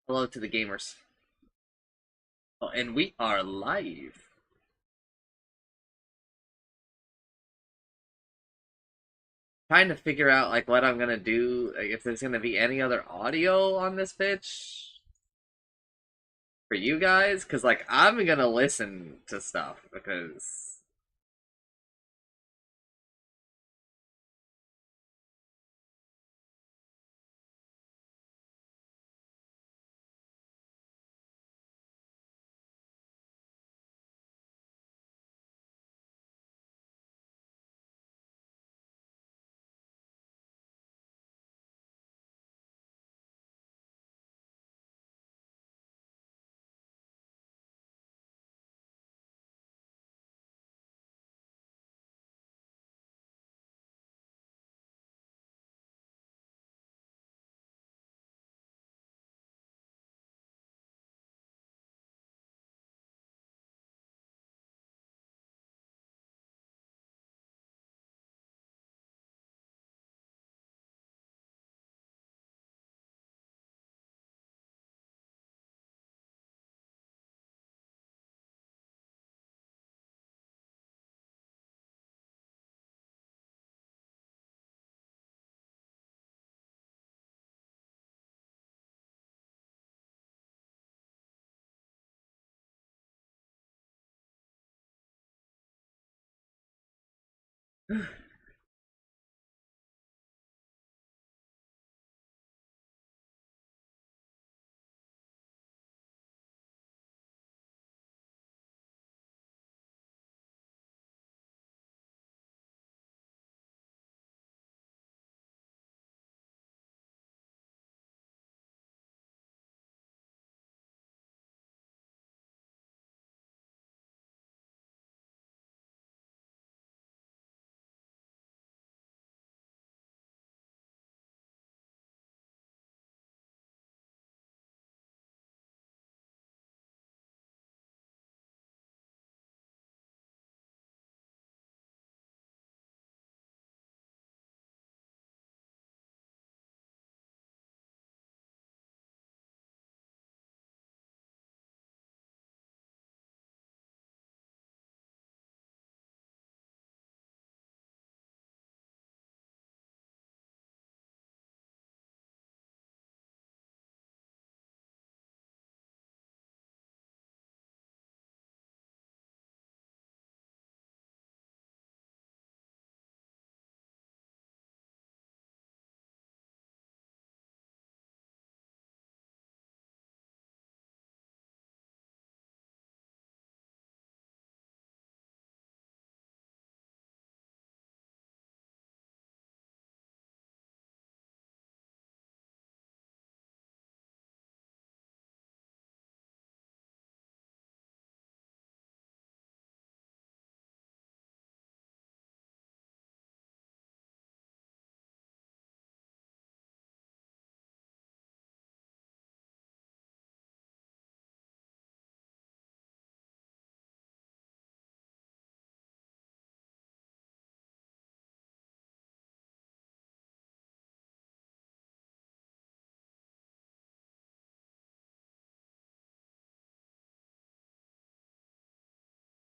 Hello to the gamers. Oh, and we are live. Trying to figure out like what I'm gonna do, like if there's gonna be any other audio on this pitch for you guys, because like I'm gonna listen to stuff because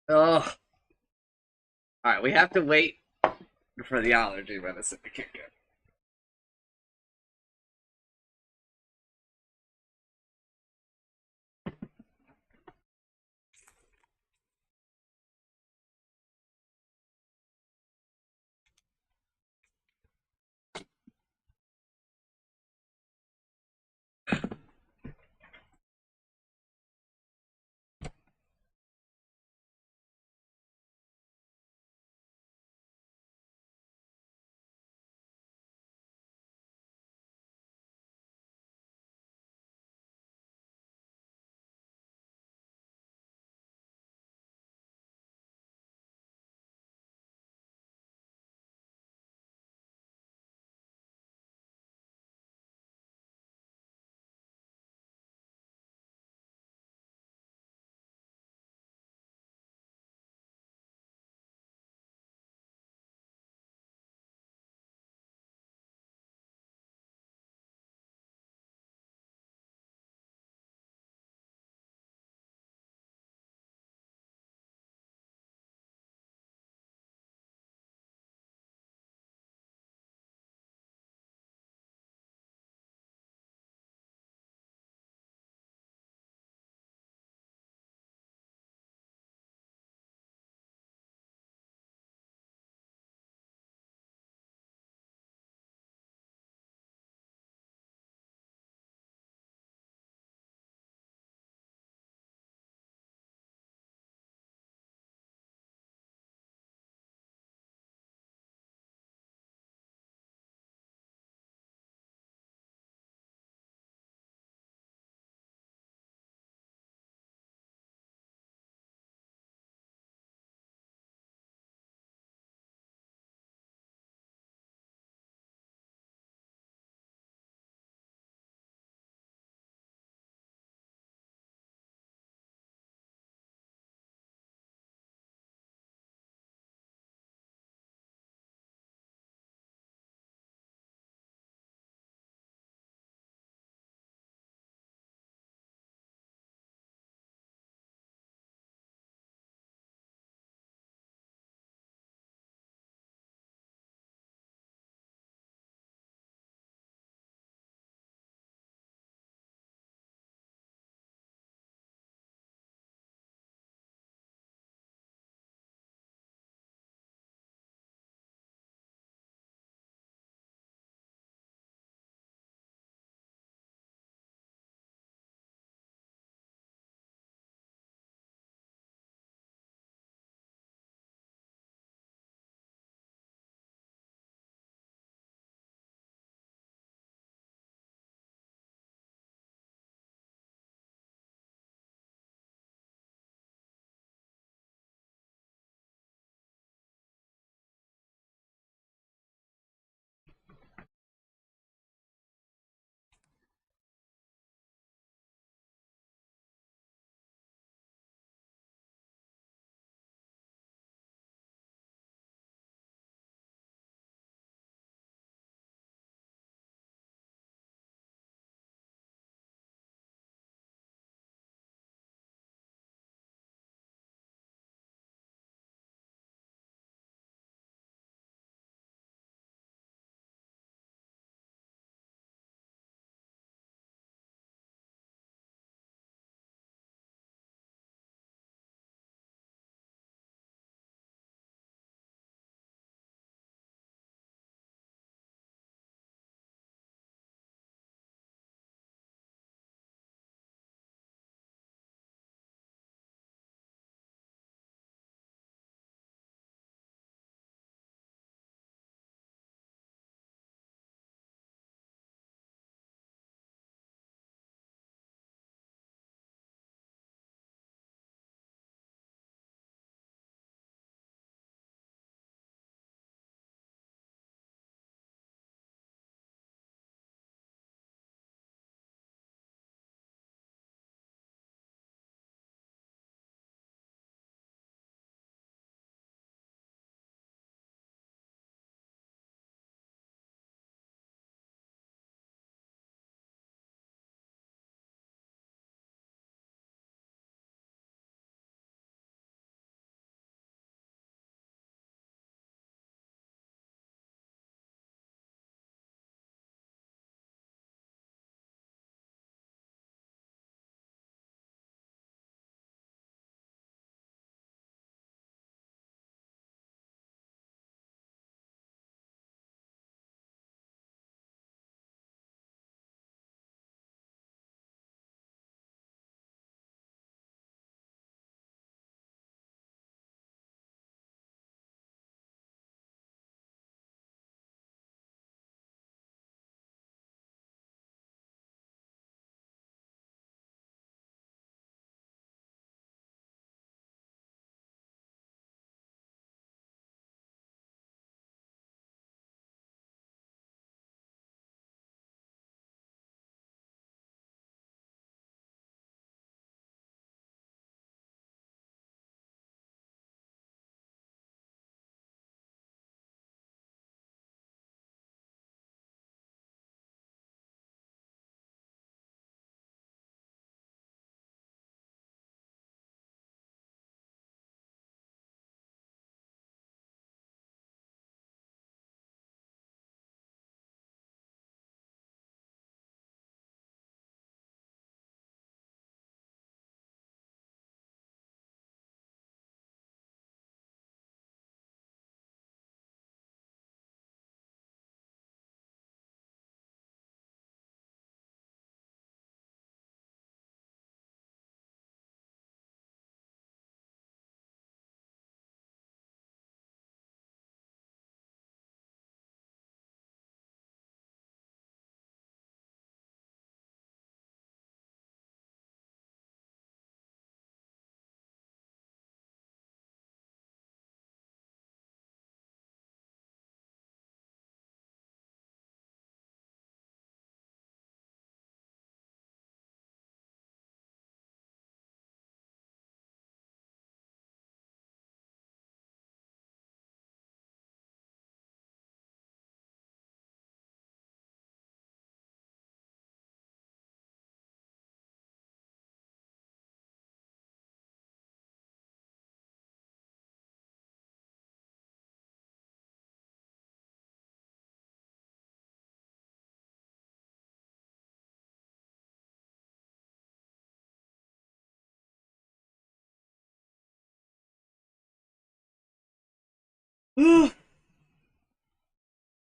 oh, all right, we have to wait for the allergy medicine to kick in.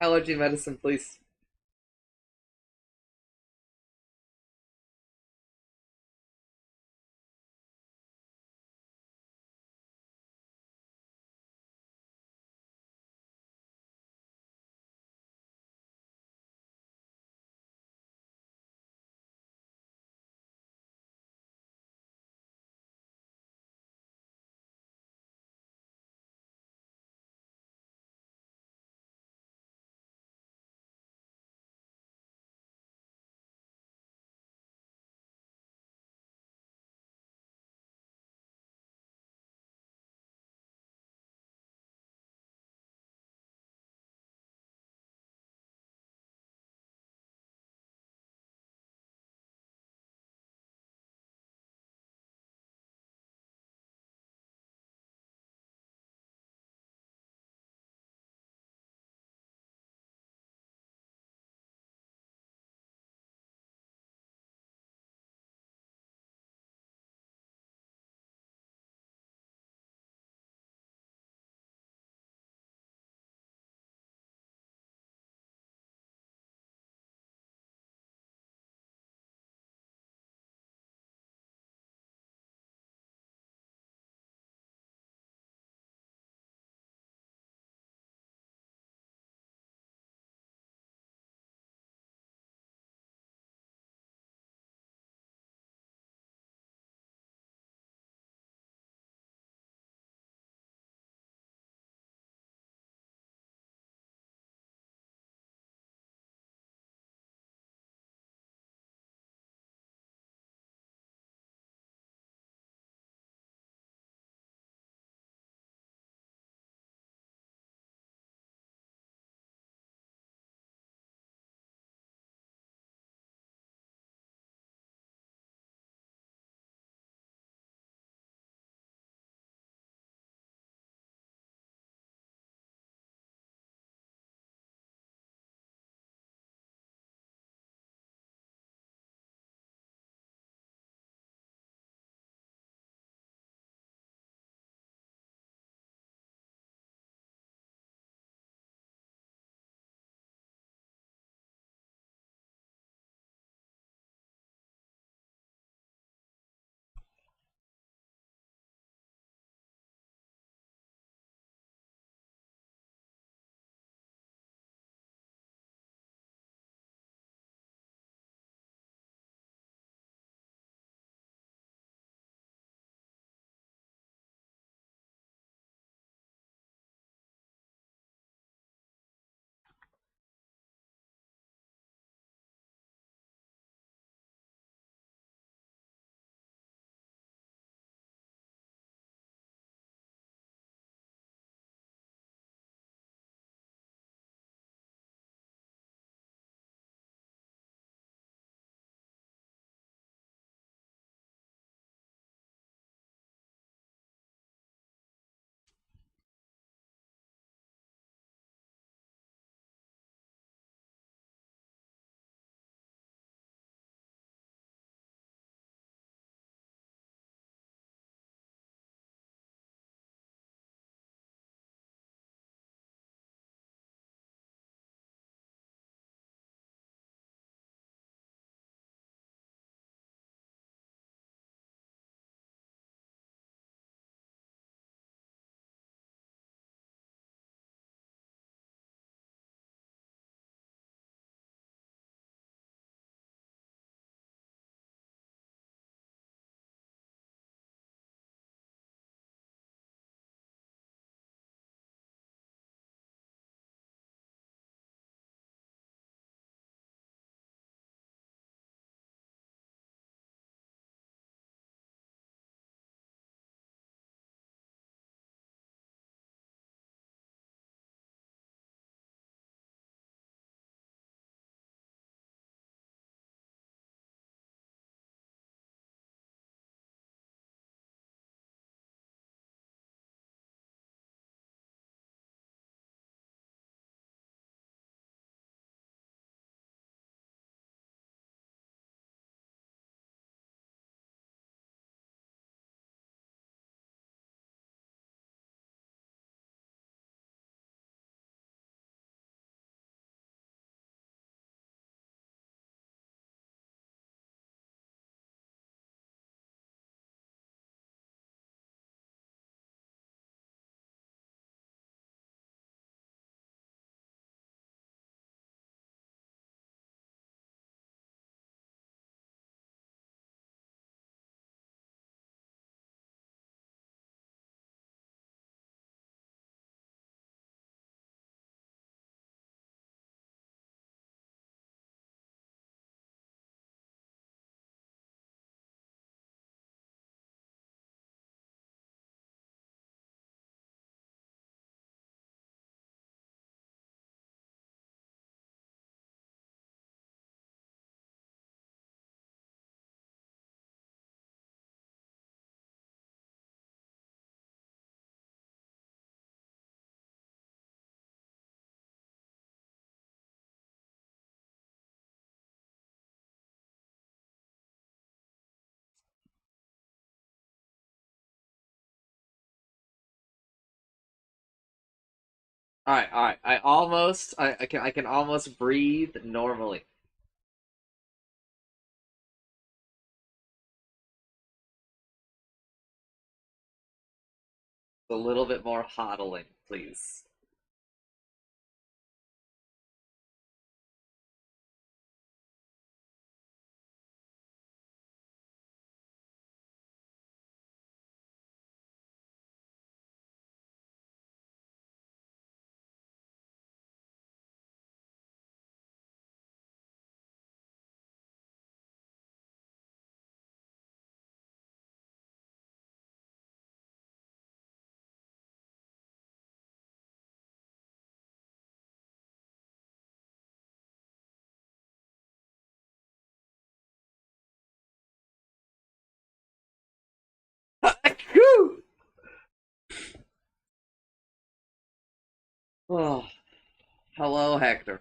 Allergy medicine, please. All right. I can almost breathe normally. A little bit more hodling, please. Oh, hello, Hector.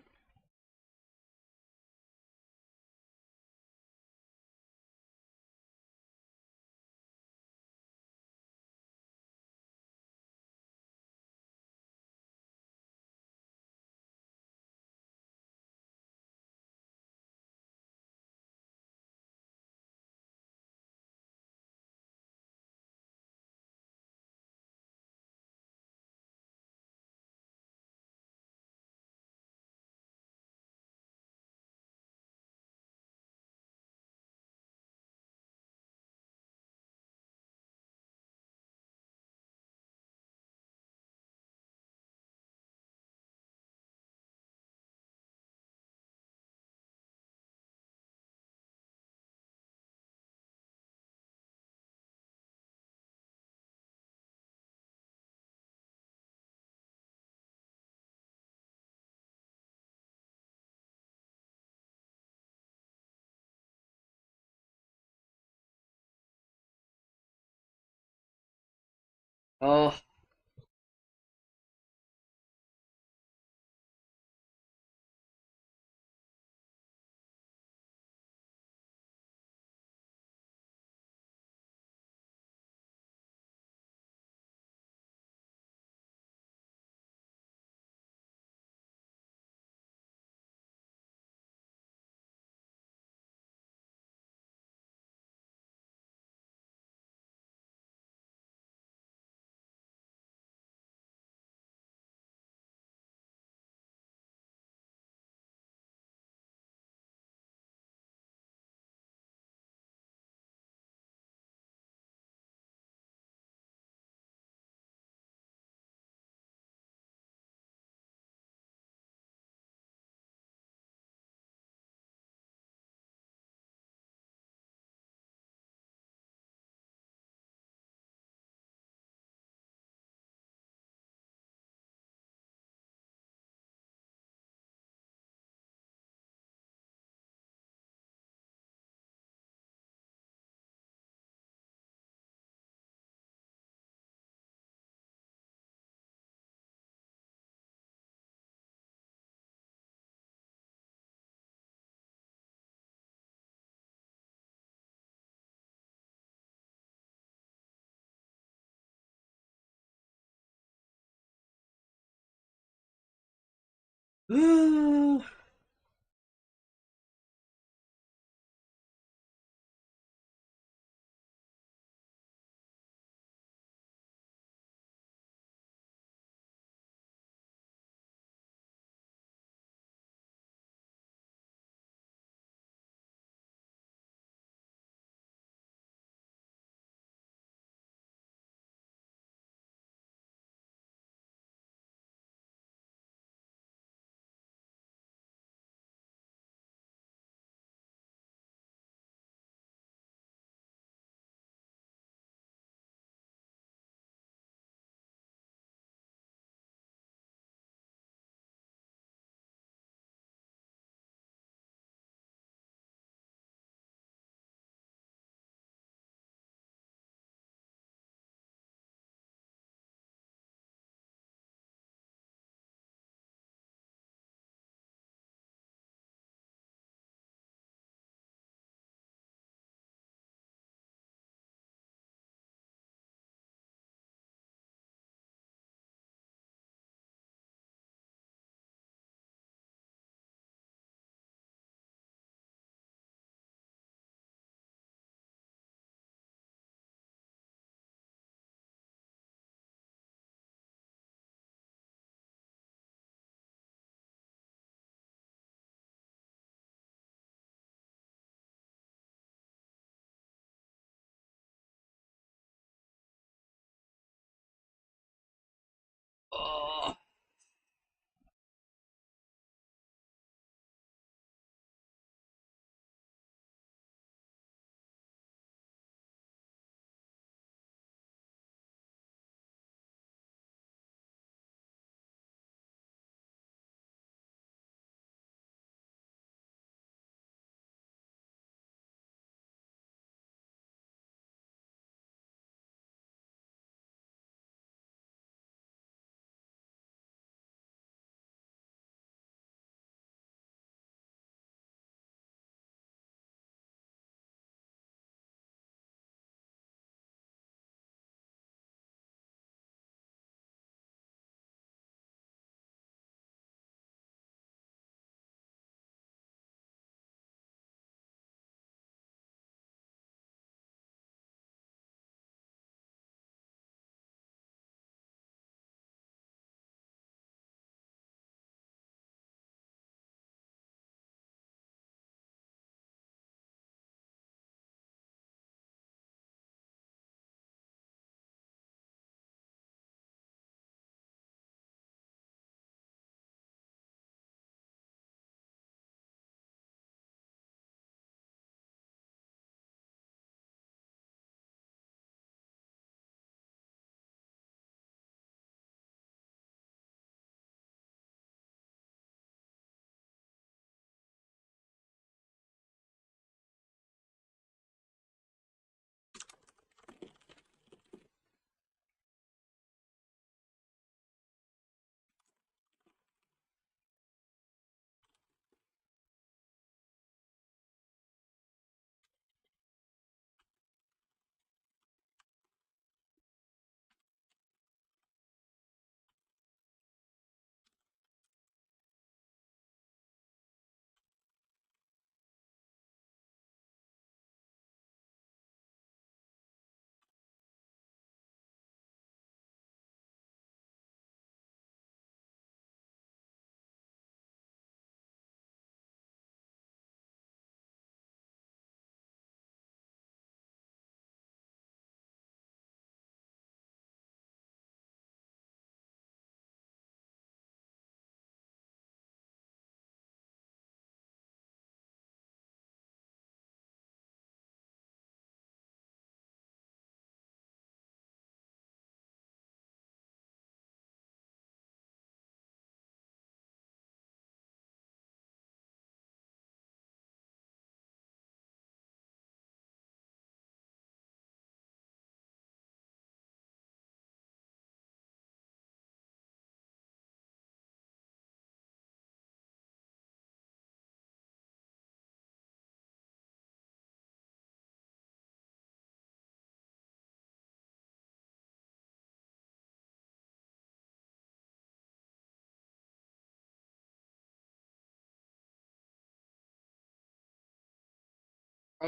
Oh,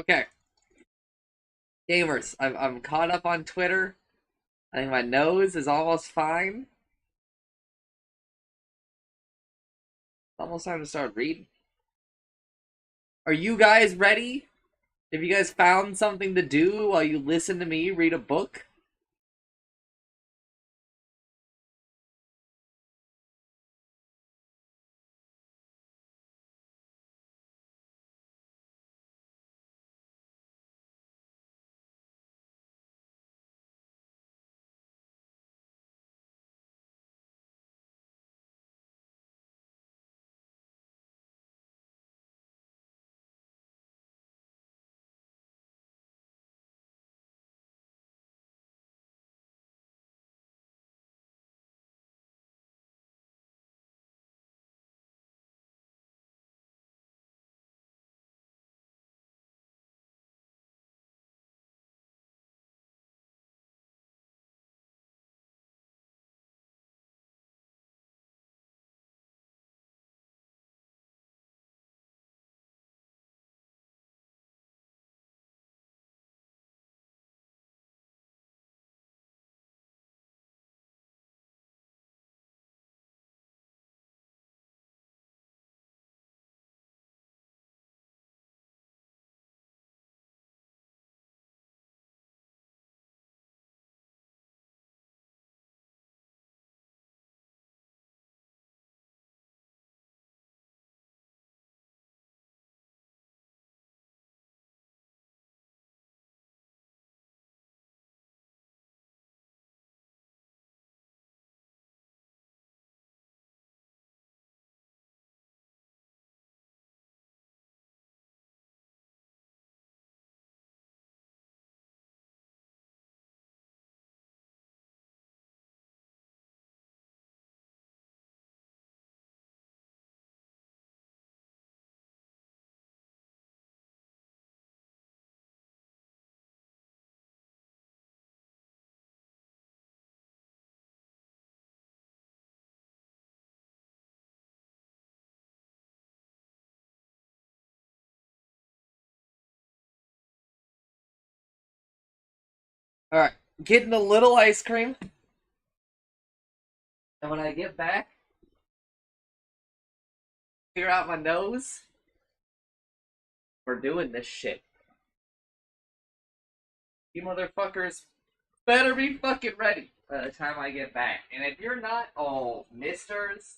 Okay, gamers, I'm caught up on Twitter. I think my nose is almost fine. It's almost time to start reading. Are you guys ready? Have you guys found something to do while you listen to me read a book? Alright, getting a little ice cream. And when I get back, clear out my nose. We're doing this shit. You motherfuckers better be fucking ready by the time I get back. And if you're not, oh, misters,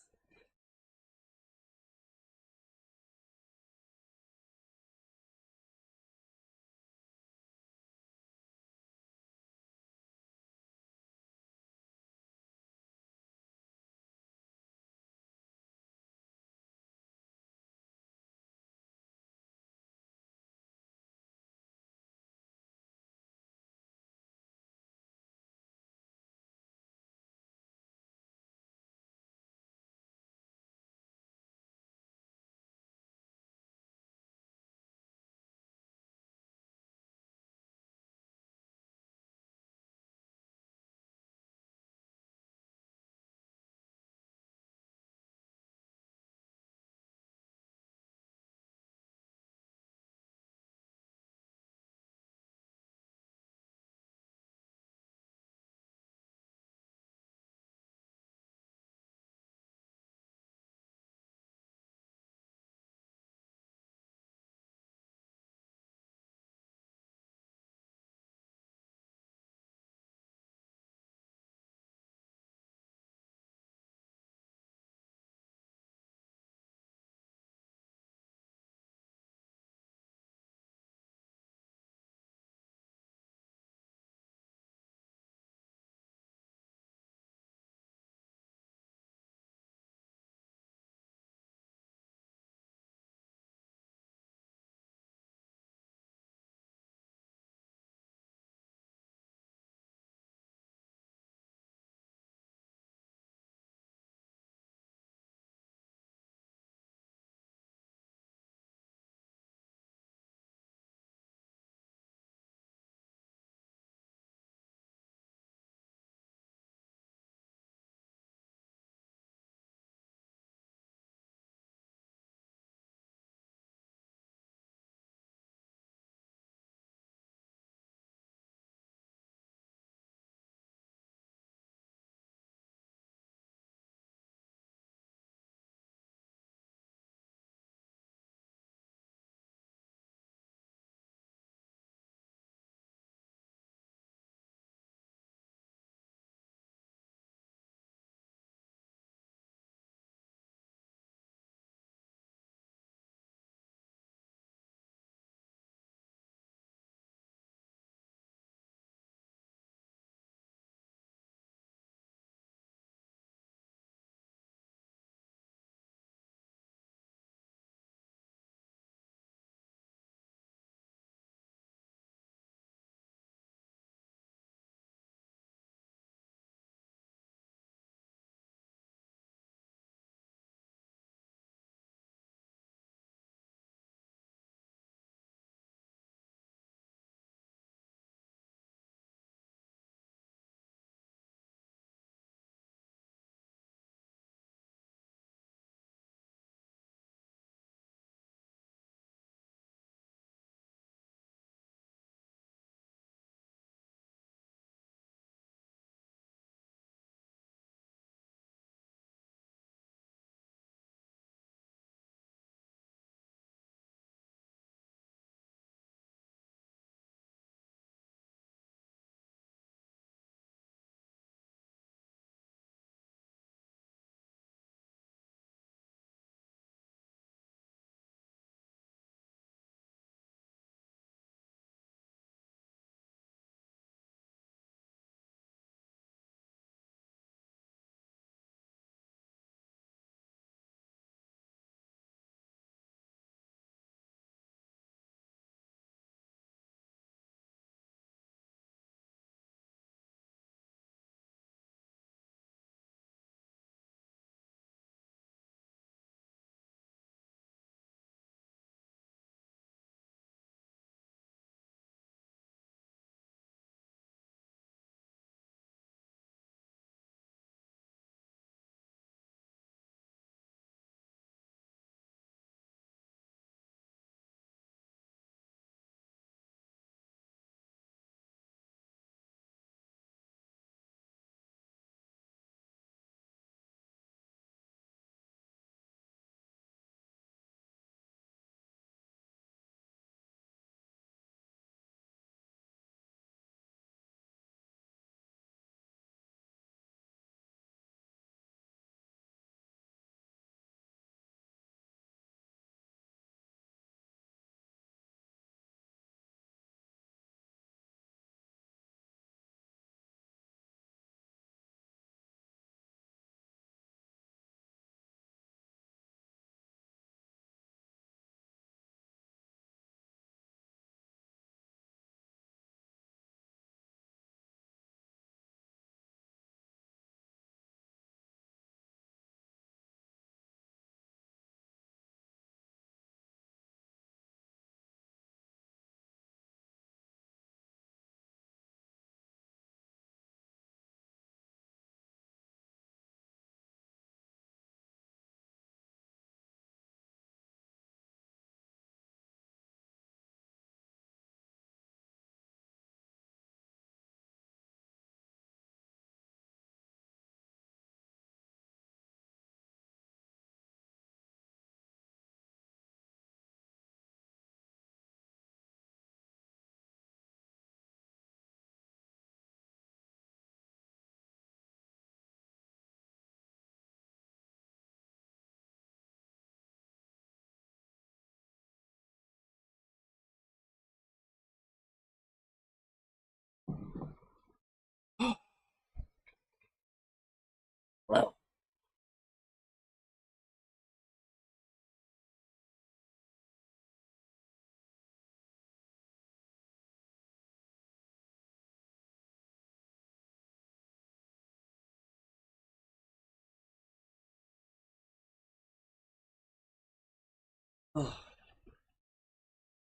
Oh,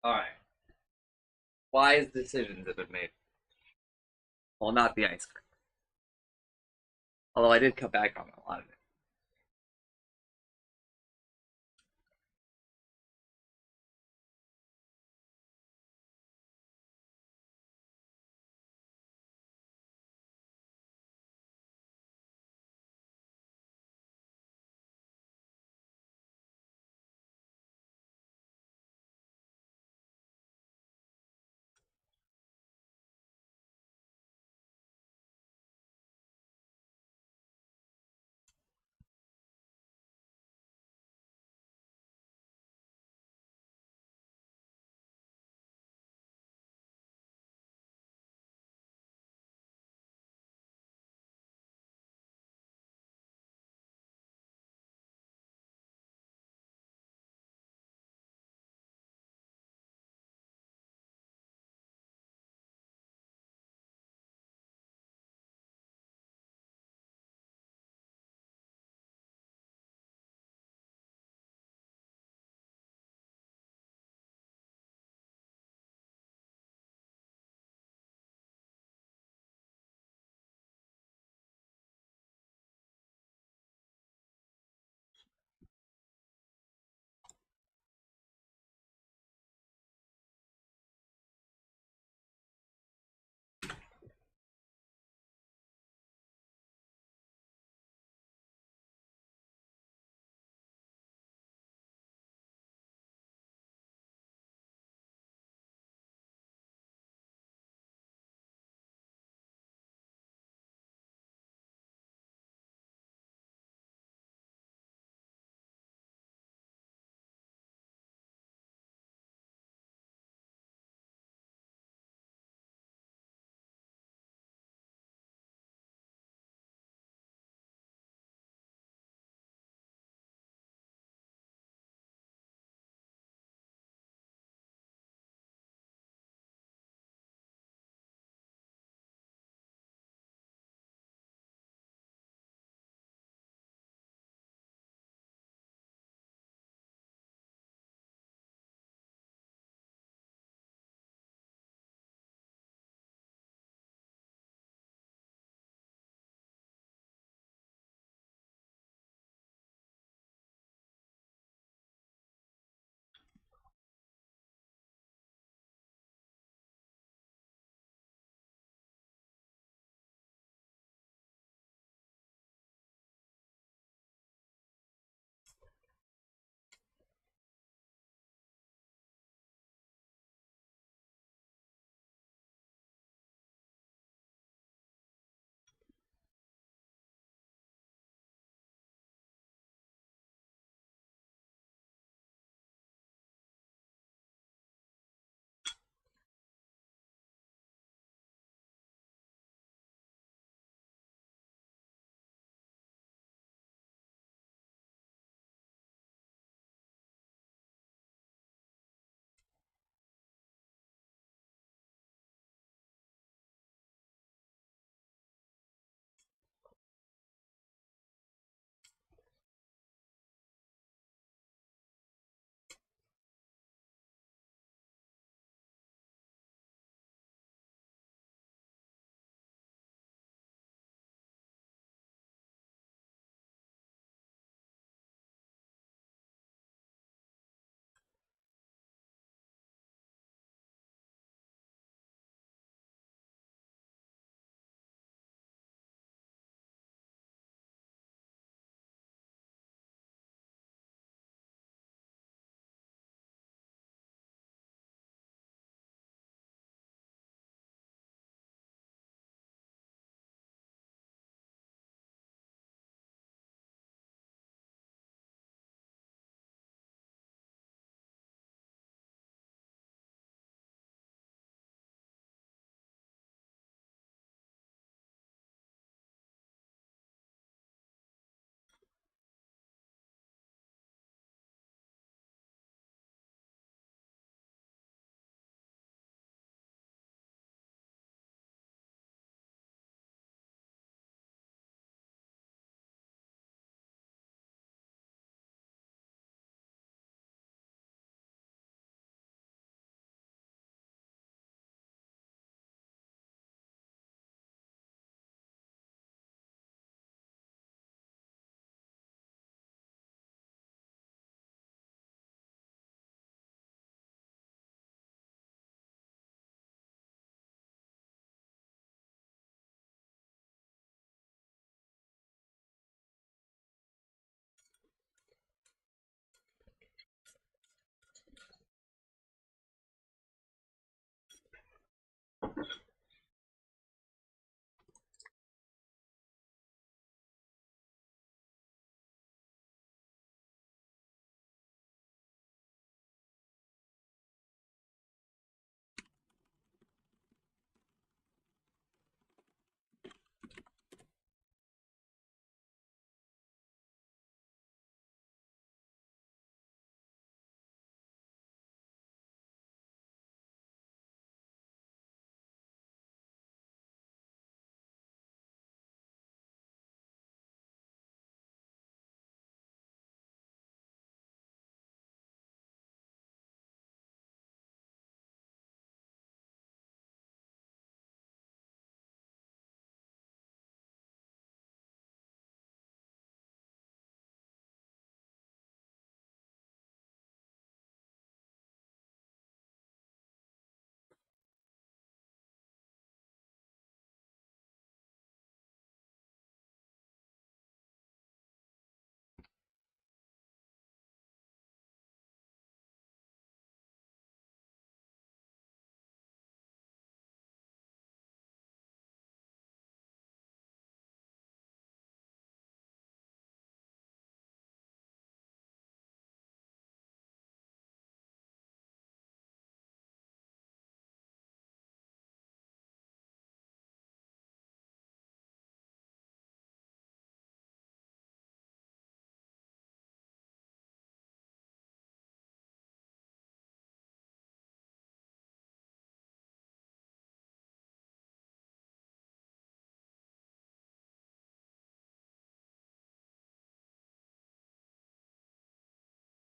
all right. Wise decisions have been made. Well, not the ice cream. Although I did cut back on a lot of it.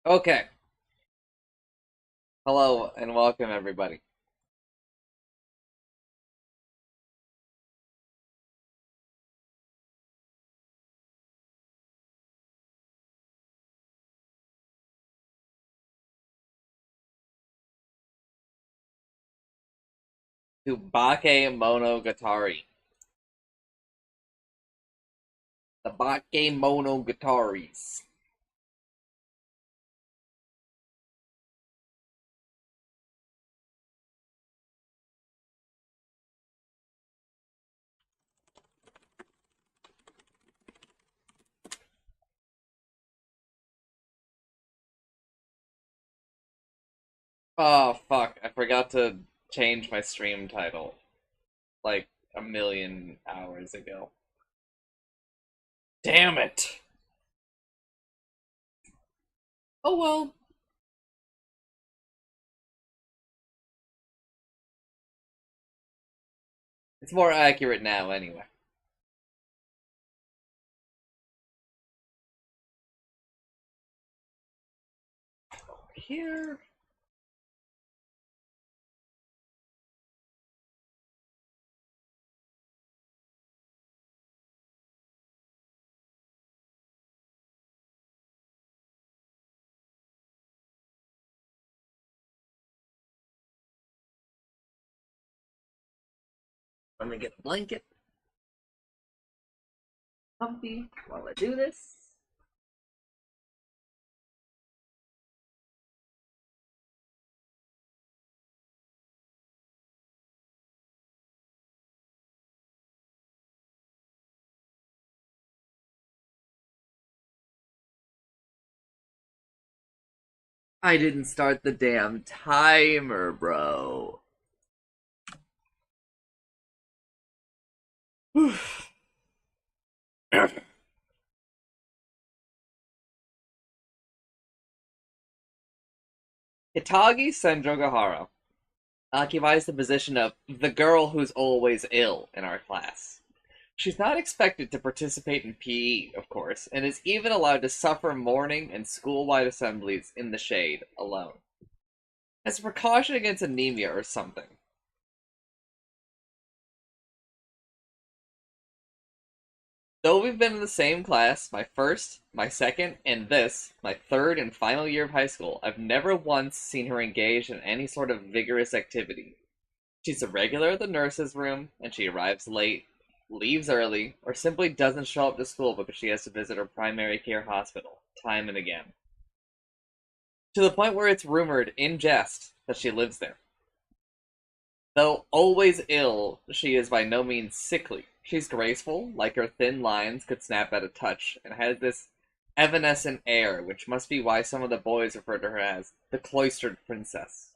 Okay. Hello and welcome everybody to Bakemonogatari. The Bakemonogataris. Oh fuck, I forgot to change my stream title like a million hours ago. Damn it. Oh well. It's more accurate now anyway. Here. Let me get a blanket. Comfy while I do this. I didn't start the damn timer, bro. Hitagi Senjogahara occupies the position of the girl who's always ill in our class. She's not expected to participate in PE, of course, and is even allowed to suffer morning and school-wide assemblies in the shade alone. As a precaution against anemia or something. Though we've been in the same class, my first, my second, and this, my third and final year of high school, I've never once seen her engaged in any sort of vigorous activity. She's a regular at the nurse's room, and she arrives late, leaves early, or simply doesn't show up to school because she has to visit her primary care hospital, time and again. To the point where it's rumored, in jest, that she lives there. Though always ill, she is by no means sickly. She's graceful, like her thin lines could snap at a touch, and has this evanescent air, which must be why some of the boys refer to her as the cloistered princess.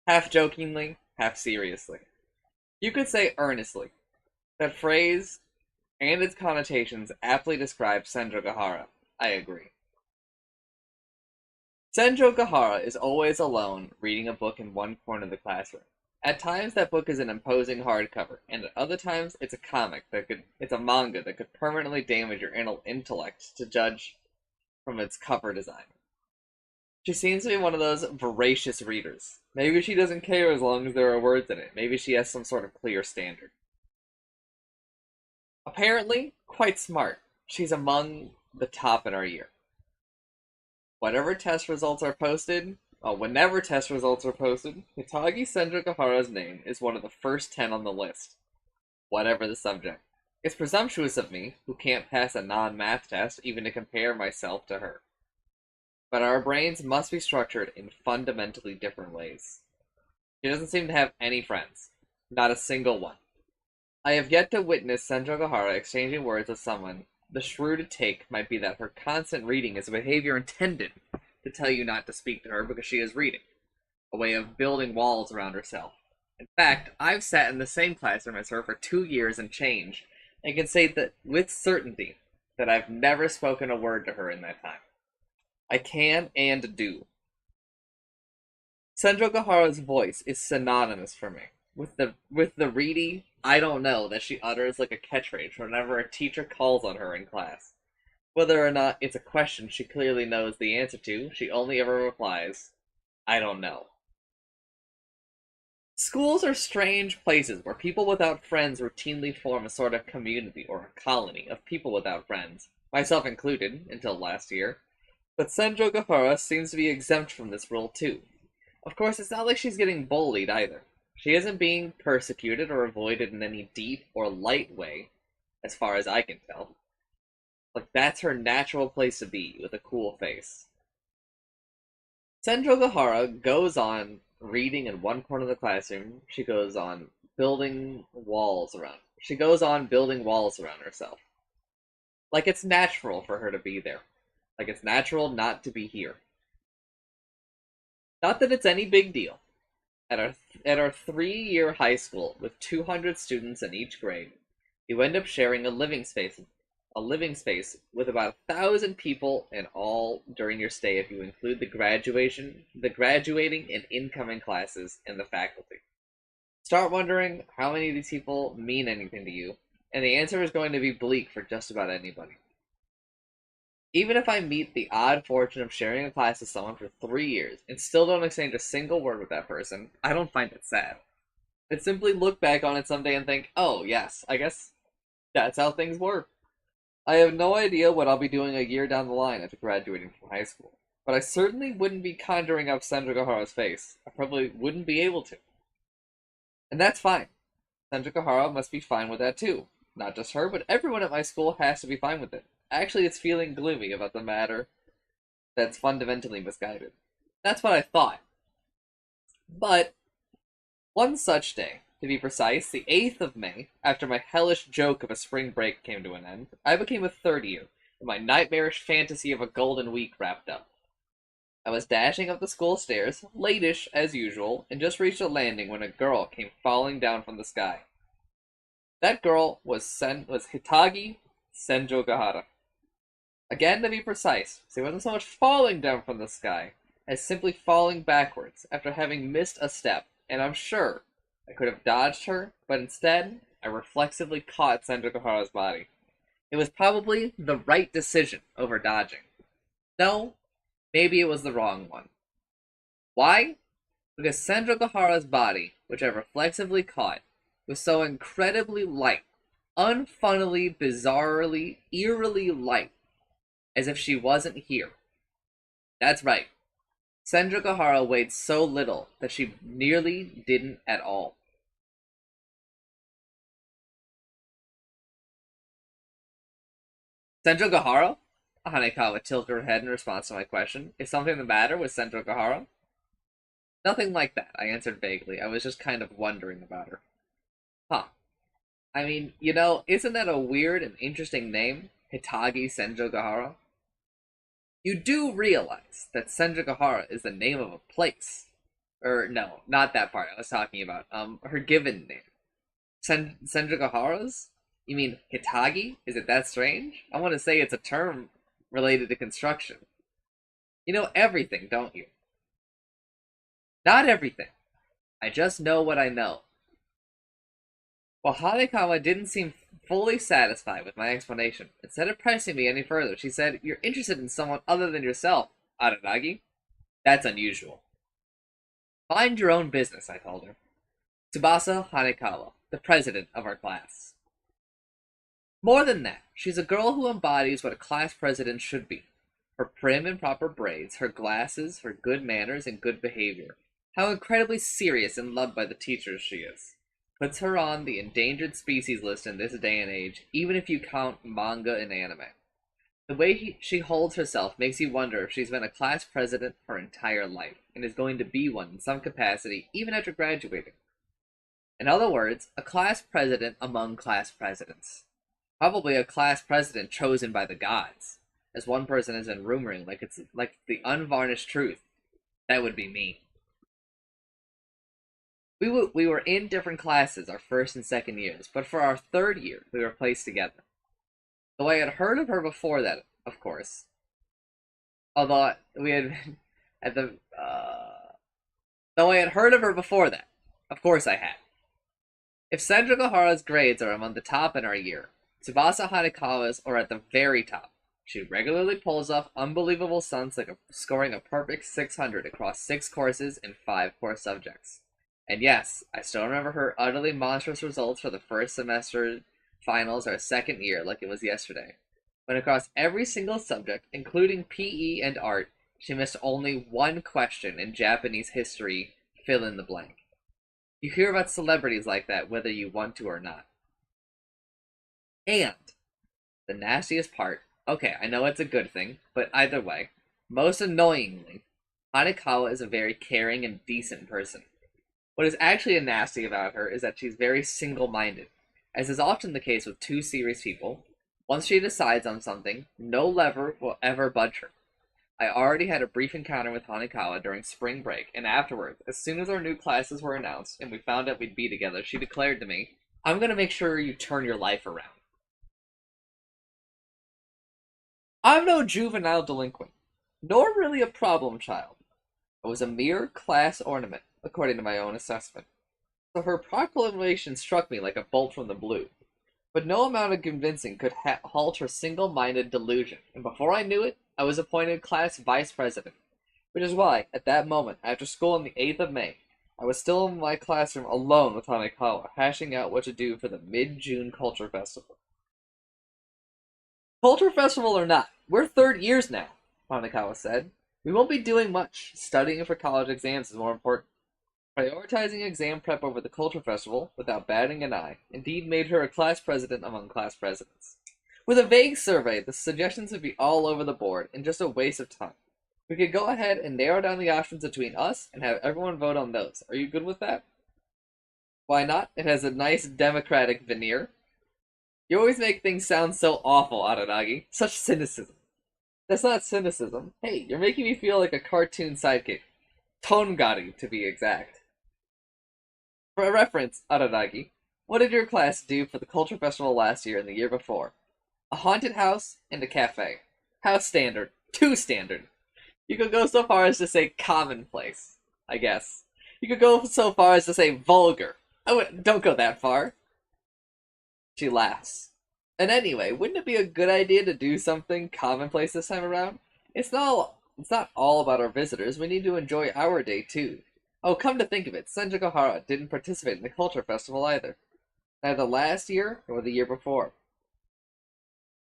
Half jokingly, half seriously. You could say earnestly. That phrase and its connotations aptly describe Senjo Gahara. I agree. Senjo Gahara is always alone, reading a book in one corner of the classroom. At times that book is an imposing hardcover, and at other times it's a manga that could permanently damage your intellect to judge from its cover design. She seems to be one of those voracious readers. Maybe she doesn't care as long as there are words in it. Maybe she has some sort of clear standard. Apparently, quite smart. She's among the top in our year. Whenever test results are posted, Whenever test results are posted, Hitagi Senjogahara's name is one of the first 10 on the list, whatever the subject. It's presumptuous of me, who can't pass a non-math test, even to compare myself to her. But our brains must be structured in fundamentally different ways. She doesn't seem to have any friends. Not a single one. I have yet to witness Senjogahara exchanging words with someone. The shrewd take might be that her constant reading is a behavior intended to tell you not to speak to her because she is reading, a way of building walls around herself. In fact, I've sat in the same classroom as her for 2 years and change, and can say that with certainty that I've never spoken a word to her in that time. I can and do. Senjo Gahara's voice is synonymous for me with the reedy "I don't know" that she utters like a catchphrase whenever a teacher calls on her in class. Whether or not it's a question she clearly knows the answer to, she only ever replies, I don't know. Schools are strange places where people without friends routinely form a sort of community or a colony of people without friends, myself included, until last year. But Senjo Gahara seems to be exempt from this rule too. Of course, it's not like she's getting bullied either. She isn't being persecuted or avoided in any deep or light way, as far as I can tell. Like, that's her natural place to be, with a cool face. Senjo Gahara goes on reading in one corner of the classroom. She goes on building walls around. She goes on building walls around herself. Like it's natural for her to be there. Like it's natural not to be here. Not that it's any big deal. At our 3-year high school with 200 students in each grade, you end up sharing a living space with about 1,000 people in all during your stay if you include the graduating and incoming classes and the faculty. Start wondering how many of these people mean anything to you, and the answer is going to be bleak for just about anybody. Even if I meet the odd fortune of sharing a class with someone for 3 years and still don't exchange a single word with that person, I don't find it sad. I simply look back on it someday and think, oh yes, I guess that's how things work. I have no idea what I'll be doing a year down the line after graduating from high school, but I certainly wouldn't be conjuring up Senju Gahara's face. I probably wouldn't be able to. And that's fine. Senju Gahara must be fine with that too. Not just her, but everyone at my school has to be fine with it. Actually, it's feeling gloomy about the matter that's fundamentally misguided. That's what I thought. But one such day, to be precise, the 8th of May, after my hellish joke of a spring break came to an end, I became a third year, and my nightmarish fantasy of a golden week wrapped up. I was dashing up the school stairs, late-ish as usual, and just reached a landing when a girl came falling down from the sky. That girl was Hitagi Senjo Gahara. Again, to be precise, she wasn't so much falling down from the sky as simply falling backwards after having missed a step, and I'm sure I could have dodged her, but instead, I reflexively caught Senjo Gahara's body. It was probably the right decision over dodging. No, maybe it was the wrong one. Why? Because Senjo Gahara's body, which I reflexively caught, was so incredibly light, unfunnily, bizarrely, eerily light, as if she wasn't here. That's right. Senju Gahara weighed so little that she nearly didn't at all. Senju Gahara? Hanekawa tilted her head in response to my question. Is something the matter with Senju Gahara? Nothing like that, I answered vaguely. I was just kind of wondering about her. Huh. I mean, isn't that a weird and interesting name? Hitagi Senju Gahara? You do realize that Senju Gahara is the name of a place. Or, no, not that part I was talking about. Her given name. Senju Gahara's? You mean Hitagi? Is it that strange? I want to say it's a term related to construction. You know everything, don't you? Not everything. I just know what I know. While Hanekawa didn't seem fully satisfied with my explanation, instead of pressing me any further, she said, "You're interested in someone other than yourself, Aranagi? That's unusual." "Mind your own business," I told her. Tsubasa Hanekawa, the president of our class. More than that, she's a girl who embodies what a class president should be. Her prim and proper braids, her glasses, her good manners, and good behavior. How incredibly serious and loved by the teachers she is. Puts her on the endangered species list in this day and age, even if you count manga and anime. The way she holds herself makes you wonder if she's been a class president her entire life, and is going to be one in some capacity even after graduating. In other words, a class president among class presidents. Probably a class president chosen by the gods, as one person has been rumoring like it's like the unvarnished truth. That would be me. We were in different classes our first and second years, but for our third year, we were placed together. Though I had heard of her before that, of course. Although we had at the though I had heard of her before that, of course I had. If Senju Gahara's grades are among the top in our year, Tsubasa Hanekawa's are at the very top. She regularly pulls off unbelievable stunts like scoring a perfect 600 across 6 courses in 5 core subjects. And yes, I still remember her utterly monstrous results for the first semester finals our second year like it was yesterday, when across every single subject, including PE and art, she missed only one question in Japanese history, fill in the blank. You hear about celebrities like that whether you want to or not. And the nastiest part, okay, I know it's a good thing, but either way, most annoyingly, Hanekawa is a very caring and decent person. What is actually nasty about her is that she's very single-minded, as is often the case with two serious people. Once she decides on something, no lever will ever budge her. I already had a brief encounter with Hanekawa during spring break, and afterwards, as soon as our new classes were announced and we found out we'd be together, she declared to me, "I'm gonna make sure you turn your life around." I'm no juvenile delinquent, nor really a problem child. I was a mere class ornament, according to my own assessment. So her proclamation struck me like a bolt from the blue. But no amount of convincing could halt her single-minded delusion, and before I knew it, I was appointed class vice president. Which is why, at that moment, after school on the 8th of May, I was still in my classroom alone with Hanekawa, hashing out what to do for the mid-June Culture Festival. Culture Festival or not, we're third years now, Hanekawa said. We won't be doing much. Studying for college exams is more important. Prioritizing exam prep over the Culture Festival, without batting an eye, indeed made her a class president among class presidents. With a vague survey, the suggestions would be all over the board, and just a waste of time. We could go ahead and narrow down the options between us, and have everyone vote on those. Are you good with that? Why not? It has a nice democratic veneer. You always make things sound so awful, Aranagi. Such cynicism. That's not cynicism. Hey, you're making me feel like a cartoon sidekick. Tongari, to be exact. For reference, Aranagi, what did your class do for the Culture Festival last year and the year before? A haunted house and a cafe. How standard. Too standard. You could go so far as to say commonplace, I guess. You could go so far as to say vulgar. Don't go that far. She laughs. And anyway, wouldn't it be a good idea to do something commonplace this time around? It's not all about our visitors. We need to enjoy our day too. Oh, come to think of it, Senjukahara didn't participate in the Culture Festival either. Neither last year nor the year before.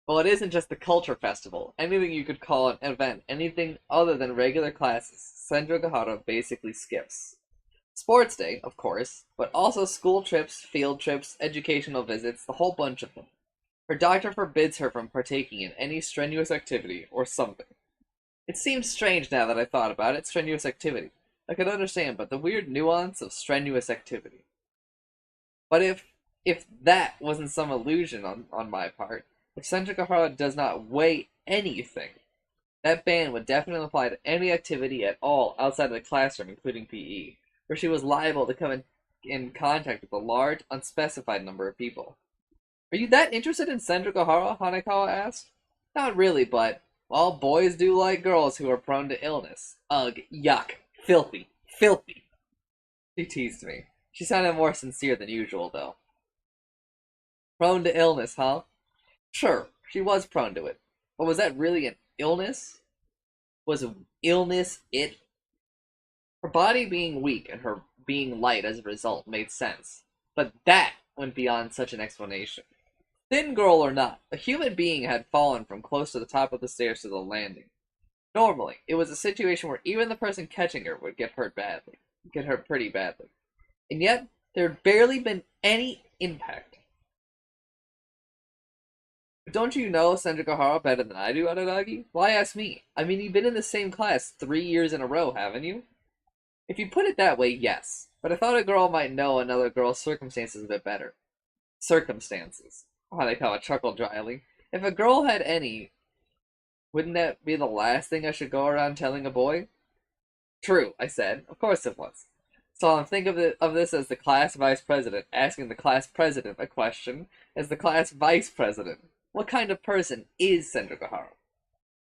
Well, it isn't just the Culture Festival. Anything you could call an event, anything other than regular classes, Senjukahara basically skips. Sports day, of course, but also school trips, field trips, educational visits, the whole bunch of them. Her doctor forbids her from partaking in any strenuous activity or something. It seems strange now that I thought about it, strenuous activity. I could understand, but the weird nuance of strenuous activity. But if that wasn't some illusion on my part, if Senjukahara does not weigh anything, that ban would definitely apply to any activity at all outside of the classroom, including PE, where she was liable to come in contact with a large, unspecified number of people. Are you that interested in Senjukahara? Hanekawa asked. Not really, but, well, boys do like girls who are prone to illness. Ugh, yuck, filthy, filthy. She teased me. She sounded more sincere than usual, though. Prone to illness, huh? Sure, she was prone to it. But was that really an illness? Was illness it? Her body being weak and her being light as a result made sense. But that went beyond such an explanation. Thin girl or not, a human being had fallen from close to the top of the stairs to the landing. Normally, it was a situation where even the person catching her would get hurt pretty badly. And yet, there had barely been any impact. But don't you know Senjukahara better than I do, Aranagi? Why ask me? I mean, you've been in the same class 3 years in a row, haven't you? If you put it that way, yes. But I thought a girl might know another girl's circumstances a bit better. Circumstances. Hanekawa chuckled dryly. If a girl had any, wouldn't that be the last thing I should go around telling a boy? True, I said. Of course it was. So I'm thinking of this as the class vice president, asking the class president a question as the class vice president. What kind of person is Senjukahara?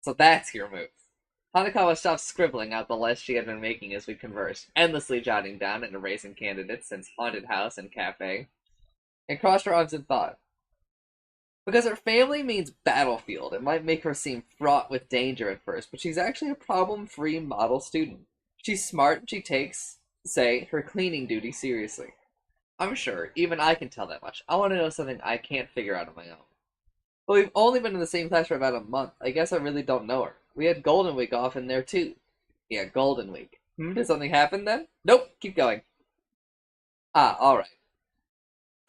So that's your move. Hanekawa stopped scribbling out the list she had been making as we conversed, endlessly jotting down and erasing candidates since haunted house and cafe, and crossed her arms in thought. Because her family means battlefield. It might make her seem fraught with danger at first, but she's actually a problem-free model student. She's smart and she takes, say, her cleaning duty seriously. I'm sure, even I can tell that much. I want to know something I can't figure out on my own. But we've only been in the same class for about a month. I guess I really don't know her. We had Golden Week off in there too. Yeah, Golden Week. Did something happen then? Nope, keep going. Ah, alright.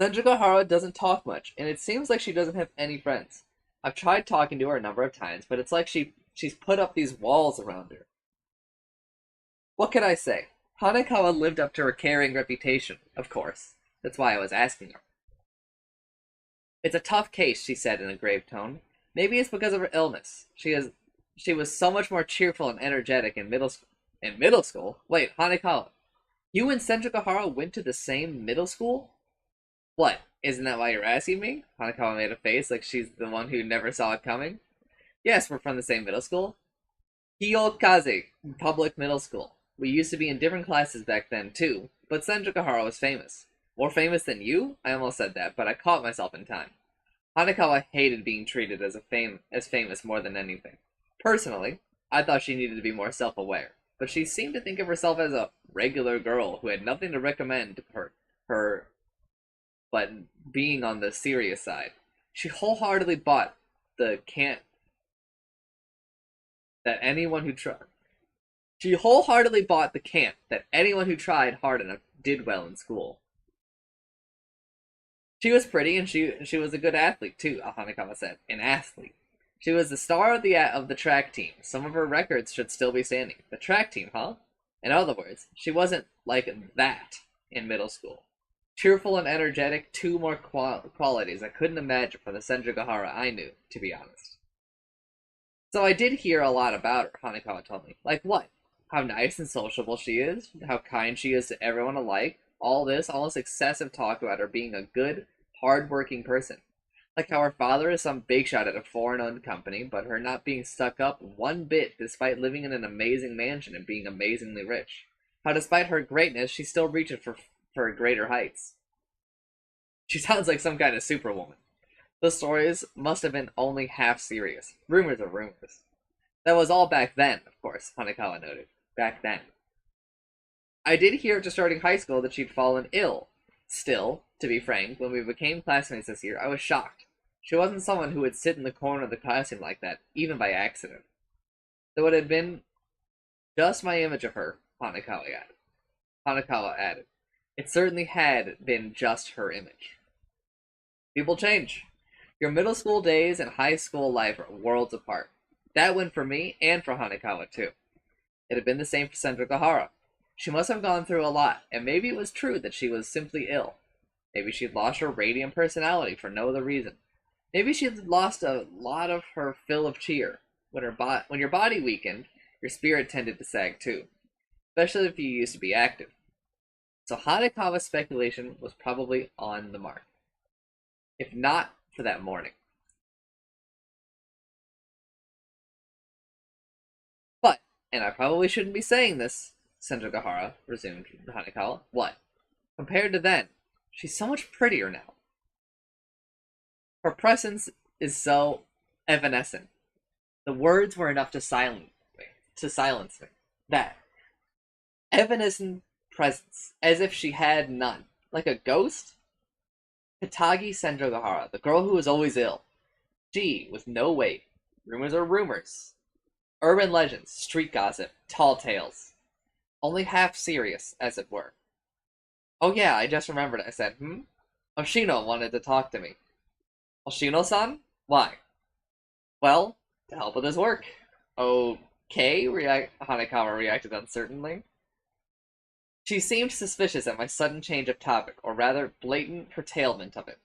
Senju doesn't talk much, and it seems like she doesn't have any friends. I've tried talking to her a number of times, but it's like she's put up these walls around her. What can I say? Hanekawa lived up to her caring reputation, of course. That's why I was asking her. It's a tough case, she said in a grave tone. Maybe it's because of her illness. She was so much more cheerful and energetic in middle school. In middle school? Wait, Hanekawa, you and Senju went to the same middle school? What? Isn't that why you're asking me? Hanekawa made a face like she's the one who never saw it coming. Yes, we're from the same middle school. Kiyokaze Public Middle School. We used to be in different classes back then, too, but Senju was famous. More famous than you? I almost said that, but I caught myself in time. Hanekawa hated being treated as famous more than anything. Personally, I thought she needed to be more self-aware, but she seemed to think of herself as a regular girl who had nothing to recommend her but being on the serious side. She wholeheartedly bought the can't that anyone who tried. She wholeheartedly bought the camp that anyone who tried hard enough did well in school. She was pretty and she was a good athlete too, Hanekawa said. An athlete. She was the star of the track team. Some of her records should still be standing. The track team, huh? In other words, she wasn't like that in middle school. Cheerful and energetic, two more qualities I couldn't imagine for the Senju I knew, to be honest. So I did hear a lot about her, Hanekawa told me. Like what? How nice and sociable she is, how kind she is to everyone alike, all this almost excessive talk about her being a good, hard-working person. Like how her father is some big shot at a foreign-owned company, but her not being stuck up one bit despite living in an amazing mansion and being amazingly rich. How despite her greatness, she still reaches for greater heights. She sounds like some kind of superwoman. The stories must have been only half serious. Rumors are rumors. That was all back then, of course, Hanekawa noted. Back then. I did hear after starting high school that she'd fallen ill. Still, to be frank, when we became classmates this year, I was shocked. She wasn't someone who would sit in the corner of the classroom like that, even by accident. Though it had been just my image of her, Hanekawa added. It certainly had been just her image. People change. Your middle school days and high school life are worlds apart. That went for me and for Hanekawa, too. It had been the same for Senju. She must have gone through a lot, and maybe it was true that she was simply ill. Maybe she'd lost her radiant personality for no other reason. Maybe she'd lost a lot of her fill of cheer. When your body weakened, your spirit tended to sag too, especially if you used to be active. So Hanekawa's speculation was probably on the mark, if not for that morning. But, and I probably shouldn't be saying this, Senju resumed Hanekawa. What? Compared to then, she's so much prettier now. Her presence is so evanescent. The words were enough to silence me. That evanescent presence, as if she had none, like a ghost. Katagi Senju, the girl who was always ill. She, with no weight. Rumors are rumors. Urban legends, street gossip, tall tales. Only half serious, as it were. Oh yeah, I just remembered, I said, Oshino wanted to talk to me. Oshino-san? Why? Well, to help with his work. Okay, Hanekawa reacted uncertainly. She seemed suspicious at my sudden change of topic, or rather, blatant curtailment of it.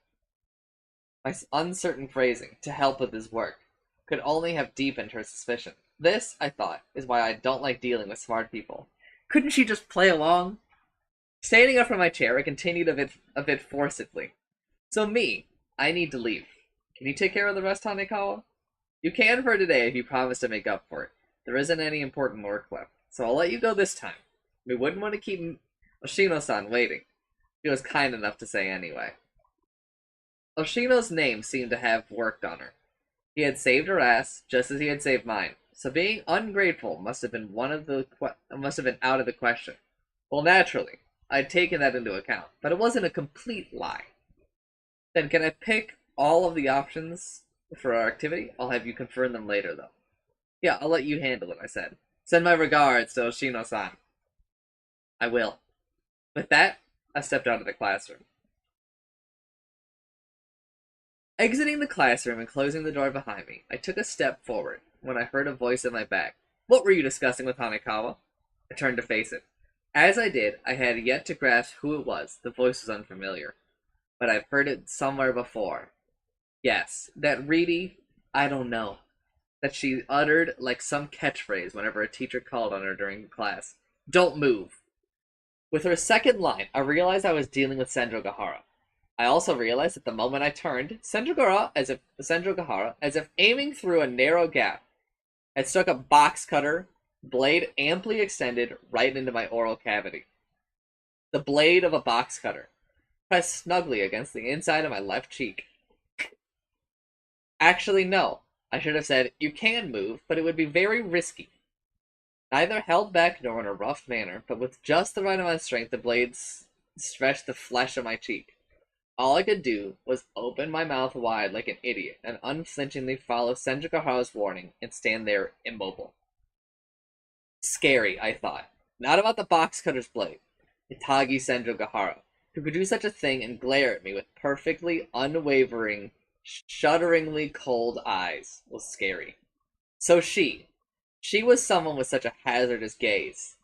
My uncertain phrasing, to help with his work, could only have deepened her suspicion. This, I thought, is why I don't like dealing with smart people. Couldn't she just play along? Standing up from my chair, I continued a bit forcedly. So I need to leave. Can you take care of the rest, Hanekawa? You can for today if you promise to make up for it. There isn't any important work left, so I'll let you go this time. We wouldn't want to keep Oshino-san waiting. She was kind enough to say anyway. Oshino's name seemed to have worked on her. He had saved her ass, just as he had saved mine. So being ungrateful must have been out of the question. Well, naturally, I'd taken that into account, but it wasn't a complete lie. Then can I pick all of the options for our activity? I'll have you confirm them later, though. Yeah, I'll let you handle it, I said. Send my regards to Oshino-san. I will. With that, I stepped out of the classroom. Exiting the classroom and closing the door behind me, I took a step forward when I heard a voice at my back. What were you discussing with Hanekawa? I turned to face it. As I did, I had yet to grasp who it was. The voice was unfamiliar, but I've heard it somewhere before. Yes, that Reedy, I don't know, that she uttered like some catchphrase whenever a teacher called on her during class. Don't move. With her second line, I realized I was dealing with Sendro Gahara. I also realized at the moment I turned, Sendro Gahara, as if aiming through a narrow gap, had stuck a box cutter, blade amply extended, right into my oral cavity. The blade of a box cutter, pressed snugly against the inside of my left cheek. Actually, no. I should have said, you can move, but it would be very risky. Neither held back nor in a rough manner, but with just the right amount of strength, the blades stretched the flesh of my cheek. All I could do was open my mouth wide like an idiot and unflinchingly follow Sendro Gahara's warning and stand there immobile. Scary, I thought. Not about the box cutter's blade. Itagi Sendro Gahara, who could do such a thing and glare at me with perfectly unwavering, shudderingly cold eyes, was scary. So she was someone with such a hazardous gaze.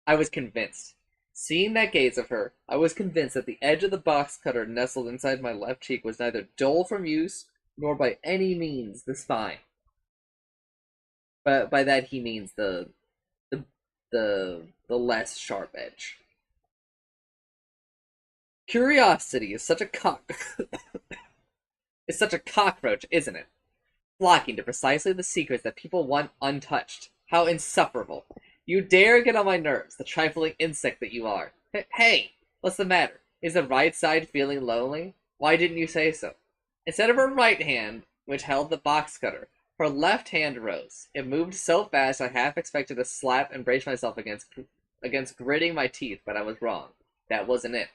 I was convinced. Seeing that gaze of her, I was convinced that the edge of the box cutter nestled inside my left cheek was neither dull from use, nor by any means the spine. But by that he means the less sharp edge. Curiosity is such a is such a cockroach, isn't it? Flocking to precisely the secrets that people want untouched. How insufferable. You dare get on my nerves, the trifling insect that you are. Hey, what's the matter? Is the right side feeling lonely? Why didn't you say so? Instead of her right hand, which held the box cutter, her left hand rose. It moved so fast I half expected to slap and brace myself against gritting my teeth, but I was wrong. That wasn't it.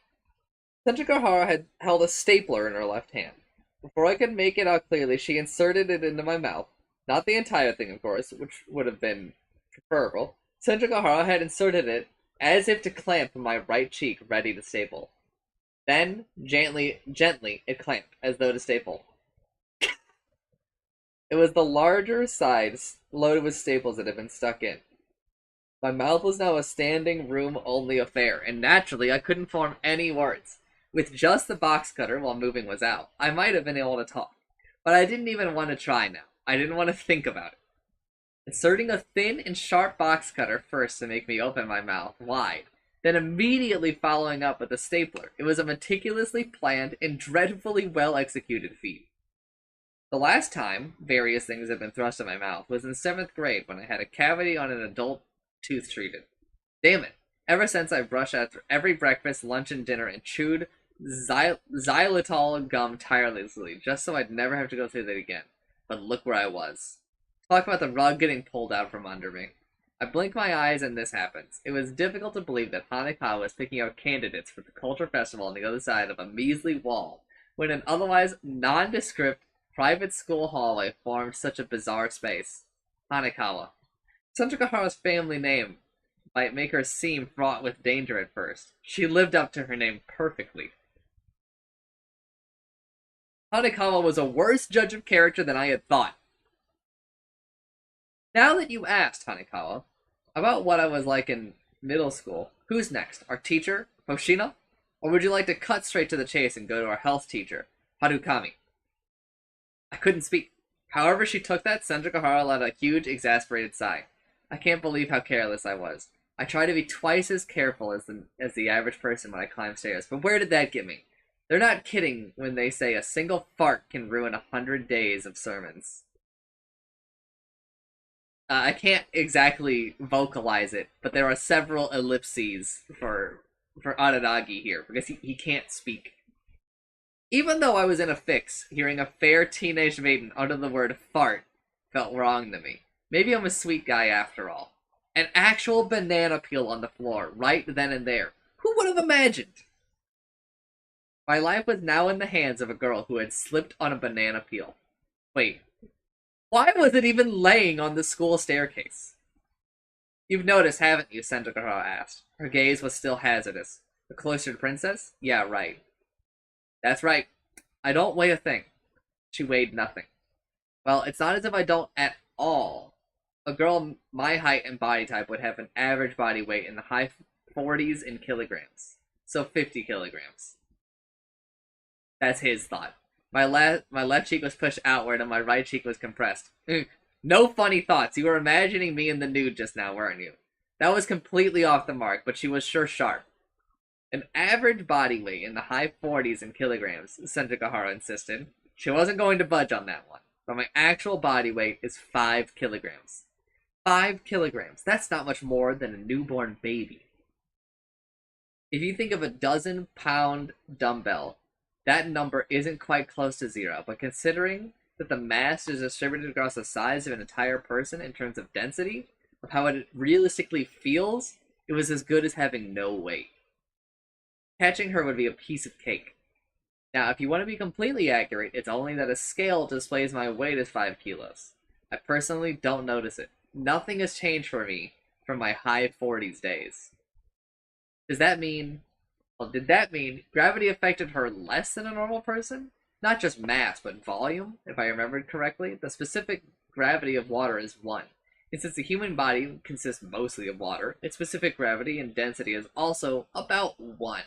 Sendro Gahara had held a stapler in her left hand. Before I could make it out clearly, she inserted it into my mouth. Not the entire thing, of course, which would have been preferable. Sendro Gahara had inserted it as if to clamp my right cheek, ready to staple. Then, gently, it clamped, as though to staple. It was the larger side loaded with staples that had been stuck in. My mouth was now a standing room-only affair, and naturally I couldn't form any words. With just the box cutter while moving was out, I might have been able to talk. But I didn't even want to try now. I didn't want to think about it. Inserting a thin and sharp box cutter first to make me open my mouth wide, then immediately following up with a stapler. It was a meticulously planned and dreadfully well-executed feat. The last time various things had been thrust in my mouth was in 7th grade when I had a cavity on an adult tooth treated. Damn it. Ever since I brushed after every breakfast, lunch, and dinner and chewed xylitol gum tirelessly, just so I'd never have to go through that again. But look where I was. Talk about the rug getting pulled out from under me. I blink my eyes and this happens. It was difficult to believe that Hanekawa was picking out candidates for the culture festival on the other side of a measly wall, when an otherwise nondescript private school hallway formed such a bizarre space. Hanekawa. Sendro Gahara's family name might make her seem fraught with danger at first. She lived up to her name perfectly. Hanekawa was a worse judge of character than I had thought. Now that you asked, Hanekawa, about what I was like in middle school, who's next? Our teacher, Hoshino? Or would you like to cut straight to the chase and go to our health teacher, Harukami? I couldn't speak. However she took that, Sendro Gahara let a huge, exasperated sigh. I can't believe how careless I was. I try to be twice as careful as the average person when I climb stairs, but where did that get me? They're not kidding when they say a single fart can ruin 100 days of sermons. I can't exactly vocalize it, but there are several ellipses for Aranagi here, because he can't speak. Even though I was in a fix, hearing a fair teenage maiden utter the word fart felt wrong to me. Maybe I'm a sweet guy after all. An actual banana peel on the floor, right then and there. Who would have imagined? My life was now in the hands of a girl who had slipped on a banana peel. Wait, why was it even laying on the school staircase? You've noticed, haven't you? Senjukara asked. Her gaze was still hazardous. A cloistered princess? Yeah, right. That's right. I don't weigh a thing. She weighed nothing. Well, it's not as if I don't at all. A girl my height and body type would have an average body weight in the high 40s in kilograms. So 50 kilograms. That's his thought. My left cheek was pushed outward and my right cheek was compressed. No funny thoughts. You were imagining me in the nude just now, weren't you? That was completely off the mark, but she was sure sharp. An average body weight in the high 40s in kilograms, Senjukahara insisted. She wasn't going to budge on that one. But my actual body weight is 5 kilograms. 5 kilograms. That's not much more than a newborn baby. If you think of a dozen-pound dumbbell, that number isn't quite close to zero, but considering that the mass is distributed across the size of an entire person in terms of density, of how it realistically feels, it was as good as having no weight. Catching her would be a piece of cake. Now, if you want to be completely accurate, it's only that a scale displays my weight as 5 kilos. I personally don't notice it. Nothing has changed for me from my high 40s days. Does that mean... Well, did that mean gravity affected her less than a normal person? Not just mass, but volume, if I remembered correctly. The specific gravity of water is 1. And since the human body consists mostly of water, its specific gravity and density is also about 1.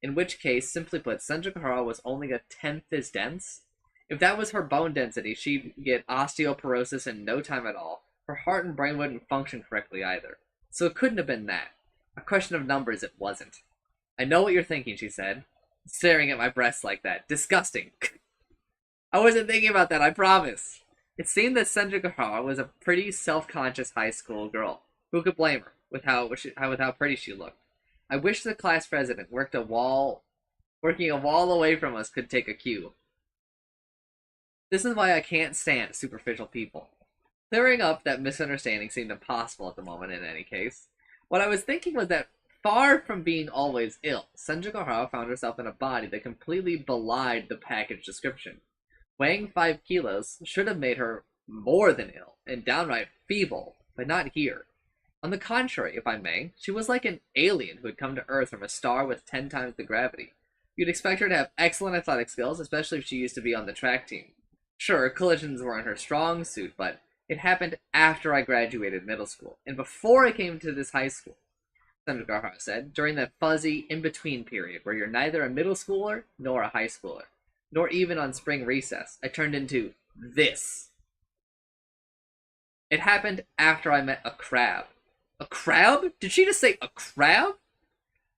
In which case, simply put, Senjukahara was only a tenth as dense. If that was her bone density, she'd get osteoporosis in no time at all. Her heart and brain wouldn't function correctly either. So it couldn't have been that. A question of numbers, it wasn't. I know what you're thinking, she said, staring at my breasts like that. Disgusting. I wasn't thinking about that, I promise. It seemed that Senjukahara was a pretty self-conscious high school girl. Who could blame her, with how pretty she looked? I wish the class president working a wall away from us could take a cue. This is why I can't stand superficial people. Clearing up that misunderstanding seemed impossible at the moment in any case. What I was thinking was that far from being always ill, Senjukahara found herself in a body that completely belied the package description. Weighing 5 kilos should have made her more than ill, and downright feeble, but not here. On the contrary, if I may, she was like an alien who had come to Earth from a star with 10 times the gravity. You'd expect her to have excellent athletic skills, especially if she used to be on the track team. Sure, collisions weren't her strong suit, but it happened after I graduated middle school, and before I came to this high school, Senjukahara said, during that fuzzy in-between period where you're neither a middle schooler nor a high schooler, nor even on spring recess. I turned into this. It happened after I met a crab. A crab? Did she just say a crab?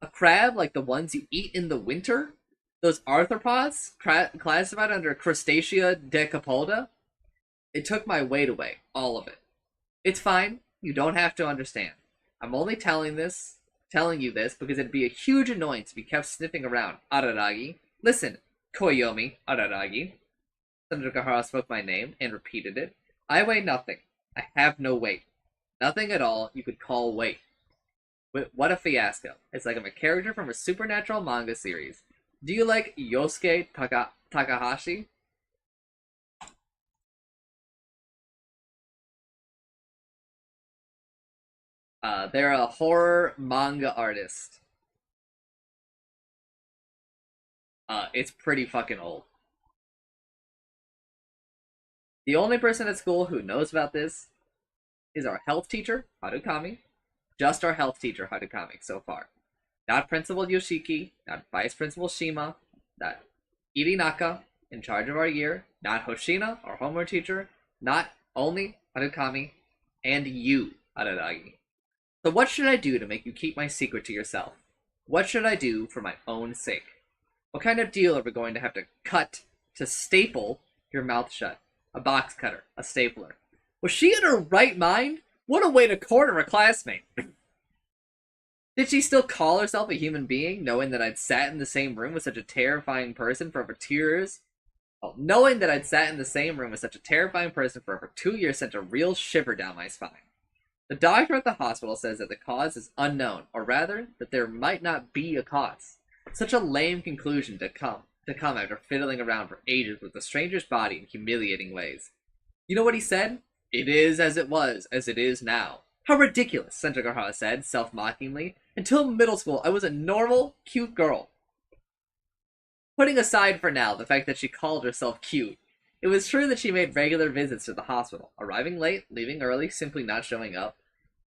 A crab like the ones you eat in the winter? Those arthropods classified under Crustacea decapoda? It took my weight away, all of it. It's fine. You don't have to understand. I'm only telling you this because it'd be a huge annoyance to be kept sniffing around. Araragi. Listen, Koyomi Araragi. Senjukahara spoke my name and repeated it. I weigh nothing. I have no weight. Nothing at all you could call weight. What a fiasco. It's like I'm a character from a supernatural manga series. Do you like Yosuke Takahashi? They're a horror manga artist. It's pretty fucking old. The only person at school who knows about this is our health teacher, Harukami. Just our health teacher, Harukami, so far. Not Principal Yoshiki, not Vice Principal Shima, not Irinaka, in charge of our year, not Hoshina, our homework teacher, not only Harukami, and you, Araragi. So what should I do to make you keep my secret to yourself? What should I do for my own sake? What kind of deal are we going to have to staple your mouth shut? A box cutter, a stapler. Was she in her right mind? What a way to corner a classmate. Did she still call herself a human being, knowing that I'd sat in the same room with such a terrifying person for over 2 years? Well, knowing that I'd sat in the same room with such a terrifying person for over 2 years sent a real shiver down my spine. The doctor at the hospital says that the cause is unknown, or rather, that there might not be a cause. Such a lame conclusion to come after fiddling around for ages with a stranger's body in humiliating ways. You know what he said? It is as it was, as it is now. How ridiculous, Senjogahara said, self-mockingly. Until middle school, I was a normal, cute girl. Putting aside for now the fact that she called herself cute, it was true that she made regular visits to the hospital, arriving late, leaving early, simply not showing up.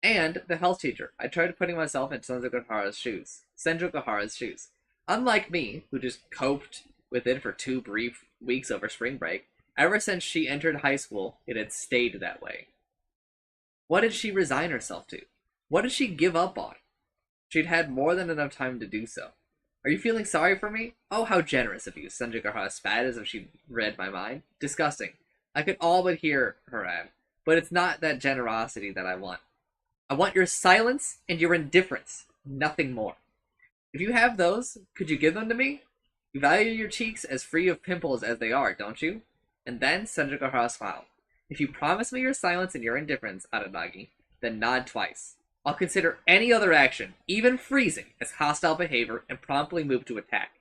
And the health teacher. I tried putting myself in Senjogahara's shoes. Unlike me, who just coped with it for 2 brief weeks over spring break, ever since she entered high school, it had stayed that way. What did she resign herself to? What did she give up on? She'd had more than enough time to do so. Are you feeling sorry for me? Oh, how generous of you, Senjogahara spat as if she'd read my mind. Disgusting. I could all but hear her add, but it's not that generosity that I want. I want your silence and your indifference, nothing more. If you have those, could you give them to me? You value your cheeks as free of pimples as they are, don't you? And then Senjogahara smiled. If you promise me your silence and your indifference, Aranagi, then nod twice. I'll consider any other action, even freezing, as hostile behavior and promptly move to attack.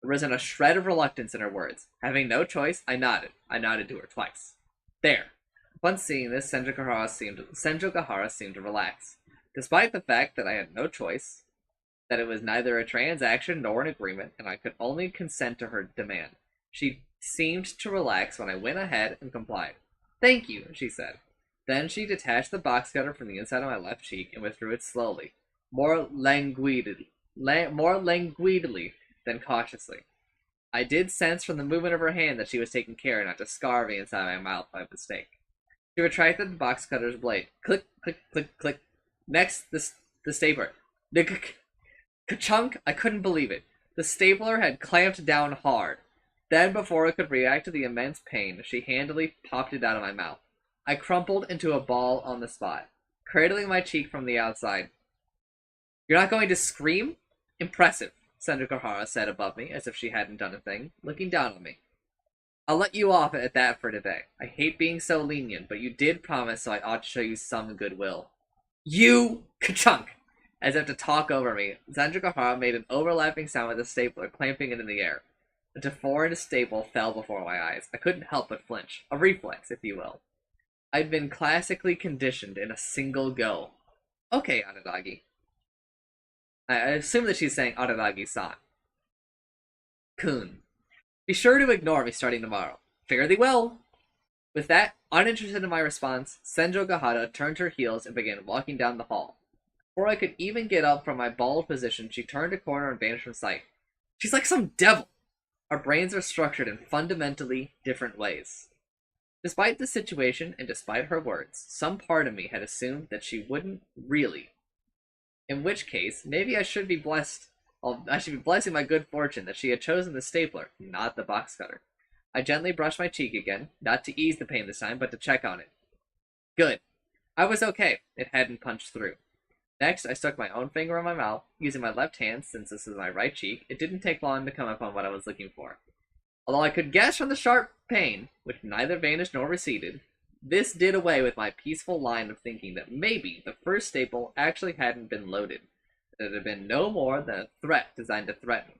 There wasn't a shred of reluctance in her words. Having no choice, I nodded. I nodded to her twice. There. Once seeing this, Senjogahara seemed to relax. Despite the fact that I had no choice, that it was neither a transaction nor an agreement, and I could only consent to her demand. She seemed to relax when I went ahead and complied. Thank you, she said. Then she detached the box cutter from the inside of my left cheek and withdrew it slowly, more languidly than cautiously. I did sense from the movement of her hand that she was taking care not to scar me inside my mouth by mistake. She retracted the box cutter's blade. Click, click, click, click. Next, the stapler. Ka-chunk! I couldn't believe it. The stapler had clamped down hard. Then, before I could react to the immense pain, she handily popped it out of my mouth. I crumpled into a ball on the spot, cradling my cheek from the outside. You're not going to scream? Impressive, Senjogahara said above me, as if she hadn't done a thing, looking down on me. I'll let you off at that for today. I hate being so lenient, but you did promise, so I ought to show you some goodwill. You! Ka-chunk! As if to talk over me, Senjogahara made an overlapping sound with the stapler, clamping it in the air. The deformed staple fell before my eyes. I couldn't help but flinch. A reflex, if you will. I'd been classically conditioned in a single go. Okay, Aranagi. I assume that she's saying Aranagi-san. Kun. Be sure to ignore me starting tomorrow. Fare thee well. With that, uninterested in my response, Senjogahara turned her heels and began walking down the hall. Before I could even get up from my bald position, she turned a corner and vanished from sight. She's like some devil! Our brains are structured in fundamentally different ways. Despite the situation, and despite her words, some part of me had assumed that she wouldn't really. In which case, maybe I should be blessing my good fortune that she had chosen the stapler, not the box cutter. I gently brushed my cheek again, not to ease the pain this time, but to check on it. Good. I was okay. It hadn't punched through. Next, I stuck my own finger in my mouth, using my left hand since this is my right cheek. It didn't take long to come upon what I was looking for. Although I could guess from the sharp pain, which neither vanished nor receded, this did away with my peaceful line of thinking that maybe the first staple actually hadn't been loaded, that it had been no more than a threat designed to threaten.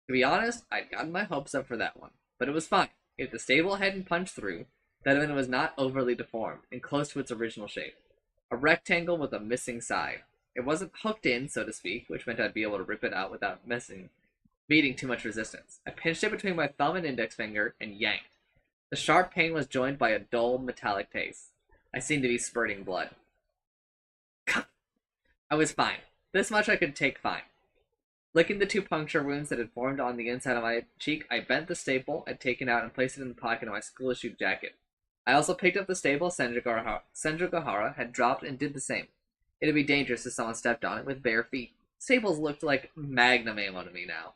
To be honest, I'd gotten my hopes up for that one, but it was fine. If the staple hadn't punched through, that meant it was not overly deformed and close to its original shape. A rectangle with a missing side. It wasn't hooked in, so to speak, which meant I'd be able to rip it out without meeting too much resistance. I pinched it between my thumb and index finger and yanked. The sharp pain was joined by a dull, metallic taste. I seemed to be spurting blood. I was fine. This much I could take fine. Licking the 2 puncture wounds that had formed on the inside of my cheek, I bent the staple I'd taken out and placed it in the pocket of my school-issued jacket. I also picked up the staple Senjogahara had dropped and did the same. It'd be dangerous if someone stepped on it with bare feet. Staples looked like magnum ammo to me now.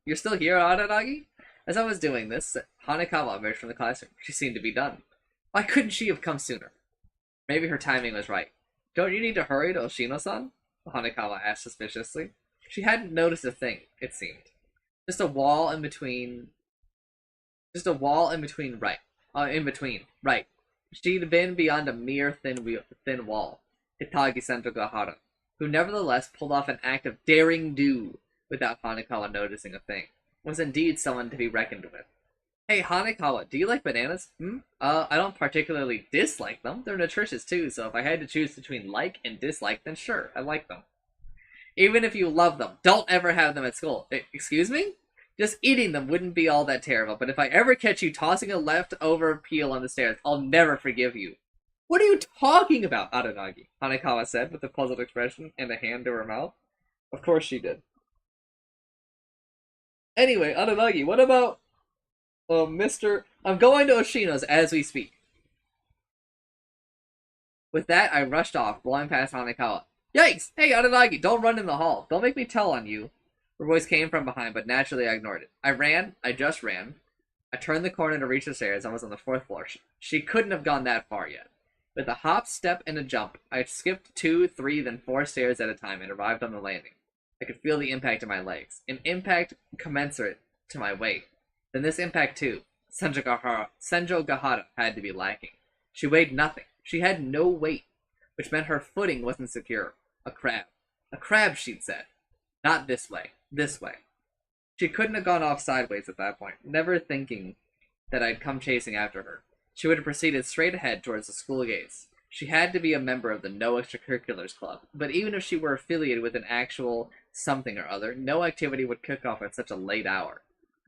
You're still here, Aranagi? As I was doing this, Hanekawa emerged from the classroom. She seemed to be done. Why couldn't she have come sooner? Maybe her timing was right. Don't you need to hurry to Oshino-san? Hanekawa asked suspiciously. She hadn't noticed a thing, it seemed. Just a wall in between. Just a wall in between, right. In between, right. She'd been beyond a mere thin wall. Hitagi Sento Gahara, who nevertheless pulled off an act of daring do without Hanekawa noticing a thing, was indeed someone to be reckoned with. Hey, Hanekawa, do you like bananas? I don't particularly dislike them. They're nutritious too, so if I had to choose between like and dislike, then sure, I like them. Even if you love them, don't ever have them at school. Excuse me? Just eating them wouldn't be all that terrible, but if I ever catch you tossing a leftover peel on the stairs, I'll never forgive you. What are you talking about, Aranagi? Hanekawa said with a puzzled expression and a hand to her mouth. Of course she did. Anyway, Aranagi, what about Mr. I'm going to Oshino's as we speak. With that, I rushed off, blowing past Hanekawa. Yikes! Hey, Aranagi, don't run in the hall. Don't make me tell on you. Her voice came from behind, but naturally I ignored it. I just ran. I turned the corner to reach the stairs and was on the 4th floor. She couldn't have gone that far yet. With a hop, step, and a jump, I skipped 2, 3, then 4 stairs at a time and arrived on the landing. I could feel the impact in my legs, an impact commensurate to my weight. Then this impact too. Senjo Gahara had to be lacking. She weighed nothing. She had no weight, which meant her footing wasn't secure. A crab. A crab, she'd said. Not this way. This way. She couldn't have gone off sideways at that point, never thinking that I'd come chasing after her. She would have proceeded straight ahead towards the school gates. She had to be a member of the No Extracurriculars Club, but even if she were affiliated with an actual something or other, no activity would kick off at such a late hour.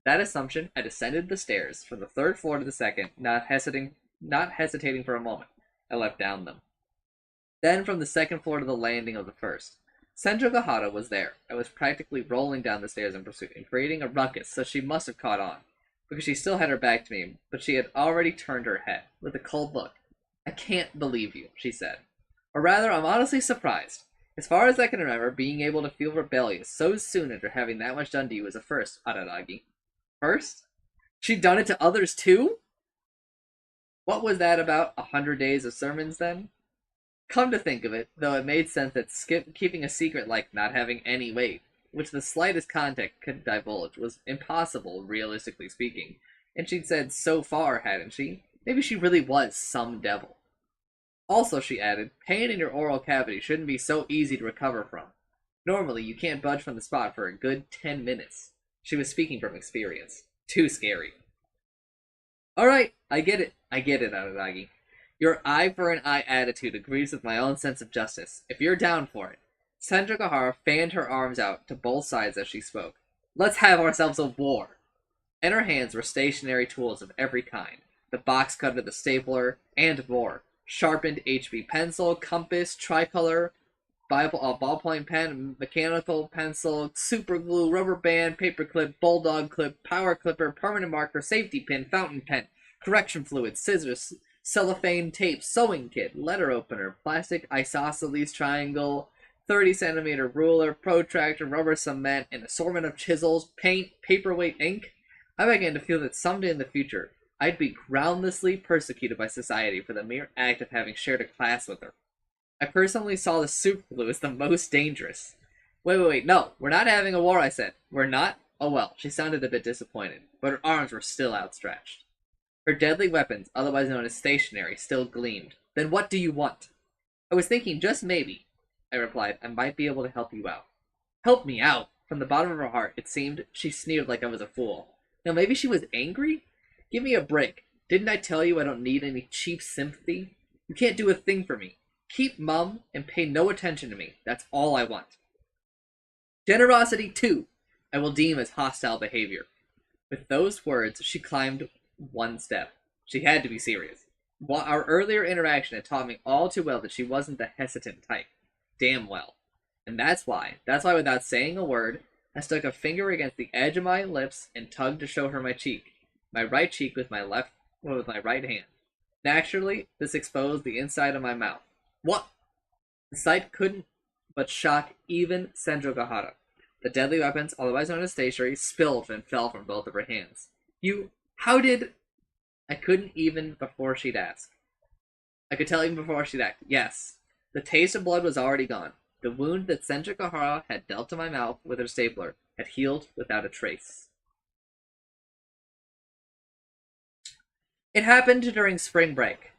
That assumption, I descended the stairs from the 3rd floor to the 2nd, not hesitating for a moment. I leapt down them. Then from the 2nd floor to the landing of the 1st. Senjo Gahara was there. I was practically rolling down the stairs in pursuit and creating a ruckus, so she must have caught on, because she still had her back to me, but she had already turned her head, with a cold look. I can't believe you, she said. Or rather, I'm honestly surprised. As far as I can remember, being able to feel rebellious so soon after having that much done to you was a first, Araragi. First? She'd done it to others too? What was that about 100 days of sermons then? Come to think of it, though it made sense that keeping a secret like not having any weight, which the slightest contact could divulge, was impossible, realistically speaking. And she'd said so far, hadn't she? Maybe she really was some devil. Also, she added, pain in your oral cavity shouldn't be so easy to recover from. Normally, you can't budge from the spot for a good 10 minutes. She was speaking from experience. Too scary. Alright, I get it, Aranagi. Your eye-for-an-eye attitude agrees with my own sense of justice. If you're down for it. Senjo Gahara fanned her arms out to both sides as she spoke. Let's have ourselves a war. In her hands were stationary tools of every kind. The box cutter, the stapler, and more. Sharpened HB pencil, compass, tricolor, ballpoint pen, mechanical pencil, super glue, rubber band, paper clip, bulldog clip, power clipper, permanent marker, safety pin, fountain pen, correction fluid, scissors, cellophane tape, sewing kit, letter opener, plastic isosceles triangle, 30-centimeter ruler, protractor, rubber cement, an assortment of chisels, paint, paperweight ink. I began to feel that someday in the future, I'd be groundlessly persecuted by society for the mere act of having shared a class with her. I personally saw the super glue as the most dangerous. Wait, no, we're not having a war, I said. We're not? Oh well, she sounded a bit disappointed, but her arms were still outstretched. Her deadly weapons, otherwise known as stationary, still gleamed. Then what do you want? I was thinking just maybe, I replied, I might be able to help you out. Help me out? From the bottom of her heart, it seemed, she sneered like I was a fool. Now maybe she was angry? Give me a break. Didn't I tell you I don't need any cheap sympathy? You can't do a thing for me. Keep mum and pay no attention to me. That's all I want. Generosity, too, I will deem as hostile behavior. With those words, she climbed one step. She had to be serious. Our earlier interaction had taught me all too well that she wasn't the hesitant type. Damn well. And that's why without saying a word, I stuck a finger against the edge of my lips and tugged to show her my cheek. My right cheek with my right hand. Naturally, this exposed the inside of my mouth. What? The sight couldn't but shock even Senjo Gahara. The deadly weapons, otherwise known as stationery, spilled and fell from both of her hands. How did... I couldn't even before she'd ask. I could tell even before she'd act. Yes. The taste of blood was already gone. The wound that Senjukahara had dealt to my mouth with her stapler had healed without a trace. It happened during spring break.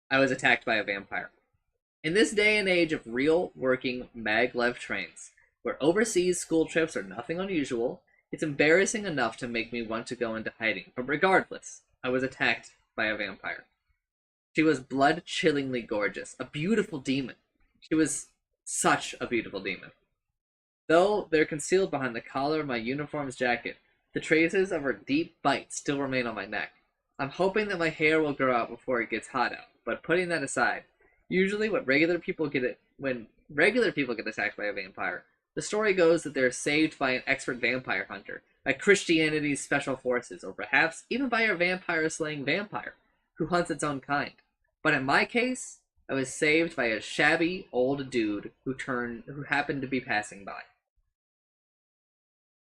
I was attacked by a vampire. In this day and age of real working maglev trains, where overseas school trips are nothing unusual, it's embarrassing enough to make me want to go into hiding. But regardless, I was attacked by a vampire. She was blood-chillingly gorgeous, a beautiful demon. She was such a beautiful demon. Though they're concealed behind the collar of my uniform's jacket, the traces of her deep bite still remain on my neck. I'm hoping that my hair will grow out before it gets hot out, but putting that aside, usually when regular people get attacked by a vampire, the story goes that they're saved by an expert vampire hunter, by Christianity's special forces, or perhaps even by a vampire-slaying vampire, who hunts its own kind. But in my case, I was saved by a shabby old dude who happened to be passing by.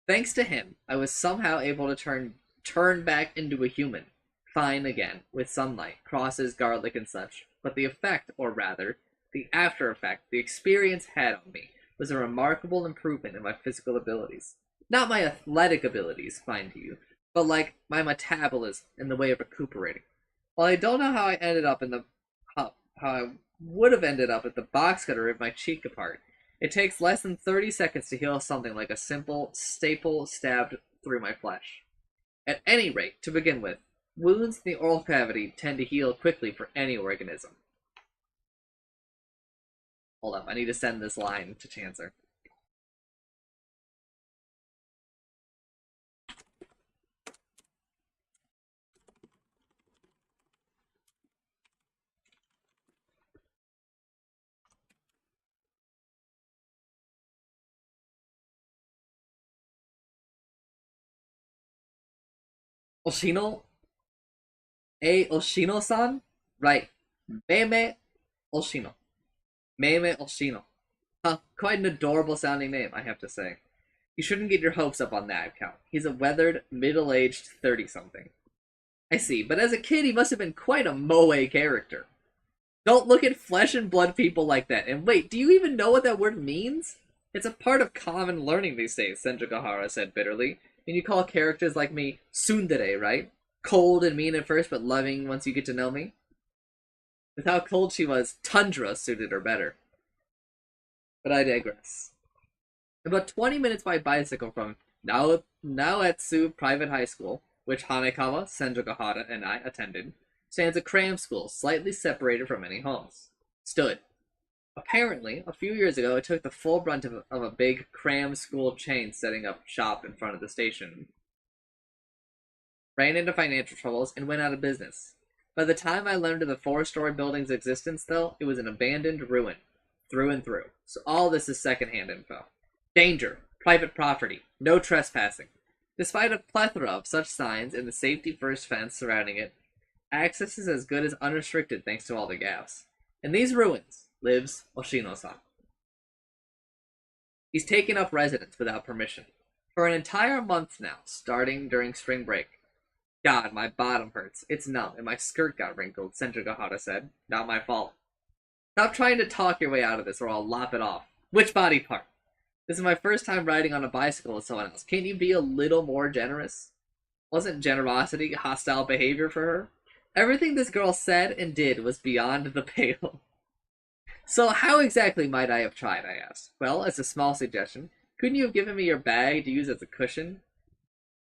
Thanks to him, I was somehow able to turn back into a human, fine again, with sunlight, crosses, garlic, and such. But the effect, or rather, the after effect the experience had on me was a remarkable improvement in my physical abilities. Not my athletic abilities, mind you, but like my metabolism in the way of recuperating. While I don't know how I ended up how I would have ended up if the box cutter ripped my cheek apart, it takes less than 30 seconds to heal something like a simple staple stabbed through my flesh. At any rate, to begin with, wounds in the oral cavity tend to heal quickly for any organism. Hold up, I need to send this line to Chancer. Oshino? Oshino-san? Right. Meme Oshino. Meme Oshino. Huh, quite an adorable sounding name, I have to say. You shouldn't get your hopes up on that account. He's a weathered, middle-aged 30-something. I see, but as a kid he must have been quite a moe character. Don't look at flesh and blood people like that. And wait, do you even know what that word means? It's a part of common learning these days, Senjukahara said bitterly. And you call characters like me tsundere, right? Cold and mean at first, but loving once you get to know me? With how cold she was, tundra suited her better. But I digress. About 20 minutes by bicycle from Naoetsu Private High School, which Hanekawa, Senjukahara, and I attended, stands a cram school slightly separated from many homes. Stood. Apparently, a few years ago, it took the full brunt of a big cram school chain setting up shop in front of the station. Ran into financial troubles and went out of business. By the time I learned of the 4-story building's existence, though, it was an abandoned ruin, through and through. So all this is secondhand info. Danger, private property, no trespassing. Despite a plethora of such signs and the safety-first fence surrounding it, access is as good as unrestricted thanks to all the gas. In these ruins lives Oshino-san. He's taken up residence without permission. For an entire month now, starting during spring break. God, my bottom hurts. It's numb, and my skirt got wrinkled, Senjukahara said. Not my fault. Stop trying to talk your way out of this, or I'll lop it off. Which body part? This is my first time riding on a bicycle with someone else. Can't you be a little more generous? Wasn't generosity hostile behavior for her? Everything this girl said and did was beyond the pale. So how exactly might I have tried, I asked. Well, as a small suggestion, couldn't you have given me your bag to use as a cushion?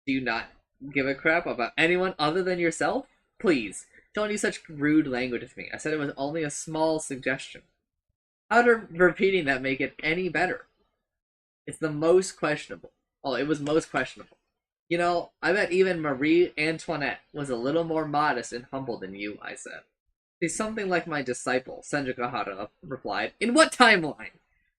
Do you not give a crap about anyone other than yourself? Please, don't use such rude language with me. I said it was only a small suggestion. How did repeating that make it any better? It's the most questionable. Oh, it was most questionable. You know, I bet even Marie Antoinette was a little more modest and humble than you, I said. She's something like my disciple, Senjukahara replied. In what timeline?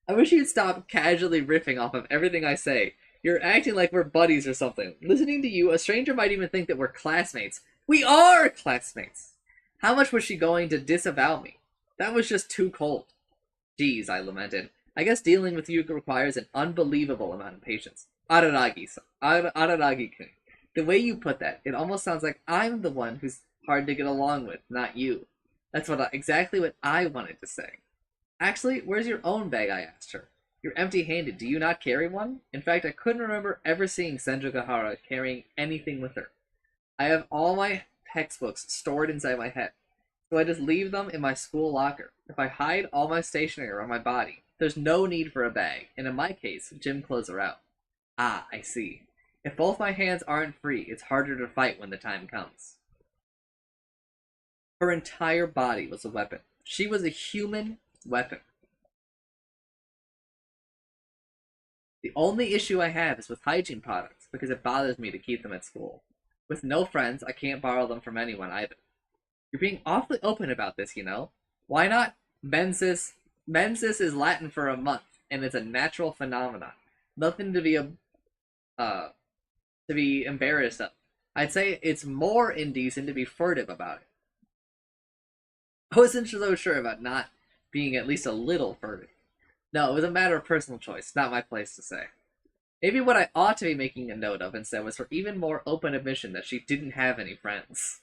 I wish you'd stop casually riffing off of everything I say. You're acting like we're buddies or something. Listening to you, a stranger might even think that we're classmates. We are classmates! How much was she going to disavow me? That was just too cold. Geez, I lamented. I guess dealing with you requires an unbelievable amount of patience. Araragi-kun. The way you put that, it almost sounds like I'm the one who's hard to get along with, not you. That's exactly what I wanted to say. Actually, where's your own bag? I asked her. You're empty handed. Do you not carry one? In fact, I couldn't remember ever seeing Senju Gahara carrying anything with her. I have all my textbooks stored inside my head, so I just leave them in my school locker. If I hide all my stationery on my body, there's no need for a bag, and in my case, gym clothes are out. Ah, I see. If both my hands aren't free, it's harder to fight when the time comes. Her entire body was a weapon. She was a human weapon. The only issue I have is with hygiene products, because it bothers me to keep them at school. With no friends, I can't borrow them from anyone either. You're being awfully open about this, you know? Why not? Mensis. Mensis is Latin for a month, and it's a natural phenomenon. Nothing uh to be embarrassed of. I'd say it's more indecent to be furtive about it. I wasn't so sure about not being at least a little furtive. No, it was a matter of personal choice, not my place to say. Maybe what I ought to be making a note of instead was her even more open admission that she didn't have any friends.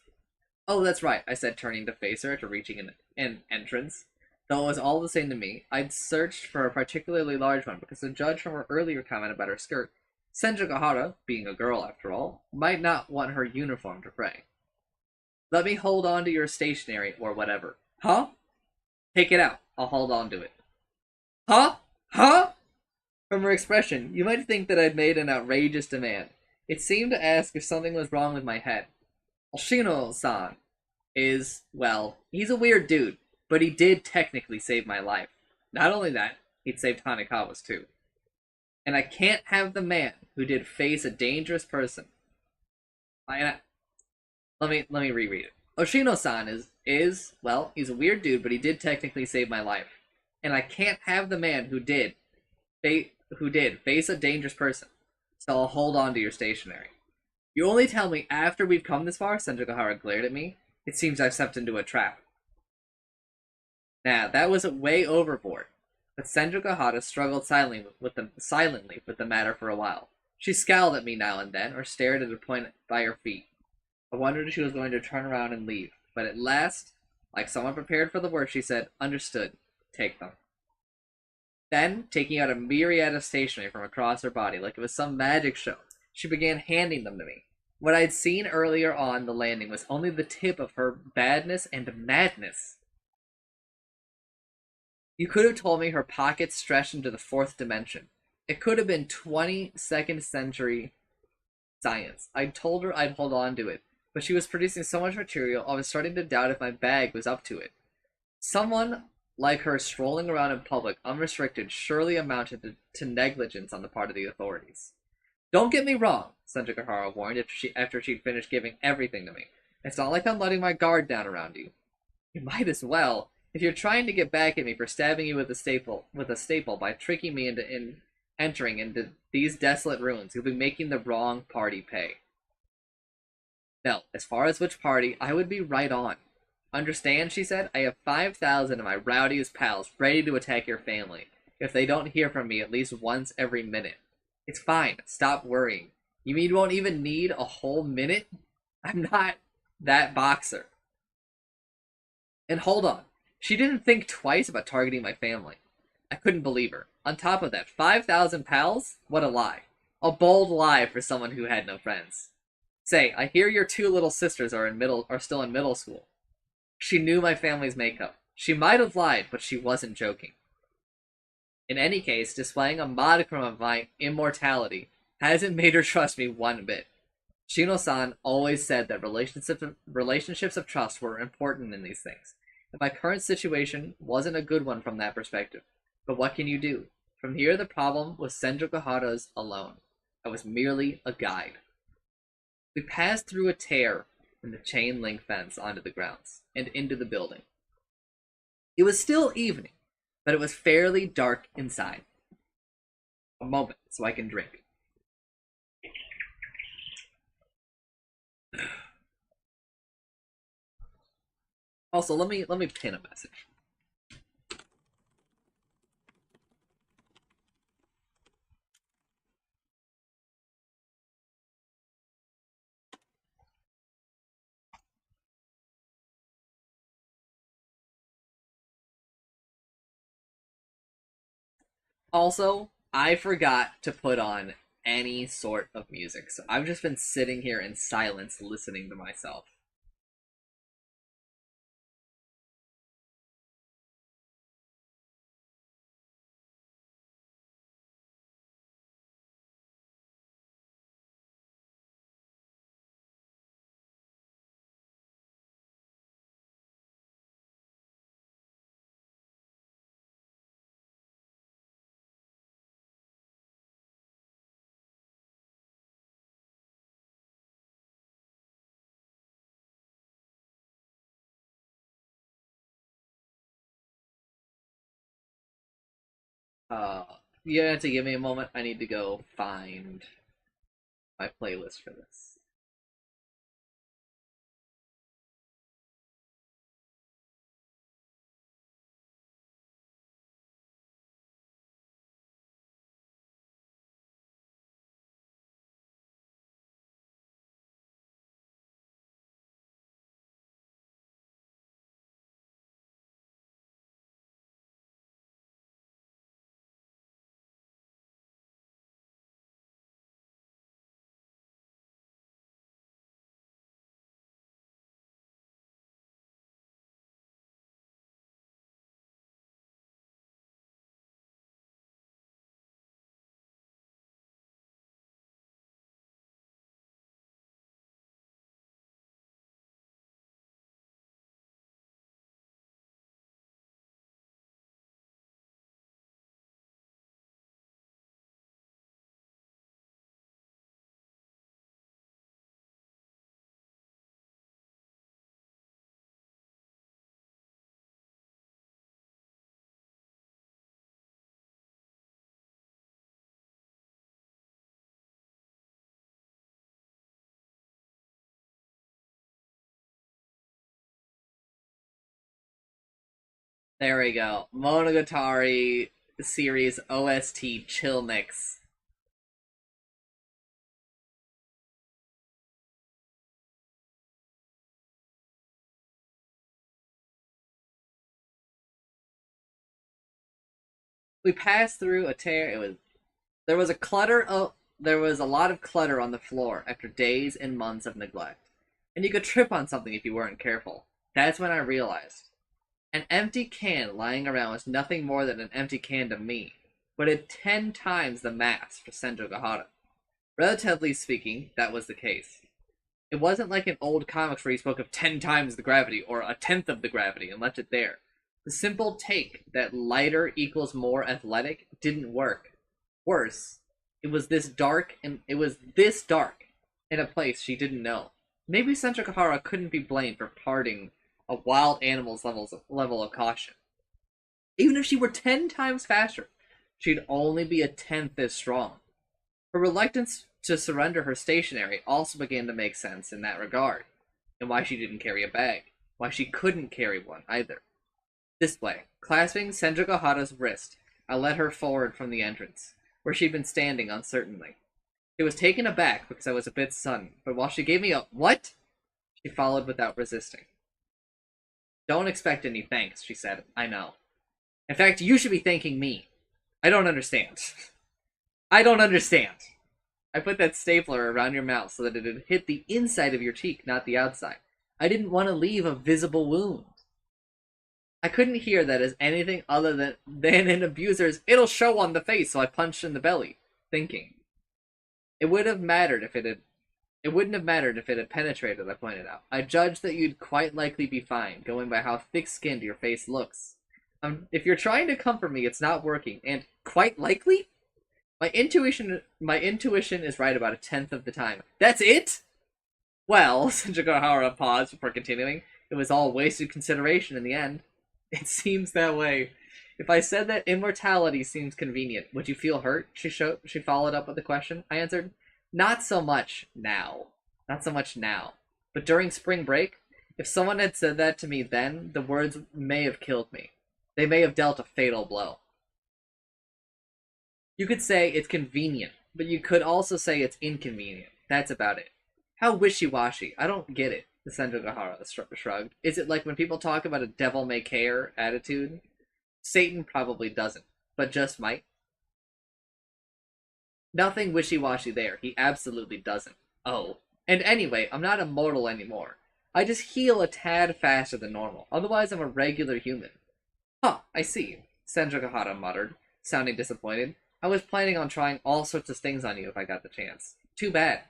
Oh, that's right, I said, turning to face her after reaching an entrance. Though it was all the same to me, I'd searched for a particularly large one because to judge from her earlier comment about her skirt, Senju Gahara, being a girl after all, might not want her uniform to fray. Let me hold on to your stationery or whatever. Huh? Take it out. I'll hold on to it. Huh? Huh? From her expression, you might think that I'd made an outrageous demand. It seemed to ask if something was wrong with my head. Oshino-san is, well, he's a weird dude, but he did technically save my life. Not only that, he'd saved Hanekawa's too. And I can't have the man who did face a dangerous person. Let me reread it. Oshino-san is well, he's a weird dude, but he did technically save my life. And I can't have the man who did face a dangerous person. So I'll hold on to your stationery. You only tell me after we've come this far, Senju glared at me. It seems I've stepped into a trap. Now, that was way overboard. But Senju struggled silently with the matter for a while. She scowled at me now and then, or stared at a point by her feet. I wondered if she was going to turn around and leave. But at last, like someone prepared for the worst, she said, "Understood. Take them." Then, taking out a myriad of stationery from across her body like it was some magic show, she began handing them to me. What I'd seen earlier on the landing was only the tip of her badness and madness. You could have told me her pockets stretched into the fourth dimension. It could have been 22nd century science. I told her I'd hold on to it, but she was producing so much material I was starting to doubt if my bag was up to it. Someone like her strolling around in public unrestricted surely amounted to negligence on the part of the authorities. Don't get me wrong, Senju warned after she'd finished giving everything to me. It's not like I'm letting my guard down around you. You might as well. If you're trying to get back at me for stabbing you with a staple by tricking me into entering into these desolate ruins, you'll be making the wrong party pay. No, as far as which party, I would be right on. Understand, she said, I have 5,000 of my rowdiest pals ready to attack your family if they don't hear from me at least once every minute. It's fine, stop worrying. You mean you won't even need a whole minute? I'm not that boxer. And hold on, she didn't think twice about targeting my family. I couldn't believe her. On top of that, 5,000 pals? What a lie. A bold lie for someone who had no friends. Say, I hear your two little sisters are still in middle school. She knew my family's makeup. She might have lied, but she wasn't joking. In any case, displaying a modicum of my immortality hasn't made her trust me one bit. Shino-san always said that relationships of trust were important in these things, and my current situation wasn't a good one from that perspective. But what can you do? From here, the problem was Senju Gahara's alone. I was merely a guide. We passed through a tear in the chain link fence onto the grounds and into the building. It was still evening, but it was fairly dark inside. A moment so I can drink. Also, let me pin a message. Also, I forgot to put on any sort of music, so I've just been sitting here in silence listening to myself. Uh, you have to give me a moment. I need to go find my playlist for this. There we go. Monogatari series OST chill mix. We passed through a tear. It was there was a clutter of there was a lot of clutter on the floor after days and months of neglect, and you could trip on something if you weren't careful. That's when I realized an empty can lying around was nothing more than an empty can to me, but it 10 times the mass for Senjo Gahara. Relatively speaking, that was the case. It wasn't like in old comics where he spoke of 10 times the gravity or a tenth of the gravity and left it there. The simple take that lighter equals more athletic didn't work. Worse, it was this dark in a place she didn't know. Maybe Sentra Kahara couldn't be blamed for parting a wild animal's level of caution. Even if she were 10 times faster, she'd only be a tenth as strong. Her reluctance to surrender her stationery also began to make sense in that regard, and why she didn't carry a bag, why she couldn't carry one either. This way, clasping Senjogahara's wrist, I led her forward from the entrance, where she'd been standing uncertainly. She was taken aback because I was a bit sudden, but while she gave me a "what?" she followed without resisting. "Don't expect any thanks," she said. "I know. In fact, you should be thanking me. I don't understand. I don't understand." I put that stapler around your mouth so that it'd hit the inside of your cheek, not the outside. I didn't want to leave a visible wound. I couldn't hear that as anything other than an abuser's "it'll show on the face," so I punched in the belly, thinking. It would have mattered if it had It wouldn't have mattered if it had penetrated, I pointed out. I judged that you'd quite likely be fine, going by how thick-skinned your face looks. If you're trying to comfort me, it's not working, and quite likely? My intuition is right about a tenth of the time. That's it? Well, Shinjigahara paused before continuing. It was all wasted consideration in the end. It seems that way. If I said that immortality seems convenient, would you feel hurt? She followed up with a question. I answered, not so much now. Not so much now. But during spring break, if someone had said that to me then, the words may have killed me. They may have dealt a fatal blow. You could say it's convenient, but you could also say it's inconvenient. That's about it. How wishy-washy. I don't get it, the Senjogahara shrugged. Is it like when people talk about a devil may care attitude? Satan probably doesn't, but just might. Nothing wishy-washy there. He absolutely doesn't. Oh. And anyway, I'm not immortal anymore. I just heal a tad faster than normal. Otherwise, I'm a regular human. Huh, I see, Senjogahara muttered, sounding disappointed. I was planning on trying all sorts of things on you if I got the chance. Too bad.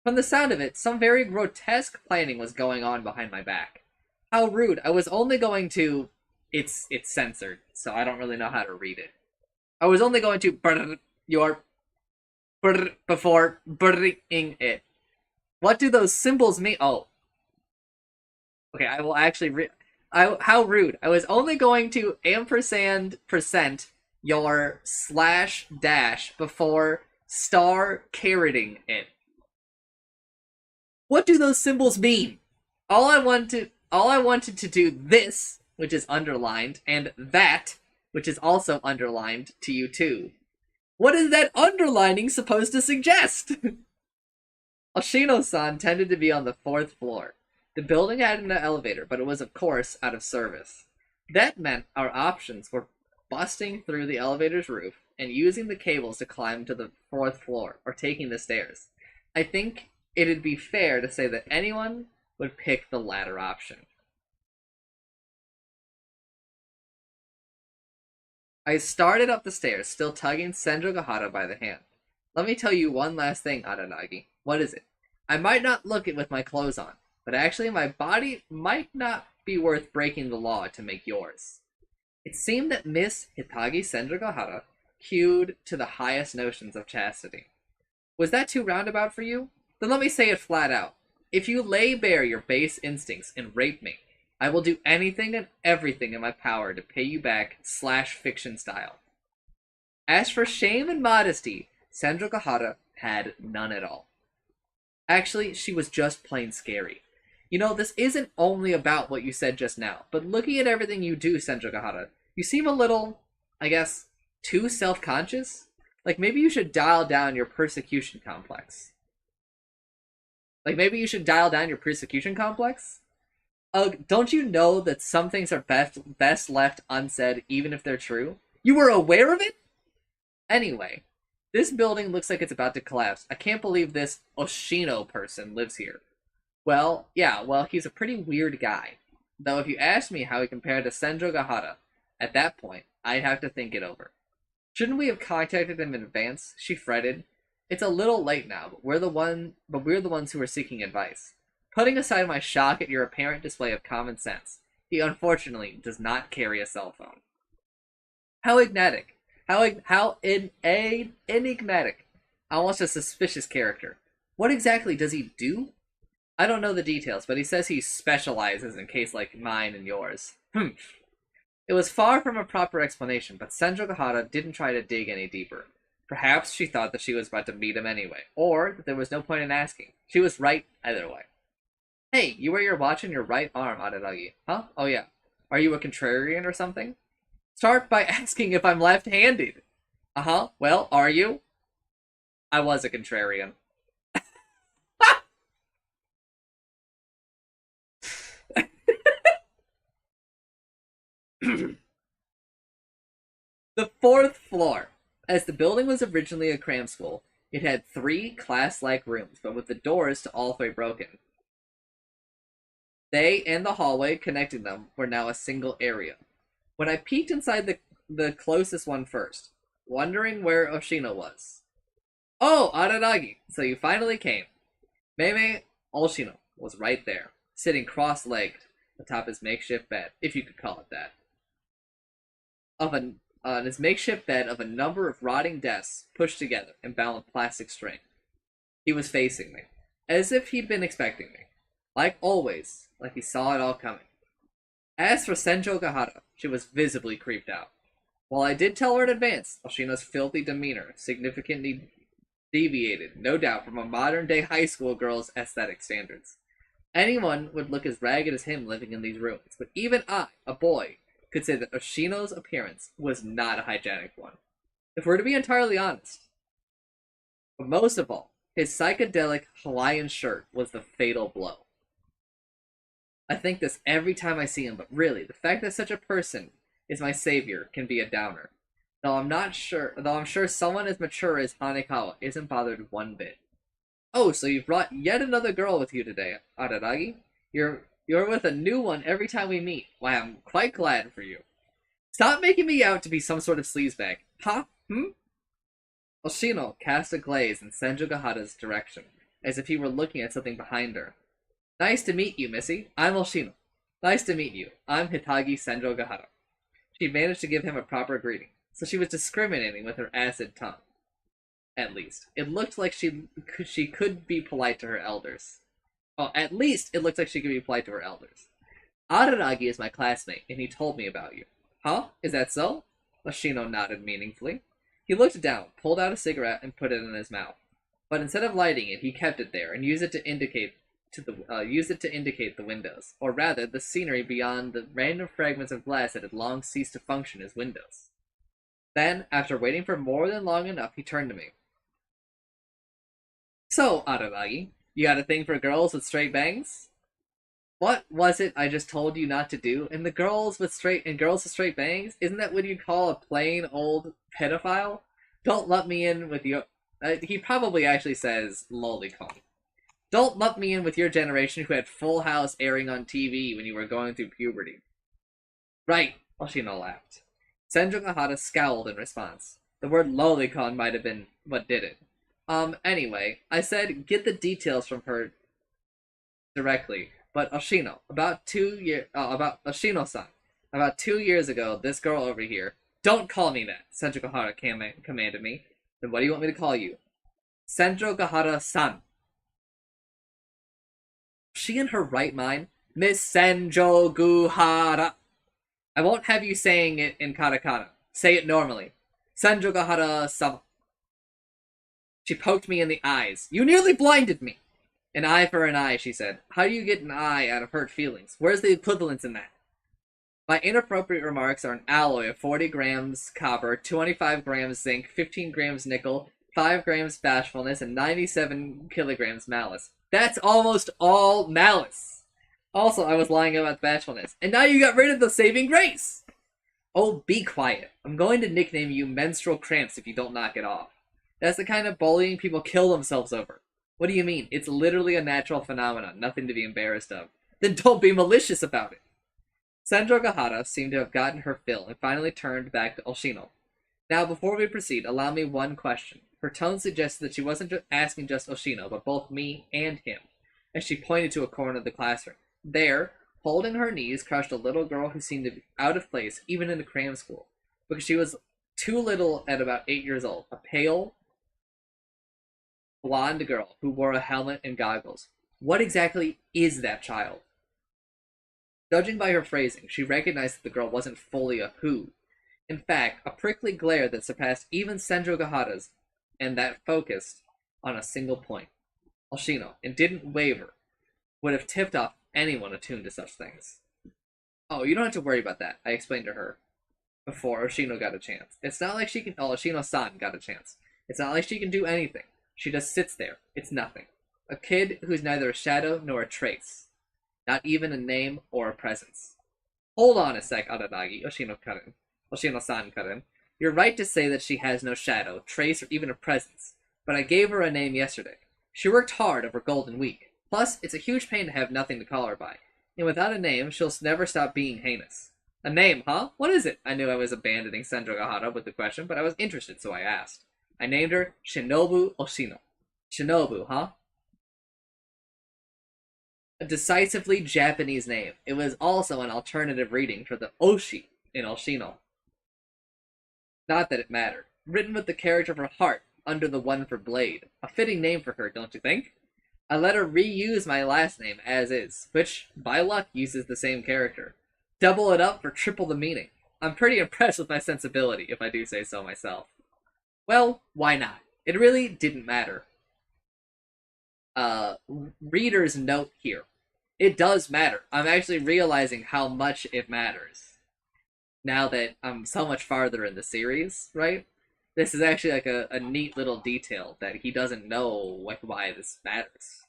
From the sound of it, some very grotesque planning was going on behind my back. How rude. I was only going to... It's censored, so I don't really know how to read it. I was only going to brr your brr before brrring it. What do those symbols mean? Oh. Okay, I will actually how rude. I was only going to ampersand percent your slash dash before star carroting it. What do those symbols mean? All I wanted to do this, which is underlined, and that, which is also underlined to you too. What is that underlining supposed to suggest? Oshino-san tended to be on the 4th floor. The building had an elevator, but it was, of course, out of service. That meant our options were busting through the elevator's roof and using the cables to climb to the 4th floor, or taking the stairs. I think it'd be fair to say that anyone would pick the latter option. I started up the stairs, still tugging Senjogahara by the hand. Let me tell you one last thing, Aranagi. What is it? I might not look it with my clothes on, but actually my body might not be worth breaking the law to make yours. It seemed that Miss Hitagi Senjogahara hewed to the highest notions of chastity. Was that too roundabout for you? Then let me say it flat out. If you lay bare your base instincts and rape me, I will do anything and everything in my power to pay you back /fiction style. As for shame and modesty, Senjogahara had none at all. Actually, she was just plain scary. You know, this isn't only about what you said just now, but looking at everything you do, Senjogahara, you seem a little, I guess, too self-conscious? Like, maybe you should dial down your persecution complex. Don't you know that some things are best left unsaid even if they're true? You were aware of it? Anyway, this building looks like it's about to collapse. I can't believe this Oshino person lives here. Well, yeah, he's a pretty weird guy. Though if you asked me how he compared to Senjogahara, at that point, I'd have to think it over. Shouldn't we have contacted him in advance? She fretted. It's a little late now, but we're the ones who are seeking advice. Putting aside my shock at your apparent display of common sense, he unfortunately does not carry a cell phone. How enigmatic. How enigmatic. Almost a suspicious character. What exactly does he do? I don't know the details, but he says he specializes in cases like mine and yours. It was far from a proper explanation, but Senjogahara didn't try to dig any deeper. Perhaps she thought that she was about to meet him anyway, or that there was no point in asking. She was right either way. Hey, you wear your watch on your right arm, Aranagi. Huh? Oh yeah. Are you a contrarian or something? Start by asking if I'm left-handed. Uh-huh. Well, are you? I was a contrarian. The 4th floor. As the building was originally a cram school, it had 3 class-like rooms, but with the doors to all 3 broken. They and the hallway connecting them were now a single area. When I peeked inside the closest one first, wondering where Oshino was. Oh, Aranagi, so you finally came. Meme Oshino was right there, sitting cross-legged atop his makeshift bed, if you could call it that. On his makeshift bed of a number of rotting desks pushed together and bound with plastic string. He was facing me, as if he'd been expecting me. Like always, like he saw it all coming. As for Senjogahara, she was visibly creeped out. While I did tell her in advance, Oshino's filthy demeanor significantly deviated, no doubt, from a modern-day high school girl's aesthetic standards. Anyone would look as ragged as him living in these rooms, but even I, a boy, could say that Oshino's appearance was not a hygienic one, if we're to be entirely honest. But most of all, his psychedelic Hawaiian shirt was the fatal blow. I think this every time I see him, but really, the fact that such a person is my savior can be a downer. Though I'm sure someone as mature as Hanekawa isn't bothered one bit. Oh, so you've brought yet another girl with you today, Araragi. You're with a new one every time we meet. Why, I'm quite glad for you. Stop making me out to be some sort of sleazebag. Huh? Hmm? Oshino cast a glaze in Senju Gahara's direction, as if he were looking at something behind her. Nice to meet you, Missy. I'm Oshino. Nice to meet you. I'm Hitagi Senju Gahara. She managed to give him a proper greeting, so she was discriminating with her acid tongue. At least. It looked like she could be polite to her elders. Oh, at least it looked like she could be polite to her elders. Araragi is my classmate, and he told me about you. Huh? Is that so? Oshino nodded meaningfully. He looked down, pulled out a cigarette, and put it in his mouth. But instead of lighting it, he kept it there and used it to indicate the windows, or rather, the scenery beyond the random fragments of glass that had long ceased to function as windows. Then, after waiting for more than long enough, he turned to me. So, Araragi, you got a thing for girls with straight bangs? What was it I just told you not to do? And girls with straight bangs? Isn't that what you'd call a plain old pedophile? Don't lump me in with your. He probably actually says lolicon. Don't lump me in with your generation who had Full House airing on TV when you were going through puberty. Right, Oshino laughed. Senju Gahara scowled in response. The word lolicon might have been what did it. Anyway, I said get the details from her directly, but Oshino, about Oshino-san, about 2 years ago, this girl over here, don't call me that, Senju Gahara commanded me. Then what do you want me to call you? Senju Gahara-san. She in her right mind? Miss Senju Gahara. I won't have you saying it in katakana. Say it normally. Senju Gahara-sama. She poked me in the eyes. You nearly blinded me. An eye for an eye, she said. How do you get an eye out of hurt feelings? Where's the equivalence in that? My inappropriate remarks are an alloy of 40 grams copper, 25 grams zinc, 15 grams nickel, 5 grams bashfulness, and 97 kilograms malice. That's almost all malice. Also, I was lying about bashfulness. And now you got rid of the saving grace! Oh, be quiet. I'm going to nickname you Menstrual Cramps if you don't knock it off. That's the kind of bullying people kill themselves over. What do you mean? It's literally a natural phenomenon, nothing to be embarrassed of. Then don't be malicious about it. Senju Gahara seemed to have gotten her fill and finally turned back to Oshino. Now, before we proceed, allow me one question. Her tone suggested that she wasn't asking just Oshino, but both me and him, as she pointed to a corner of the classroom. There, holding her knees, crouched a little girl who seemed to be out of place even in the cram school, because she was too little at about 8 years old, a pale, blonde girl who wore a helmet and goggles. What exactly is that child? Judging by her phrasing, she recognized that the girl wasn't fully a who. In fact, a prickly glare that surpassed even Senju Gahara's, and that focused on a single point. Oshino, and didn't waver, would have tipped off anyone attuned to such things. Oh, you don't have to worry about that, I explained to her before Oshino got a chance. It's not like she can. Oh, Oshino-san got a chance. It's not like she can do anything. She just sits there. It's nothing. A kid who's neither a shadow nor a trace. Not even a name or a presence. Hold on a sec, Araragi, Oshino-san cut in. You're right to say that she has no shadow, trace, or even a presence. But I gave her a name yesterday. She worked hard over Golden Week. Plus, it's a huge pain to have nothing to call her by. And without a name, she'll never stop being heinous. A name, huh? What is it? I knew I was abandoning Senju Gahara with the question, but I was interested, so I asked. I named her Shinobu Oshino. Shinobu, huh? A decisively Japanese name. It was also an alternative reading for the Oshi in Oshino. Not that it mattered. Written with the character for heart under the one for blade. A fitting name for her, don't you think? I let her reuse my last name as is, which, by luck, uses the same character. Double it up for triple the meaning. I'm pretty impressed with my sensibility, if I do say so myself. Well, why not? It really didn't matter. Reader's note here. It does matter. I'm actually realizing how much it matters. Now that I'm so much farther in the series, right? This is actually like a neat little detail that he doesn't know like why this matters.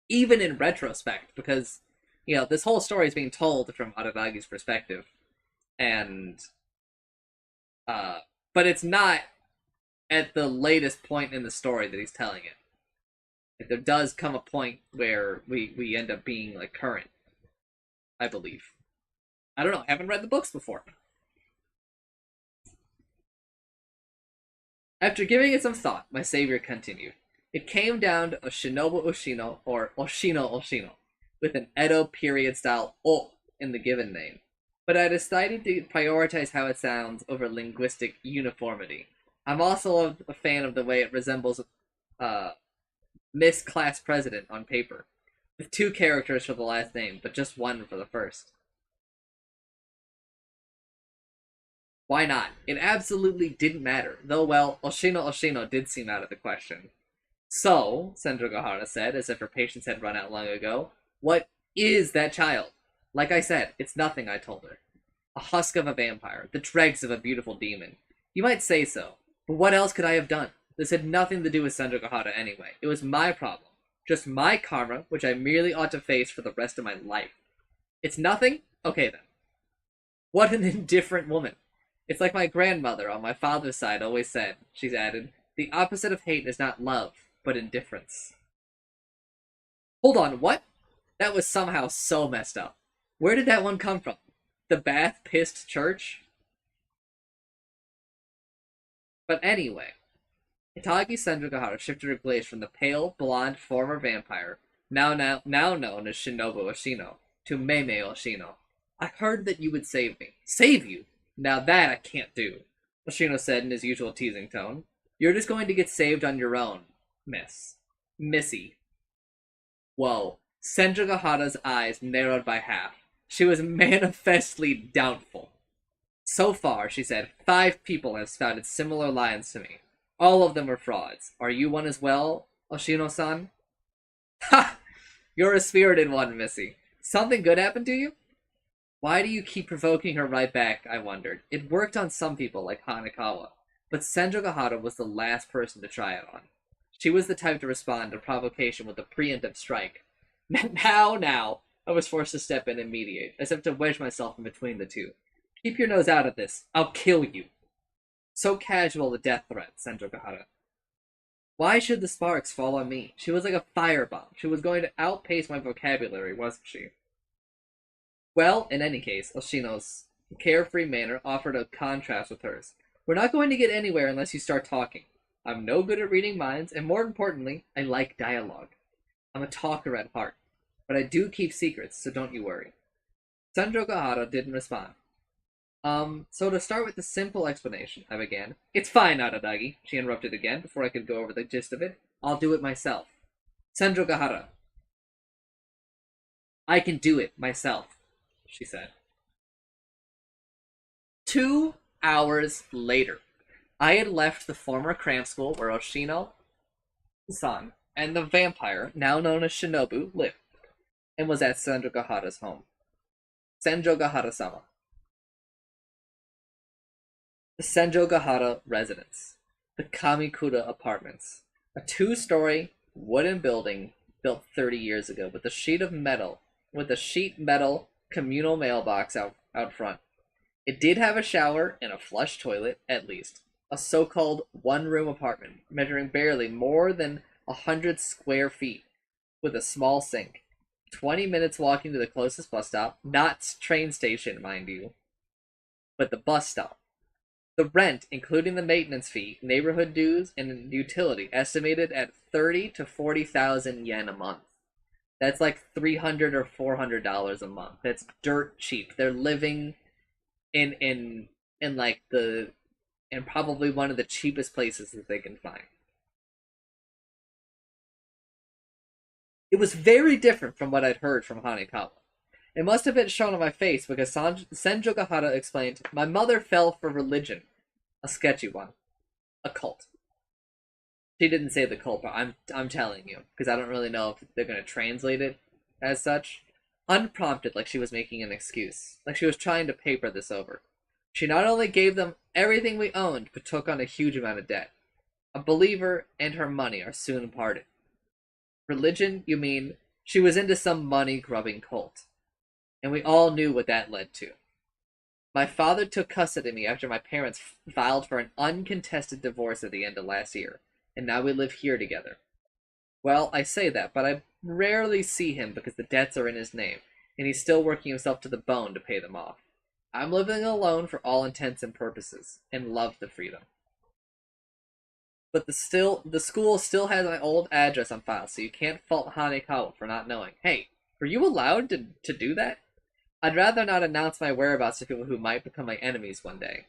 Even in retrospect, because, you know, this whole story is being told from Araragi's perspective. And But it's not at the latest point in the story that he's telling it. Like, there does come a point where we end up being like current, I believe. I don't know. I haven't read the books before. After giving it some thought, my savior continued. It came down to Oshinobu Oshino, or Oshino Oshino, with an Edo period style O in the given name. But I decided to prioritize how it sounds over linguistic uniformity. I'm also a fan of the way it resembles Miss Class President on paper, with two characters for the last name, but just one for the first. Why not? It absolutely didn't matter, though, well, Oshino Oshino did seem out of the question. So, Sendrogahara said, as if her patience had run out long ago, what is that child? Like I said, it's nothing, I told her. A husk of a vampire, the dregs of a beautiful demon. You might say so, but what else could I have done? This had nothing to do with Sendrogahara anyway. It was my problem. Just my karma, which I merely ought to face for the rest of my life. It's nothing? Okay then. What an indifferent woman. It's like my grandmother on my father's side always said, she's added, the opposite of hate is not love, but indifference. Hold on, what? That was somehow so messed up. Where did that one come from? The bath-pissed church? But anyway, Itagi Sendrogahara shifted her gaze from the pale, blonde former vampire, now known as Shinobu Oshino, to Meimei Oshino. I heard that you would save me. Save you? Now that I can't do, Oshino said in his usual teasing tone. You're just going to get saved on your own, Missy. Whoa. Sendrogahara's eyes narrowed by half. She was manifestly doubtful. So far, she said, 5 people have spouted similar lines to me. All of them are frauds. Are you one as well, Oshino-san? Ha! You're a spirited one, Missy. Something good happened to you? Why do you keep provoking her right back, I wondered. It worked on some people, like Hanekawa, but Sendrogahara was the last person to try it on. She was the type to respond to provocation with a preemptive strike. Now, I was forced to step in and mediate, as if to wedge myself in between the two. Keep your nose out of this. I'll kill you. So casual the death threat, Sendrogahara. Why should the sparks fall on me? She was like a firebomb. She was going to outpace my vocabulary, wasn't she? Well, in any case, Oshino's carefree manner offered a contrast with hers. We're not going to get anywhere unless you start talking. I'm no good at reading minds, and more importantly, I like dialogue. I'm a talker at heart, but I do keep secrets, so don't you worry. Sendrogahara didn't respond. So to start with the simple explanation, I began. It's fine, Aradagi, she interrupted again, before I could go over the gist of it. I'll do it myself. Sendrogahara. I can do it myself, she said. 2 hours later, I had left the former cram school where Oshino-san and the vampire, now known as Shinobu, lived, and was at Sendrogahara's home. Sendrogahara-sama. The Sendrogahara residence. The Kamikura apartments. A 2-story wooden building built 30 years ago with a sheet metal communal mailbox out front. It did have a shower and a flush toilet, at least. A so-called one-room apartment, measuring barely more than 100 square feet, with a small sink. 20 minutes walking to the closest bus stop, not train station, mind you, but the bus stop. The rent, including the maintenance fee, neighborhood dues, and utility, estimated at 30 to 40,000 yen a month. That's like $300 or $400 a month. That's dirt cheap. They're living in like in probably one of the cheapest places that they can find. It was very different from what I'd heard from Hanekawa. It must have been shown on my face because Sendrogahara explained, my mother fell for religion. A sketchy one. A cult. She didn't say the cult, but I'm telling you, because I don't really know if they're going to translate it as such. Unprompted, like she was making an excuse. Like she was trying to paper this over. She not only gave them everything we owned, but took on a huge amount of debt. A believer and her money are soon parted. Religion, you mean? She was into some money-grubbing cult. And we all knew what that led to. My father took custody of me after my parents filed for an uncontested divorce at the end of last year, and now we live here together. Well, I say that, but I rarely see him because the debts are in his name, and he's still working himself to the bone to pay them off. I'm living alone for all intents and purposes, and love the freedom. But the school still has my old address on file, so you can't fault Hanekawa for not knowing. Hey, were you allowed to do that? I'd rather not announce my whereabouts to people who might become my enemies one day.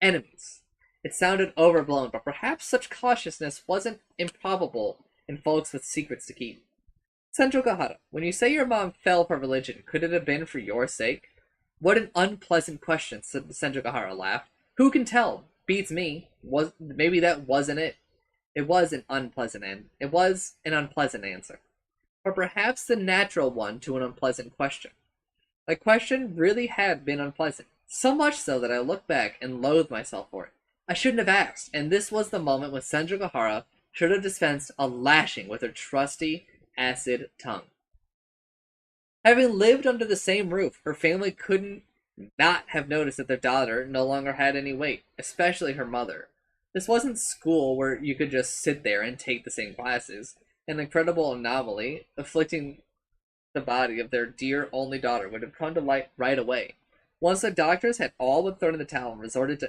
Enemies. It sounded overblown, but perhaps such cautiousness wasn't improbable in folks with secrets to keep. Senjokahara, when you say your mom fell for religion, could it have been for your sake? What an unpleasant question, said Senjokahara laughed. Who can tell? Beats me. Maybe that wasn't it. It was an unpleasant answer. Or perhaps the natural one to an unpleasant question. My question really had been unpleasant, so much so that I look back and loathe myself for it. I shouldn't have asked, and this was the moment when Senjokahara should have dispensed a lashing with her trusty, acid tongue. Having lived under the same roof, her family couldn't not have noticed that their daughter no longer had any weight, especially her mother. This wasn't school where you could just sit there and take the same classes. An incredible anomaly afflicting the body of their dear only daughter would have come to light right away. Once the doctors had all but thrown in the towel and resorted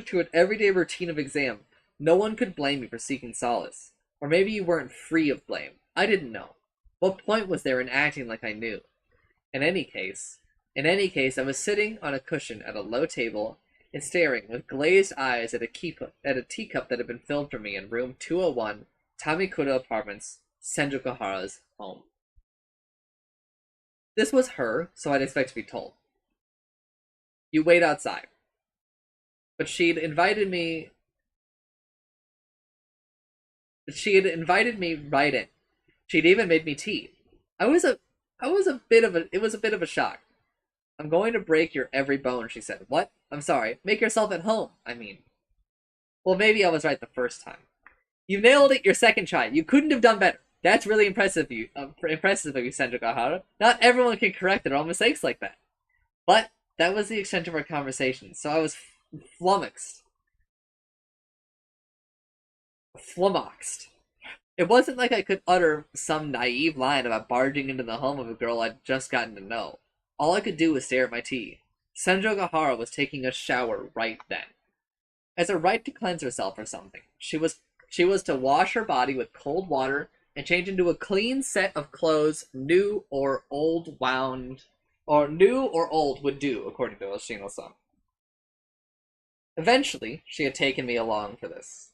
to an everyday routine of exam, no one could blame me for seeking solace. Or maybe you weren't free of blame. I didn't know. What point was there in acting like I knew? In any case, I was sitting on a cushion at a low table and staring with glazed eyes at a teacup that had been filled for me in room 201, Tamikura Apartments, Senjokahara's home. This was her, so I'd expect to be told. You wait outside. But she'd invited me right in. She'd even made me tea. It was a bit of a shock. I'm going to break your every bone, she said. What? I'm sorry. Make yourself at home, I mean. Well, maybe I was right the first time. You nailed it your second try. You couldn't have done better. That's really impressive of you, Senjokahara. Not everyone can correct their own mistakes like that. But that was the extent of our conversation, so I was flummoxed. It wasn't like I could utter some naive line about barging into the home of a girl I'd just gotten to know. All I could do was stare at my tea. Senjokahara was taking a shower right then. As a right to cleanse herself or something, she was to wash her body with cold water and change into a clean set of clothes, new or old would do, according to Oshino-san. Essentially, she had taken me along for this.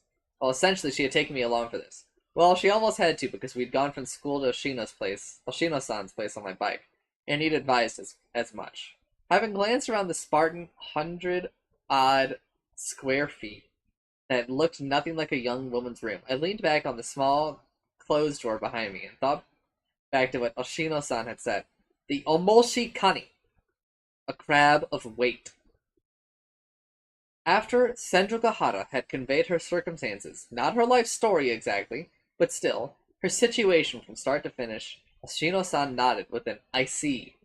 Well, she almost had to because we'd gone from school to Oshino-san's place on my bike, and he'd advised as much. Having glanced around the Spartan 100-odd square feet that looked nothing like a young woman's room, I leaned back on the small closed door behind me and thought back to what Oshino-san had said. The omoshi kani, a crab of weight. After Senjokahara had conveyed her circumstances, not her life story exactly, but still, her situation from start to finish, Oshino-san nodded with an "I see,"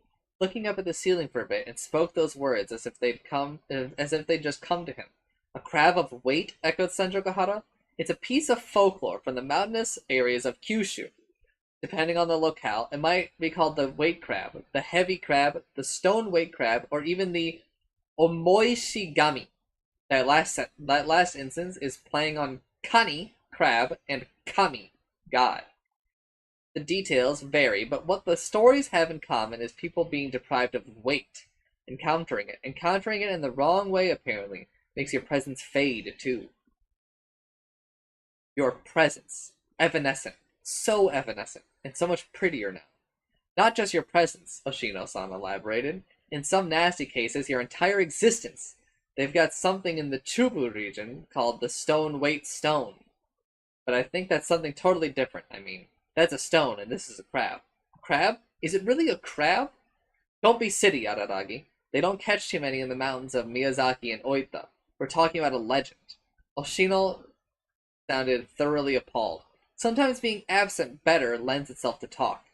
looking up at the ceiling for a bit, and spoke those words as if they'd just come to him. A crab of weight, echoed Senjokahara. It's a piece of folklore from the mountainous areas of Kyushu. Depending on the locale, it might be called the weight crab, the heavy crab, the stone weight crab, or even the omoishigami. That last instance is playing on kani, crab, and kami, god. The details vary, but what the stories have in common is people being deprived of weight, encountering it in the wrong way apparently, makes your presence fade too. Your presence, evanescent, so evanescent, and so much prettier now. Not just your presence, Oshino-san elaborated. In some nasty cases, your entire existence. They've got something in the Chubu region called the stone weight stone. But I think that's something totally different. I mean, that's a stone and this is a crab. A crab? Is it really a crab? Don't be silly, Araragi. They don't catch too many in the mountains of Miyazaki and Oita. We're talking about a legend. Oshino sounded thoroughly appalled. Sometimes being absent better lends itself to talk.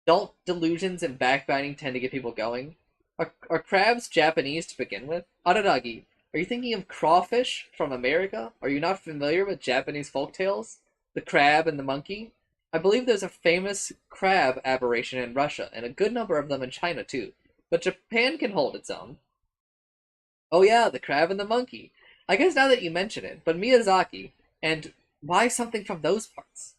Don't delusions and backbiting tend to get people going? Are crabs Japanese to begin with? Araragi, are you thinking of crawfish from America? Are you not familiar with Japanese folktales? The crab and the monkey? I believe there's a famous crab aberration in Russia, and a good number of them in China too. But Japan can hold its own. Oh yeah, the crab and the monkey. I guess now that you mention it, but Miyazaki, and why something from those parts?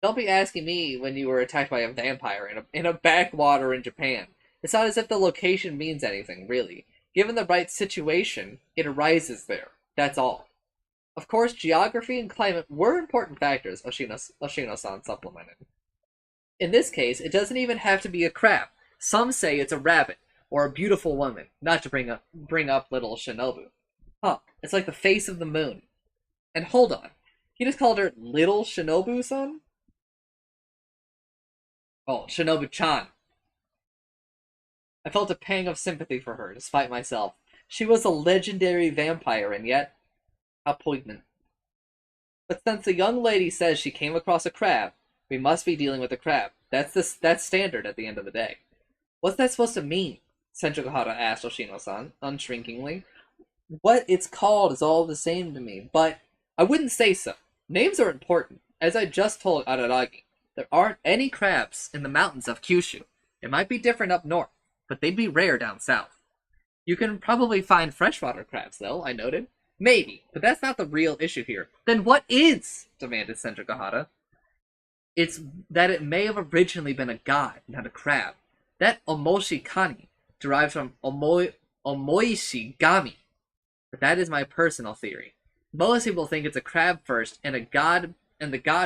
Don't be asking me when you were attacked by a vampire in a backwater in Japan. It's not as if the location means anything, really. Given the right situation, it arises there. That's all. Of course, geography and climate were important factors, Oshino-san supplemented. In this case, it doesn't even have to be a crab. Some say it's a rabbit, or a beautiful woman, not to bring up little Shinobu. Huh, it's like the face of the moon. And hold on, he just called her Little Shinobu-san? Oh, Shinobu-chan. I felt a pang of sympathy for her, despite myself. She was a legendary vampire, and yet a poignant. But since the young lady says she came across a crab, we must be dealing with a crab. That's standard at the end of the day. What's that supposed to mean? Senjugahara asked Oshino-san, unshrinkingly. What it's called is all the same to me, but I wouldn't say so. Names are important. As I just told Araragi, there aren't any crabs in the mountains of Kyushu. It might be different up north, but they'd be rare down south. You can probably find freshwater crabs, though, I noted. Maybe, but that's not the real issue here. Then what is? Demanded Senjugahara. It's that it may have originally been a god, not a crab. That Omoshikani derives from Omoishigami. But that is my personal theory. Most people think it's a crab first, and the god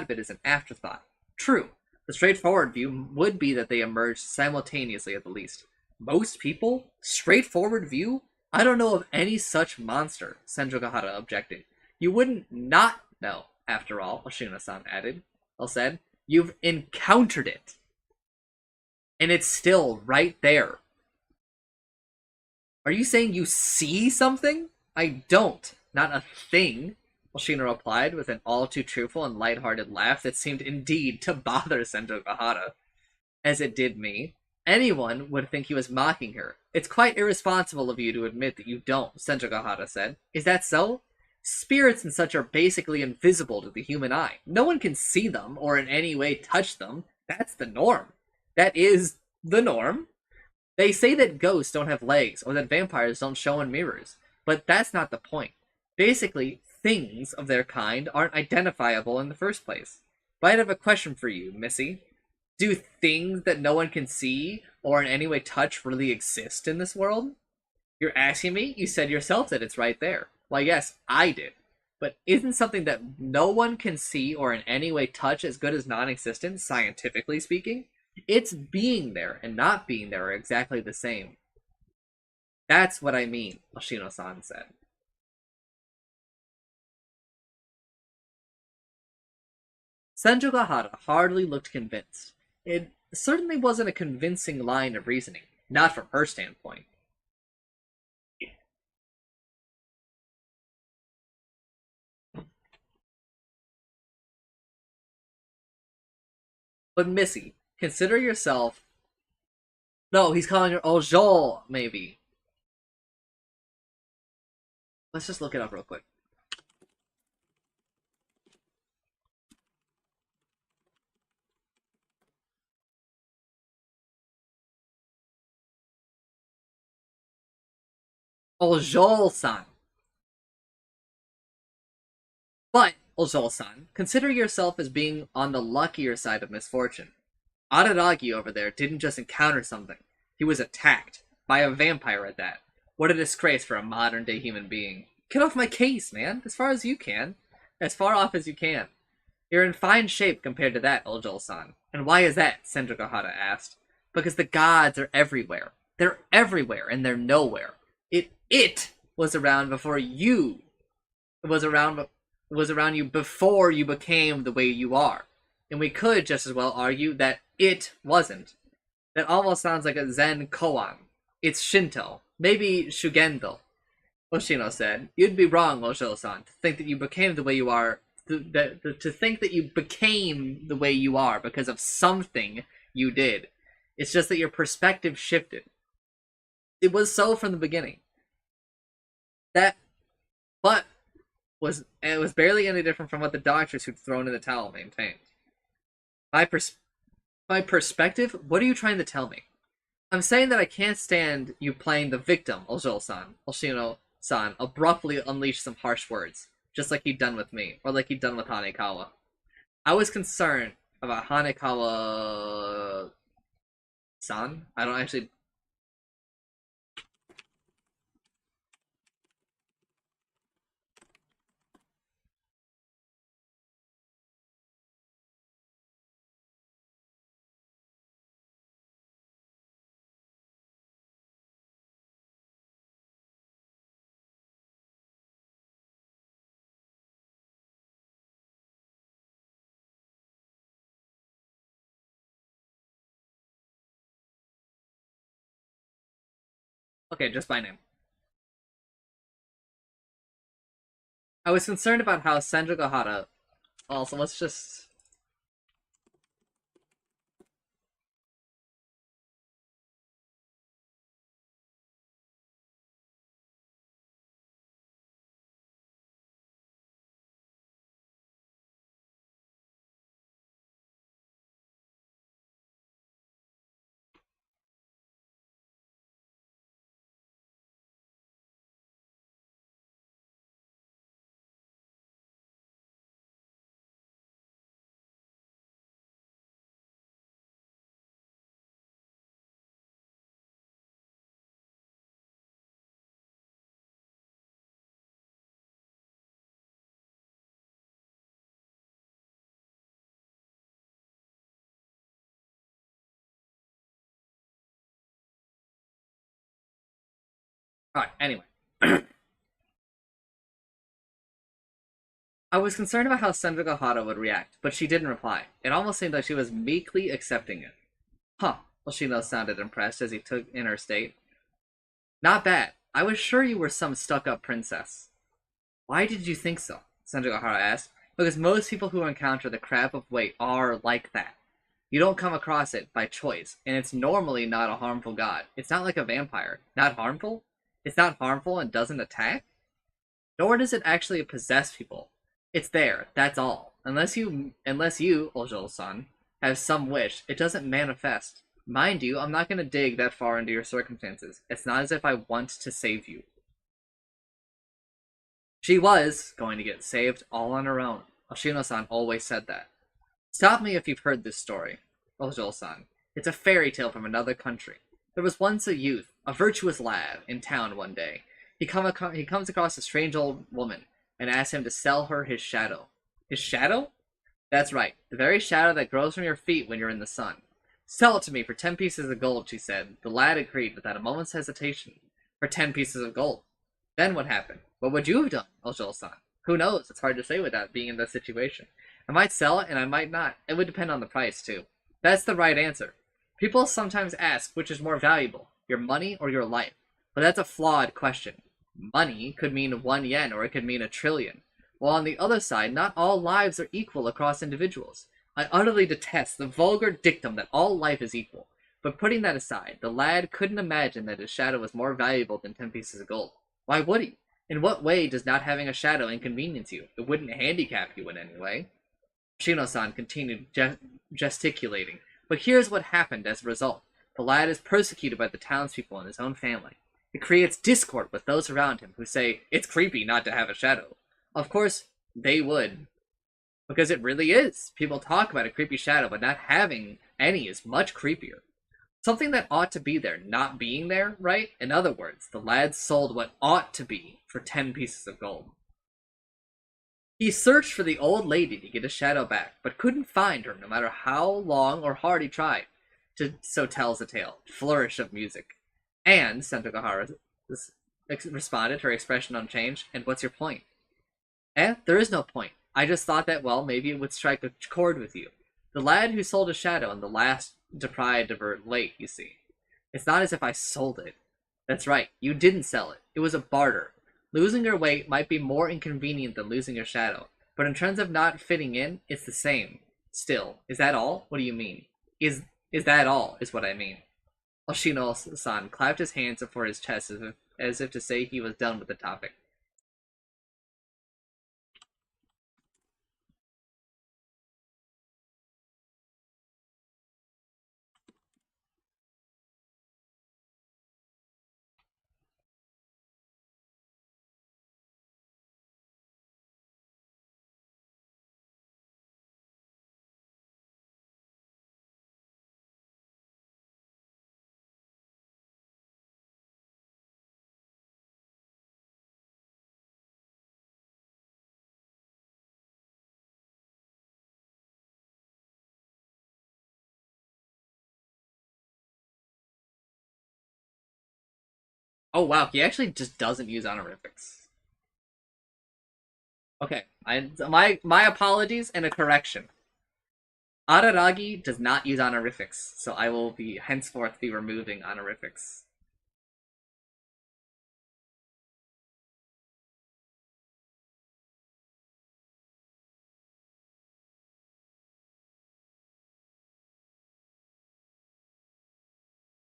bit is an afterthought. True. The straightforward view would be that they emerged simultaneously at the least. Most people? Straightforward view? I don't know of any such monster, Senjugahara objected. You wouldn't not know, after all, Oshino-san said. You've encountered it. And it's still right there. Are you saying you see something? I don't. Not a thing, Oshino replied with an all too truthful and light-hearted laugh that seemed indeed to bother Senjugahara, as it did me. Anyone would think he was mocking her. It's quite irresponsible of you to admit that you don't, Senjugahara said. Is that so? Spirits and such are basically invisible to the human eye. No one can see them or in any way touch them. That's the norm. That is the norm. They say that ghosts don't have legs or that vampires don't show in mirrors, but that's not the point. Basically, things of their kind aren't identifiable in the first place. But I have a question for you, Missy. Do things that no one can see or in any way touch really exist in this world? You're asking me? You said yourself that it's right there. Well, yes, I did. But isn't something that no one can see or in any way touch as good as non-existent, scientifically speaking? It's being there and not being there are exactly the same. That's what I mean, Oshino-san said. Senjugahara hardly looked convinced. It certainly wasn't a convincing line of reasoning, not from her standpoint. But Missy, consider yourself... No, he's calling her Ojol, maybe. Let's just look it up real quick. Ojol-san. But, Ojol-san, consider yourself as being on the luckier side of misfortune. Araragi over there didn't just encounter something. He was attacked. By a vampire at that. What a disgrace for a modern-day human being. Get off my case, man. As far as you can. As far off as you can. You're in fine shape compared to that, Ojol-san. And why is that? Senjugahara asked. Because the gods are everywhere. They're everywhere, and they're nowhere. It was around before you. It was around you before you became the way you are. And we could just as well argue that it wasn't. That almost sounds like a Zen koan. It's Shinto. Maybe Shugendo. Oshino said. You'd be wrong, Ojol-san, to think that you became the way you are. To think that you became the way you are because of something you did. It's just that your perspective shifted. It was so from the beginning. That, but it was barely any different from what the doctors who'd thrown in the towel maintained. My pers- my perspective? What are you trying to tell me? I'm saying that I can't stand you playing the victim, Oshino-san abruptly unleashed some harsh words, just like he'd done with me, or like he'd done with Hanekawa. I was concerned about Hanekawa-san. I don't actually. Okay, just by name. I was concerned about how Senju Gahara. Also, let's just. Alright, anyway. I was concerned about how Senju Gahara would react, but she didn't reply. It almost seemed like she was meekly accepting it. Huh. Oshino sounded impressed as he took in her state. Not bad. I was sure you were some stuck-up princess. Why did you think so? Senjugahara asked. Because most people who encounter the crab of weight are like that. You don't come across it by choice, and it's normally not a harmful god. It's not like a vampire. Not harmful? It's not harmful and doesn't attack? Nor does it actually possess people. It's there, that's all. Unless you, Ojo-san, have some wish, it doesn't manifest. Mind you, I'm not going to dig that far into your circumstances. It's not as if I want to save you. She was going to get saved all on her own. Oshino-san always said that. Stop me if you've heard this story, Ojo-san. It's a fairy tale from another country. There was once a youth, a virtuous lad, in town one day. He comes across a strange old woman and asks him to sell her his shadow. His shadow? That's right, the very shadow that grows from your feet when you're in the sun. Sell it to me for 10 pieces of gold, she said. The lad agreed without a moment's hesitation. For 10 pieces of gold. Then what happened? What would you have done, Ojo-san? Who knows? It's hard to say without being in this situation. I might sell it and I might not. It would depend on the price, too. That's the right answer. People sometimes ask which is more valuable, your money or your life. But that's a flawed question. Money could mean 1 yen or it could mean 1,000,000,000,000. While on the other side, not all lives are equal across individuals. I utterly detest the vulgar dictum that all life is equal. But putting that aside, the lad couldn't imagine that his shadow was more valuable than 10 pieces of gold. Why would he? In what way does not having a shadow inconvenience you? It wouldn't handicap you in any way. Shino-san continued gesticulating. But here's what happened as a result. The lad is persecuted by the townspeople and his own family. It creates discord with those around him who say, it's creepy not to have a shadow. Of course, they would. Because it really is. People talk about a creepy shadow, but not having any is much creepier. Something that ought to be there not being there, right? In other words, the lad sold what ought to be for 10 pieces of gold. He searched for the old lady to get his shadow back, but couldn't find her no matter how long or hard he tried. So tells the tale. Flourish of music. And, Sentogahara responded, her expression unchanged, and what's your point? There is no point. I just thought that, well, maybe it would strike a chord with you. The lad who sold his shadow and the last deprived of her late, you see. It's not as if I sold it. That's right, you didn't sell it. It was a barter. Losing your weight might be more inconvenient than losing your shadow, but in terms of not fitting in, it's the same. Still, is that all? What do you mean? Is Is that all, is what I mean. Oshino-san clapped his hands before his chest as if to say he was done with the topic. Oh wow, he actually just doesn't use honorifics. Okay, my apologies and a correction. Araragi does not use honorifics, so I will be henceforth be removing honorifics.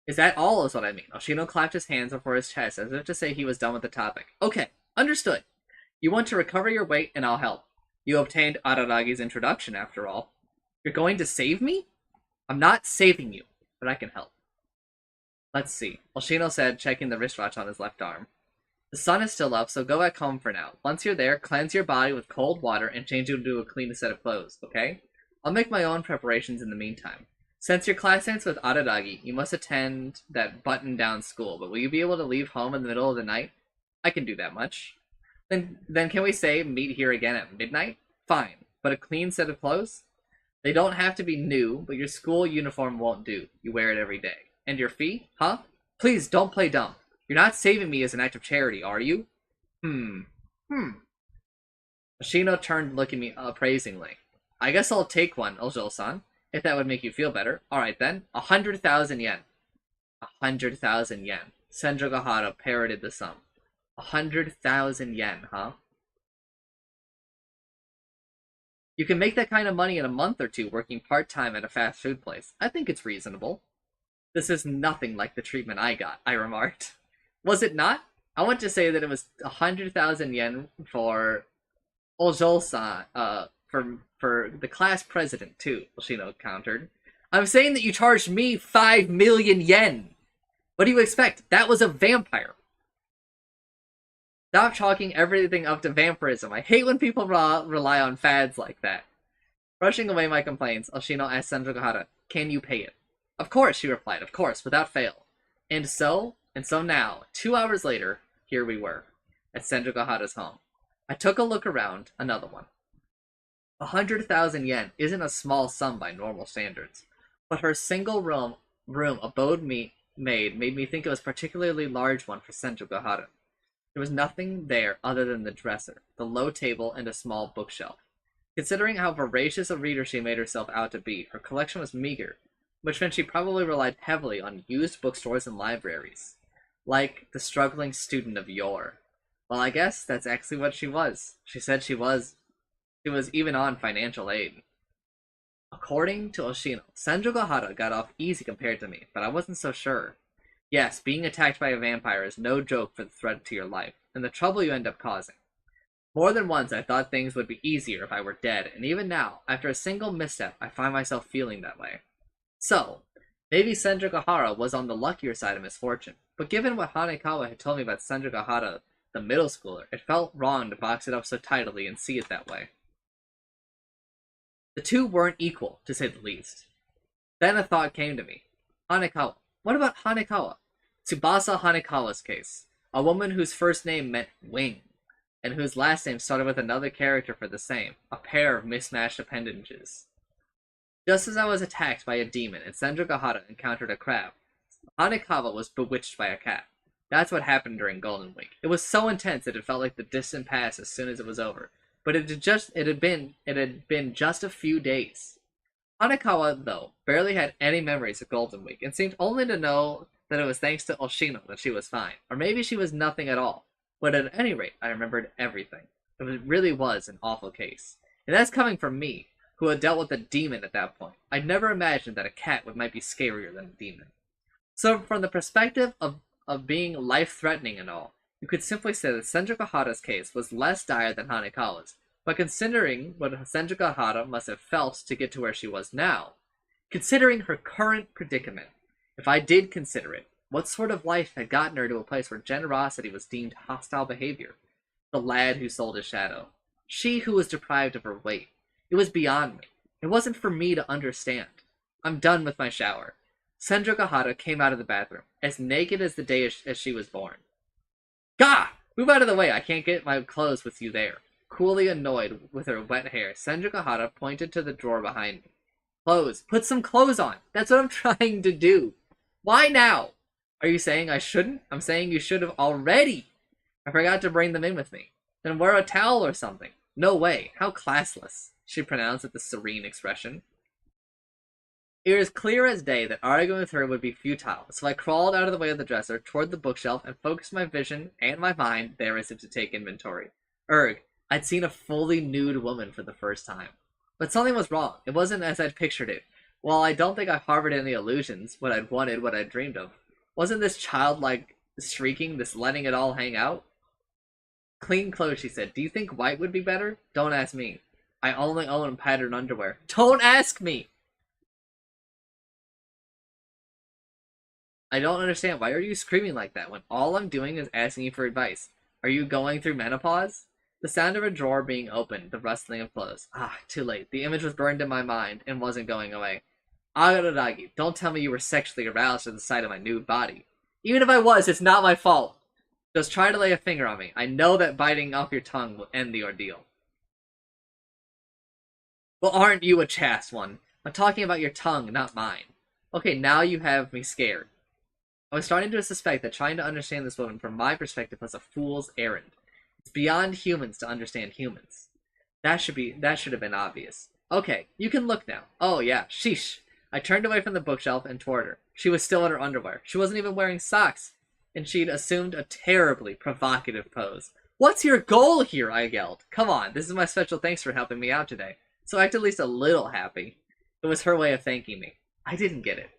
Is that all, is what I mean. Oshino clapped his hands before his chest as if to say he was done with the topic. Okay, understood. You want to recover your weight, and I'll help. You obtained Araragi's introduction, after all. You're going to save me? I'm not saving you, but I can help. Let's see, Oshino said, checking the wristwatch on his left arm. The sun is still up, so go back home for now. Once you're there, cleanse your body with cold water and change into a clean set of clothes, okay? I'll make my own preparations in the meantime. Since your class ends with Araragi, you must attend that button-down school, but will you be able to leave home in the middle of the night? I can do that much. Then can we say meet here again at midnight? Fine, but a clean set of clothes? They don't have to be new, but your school uniform won't do. You wear it every day. And your fee? Huh? Please, don't play dumb. You're not saving me as an act of charity, are you? Ashino turned, looking at me appraisingly. I guess I'll take one, Ojo-san, if that would make you feel better. Alright then, 100,000 yen. 100,000 yen. Senjo Gahara parroted the sum. 100,000 yen, huh? You can make that kind of money in a month or two working part-time at a fast food place. I think it's reasonable. This is nothing like the treatment I got, I remarked. Was it not? I want to say that it was 100,000 yen for Ojo-san, for the class president, too, Oshino countered. I'm saying that you charged me 5 million yen! What do you expect? That was a vampire! Stop chalking everything up to vampirism. I hate when people rely on fads like that. Brushing away my complaints, Oshino asked Senjo Gahara, can you pay it? Of course, she replied, of course, without fail. And so now, 2 hours later, here we were, at Senjo Gahara's home. I took a look around, another one. 100,000 yen isn't a small sum by normal standards, but her single room abode made me think it was a particularly large one for Senjo Gahara. There was nothing there other than the dresser, the low table, and a small bookshelf. Considering how voracious a reader she made herself out to be, her collection was meager, which meant she probably relied heavily on used bookstores and libraries, like the struggling student of yore. Well, I guess that's actually what she was. She said she was even on financial aid. According to Oshino, Senjo Gahara got off easy compared to me, but I wasn't so sure. Yes, being attacked by a vampire is no joke for the threat to your life, and the trouble you end up causing. More than once I thought things would be easier if I were dead, and even now, after a single misstep, I find myself feeling that way. So, maybe Senjo Gahara was on the luckier side of misfortune, but given what Hanekawa had told me about Senjo Gahara, the middle schooler, it felt wrong to box it up so tidily and see it that way. The two weren't equal, to say the least. Then a thought came to me. Hanekawa. What about Hanekawa? Tsubasa Hanekawa's case. A woman whose first name meant wing, and whose last name started with another character for the same, a pair of mismatched appendages. Just as I was attacked by a demon and Senjo Gahara encountered a crab, Hanekawa was bewitched by a cat. That's what happened during Golden Week. It was so intense that it felt like the distant past as soon as it was over. But it had been just a few days. Hanekawa, though, barely had any memories of Golden Week, and seemed only to know that it was thanks to Oshino that she was fine. Or maybe she was nothing at all. But at any rate, I remembered everything. It really was an awful case. And that's coming from me, who had dealt with a demon at that point. I'd never imagined that a cat might be scarier than a demon. So from the perspective of being life-threatening and all, you could simply say that Senjuka Hara's case was less dire than Hanekawa's, but considering what Senjuka Hara must have felt to get to where she was now, considering her current predicament, if I did consider it, what sort of life had gotten her to a place where generosity was deemed hostile behavior? The lad who sold his shadow. She who was deprived of her weight. It was beyond me. It wasn't for me to understand. I'm done with my shower. Senjuka Hara came out of the bathroom, as naked as the day as she was born. Gah! Move out of the way, I can't get my clothes with you there. Coolly annoyed with her wet hair, Senjuka Hara pointed to the drawer behind me. Clothes. Put some clothes on. That's what I'm trying to do. Why now? Are you saying I shouldn't? I'm saying you should have already. I forgot to bring them in with me. Then wear a towel or something. No way. How classless, she pronounced with a serene expression. It was clear as day that arguing with her would be futile, so I crawled out of the way of the dresser toward the bookshelf and focused my vision and my mind there as if to take inventory. I'd seen a fully nude woman for the first time. But something was wrong. It wasn't as I'd pictured it. While I don't think I harbored any illusions, what I'd wanted, what I'd dreamed of. Wasn't this childlike shrieking, this letting it all hang out? Clean clothes, she said. Do you think white would be better? Don't ask me. I only own patterned underwear. Don't ask me! I don't understand. Why are you screaming like that when all I'm doing is asking you for advice? Are you going through menopause? The sound of a drawer being opened, the rustling of clothes. Too late. The image was burned in my mind and wasn't going away. Agararagi, don't tell me you were sexually aroused at the sight of my nude body. Even if I was, it's not my fault. Just try to lay a finger on me. I know that biting off your tongue will end the ordeal. Well, aren't you a chaste one? I'm talking about your tongue, not mine. Okay, now you have me scared. I was starting to suspect that trying to understand this woman from my perspective was a fool's errand. It's beyond humans to understand humans. That should have been obvious. Okay, you can look now. Oh yeah, sheesh. I turned away from the bookshelf and toward her. She was still in her underwear. She wasn't even wearing socks. And she'd assumed a terribly provocative pose. What's your goal here? I yelled. Come on, this is my special thanks for helping me out today. So act at least a little happy. It was her way of thanking me. I didn't get it.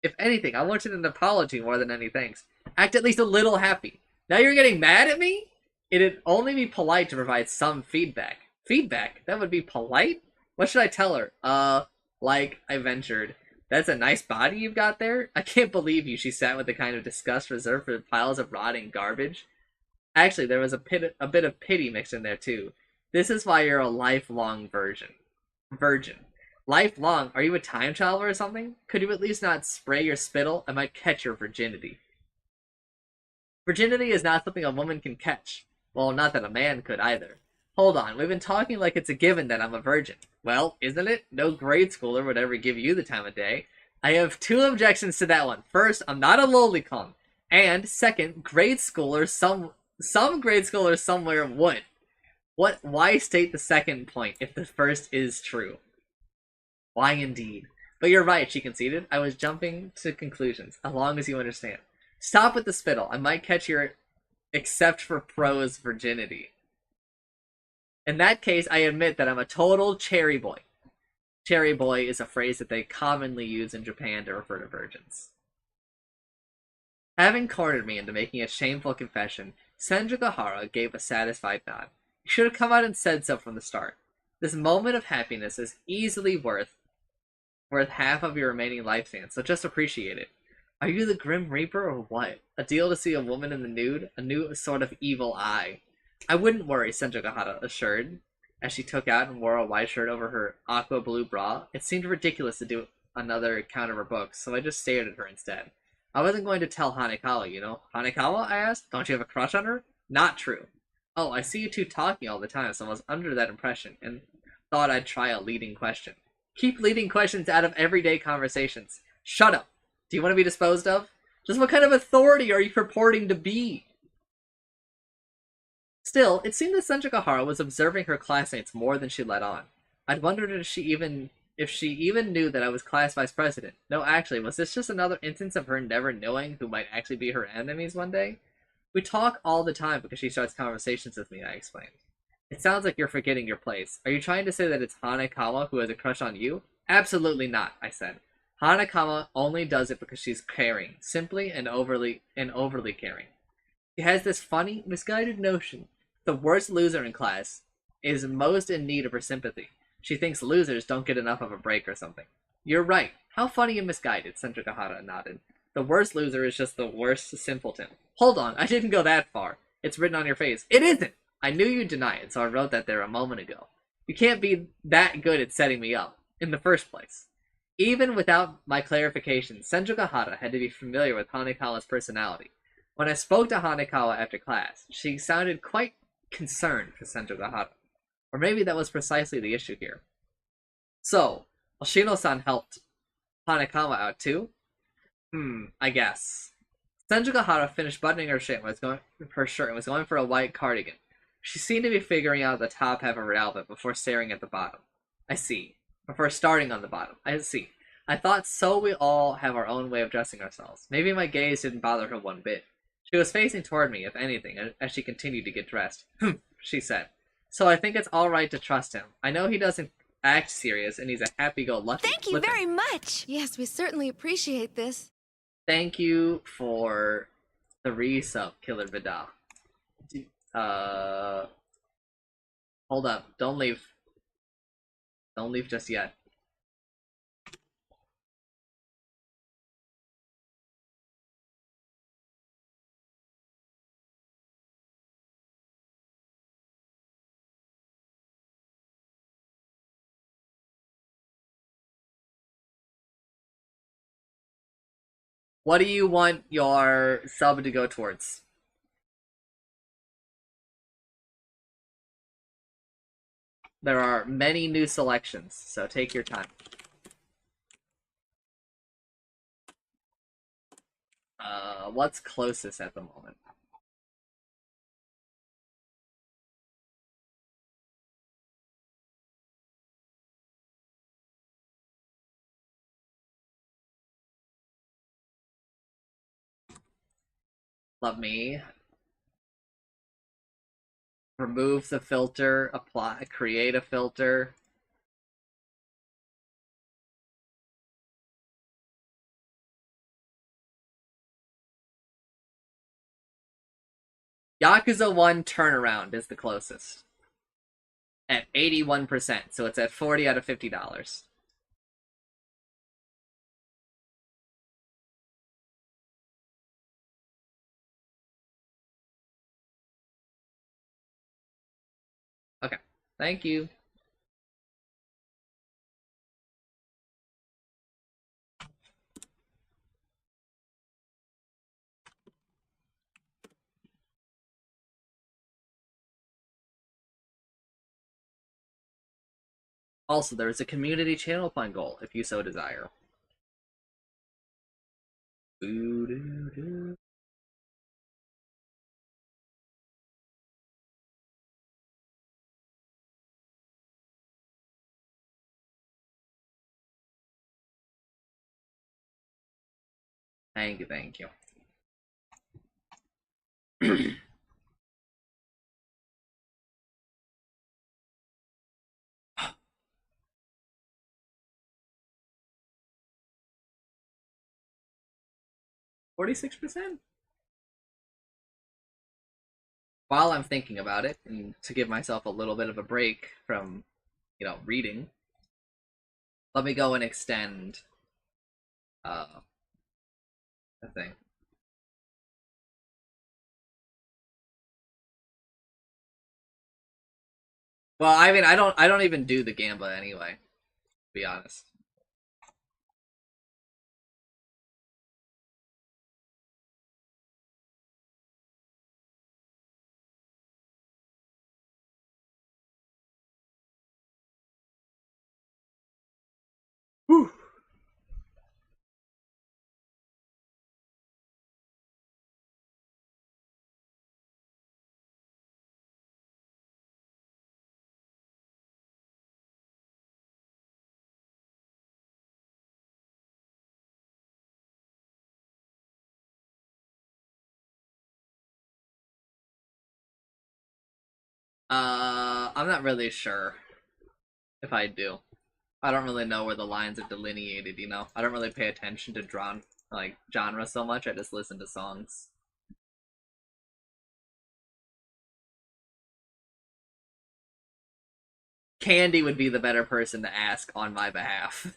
If anything, I wanted an apology more than any thanks. Act at least a little happy. Now you're getting mad at me? It'd only be polite to provide some feedback. Feedback? That would be polite? What should I tell her? I ventured. That's a nice body you've got there? I can't believe you, she sat with the kind of disgust reserved for piles of rotting garbage. Actually, there was a bit of pity mixed in there, too. This is why you're a lifelong virgin. Lifelong? Are you a time traveler or something? Could you at least not spray your spittle? I might catch your virginity. Virginity is not something a woman can catch. Well, not that a man could either. Hold on, we've been talking like it's a given that I'm a virgin. Well, isn't it? No grade schooler would ever give you the time of day. I have two objections to that one. First, I'm not a lolicon. And second, grade schoolers, some grade schoolers somewhere would. Why state the second point if the first is true? Why indeed? But you're right, she conceded. I was jumping to conclusions, as long as you understand. Stop with the spittle. I might catch your except for prose virginity. In that case, I admit that I'm a total cherry boy. Cherry boy is a phrase that they commonly use in Japan to refer to virgins. Having cornered me into making a shameful confession, Senjuka Hara gave a satisfied nod. You should have come out and said so from the start. This moment of happiness is easily worth half of your remaining lifespan, so just appreciate it. Are you the Grim Reaper or what? A deal to see a woman in the nude? A new sort of evil eye. I wouldn't worry, Senjuka Hara assured, as she took out and wore a white shirt over her aqua blue bra. It seemed ridiculous to do another account of her books, so I just stared at her instead. I wasn't going to tell Hanekawa, you know. Hanekawa, I asked? Don't you have a crush on her? Not true. Oh, I see you two talking all the time, so I was under that impression, and thought I'd try a leading question. Keep leading questions out of everyday conversations. Shut up. Do you want to be disposed of? Just what kind of authority are you purporting to be? Still, it seemed that Senjuka Hara was observing her classmates more than she let on. I'd wondered if she even knew that I was class vice president. No, actually, was this just another instance of her never knowing who might actually be her enemies one day? We talk all the time because she starts conversations with me, I explained. It sounds like you're forgetting your place. Are you trying to say that it's Hanekawa who has a crush on you? Absolutely not, I said. Hanekawa only does it because she's caring, simply and overly caring. She has this funny, misguided notion the worst loser in class is most in need of her sympathy. She thinks losers don't get enough of a break or something. You're right. How funny and misguided, Sentrikahara nodded. The worst loser is just the worst simpleton. Hold on, I didn't go that far. It's written on your face. It isn't! I knew you'd deny it, so I wrote that there a moment ago. You can't be that good at setting me up, in the first place. Even without my clarification, Senjukahara had to be familiar with Hanekawa's personality. When I spoke to Hanekawa after class, she sounded quite concerned for Senjukahara. Or maybe that was precisely the issue here. So, Oshino-san helped Hanekawa out too? I guess. Senjukahara finished buttoning her shirt and was going for a white cardigan. She seemed to be figuring out the top half of her outfit before staring at the bottom. I see. Before starting on the bottom. I see. I thought so we all have our own way of dressing ourselves. Maybe my gaze didn't bother her one bit. She was facing toward me, if anything, as she continued to get dressed. She said. So I think it's alright to trust him. I know he doesn't act serious, and he's a happy-go-lucky Thank you very much! Yes, we certainly appreciate this. Thank you for the resub, Killer Vida. Hold up. Don't leave. Don't leave just yet. What do you want your sub to go towards? There are many new selections, so take your time. What's closest at the moment? Let me remove the filter, apply, create a filter. Yakuza 1 Turnaround is the closest. At 81%, so it's at 40 out of $50. Okay, thank you. Also, there is a community channel fund goal, if you so desire. Boo-doo-doo. Thank you, thank you. 46%? While I'm thinking about it, and to give myself a little bit of a break from, reading, let me go and extend the thing. Well, I mean, I don't even do the Gamba anyway, to be honest. Whew. I'm not really sure if I do. I don't really know where the lines are delineated. I don't really pay attention to drawn like genre so much. I just listen to songs. Candy would be the better person to ask on my behalf.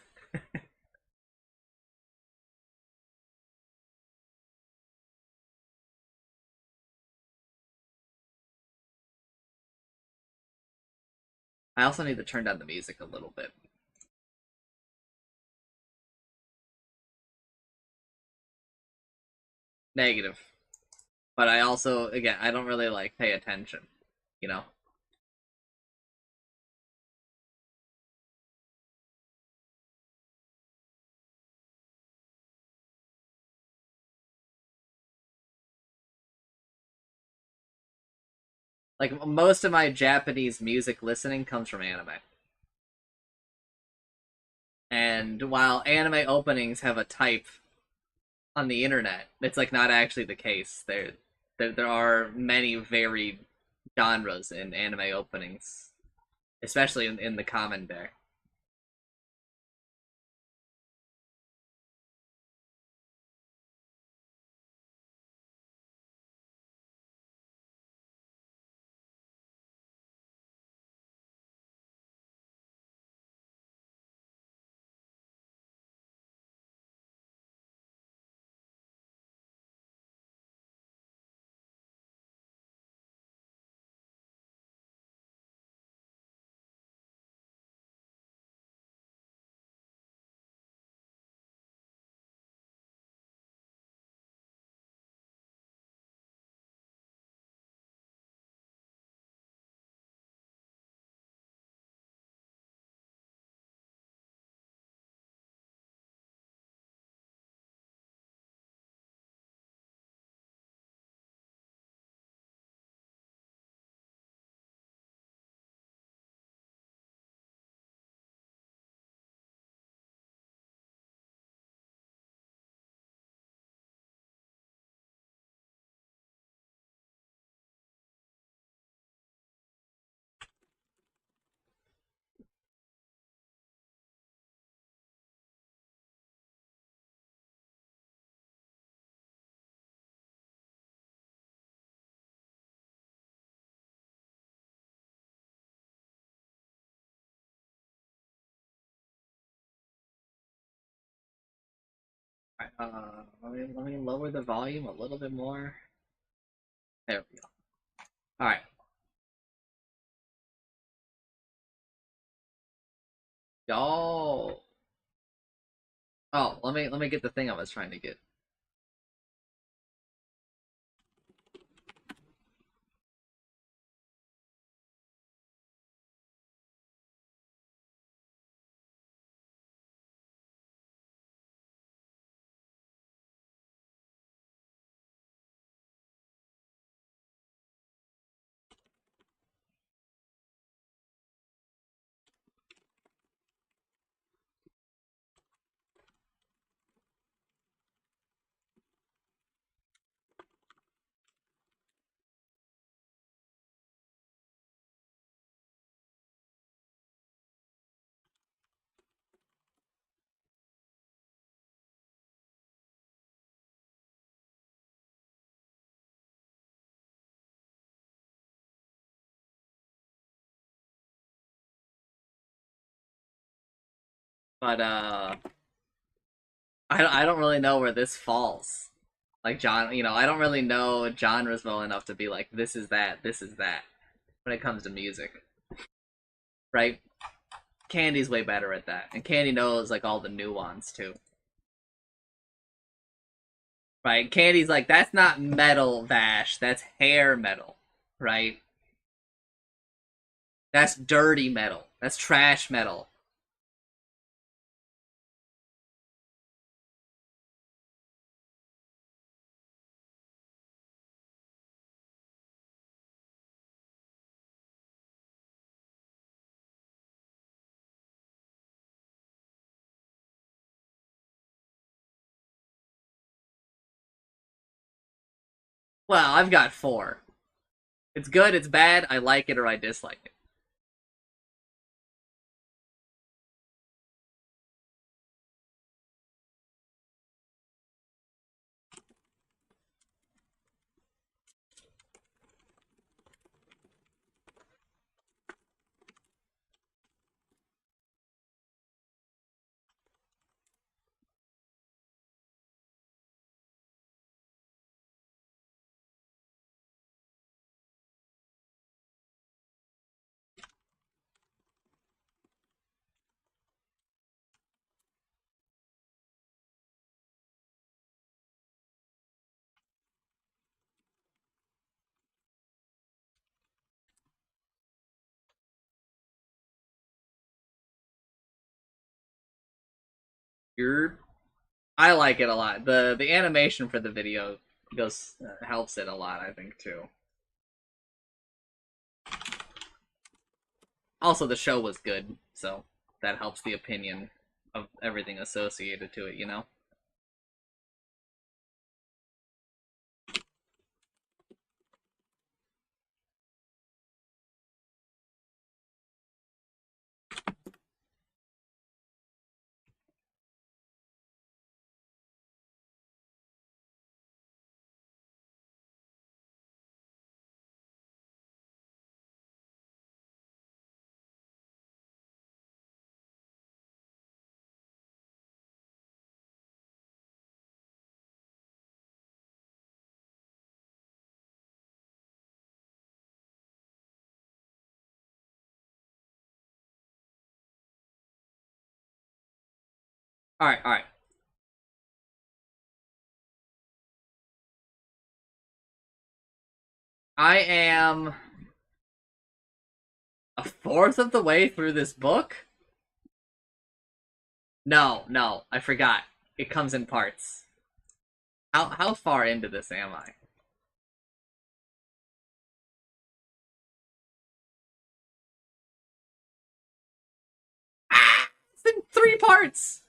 I also need to turn down the music a little bit. Negative. But I also, again, I don't really like pay attention. You know. Like most of my Japanese music listening comes from anime. And while anime openings have a type on the internet, it's like not actually the case. There are many varied genres in anime openings, especially in the common day. Let me lower the volume a little bit more. There we go. All right, y'all. Oh, let me get the thing I was trying to get. But I don't really know where this falls. Like John, I don't really know genres well enough to be like this is that, this is that when it comes to music, right? Candy's way better at that, and Candy knows like all the nuance too, right? Candy's like that's not metal, Vash. That's hair metal, right? That's dirty metal. That's trash metal. Well, I've got four. It's good, it's bad, I like it, or I dislike it. You're I like it a lot. The animation for the video goes helps it a lot, I think too. Also, the show was good, so that helps the opinion of everything associated to it, you know? Alright, alright. I am a fourth of the way through this book? No, no, I forgot. It comes in parts. How far into this am I? Ah! It's in 3 parts!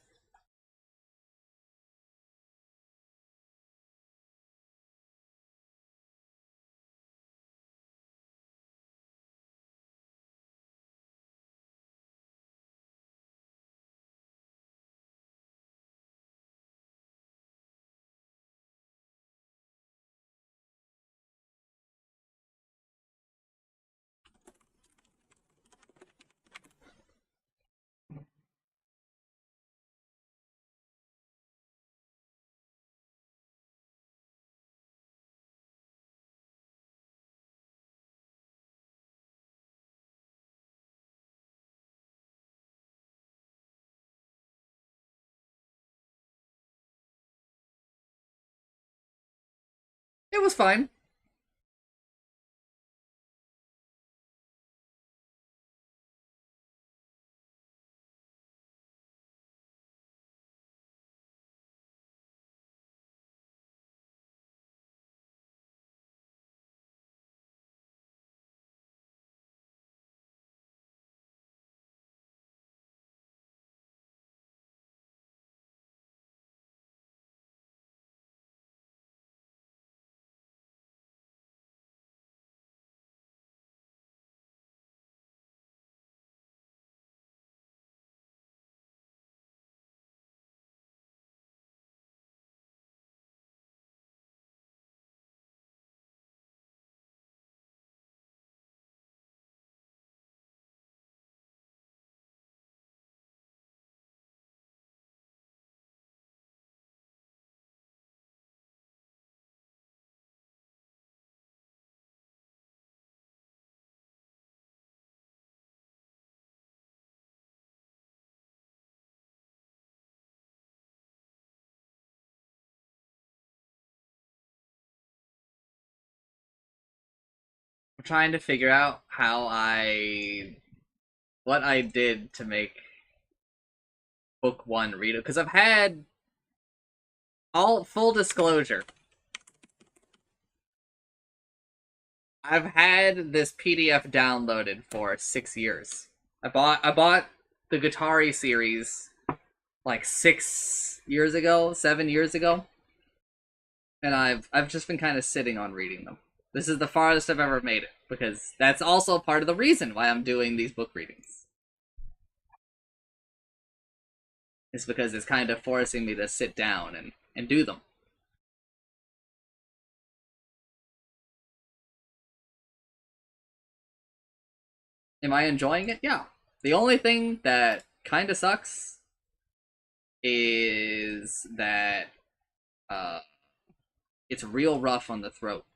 It was fine. I'm trying to figure out what I did to make book one readable, because I've had all full disclosure. I've had this PDF downloaded for 6 years. I bought the Gatari series like 6 years ago, 7 years ago, and I've just been kind of sitting on reading them. This is the farthest I've ever made it, because that's also part of the reason why I'm doing these book readings. It's because it's kind of forcing me to sit down and do them. Am I enjoying it? Yeah. The only thing that kind of sucks is that uh, it's real rough on the throat.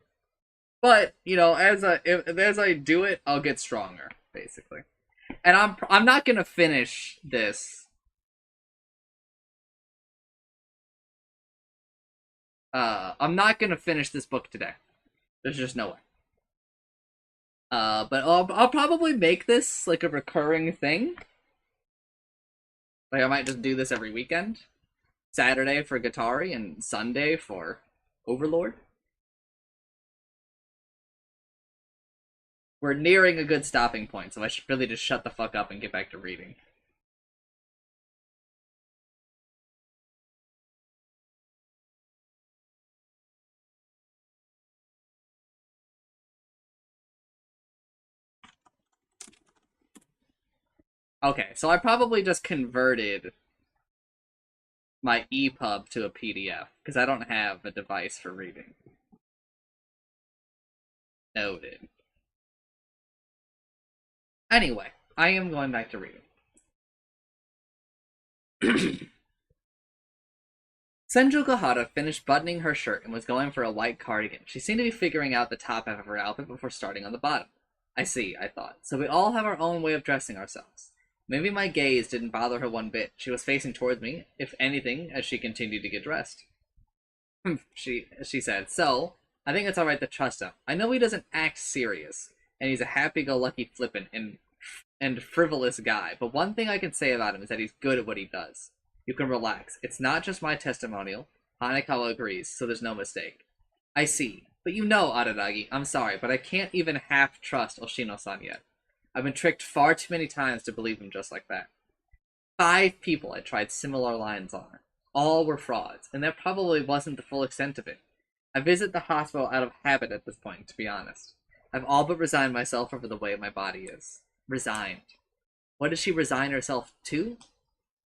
But you know, as I do it, I'll get stronger, basically. And I'm not gonna finish this. I'm not gonna finish this book today. There's just no way. But I'll probably make this like a recurring thing. Like I might just do this every weekend. Saturday for Gatari and Sunday for Overlord. We're nearing a good stopping point, so I should really just shut the fuck up and get back to reading. Okay, so I probably just converted my EPUB to a PDF because I don't have a device for reading. Noted. Anyway, I am going back to reading. Senju Gahara finished buttoning her shirt and was going for a light cardigan. She seemed to be figuring out the top half of her outfit before starting on the bottom. I see, I thought. So we all have our own way of dressing ourselves. Maybe my gaze didn't bother her one bit. She was facing towards me, if anything, as she continued to get dressed. she said. So, I think it's alright to trust him. I know he doesn't act serious, and he's a happy-go-lucky flippant and frivolous guy, but one thing I can say about him is that he's good at what he does. You can relax. It's not just my testimonial. Hanekawa agrees, so there's no mistake. I see. But you know, Araragi, I'm sorry, but I can't even half trust Oshino-san yet. I've been tricked far too many times to believe him just like that. 5 people had tried similar lines on her. All were frauds, and that probably wasn't the full extent of it. I visit the hospital out of habit at this point, to be honest. I've all but resigned myself over the way my body is. Resigned. What did she resign herself to?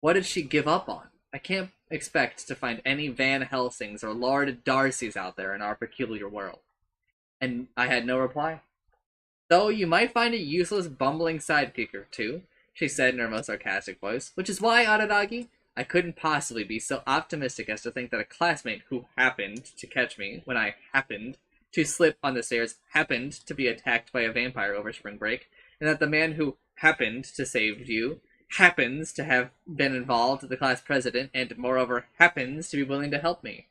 What did she give up on? I can't expect to find any Van Helsings or Lord Darcys out there in our peculiar world. And I had no reply. Though you might find a useless, bumbling sidekick or two, she said in her most sarcastic voice, which is why, Araragi, I couldn't possibly be so optimistic as to think that a classmate who happened to catch me when I happened to slip on the stairs happened to be attacked by a vampire over spring break, and that the man who happened to save you happens to have been involved with the class president and, moreover, happens to be willing to help me.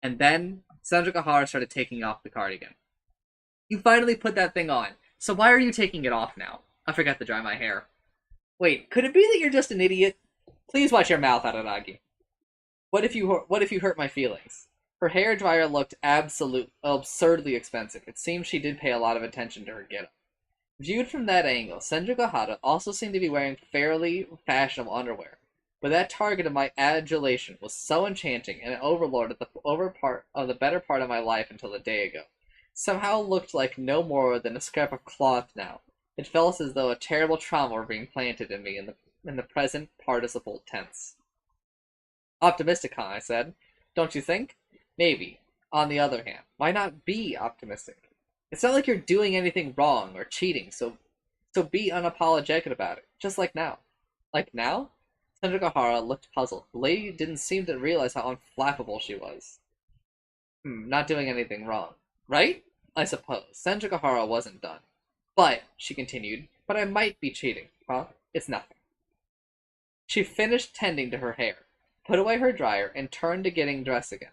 And then Sandra Gahara started taking off the cardigan. You finally put that thing on, so why are you taking it off now? I forgot to dry my hair. Wait, could it be that you're just an idiot? Please watch your mouth, Araragi. What if you hurt my feelings? Her hair dryer looked absurdly expensive. It seemed she did pay a lot of attention to her getup. Viewed from that angle, Senju Gahara also seemed to be wearing fairly fashionable underwear, but that target of my adulation was so enchanting and an overlord at the better part of my life until a day ago. Somehow looked like no more than a scrap of cloth now. It felt as though a terrible trauma were being planted in me in the present participle tense. Optimistic, huh? I said. Don't you think? Maybe. On the other hand, why not be optimistic? It's not like you're doing anything wrong or cheating, so be unapologetic about it, just like now. Like now? Sandra Gahara looked puzzled. The lady didn't seem to realize how unflappable she was. Not doing anything wrong. Right? I suppose. Sandra Gahara wasn't done. But, she continued, but I might be cheating. Huh? It's nothing. She finished tending to her hair, put away her dryer, and turned to getting dressed again.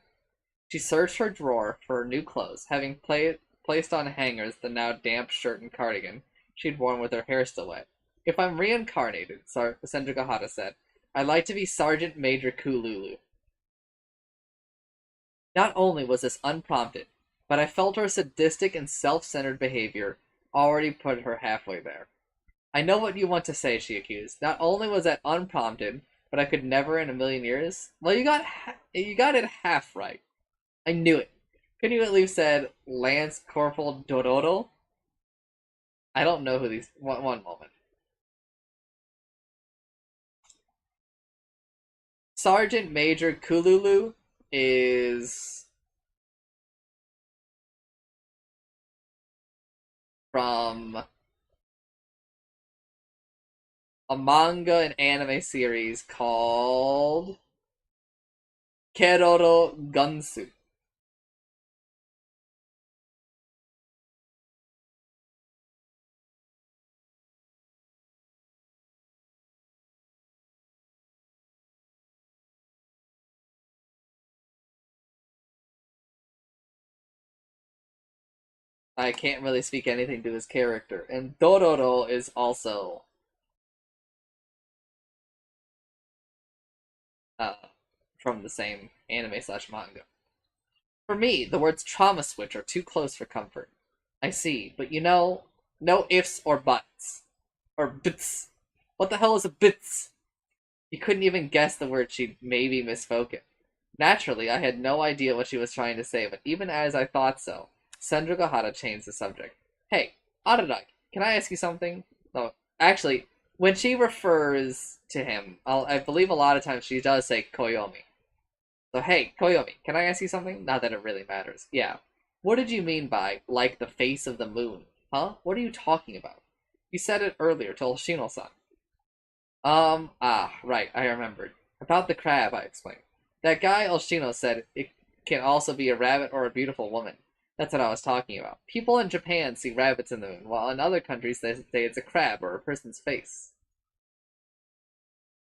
She searched her drawer for new clothes, having placed on hangers the now damp shirt and cardigan she'd worn with her hair still wet. If I'm reincarnated, Sandra Gahara said, I'd like to be Sergeant Major Kululu. Not only was this unprompted, but I felt her sadistic and self-centered behavior already put her halfway there. I know what you want to say, she accused. Not only was that unprompted, but I could never in a million years. Well, you got it half right. I knew it. Couldn't you at least said Lance Corporal Dororo? I don't know who these. One moment. Sergeant Major Kululu is from a manga and anime series called Keroro Gunsu. I can't really speak anything to his character. And Dororo is also from the same anime/manga. For me, the words trauma switch are too close for comfort. I see, but no ifs or buts. Or bits. What the hell is a bits? You couldn't even guess the word she'd maybe misspoken. Naturally, I had no idea what she was trying to say, but even as I thought so, Sendra Gahara changed the subject. Hey, Aradaki, can I ask you something? No, actually, when she refers to him, I believe a lot of times she does say Koyomi. So, hey, Koyomi, can I ask you something? Not that it really matters. Yeah. What did you mean by, like the face of the moon? Huh? What are you talking about? You said it earlier to Oshino-san. Right, I remembered. About the crab, I explained. That guy Oshino said it can also be a rabbit or a beautiful woman. That's what I was talking about. People in Japan see rabbits in the moon, while in other countries they say it's a crab or a person's face.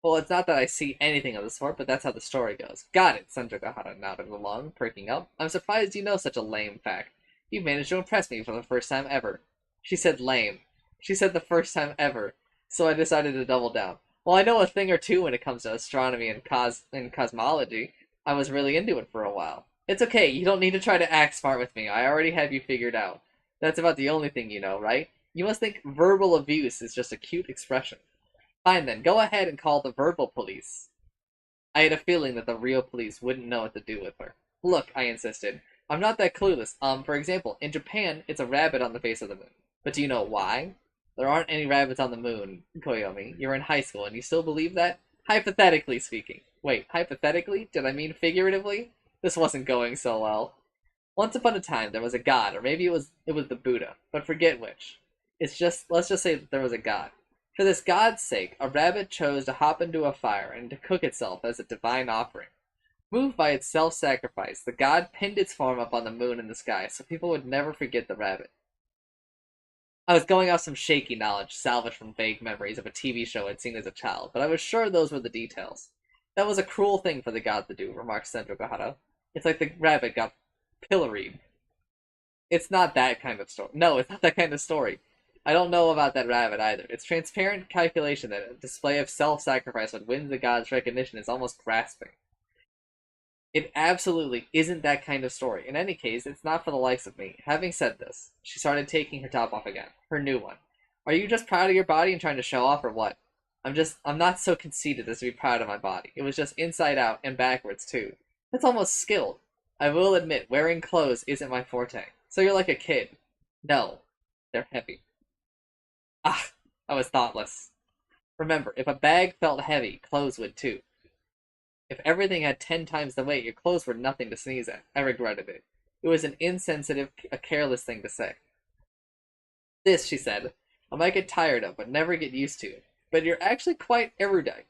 Well, it's not that I see anything of the sort, but that's how the story goes. Got it, Sendra nodded along, perking up. I'm surprised you know such a lame fact. You managed to impress me for the first time ever. She said lame. She said the first time ever, so I decided to double down. Well, I know a thing or two when it comes to astronomy and cosmology. I was really into it for a while. It's okay, you don't need to try to act smart with me. I already have you figured out. That's about the only thing you know, right? You must think verbal abuse is just a cute expression. Fine then, go ahead and call the verbal police. I had a feeling that the real police wouldn't know what to do with her. Look, I insisted, I'm not that clueless. For example, in Japan, it's a rabbit on the face of the moon. But do you know why? There aren't any rabbits on the moon, Koyomi. You're in high school, and you still believe that? Hypothetically speaking. Wait, hypothetically? Did I mean figuratively? This wasn't going so well. Once upon a time, there was a god, or maybe it was the Buddha, but forget which. Let's just say that there was a god. For this god's sake, a rabbit chose to hop into a fire and to cook itself as a divine offering. Moved by its self-sacrifice, the god pinned its form up on the moon in the sky so people would never forget the rabbit. I was going off some shaky knowledge salvaged from vague memories of a TV show I'd seen as a child, but I was sure those were the details. That was a cruel thing for the god to do, remarked Sendra Gahara. It's like the rabbit got pilloried. It's not that kind of story. No, it's not that kind of story. I don't know about that rabbit either. It's transparent calculation that a display of self-sacrifice would win the god's recognition is almost grasping. It absolutely isn't that kind of story. In any case, it's not for the likes of me. Having said this, she started taking her top off again. Her new one. Are you just proud of your body and trying to show off, or what? I'm not so conceited as to be proud of my body. It was just inside out and backwards, too. That's almost skilled. I will admit, wearing clothes isn't my forte. So you're like a kid. No. They're heavy. Ah, I was thoughtless. Remember, if a bag felt heavy, clothes would too. If everything had 10 times the weight, your clothes were nothing to sneeze at. I regretted it. It was an insensitive, a careless thing to say. This, she said, I might get tired of, but never get used to. But you're actually quite erudite,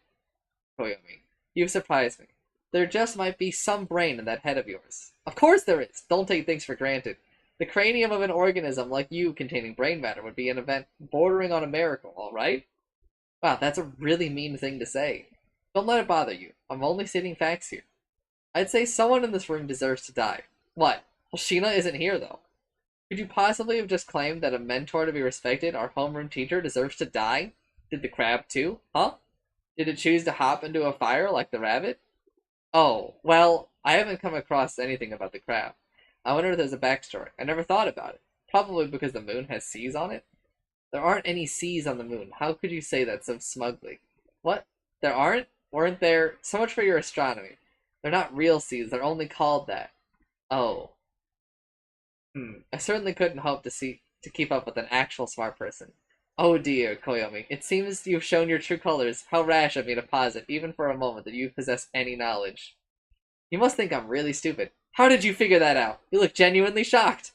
Koyomi. You've surprised me. There just might be some brain in that head of yours. Of course there is. Don't take things for granted. The cranium of an organism like you containing brain matter would be an event bordering on a miracle, all right? Wow, that's a really mean thing to say. Don't let it bother you. I'm only stating facts here. I'd say someone in this room deserves to die. What? Well, Sheena isn't here, though. Could you possibly have just claimed that a mentor to be respected, our homeroom teacher, deserves to die? Did the crab too? Huh? Did it choose to hop into a fire like the rabbit? Oh, well, I haven't come across anything about the crab. I wonder if there's a backstory. I never thought about it. Probably because the moon has seas on it? There aren't any seas on the moon. How could you say that so smugly? What? There aren't? Weren't there? So much for your astronomy. They're not real seas. They're only called that. Oh. I certainly couldn't hope to keep up with an actual smart person. Oh dear, Koyomi. It seems you've shown your true colors. How rash of me to posit, even for a moment, that you possess any knowledge. You must think I'm really stupid. How did you figure that out? You look genuinely shocked.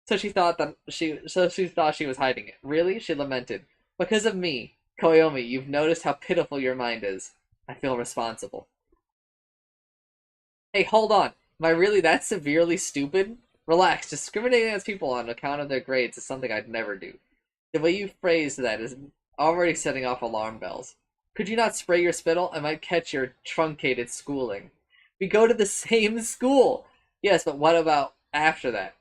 So she thought she was hiding it. Really? She lamented. Because of me, Koyomi, you've noticed how pitiful your mind is. I feel responsible. Hey, hold on. Am I really that severely stupid? Relax. Discriminating against people on account of their grades is something I'd never do. The way you phrased that is already setting off alarm bells. Could you not spray your spittle? I might catch your truncated schooling. We go to the same school! Yes, but what about after that?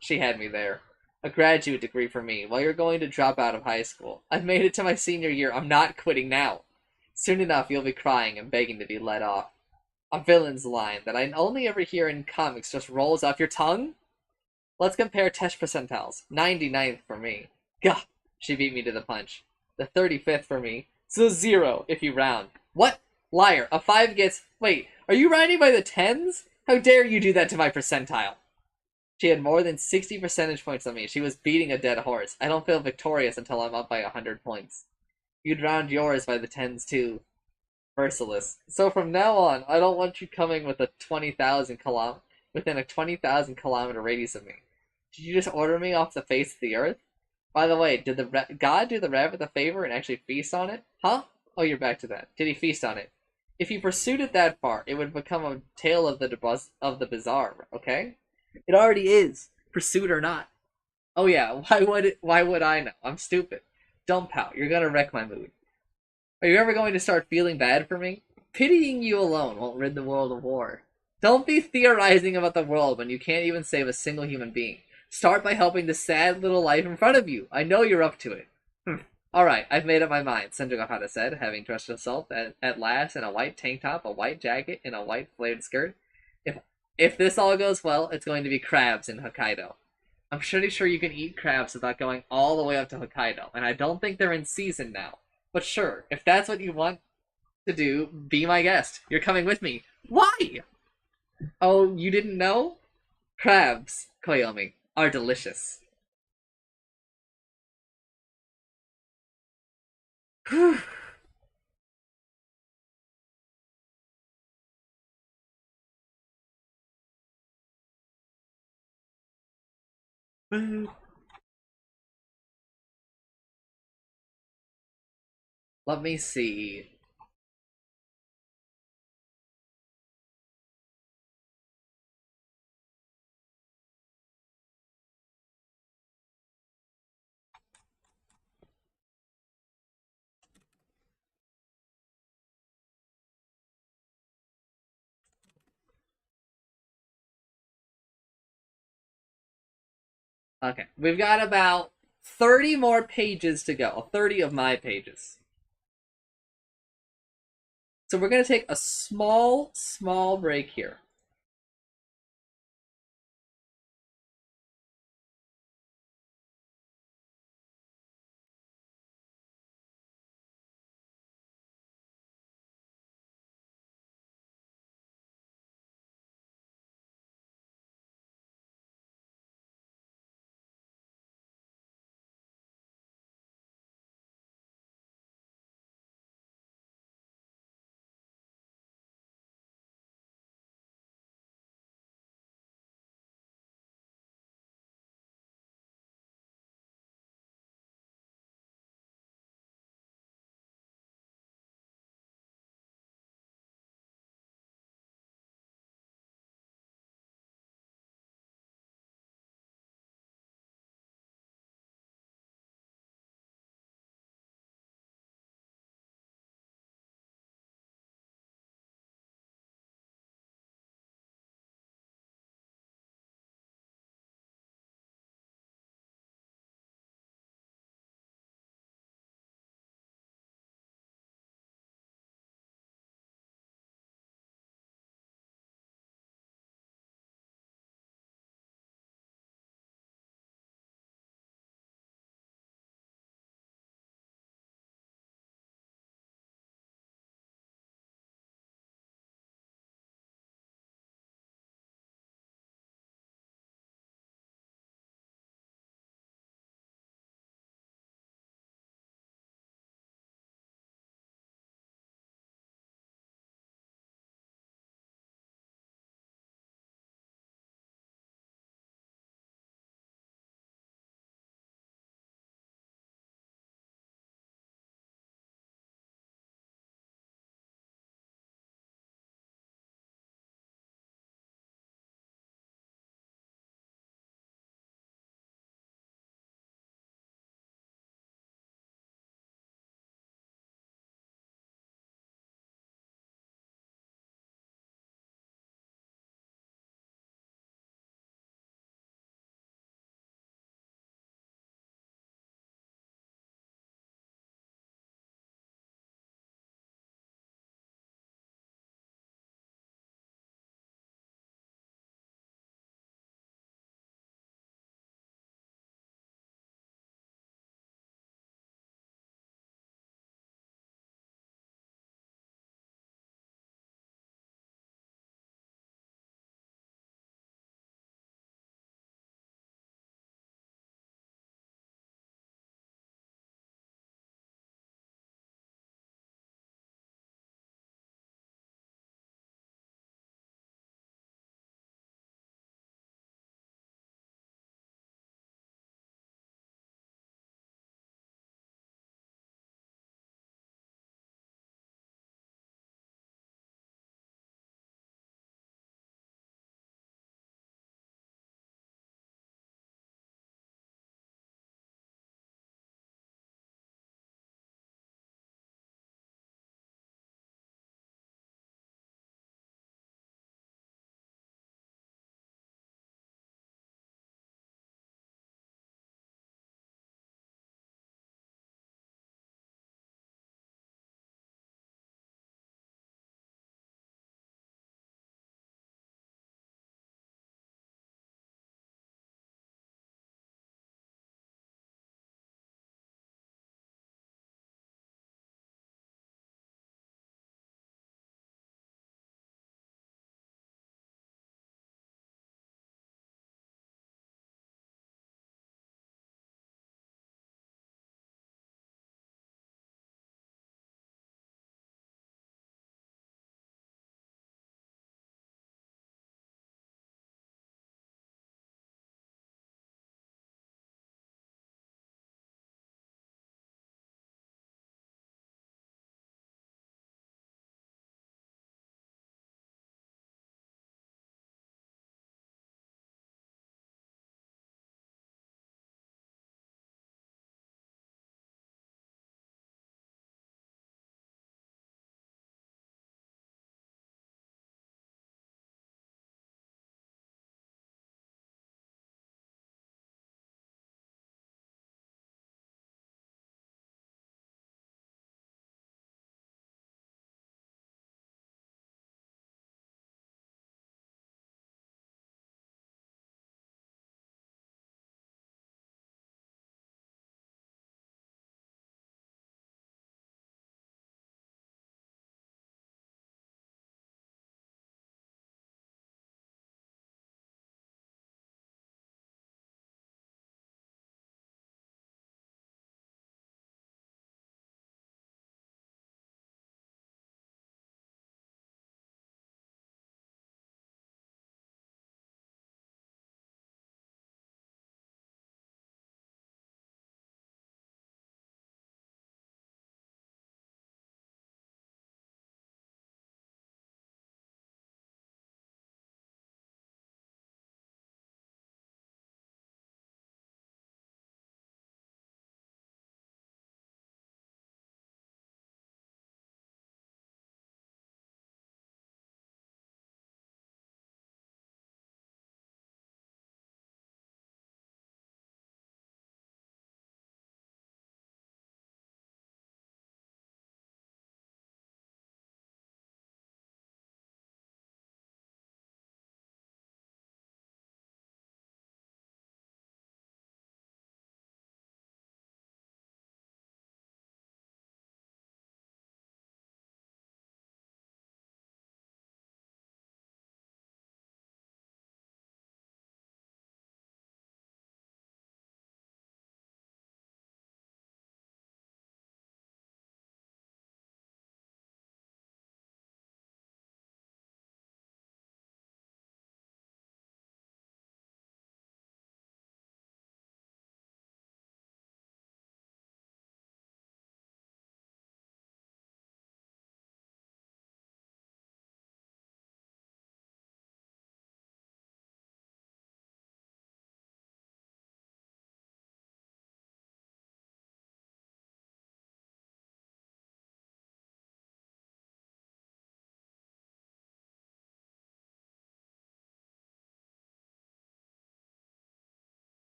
She had me there. A graduate degree for me, while you're going to drop out of high school. I've made it to my senior year. I'm not quitting now. Soon enough, you'll be crying and begging to be let off. A villain's line that I only ever hear in comics just rolls off your tongue? Let's compare test percentiles. 99th for me. Gah! She beat me to the punch. The 35th for me. So 0 if you round. What? Liar. A 5 gets... Wait, are you rounding by the tens? How dare you do that to my percentile? She had more than 60 percentage points on me. She was beating a dead horse. I don't feel victorious until I'm up by 100 points. You'd round yours by the tens too. Merciless. So from now on, I don't want you coming with a 20,000 within a 20,000 kilometer radius of me. Did you just order me off the face of the earth? By the way, did the God do the rabbit a favor and actually feast on it? Huh? Oh, you're back to that. Did he feast on it? If you pursued it that far, it would become a tale of the bizarre. Okay? It already is, pursuit or not. Oh yeah, why would I know? I'm stupid. Don't pout. You're gonna wreck my mood. Are you ever going to start feeling bad for me? Pitying you alone won't rid the world of war. Don't be theorizing about the world when you can't even save a single human being. Start by helping the sad little life in front of you. I know you're up to it. Alright, I've made up my mind, Senjougahara said, having dressed herself at last in a white tank top, a white jacket, and a white flared skirt. If this all goes well, it's going to be crabs in Hokkaido. I'm pretty sure you can eat crabs without going all the way up to Hokkaido, and I don't think they're in season now. But sure, if that's what you want to do, be my guest. You're coming with me. Why? Oh, you didn't know? Crabs, Koyomi, are delicious. Let me see. Okay, we've got about 30 more pages to go. 30 of my pages. So we're going to take a small break here.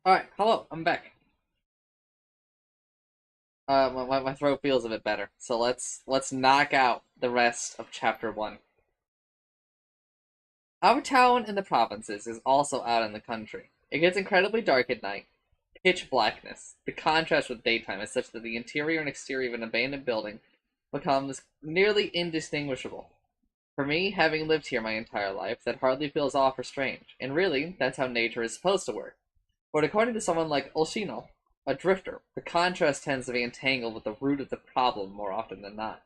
Alright, hello, I'm back. My throat feels a bit better, so let's knock out the rest of chapter 1. Our town in the provinces is also out in the country. It gets incredibly dark at night. Pitch blackness. The contrast with daytime is such that the interior and exterior of an abandoned building becomes nearly indistinguishable. For me, having lived here my entire life, that hardly feels off or strange, and really, that's how nature is supposed to work. But according to someone like Olshino, a drifter, the contrast tends to be entangled with the root of the problem more often than not.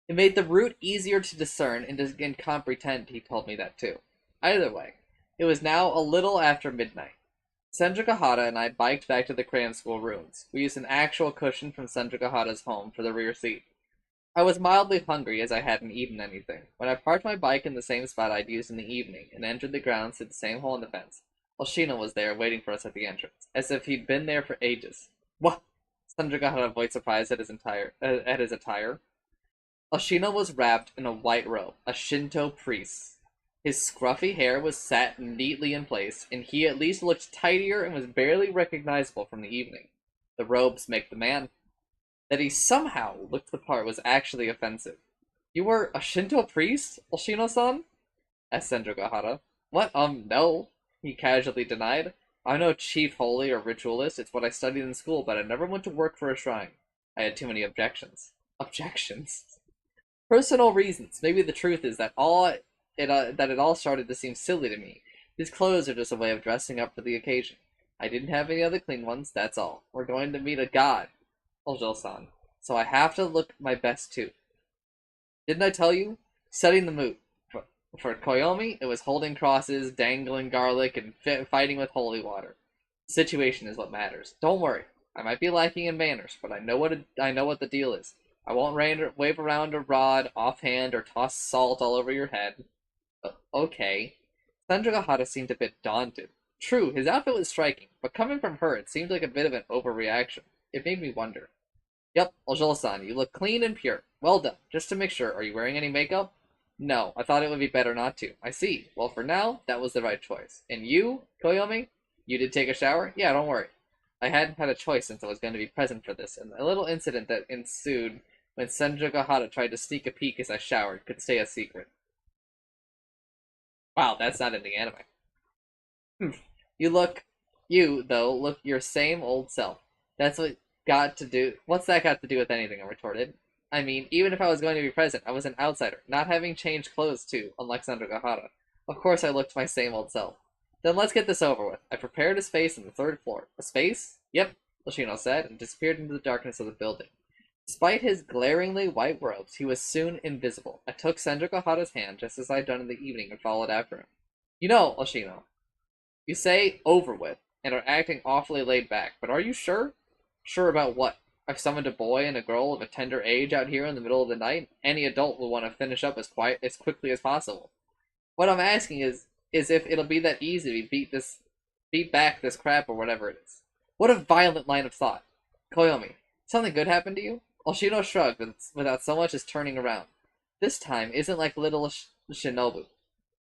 It made the root easier to discern and comprehend, he told me that too. Either way, it was now a little after midnight. Senjukahara and I biked back to the crayon school ruins. We used an actual cushion from Senjukahara's home for the rear seat. I was mildly hungry as I hadn't eaten anything. When I parked my bike in the same spot I'd used in the evening and entered the grounds through the same hole in the fence, Oshino was there waiting for us at the entrance, as if he'd been there for ages. What? Senjukahara voiced surprise at his attire. Oshino was wrapped in a white robe, a Shinto priest. His scruffy hair was set neatly in place, and he at least looked tidier and was barely recognizable from the evening. The robes make the man. That he somehow looked the part was actually offensive. You were a Shinto priest, Oshino-san? Asked Senjukahara. What, no, he casually denied. I'm no chief holy or ritualist, it's what I studied in school, but I never went to work for a shrine. I had too many objections. Objections? Personal reasons. Maybe the truth is that it all started to seem silly to me. These clothes are just a way of dressing up for the occasion. I didn't have any other clean ones, that's all. We're going to meet a god, Ojo-san, so I have to look my best too. Didn't I tell you? Setting the mood. For Koyomi, it was holding crosses, dangling garlic, and fighting with holy water. The situation is what matters. Don't worry. I might be lacking in manners, but I know what the deal is. I won't wave around a rod offhand or toss salt all over your head. Okay. Senjukahara seemed a bit daunted. True, his outfit was striking, but coming from her, it seemed like a bit of an overreaction. It made me wonder. Yep, Ojo-san, you look clean and pure. Well done. Just to make sure, are you wearing any makeup? No, I thought it would be better not to. I see. Well, for now, that was the right choice. And you, Koyomi? You did take a shower? Yeah, don't worry. I hadn't had a choice since I was going to be present for this, and the little incident that ensued when Senjukahara tried to sneak a peek as I showered could stay a secret. Wow, that's not in the anime. Look your same old self. That's what got to do. What's that got to do with anything? I retorted. I mean, even if I was going to be present, I was an outsider, not having changed clothes too, unlike Senjukahara. Of course I looked my same old self. Then let's get this over with. I prepared a space on the third floor. A space? Yep, Yoshino said, and disappeared into the darkness of the building. Despite his glaringly white robes, he was soon invisible. I took Senjukahara's hand, just as I had done in the evening, and followed after him. You know, Oshino, you say over with, and are acting awfully laid back, but are you sure? Sure about what? I've summoned a boy and a girl of a tender age out here in the middle of the night. Any adult will want to finish up as quickly as possible. What I'm asking is if it'll be that easy to beat back this crap or whatever it is. What a violent line of thought. Koyomi, something good happened to you? Oshino shrugged without so much as turning around. This time isn't like little Shinobu.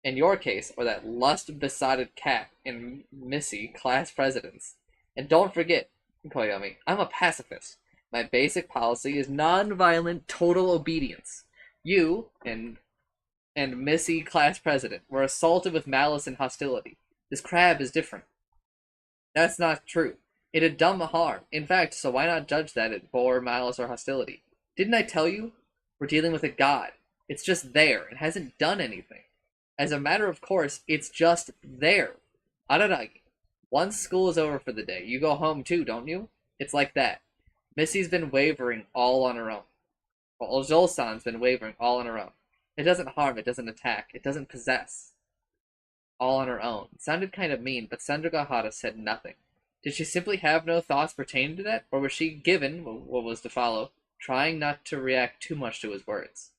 In your case, or that lust-besotted cat in Missy, class presidents. And don't forget, Koyomi, I'm a pacifist. My basic policy is non-violent total obedience. You and Missy, class president, were assaulted with malice and hostility. This crab is different. That's not true. It had done harm. In fact, so why not judge that it bore malice or hostility? Didn't I tell you? We're dealing with a god. It's just there. It hasn't done anything. As a matter of course, it's just there. Araragi, once school is over for the day, you go home too, don't you? It's like that. Missy's been wavering all on her own. Well, Ojol-san's been wavering all on her own. It doesn't harm, it doesn't attack, it doesn't possess. All on her own. It sounded kind of mean, but Senjukahara said nothing. Did she simply have no thoughts pertaining to that, or was she, given what was to follow, trying not to react too much to his words?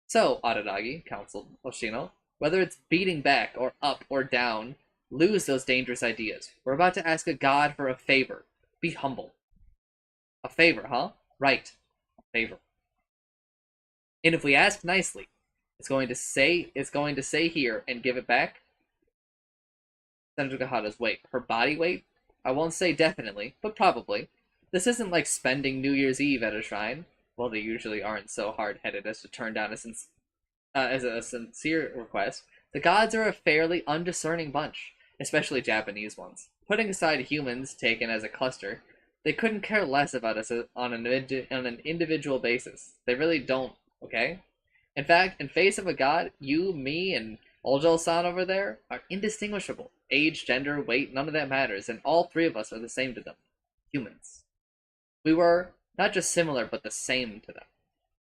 So, Araragi, counseled Oshino, whether it's beating back, or up, or down, lose those dangerous ideas. We're about to ask a god for a favor. Be humble. A favor, huh? Right. A favor. And if we ask nicely, it's going to say here and give it back. Senjugahara's weight. Her body weight? I won't say definitely, but probably. This isn't like spending New Year's Eve at a shrine. Well, they usually aren't so hard-headed as to turn down as a sincere request. The gods are a fairly undiscerning bunch, especially Japanese ones. Putting aside humans taken as a cluster, they couldn't care less about us on an individual basis. They really don't, okay? In fact, in face of a god, you, me, and Oljo-san over there are indistinguishable. Age, gender, weight, none of that matters, and all three of us are the same to them. Humans. We were not just similar, but the same to them.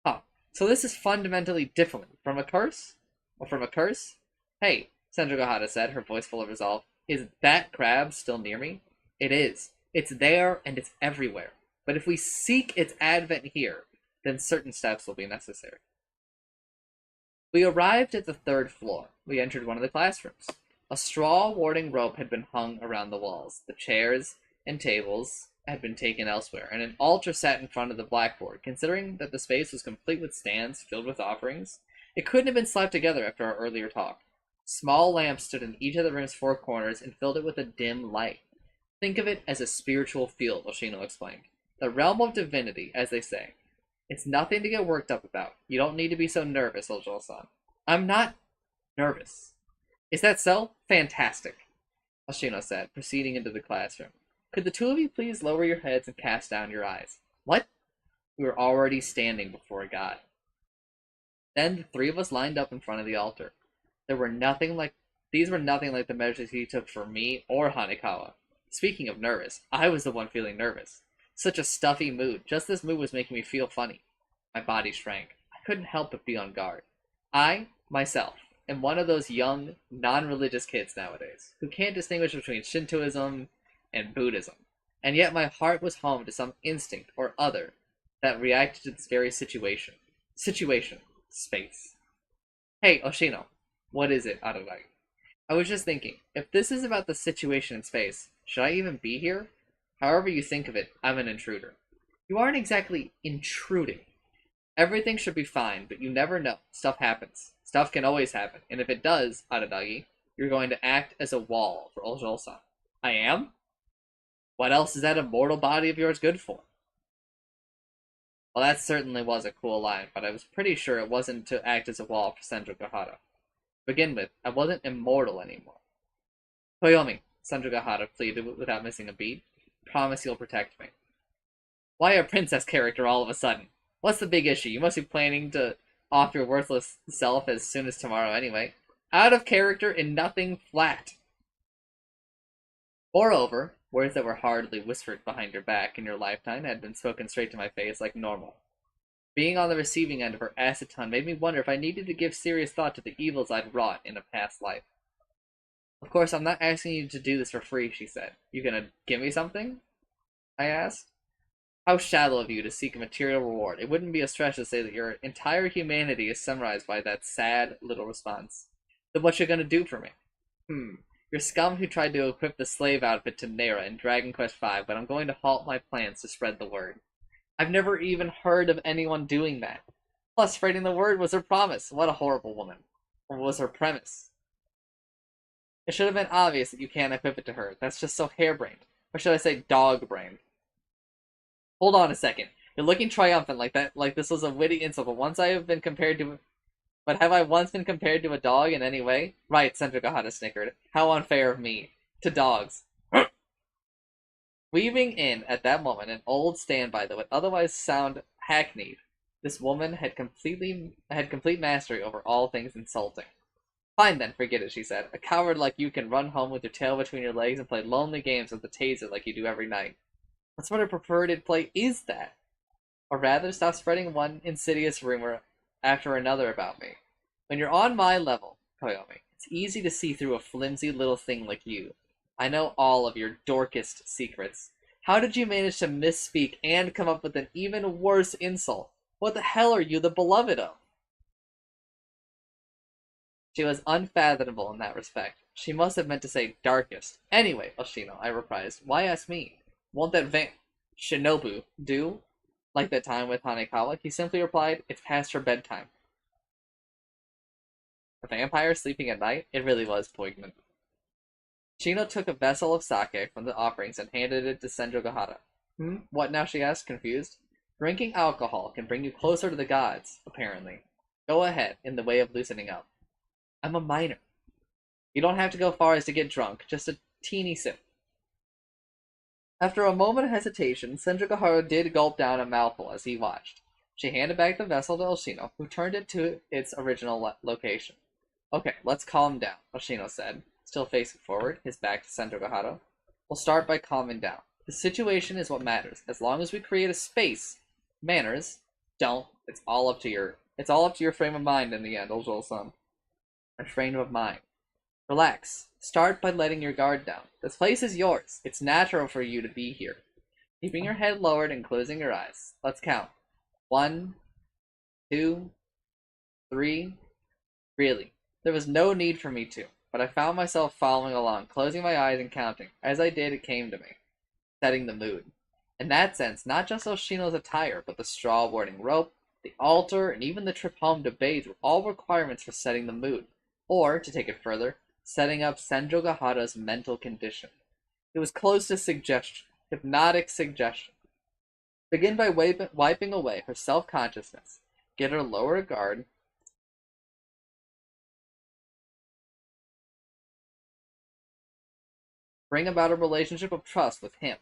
Huh. So this is fundamentally different from a curse? Or from a curse? Hey, Senjugahara said, her voice full of resolve. Is that crab still near me? It is. It's there and it's everywhere. But if we seek its advent here, then certain steps will be necessary. We arrived at the third floor. We entered one of the classrooms. A straw warding rope had been hung around the walls. The chairs and tables had been taken elsewhere, and an altar sat in front of the blackboard. Considering that the space was complete with stands filled with offerings, it couldn't have been slapped together after our earlier talk. Small lamps stood in each of the room's four corners and filled it with a dim light. Think of it as a spiritual field, Oshino explained. The realm of divinity, as they say. It's nothing to get worked up about. You don't need to be so nervous, Ojo-san. I'm not nervous. Is that so? Fantastic, Oshino said, proceeding into the classroom. Could the two of you please lower your heads and cast down your eyes? What? We were already standing before a god. Then the three of us lined up in front of the altar. These were nothing like the measures he took for me or Hanekawa. Speaking of nervous, I was the one feeling nervous. Such a stuffy mood. Just this mood was making me feel funny. My body shrank. I couldn't help but be on guard. I, myself, am one of those young, non-religious kids nowadays, who can't distinguish between Shintoism and Buddhism. And yet my heart was home to some instinct or other that reacted to this very situation. Space. Hey, Oshino. What is it, Ararai? I was just thinking, if this is about the situation in space, should I even be here? However you think of it, I'm an intruder. You aren't exactly intruding. Everything should be fine, but you never know. Stuff happens. Stuff can always happen. And if it does, Aradagi, you're going to act as a wall for Ojo-san. I am? What else is that immortal body of yours good for? Well, that certainly was a cool line, but I was pretty sure it wasn't to act as a wall for Senjugahara. To begin with, I wasn't immortal anymore. Toyomi, Senjugahara pleaded without missing a beat. Promise you'll protect me. Why a princess character all of a sudden? What's the big issue? You must be planning to off your worthless self as soon as tomorrow anyway. Out of character and nothing flat. Moreover, words that were hardly whispered behind your back in your lifetime had been spoken straight to my face like normal. Being on the receiving end of her acid tongue made me wonder if I needed to give serious thought to the evils I'd wrought in a past life. Of course, I'm not asking you to do this for free, she said. You gonna give me something? I asked. How shallow of you to seek a material reward. It wouldn't be a stretch to say that your entire humanity is summarized by that sad little response. Then what you gonna do for me? You're scum who tried to equip the slave outfit to Nera in Dragon Quest V, but I'm going to halt my plans to spread the word. I've never even heard of anyone doing that. Plus, spreading the word was her promise. What a horrible woman. Or was her premise? It should have been obvious that you can't equip it to her. That's just so harebrained. Or should I say dog-brained? Hold on a second. You're looking triumphant like that, like this was a witty insult, but have I once been compared to a dog in any way? Right, Senjugahara snickered. How unfair of me. To dogs. Weaving in at that moment an old standby that would otherwise sound hackneyed, this woman had complete mastery over all things insulting. Fine then, forget it, she said. A coward like you can run home with your tail between your legs and play lonely games with the taser like you do every night. What sort of perverted play is that? Or rather, stop spreading one insidious rumor after another about me. When you're on my level, Koyomi, it's easy to see through a flimsy little thing like you. I know all of your dorkest secrets. How did you manage to misspeak and come up with an even worse insult? What the hell are you the beloved of? She was unfathomable in that respect. She must have meant to say darkest. Anyway, Oshino, I reprised, why ask me? Won't that Shinobu do? Like that time with Hanekawa? He simply replied, it's past her bedtime. A vampire sleeping at night? It really was poignant. Shino took a vessel of sake from the offerings and handed it to Senjo Gahara. What now? She asked, confused. Drinking alcohol can bring you closer to the gods, apparently. Go ahead, in the way of loosening up. I'm a minor. You don't have to go far as to get drunk, just a teeny sip. After a moment of hesitation, Senjo Gahara did gulp down a mouthful as he watched. She handed back the vessel to Oshino, who turned it to its original location. Okay, let's calm down, Oshino said, still facing forward, his back to Senjo Gahara. We'll start by calming down. The situation is what matters. As long as we create a space, manners don't. It's all up to your frame of mind in the end, Ojo-san. A frame of mind. Relax. Start by letting your guard down. This place is yours. It's natural for you to be here. Keeping your head lowered and closing your eyes. Let's count. 1, 2, 3. Really, there was no need for me to, but I found myself following along, closing my eyes and counting. As I did, it came to me, setting the mood. In that sense, not just Oshino's attire, but the straw warding rope, the altar, and even the trip home to bathe were all requirements for setting the mood, or, to take it further, setting up Senjo Gahara's mental condition. It was close to suggestion, hypnotic suggestion. Begin by wiping away her self-consciousness, get her lower guard, bring about a relationship of trust with him,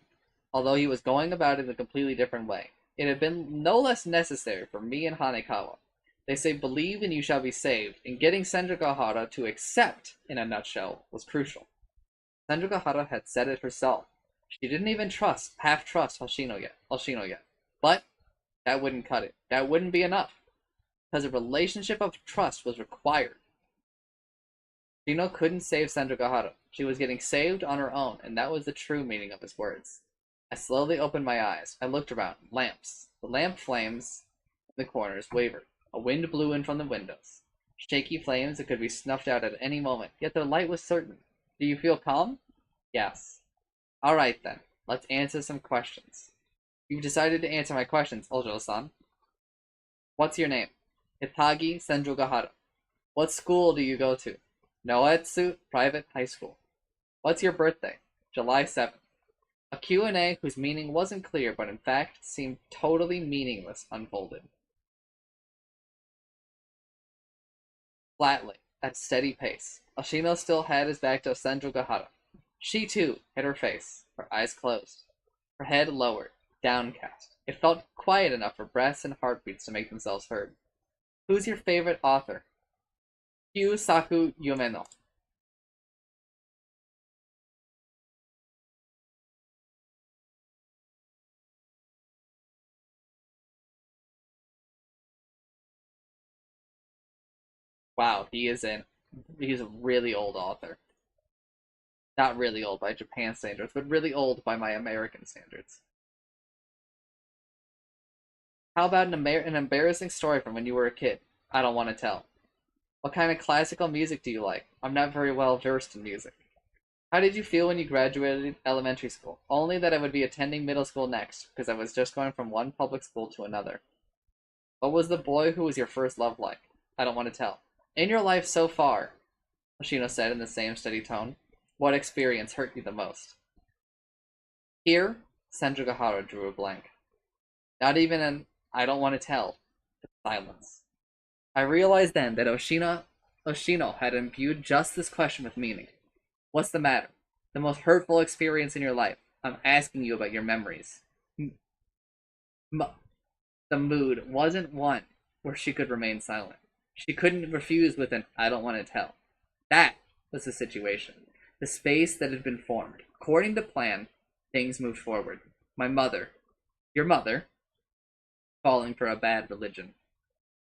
although he was going about it in a completely different way. It had been no less necessary for me and Hanekawa. They say believe and you shall be saved, and getting Senjo Gahara to accept, in a nutshell, was crucial. Senjo Gahara had said it herself. She didn't even half trust Hoshino yet. But that wouldn't cut it. That wouldn't be enough. Because a relationship of trust was required. Shino couldn't save Senjo Gahara. She was getting saved on her own, and that was the true meaning of his words. I slowly opened my eyes. I looked around. Lamps. The lamp flames in the corners wavered. A wind blew in from the windows. Shaky flames that could be snuffed out at any moment, yet their light was certain. Do you feel calm? Yes. Alright then, let's answer some questions. You've decided to answer my questions, Ojo-san. What's your name? Hitagi Senjo Gahara. What school do you go to? Noetsu Private High School. What's your birthday? July 7th. A Q&A whose meaning wasn't clear, but in fact seemed totally meaningless unfolded. Flatly, at a steady pace, Oshino still had his back to Senjo Gahara. She, too, hid her face, her eyes closed, her head lowered, downcast. It felt quiet enough for breaths and heartbeats to make themselves heard. Who's your favorite author? Saku Yumeno. Wow, he's a really old author. Not really old by Japan standards, but really old by my American standards. How about an embarrassing story from when you were a kid? I don't want to tell. What kind of classical music do you like? I'm not very well versed in music. How did you feel when you graduated elementary school? Only that I would be attending middle school next, because I was just going from one public school to another. What was the boy who was your first love like? I don't want to tell. In your life so far, Hoshino said in the same steady tone, what experience hurt you the most? Here, Senjo Gahara drew a blank. Not even an I don't want to tell. Silence. I realized then that Oshino had imbued just this question with meaning. What's the matter? The most hurtful experience in your life. I'm asking you about your memories. The mood wasn't one where she could remain silent. She couldn't refuse with an I don't want to tell. That was the situation. The space that had been formed. According to plan, things moved forward. My mother, your mother, falling for a bad religion.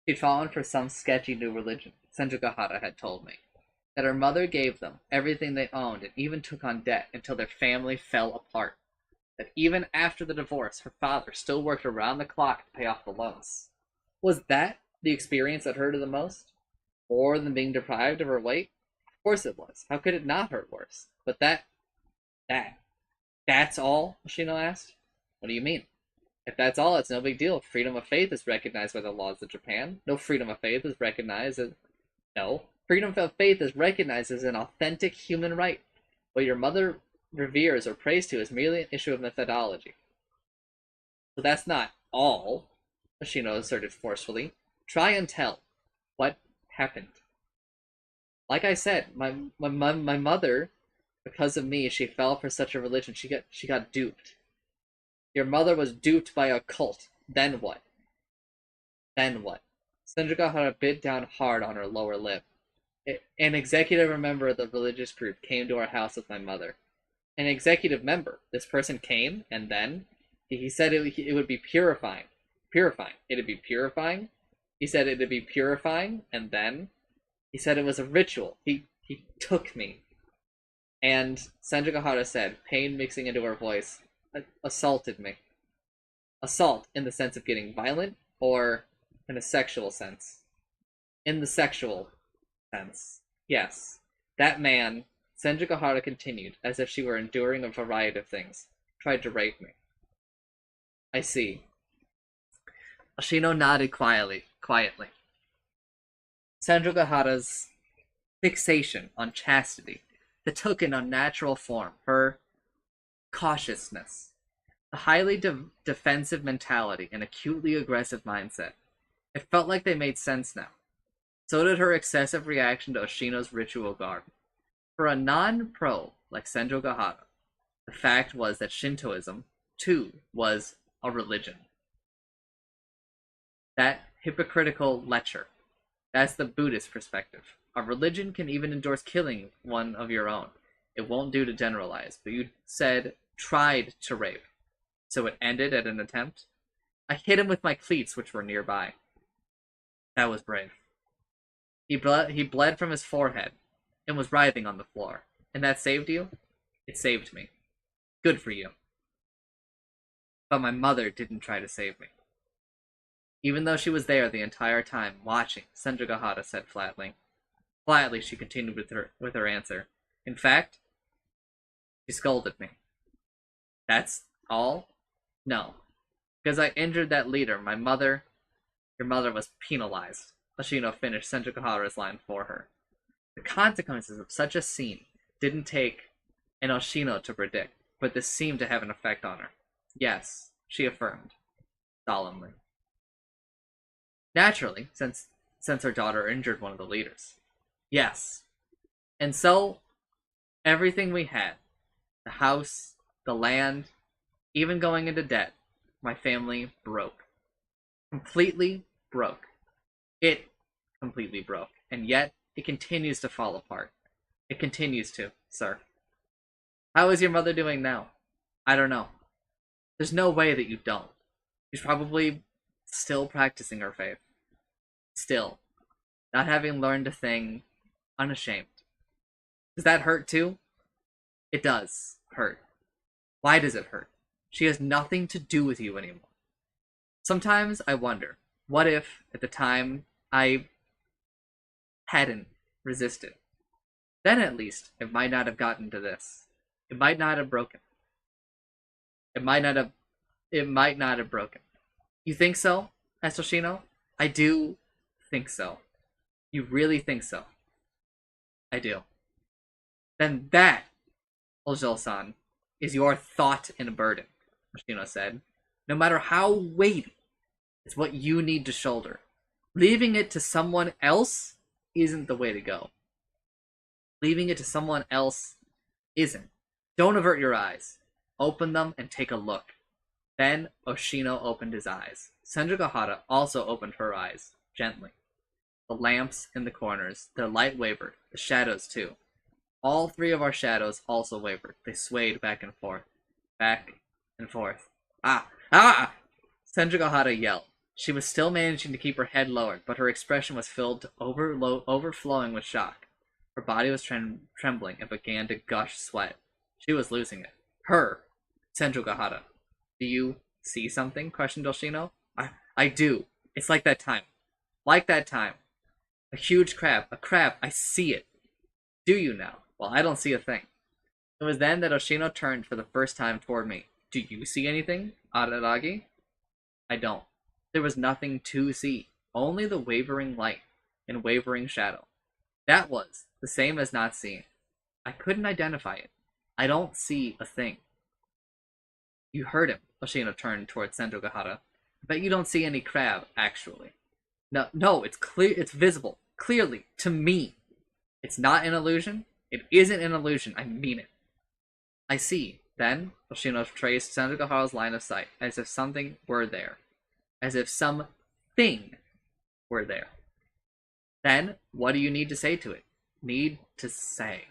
She'd fallen for some sketchy new religion, Senjo Gahara had told me. That her mother gave them everything they owned and even took on debt until their family fell apart. That even after the divorce, her father still worked around the clock to pay off the loans. Was that the experience that hurt her the most? More than being deprived of her weight? Of course it was. How could it not hurt worse? But that's all? Hoshino asked. What do you mean? If that's all, it's no big deal. Freedom of faith is recognized by the laws of Japan. Freedom of faith is recognized as an authentic human right. What your mother reveres or prays to is merely an issue of methodology. So that's not all, Ashino asserted forcefully. Try and tell. What happened? Like I said, my mother, because of me, she fell for such a religion. She got duped. Your mother was duped by a cult. Then what? Then what? Senjugahara bit down hard on her lower lip. An executive member of the religious group came to our house with my mother. An executive member. This person came, and then he said it would be purifying. Purifying. It'd be purifying. He said it'd be purifying, and then he said it was a ritual. He took me. And Senjugahara said, pain mixing into her voice, assaulted me. Assault in the sense of getting violent, or in a sexual sense? In the sexual sense. Yes. That man, Senjugahara continued, as if she were enduring a variety of things, tried to rape me. I see. Ashino nodded quietly. Senjugahara's fixation on chastity, that took an unnatural form, her cautiousness, a highly defensive mentality, and acutely aggressive mindset. It felt like they made sense now. So did her excessive reaction to Oshino's ritual garb. For a non-pro like Senjugahara, the fact was that Shintoism, too, was a religion. That hypocritical lecher. That's the Buddhist perspective. A religion can even endorse killing one of your own. It won't do to generalize, but you said tried to rape. So it ended at an attempt? I hit him with my cleats, which were nearby. That was brave. He bled from his forehead and was writhing on the floor. And that saved you? It saved me. Good for you. But my mother didn't try to save me. Even though she was there the entire time, watching, Senjugahara said flatly. Flatly, she continued with her answer. In fact, she scolded me. That's all? No. Because I injured that leader, your mother was penalized. Ashino finished Senjugahara's line for her. The consequences of such a scene didn't take an Oshino to predict, but this seemed to have an effect on her. Yes, she affirmed, solemnly. Naturally, since her daughter injured one of the leaders. Yes. And so, everything we had, the house, the land, even going into debt, my family broke. Completely broke. It completely broke. And yet, it continues to fall apart. It continues to, sir. How is your mother doing now? I don't know. There's no way that you don't. She's probably still practicing her faith. Still. Not having learned a thing, unashamed. Does that hurt too? It does hurt. Why does it hurt? She has nothing to do with you anymore. Sometimes I wonder, what if, at the time, I hadn't resisted? Then at least, it might not have gotten to this. It might not have broken. It might not have broken. You think so, asked Oshino? I do think so. You really think so? I do. Then that, Ojo-san, is your thought and burden, Oshino said. No matter how weighty, it's what you need to shoulder. Leaving it to someone else isn't the way to go. Leaving it to someone else isn't. Don't avert your eyes. Open them and take a look. Then Oshino opened his eyes. Senjugahara also opened her eyes, gently. The lamps in the corners, their light wavered, the shadows too. All three of our shadows also wavered. They swayed back and forth. Back and forth. Ah! Ah! Senjugahara yelled. She was still managing to keep her head lowered, but her expression was filled to overflowing with shock. Her body was trembling and began to gush sweat. She was losing it. Her! Senjugahara. Do you see something? Questioned Oshino. I do. It's like that time. Like that time. A huge crab. A crab. I see it. Do you now? Well, I don't see a thing. It was then that Oshino turned for the first time toward me. Do you see anything, Araragi? I don't. There was nothing to see. Only the wavering light and wavering shadow. That was the same as not seeing. I couldn't identify it. I don't see a thing. You heard him. Oshino turned towards Senjogahara. I bet you don't see any crab, actually. No, it's clear, it's visible, clearly, to me. It's not an illusion. It isn't an illusion, I mean it. I see. Then, Oshino traced Senjogahara's line of sight, as if something were there. As if some thing were there. Then, what do you need to say to it? Need to say.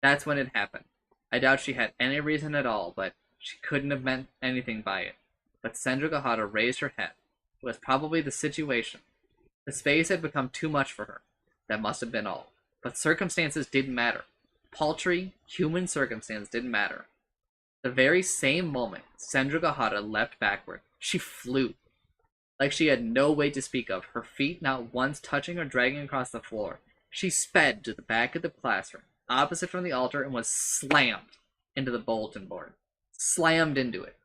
That's when it happened. I doubt she had any reason at all, but she couldn't have meant anything by it. But Senjogahara raised her head. It was probably the situation. The space had become too much for her. That must have been all. But circumstances didn't matter. Paltry, human circumstance didn't matter. The very same moment, Senjogahara leapt backward. She flew. Like she had no weight to speak of, her feet not once touching or dragging across the floor. She sped to the back of the classroom, opposite from the altar, and was slammed into the bulletin board. Slammed into it.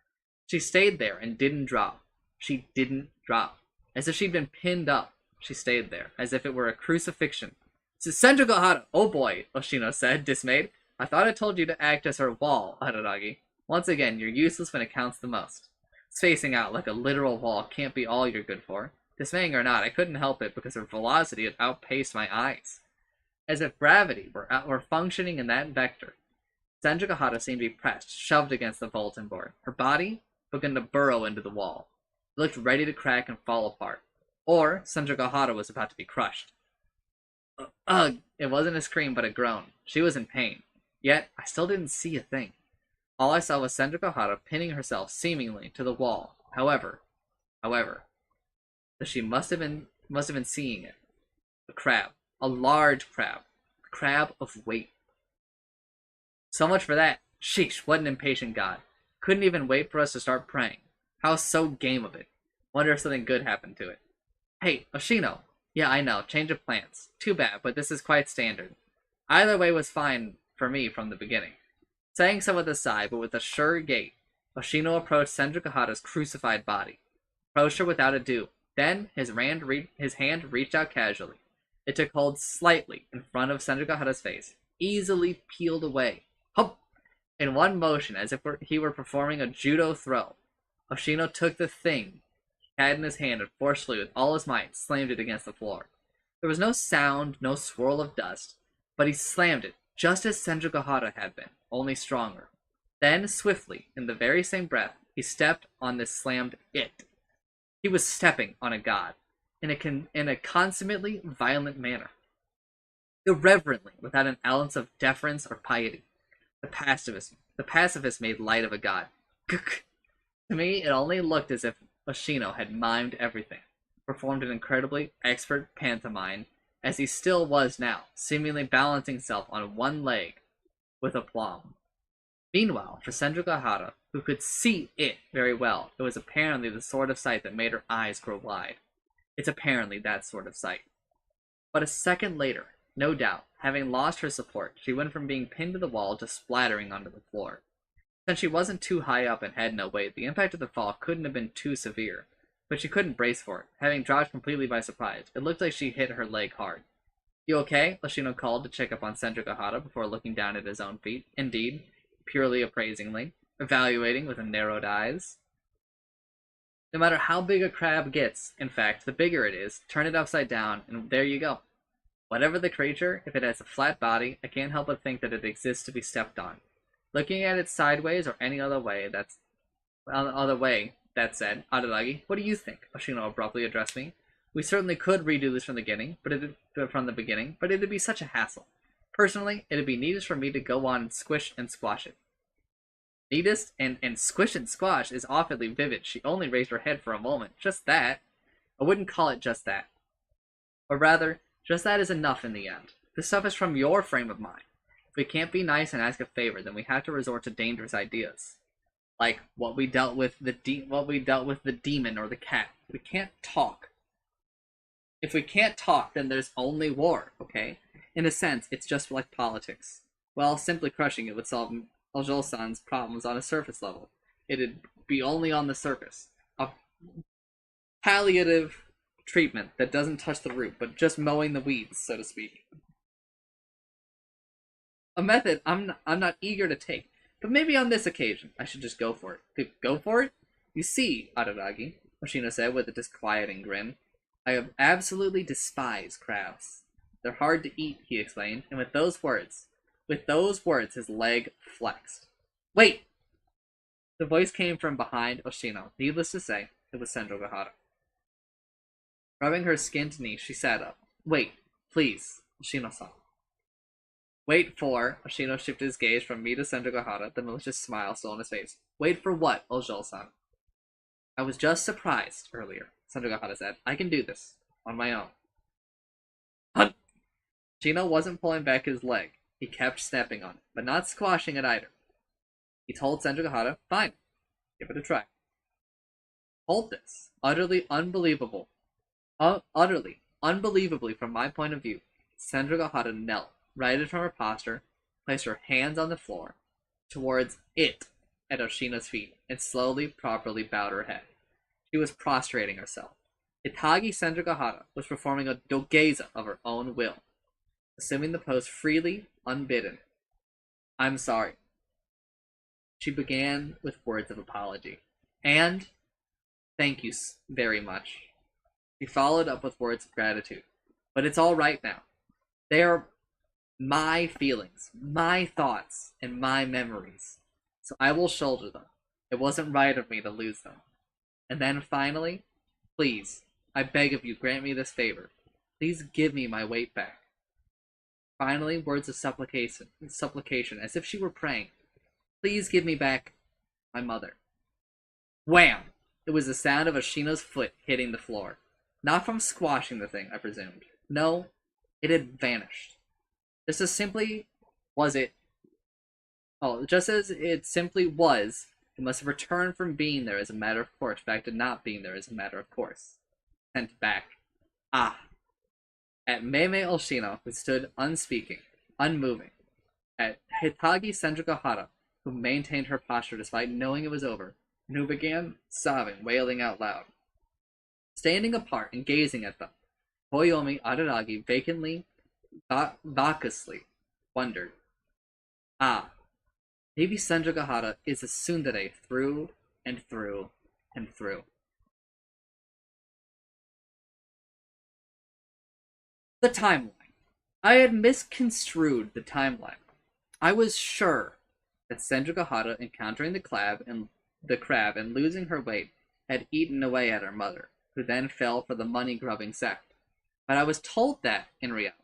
She stayed there and didn't drop. She didn't drop. As if she'd been pinned up, she stayed there, as if it were a crucifixion. Senjogahara! Oh boy, Oshino said, dismayed. I thought I told you to act as her wall, Araragi. Once again, you're useless when it counts the most. Spacing out like a literal wall can't be all you're good for. Dismaying or not, I couldn't help it because her velocity had outpaced my eyes. As if gravity were functioning in that vector. Senjogahara seemed to be pressed, shoved against the bulletin board. Her body began to burrow into the wall. It looked ready to crack and fall apart. Or Senjogahara was about to be crushed. Ugh! It wasn't a scream but a groan. She was in pain. Yet, I still didn't see a thing. All I saw was Senjogahara pinning herself seemingly to the wall. However, that she must have been seeing it. A crab. A large crab. A crab of weight. So much for that. Sheesh, what an impatient god. Couldn't even wait for us to start praying. How so game of it. Wonder if something good happened to it. Hey, Oshino. Yeah, I know, change of plans. Too bad, but this is quite standard. Either way was fine for me from the beginning. Saying so with a sigh, but with a sure gait, Oshino approached Senjogahara's crucified body. Approached her without ado. Then, his hand reached out casually. It took hold slightly in front of Senjogahara's face, easily peeled away. Hup! In one motion, as if he were performing a judo throw, Oshino took the thing he had in his hand and forcefully, with all his might, slammed it against the floor. There was no sound, no swirl of dust, but he slammed it, just as Senjogahara had been, only stronger. Then, swiftly, in the very same breath, he stepped on this slammed it. He was stepping on a god, in a consummately violent manner. Irreverently, without an ounce of deference or piety. The pacifist made light of a god. To me, it only looked as if Oshino had mimed everything, performed an incredibly expert pantomime, as he still was now, seemingly balancing himself on one leg with aplomb. Meanwhile, for Senjogahara, who could see it very well, it was apparently the sort of sight that made her eyes grow wide. It's apparently that sort of sight. But a second later, no doubt, having lost her support, she went from being pinned to the wall to splattering onto the floor. Since she wasn't too high up and had no weight, the impact of the fall couldn't have been too severe. But she couldn't brace for it, having dropped completely by surprise. It looked like she hit her leg hard. You okay? Oshino called to check up on Senjogahara before looking down at his own feet. Indeed, purely appraisingly, evaluating with narrowed eyes. No matter how big a crab gets, in fact, the bigger it is, turn it upside down, and there you go. Whatever the creature, if it has a flat body, I can't help but think that it exists to be stepped on. Looking at it sideways or any other way, that said, Araragi, what do you think? Oshino abruptly addressed me. We certainly could redo this from the beginning, but it'd be such a hassle. Personally, it'd be neatest for me to go on and squish and squash it. Neatest and squish and squash is awfully vivid. She only raised her head for a moment. Just that. I wouldn't call it just that. Or rather, just that is enough in the end. This stuff is from your frame of mind. If we can't be nice and ask a favor, then we have to resort to dangerous ideas. Like what we dealt with the demon or the cat. We can't talk. If we can't talk, then there's only war, okay? In a sense, it's just like politics. Well, simply crushing it would solve Ojo-san's problems on a surface level. It'd be only on the surface. A palliative treatment that doesn't touch the root, but just mowing the weeds, so to speak. A method I'm not eager to take, but maybe on this occasion I should just go for it. Go for it? You see, Araragi, Oshino said with a disquieting grin, I have absolutely despise crabs. They're hard to eat, he explained, and with those words, his leg flexed. Wait! The voice came from behind Oshino. Needless to say, it was Senjougahara. Rubbing her skinned knee, she sat up. Wait, please, Oshino-san. Wait for... Oshino shifted his gaze from me to Senjougahara, the malicious smile still on his face. Wait for what, Ojo-san? I was just surprised earlier, Senjougahara said. I can do this. On my own. Hunt! Oshino wasn't pulling back his leg. He kept stepping on it, but not squashing it either. He told Senjougahara, fine, give it a try. Hold this. Utterly unbelievably from my point of view, Senjougahara knelt, righted from her posture, placed her hands on the floor, towards it at Oshino's feet, and slowly, properly bowed her head. She was prostrating herself. Itagi Senjougahara was performing a dogeza of her own will, assuming the pose freely, unbidden. I'm sorry. She began with words of apology. And thank you very much. She followed up with words of gratitude. But it's all right now. They are my feelings, my thoughts, and my memories. So I will shoulder them. It wasn't right of me to lose them. And then finally, please, I beg of you, grant me this favor. Please give me my weight back. Finally, words of supplication, as if she were praying. Please give me back my mother. Wham! It was the sound of Oshino's foot hitting the floor. Not from squashing the thing, I presumed. No, it had vanished. Just as simply was it... Oh, just as it simply was, it must have returned from being there as a matter of course back to not being there as a matter of course. Sent back. Ah! At Meme Oshino, who stood unspeaking, unmoving. At Hitagi Senjougahara, who maintained her posture despite knowing it was over, and who began sobbing, wailing out loud. Standing apart and gazing at them, Toyomi Araragi vacantly, vacuously wondered, ah, maybe Senjougahara is a tsundere through and through and through. The timeline. I had misconstrued the timeline. I was sure that Senjougahara encountering the crab and losing her weight had eaten away at her mother, who then fell for the money-grubbing sect. But I was told that, in reality,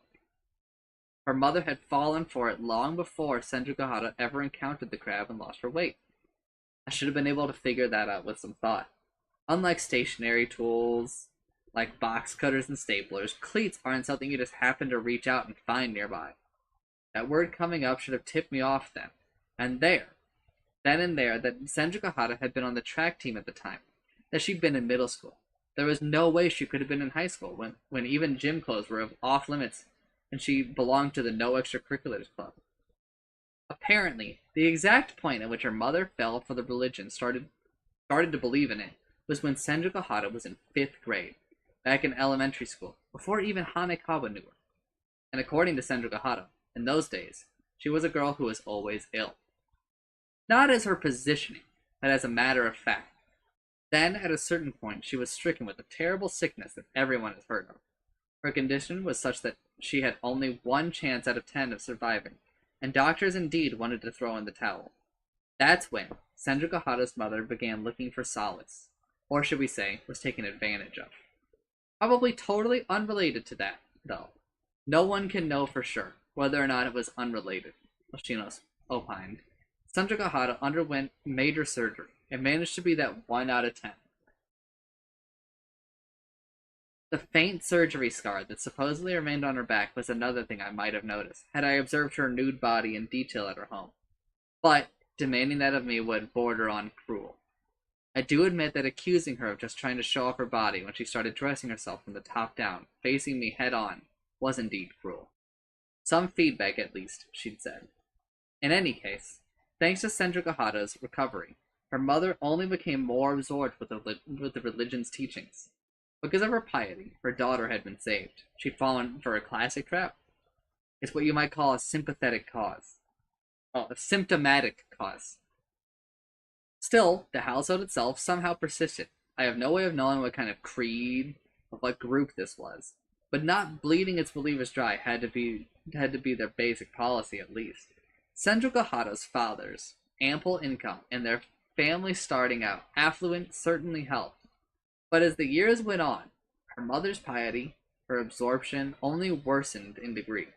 her mother had fallen for it long before Senjougahara ever encountered the crab and lost her weight. I should have been able to figure that out with some thought. Unlike stationary tools, like box cutters and staplers, cleats aren't something you just happen to reach out and find nearby. That word coming up should have tipped me off then. And then and there, that Senjougahara had been on the track team at the time, that she'd been in middle school. There was no way she could have been in high school, when even gym clothes were off limits, and she belonged to the no extracurriculars club. Apparently, the exact point at which her mother fell for the religion started to believe in it was when Senjougahara was in 5th grade, back in elementary school, before even Hanekawa knew her. And according to Senjougahara, in those days, she was a girl who was always ill. Not as her positioning, but as a matter of fact. Then, at a certain point, she was stricken with a terrible sickness that everyone has heard of. Her condition was such that she had only 1 chance out of 10 of surviving, and doctors indeed wanted to throw in the towel. That's when Senjougahara's mother began looking for solace, or should we say, was taken advantage of. Probably totally unrelated to that, though. No one can know for sure whether or not it was unrelated, Oshino opined. Senjougahara underwent major surgery and managed to be that 1 out of 10. The faint surgery scar that supposedly remained on her back was another thing I might have noticed, had I observed her nude body in detail at her home. But demanding that of me would border on cruel. I do admit that accusing her of just trying to show off her body when she started dressing herself from the top down, facing me head on, was indeed cruel. Some feedback, at least, she'd said. In any case, thanks to Senjougahara's recovery, her mother only became more absorbed with the religion's teachings. Because of her piety, her daughter had been saved. She'd fallen for a classic trap. It's what you might call a sympathetic cause. Oh, a symptomatic cause. Still, the household itself somehow persisted. I have no way of knowing what kind of creed, of what group this was, but not bleeding its believers dry had to be their basic policy at least. Senju Gahara's father's ample income and their family starting out affluent certainly helped, but as the years went on, her mother's piety, her absorption only worsened in degree.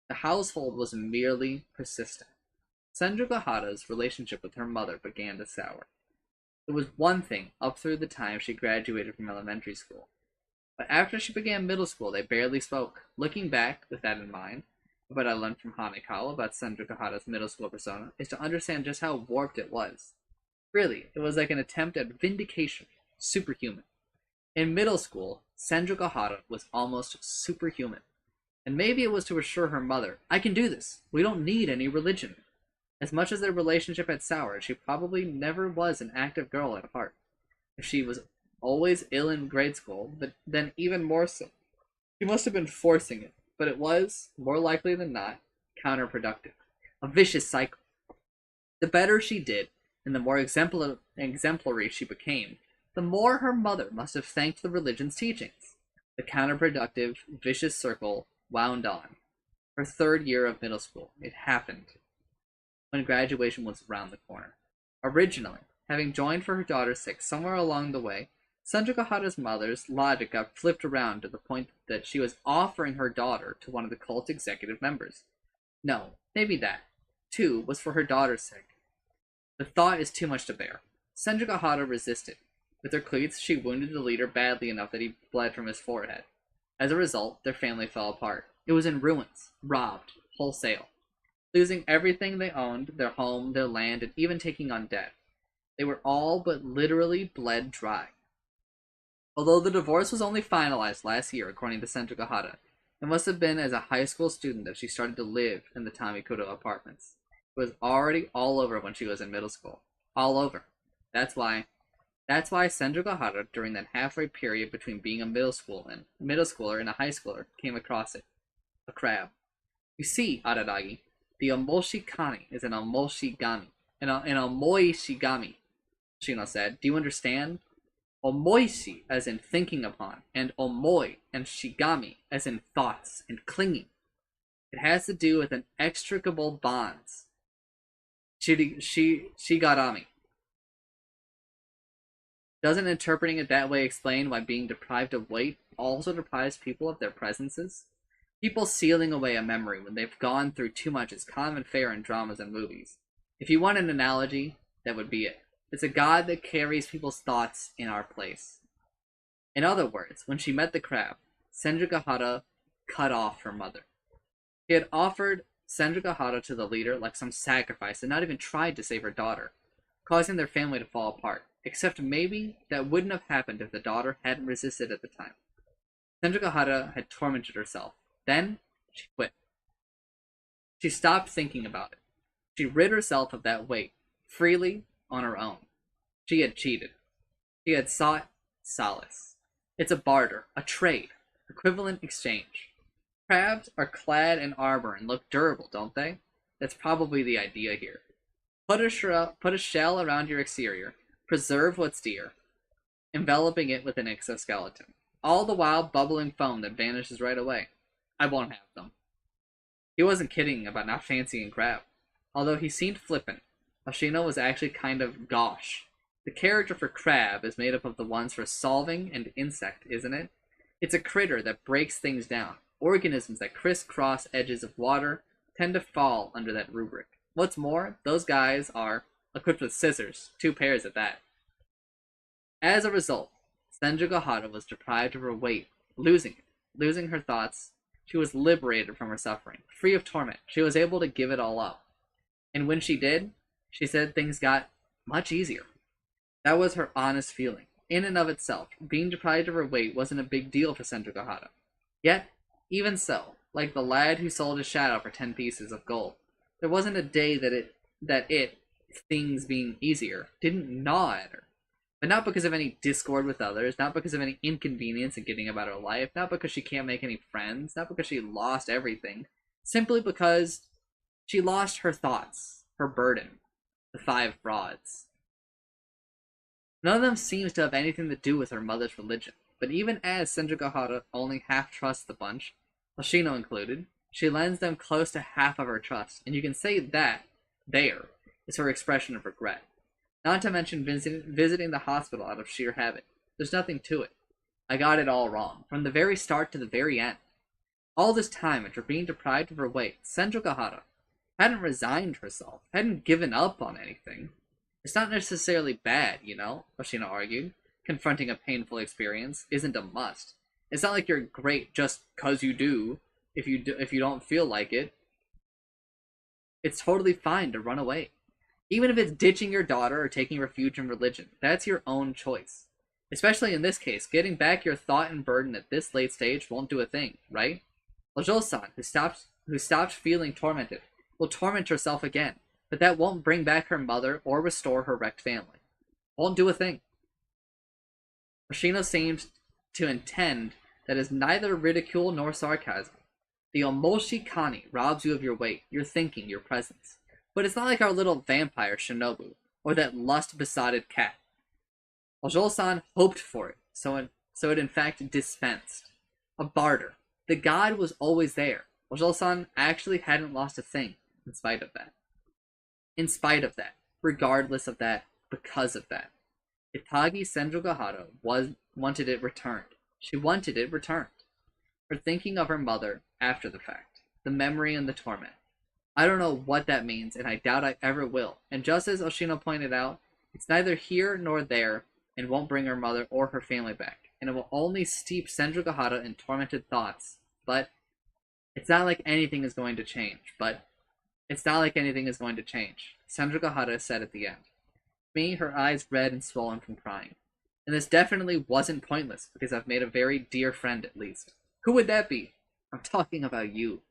The household was merely persistent. Senju Gahara's relationship with her mother began to sour. It was one thing up through the time she graduated from elementary school. But after she began middle school, they barely spoke. Looking back, with that in mind, what I learned from Hanekawa about Senju Gahara's middle school persona is to understand just how warped it was. Really, it was like an attempt at vindication, superhuman. In middle school, Senju Gahara was almost superhuman. And maybe it was to assure her mother, I can do this. We don't need any religion. As much as their relationship had soured, she probably never was an active girl at heart. If she was always ill in grade school, but then even more so. She must have been forcing it, but it was, more likely than not, counterproductive. A vicious cycle. The better she did, and the more exemplary she became, the more her mother must have thanked the religion's teachings. The counterproductive, vicious circle wound on. Her third year of middle school, it happened when graduation was around the corner. Originally, having joined for her daughter's sake somewhere along the way, Senju Gahara's mother's logic got flipped around to the point that she was offering her daughter to one of the cult's executive members. No, maybe that, too, was for her daughter's sake. The thought is too much to bear. Senju Gahara resisted. With her cleats, she wounded the leader badly enough that he bled from his forehead. As a result, their family fell apart. It was in ruins, robbed, wholesale, losing everything they owned, their home, their land, and even taking on debt. They were all but literally bled dry. Although the divorce was only finalized last year, according to Senju Gahara, it must have been as a high school student that she started to live in the Tamikudo apartments. It was already all over when she was in middle school. All over. That's why Senju Gahara, during that halfway period between being a middle schooler and a high schooler, came across it. A crab. You see, Araragi, the omoshikani is an omoshigami. An omoishigami, Shino said. Do you understand? Omoishi as in thinking upon, and omoi and shigami as in thoughts and clinging. It has to do with an extricable bonds. Shigarami. Doesn't interpreting it that way explain why being deprived of weight also deprives people of their presences? People sealing away a memory when they've gone through too much is common fare in dramas and movies. If you want an analogy, that would be it. It's a god that carries people's thoughts in our place. In other words, when she met the crab, Senju Gahara cut off her mother. He had offered Senju Gahara to the leader like some sacrifice and not even tried to save her daughter, causing their family to fall apart. Except maybe that wouldn't have happened if the daughter hadn't resisted at the time. Senju Gahara had tormented herself. Then, she quit. She stopped thinking about it. She rid herself of that weight, freely, on her own. She had cheated. She had sought solace. It's a barter, a trade, equivalent exchange. Crabs are clad in armor and look durable, don't they? That's probably the idea here. Put a shell around your exterior, preserve what's dear, enveloping it with an exoskeleton, all the while bubbling foam that vanishes right away. I won't have them. He wasn't kidding about not fancying crab. Although he seemed flippant, Hoshino was actually kind of gauche. The character for crab is made up of the ones for solving and insect, isn't it? It's a critter that breaks things down. Organisms that crisscross edges of water tend to fall under that rubric. What's more, those guys are equipped with scissors, 2 pairs at that. As a result, Senju Gahara was deprived of her weight, losing her thoughts. She was liberated from her suffering, free of torment. She was able to give it all up. And when she did, she said things got much easier. That was her honest feeling. In and of itself, being deprived of her weight wasn't a big deal for Senju Gahara. Yet, even so, like the lad who sold his shadow for 10 pieces of gold, there wasn't a day that things being easier, didn't gnaw at her. But not because of any discord with others, not because of any inconvenience in getting about her life, not because she can't make any friends, not because she lost everything, simply because She lost her thoughts, her burden, the 5 frauds. None of them seems to have anything to do with her mother's religion, but even as Senjugahara only half trusts the bunch, Hoshino included, she lends them close to half of her trust, and you can say that, there, is her expression of regret. Not to mention visiting the hospital out of sheer habit. There's nothing to it. I got it all wrong, from the very start to the very end. All this time, after being deprived of her weight, Senjugahara hadn't resigned herself, hadn't given up on anything. It's not necessarily bad, you know, Hoshino argued. Confronting a painful experience isn't a must. It's not like you're great just 'cause you do. If you don't feel like it, it's totally fine to run away. Even if it's ditching your daughter or taking refuge in religion, that's your own choice. Especially in this case, getting back your thought and burden at this late stage won't do a thing, right? Ojo-san, who stopped feeling tormented, will torment herself again, but that won't bring back her mother or restore her wrecked family. Won't do a thing. Hoshino seems to intend that is neither ridicule nor sarcasm. The Omoshi Kani robs you of your weight, your thinking, your presence. But it's not like our little vampire Shinobu, or that lust-besotted cat. Ojo-san hoped for it, so it in fact dispensed. A barter. The god was always there. Ojo-san actually hadn't lost a thing, in spite of that. In spite of that, regardless of that, because of that. Itagi Senjugahara wanted it returned. She wanted it returned. Her thinking of her mother after the fact. The memory and the torment. I don't know what that means, and I doubt I ever will. And just as Oshino pointed out, it's neither here nor there, and won't bring her mother or her family back. And it will only steep Senjugahara in tormented thoughts. But it's not like anything is going to change. Senjugahara said at the end. Me, her eyes red and swollen from crying. And this definitely wasn't pointless, because I've made a very dear friend at least. Who would that be? I'm talking about you.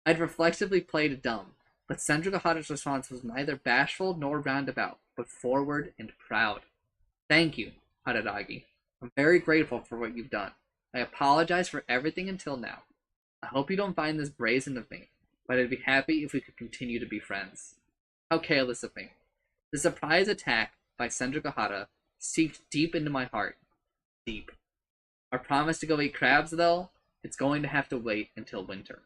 I'd reflexively played dumb, but Senjugahara's response was neither bashful nor roundabout, but forward and proud. Thank you, Hadaragi. I'm very grateful for what you've done. I apologize for everything until now. I hope you don't find this brazen of me, but I'd be happy if we could continue to be friends. How careless of me. The surprise attack by Senjugahara seeped deep into my heart. Deep. Our promise to go eat crabs, though, it's going to have to wait until winter.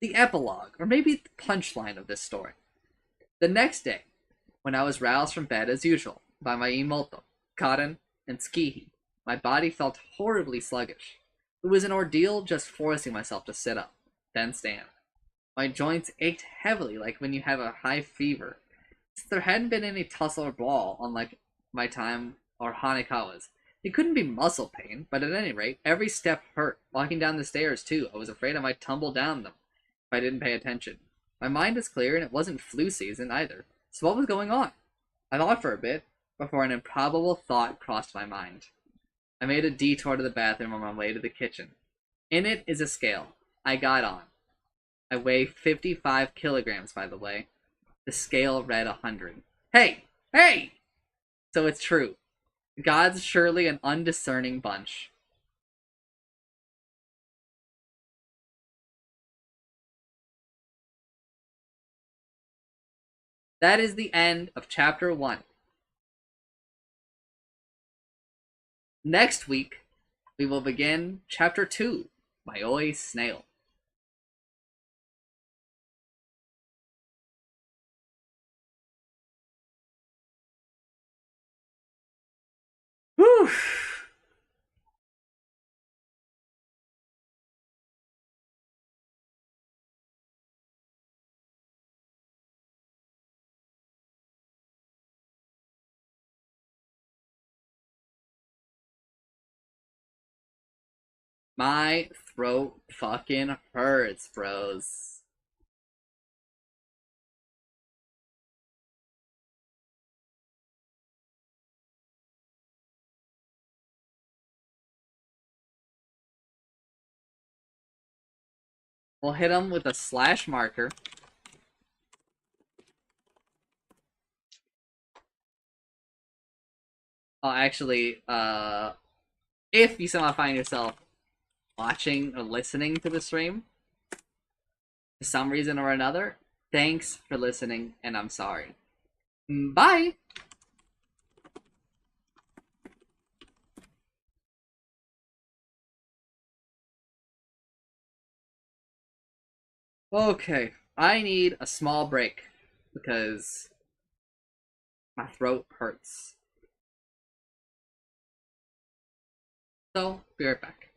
The epilogue, or maybe the punchline of this story. The next day, when I was roused from bed as usual by my imoto, Karen, and Tsukihi, my body felt horribly sluggish. It was an ordeal just forcing myself to sit up, then stand. My joints ached heavily like when you have a high fever. Since there hadn't been any tussle or brawl, unlike my time or Hanekawa's, it couldn't be muscle pain, but at any rate, every step hurt. Walking down the stairs, too, I was afraid I might tumble down them if I didn't pay attention. My mind was clear, and it wasn't flu season either. So what was going on? I thought for a bit, before an improbable thought crossed my mind. I made a detour to the bathroom on my way to the kitchen. In it is a scale. I got on. I weigh 55 kilograms, by the way. The scale read 100. Hey! Hey! So it's true. God's surely an undiscerning bunch. That is the end of Chapter 1. Next week, we will begin Chapter 2, Mayoi Snail. Whew! My throat fucking hurts, bros. We'll hit them with a slash marker. Oh, actually, if you somehow find yourself watching or listening to the stream, For some reason or another, thanks for listening, and I'm sorry. Bye! Okay, I need a small break because my throat hurts. So, be right back.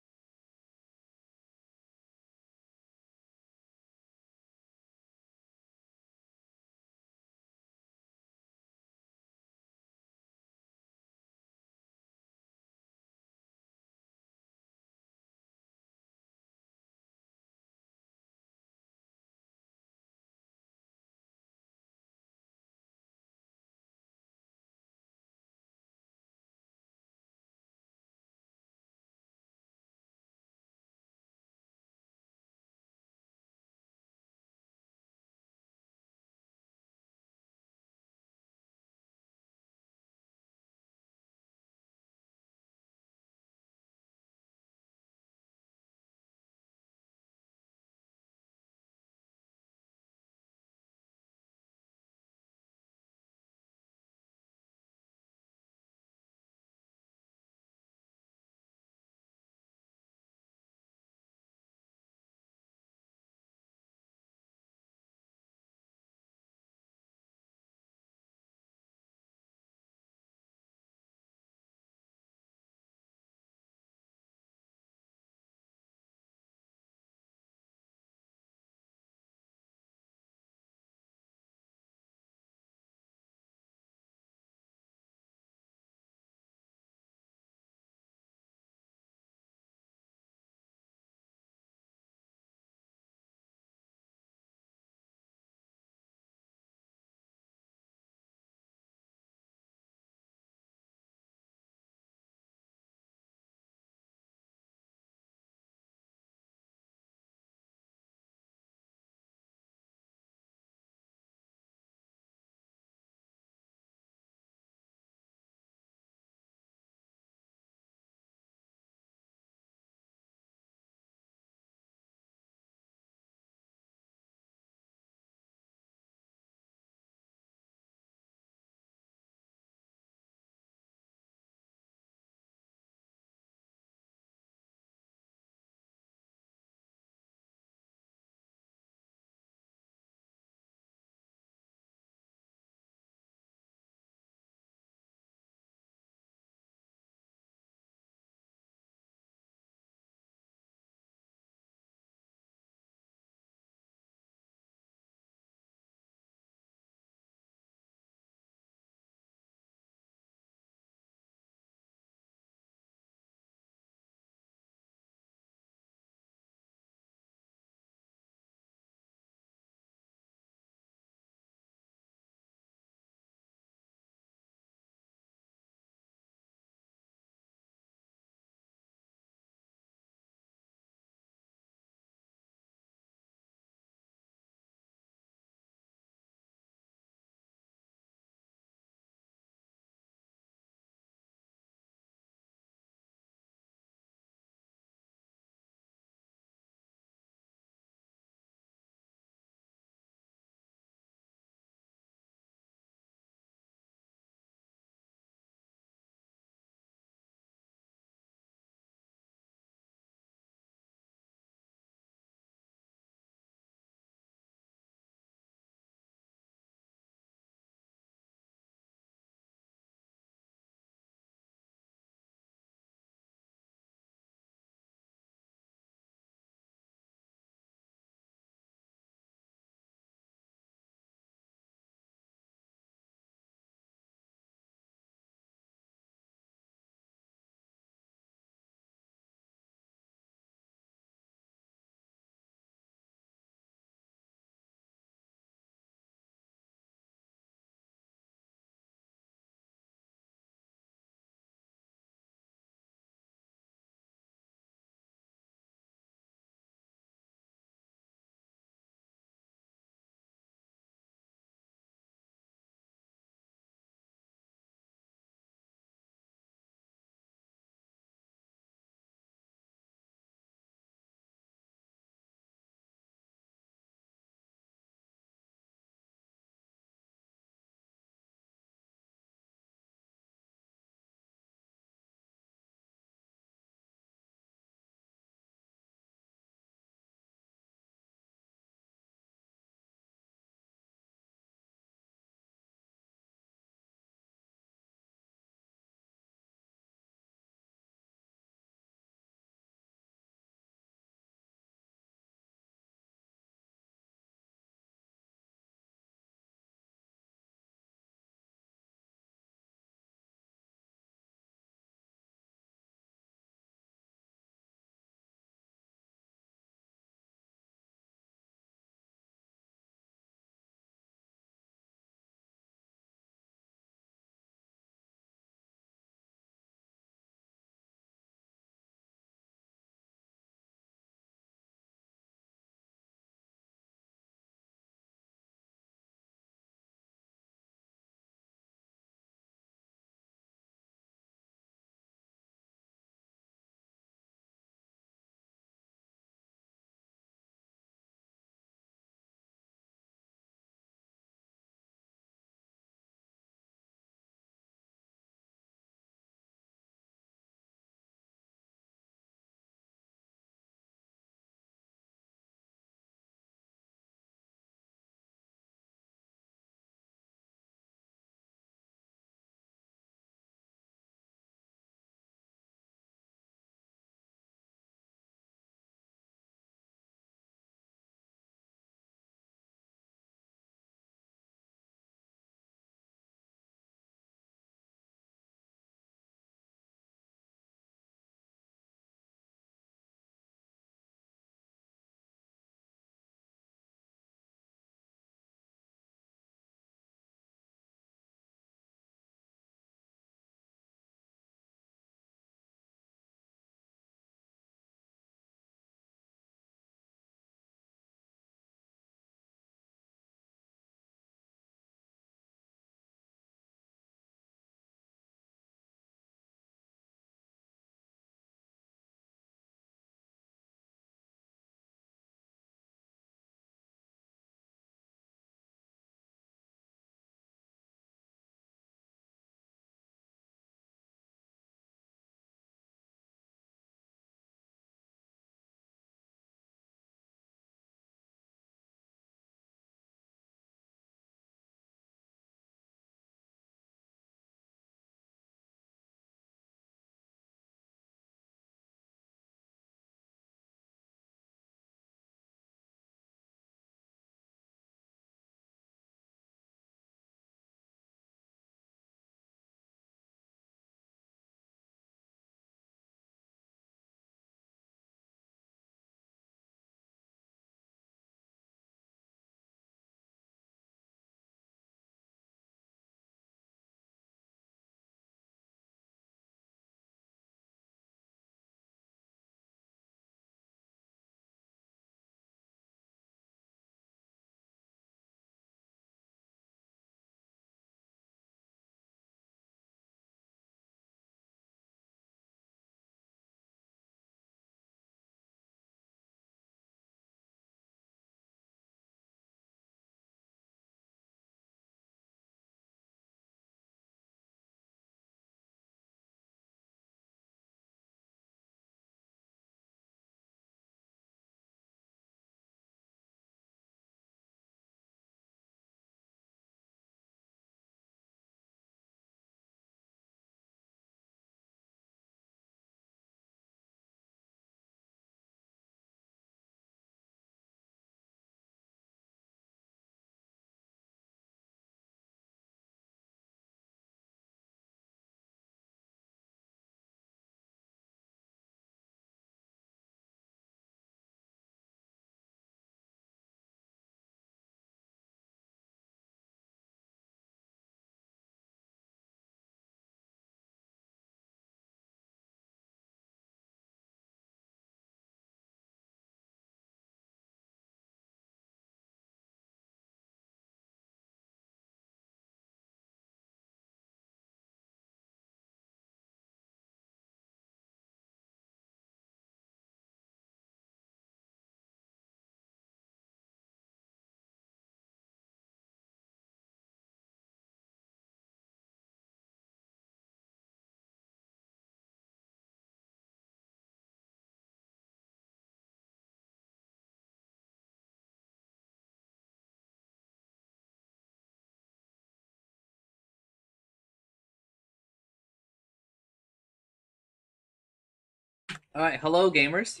Alright, hello gamers.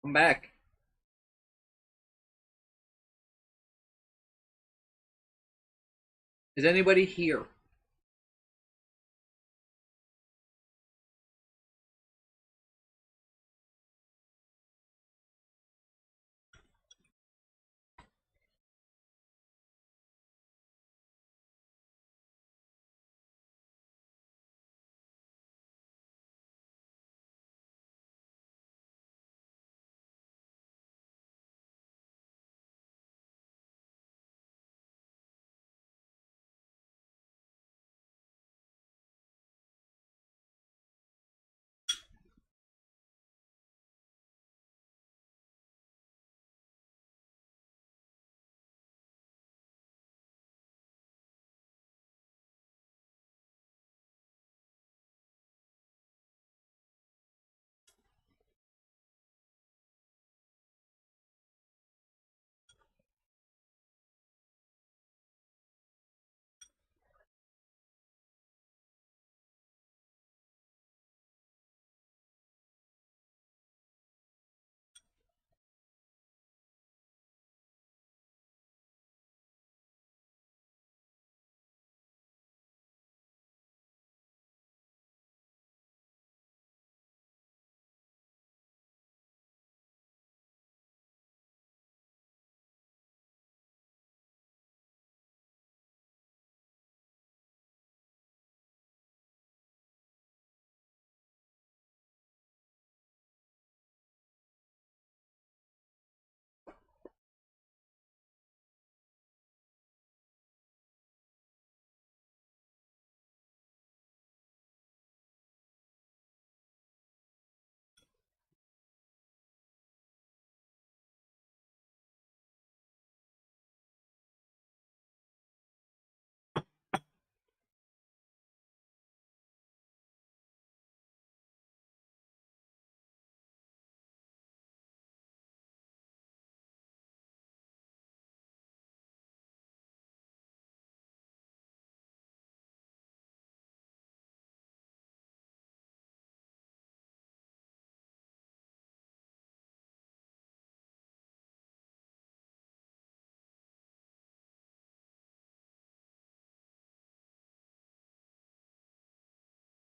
I'm back. Is anybody here?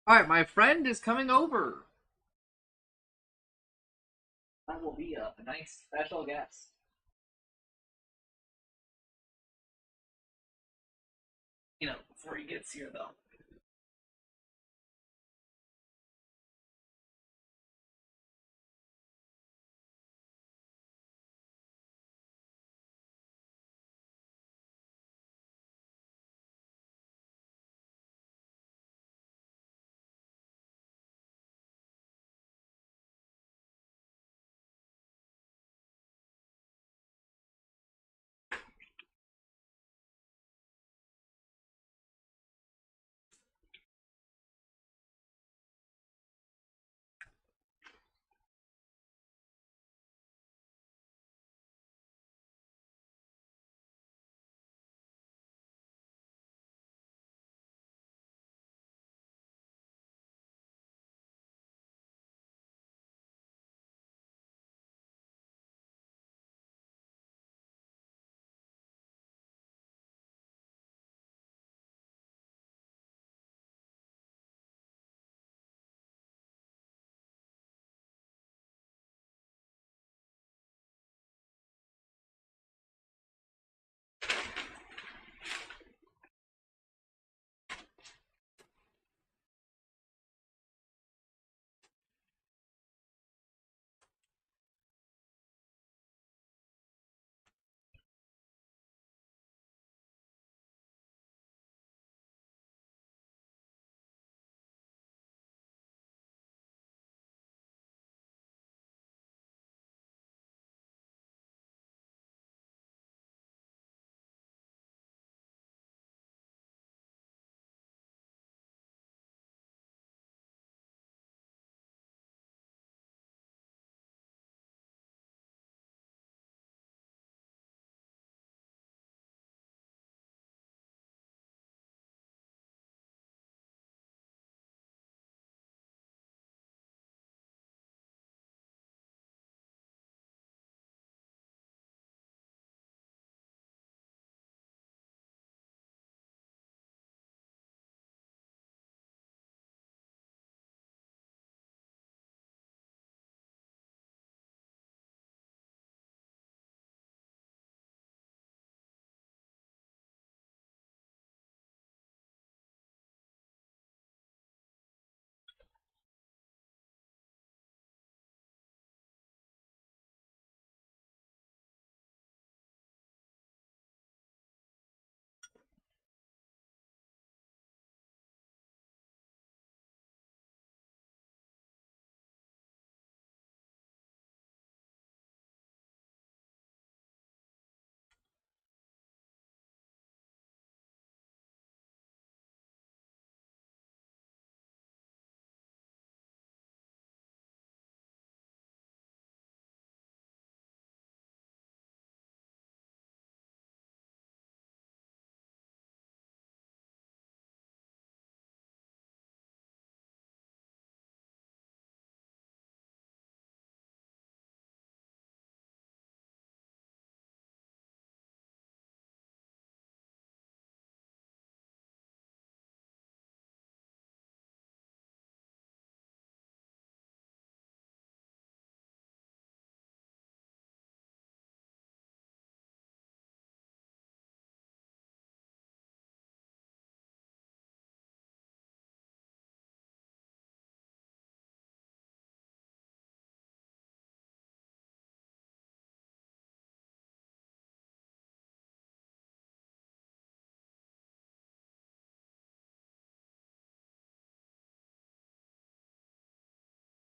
Alright, my friend is coming over. That will be a nice special guest. Before he gets here, though.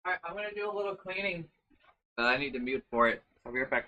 Alright, I'm gonna do a little cleaning. I need to mute for it. I'll be right back.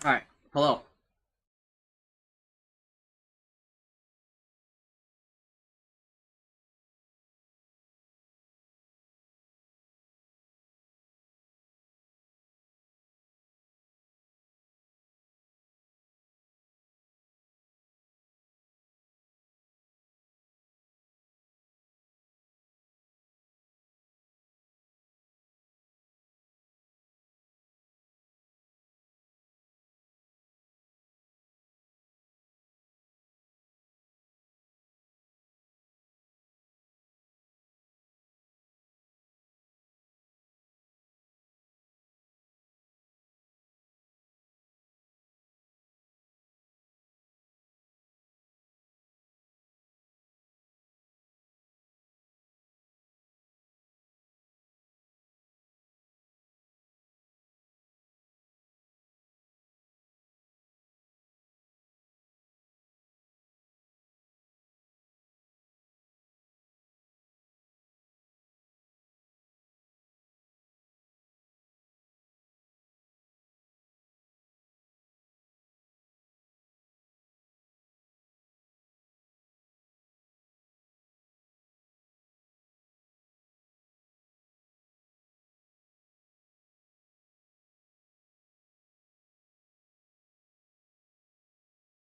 Alright, hello.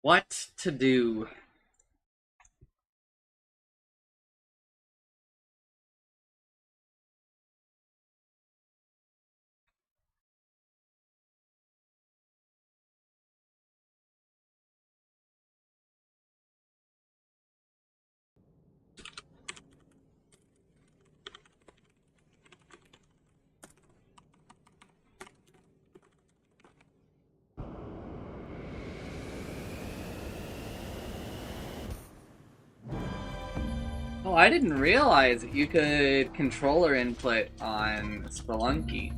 What to do? Oh, I didn't realize you could controller input on Spelunky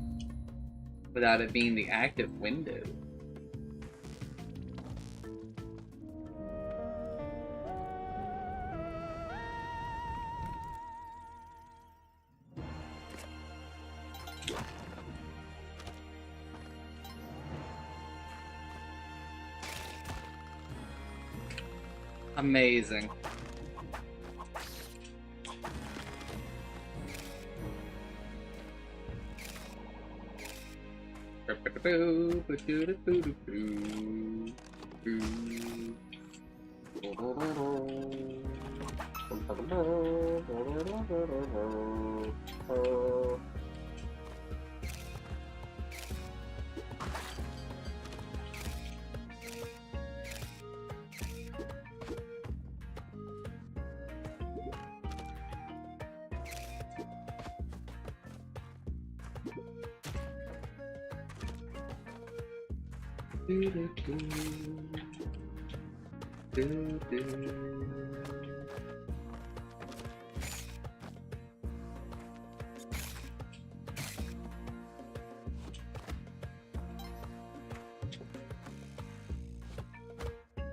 without it being the active window. Amazing.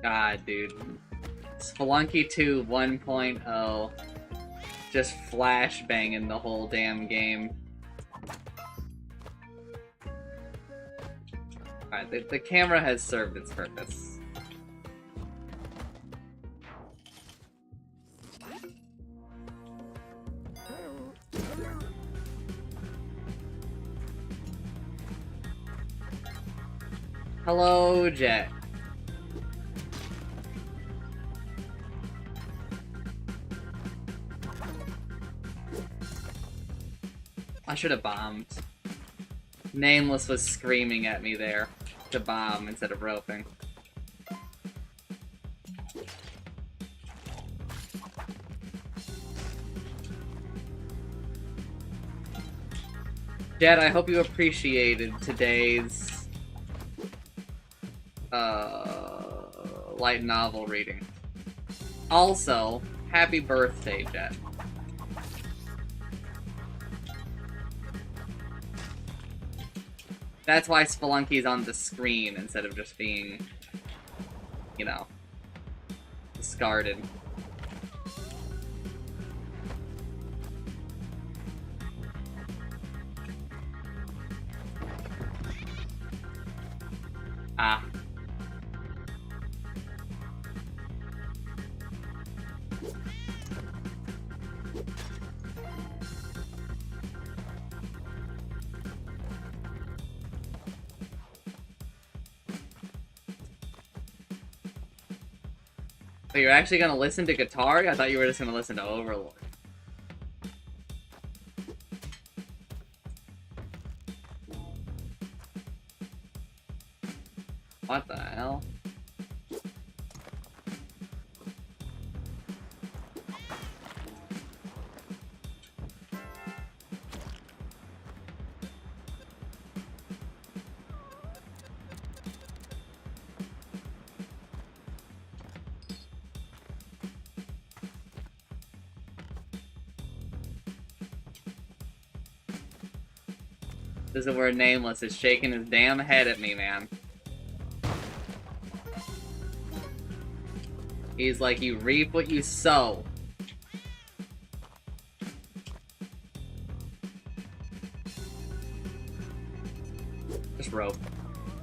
God, dude. Spelunky 2 1.0. Just flashbanging the whole damn game. Alright, the camera has served its purpose. Hello, Jet. I should have bombed. Nameless was screaming at me there to bomb instead of roping. Jet, I hope you appreciated today's light novel reading. Also, happy birthday, Jet. That's why Spelunky's on the screen instead of just being, you know, discarded. Ah. But you're actually gonna listen to Guitar? I thought you were just gonna listen to Overlord. What the hell? This is the word nameless is shaking his damn head at me, man. He's like, you reap what you sow. Just rope.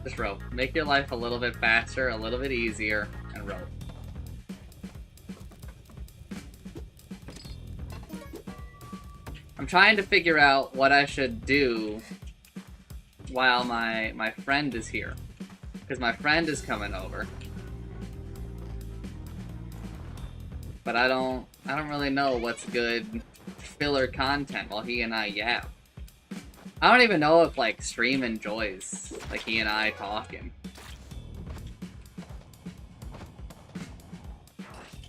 Just rope. Make your life a little bit faster, a little bit easier, and rope. I'm trying to figure out what I should do while my friend is here. Because my friend is coming over. But I don't really know what's good filler content while he and I yap. I don't even know if, like, stream enjoys, like, he and I talking.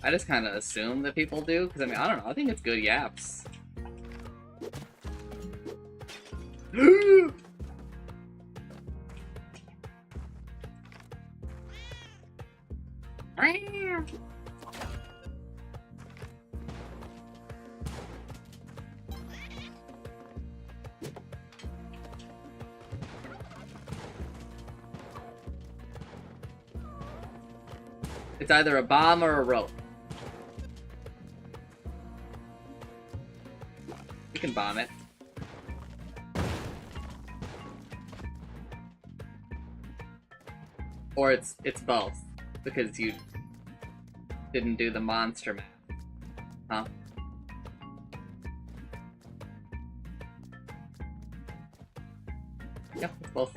I just kind of assume that people do, because, I mean, I don't know, I think it's good yaps. It's either a bomb or a rope. You can bomb it. Or it's both, because you didn't do the monster math. Huh? Yep, it's both.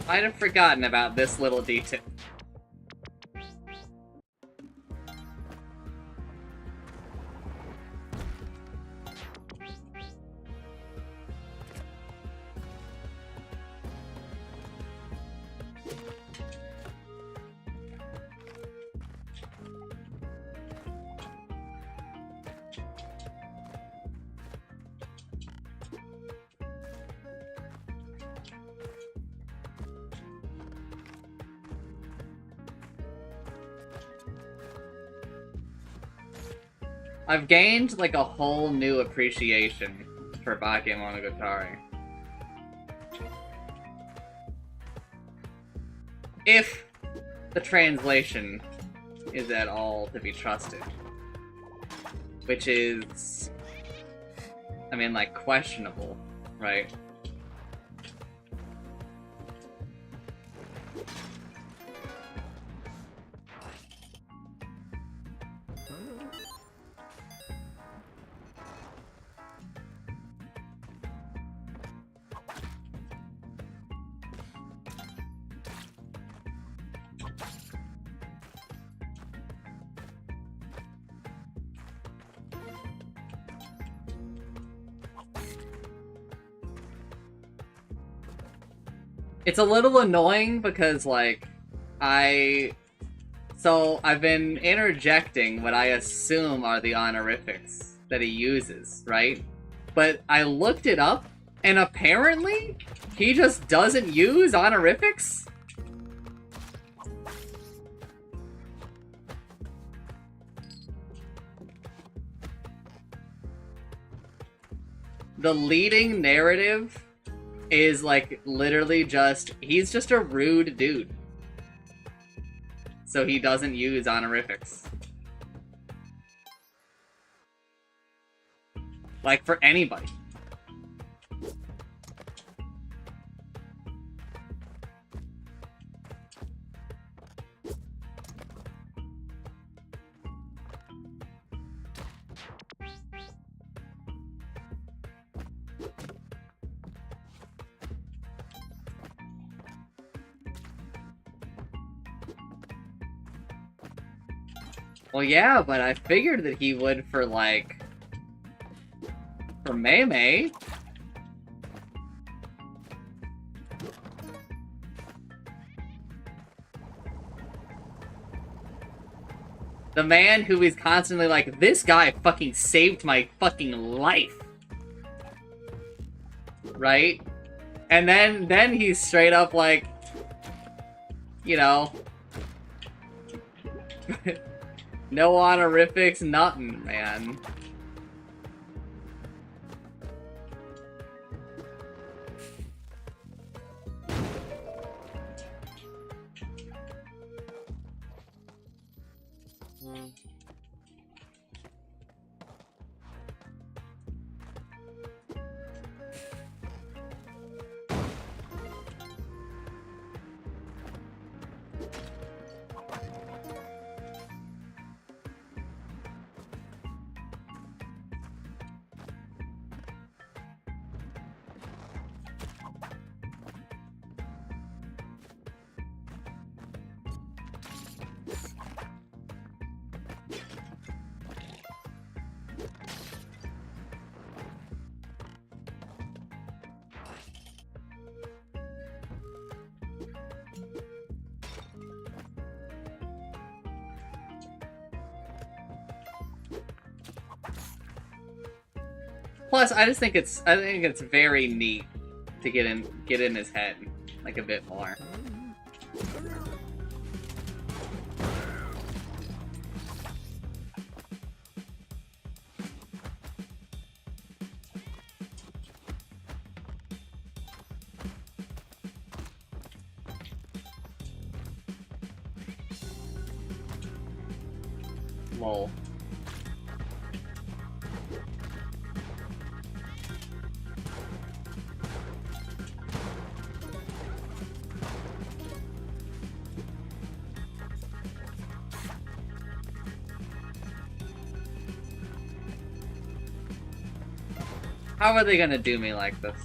I'd have forgotten about this little detail. I've gained, like, a whole new appreciation for Bakemonogatari. If the translation is at all to be trusted. Which is, I mean, like, questionable, right? It's a little annoying because, like, So, I've been interjecting what I assume are the honorifics that he uses, right? But I looked it up, and apparently, he just doesn't use honorifics? The leading narrative is, like, literally just, he's just a rude dude. So he doesn't use honorifics. Like, for anybody. Well, yeah, but I figured that he would for, like... For Mei. The man who is constantly like, this guy fucking saved my fucking life. Right? And then he's straight up like, you know... no honorifics, nothing, man. Plus, I think it's very neat to get in his head like a bit more. Lol. How are they gonna do me like this?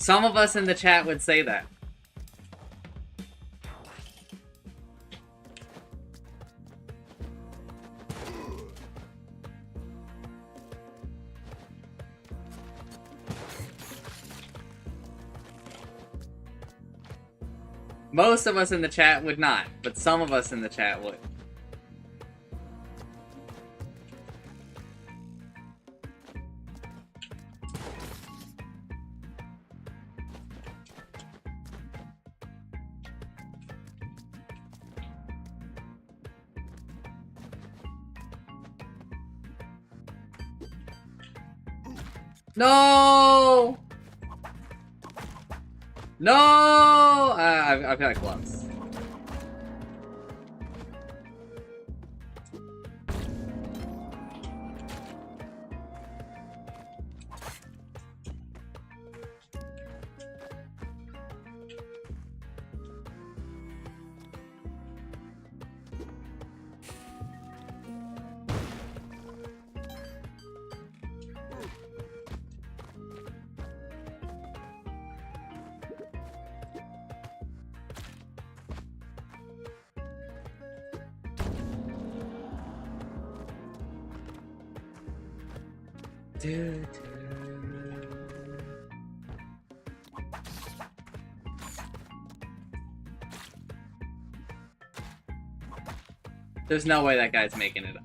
Some of us in the chat would say that. Most of us in the chat would not, but some of us in the chat would. No! No! I've got gloves. There's no way that guy's making it up.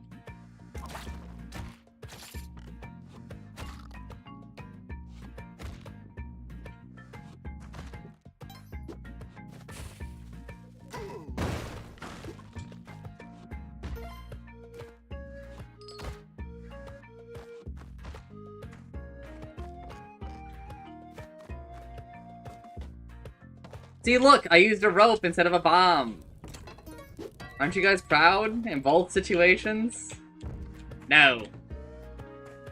See, look, I used a rope instead of a bomb. Aren't you guys proud in both situations? No.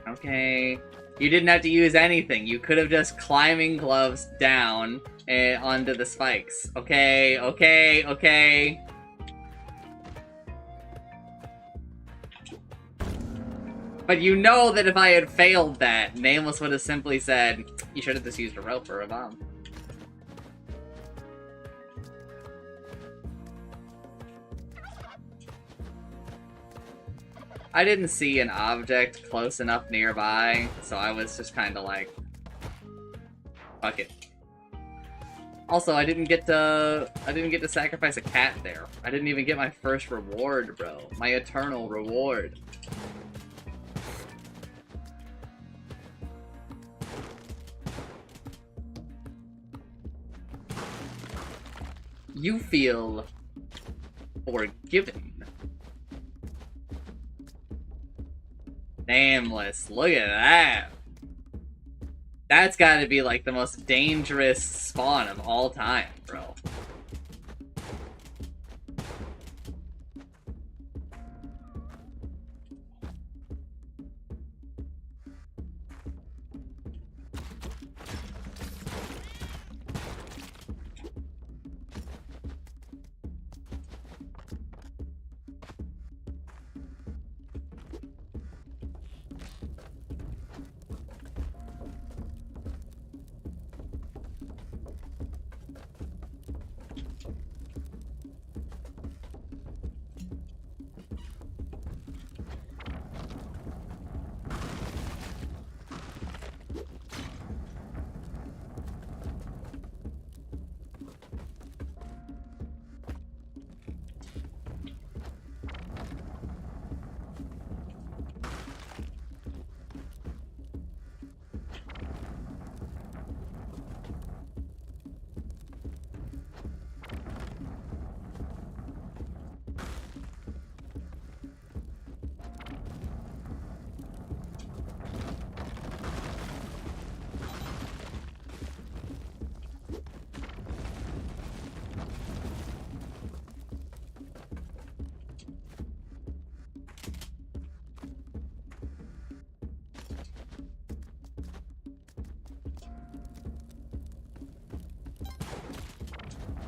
Okay. You didn't have to use anything. You could have just climbing gloves down onto the spikes. Okay, okay, okay. But you know that if I had failed that, Nameless would have simply said, you should have just used a rope or a bomb. I didn't see an object close enough nearby, so I was just kind of like, fuck it. Also, I didn't get to sacrifice a cat there. I didn't even get my first reward, bro. My eternal reward. You feel forgiven. Nameless, look at that. That's gotta be like the most dangerous spawn of all time, bro.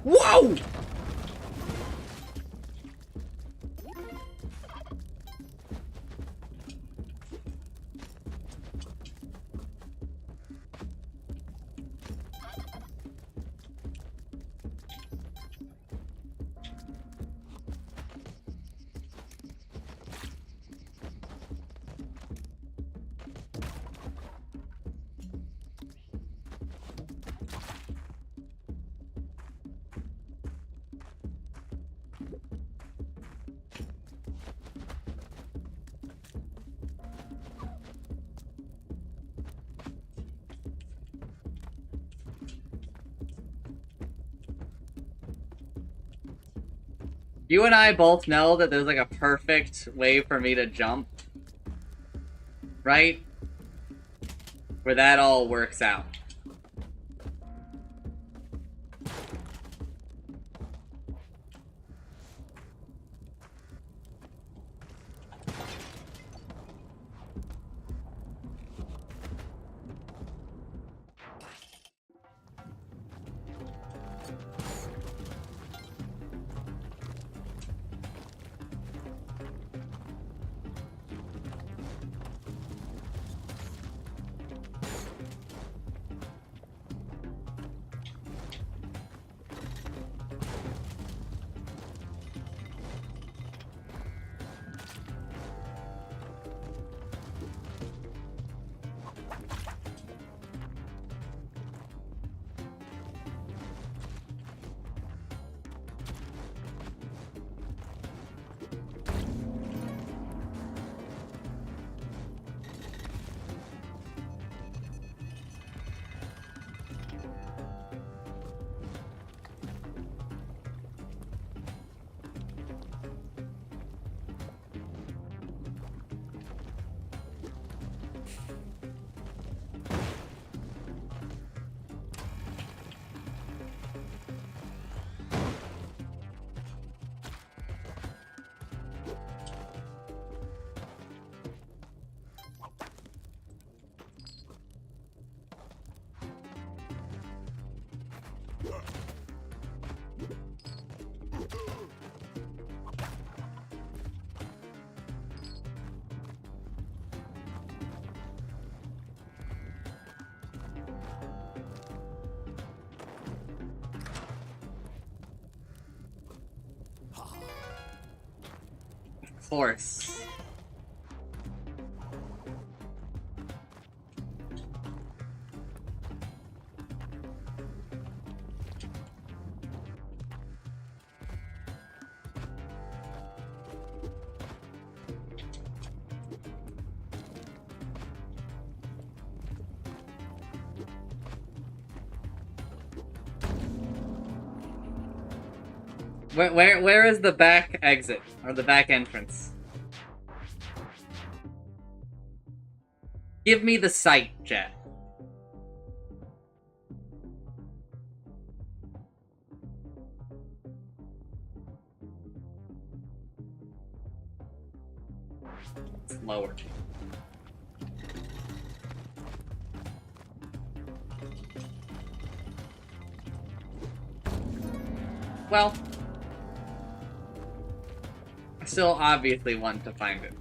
Whoa! You and I both know that there's like a perfect way for me to jump. Right? where that all works out. Of course. Where is the back exit or the back entrance? Give me the site, Jet. It's lower. Well, I still obviously want to find it.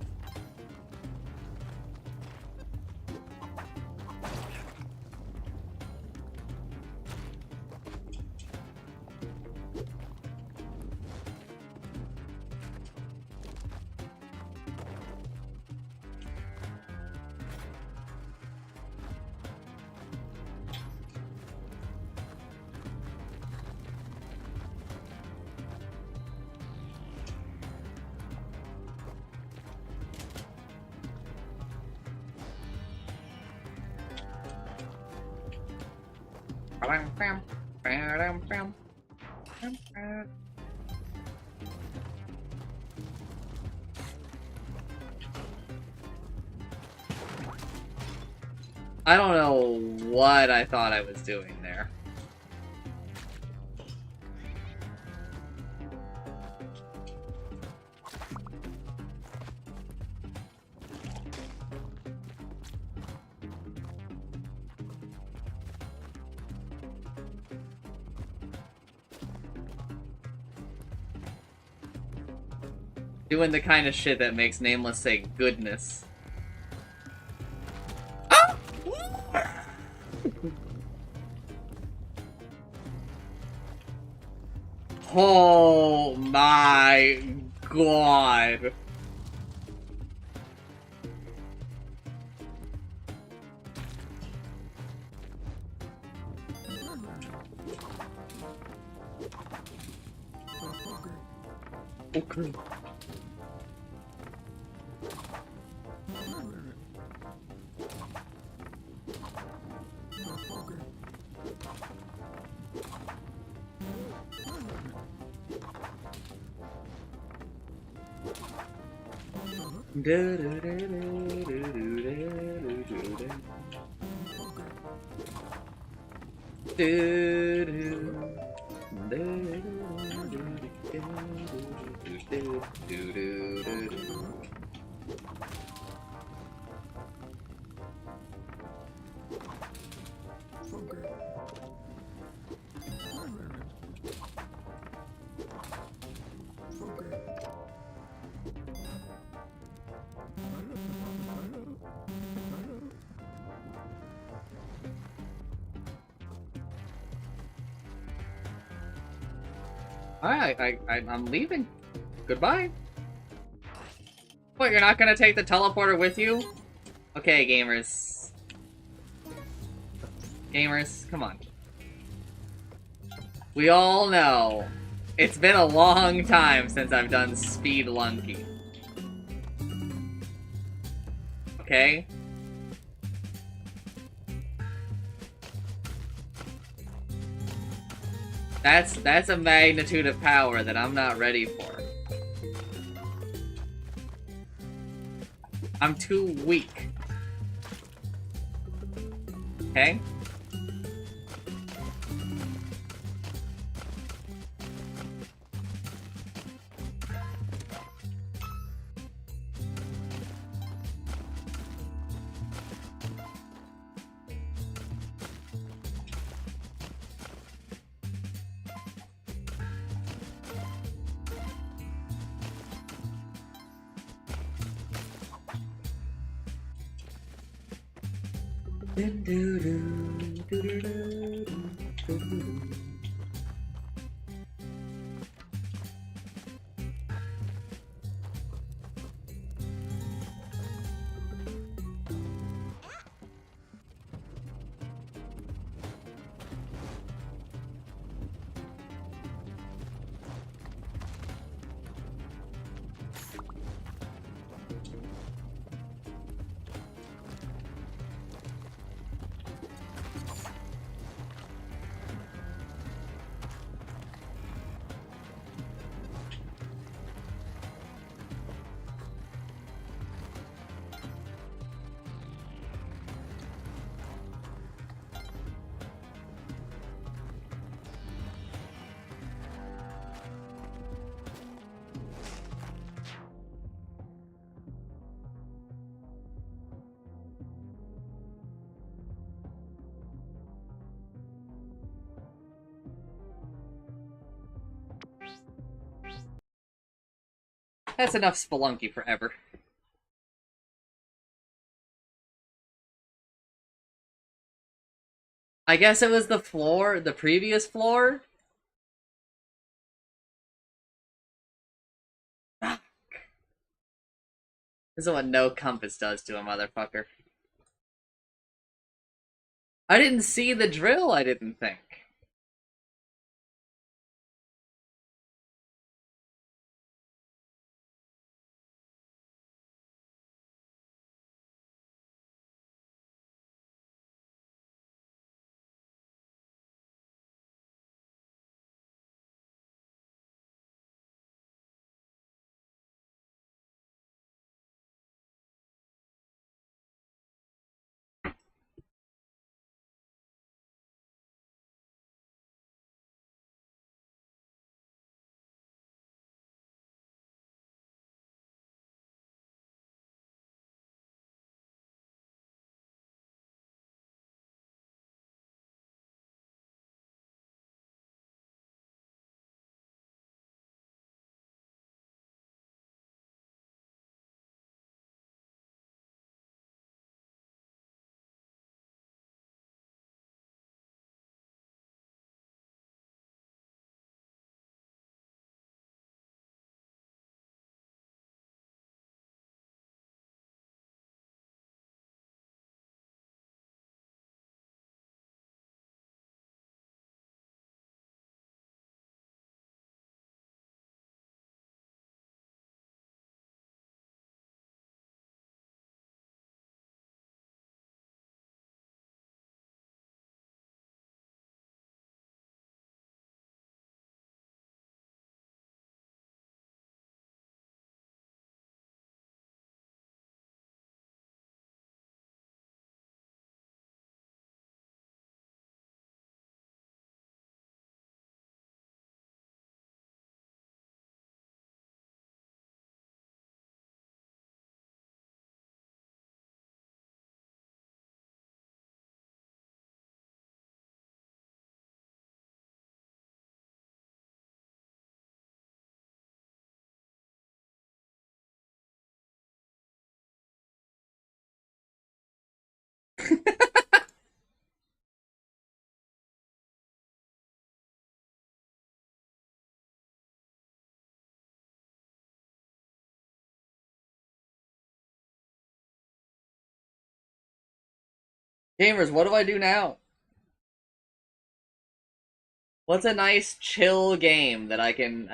I don't know what I thought I was doing there. Doing the kind of shit that makes Nameless say goodness. Ah! Oh my god. Okay. Alright, I'm leaving. Goodbye. What, you're not gonna take the teleporter with you? Okay, gamers. Gamers, come on. We all know it's been a long time since I've done Speed Lunky. Okay? That's a magnitude of power that I'm not ready for. I'm too weak. Okay? That's enough Spelunky forever. I guess it was the floor, the previous floor? This is what no compass does to a motherfucker. I didn't see the drill, I didn't think. Gamers, what do I do now? What's a nice chill game that I can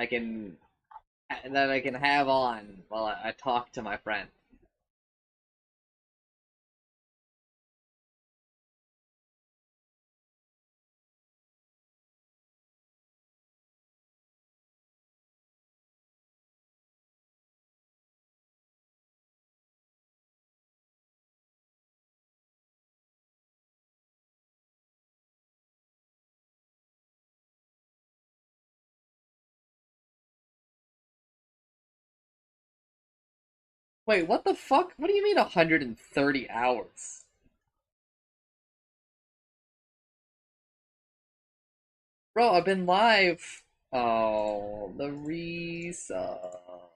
have on while I talk to my friend? Wait, what the fuck? What do you mean 130 hours? Bro, I've been live. Oh, the resub.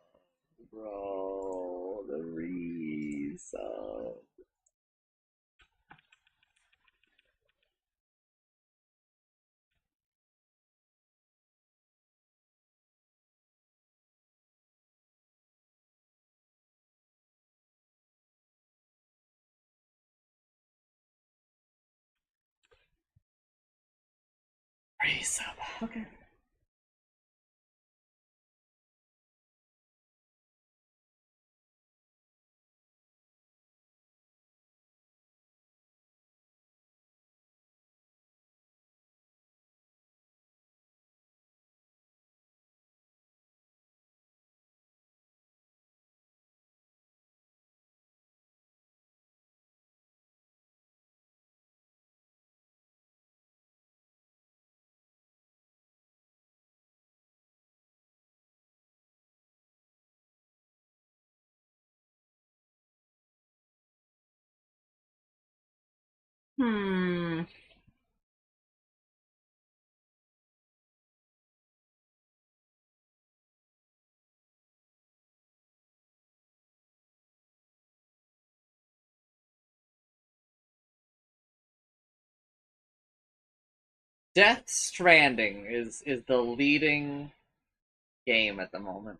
Bro, the resub. Resub. Okay. Hmm. Death Stranding is the leading game at the moment.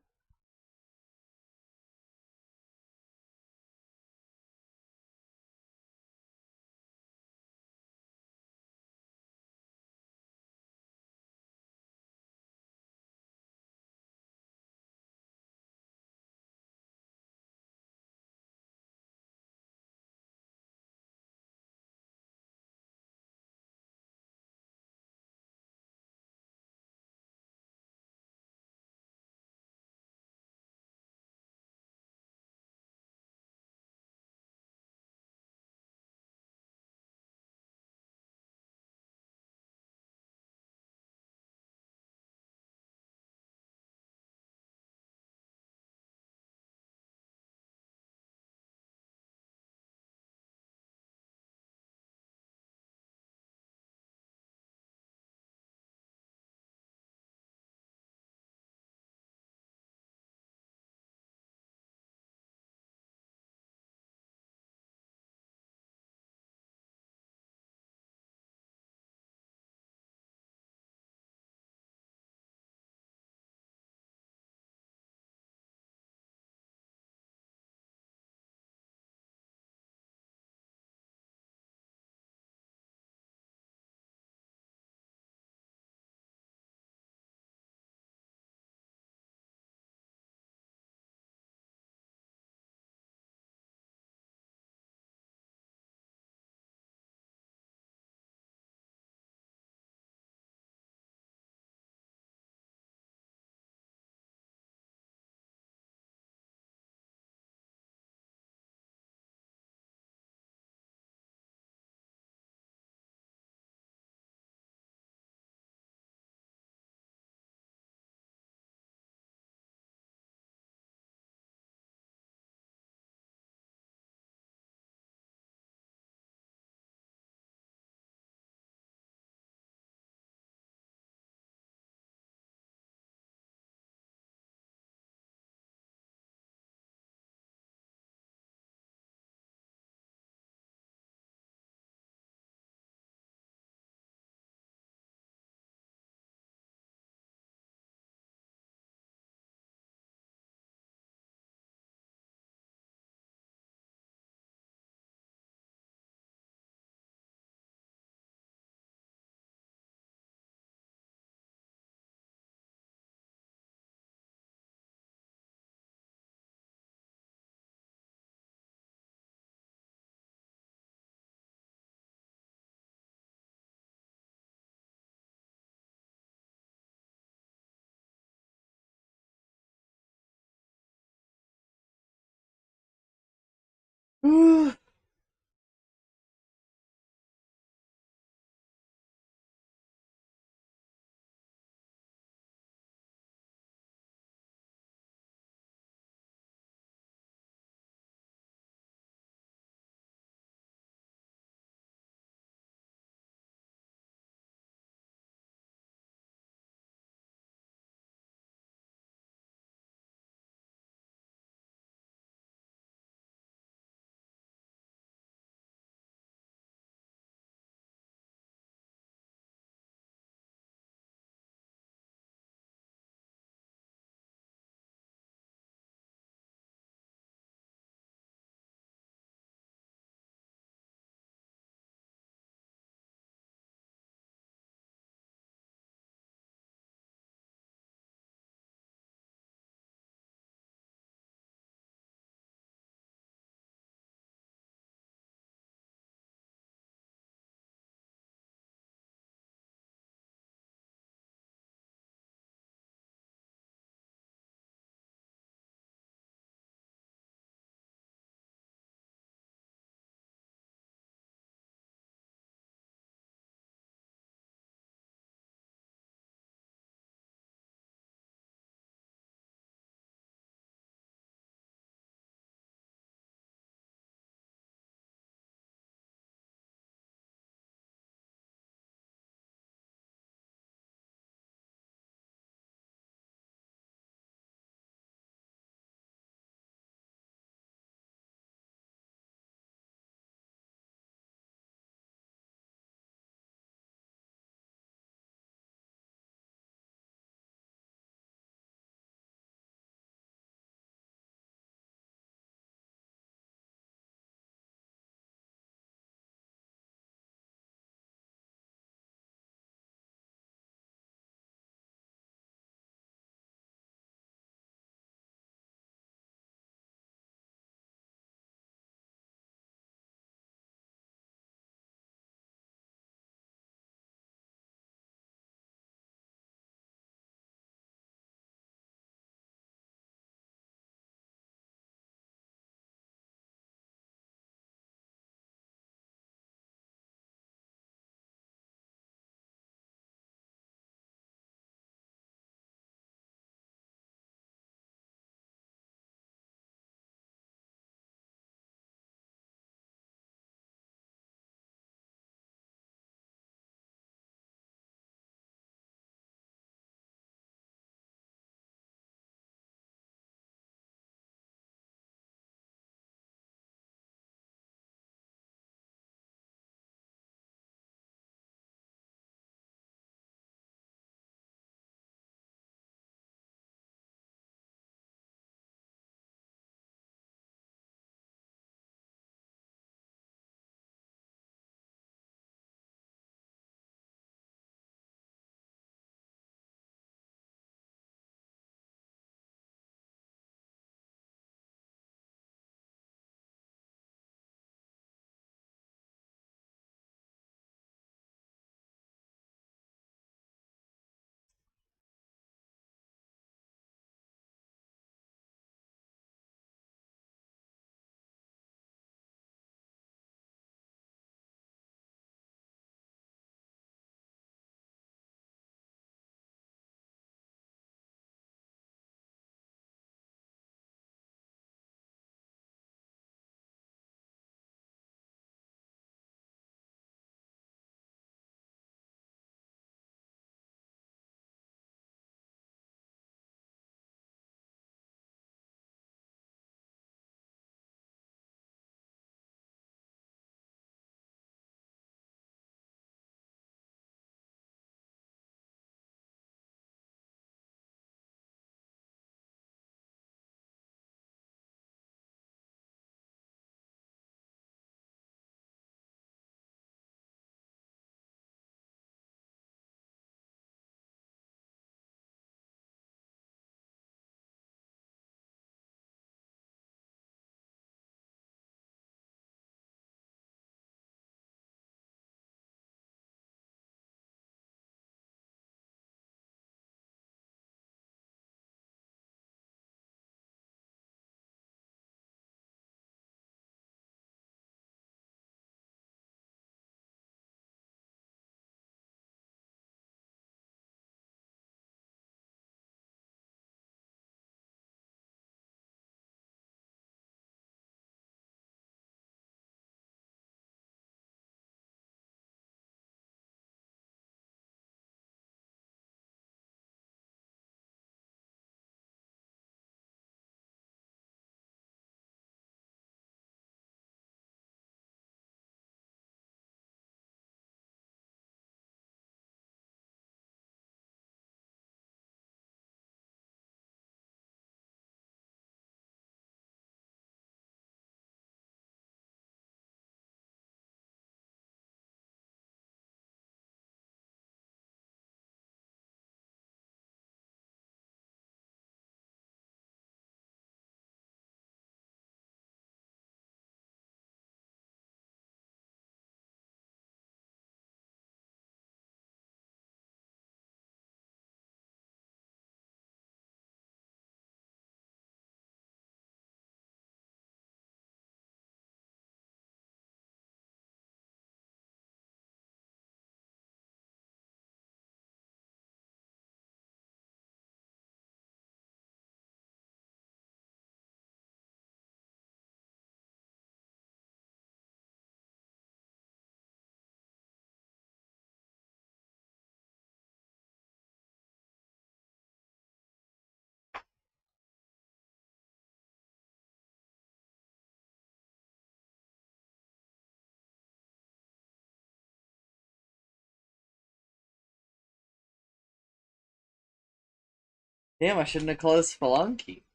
Damn, I shouldn't have closed Spelunky.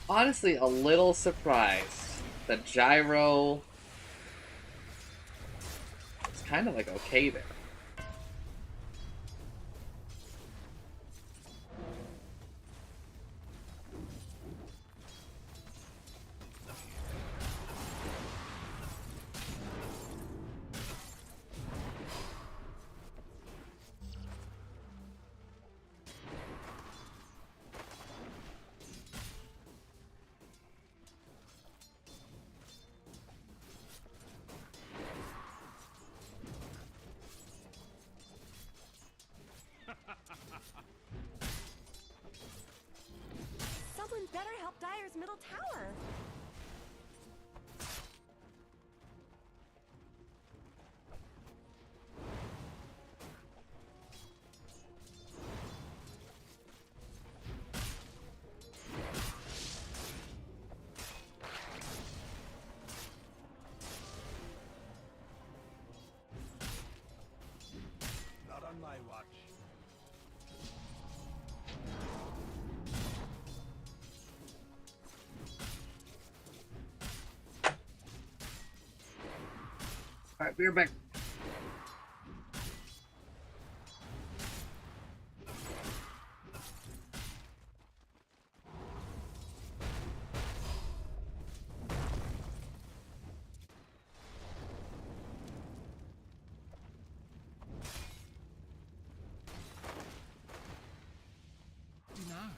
Honestly, a little surprised. The gyro is kind of like okay there. Someone better help Dyer's middle tower. Not on my watch. Alright, we're back. Denied.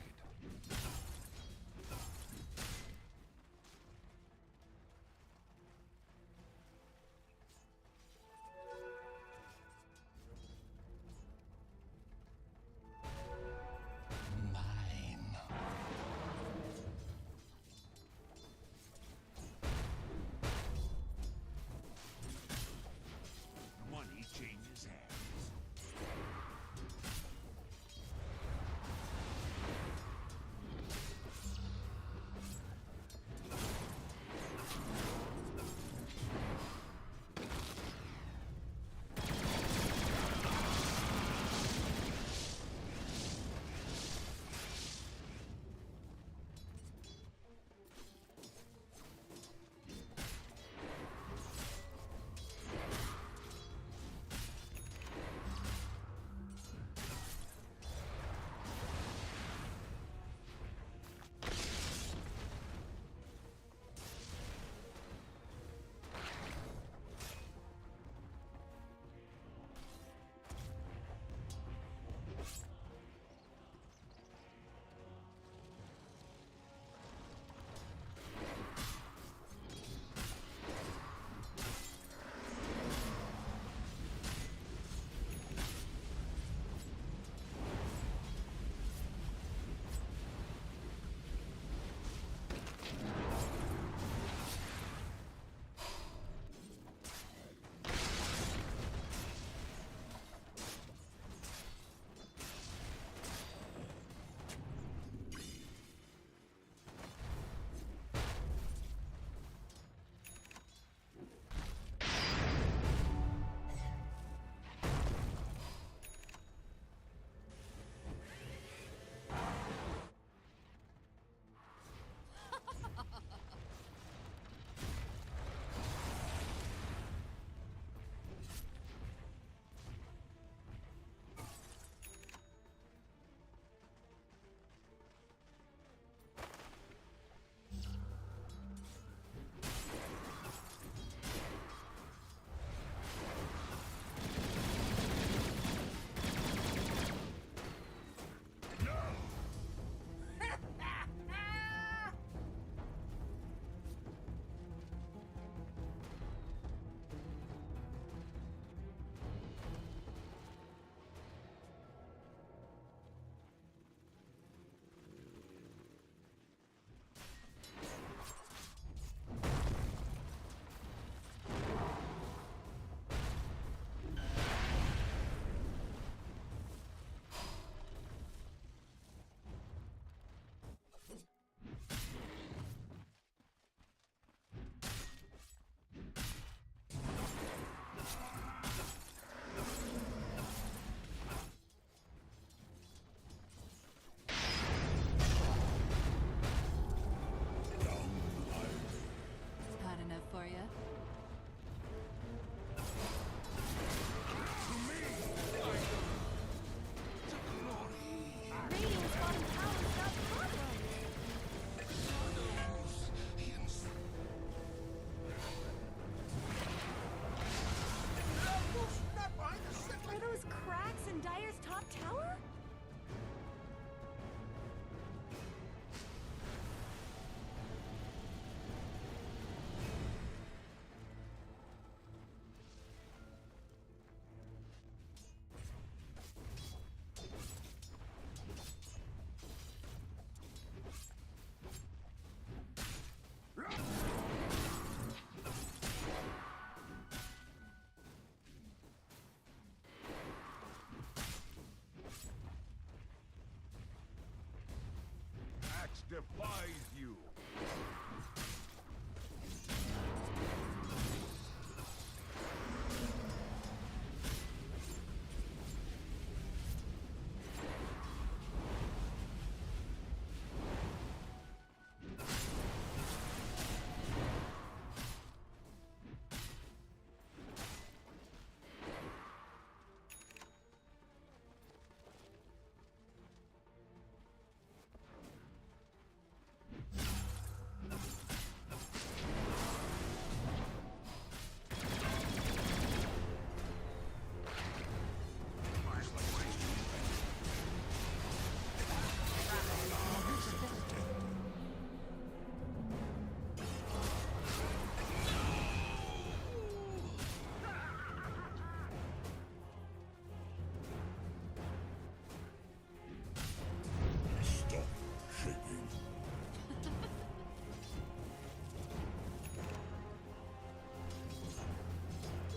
defies you.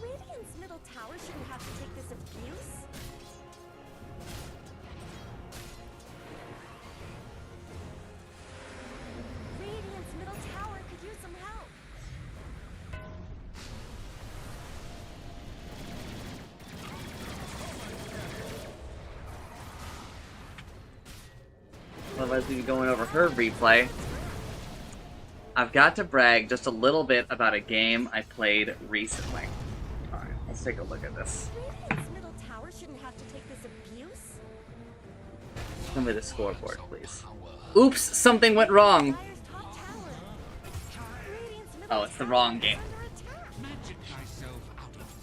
Radiant's middle tower shouldn't have to take this abuse. Radiant's middle tower could use some help. Otherwise, we'd be going over her replay. I've got to brag just a little bit about a game I played recently. Alright, let's take a look at this. Radiant's middle tower shouldn't have to take this abuse. Show me the scoreboard, please. Oops, something went wrong! Dire's top tower. Radiant's middle Oh, it's the tower wrong is game. under attack. Magic thyself out of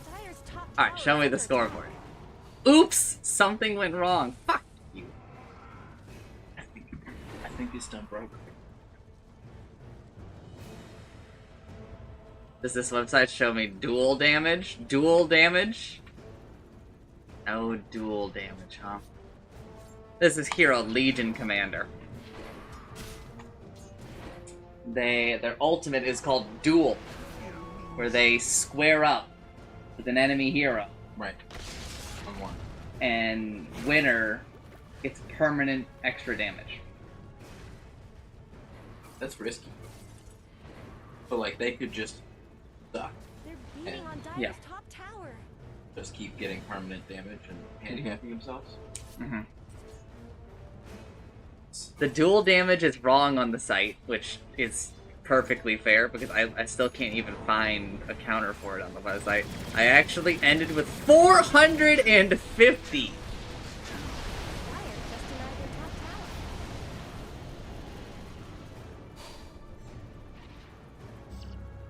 Dire's top Alright, tower show is me the under scoreboard. attack. Oops, something went wrong. Fuck you. I think it's done broke. Does this website show me dual damage? Dual damage? No dual damage, huh? This is Hero Legion Commander. Their ultimate is called Duel, where they square up with an enemy hero, Right. On one. and winner gets permanent extra damage. That's risky. But like they could just suck. They're beating on Dire's Yeah. top tower. Just keep getting permanent damage and handicapping themselves. Mm-hmm. The dual damage is wrong on the site, which is perfectly fair because I still can't even find a counter for it on the website. I actually ended with 450! Dire just denied their top tower.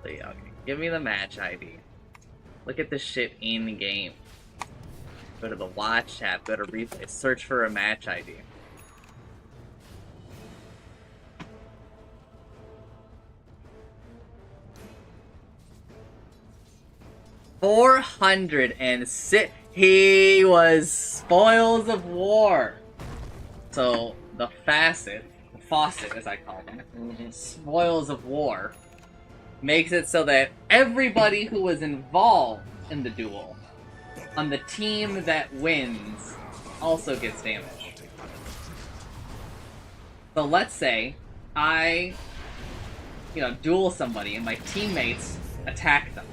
Okay, give me the match ID. Look at this shit in game. Go to the watch tab, go to replay, search for a match ID. $406. He was spoils of war. So the faucet as I call them, spoils of war, makes it so that everybody who was involved in the duel on the team that wins also gets damage. So let's say I, duel somebody and my teammates attack them.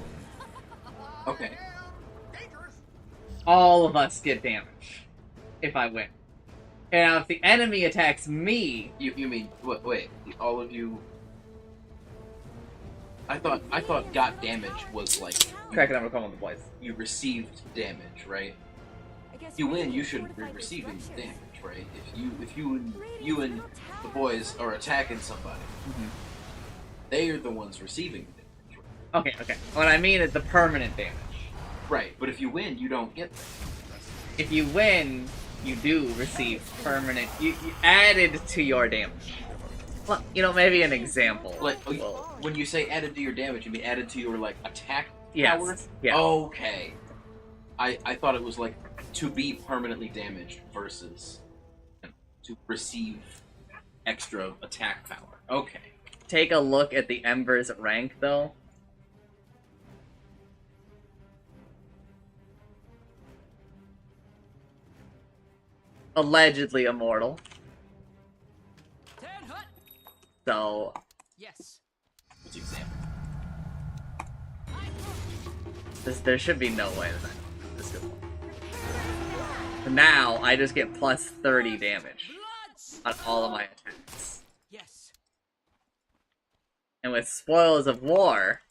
Okay. All of us get damage if I win. And now if the enemy attacks me, You mean wait, all of you I thought got damage was like crack it up, we're calling the boys. you received damage, right? I guess If you win, you Radiant shouldn't be fortified receiving structures. damage, right? If you and the boys are attacking somebody, they are the ones receiving the damage, Okay. What I mean is the permanent damage. right? But if you win, you don't get that. If you win, you do receive permanent. You added to your damage. Well, maybe an example. Like Well, when you say added to your damage, you mean added to your like attack yes. power? Yeah. Okay. I thought it was like to be permanently damaged versus to receive extra attack power. Okay. Take a look at the Ember's rank, though. Allegedly immortal. So Yes. What's the example? there should be no way that this could work. Now I just get plus 30 damage on all of my attacks. Yes. And with Spoils of War,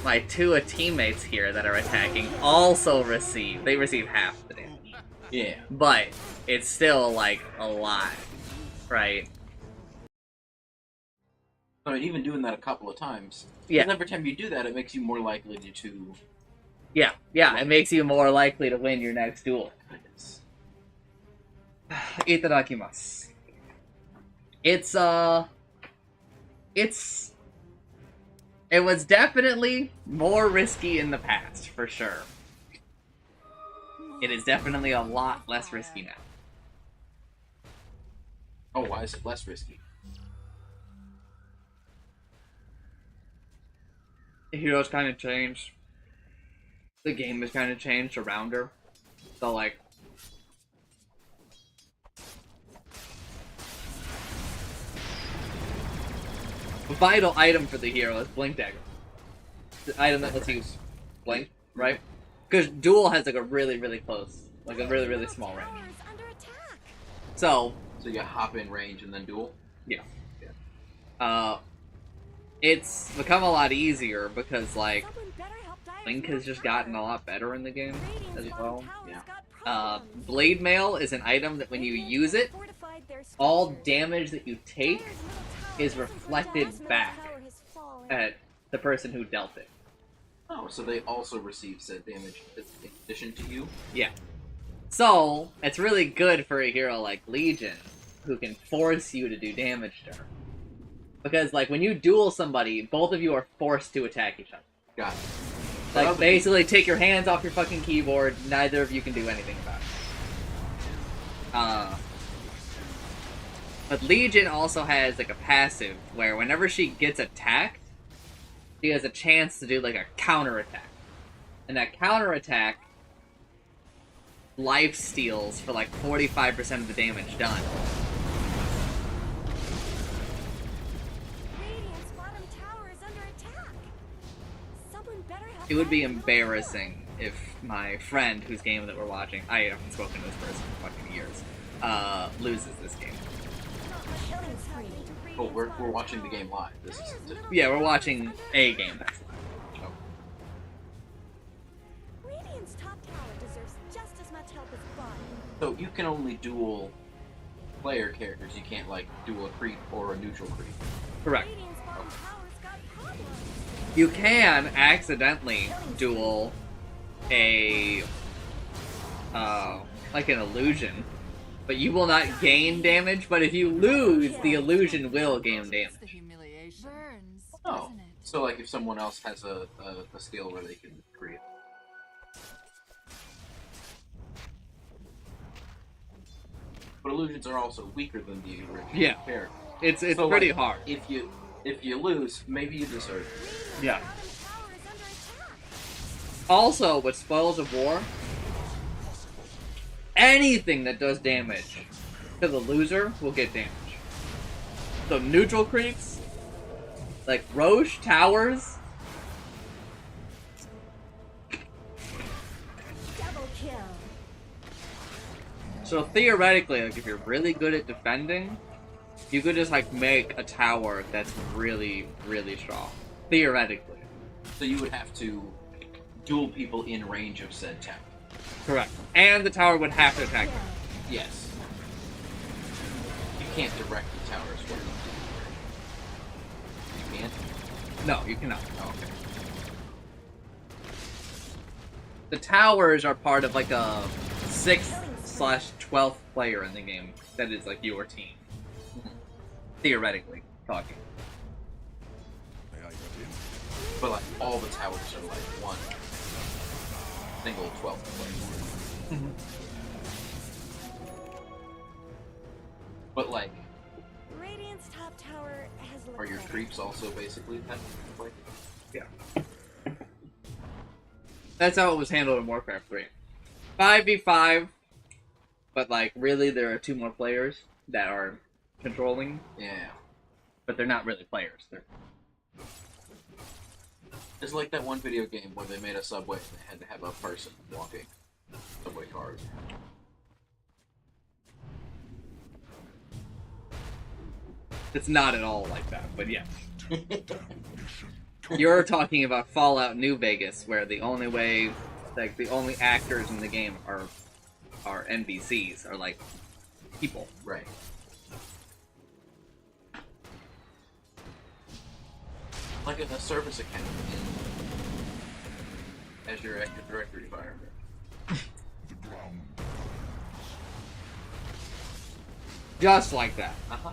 my two teammates here that are attacking also receive half the damage. Yeah. But it's still like a lot, right? I mean, even doing that a couple of times. Yeah. 'Cause every time you do that, it makes you more likely to. Yeah, it makes you more likely to win your next duel. Goodness. Itadakimasu. It was definitely more risky in the past, for sure. It is definitely a lot less risky now. Oh, why is it less risky? The heroes kind of changed. The game has kind of changed around her. So, like, the vital item for the hero is Blink Dagger. The item that lets you blink, right? Because Duel has, like, a really, really close, like, a really, really small range. Tower is under attack. So, So you hop in range and then duel? it's become a lot easier because, like, Someone better help Dire's Link has just middle gotten a tower. lot better in the game as Radiant's well. bottom tower's Yeah. got problems. Blade Mail is an item that when you use it, Fortified their all structures. damage that you take Dire's middle tower is isn't reflected Dire's middle back tower has fallen. at the person who dealt it. Oh, so they also receive said damage in addition to you? Yeah. So, it's really good for a hero like Legion, who can force you to do damage to her. Because, like, when you duel somebody, both of you are forced to attack each other. Got it. Like, basically, take your hands off your fucking keyboard, neither of you can do anything about it. But Legion also has, like, a passive, where whenever she gets attacked, she has a chance to do, like, a counter-attack. And that counter-attack life steals for, like, 45% of the damage done. Radiant's bottom tower is under attack. Someone better help It would be Dire's middle embarrassing if my friend, whose game that we're watching, I haven't spoken to this person for fucking years, loses this game. tower. Killing spree. Oh, we're watching the game live. This is Yeah, we're watching a game that's Radiant's top tower deserves just as much help as bottom. So you can only duel player characters. You can't like duel a creep or a neutral creep. correct. Radiant's bottom tower's got problems. You can accidentally duel a, like an illusion, but you will not gain damage, but if you lose, the illusion will gain The damage. humiliation. Burns, Oh, doesn't it? so like if someone else has a skill where they can create. But illusions are also weaker than the original Yeah. character. It's So, pretty like, hard. If you lose, maybe you deserve it. Yeah. Bottom tower is under attack. Also, with Spoils of War, anything that does damage to the loser will get damage. So neutral creeps, like Roche towers, Double kill. so theoretically, like if you're really good at defending, you could just like make a tower that's really, really strong. Theoretically. So you would have to duel people in range of said tower. Correct. And the tower would have to attack them. Yes. You can't direct the tower as well. You can't? No, you cannot. Oh, okay. The towers are part of like a 6/12th player in the game that is like your team. Theoretically talking. But like all the towers are like one single 12th player. But like, Radiant's top tower has are your liquid. creeps also basically that like? Yeah. That's how it was handled in Warcraft 3. 5v5, but like really there are two more players that are controlling, Yeah. but they're not really players. They're It's like that one video game where they made a subway and they had to have a person walking subway cars. It's not at all like that, but yeah. You're talking about Fallout New Vegas, where the only way, like, the only actors in the game are NPCs, are like people. Right. Like a service account as your Active Directory fire. Just like that. Uh-huh.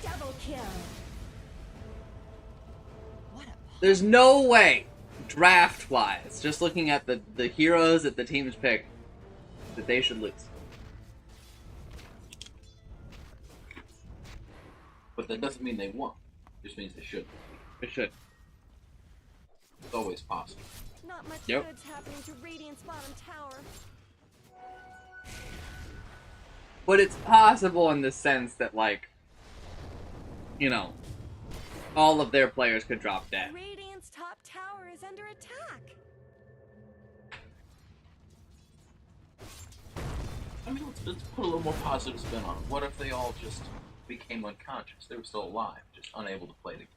Double kill. What a There's no way, draft-wise, just looking at the heroes that the teams pick, that they should lose. But that doesn't mean they won't. It just means they should. They should. It's always possible. not much Yep. good's happening to Radiant's bottom tower. But it's possible in the sense that, like, you know, all of their players could drop dead. Radiant's top tower is under attack. I mean, let's put a little more positive spin on it. What if they all just became unconscious? They were still alive, just unable to play the game.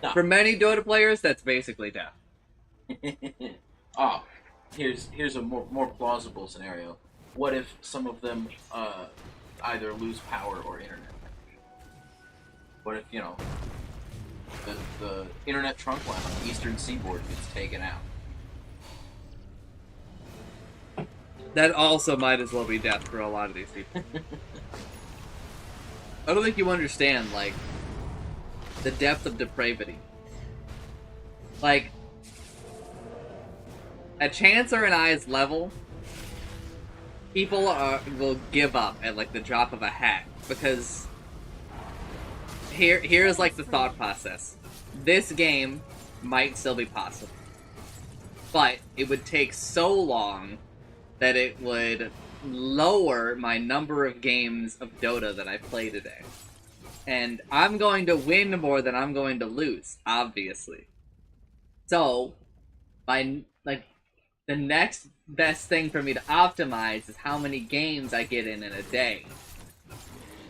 No. For many Dota players, that's basically death. Oh, here's a more plausible scenario. What if some of them either lose power or internet? What if, you know, the internet trunk line on the eastern seaboard gets taken out? That also might as well be death for a lot of these people. I don't think you understand, like, the depth of depravity. Like, at Chancer and I's level, people will give up at, like, the drop of a hat, because here's, like, the thought process. This game might still be possible, but it would take so long that it would lower my number of games of Dota that I play today. And I'm going to win more than I'm going to lose, obviously. So, the next best thing for me to optimize is how many games I get in a day.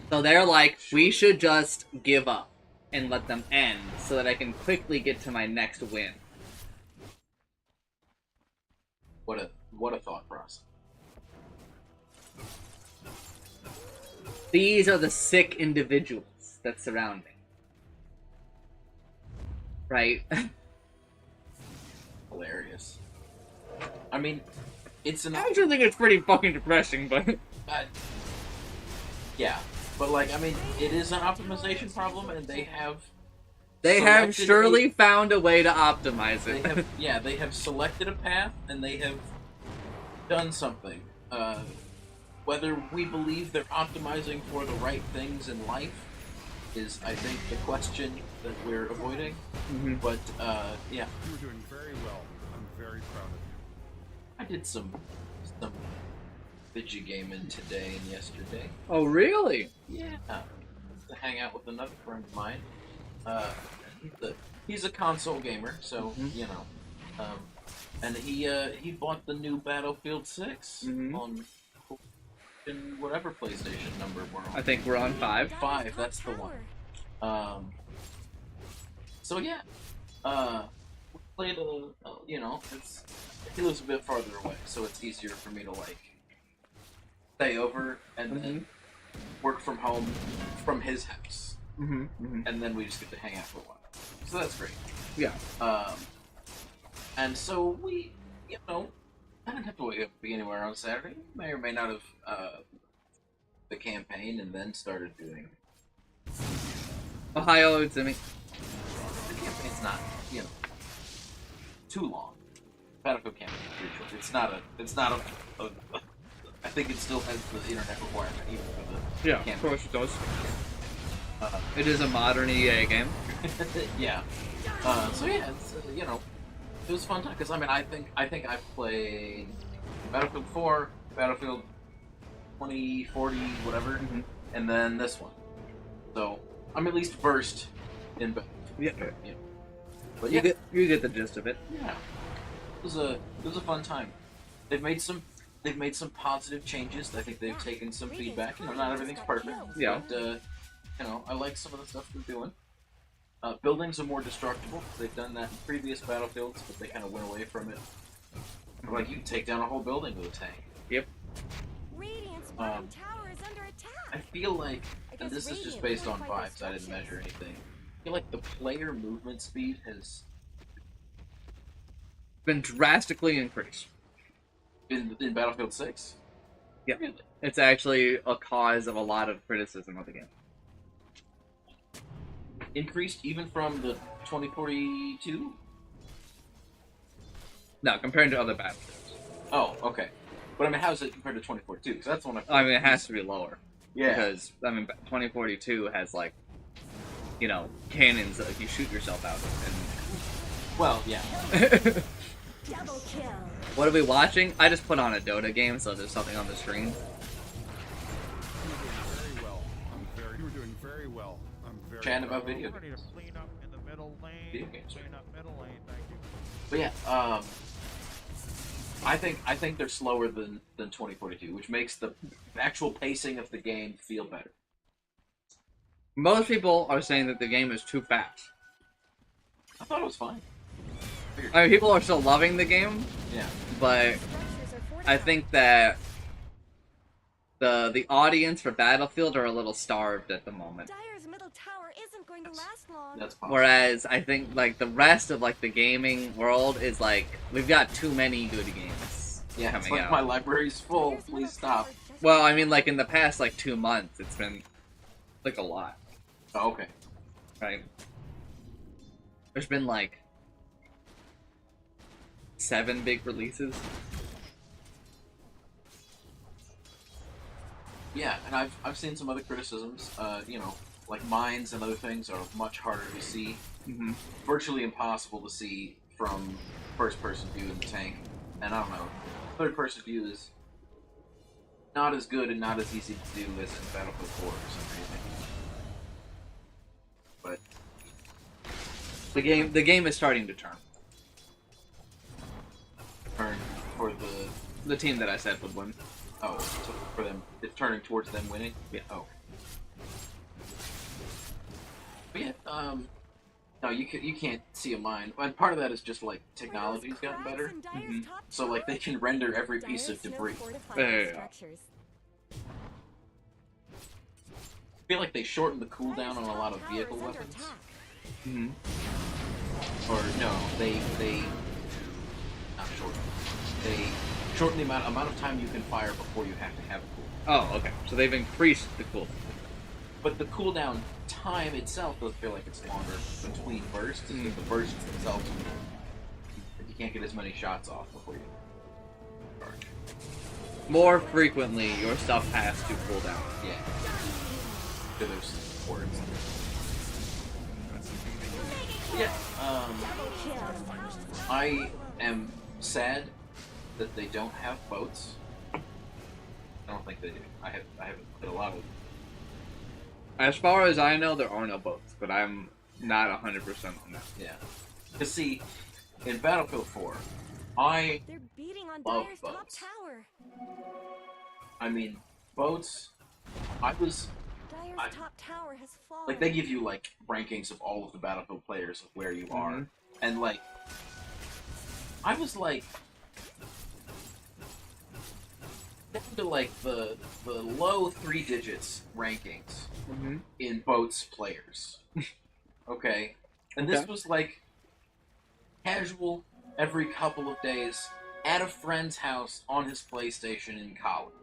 So they're like, we should just give up and let them end so that I can quickly get to my next win. What a thought process. These are the sick individuals that surround me. Right? Hilarious. I mean, it's an... I actually think it's pretty fucking depressing, but... yeah, but like, I mean, it is an optimization problem, and they have... They have selected surely found a way to optimize They it. have, yeah, they have selected a path, and they have done something. Whether we believe they're optimizing for the right things in life is, I think, the question that we're avoiding. Mhm. But, yeah. You're doing very well. I'm very proud of you. I did some video gaming today and yesterday. Oh, really? Yeah. To hang out with another friend of mine. He's a console gamer, so, you know. And he bought the new Battlefield 6 on whatever PlayStation number we're on. I think we're on 5. 5, that's the one. So yeah, we played you know, he lives a bit farther away, so it's easier for me to like stay over and then work from home from his house, and then we just get to hang out for a while. So that's great. Yeah. And so we, you know, I didn't have to wake up to be anywhere on Saturday. May or may not have the campaign and then started doing Ohio, it's I mean, The campaign's not, you know, too long. Battlefield campaign is pretty short. It's not a I think it still has the internet requirement even for the yeah, campaign. of course it does. It is a modern EA game. Yeah. So yeah, it's you know, it was a fun time because I mean I think I've played Battlefield 4, Battlefield 2040, whatever, and then this one. So I'm at least versed in. Yeah, You know. But you get the gist of it. yeah, it was a fun time. They've made some positive changes. I think they've taken some feedback. You know, not everything's perfect. Yeah. But you know, I like some of the stuff they're doing. Buildings are more destructible. They've done that in previous Battlefields, but they kind of went away from it. Like you can take down a whole building with a tank. Yep. Radiant's bottom tower is under attack. I feel like, I and guess this is just Radiant based on can't find vibes. I didn't instructions. measure anything. I feel like the player movement speed has Been drastically increased. in Battlefield 6. Yeah. Really? It's actually a cause of a lot of criticism of the game. Increased even from the 2042. No, compared to other Battlefields. Oh, okay. But I mean, how is it compared to 2042? Because that's the one I mean, it has to be lower. Yeah. Because, I mean, 2042 has, like, you know, cannons that you shoot yourself out of. Well, yeah. And Double kill. what are we watching? I just put on a Dota game, so there's something on the screen. You were doing very well. I'm very Chatting proud about of you. video Ready games. to clean up in the middle lane. Video games. Clean up middle lane, thank you. But yeah, I think they're slower than 2042, which makes the actual pacing of the game feel better. Most people are saying that the game is too fast. I thought it was fine. I mean, people are still loving the game, Yeah. but Structures are I fortified. think that the audience for Battlefield are a little starved at the moment. Dire's middle tower isn't going to last long. That's possible. Whereas I think like the rest of like the gaming world is like we've got too many good games Yeah, it's coming like out. my library's full. Dire's middle Please stop. tower just Well, I mean like in the past like 2 months it's been like a lot, Oh, okay. right? There's been like 7 big releases. Yeah, and I've seen some other criticisms. You know, like mines and other things are much harder to see. Mm-hmm. Virtually impossible to see from first-person view in the tank. And I don't know, third-person view is not as good and not as easy to do as in Battlefield 4 for some reason. But The game is starting to turn. turn for The team that I said would win. for them, it's turning towards them winning. Yeah. Oh. But yeah, no, you can't see a mine, and part of that is just like technology's gotten better. Mhm. So like they can render every piece of debris. Yeah. I feel like they shortened the cooldown on a lot of vehicle weapons. Mm-hmm. Or no, they not shortened. They shortened the amount of time you can fire before you have to have a cooldown. Oh, okay. So they've increased the cooldown. But the cooldown time itself does feel like it's longer between bursts. It's just the bursts themselves, you can't get as many shots off before you charge. More frequently, your stuff has to cool down. Yeah. So there's words. Yeah. I am sad that they don't have boats. I don't think they do. I haven't played a lot of. As far as I know, there are no boats, but I'm not 100% on that. Yeah. Cause see, in Battlefield 4, They're beating on Love Dire's top boats. tower. I mean, boats. Dire's I- top tower has fallen. Like they give you like rankings of all of the Battlefield players of where you are, Mhm. and like I was like down to like the low 3 digits rankings Mm-hmm. in boats players. Okay, and this Okay. was like casual every couple of days at a friend's house on his PlayStation in college.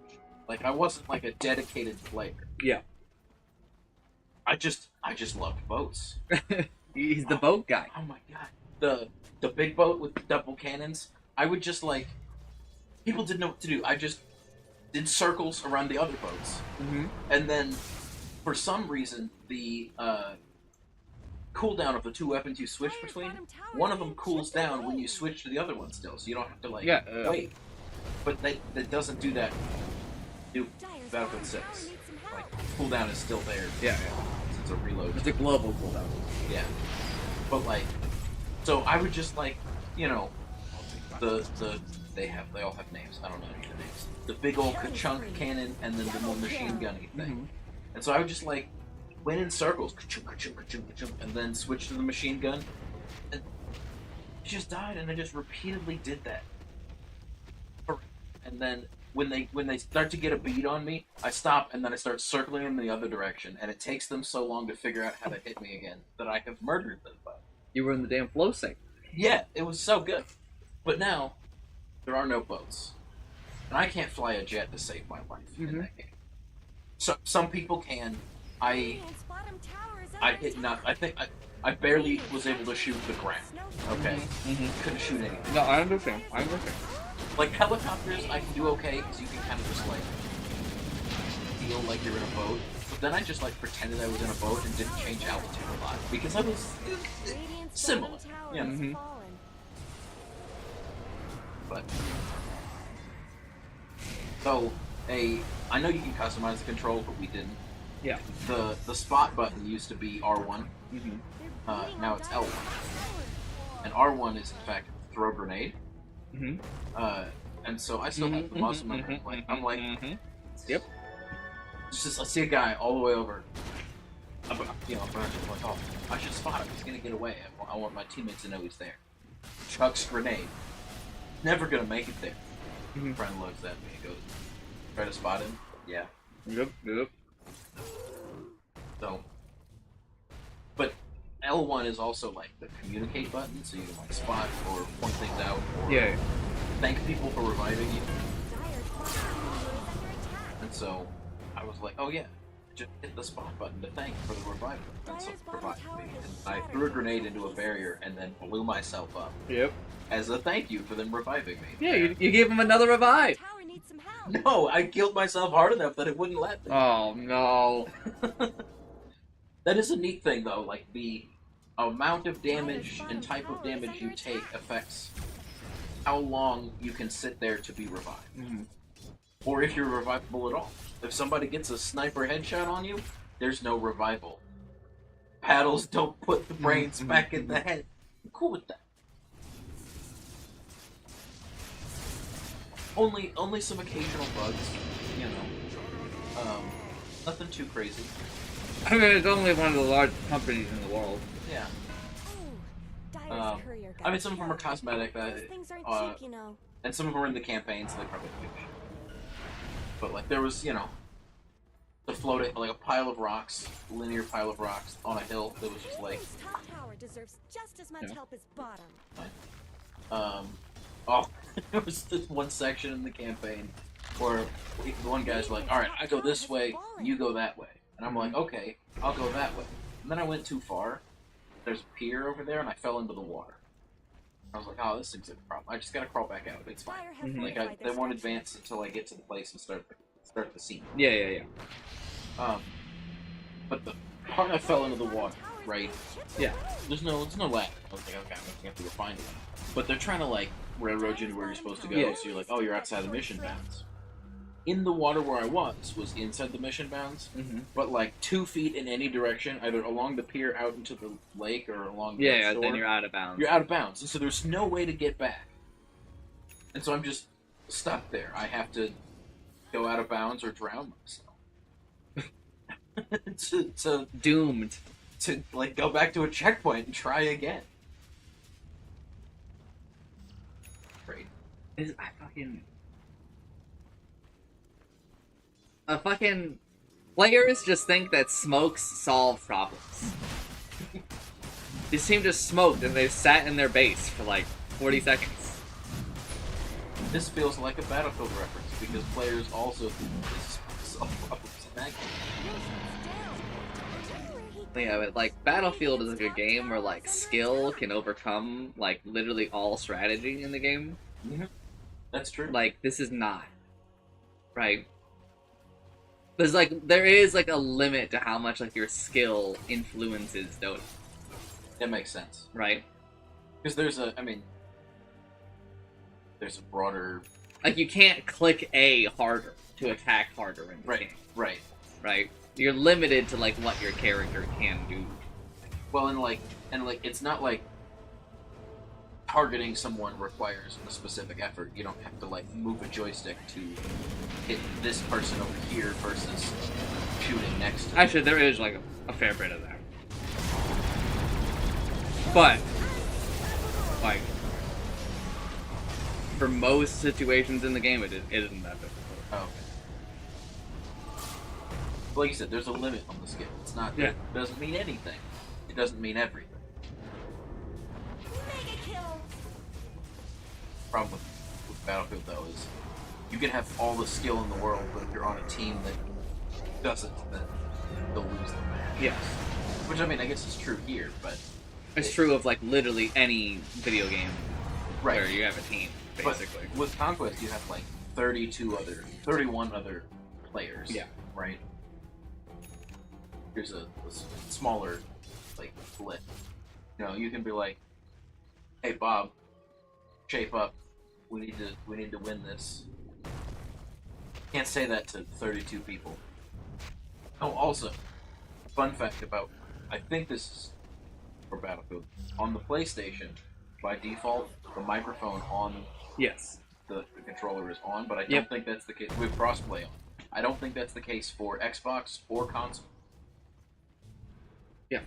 Like I wasn't like a dedicated player. Yeah. I just loved boats. He's the boat guy. Oh my god, the big boat with the double cannons. I would just like people didn't know what to do. I just did circles around the other boats, and then for some reason the cooldown of the two weapons you switch between, one of them cools down when you switch to the other one still, so you don't have to like wait. But that doesn't do that. Do Battlefield 6. Like cooldown is still there. Yeah. Since it's a reload. It's a global cooldown. Yeah. But like, so I would just like, you know, they all have names. I don't know any of the names. The big old ka-chunk cannon and then the little machine gunny thing. And so I would just like went in circles, ka-chunk, ka-chunk, ka-chunk, ka-chunk, and then switched to the machine gun. And he just died, and I just repeatedly did that. And then when they start to get a bead on me, I stop and then I start circling in the other direction, and it takes them so long to figure out how to hit me again that I have murdered them. You were in the damn flow state. Yeah, it was so good. But now, there are no boats. And I can't fly a jet to save my life in that game. So some people can. I hit not. I think I barely was able to shoot the ground. Okay, couldn't shoot anything. No, I understand. Like helicopters, I can do okay because you can kind of just like feel like you're in a boat. But then I just like pretended I was in a boat and didn't change altitude a lot because I was similar. Yeah. But so I know you can customize the control, but we didn't. Yeah. The spot button used to be R1. Now it's L1. And R1 is in fact throw grenade. And so I still have the muscle memory. Like I'm like, yep. Just I see a guy all the way over. I'm like, oh, I should spot him. He's gonna get away. I want my teammates to know he's there. Chucks grenade. Never gonna make it there. Friend looks at me and goes, try to spot him. Yeah. Yep. So, but L1 is also like the communicate button, so you can like spot or point things out or thank people for reviving you. And so I was like, oh yeah, just hit the spot button to thank for the revival. And so revived me. And I threw a grenade into a barrier and then blew myself up. Yep. As a thank you for them reviving me. Yeah, you gave him another revive. No, I killed myself hard enough that it wouldn't let me. Oh no. That is a neat thing though, like the amount of damage and type of damage you take affects how long you can sit there to be revived. Or if you're revivable at all. If somebody gets a sniper headshot on you, there's no revival. Paddles don't put the brains back in the head. I'm cool with that. Only some occasional bugs, you know. Nothing too crazy. I mean, it's only one of the largest companies in the world. Yeah. I mean, some of them are cosmetic, and some of them are in the campaign, so they probably do shit. But like, there was, you know, the floating, like a pile of rocks, linear pile of rocks on a hill that was just like. Top tower deserves just as much help as bottom. There was this one section in the campaign where the one guy's like, "All right, I go this way, you go that way," and I'm like, "Okay, I'll go that way." And then I went too far. There's a pier over there, and I fell into the water. I was like, "Oh, this seems like a problem. I just gotta crawl back out. It's fine." Like, they won't advance until I get to the place and start the scene. Yeah. But the part I fell into the water, right? Yeah. There's no ladder. I was like, okay, I'm gonna have to go find it. But they're trying to like railroad you to where you're supposed to go. Yeah. So you're like, oh, you're outside the mission bounds. In the water where I was inside the mission bounds, but like 2 feet in any direction, either along the pier out into the lake or along the shore. Then you're out of bounds. You're out of bounds, and so there's no way to get back. And so I'm just stuck there. I have to go out of bounds or drown myself. to doomed to like go back to a checkpoint and try again. Great. Players just think that smokes solve problems. This team just smoked and they sat in their base for like 40 seconds. This feels like a Battlefield reference because players also think this solve problems in that game. Yeah, but like Battlefield is a good game where like skill can overcome like literally all strategy in the game. That's true. Like this is not, right? There is like a limit to how much like your skill influences Dota, That makes sense. right? Because there's a broader. Like you can't click A harder to attack harder in the game, Right. right? You're limited to like what your character can do. Well, and it's not like targeting someone requires a specific effort. You don't have to like move a joystick to hit this person over here versus shooting next to them. Actually, there is like a fair bit of that, but like for most situations in the game, it isn't that difficult. Oh, okay. Like you said, there's a limit on the skill. It's not. Yeah. It doesn't mean anything. It doesn't mean everything. Mega kill. Problem with Battlefield though is you can have all the skill in the world, but if you're on a team that doesn't, then they'll lose the match. Yes, Which I mean, I guess is true here, but it's true of like literally any video game right. where you have a team, basically. But with Conquest, you have like 31 other players. Yeah. Right. Here's a smaller like split. You know, you can be like, "Hey Bob, shape up. We need to win this." Can't say that to 32 people. Oh, also, fun fact about, I think this is for Battlefield. On the PlayStation, by default, the microphone on Yes. the controller is on, but I don't Yep. think that's the case with crossplay on. I don't think that's the case for Xbox or console. Yeah.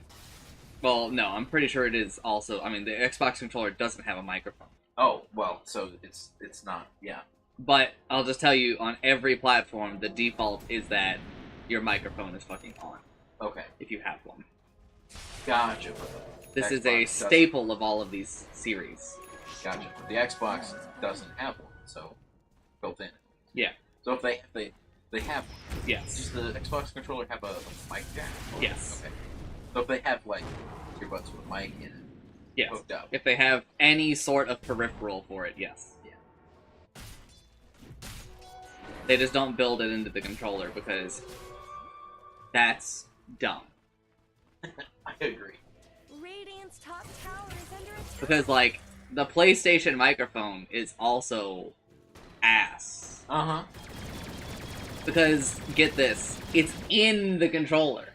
Well, no, I'm pretty sure it is also. I mean, the Xbox controller doesn't have a microphone. Oh, well, so it's not, yeah. But I'll just tell you, on every platform, the default is that your microphone is fucking on, Okay, if you have one. gotcha. This is Xbox a doesn't. staple of all of these series. Gotcha. The Xbox doesn't have one, so built in. Yeah. So if they have one, Yes. does the Xbox controller have a mic jack? Yes. Okay. So if they have like earbuds with a mic in it, Yes. hooked up. If they have any sort of peripheral for it, yes. Yeah. They just don't build it into the controller because that's dumb. I agree. Radiant's top tower is under attack. Because, like, the PlayStation microphone is also ass. Uh-huh. Because, get this, it's in the controller.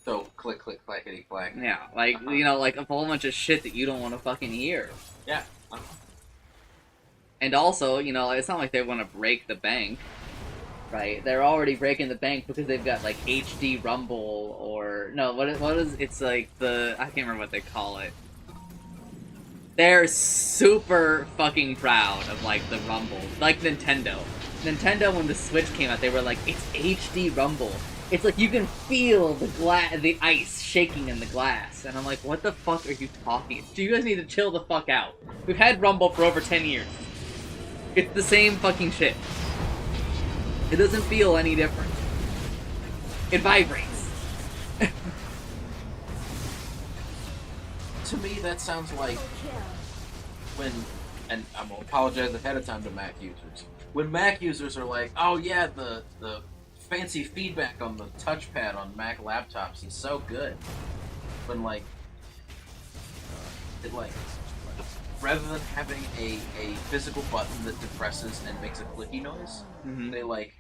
So click click clackety clack. Yeah, like, Uh-huh. you know, like a whole bunch of shit that you don't want to fucking hear. Yeah. Uh-huh. And also, you know, it's not like they want to break the bank, right? They're already breaking the bank because they've got, like, HD Rumble or... No, what is... It's like the... I can't remember what they call it. They're super fucking proud of, like, the Rumble. Like Nintendo. Nintendo, when the Switch came out, they were like, it's HD Rumble. It's like you can feel the ice shaking in the glass. And I'm like, what the fuck are you talking? Do you guys need to chill the fuck out? We've had Rumble for over 10 years. It's the same fucking shit. It doesn't feel any different. It vibrates. To me, that sounds like Kill. when, and I'm gonna apologize ahead of time to Mac users. When Mac users are like, "Oh yeah, the fancy feedback on the touchpad on Mac laptops is so good," when like it like rather than having a physical button that depresses and makes a clicky noise, Mhm. they like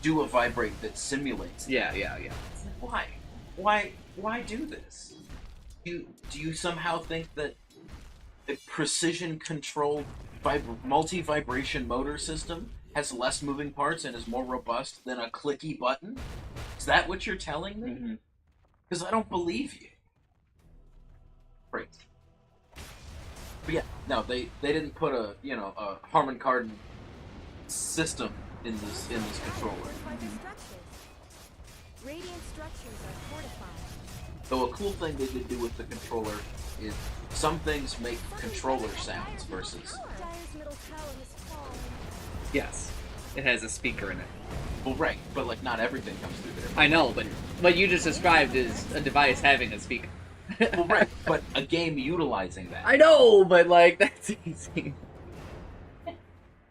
do a vibrate that simulates. it. Yeah. It's like, why do this? Do you somehow think that a precision controlled multi-vibration motor system has less moving parts and is more robust than a clicky button? Is that what you're telling me? Mhm. Because I don't believe you. Great. But yeah, no, they didn't put a Harman Kardon system in this controller. Fortified their structures. Radiant structures are fortified. Though a cool thing they did do with the controller is some things make controller sounds versus Dire's middle tower has fallen. Yes. It has a speaker in it. Well, right, but like not everything comes through there. I know, but what you just described is a device having a speaker. Well, right, but a game utilizing that. I know, but like that's easy.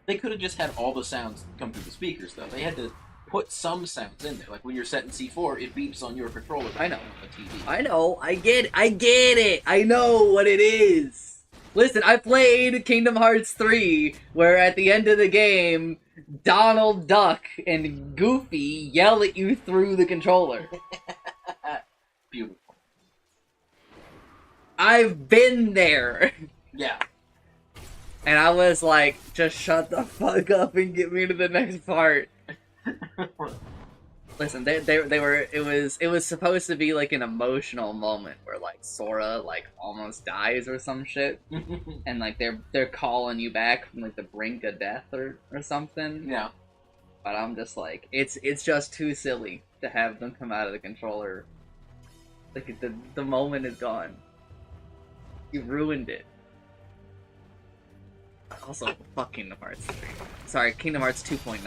They could have just had all the sounds come through the speakers, though. They had to put some sounds in there. Like when you're setting C4, it beeps on your controller. I know. On the TV. I know. I get it. I know what it is. Listen, I played Kingdom Hearts 3, where at the end of the game, Donald Duck and Goofy yell at you through the controller. Beautiful. I've been there. Yeah. And I was like, just shut the fuck up and get me to the next part. Listen, they were, it was supposed to be like an emotional moment where like Sora like almost dies or some shit. And like they're calling you back from like the brink of death or something. Yeah. But I'm just like, it's just too silly to have them come out of the controller. Like the moment is gone. You ruined it. Also, fuck Kingdom Hearts 3. Sorry, Kingdom Hearts 2.9.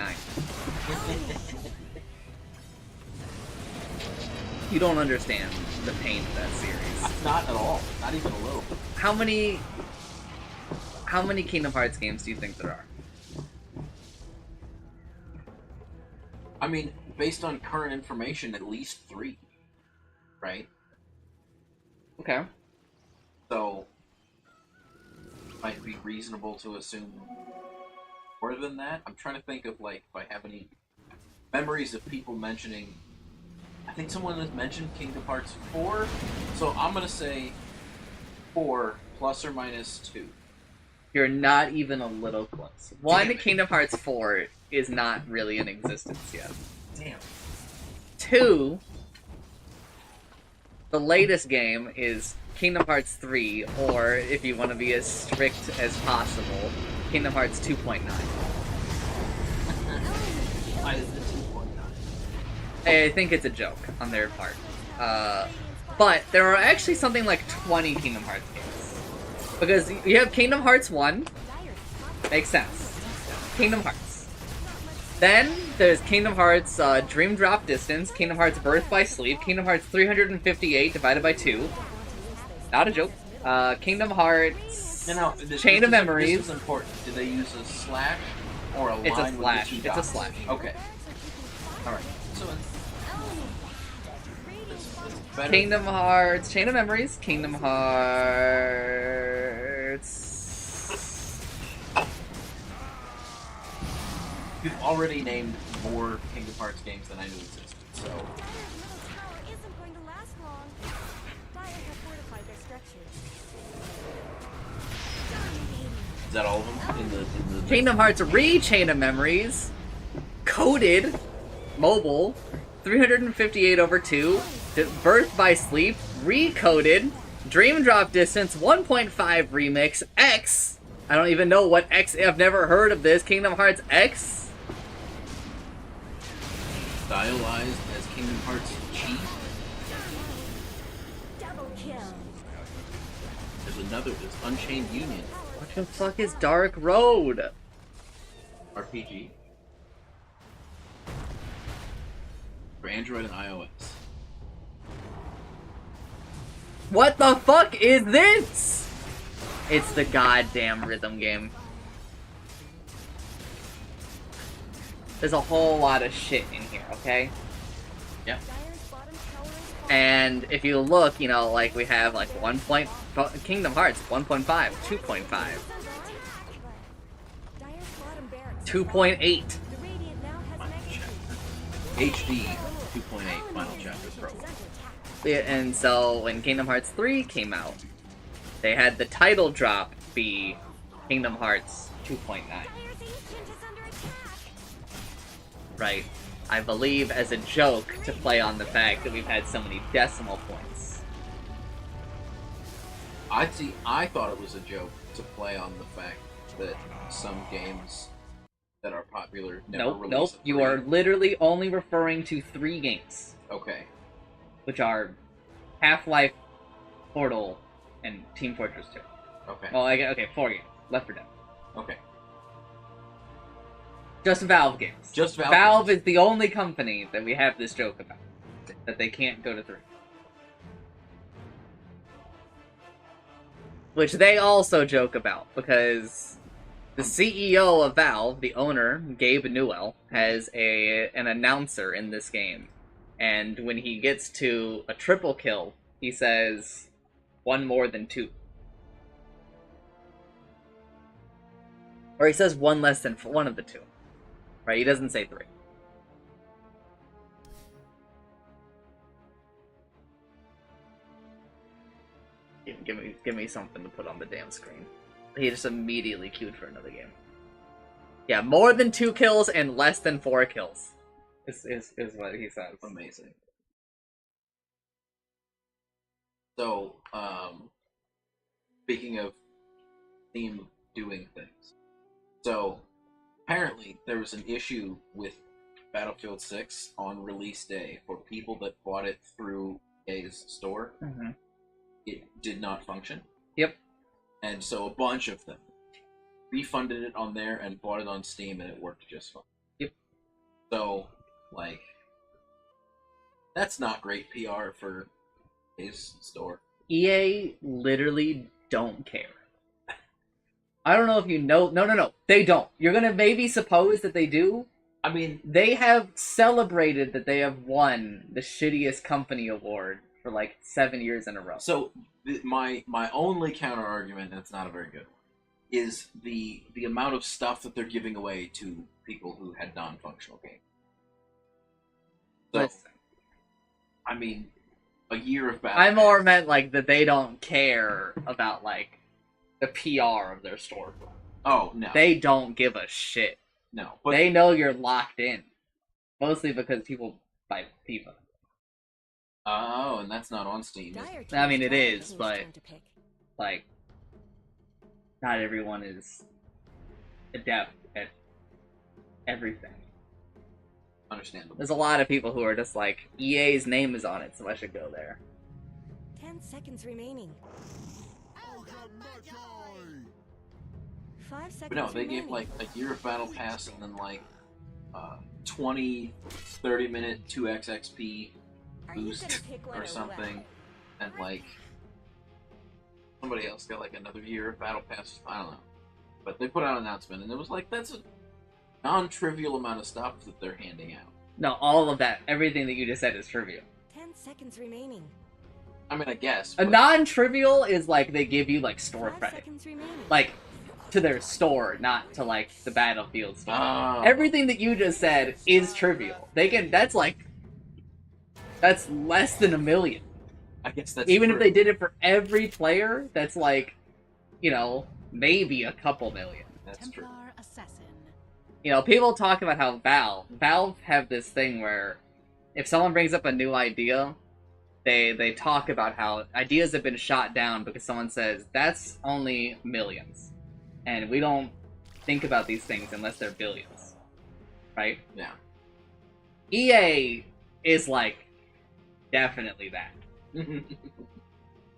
You don't understand the pain of that series. Not at all. Not even a little. How many Kingdom Hearts games do you think there are? I mean, based on current information, at least 3. Right? Okay. So, might be reasonable to assume more than that. I'm trying to think of, like, if I have any memories of people mentioning... I think someone has mentioned Kingdom Hearts 4, so I'm gonna say 4 plus or minus 2. You're not even a little close. One, Kingdom Hearts 4 is not really in existence yet. Damn. 2, the latest game is Kingdom Hearts 3, or, if you want to be as strict as possible, Kingdom Hearts 2.9. Why is it 2.9? I think it's a joke on their part. But there are actually something like 20 Kingdom Hearts games. Because you have Kingdom Hearts 1, makes sense. Kingdom Hearts. Then there's Kingdom Hearts Dream Drop Distance, Kingdom Hearts Birth by Sleep, Kingdom Hearts 358 divided by 2. Not a joke. Kingdom Hearts Chain of Memories. This is important. Did they use a slash or a line It's a with slash. the 2 It's a dots? slash. Okay. Alright. So it's better. Kingdom Hearts Chain of Memories, Kingdom Hearts... You've already named more Kingdom Hearts games than I knew existed, so... Tower isn't going to last long. Dire have fortified their structures. Is that all of them in the Kingdom Hearts Chain of Memories, Coded, Mobile, 358 over 2, Birth by Sleep, Recoded, Dream Drop Distance, 1.5 Remix, X, I don't even know what X, I've never heard of this, Kingdom Hearts X? stylized as Kingdom Hearts G? Double kill. There's Unchained Union What the fuck is Dark Road? RPG for Android and iOS. What the fuck is this? It's the goddamn rhythm game. There's a whole lot of shit in here, okay? Yeah. Dire's bottom tower is falling. And if you look, you know, like we have like Kingdom Hearts 1.5, 2.5, Dire's under attack. Dire's bottom barracks. 2.8. The Radiant now has mega HD 2.8 Final Chapter Pro. is under attack. Yeah, and so when Kingdom Hearts 3 came out, they had the title drop be Kingdom Hearts 2.9. Dire's ancient is under attack. Right? I believe as a joke to play on the fact that we've had so many decimal points. I thought it was a joke to play on the fact that some games that are popular never release Nope. a You 3. are literally only referring to 3 games, Okay. which are Half-Life, Portal, and Team Fortress 2. Okay. Well, okay, 4 games. Left 4 Dead. Okay. Just Valve games. Just Valve. Valve games. is the only company that we have this joke about. That they can't go to 3. Which they also joke about, because the CEO of Valve, the owner, Gabe Newell, has an announcer in this game. And when he gets to a triple kill, he says, 1 more than 2. Or he says 1 less than 1 of the 2. Right? He doesn't say 3. Give me something to put on the damn screen. He just immediately queued for another game. Yeah, more than 2 kills and less than 4 kills. Is what he says. Amazing. So, speaking of Steam doing things. So, apparently there was an issue with Battlefield 6 on release day for people that bought it through EA's store. Mm-hmm. It did not function. Yep. And so a bunch of them refunded it on there and bought it on Steam, and it worked just fine. Yep. So, like, that's not great PR for his store. EA literally don't care. I don't know if you know. No. They don't. You're gonna maybe suppose that they do. I mean, They have celebrated that they have won the shittiest company award for like 7 years in a row. so my only counter argument, and it's not a very good one, is the amount of stuff that they're giving away to people who had non-functional games. So, Listen, I mean, a year of battle. I more meant like that they don't care about like the PR of their store. Oh no, They don't give a shit. no, but They know you're locked in. Mostly because people buy FIFA. oh, and that's not on Steam. is it? I mean, it Dire is, King's but- turn to pick. Like, not everyone is adept at everything. Understandable. There's a lot of people who are just like, EA's name is on it, so I should go there. 10 seconds remaining. 5 seconds But no, they remaining. gave like a year of battle pass and then like 20, 30-minute 2x XP Are you boost gonna pick one or or something, what? and like somebody else got like another year of battle pass. I don't know, but they put out an announcement, and it was like that's a non-trivial amount of stuff that they're handing out. No, all of that, everything that you just said is trivial. 10 seconds remaining. I mean, I guess. A but- non-trivial is like they give you like store 5 credit. seconds remaining. Like, to their store, not to like the Battlefield store. Oh. Everything that you just said is trivial. That's less than 1 million. I guess that's Even true. if they did it for every player, that's like, maybe a couple million. That's true. People talk about how Valve have this thing where if someone brings up a new idea, they talk about how ideas have been shot down because someone says, that's only millions. And we don't think about these things unless they're billions. Right? Yeah. EA is like, definitely that.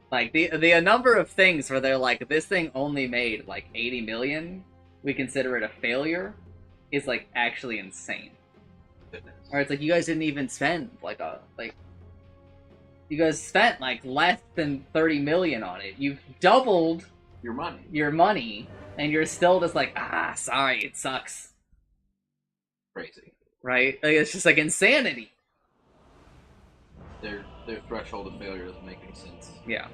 Like, the number of things where they're like, this thing only made like 80 million, we consider it a failure, is like actually insane. Or it's like, you guys didn't even spend you guys spent like less than 30 million on it. You've doubled Your money. and you're still just like, sorry, it sucks. Crazy. Right? Like, it's just like insanity. Their threshold of failure doesn't make any sense. Yeah.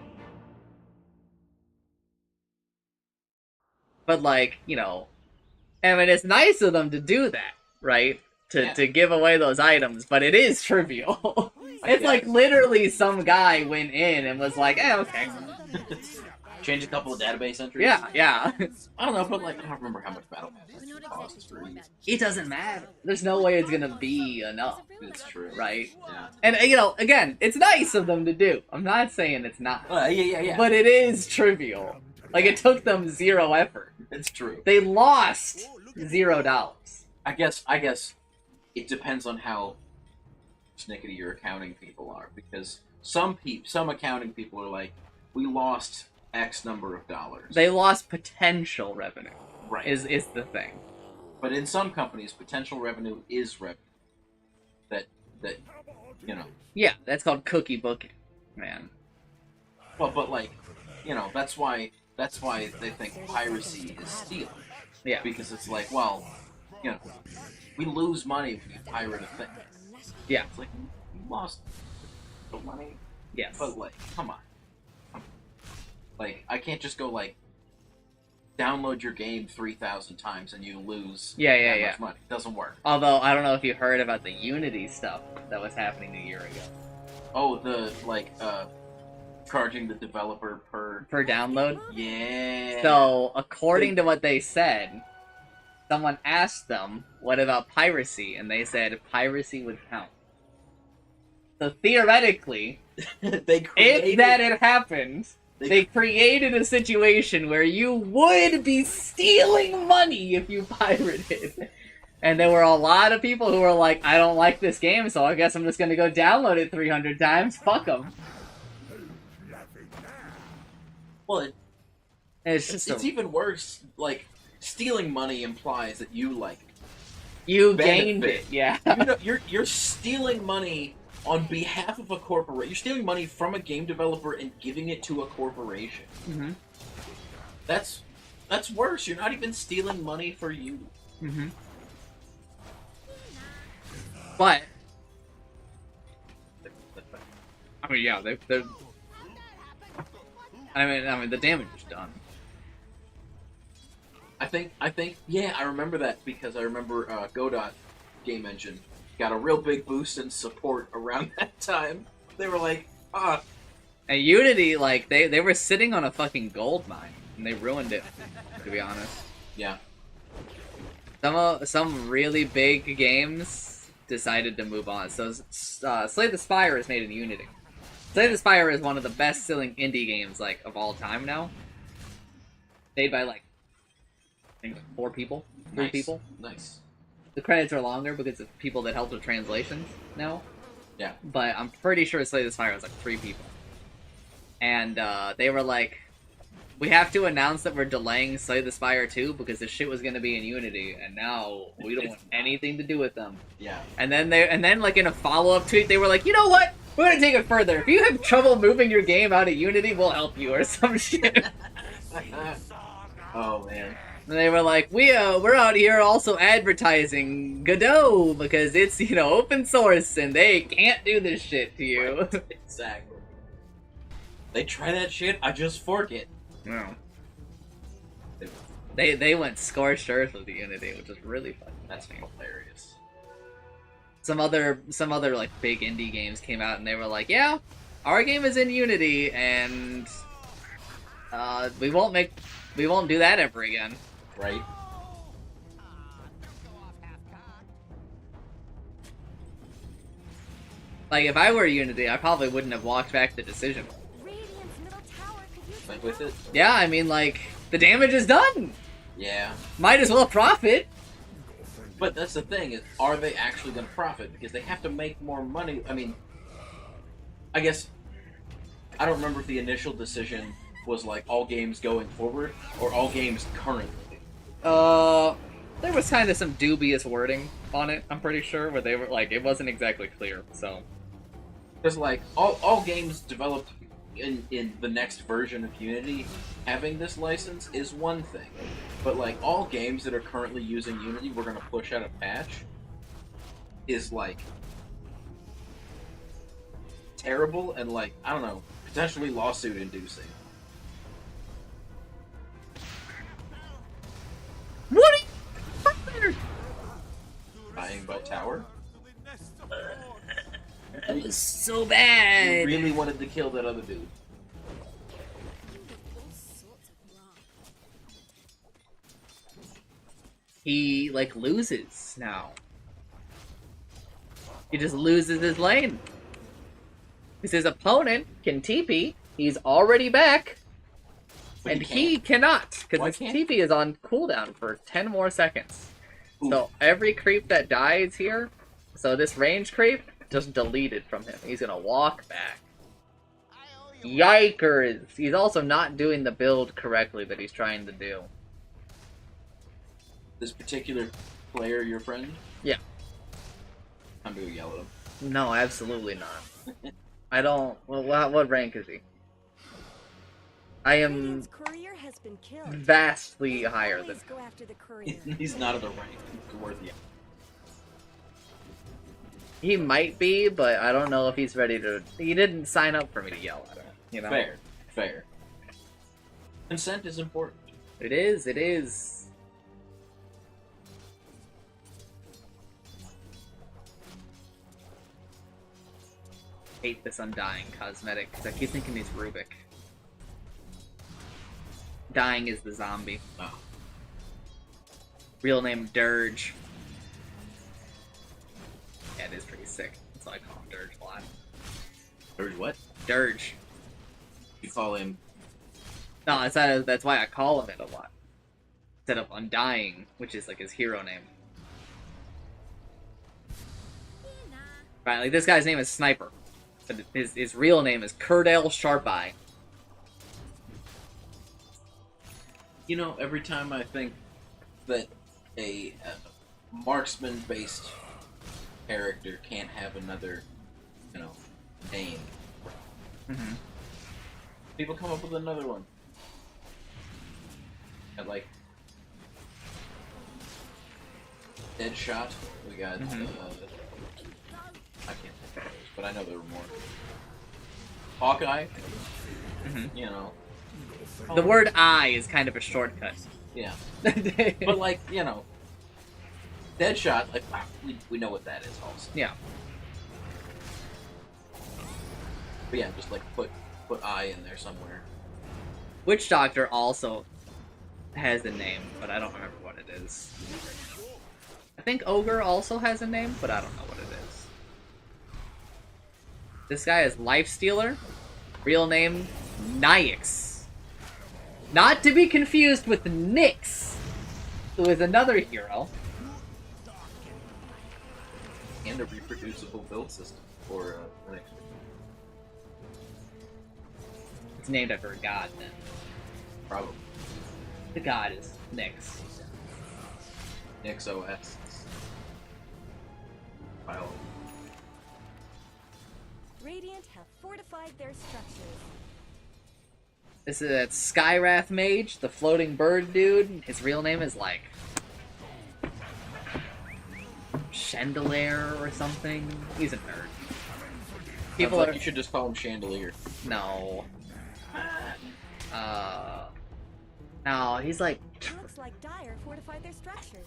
But like, I mean, it's nice of them to do that, right? To give away those items, but it is trivial. It's like literally some guy went in and was like, okay. Change a couple of database entries. Yeah. I don't know, but like I don't remember how much battle pass costs for each. It doesn't matter. There's no way it's gonna be enough, It's true. right? Yeah. And, again, it's nice of them to do. I'm not saying it's not. Yeah. But it is trivial. Like, it took them 0 effort. It's true. They lost $0. I guess it depends on how snickety your accounting people are, because some accounting people are like, we lost X number of dollars. They lost potential revenue. Right. Is the thing. But in some companies, potential revenue is revenue. That you know. Yeah, that's called cookie booking, man. Well, but like, that's why they think piracy is stealing. Yeah. Because it's like, well, you know, we lose money when you pirate a thing. Yeah. It's like you lost the money. Yes. But like, come on. Like, I can't just go like download your game 3,000 times and you lose that much money. It doesn't work. Although I don't know if you heard about the Unity stuff that was happening a year ago. Oh, the charging the developer per download. Yeah. So according to what they said, someone asked them, "What about piracy?" and they said piracy would count. So theoretically, if that had happened, they created a situation where you would be stealing money if you pirated. And there were a lot of people who were like, I don't like this game, so I guess I'm just gonna go download it 300 times. Fuck them. Well, it's even worse. Like, stealing money implies that you, like... You gained it, yeah. You're stealing money on behalf of a corporation. You're stealing money from a game developer and giving it to a corporation. Mm-hmm. That's worse. You're not even stealing money for you. Mm-hmm. But I mean, yeah, they're. I mean, the damage is done. I think, yeah, I remember that because I remember Godot Game Engine got a real big boost in support around that time. They were like, And Unity, like, they were sitting on a fucking gold mine, and they ruined it, to be honest. Yeah. Some really big games decided to move on. So, Slay the Spire is made in Unity. Slay the Spire is one of the best-selling indie games, like, of all time now. Made by, like, I think 4 people? 3 people? Nice. The credits are longer because of people that helped with translations now. Yeah. But I'm pretty sure Slay the Spire was, like, 3 people. And, they were like, we have to announce that we're delaying Slay the Spire 2 because this shit was gonna be in Unity, and now we don't want anything to do with them. Yeah. And then like in a follow-up tweet, they were like, you know what? We're gonna take it further. If you have trouble moving your game out of Unity, we'll help you or some shit. Oh man. And they were like, we're out here also advertising Godot because it's, open source and they can't do this shit to you. Exactly. They try that shit, I just fork it. No. They went scorched earth with the Unity, which is really fun. That's hilarious. Some other like big indie games came out and they were like, yeah, our game is in Unity and we won't do that ever again. Right? Like if I were Unity, I probably wouldn't have walked back the decision. Radiant's middle tower could use Like with it? Yeah, I mean like the damage is done. Yeah. Might as well profit. But that's the thing, is are they actually going to profit? Because they have to make more money. I mean, I guess, I don't remember if the initial decision was like all games going forward, or all games currently. There was kind of some dubious wording on it, I'm pretty sure, where they were like, it wasn't exactly clear, so. Because like, all games developed in the next version of Unity having this license is one thing, but like all games that are currently using Unity we're gonna push out a patch is like terrible and like, I don't know, potentially lawsuit inducing. What are you? Dying by tower? That was so You bad. really wanted to kill that other dude. He, like, loses now. He just loses his lane. Because his opponent can TP, he's already back, But and he cannot, because Why his can't TP is on cooldown for 10 more seconds. Oof. So every creep that dies here, so this range creep, just deleted from him. He's gonna walk back. Yikers! He's also not doing the build correctly that he's trying to do. this particular player your friend? Yeah. I'm gonna yell at him. No, absolutely not. I don't. Well, what rank is he? I am Radiant's courier has been killed. vastly They higher than always go after the courier. He's not at a rank worthy. he might be, but I don't know if he's ready to. He didn't sign up for me to yell at him. You know. Fair, fair. Consent is important. It is. It is. Hate this undying cosmetic because I keep thinking he's Rubik. Dying is the zombie. Oh. Real name Dirge. Yeah, it is pretty sick. That's why I call him Dirge a lot. Or what? Dirge. You call him? No, that's why I call him it a lot. Instead of Undying, which is like his hero name. Right, like this guy's name is Sniper. But his real name is Curdale Sharpeye. You know, every time I think that a marksman-based character can't have another, you know, name, Mm-hmm. people come up with another one. And like Deadshot, we got. Mhm. I can't think of those, but I know there were more. Hawkeye, Mhm. you know. The word "I" is kind of a shortcut. Yeah, but like, you know, Deadshot, like we know what that is also. yeah. But yeah, just like put I in there somewhere. Witch Doctor also has a name, but I don't remember what it is. I think Ogre also has a name, but I don't know what it is. This guy is Lifestealer. Real name, Nyx. Not to be confused with Nyx, who is another hero. And a reproducible build system for the next one. It's named after a god, then. Probably. The god is Nyx. Nix OS. File. Radiant have fortified their structures. This is that Skywrath Mage, the floating bird dude. His real name is like Chandelier or something. He's a nerd. People Like are you should just call him Chandelier. no. No, he's like Looks like Dire fortified their structures.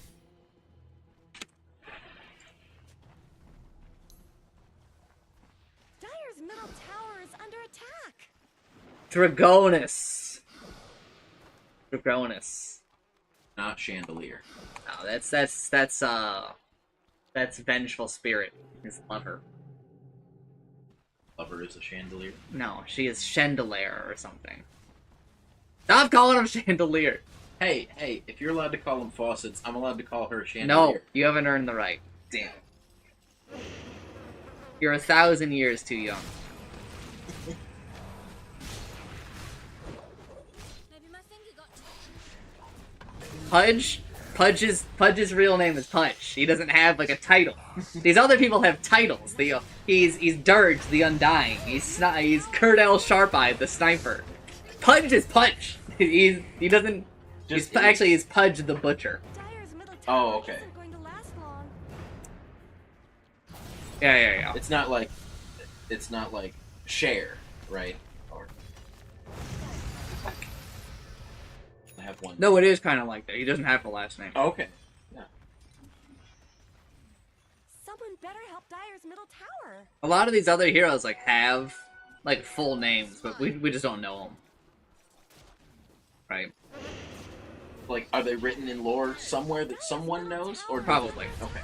Dire's middle tower is under attack. Dragonus. Dragonus. Not Chandelier. No, that's Vengeful Spirit, his lover. Lover is a Chandelier. No, she is Chandelier or something. Stop calling him Chandelier. Hey, if you're allowed to call them faucets, I'm allowed to call her a No, Chandelier. you haven't earned the right. Damn. You're 1,000 years too young. Pudge's real name is Pudge. He doesn't have like a title. These other people have titles. He's Dirge the Undying. He's Curdale Sharpeye the Sniper. Pudge is Pudge. He doesn't. He's Pudge the Butcher. Dire's middle Oh, tower okay. isn't going to last long. Yeah. It's not like Cher, right? Or I have one. No, it is kind of like that. He doesn't have the last name. Oh, okay. Yeah. Someone better help Dire's middle tower. A lot of these other heroes like have like full names, but we just don't know them. Right? Like, are they written in lore somewhere that someone knows, or Probably. Okay.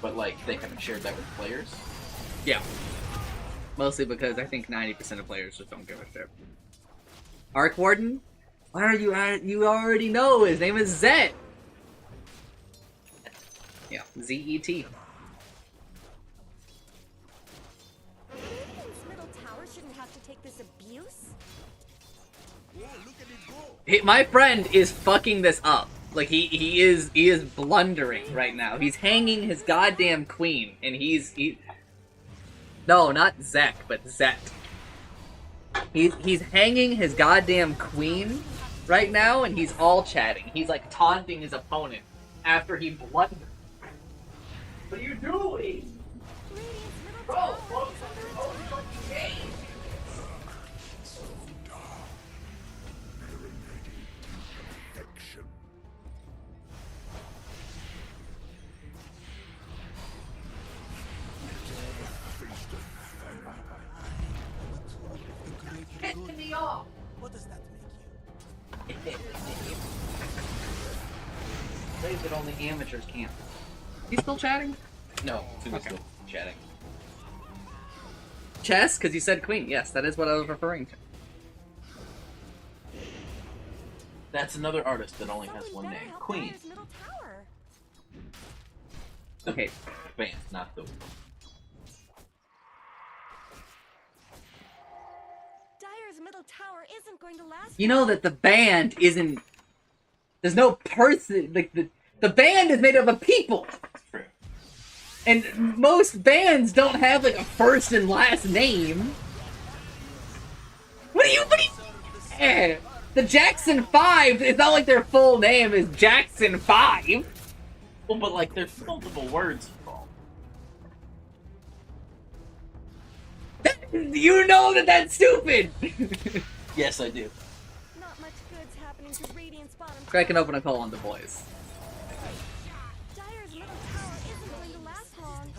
But like, they haven't shared that with players. Yeah. Mostly because I think 90% of players just don't give a shit. Arc Warden? Why are you at? You already know his name is Zet. Yeah, Z-E-T. Radiant's middle tower shouldn't have to take this abuse. My friend is fucking this up. Like he is blundering right now. He's hanging his goddamn queen, and no, not Zek, but Zet. He's hanging his goddamn queen right now, and he's all chatting. He's like taunting his opponent after he blundered. What are you doing? Bro, focus on your own fucking game. Pissing me off. What does that make you? Plays that only amateurs can't. He's still chatting? No, Fuga's Okay. still chatting. Chess? Because you said queen. Yes, that is what I was referring to. That's another artist that only has Someone one better name. help Queen. Dire's middle tower. Okay. Band, not the. Dire's middle tower isn't going to last. You know that the band isn't... There's no person... Like, the band is made up of people! True. And most bands don't have, like, a first and last name. What do you... Eh, the Jackson 5, it's not like their full name is Jackson 5. Well, but like, there's multiple words involved. You know that that's stupid! Yes, I do. Not much good's happening to Radiant's bottom tower. Cracking open a call on the boys. Dire's middle tower isn't going to last long.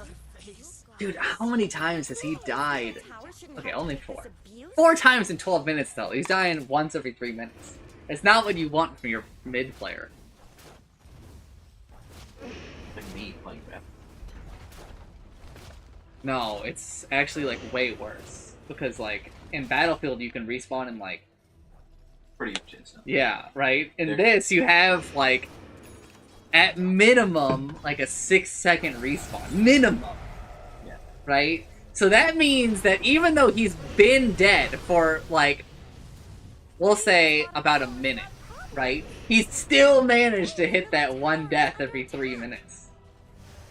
Dude, how many times has he died? Tower shouldn't Okay, have only this 4. abuse. 4 times in 12 minutes, though. He's dying once every 3 minutes. It's not what you want from your mid player. Like me playing that. No, it's actually, like, way worse. Because, like, in Battlefield, you can respawn in, like... Pretty much instant. Yeah, right? In There- this, you have, like... At minimum, like, a 6-second respawn. Minimum! Yeah. Right? So that means that even though he's been dead for, like... We'll say about a minute, right? He's still managed to hit that one death every 3 minutes.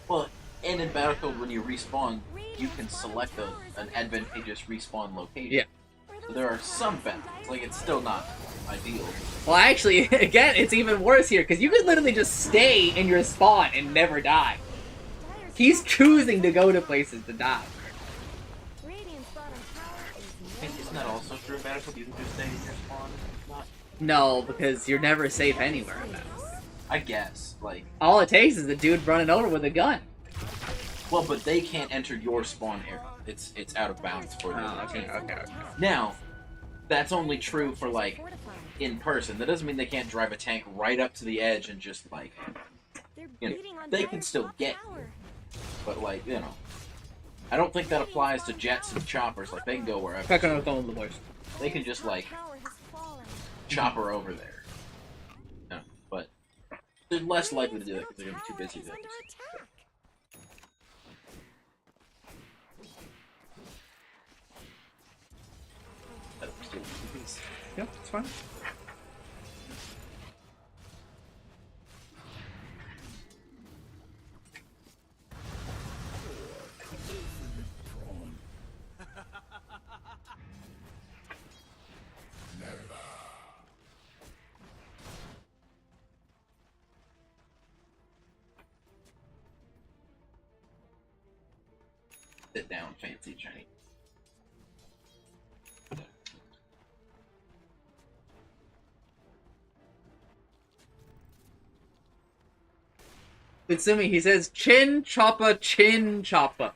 Well, and in Battlefield, when you respawn, you can select an advantageous respawn location. Yeah. So there are some benefits. Like, it's still not ideal. Well, actually, again, it's even worse here, because you could literally just stay in your spawn and never die. Dire's He's top choosing to go to places to die. Radiant's bottom tower is And isn't that also true in Battlefield? You can just stay in your spawn? Not. No, because you're never safe anywhere in that. I guess. Like, All it takes is a dude running over with a gun. well, but they can't enter your spawn area. It's out of bounds for the Oh, other okay, team. okay. Now, that's only true for, like, fortified. in person. That doesn't mean they can't drive a tank right up to the edge and just, like, They're you know, beating on they can Dire's still top get tower. but, like, you know. I don't think that applies to jets and choppers. Like, they can go wherever. Cracking on the boys. They can just, like, Tower has fallen. chopper over there. No, but they're less likely to do that because they're going to be too busy Is to under just... attack. Yep, it's fine. Sit down, fancy Chinese. Utsumi, he says, chin chopper, chin chopper.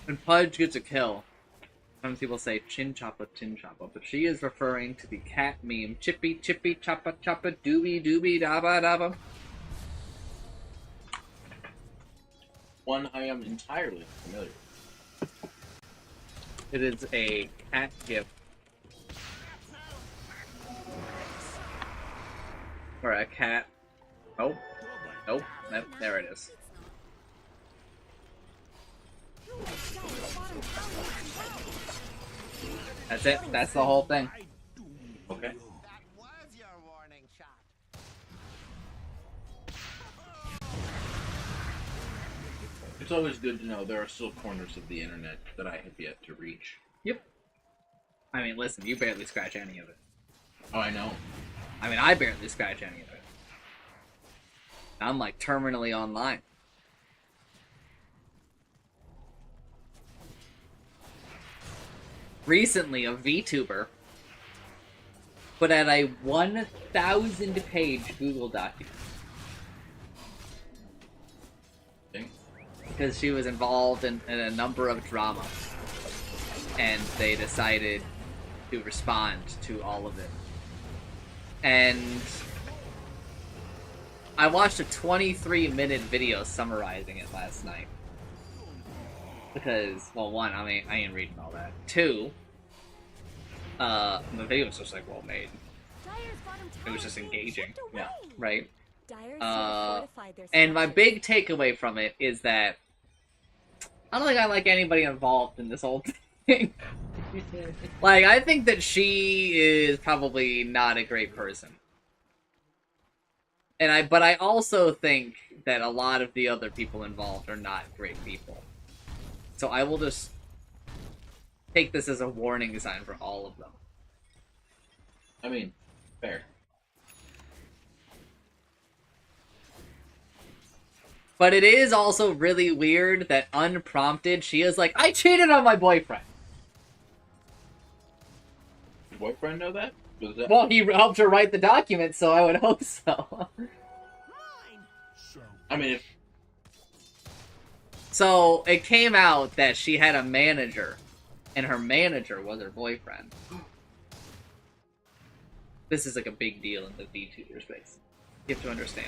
When Pudge gets a kill, sometimes people say chin chopper, but she is referring to the cat meme, chippy, chippy, choppa, choppa, doobie, doobie, dabba, dabba. One I am entirely familiar with. It is a cat gift. Or a cat. Oh. Nope. Nope. There it is. That's it. That's the whole thing. Okay. That was your warning shot. It's always good to know there are still corners of the internet that I have yet to reach. Yep. I mean, listen, you barely scratch any of it. Oh, I know. I mean, I barely scratch any of it. I'm like terminally online. Recently, a VTuber put out a 1,000-page Google document Okay. because she was involved in a number of drama, and they decided to respond to all of it. And I watched a 23-minute video summarizing it last night. Because, well, one, I mean, I ain't reading all that. Two, the video was just, like, well made. Dyer's bottom It was tower just is being engaging. chipped Yeah. away. Right? Dyer's should have fortified their And my big structures. takeaway from it is that I don't think I like anybody involved in this whole thing. Like, I think that she is probably not a great person. But I also think that a lot of the other people involved are not great people. So I will just take this as a warning sign for all of them. I mean, fair. But it is also really weird that unprompted, she is like, I cheated on my boyfriend. Your boyfriend know that? Was that? Well, he helped her write the document, so I would hope so. So, I mean, if So it came out that she had a manager, and her manager was her boyfriend. This is like a big deal in the VTuber space. You have to understand.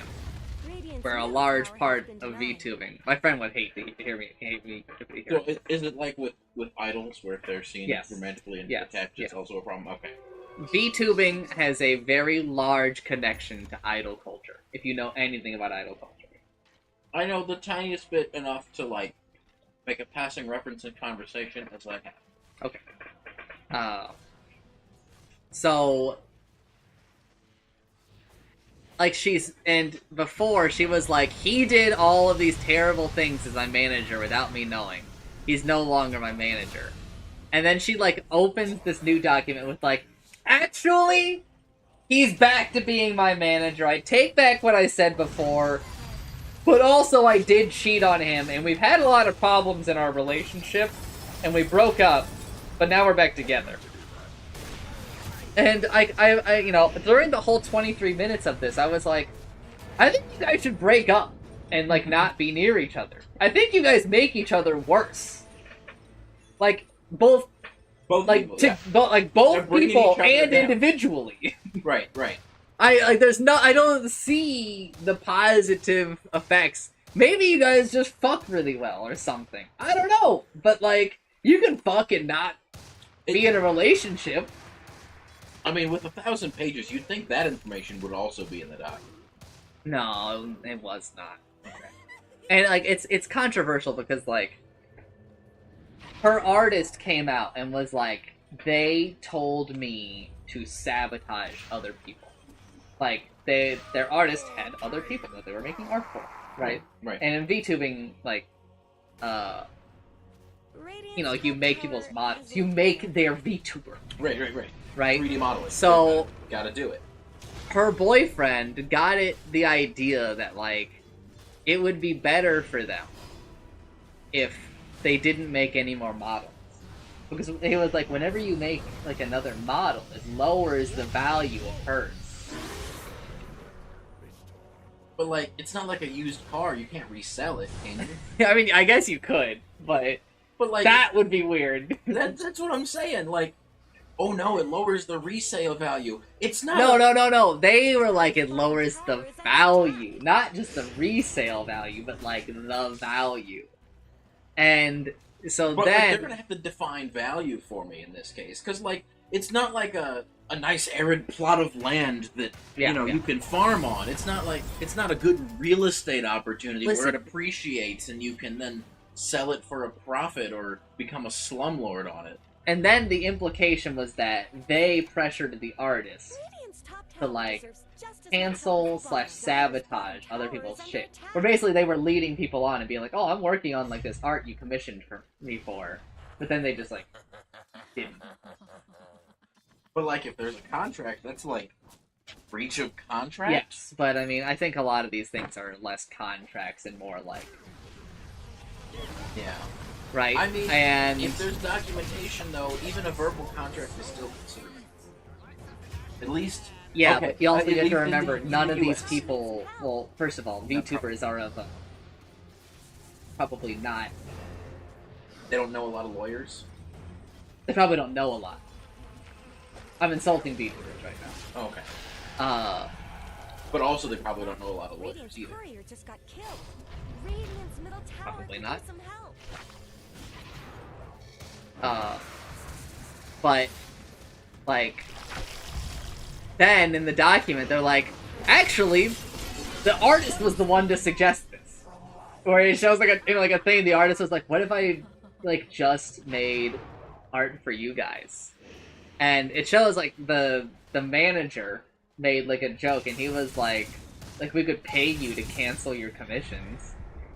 Radiant's Where a middle large tower has part been of denied. VTubing. My friend would hate to hear me. Hate me if he so heard. is it like with idols where if they're seen Yes. romantically and Yes. attached, it's Yeah. also a problem? Okay. VTubing has a very large connection to idol culture. If you know anything about idol culture. I know the tiniest bit enough to like make a passing reference in conversation as I have. Okay. So, like and before she was like, he did all of these terrible things as my manager without me knowing. He's no longer my manager. And then she like opens this new document with like, actually, he's back to being my manager. I take back what I said before. But also, I did cheat on him, and we've had a lot of problems in our relationship, and we broke up, but now we're back together. And I you know, during the whole 23 minutes of this, I was like, I think you guys should break up and like not be near each other. I think you guys make each other worse. Like both like people, to yeah. like They're both bringing people each other and down. individually. Right. I don't see the positive effects. Maybe you guys just fuck really well or something. I don't know. But like, you can fuck and not be in a relationship. I mean, with 1,000 pages, you'd think that information would also be in the document. No, it was not. And like it's controversial because like her artist came out and was like, they told me to sabotage other people. Like their artist had other people that they were making art for, right? Right. And in VTubing, like, Radiant's you know, you top make tower people's is models. in You make their VTuber, Right. right? 3D modeling. So gotta do it. her boyfriend got the idea that like it would be better for them if they didn't make any more models, because he was like, whenever you make like another model, it lowers the value of hers. But like, it's not like a used car. You can't resell it, can you? I mean, I guess you could, but But like, that would be weird. that's what I'm saying. Like, oh no, it lowers the resale value. It's not. No. They were like, it lowers the value, not just the resale value, but like the value. And so But like, they're then, gonna have to define value for me in this case, because like, it's not like a nice arid plot of land that Yeah, yeah. you can farm on. It's not like it's not a good real estate opportunity where Listen. it appreciates and you can then sell it for a profit or become a slumlord on it. And then the implication was that they pressured the artist Radiant's top to, tower like, deserves just as cancel much slash help as sabotage Dire's other bottom people's tower is shit. under attack. Where basically they were leading people on and being like, oh, I'm working on, like, this art you commissioned for me for. But then they just, like, didn't. But like, if there's a contract, that's like breach of contract. Yes, but I mean, I think a lot of these things are less contracts and more like, Yeah. right? I mean, and if there's documentation, though, even a verbal contract is still considered. At least. yeah, okay, but you also at get least to in remember the none of these US. people. Well, first of all, VTubers are of probably not. They don't know a lot of lawyers. They probably don't know a lot. I'm insulting VTubers right now. Oh, okay. But also, they probably don't know a lot of lawyers Radiant's either. courier just got killed. Radiant's middle tower Probably could not. use some help. But like, then in the document they're like, actually, the artist was the one to suggest this. Where it shows like a thing. The artist was like, what if I like just made art for you guys? And it shows like the manager made like a joke, and he was like we could pay you to cancel your commissions.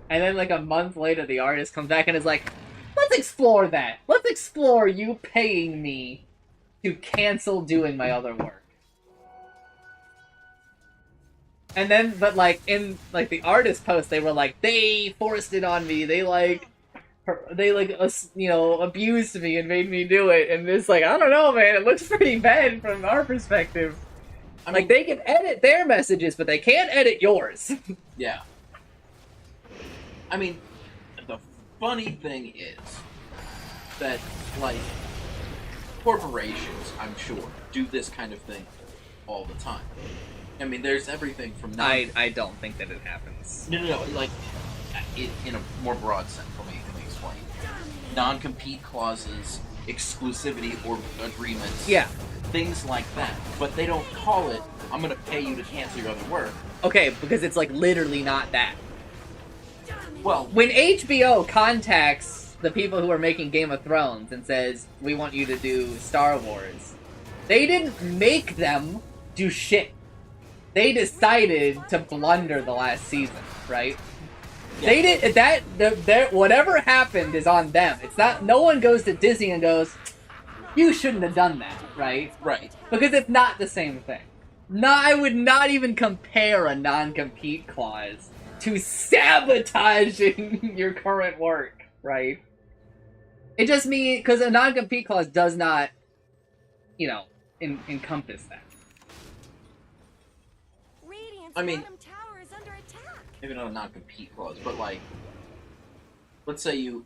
And then like a month later, the artist comes back and is like, let's explore that. Let's explore you paying me to cancel doing my other work. And then, but like in like the artist post, they were like, they forced it on me. They abused me and made me do it. And it's like, I don't know, man. It looks pretty bad from our perspective. I mean, Like, they can edit their messages, but they can't edit yours. yeah. I mean, the funny thing is that, like, corporations, I'm sure, do this kind of thing all the time. I mean, there's everything from... I don't think that it happens. No, like, in a more broad sense, let me explain. Non-compete clauses, exclusivity or agreements. Yeah. Things like that. But they don't call it, I'm gonna pay you to cancel your other work. Okay, because it's, like, literally not that. Well, When HBO contacts the people who are making Game of Thrones and says, we want you to do Star Wars, they didn't make them do shit. They decided to blunder the last season, right? yeah. They did that. Whatever happened is on them. It's not. No one goes to Disney and goes, "You shouldn't have done that," right? Right. Because it's not the same thing. No, I would not even compare a non-compete clause to sabotaging your current work, right? It just means because a non-compete clause does not, encompass that. Radiant's I mean- bottom tower is under attack. Maybe not a non-compete clause, but like, let's say you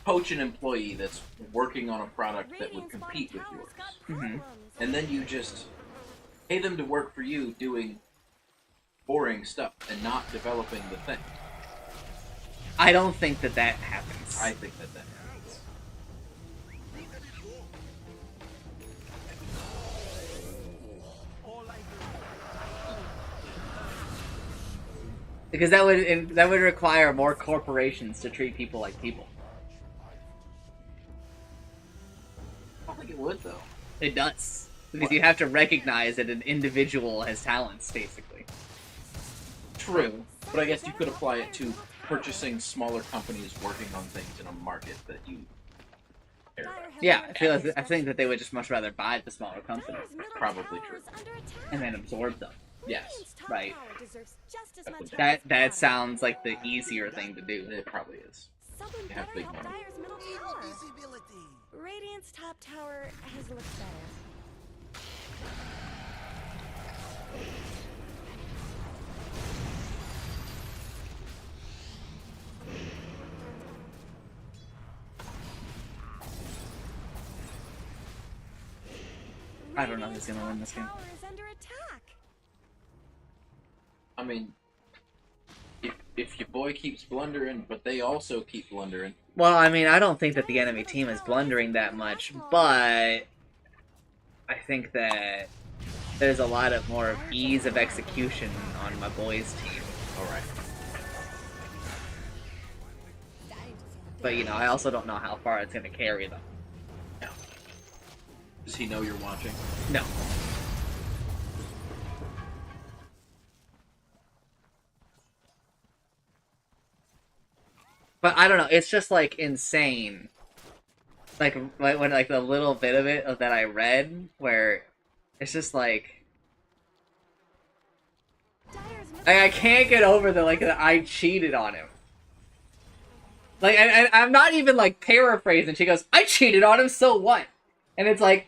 poach an employee that's working on a product that would Radiant's compete with bottom yours, tower's got Mhm. problems. and then you just pay them to work for you doing boring stuff and not developing the thing. I don't think that happens. I think that happens. Because that would require more corporations to treat people like people. I don't think it would though. It does. Because What? you have to recognize that an individual has talents, basically. True, but I guess you could apply it to purchasing smaller companies working on things in a market that you care Dire about. has Yeah, lowered I think that they would just much rather buy the smaller company Dire's middle Probably tower true. is under attack. and then absorb them. Yes, Radiant's top right. tower deserves just as much That help as bottom. sounds like the easier thing to do. it probably is. Someone They have better big help money. Dire's middle tower. Visibility. Radiant's top tower has looked better. I don't know who's gonna win this game. Radiant's top tower is under attack. I mean, if your boy keeps blundering, but they also keep blundering. Well, I mean, I don't think that the enemy team is blundering that much, but I think that there's a lot of more ease of execution on my boys' team. Alright. But, I also don't know how far it's going to carry them. Does he know you're watching? No. But I don't know. It's just like insane. Like when like the little bit of it that I read, where it's just like I can't get over the like that I cheated on him. Like I'm not even like paraphrasing. She goes, "I cheated on him, so what?" And it's like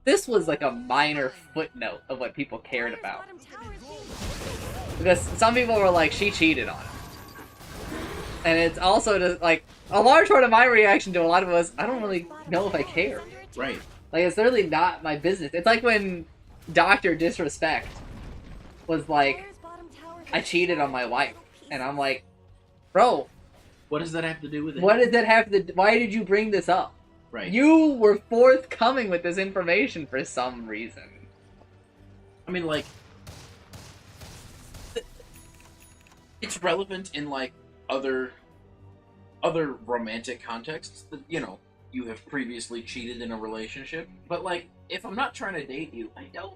this was like a minor footnote of what people cared about. Because some people were like, she cheated on him. And it's also just, like, a large part of my reaction to a lot of it was, I don't really know if I care. Right. Like, it's literally not my business. It's like when Dr. Disrespect was like, I cheated on my wife. And I'm like, bro. What does that have to do with it? What does that have to do? Why did you bring this up? Right. You were forthcoming with this information for some reason. I mean, like, it's relevant in, like, other romantic contexts that, you know, you have previously cheated in a relationship. But, like, if I'm not trying to date you, I don't.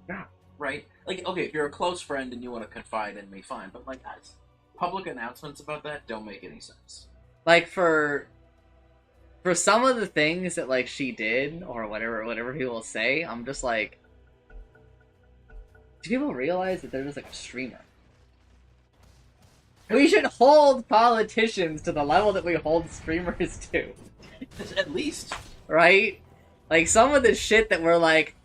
Yeah. Right? Like, okay, if you're a close friend and you want to confide in me, fine. But, like, guys, public announcements about that don't make any sense. Like, for some of the things that, like, she did, or whatever people say, I'm just like, do people realize that they're just, like, a streamer? We should hold politicians to the level that we hold streamers to. At least. Right? Like, some of the shit that we're like,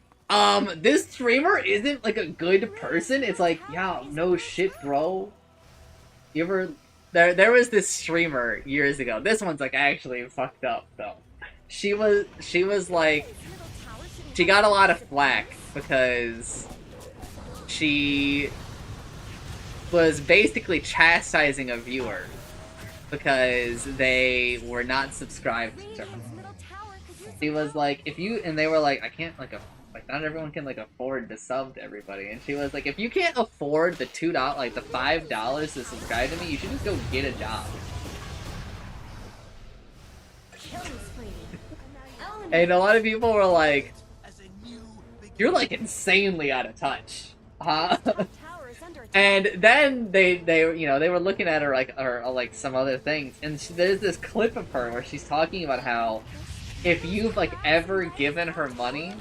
this streamer isn't, like, a good person, it's like, yeah, no shit, bro. You ever... There was this streamer years ago. This one's like actually fucked up though. She was like, she got a lot of flack because she was basically chastising a viewer because they were not subscribed to her. She was like, if you, and they were like, I can't like not everyone can like afford to sub to everybody, and she was like, if you can't afford the $2, like the $5 to subscribe to me, you should just go get a job. And a lot of people were like, you're like insanely out of touch, huh? And then they you know, they were looking at her like, or like some other things, and there's this clip of her where she's talking about how if you've like ever given her money,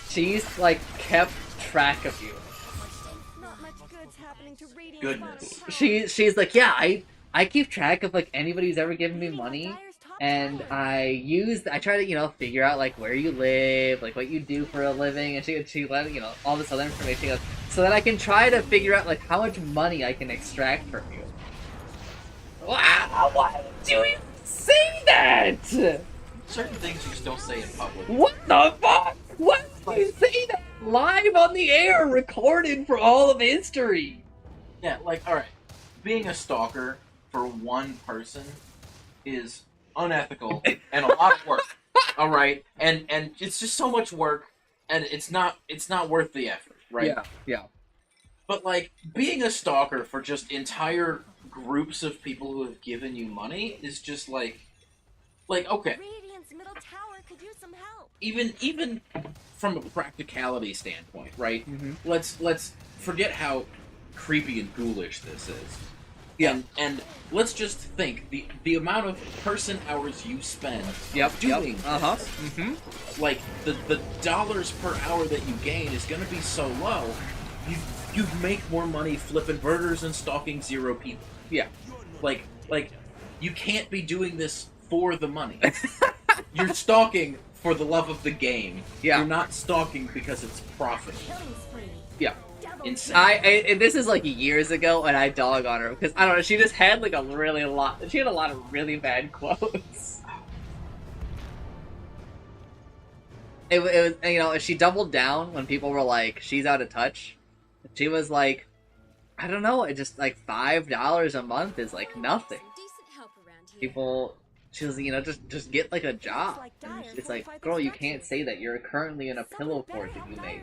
she's like kept track of you. Goodness. She's like, yeah, I keep track of like anybody who's ever given me money, and I try to, you know, figure out like where you live, like what you do for a living, and she let, you know, all this other information. She goes, so that I can try to figure out like how much money I can extract from you. Wow, why would you even say that? Certain things you just don't say in public. What the fuck? Why would you say that live on the air, recorded for all of history? Yeah, like, alright, being a stalker for one person is unethical and a lot of work. Alright? And it's just so much work, and it's not worth the effort, right? Yeah. But, like, being a stalker for just entire groups of people who have given you money is just like, okay. Radiant's middle tower could use some help. Even from a practicality standpoint, right? Mm-hmm. Let's forget how creepy and ghoulish this is. Yeah. And let's just think the amount of person hours you spend doing this. Mm-hmm. Like the dollars per hour that you gain is gonna be so low. You make more money flipping burgers and stalking 0 people. Yeah. Like you can't be doing this for the money. You're stalking for the love of the game. Yeah. You're not stalking because it's profit. Yeah. Insane. This is like years ago, and I dog on her because I don't know. She just had like she had a lot of really bad quotes. It was, you know, she doubled down when people were like, she's out of touch. She was like, I don't know, it just like $5 a month is like nothing. People, she was, you know, just get like a job. It's like, girl, you can't say that. You're currently in a pillow fort that you made.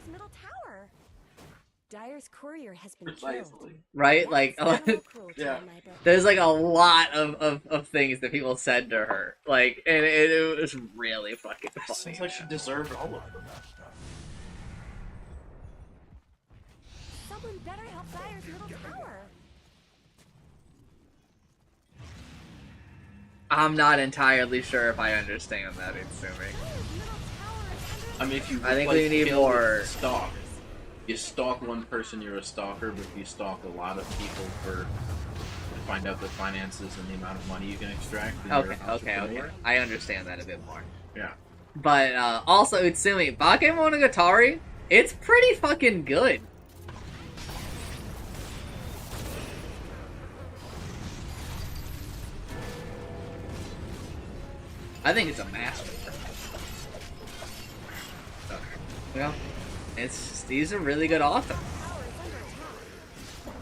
Dyer's courier has been killed. Precisely. Right? Like, That's animal cruelty Yeah. on my book. there's like a lot of things that people said to her. Like, and it was really fucking funny. Seems like she deserved all of them. Someone better help Dyer's middle tower. I'm not entirely sure if I understand that, Itsumi. Dyer's middle tower is under I mean, if you I think like, we need kill more- with stalk. You stalk one person, you're a stalker, but if you stalk a lot of people to find out the finances and the amount of money you can extract, then you're Okay, an okay. entrepreneur. I understand that a bit more. Yeah. But also, Itsumi, Bakemonogatari, it's pretty fucking good. I think it's a masterwork. So, you know, he's a really good author. tower is under attack.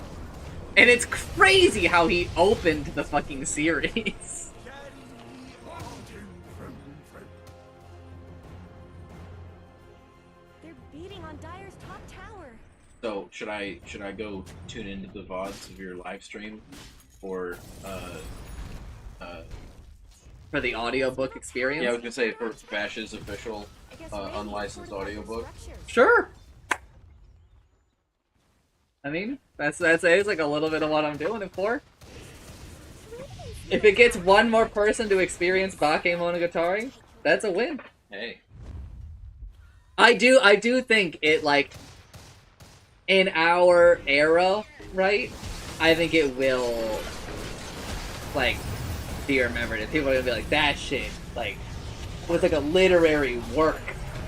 And it's crazy how he opened the fucking series. They're beating on Dyer's top tower. So should I go tune into the VODs of your live stream, or For the audiobook experience? yeah, I was gonna say for Vash's official I guess unlicensed audiobook. Sure. I mean, that's it's like a little bit of what I'm doing it for. If it gets one more person to experience Bakemonogatari, that's a win. Hey, I do think it, like, in our era, right? I think it will, like, be remembered, and people are gonna be like, that shit, like, was like a literary work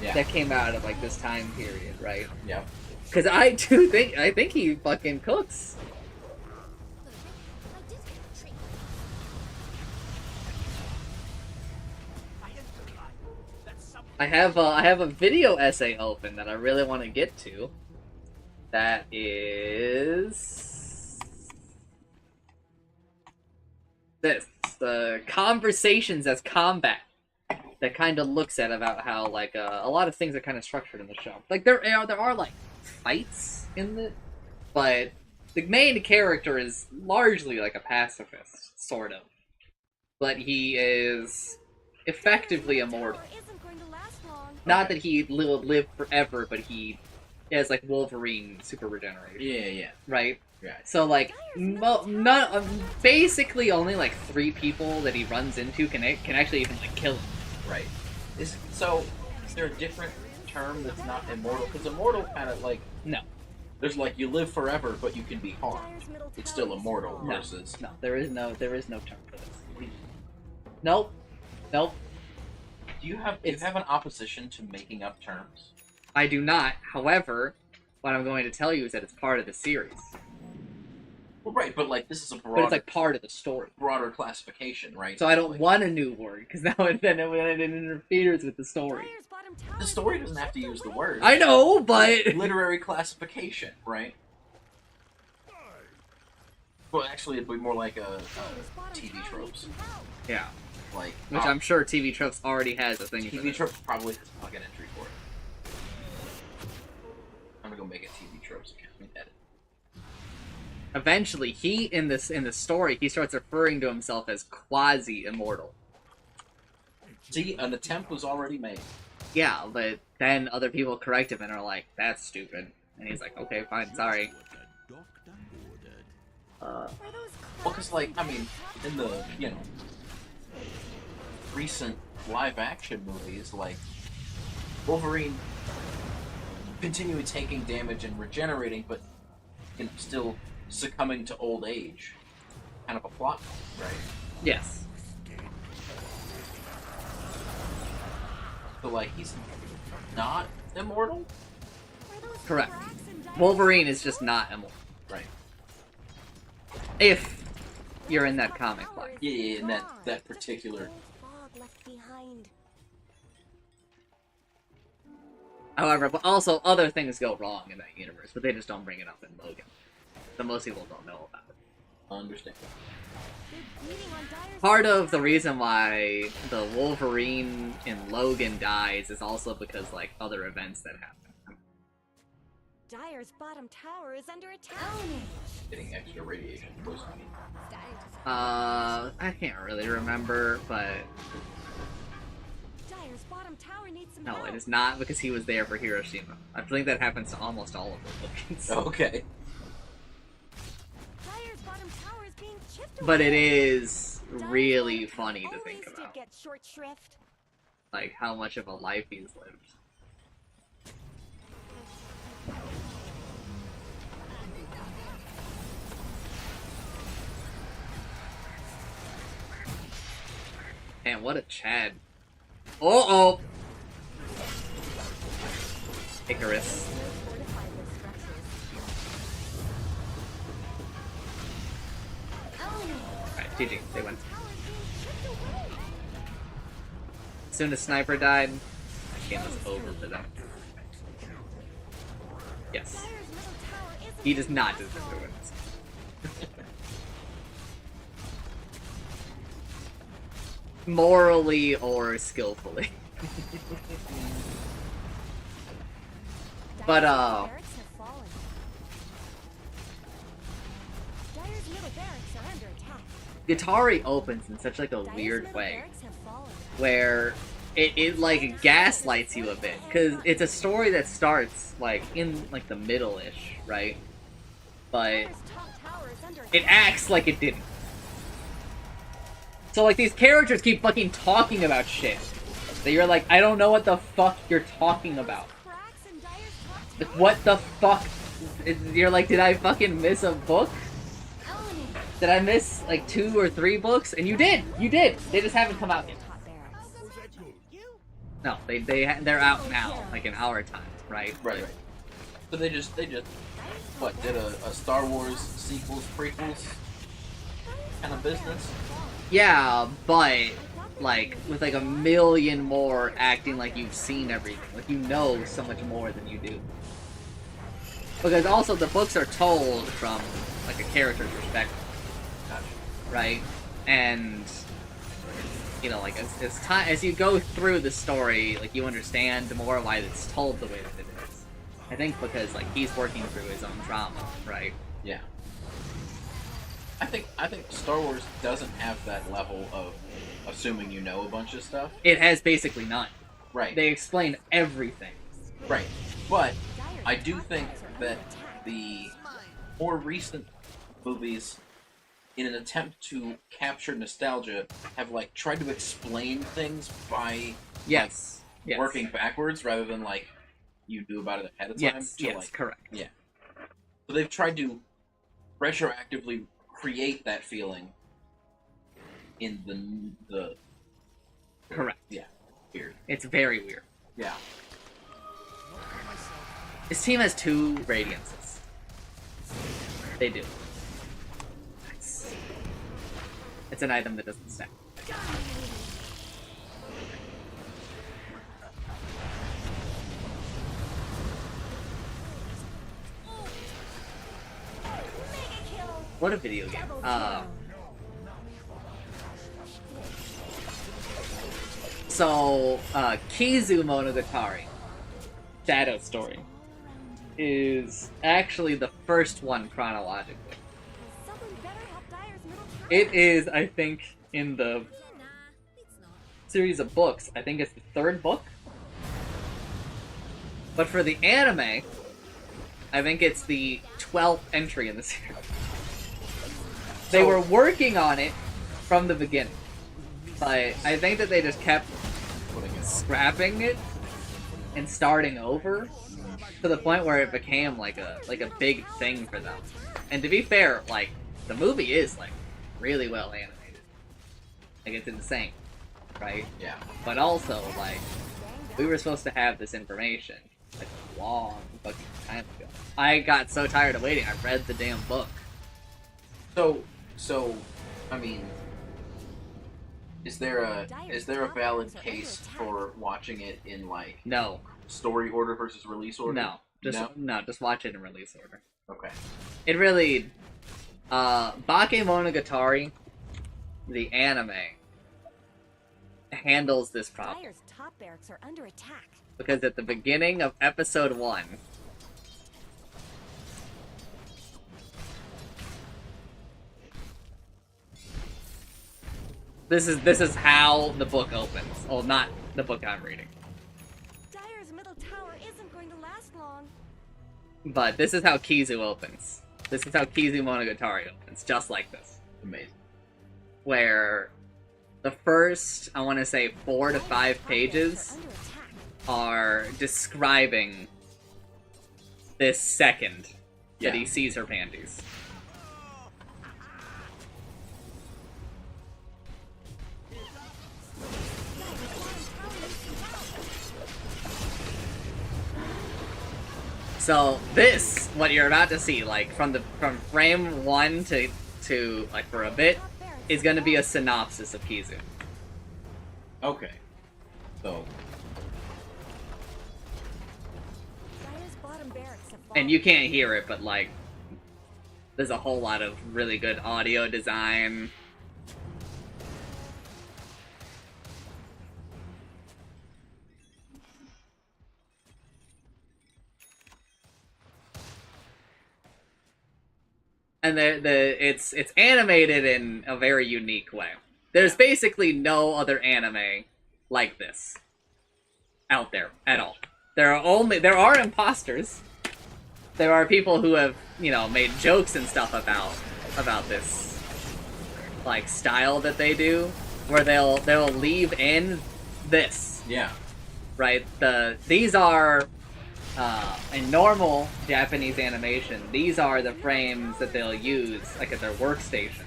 yeah, that came out of, like, this time period, right? yeah. Because I think he fucking cooks. I have a video essay open that I really want to get to. That is this, the Conversations as Combat, that kind of looks at about how, like, a lot of things are kind of structured in the show. Like, there are like fights in it, but the main character is largely like a pacifist, sort of. But he is effectively immortal. Isn't going to last long. Not that he will live forever, but he has, like, Wolverine super regeneration, Yeah, yeah, right? yeah. So, like, basically only, like, 3 people that he runs into can actually even, like, kill him. Right. Is there a different term that's not immortal? Because immortal kind of like No. there's like you live forever, but you can be harmed. Dyer's middle It's tower still is immortal under versus. No, there is no term for this. Nope. Nope. Do you have an opposition to making up terms? I do not. However, what I'm going to tell you is that it's part of the series. Well, right, but like this is a But broader, it's, like, part of the story. broader classification, right? So I don't Like, want a new word, because now it interferes with the story. Dyer's bottom tower the is story being doesn't have to chipped use the away. word. I know, but... Literary classification, right? Well, actually, it'd be more like a Dyer's bottom TV tower tropes. needs some help. Yeah. Like Which I'm sure TV Tropes already has a thing for TV this. tropes probably has a fucking entry for it. I'm gonna go make a TV tropes account and edit. Eventually, in the story, he starts referring to himself as quasi-immortal. See, an attempt was already made. Yeah, but then other people correct him and are like, that's stupid. And he's like, okay, fine, sorry. Are those Well, because, like, I mean, in the, recent live-action movies, like, Wolverine continually taking damage and regenerating, but, still succumbing to old age. Kind of a plot, right? Yes. So, like, he's not immortal? Are those Correct. cracks in Dyer's Wolverine is top just tower? not immortal. Right. If you're in that comic Tower line. is Yeah, in gone. that particular... Fog left behind. However, but also other things go wrong in that universe, but they just don't bring it up in Logan. So most people don't know about it. Understand. They're beating on Dyer's Part middle of the tower. reason why the Wolverine in Logan dies is also because, like, other events that happen. Dyer's bottom tower is under attack. Getting extra radiation poisoning. I can't really remember, but Dyer's bottom tower needs some no, help. it is not because he was there for Hiroshima. I think that happens to almost all of the bookings. Okay. Dyer's bottom tower is being chipped away. But it is Dyer's really bottom tower funny to always think did about, get short shrift. like how much of a life he's lived. Man, what a Chad. Uh-oh! Icarus. Fortify their structures. Alright, GG, they win. Tower is being chipped away. As soon as Sniper died, the game was over for them. Yes. Dyer's middle tower isn't He does going not to deserve last to long. win. Morally or skillfully. But, Dyer's barracks have fallen. Dyer's middle barracks are under attack. Gitari opens in such like a Dyer's weird middle way barracks have fallen. where it like gaslights you a bit, because it's a story that starts like in like the middle-ish, right? But Dyer's top tower is under it attack. acts like it didn't. So like these characters keep fucking talking about shit that you're like, I don't know what the fuck you're talking about. Cracks in Dyer's top Like, tower. what the fuck? You're like, did I fucking miss a book? Did I miss like 2 or 3 books? And you did! You did! They just haven't come out yet. Top barracks. No, they're out now, like in our time, right? Right. So they just what, did a Star Wars sequels, prequels kind of business? Yeah, but like with like a million more acting like you've seen everything, like you know so much more than you do. Because also the books are told from like a character's perspective, Gotcha. right? And you know, like as you go through the story, like you understand more why it's told the way that it is. I think because like he's working through his own drama, right? Yeah. I think Star Wars doesn't have that level of assuming you know a bunch of stuff. It has basically none. Right. They explain everything. Right. But Dyer's I do top think barracks are under that attack. the more recent movies, in an attempt to capture nostalgia, have like tried to explain things by Yes. Yes. working backwards rather than like you do about it ahead of time. Yes. to, Yes. like, Correct. Yeah. So they've tried to retroactively create that feeling in the Correct. yeah, weird. It's very weird. Yeah. His team has 2 Radiances. They do. Nice. It's an item that doesn't stack. Mega kill. What a video game. Double kill. So, Kizu Monogatari, Shadow Story, is actually the first one chronologically. Someone better help Dyer's middle tower. It is, I think, in the series of books, I think it's the 3rd book. But for the anime, I think it's the 12th entry in the series. They So- were working on it from the beginning. But I think that they just kept Putting it scrapping it and starting over to the point where it became like a big thing for them. And to be fair, like the movie is like really well animated. Like it's insane, right? Yeah. But also like we were supposed to have this information like a long fucking time ago. I got so tired of waiting. I read the damn book. So, I mean, is there a valid case for watching it in like No, story order versus release order? no, just watch it in release order. Okay. It really, Bakemonogatari, the anime, handles this problem. Dyer's top barracks are under attack. Because at the beginning of episode 1, This is how the book opens. Well, not the book I'm reading. Dyer's middle tower isn't going to last long. But this is how Kizu opens. This is how Bakemonogatari opens, just like this. Amazing. Where the first, I want to say, 4 to 5 pages Under attack. are describing this second Yeah. that he sees her panties. So this, what you're about to see, like from frame 1 to like for a bit, is going to be a synopsis of Kizu. Okay. So, Dyer's bottom barracks have And you can't hear it, but like there's a whole lot of really good audio design. And it's animated in a very unique way. There's basically no other anime like this out there at all. There are imposters. There are people who have, you know, made jokes and stuff about this like style that they do, where they'll leave in this, yeah. right? These are in normal Japanese animation, these are the frames that they'll use like at their workstations,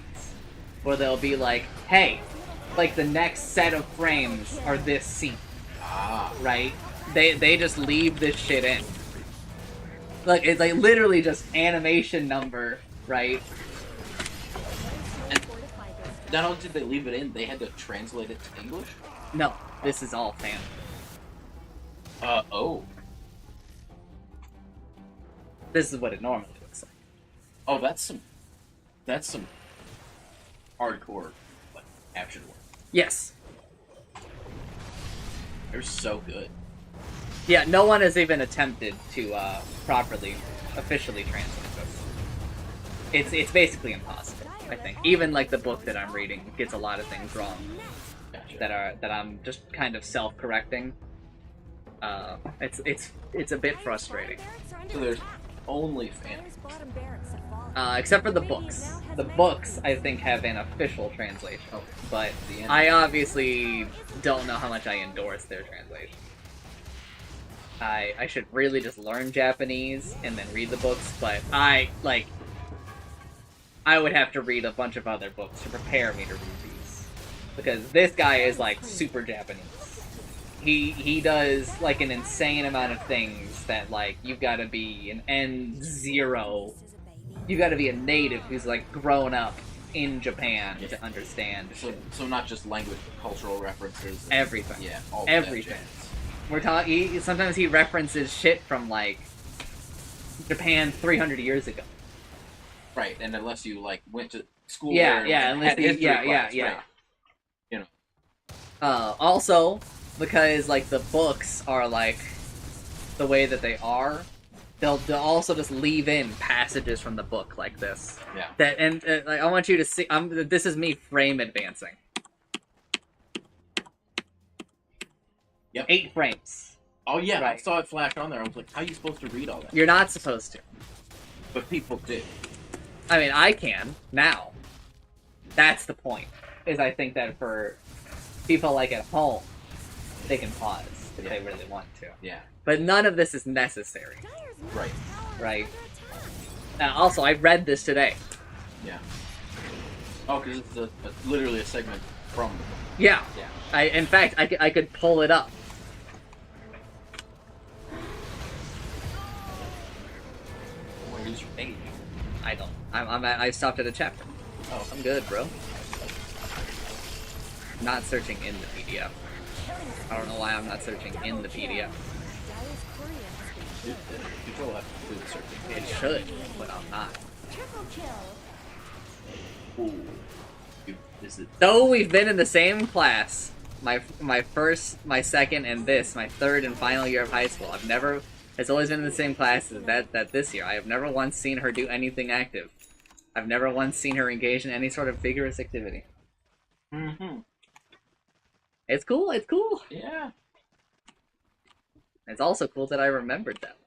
where they'll be like, hey, like the next set of frames are this scene, Ah. right? They just leave this shit in. Like it's like literally just animation number, right? And not only did they leave it in, they had to translate it to English? No, this is all fan. Oh. This is what it normally looks like. Oh, that's some hardcore, like, action work. Yes. They're so good. Yeah, no one has even attempted to properly, officially translate this. It's basically impossible, I think. Even like the book that I'm reading gets a lot of things wrong Gotcha. that I'm just kind of self-correcting. It's a bit frustrating. So there's only fan. Dyer's bottom barracks have fallen. Except for the books. The books, I think, have an official translation. Oh, But the end. I obviously don't know how much I endorse their translation. I should really just learn Japanese and then read the books, but I would have to read a bunch of other books to prepare me to read these. Because this guy is, like, super Japanese. He does, like, an insane amount of things that, like, you've got to be an N0. You've got to be a native who's, like, grown up in Japan to understand. So not just language, but cultural references. And, Everything. Yeah, all of Everything. that jazz. We're talking. Sometimes he references shit from like Japan 300 years ago. Right, and unless you like went to school Yeah, there yeah, and unless had they, history yeah, class, yeah. right. You know. Also, because like the books are like the way that they are, they'll also just leave in passages from the book like this. Yeah. Like I want you to see. This is me frame advancing. Yep. 8 frames. Oh yeah, I Right. saw it flash on there. I was like, how are you supposed to read all that? You're not supposed to. But people did. I mean, I can now. That's the point. Is I think that for people like at home, they can pause if Yeah. they really want to. Yeah. But none of this is necessary. Dyer's middle Right. tower is Right. under attack. Also, I read this today. Yeah. Oh, because it's literally a segment from the book. Yeah. Yeah. In fact, I could pull it up. Where is your page? I don't. I stopped at a chapter. Oh, I'm good, bro. Not searching in the PDF. I don't know why I'm not searching in the PDF. Dyer's courier has been killed. People will have to do the searching. It should, but I'm not. Triple kill. Ooh. Is it? Though we've been in the same class, my first, my second, and my third and final year of high school, it's always been in the same class as that this year. I have never once seen her do anything active. I've never once seen her engage in any sort of vigorous activity. Mm-hmm. It's cool. It's cool. Yeah. It's also cool that I remembered that line.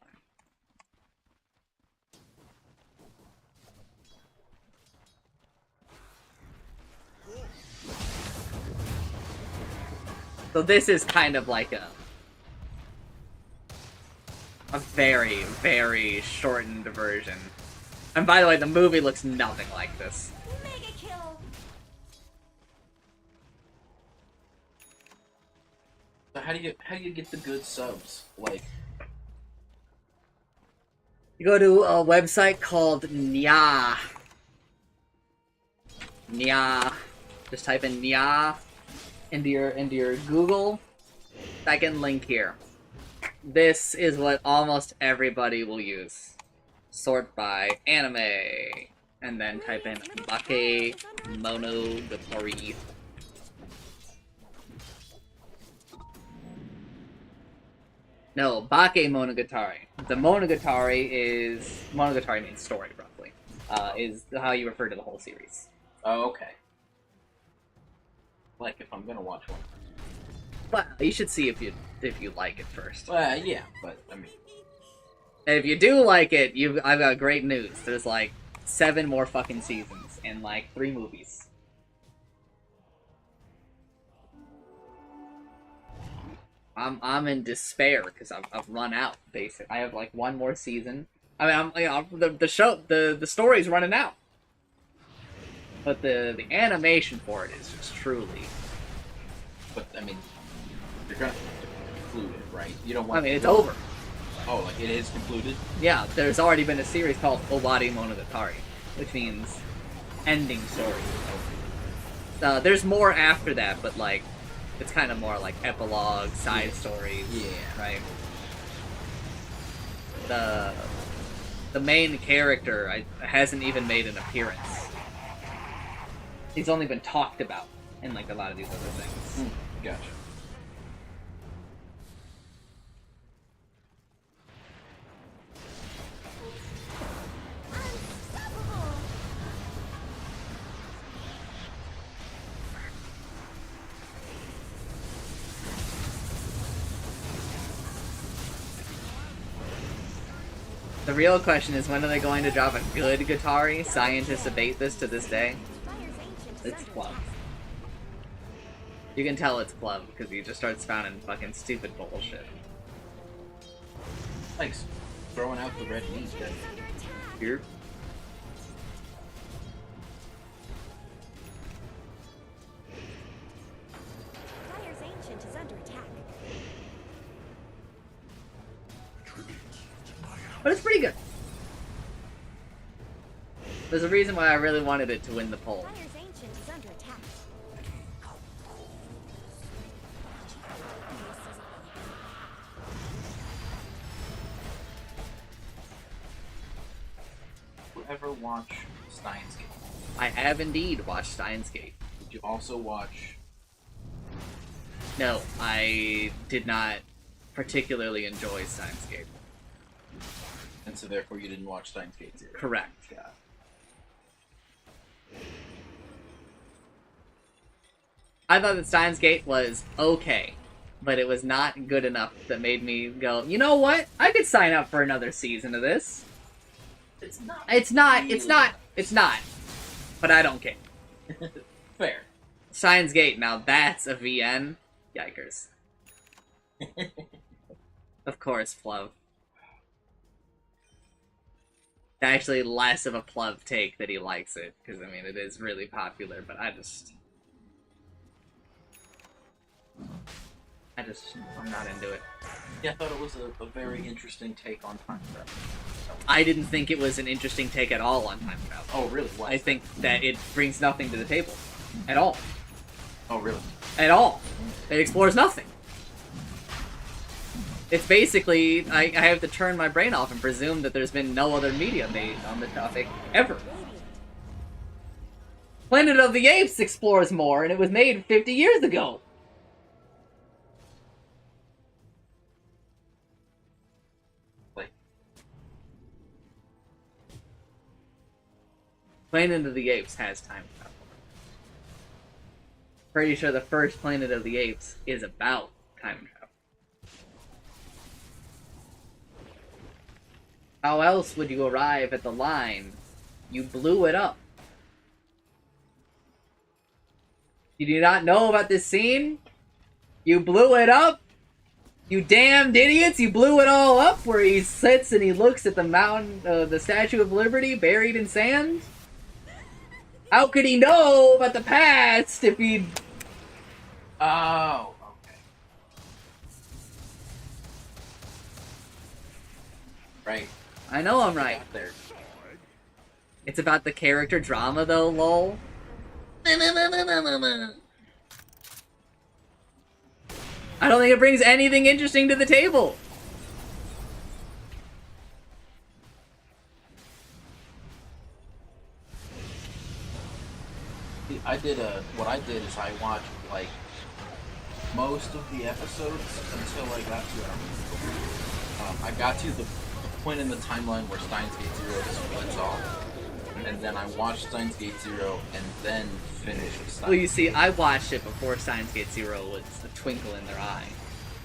So this is kind of like a very, very shortened version. And by the way, the movie looks nothing like this. Mega kill. So how do you get the good subs? Like, You go to a website called Nya. Nya. Just type in Nya into your Google. Second link here. This is what almost everybody will use. Sort by anime. And then type in Bakemonogatari. No, Bakemonogatari. The Monogatari is... Monogatari means story, roughly. Is how you refer to the whole series. oh, okay. Like if I'm gonna watch one. Well, you should see if you like it first. Well, yeah, but I mean, And if you do like it, I've got great news. There's like 7 more fucking seasons and like 3 movies. I'm in despair because I've run out. Basically, I have like 1 more season. I mean, the story's running out, but the animation for it is just truly. but I mean, you're gonna have to conclude it, right? You don't want. I mean, it's over. Oh, like it is concluded. Yeah, there's already been a series called Bakemonogatari, which means ending story. There's more after that, but like, it's kind of more like epilogue, side stories. Yeah. Right. The main character hasn't even made an appearance. He's only been talked about in like a lot of these other things. Gotcha. Unstoppable. The real question is, when are they going to drop a good Gatari? Scientists debate this to this day. Fire's ancient. It's Plum. You can tell it's Plum because he just starts spouting fucking stupid bullshit. Thanks. Throwing out the red meat. Under attack. Here. Fire's ancient is under attack. But it's pretty good. There's a reason why I really wanted it to win the poll. Fire's ancient is under attack. Did you ever watch Steins Gate? I have indeed watched Steins Gate. Did you also watch? No, I did not particularly enjoy Steins Gate. And so therefore you didn't watch Steins Gate either. Correct. Yeah. I thought that Steins Gate was okay, but it was not good enough that made me go, you know what? I could sign up for another season of this. It's not. It's not. But I don't care. Fair. Steins Gate, now that's a VN. Yikers. Of course, Plov. Actually, less of a Plov take that he likes it, because, I mean, it is really popular, but I'm not into it. Yeah, I thought it was a very interesting take on time travel. I didn't think it was an interesting take at all on time travel. Oh, really? What? I think that it brings nothing to the table. At all. Oh, really? At all. It explores nothing. It's basically, I have to turn my brain off and presume that there's been no other media made on the topic ever. Planet of the Apes explores more, and it was made 50 years ago. Like, Planet of the Apes has time travel. Pretty sure the first Planet of the Apes is about time travel. How else would you arrive at the line? You blew it up. You do not know about this scene? You blew it up? You damned idiots, you blew it all up where he sits and he looks at the mountain, the Statue of Liberty buried in sand? How could he know about the past if he... Oh, okay. Right. I know I'm right. Got there. It's about the character drama though, lol. I don't think it brings anything interesting to the table. I did what I did is I watched like most of the episodes until I got to I got to the point in the timeline where Steins Gate Zero splits off, and then I watched Steins Gate Zero and then finished Steins. Well, you see, I watched it before Steins Gate Zero was a twinkle in their eye.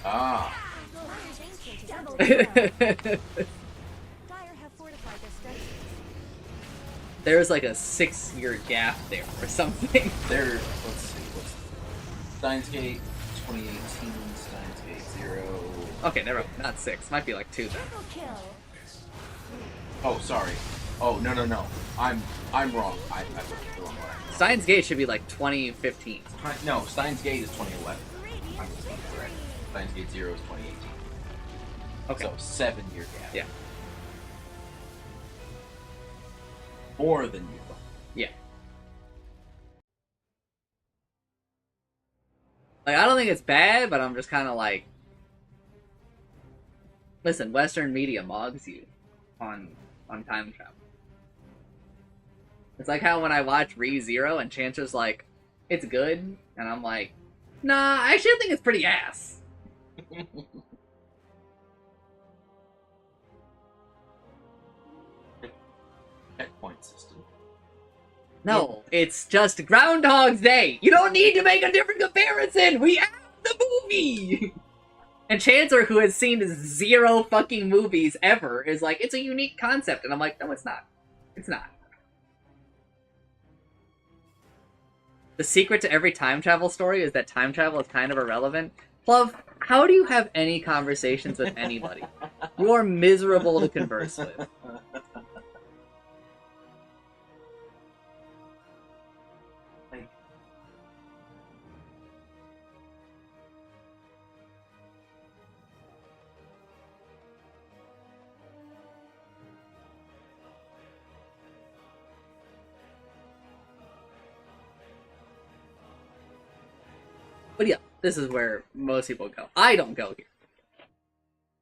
Ah. Double kill. Dire have fortified their structures. There's like a 6-year gap there or something. There. Let's see. What's Steins Gate 2018? Steins Gate Zero. Okay, never. Not 6. Might be like 2 then. Triple kill. Oh, sorry. Oh, no. I'm wrong. I looked the wrong way. Steins Gate should be like 2015. No, Steins Gate is 2011. I'm correct. Steins Gate Zero is 2018. Okay. So 7-year gap. Yeah. More than you thought. Yeah. Like, I don't think it's bad, but I'm just kind of like... Listen, Western media mogs you on time travel. It's like how when I watch ReZero and Chancer's like, it's good, and I'm like, nah, I actually think it's pretty ass. Checkpoint system. No, it's just Groundhog's Day. You don't need to make a different comparison. We have the movie. And Chancellor, who has seen 0 fucking movies ever, is like, it's a unique concept. And I'm like, no, it's not. It's not. The secret to every time travel story is that time travel is kind of irrelevant. Love, how do you have any conversations with anybody? You are miserable to converse with. But yeah, this is where most people go. I don't go here.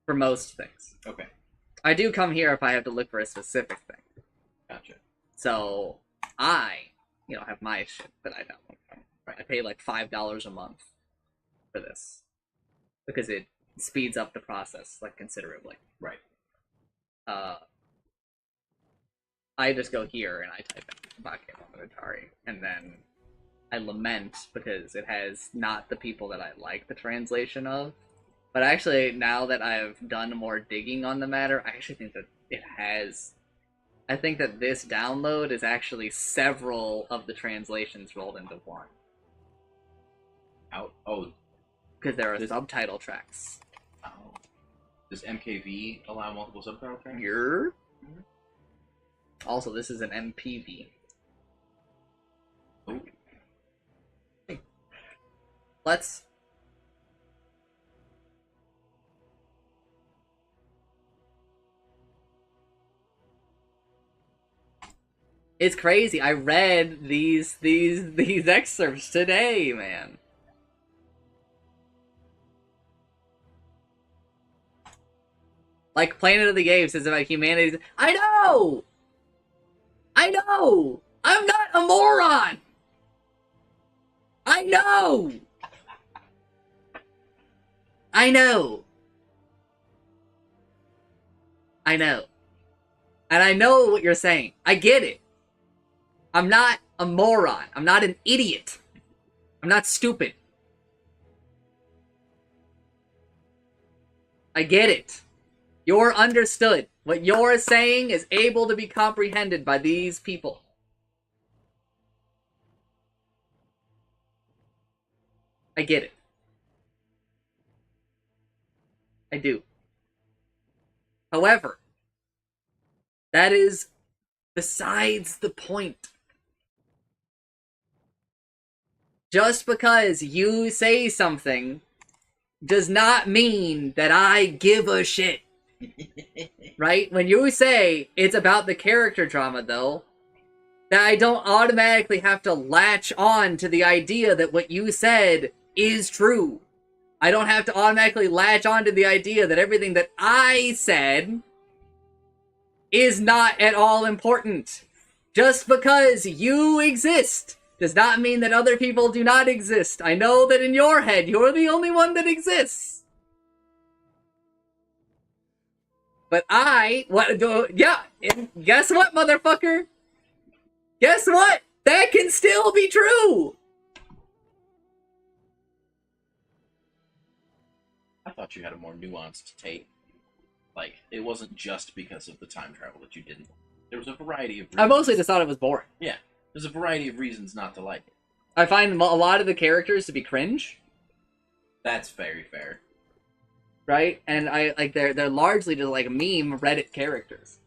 For most things. Okay. I do come here if I have to look for a specific thing. Gotcha. So, I, have my shit that I download from. I pay like $5 a month for this. Because it speeds up the process, like, considerably. Right. I just go here and I type in Bakemonogatari, and then I lament because it has not the people that I like the translation of. But actually, now that I've done more digging on the matter, I actually think that it has... I think that this download is actually several of the translations rolled into one. Oh. Because there are subtitle tracks. Oh. Does MKV allow multiple subtitle tracks? Here. Also, this is an MPV. Ooh. Let's... It's crazy. I read these excerpts today, man. Like Planet of the Apes is about humanity. I know! I know! I'm not a moron! I know! I know! I know. And I know what you're saying. I get it. I'm not a moron. I'm not an idiot. I'm not stupid. I get it. You're understood. What you're saying is able to be comprehended by these people. I get it. I do. However, that is besides the point. Just because you say something does not mean that I give a shit. Right? When you say it's about the character drama, though, that I don't automatically have to latch on to the idea that what you said is true. I don't have to automatically latch on to the idea that everything that I said is not at all important. Just because you exist does not mean that other people do not exist. I know that in your head, you're the only one that exists. But yeah, and guess what, motherfucker? Guess what? That can still be true! I thought you had a more nuanced take. Like, it wasn't just because of the time travel that you didn't. There was a variety of reasons. I mostly just thought it was boring. Yeah, there's a variety of reasons not to like it. I find a lot of the characters to be cringe. That's very fair. Right? And I like they're largely just like meme Reddit characters.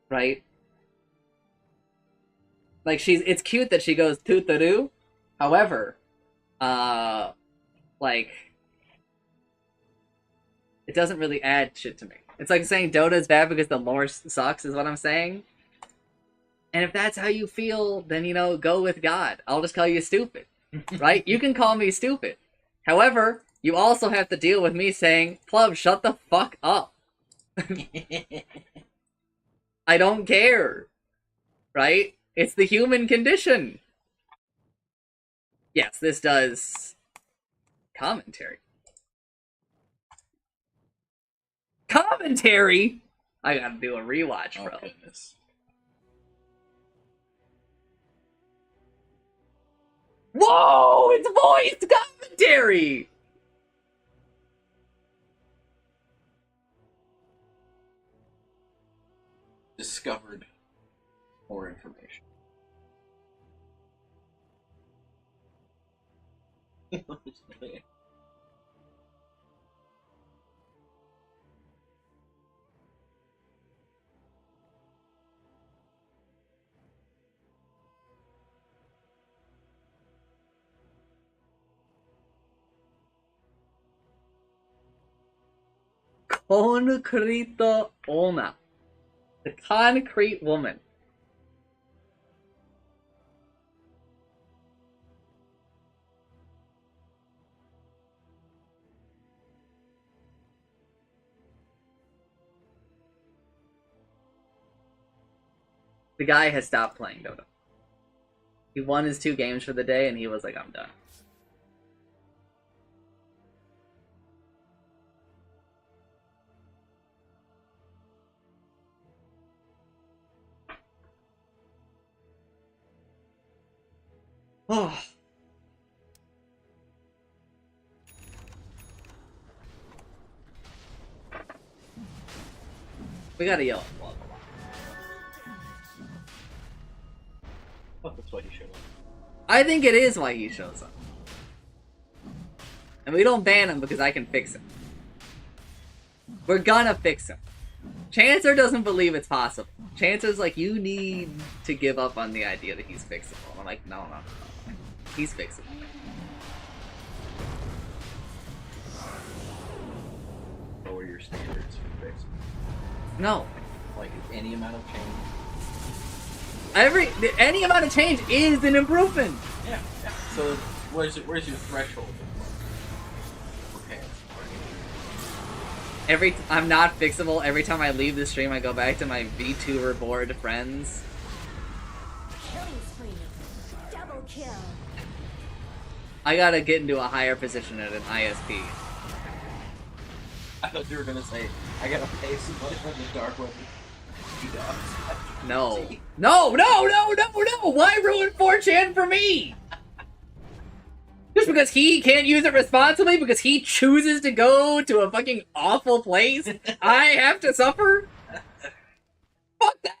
Right? Like it's cute that she goes toot-a-doo. However, like it doesn't really add shit to me. It's like saying Dota's bad because the lore sucks is what I'm saying. And if that's how you feel, then, you know, go with God. I'll just call you stupid. Right? You can call me stupid. However, you also have to deal with me saying, Plub, shut the fuck up. I don't care. Right? It's the human condition. Yes, this does commentary. Commentary? I gotta do a rewatch, bro. Oh, goodness. Whoa! It's voiced commentary! Discovered more information. Concrete Ona. The concrete woman. The guy has stopped playing Dota. He won his 2 games for the day and he was like, I'm done. Oh. We gotta yell at Plug a lot. Oh, that's why he showed up. I think it is why he shows up. And we don't ban him because I can fix him. We're gonna fix him. Chancer doesn't believe it's possible. Chancer's like, you need to give up on the idea that he's fixable. I'm like, no. He's fixable. Lower your standards for fix. No. Like, any amount of change. Any amount of change is an improvement. Yeah. So, where's your threshold? Okay. I'm not fixable. Every time I leave the stream, I go back to my VTuber board friends. Killing spree. Double kill. I gotta get into a higher position at an ISP. I thought you were gonna say, I gotta pay somebody on the dark web. No. No! Why ruin 4chan for me? Just because he can't use it responsibly, because he chooses to go to a fucking awful place, I have to suffer? Fuck that!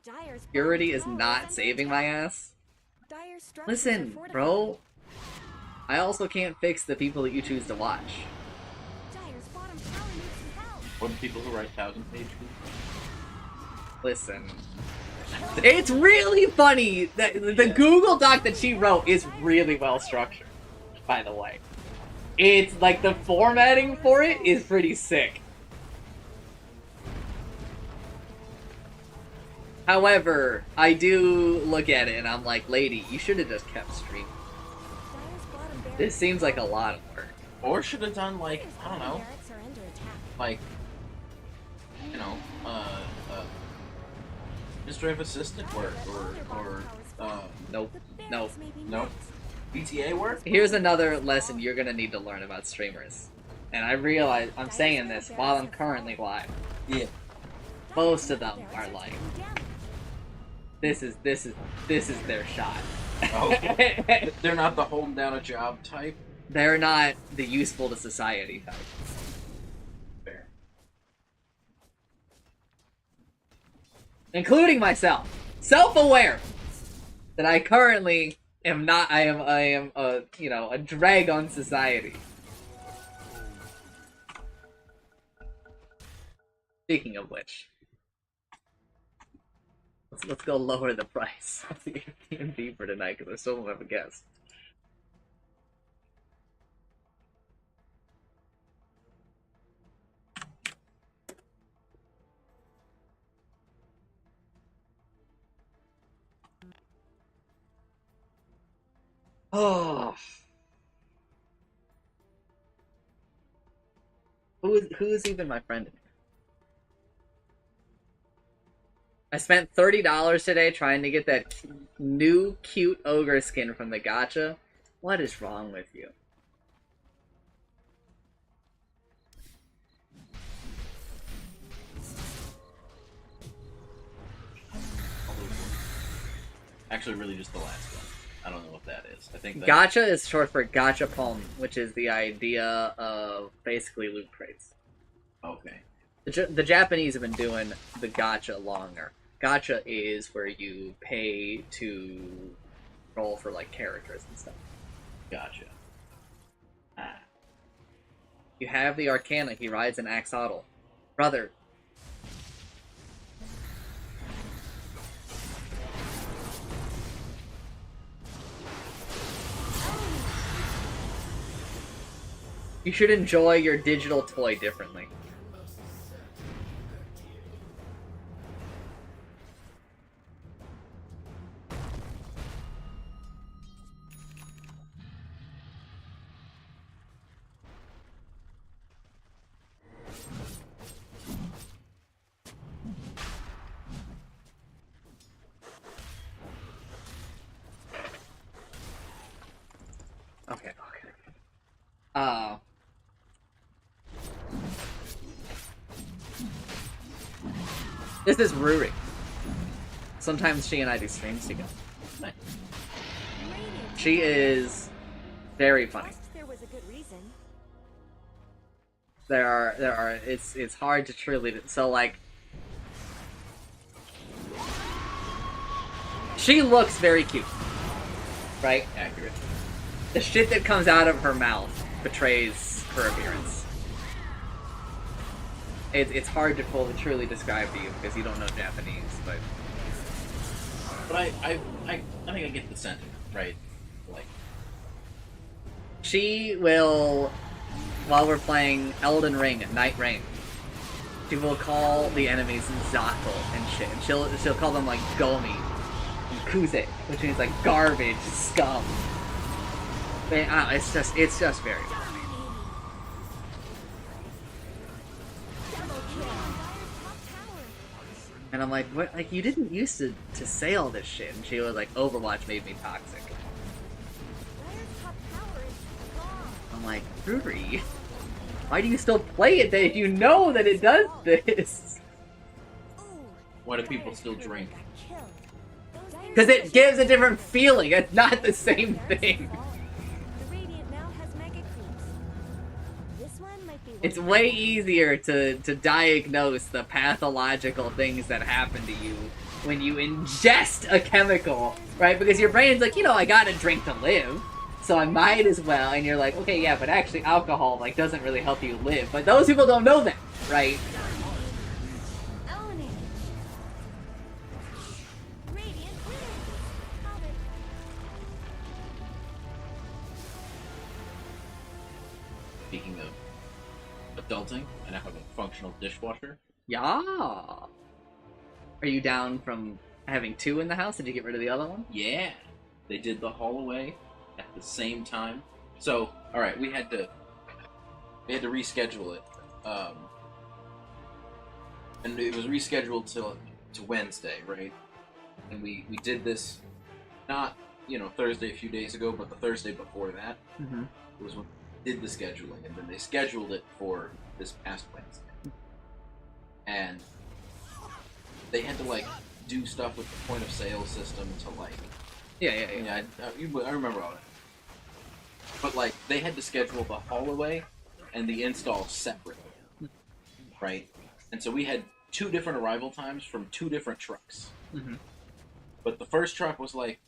Dire's Purity is bottom tower not under saving attack. my ass. Dire's structures are Listen, fortified. bro. I also can't fix the people that you choose to watch. Dire's bottom tower needs some help. Or the people who write 1,000-page Listen. It's really funny that the Google Doc that she wrote is really well structured, by the way. It's like the formatting for it is pretty sick. However, I do look at it and I'm like, lady, you should have just kept streaming. Dire's bottom barracks This seems like a lot of work. Or should have done, like, Dire's I don't bottom know, barracks are under attack. like, you know, administrative assistant work, or Nope. The Nope. barracks may be Nope. next. BTA work? Here's another lesson you're gonna need to learn about streamers. And I realize I'm saying this while I'm currently live. Yeah. Most of them Dire's are taking like, damage. this is their shot. Okay. They're not the holding down a job type. They're not the useful to society type. Fair. Including myself. Self-aware that I currently am not, I am a, you know, a drag on society. Speaking of which, let's go lower the price of the Airbnb for tonight because I still don't have a guest. Oh. Who's even my friend in here? I spent $30 today trying to get that new cute ogre skin from the gacha. What is wrong with you? Actually, really just the last one. I don't know what that is. I think that... Gacha is short for gachapon, which is the idea of basically loot crates. Okay. The Japanese have been doing the gacha longer. Gacha is where you pay to roll for like characters and stuff. Gotcha. Ah. You have the Arcana, he rides an axolotl. Brother. You should enjoy your digital toy differently. Okay. This is Ruri. Sometimes she and I do streams together. Nice. Radiant She is very funny. Trust there was a good reason. It's hard to truly, so like, she looks very cute, right? Accurate. The shit that comes out of her mouth betrays her appearance. It's hard to fully, truly describe to you because you don't know Japanese, but I think I get the sentiment, right? Like, she will, while we're playing Elden Ring, Night Rain, she will call the enemies Zato and shit, and she'll call them like Gomi and Kuze, which means like garbage, scum. Man, it's just very funny. Double kill. Dire's top tower. And I'm like, what? Like, you didn't used to say all this shit. And she was like, Overwatch made me toxic. Dire's top tower is gone. I'm like, Ruri, why do you still play it then if you know that it does this? Why do people still drink? Because it gives a different feeling. It's not the same thing. The Radiant now has mega creeps. This one might be It's way easier to diagnose the pathological things that happen to you when you ingest a chemical, right? Because your brain's like, I gotta drink to live, so I might as well. And you're like, okay, yeah, but actually alcohol, like, doesn't really help you live. But those people don't know that, right? Own it. Radiant wins. Have it. Speaking of adulting, I now have a functional dishwasher. Yeah. Are you down from having 2 in the house? Did you get rid of the other one? Yeah, they did the haul away at the same time. So, all right, we had to reschedule it, and it was rescheduled to Wednesday, right? And we did this not Thursday a few days ago, but the Thursday before that was when we did the scheduling, and then they scheduled it for this past Wednesday, and they had to like do stuff with the point of sale system to like. Yeah. I remember all that. But like they had to schedule the haul away and the install separately, right? And so we had 2 different arrival times from 2 different trucks. But the first truck was like,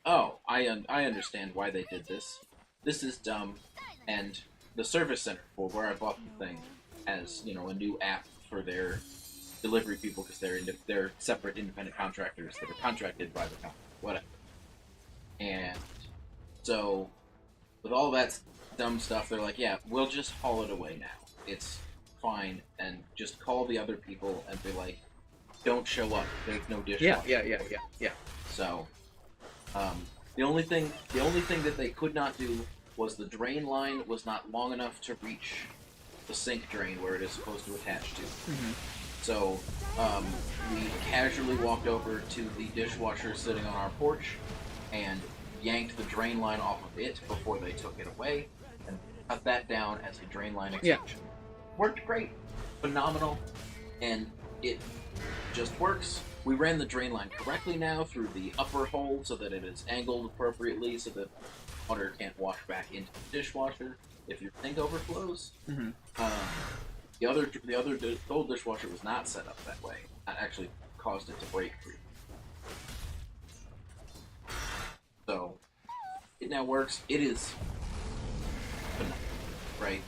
"Oh, I understand why they did this. This is dumb." And the service center for where I bought the thing has a new app for their delivery people because they're separate independent contractors that are contracted by the company, whatever. And so, with all that dumb stuff, they're like, "Yeah, we'll just haul it away now. It's fine, and just call the other people and be like, don't show up. There's no dishwasher." Yeah. So, the only thing that they could not do was the drain line was not long enough to reach the sink drain where it is supposed to attach to. So, we casually walked over to the dishwasher sitting on our porch and yanked the drain line off of it before they took it away and cut that down as a drain line extension. Worked great. Phenomenal. And it just works. We ran the drain line correctly now through the upper hole so that it is angled appropriately so that water can't wash back into the dishwasher if your sink overflows. The old dishwasher was not set up that way. That actually caused it to break free. So, it now works. It is phenomenal, right?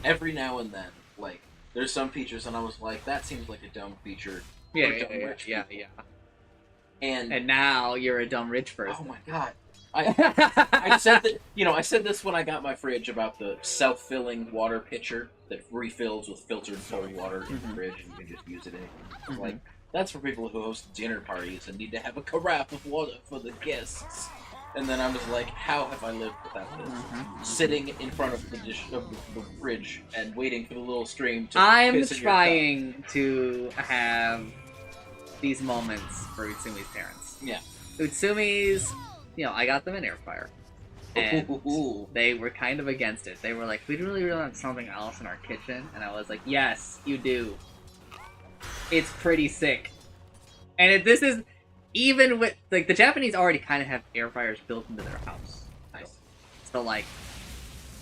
Every now and then, like, there's some features and I was like, that seems like a dumb feature. Yeah. And now you're a dumb rich person. Oh my god. I said that, I said this when I got my fridge about the self-filling water pitcher that refills with filtered cold water in the fridge and you can just use it in. Like, that's for people who host dinner parties and need to have a carafe of water for the guests. And then I was like, how have I lived without this? Sitting in front of the fridge and waiting for the little stream to I'm piss in your trying to have these moments for Utsumi's parents. Yeah. Utsumi's, I got them an air fryer. And Ooh. they were kind of against it. They were like, we really want something else in our kitchen. And I was like, yes, you do. It's pretty sick. And this is, even with, like, the Japanese already kind of have air fryers built into their house. Nice. So, like,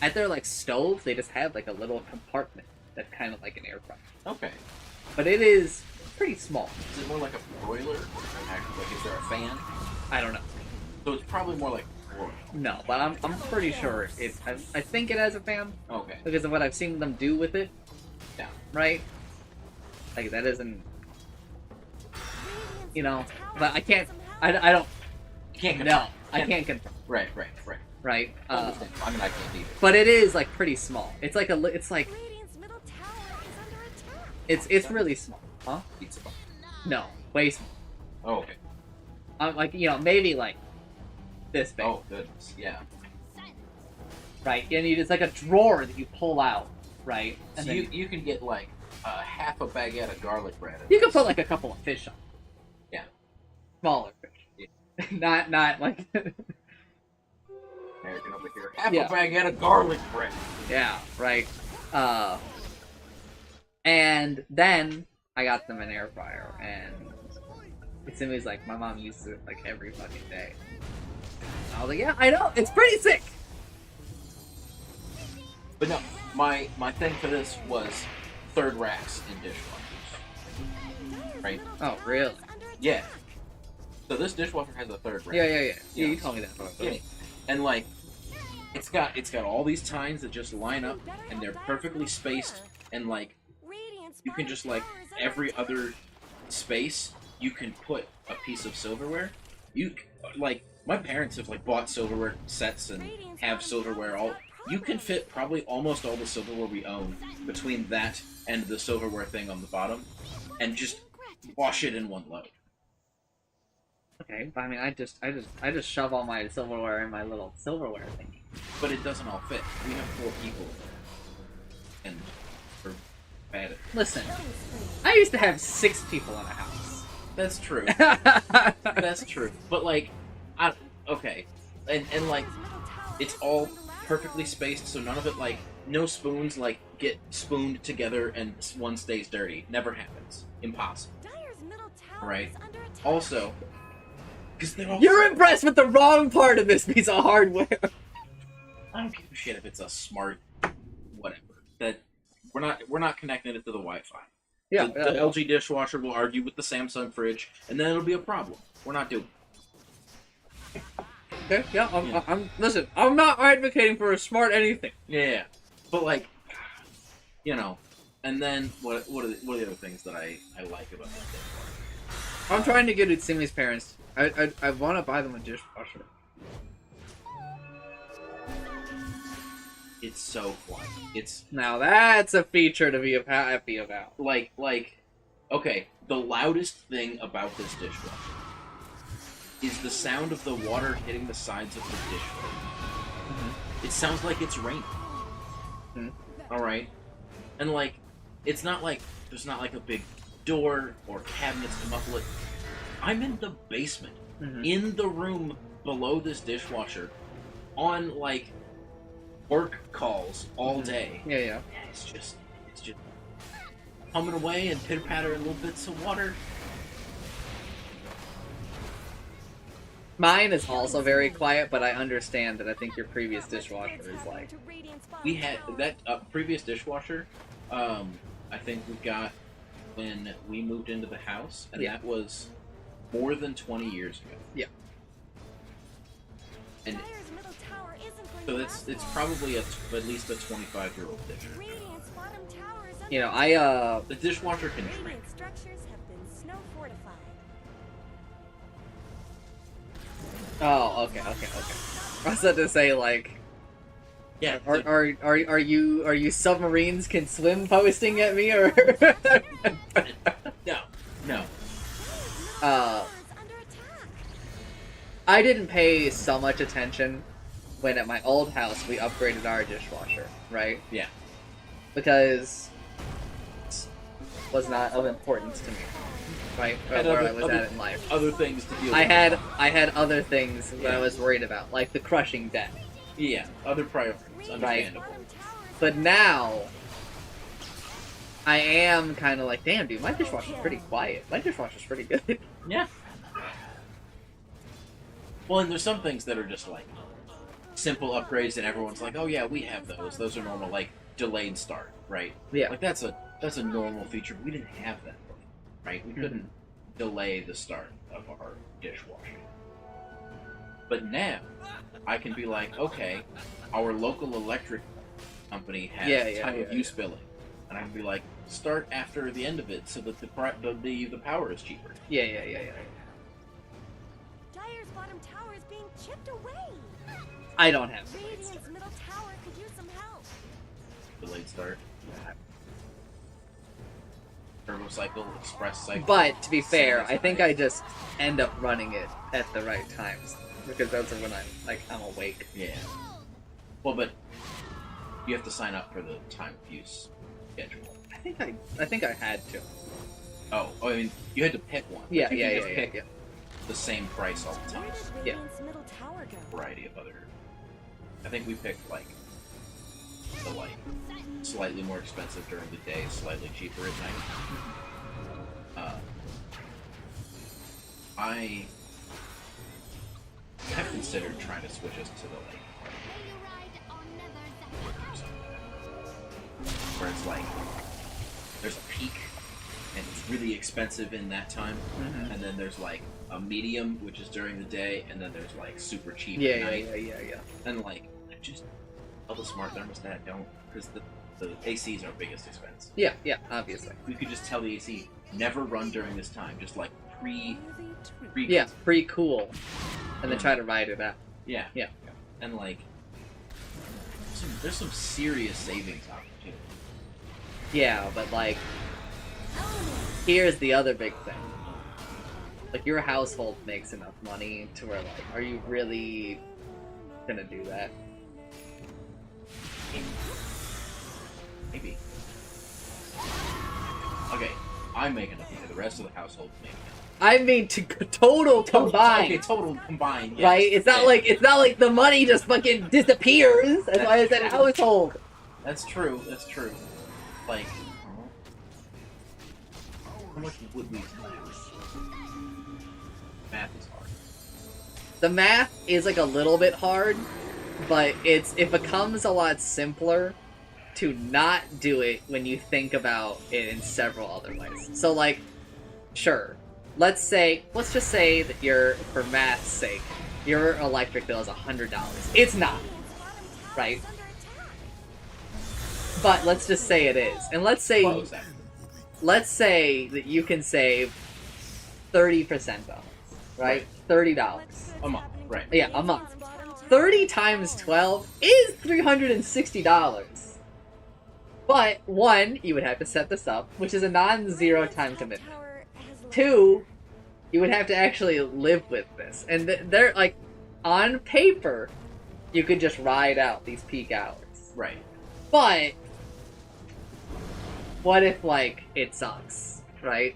at their, like, stove, they just have, like, a little compartment that's kind of like an air fryer. Okay. But it is pretty small. Is it more like a broiler? Like, is there a fan? I don't know. So it's probably more like a broiler. No, but I'm pretty sure I think it has a fan. Okay. Because of what I've seen them do with it. Yeah. Right? Like, that isn't... but I can't... I don't... You can't confirm. No, I can't confirm. Right. Right? I understand. I mean, I can't either. But it is, like, pretty small. It's like it's like... Radiant's middle tower is under attack. It's really small. Huh? Pizza box. No. Way small. Oh, okay. Like, maybe, like, this big. Oh, goodness. Yeah. Right? And it's like a drawer that you pull out, right? And So then you can get, like, half a baguette of garlic bread. you can put, like, a couple of fish on. Yeah. Smaller fish. Yeah. not, like... American over here. Half Yeah. a baguette of garlic bread. Yeah, right. And then I got them an air fryer, and And Simi's like, my mom uses it like every fucking day. I was like, yeah, I know, it's pretty sick. But no, my thing for this was third racks in dishwashers. Right? Oh, really? Yeah. So this dishwasher has a third rack. Yeah, you told me that. Yeah. And like, it's got all these tines that just line up, and they're perfectly spaced, and like, you can just like every other space you can put a piece of silverware. You like, my parents have like bought silverware sets and have silverware all. You can fit probably almost all the silverware we own between that and the silverware thing on the bottom, and just wash it in one load. Okay, but I mean, I just shove all my silverware in my little silverware thing. But it doesn't all fit. We have 4 people, and we're bad at it. Listen, I used to have 6 people in a house. That's true. That's true. But like, okay, and like, it's all perfectly spaced, so none of it like, no spoons like get spooned together and one stays dirty. Never happens. Impossible. Right. Also, because they're all. You're impressed with the wrong part of this piece of hardware. I don't give a shit if it's a smart, whatever. That we're not connecting it to the Wi-Fi. Yeah, The LG dishwasher will argue with the Samsung fridge, and then it'll be a problem. We're not doing it. Okay, yeah, I'm listen, I'm not advocating for a smart anything. Yeah, but like, you know, and then what are the other things that I like about this dishwasher? I'm trying to get it Simi's parents. I want to buy them a dishwasher. It's so quiet. It's Now that's a feature to be happy about. like, okay, the loudest thing about this dishwasher is the sound of the water hitting the sides of the dishwasher. Mm-hmm. It sounds like it's raining. Mm-hmm. Alright? And like, it's not like, there's not like a big door or cabinets to muffle it. I'm in the basement, in the room below this dishwasher, on like work calls all day. Yeah. And it's just humming away and pitter patter little bits of water. Mine is also very quiet, but I understand that I think your previous dishwasher is like... We had that previous dishwasher, I think we got when we moved into the house, and that was more than 20 years ago. Yeah. And so it's probably at least a 25-year-old dishwasher. You know, the dishwasher can drink. Structures have been snow fortified. Oh, okay. I was about to say, like... Yeah. Are you submarines can swim posting at me, or... No. I didn't pay so much attention when at my old house we upgraded our dishwasher, right? Yeah. Because it was not of importance to me, right? Where I was at in life. Other things to deal with. I had other things that I was worried about, like the crushing debt. Yeah, other priorities. Understandable. But now, I am kind of like, damn, dude, my dishwasher's pretty quiet. My dishwasher's pretty good. Yeah. Well, and there's some things that are just like simple upgrades, and everyone's like, "Oh yeah, we have those. Those are normal, like delayed start, right?" Yeah. Like that's a normal feature. We didn't have that before, right? We couldn't delay the start of our dishwasher. But now, I can be like, okay, our local electric company has time of use billing, and I can be like, start after the end of it so that the power is cheaper. Yeah. Dyer's bottom tower is being chipped away. I don't have Radiant's middle tower could use some help. Delayed start. Turbo cycle, express cycle. But to be fair, I think I just end up running it at the right times because those are when I'm awake. Yeah. Well, but you have to sign up for the time of use schedule. I think I had to. Oh, I mean, you had to pick one. Yeah. Pick the same price all the time. Where did Yeah. Radiant's middle tower go? Variety of other. I think we picked the slightly more expensive during the day, slightly cheaper at night. I have considered trying to switch us to the like where it's like there's a peak and it's really expensive in that time, and then there's like a medium which is during the day, and then there's like super cheap at night. Yeah. And like just all the smart thermostat don't, because the AC is our biggest expense. Yeah, obviously. We could just tell the AC never run during this time, just like pre Yeah, pretty cool. And then try to ride it out. Yeah. And like there's some serious savings opportunity. Yeah, but like, here's the other big thing. Like, your household makes enough money to where, like, are you really gonna do that? Maybe. Okay, I'm making enough money. The rest of the household making enough. I mean, total combined. Okay, total combined. Yes. Right? It's not like the money just fucking disappears. That's why I said household. That's true. Like, how much would we? Math is hard. The math is like a little bit hard, but it becomes a lot simpler to not do it when you think about it in several other ways. So like, sure, let's just say that for math's sake, your electric bill is $100. It's not, right? But let's just say it is, and let's say that you can save 30% on it, right? $30 a month, right? Yeah, a month. 30 times 12 is $360. But one, you would have to set this up, which is a non-zero time commitment. Two, you would have to actually live with this, and they're like, on paper, you could just ride out these peak hours, Right. but what if, like, it sucks, right?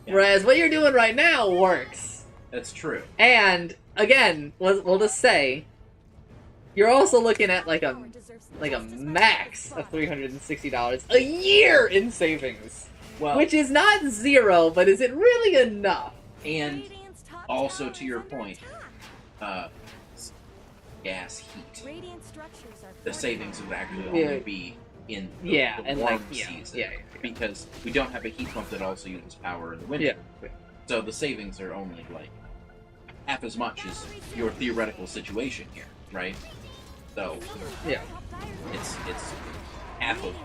Yeah. Whereas what you're doing right now works. That's true. And, again, we'll just say, you're also looking at, like a max of $360 a year in savings. Well, Which is not zero, but is it really enough? and also to your point, gas heat. The savings would actually only be in the and warm like season. yeah. Because we don't have a heat pump that also uses power in the winter. Yeah. So the savings are only like half as much as your theoretical situation here, right? So Yeah. it's half of.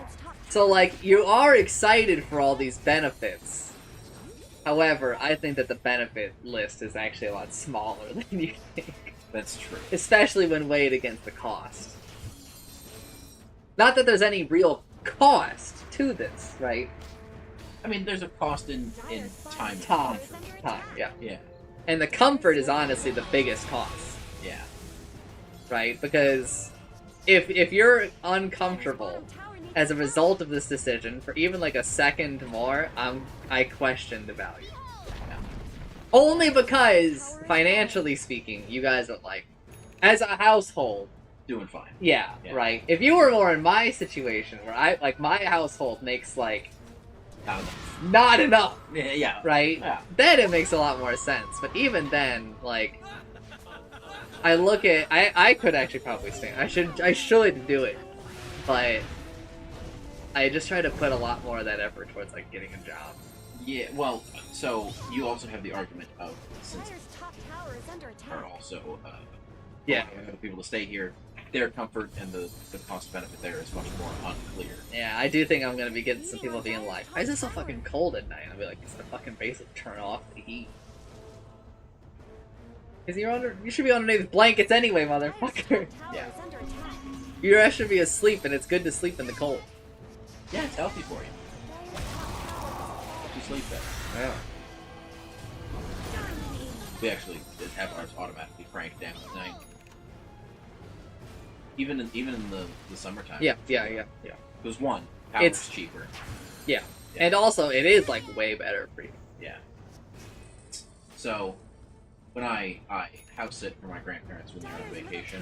So, like, you are excited for all these benefits. However, I think that the benefit list is actually a lot smaller than you think. That's true. Especially when weighed against the cost. Not that there's any real cost to this, right? I mean, there's a cost in time. Time, yeah. Yeah. And the comfort is honestly the biggest cost, Yeah. right? Because if you're uncomfortable as a result of this decision for even like a second more, I question the value. Yeah. Only because, financially speaking, you guys are like, as a household, Doing fine. yeah, right? If you were more in my situation, where my household makes like not enough, Yeah. right? Yeah. Then it makes a lot more sense. But even then, like, I look at I could actually probably stand. I should do it, but I just try to put a lot more of that effort towards like getting a job. Yeah. Well, so you also have the argument of since are also people to stay here, their comfort and the cost benefit there is much more unclear. Yeah, I do think I'm gonna be getting some people being like, "Why is it so fucking cold at night?" And I'll be like, "It's the fucking basic turn off the heat." Because you should be underneath blankets anyway, motherfucker. Yeah. You should be asleep, and it's good to sleep in the cold. Yeah, it's healthy for you. You sleep better. Yeah. We actually did have ours automatically cranked down at night. Even in the summertime. Yeah. Because one, power's It's cheaper. Yeah. And also, it is like way better for you. Yeah. So, when I house sit for my grandparents when they're on vacation,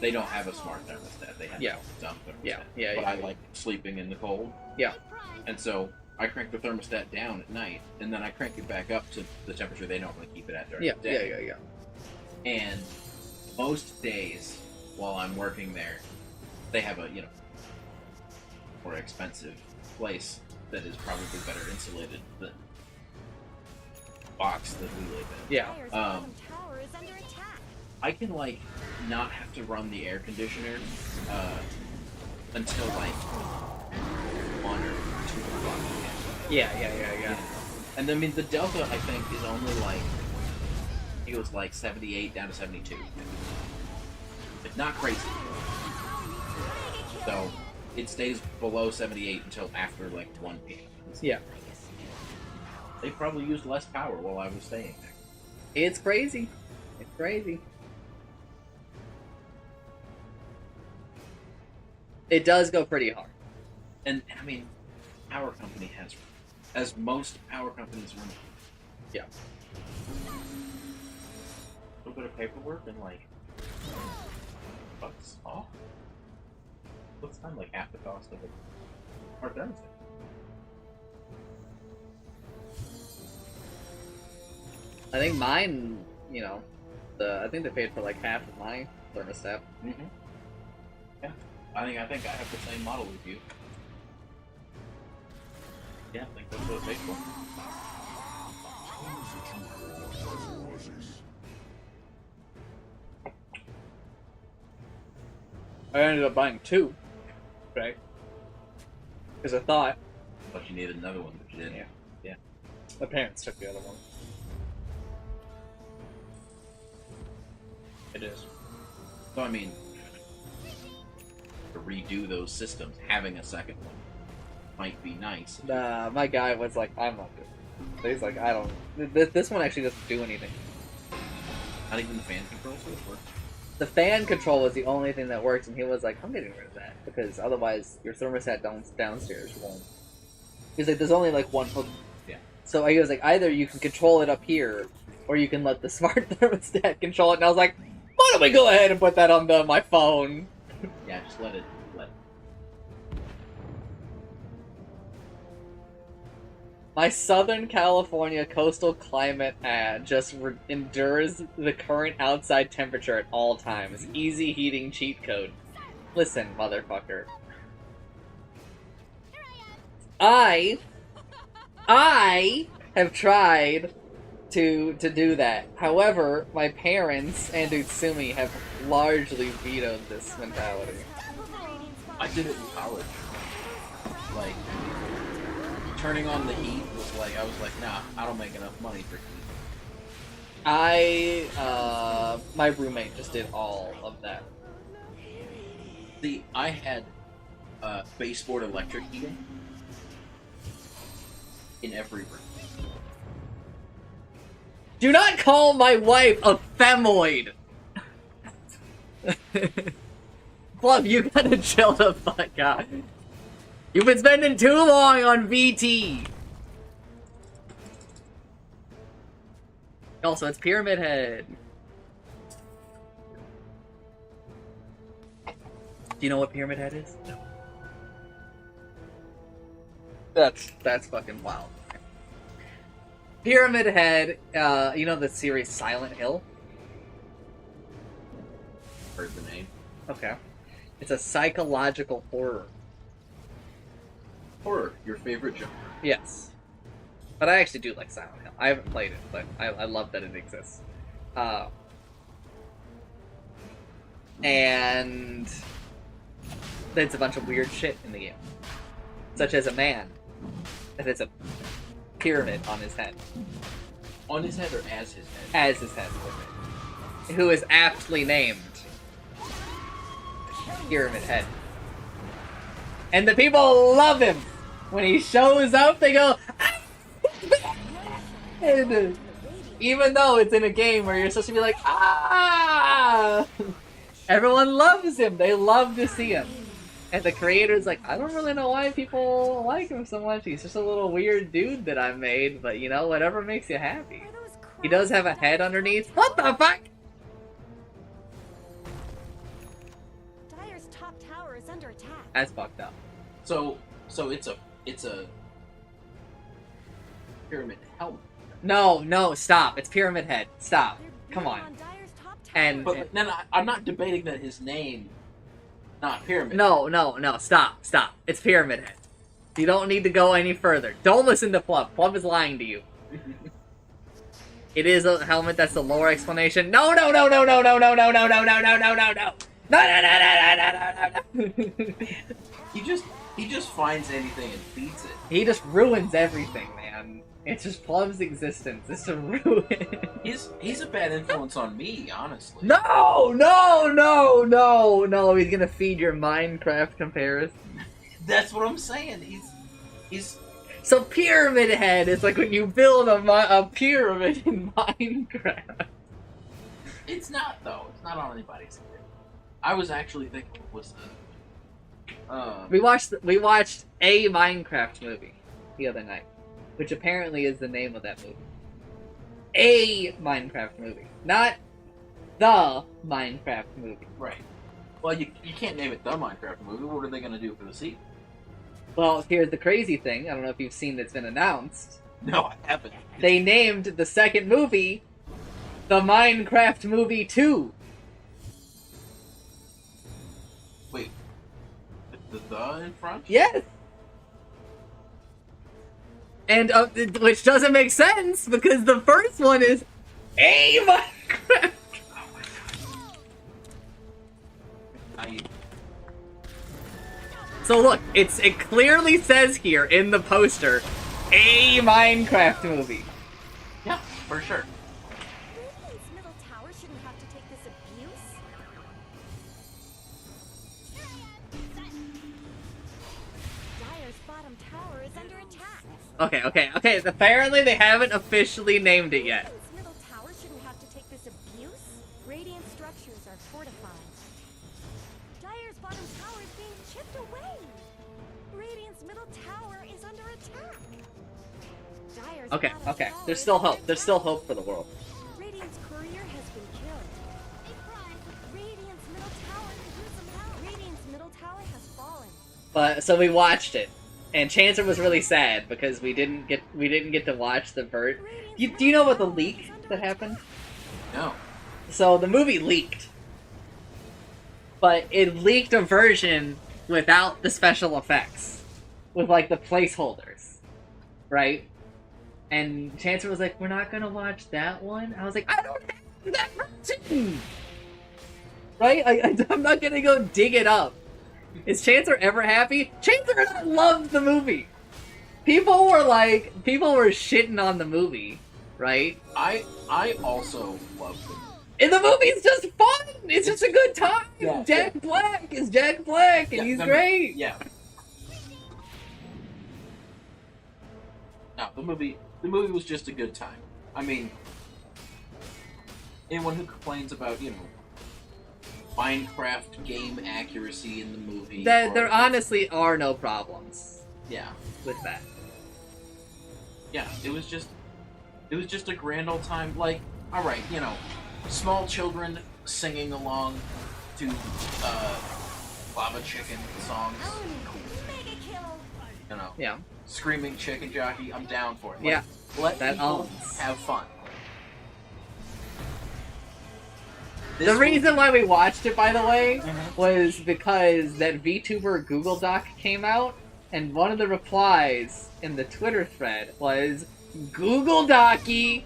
they don't have a smart thermostat. They have a dumb thermostat. Yeah. But I like sleeping in the cold. Yeah. And so I crank the thermostat down at night, and then I crank it back up to the temperature they normally keep it at during the day. And most days while I'm working there, they have a, more expensive place that is probably better insulated than the box that we live in. Yeah. Dire's bottom tower is under attack. I can, not have to run the air conditioner until, 1 or 2 o'clock again. Yeah. And I mean, the delta, I think, is only, it was, 78 down to 72. It's not crazy. So, it stays below 78 until after, 1 p.m. Yeah. They probably used less power while I was staying there. It's crazy. It's crazy. It does go pretty hard. And, I mean, power company has, as most power companies run. Yeah. A little bit of paperwork and, bucks off? Looks kind of half the cost of a hard thermostat. I think mine, I think they paid for half of my thermostat. Mm-hmm. Yeah. I think I have the same model with you. Yeah, I think that's what it paid for. I ended up buying 2, right? Because I thought But you needed another one, but you didn't. Yeah. my parents took the other one. It is. So, I mean, to redo those systems, having a second one might be nice. Nah, my guy was like, I'm not good. He's like, I don't. This one actually doesn't do anything. Not even the fan controls will work. The fan control was the only thing that works, and he was like, I'm getting rid of that, because otherwise your thermostat downstairs won't. He's like, there's only one hook. Yeah. So he was like, either you can control it up here, or you can let the smart thermostat control it. And I was like, why don't we go ahead and put that on my phone? Yeah, just let it. My Southern California coastal climate just endures the current outside temperature at all times. Easy heating cheat code. Listen, motherfucker. I have tried to do that. However, my parents and Utsumi have largely vetoed this mentality. I did it in college. Turning on the heat was I was like, nah, I don't make enough money for heat. My roommate just did all of that. See, I had baseboard electric heating in every room. Do not call my wife a femoid! Plum, you gotta chill the fuck out. You've been spending too long on VT! Also, it's Pyramid Head. Do you know what Pyramid Head is? No. That's fucking wild. Pyramid Head, you know the series Silent Hill? Heard the name. Okay. It's a psychological horror. Horror, your favorite genre. Yes. But I actually do like Silent Hill. I haven't played it, but I love that it exists. And there's a bunch of weird shit in the game. Such as a man that has a pyramid on his head. On his head or as his head? As his head. Who is aptly named Pyramid Head. And the people love him! When he shows up, they go, ah! And even though it's in a game where you're supposed to be like, ah! Everyone loves him. They love to see him. And the creator's like, I don't really know why people like him so much. He's just a little weird dude that I made, but whatever makes you happy. He does have a head underneath. What the fuck? Dire's top tower is under attack. That's fucked up. So it's a pyramid helmet. No, stop. It's Pyramid Head. Stop. They're Come beating on. Dyer's top tower. And- But then I'm not debating that his name, not pyramid. No, stop. It's Pyramid Head. You don't need to go any further. Don't listen to Plum. Plum is lying to you. It is a helmet, that's the lore explanation. No. He just finds anything and feeds it. He just ruins everything, man. It's just Plum's existence. It's a ruin. He's a bad influence on me, honestly. No! He's gonna feed your Minecraft comparison. That's what I'm saying. He's So Pyramid Head is like when you build a pyramid in Minecraft. It's not though. It's not on anybody's head. I was actually thinking it was the. We watched a Minecraft movie the other night, which apparently is the name of that movie. A Minecraft movie, not the Minecraft movie. Right. Well, you can't name it the Minecraft movie. What are they gonna do for the sequel? Well, here's the crazy thing. I don't know if you've seen that's been announced. No, I haven't. They named the second movie the Minecraft Movie 2. Wait. The in front? Yes. And which doesn't make sense because the first one is a Minecraft. So look, it clearly says here in the poster, a Minecraft movie. Yeah, for sure. Radiant's middle tower shouldn't have to take this abuse. Dyer's bottom tower is under attack. Okay. Apparently they haven't officially named it yet. Radiant's middle tower shouldn't have to take this abuse. Radiant structures are fortified. Dyer's bottom tower is being chipped away. Radiant's middle tower is under attack. Dyer's Okay. bottom tower There's is still under hope. There's still attack. hope for the world. Radiant's courier has been killed. Radiant's middle tower could use some help. Radiant's middle tower has fallen. But so we watched it, and Chancer was really sad because we didn't get to watch the vert. Do you know about the leak that happened? No. So the movie leaked, but it leaked a version without the special effects, with like the placeholders, right? And Chancer was like, "We're not gonna watch that one." I was like, "I don't have that version, right? I'm not gonna go dig it up." Is Chancer ever happy? Chancer and I loved the movie. People were shitting on the movie, right? I also loved it. And the movie's just fun. It's just a good time. Yeah, Jack Black is Jack Black, and he's great. Yeah. No, the movie was just a good time. I mean, anyone who complains about, Minecraft game accuracy in the movie. There honestly are no problems Yeah. with that. Yeah, it was just a grand old time. Like, alright, small children singing along to Lava Chicken songs. Cool. Mega kill. Yeah. Screaming chicken jockey, I'm down for it. Like, Yeah. Let That people owns. have fun. The reason why we watched it, by the way, was because that VTuber Google Doc came out, and one of the replies in the Twitter thread was Google Docky.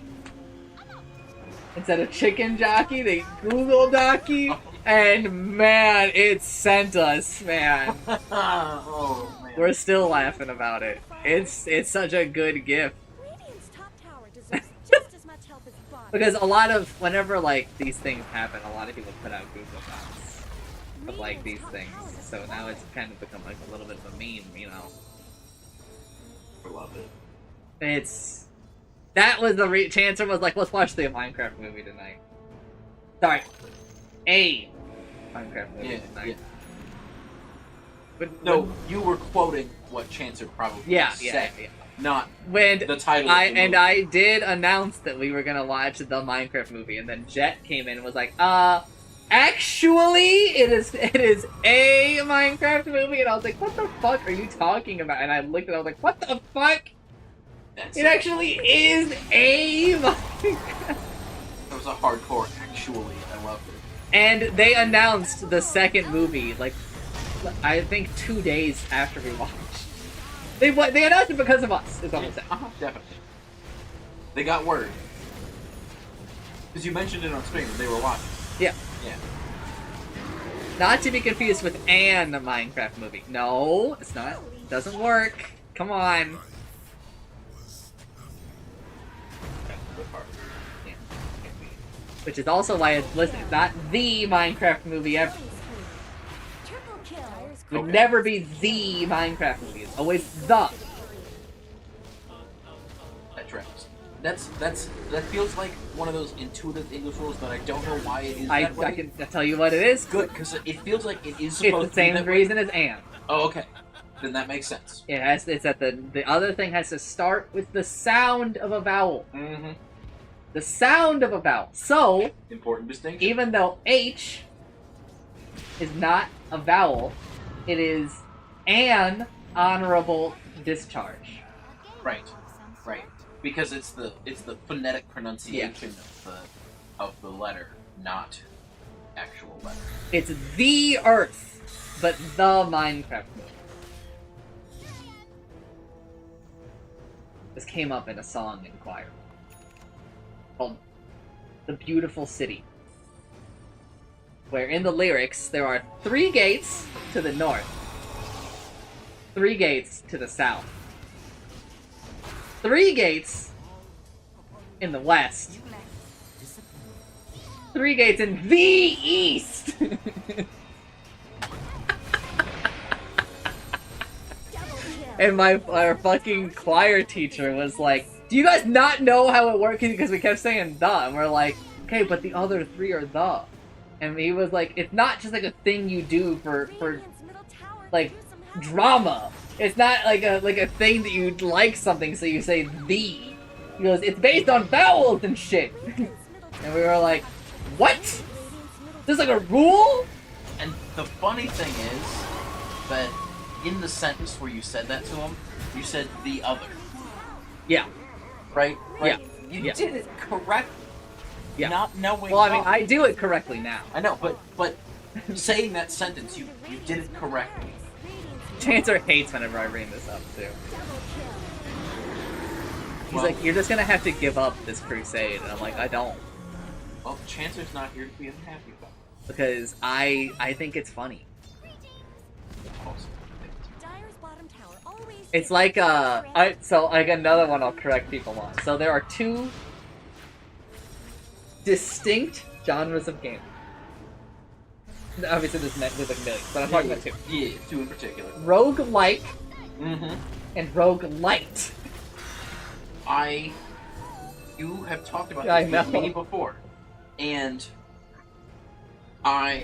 Instead of chicken jockey, they Google Docky, and man, it sent us, man. Oh man. We're still laughing about it. It's such a good gift. Radiant's top tower deserves just as much help as bottom. Because whenever like these things happen, a lot of people put out Google Docs of like these things. So now it's kind of become like a little bit of a meme, I love it. That was the Chancer was like, let's watch the Minecraft movie tonight. Sorry, a Minecraft movie Yeah, tonight. yeah. But No, you were quoting what Chancer probably yeah, said, yeah. not When the title. Of the movie. I did announce that we were gonna watch the Minecraft movie, and then Jet came in and was like, actually, it is a Minecraft movie, and I was like, what the fuck are you talking about? And I looked and I was like, what the fuck? It actually is a That was a hardcore actually. I loved it. And they announced the second movie, like, I think 2 days after we watched. They announced it because of us, is what I'm saying. Definitely. They got word. Because you mentioned it on stream when they were watching. Yeah. Yeah. Not to be confused with an Minecraft movie. No, it's not. Doesn't work. Come on. Yeah. Which is also why it's listed. It's not the Minecraft movie ever. Triple kill. It would never be the Minecraft movie. It's always the. That tracks. That feels like one of those intuitive English rules, but I don't know why it is I that way. can tell you what it is. Good, because it feels like it is It's supposed the to be same that way. reason as and. Oh, okay. Then that makes sense. It has. It's that the other thing has to start with the sound of a vowel. Mm-hmm. The sound of a vowel. So Important distinction. even though H is not a vowel, it is an honorable discharge. Right. Right. Because it's the phonetic pronunciation of the letter, not actual letter. It's the Earth, but the Minecraft movie. This came up in a song in choir called "The Beautiful City," where in the lyrics there are 3 gates to the north, 3 gates to the south, 3 gates in the west, 3 gates in the east. And our fucking choir teacher was like, "Do you guys not know how it works?" Because we kept saying "the," and we're like, "Okay, but the other 3 are the." And he was like, "It's not just like a thing you do for like drama. It's not like a thing that you like something, so you say the." He goes, "It's based on vowels and shit." And we were like, "What? There's like a rule?" And the funny thing is that in the sentence where you said that to him, you said the other. Yeah. Right? Yeah. You Yeah. did it correctly. Yeah. Not knowing. Well, I mean, why. I do it correctly now. I know, but saying that sentence, you did it correctly. Chancer hates whenever I bring this up, too. He's Well- like, "You're just gonna have to give up this crusade," and I'm like, "I don't." Well, Chancer's not here to be unhappy about it. Because I think it's funny. Also. Dyer's bottom tower always It's like, so, like, another one I'll correct people on. So there are 2 distinct genres of game. Obviously, there's like millions, but I'm talking about 2. Yeah, 2 in particular. Roguelike Mm-hmm. and roguelite. You have talked about I this with know. me before, and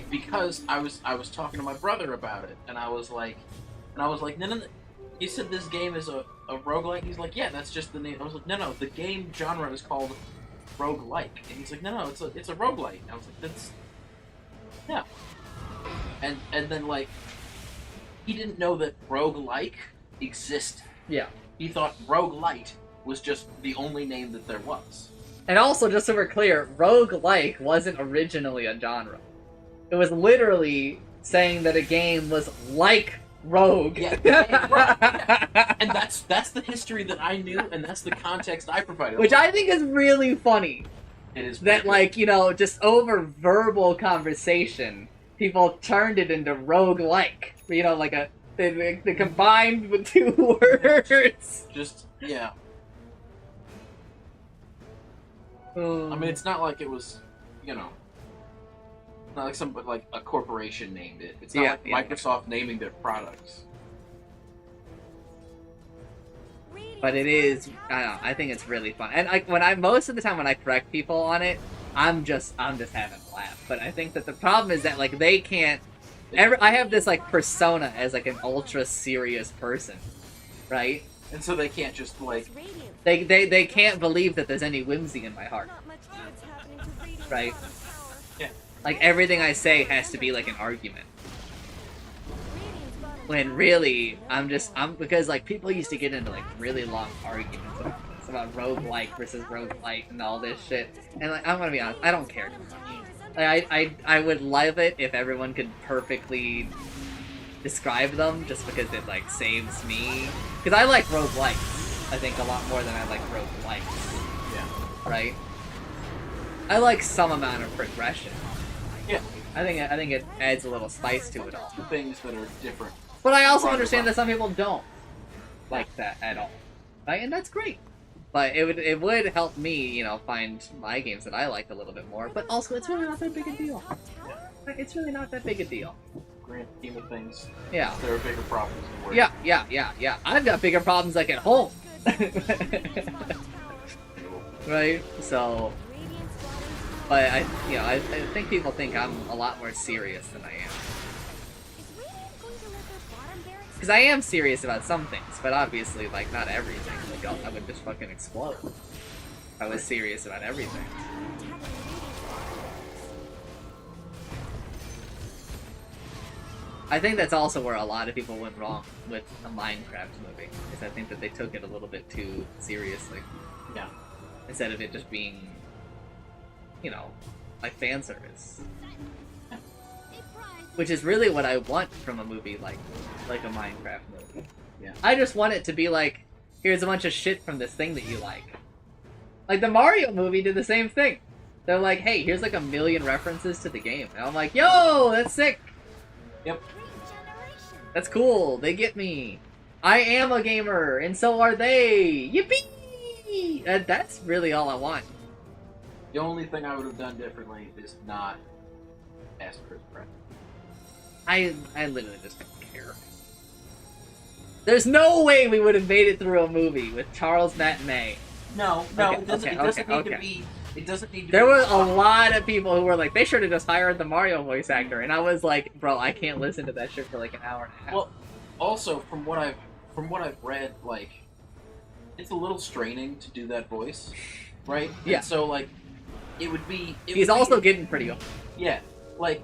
because I was talking to my brother about it, and I was like, no, you said this game is a roguelike. He's like, yeah, that's just the name. I was like, no, the game genre is called roguelike, and he's like, no, it's a roguelite. And I was like, that's yeah, and then like he didn't know that roguelike existed. Yeah. He thought roguelite was just the only name that there was. And also, just so we're clear, roguelike wasn't originally a genre. It was literally saying that a game was like Rogue. Yeah, right, yeah. And that's the history that I knew, and that's the context I provided. Which I think is really funny. It is That, pretty like, you know, just over verbal conversation, people turned it into roguelike. You know, like they combined the 2 words. good. Just yeah. I mean, it's not like it was, you know, not like a corporation named it. It's not like Microsoft naming their products. But it is, I don't know, I think it's really fun. And like most of the time when I correct people on it, I'm just having a laugh. But I think that the problem is that like they can't. I have this like persona as like an ultra serious person, right? And so they can't just like They can't believe that there's any whimsy in my heart, Not much good's happening to Radiant's right? bottom tower. yeah. Like everything I say has to be like an argument. Radiant's bottom When tower really, I'm because like people used to get into like really long arguments about roguelike versus roguelite and all this shit. And like, I'm gonna be honest, I don't care too much. Like, I would love it if everyone could perfectly describe them, just because it like saves me. Because I like roguelikes, I think, a lot more than I like roguelikes. Yeah. Right? I like some amount of progression. Yeah. I think it adds a little spice to it all. Things that are different. But I also understand that some people don't like that at all, right? And that's great. But it would help me, you know, find my games that I like a little bit more. But also, it's really not that big a deal. Like, it's really not that big a deal. Grand scheme of things, Yeah. there are bigger problems than worse. Yeah. I've got bigger problems like at home. Right? So, but I think people think I'm a lot more serious than I am. Because I am serious about some things, but obviously, like, not everything. Like, I would just fucking explode. I was serious about everything. I think that's also where a lot of people went wrong with a Minecraft movie, is I think that they took it a little bit too seriously. Yeah. Instead of it just being, you know, like fan service. Which is really what I want from a movie like a Minecraft movie. Yeah. I just want it to be like, here's a bunch of shit from this thing that you like. Like the Mario movie did the same thing. They're like, hey, here's like a million references to the game. And I'm like, yo, that's sick! Yep. That's cool, they get me. I am a gamer, and so are they! Yippee! That's really all I want. The only thing I would have done differently is not ask Chris Pratt. I literally just don't care. There's no way we would have made it through a movie with Charles Matinee. No, Okay, it doesn't need to be. It doesn't need to. There be were a lot of people who were like, they should have just hired the Mario voice actor, and I was like, bro, I can't listen to that shit for like an hour and a half. Well, also from what I've read, like, it's a little straining to do that voice, right? Yeah. And so like, it would be. He's also getting pretty old. Yeah, like,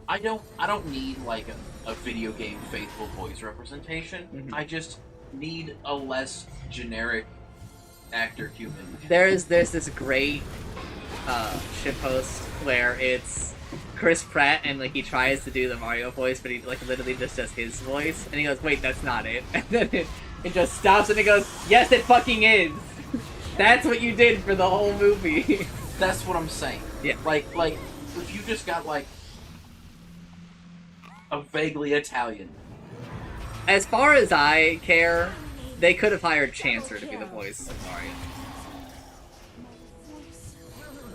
I don't need like a video game faithful voice representation. Mhm. I just need a less generic actor human. There's this great shitpost where it's Chris Pratt and like he tries to do the Mario voice, but he like literally just does his voice, and he goes, "Wait, that's not it," and then it just stops and it goes, "Yes, it fucking is. That's what you did for the whole movie." That's what I'm saying. Yeah. Like if you just got like a vaguely Italian. As far as I care, they could have hired Chancer to be the voice of Mario.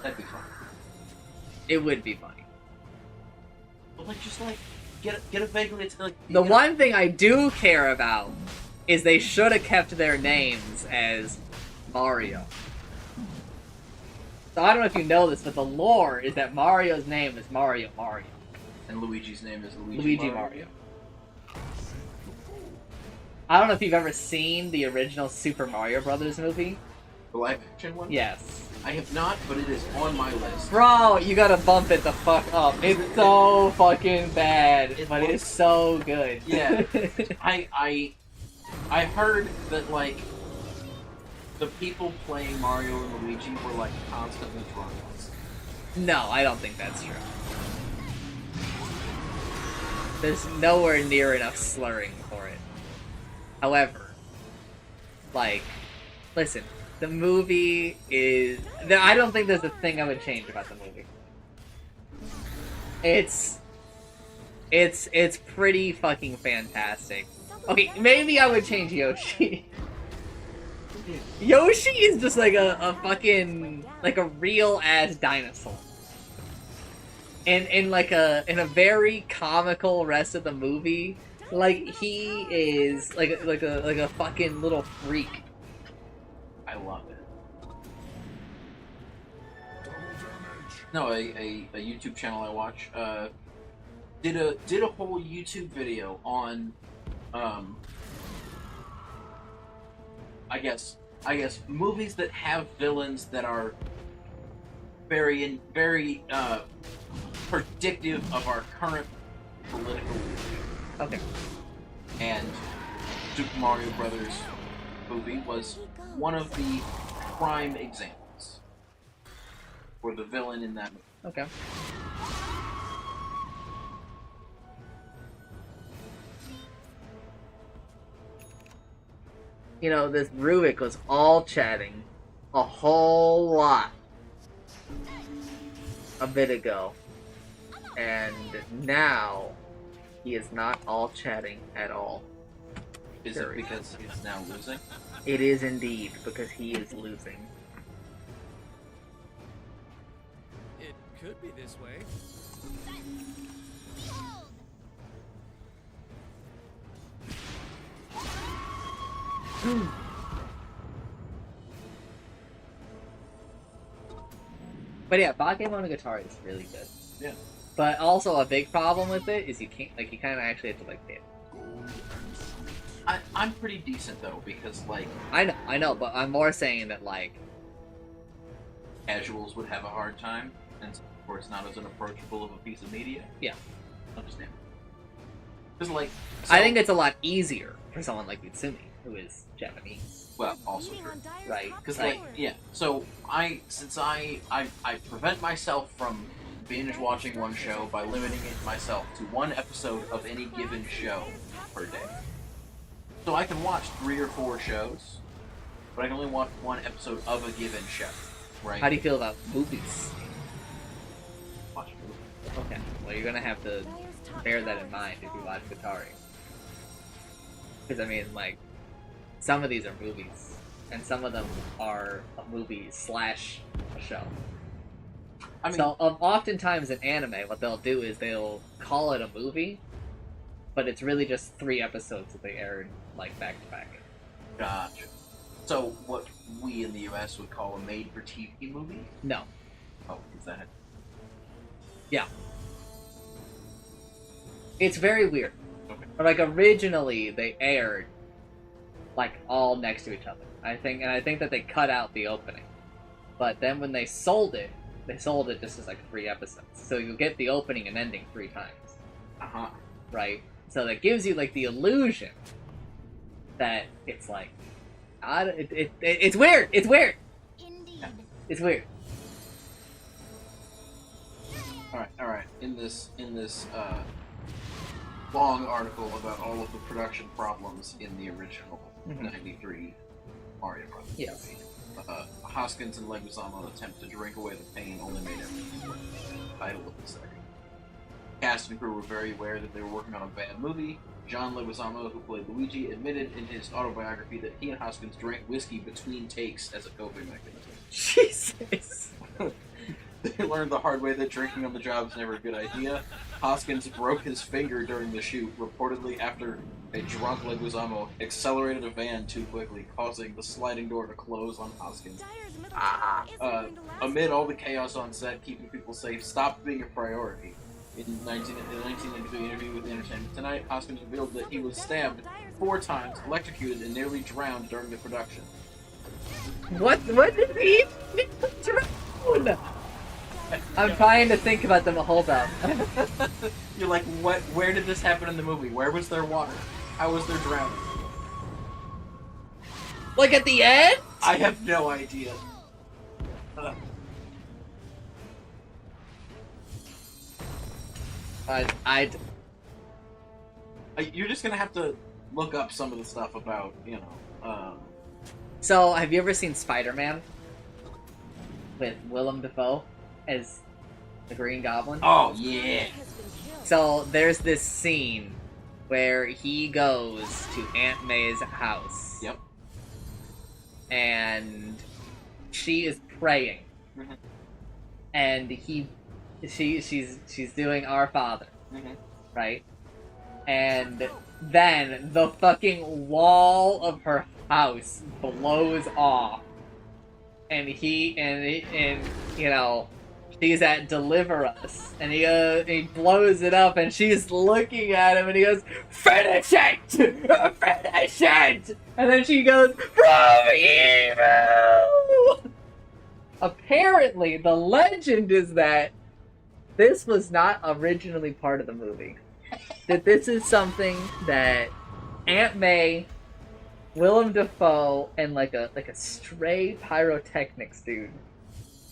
That'd be fun. It would be funny. But like, just like get a vaguely Italian. The one thing I do care about is they should have kept their names as Mario. So I don't know if you know this, but the lore is that Mario's name is Mario Mario. And Luigi's name is Luigi Mario. I don't know if you've ever seen the original Super Mario Brothers movie. The live action one? Yes. I have not, but it is on my list. Bro, you gotta bump it the fuck up. It's so fucking bad, It but looks- it's so good. Yeah. I heard that like the people playing Mario and Luigi were like constantly drunk. No, I don't think that's true. There's nowhere near enough slurring for it. However, like, listen, the movie is... I don't think there's a thing I would change about the movie. It's pretty fucking fantastic. Okay, maybe I would change Yoshi. Yoshi is just like a fucking... like a real-ass dinosaur. And in a very comical rest of the movie, like he is like a fucking little freak. I love it. No, a YouTube channel I watch did a whole YouTube video on I guess movies that have villains that are very predictive of our current political leadership. Okay. And Super Mario Brothers movie was one of the prime examples for the villain in that movie. Okay. You know, this Rubik was all chatting a whole lot a bit ago. And now he is not all chatting at all. Is it because he's now losing? It is indeed because he is losing. It could be this way. But yeah, Bakemonogatari is really good. Yeah. But also a big problem with it is you can't, like, you kind of actually have to, like, pay it. I'm pretty decent though, because like I know, but I'm more saying that, like, casuals would have a hard time, and of course not as unapproachable of a piece of media. Yeah. Understand. Because like, I think it's a lot easier for someone like Mitsumi, who is Japanese. well, also Eating true. on Dyer's Right, top Because floor. like, yeah. So since I prevent myself from binge watching one show by limiting it myself to one episode of any given show per day. So I can watch 3 or 4 shows, but I can only watch one episode of a given show, right? How do you feel about movies? Watch a movie. Okay, well, you're gonna have to Dyer's top bear that tower in mind is if you falling. watch Katari. Because, I mean, like, some of these are movies, and some of them are a movie slash a show. I mean, So, oftentimes in anime, what they'll do is they'll call it a movie, but it's really just 3 episodes that they aired, like, back to back. gotcha. So what we in the U.S. would call a made-for-TV movie? No. Oh, is that it? Yeah. It's very weird. Okay. But, like, originally, they aired, like, all next to each other. I think that they cut out the opening. But then when they sold it just as, like, 3 episodes. So you'll get the opening and ending 3 times. Uh-huh. Right? So that gives you, like, the illusion that it's, like, it's weird! It's weird! Indeed. It's weird. Alright. In this long article about all of the production problems in the original Mhm. 93 Mario Bros. Yes. movie, Hoskins and Leguizamo attempt to drink away the pain only made everything worse. Title of the second. Cast and crew were very aware that they were working on a bad movie. John Leguizamo, who played Luigi, admitted in his autobiography that he and Hoskins drank whiskey between takes as a coping mechanism. Jesus! They learned the hard way that drinking on the job is never a good idea. Hoskins broke his finger during the shoot, reportedly after a drunk Leguizamo accelerated a van too quickly, causing the sliding door to close on Hoskins. Dyer's middle tower isn't going to last Amid all the chaos on set, keeping people safe stopped being a priority. In the 1993 interview with Entertainment Tonight, Hoskins revealed that he was stabbed 4 times, electrocuted, and nearly drowned during the production. What did he drown? I'm trying to think about them. Hold up. You're like, what? Where did this happen in the movie? Where was there water? How was there drowning? Like at the end? I have no idea. You're just gonna have to look up some of the stuff about, So, have you ever seen Spider-Man? With Willem Dafoe as the Green Goblin? Oh, yeah. has been killed. So, there's this scene where he goes to Aunt May's house. Yep. And she is praying. Mhm. And she's doing Our Father, Mhm. right? And then the fucking wall of her house blows off. And you know, she's at Deliver Us, and he blows it up, and she's looking at him, and he goes, "Finish it! Finish it!" And then she goes, "From evil!" Apparently, the legend is that this was not originally part of the movie. That this is something that Aunt May Willem Dafoe and like a stray pyrotechnics dude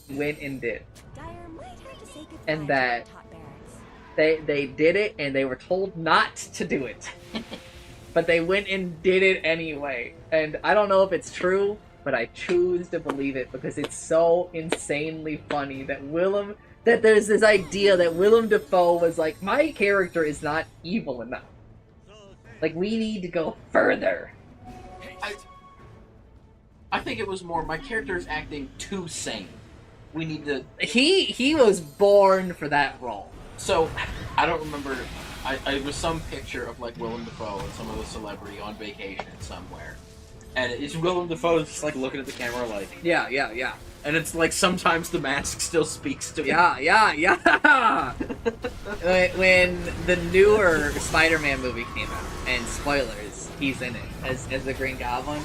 went and did. Dyer might have to say goodbye And that to the top barracks. they did it and they were told not to do it. But they went and did it anyway. And I don't know if it's true, but I choose to believe it because it's so insanely funny that there's this idea that Willem Dafoe was like, my character is not evil enough. Like, we need to go further. I think it was more, my character is acting too sane. We need to... He was born for that role. So, I don't remember... it was some picture of, like, Willem Dafoe and some other celebrity on vacation somewhere. And it's Willem Dafoe just, like, looking at the camera like... Yeah. And it's like, sometimes the mask still speaks to me. Yeah. When the newer Spider-Man movie came out, and spoilers, he's in it as the Green Goblin.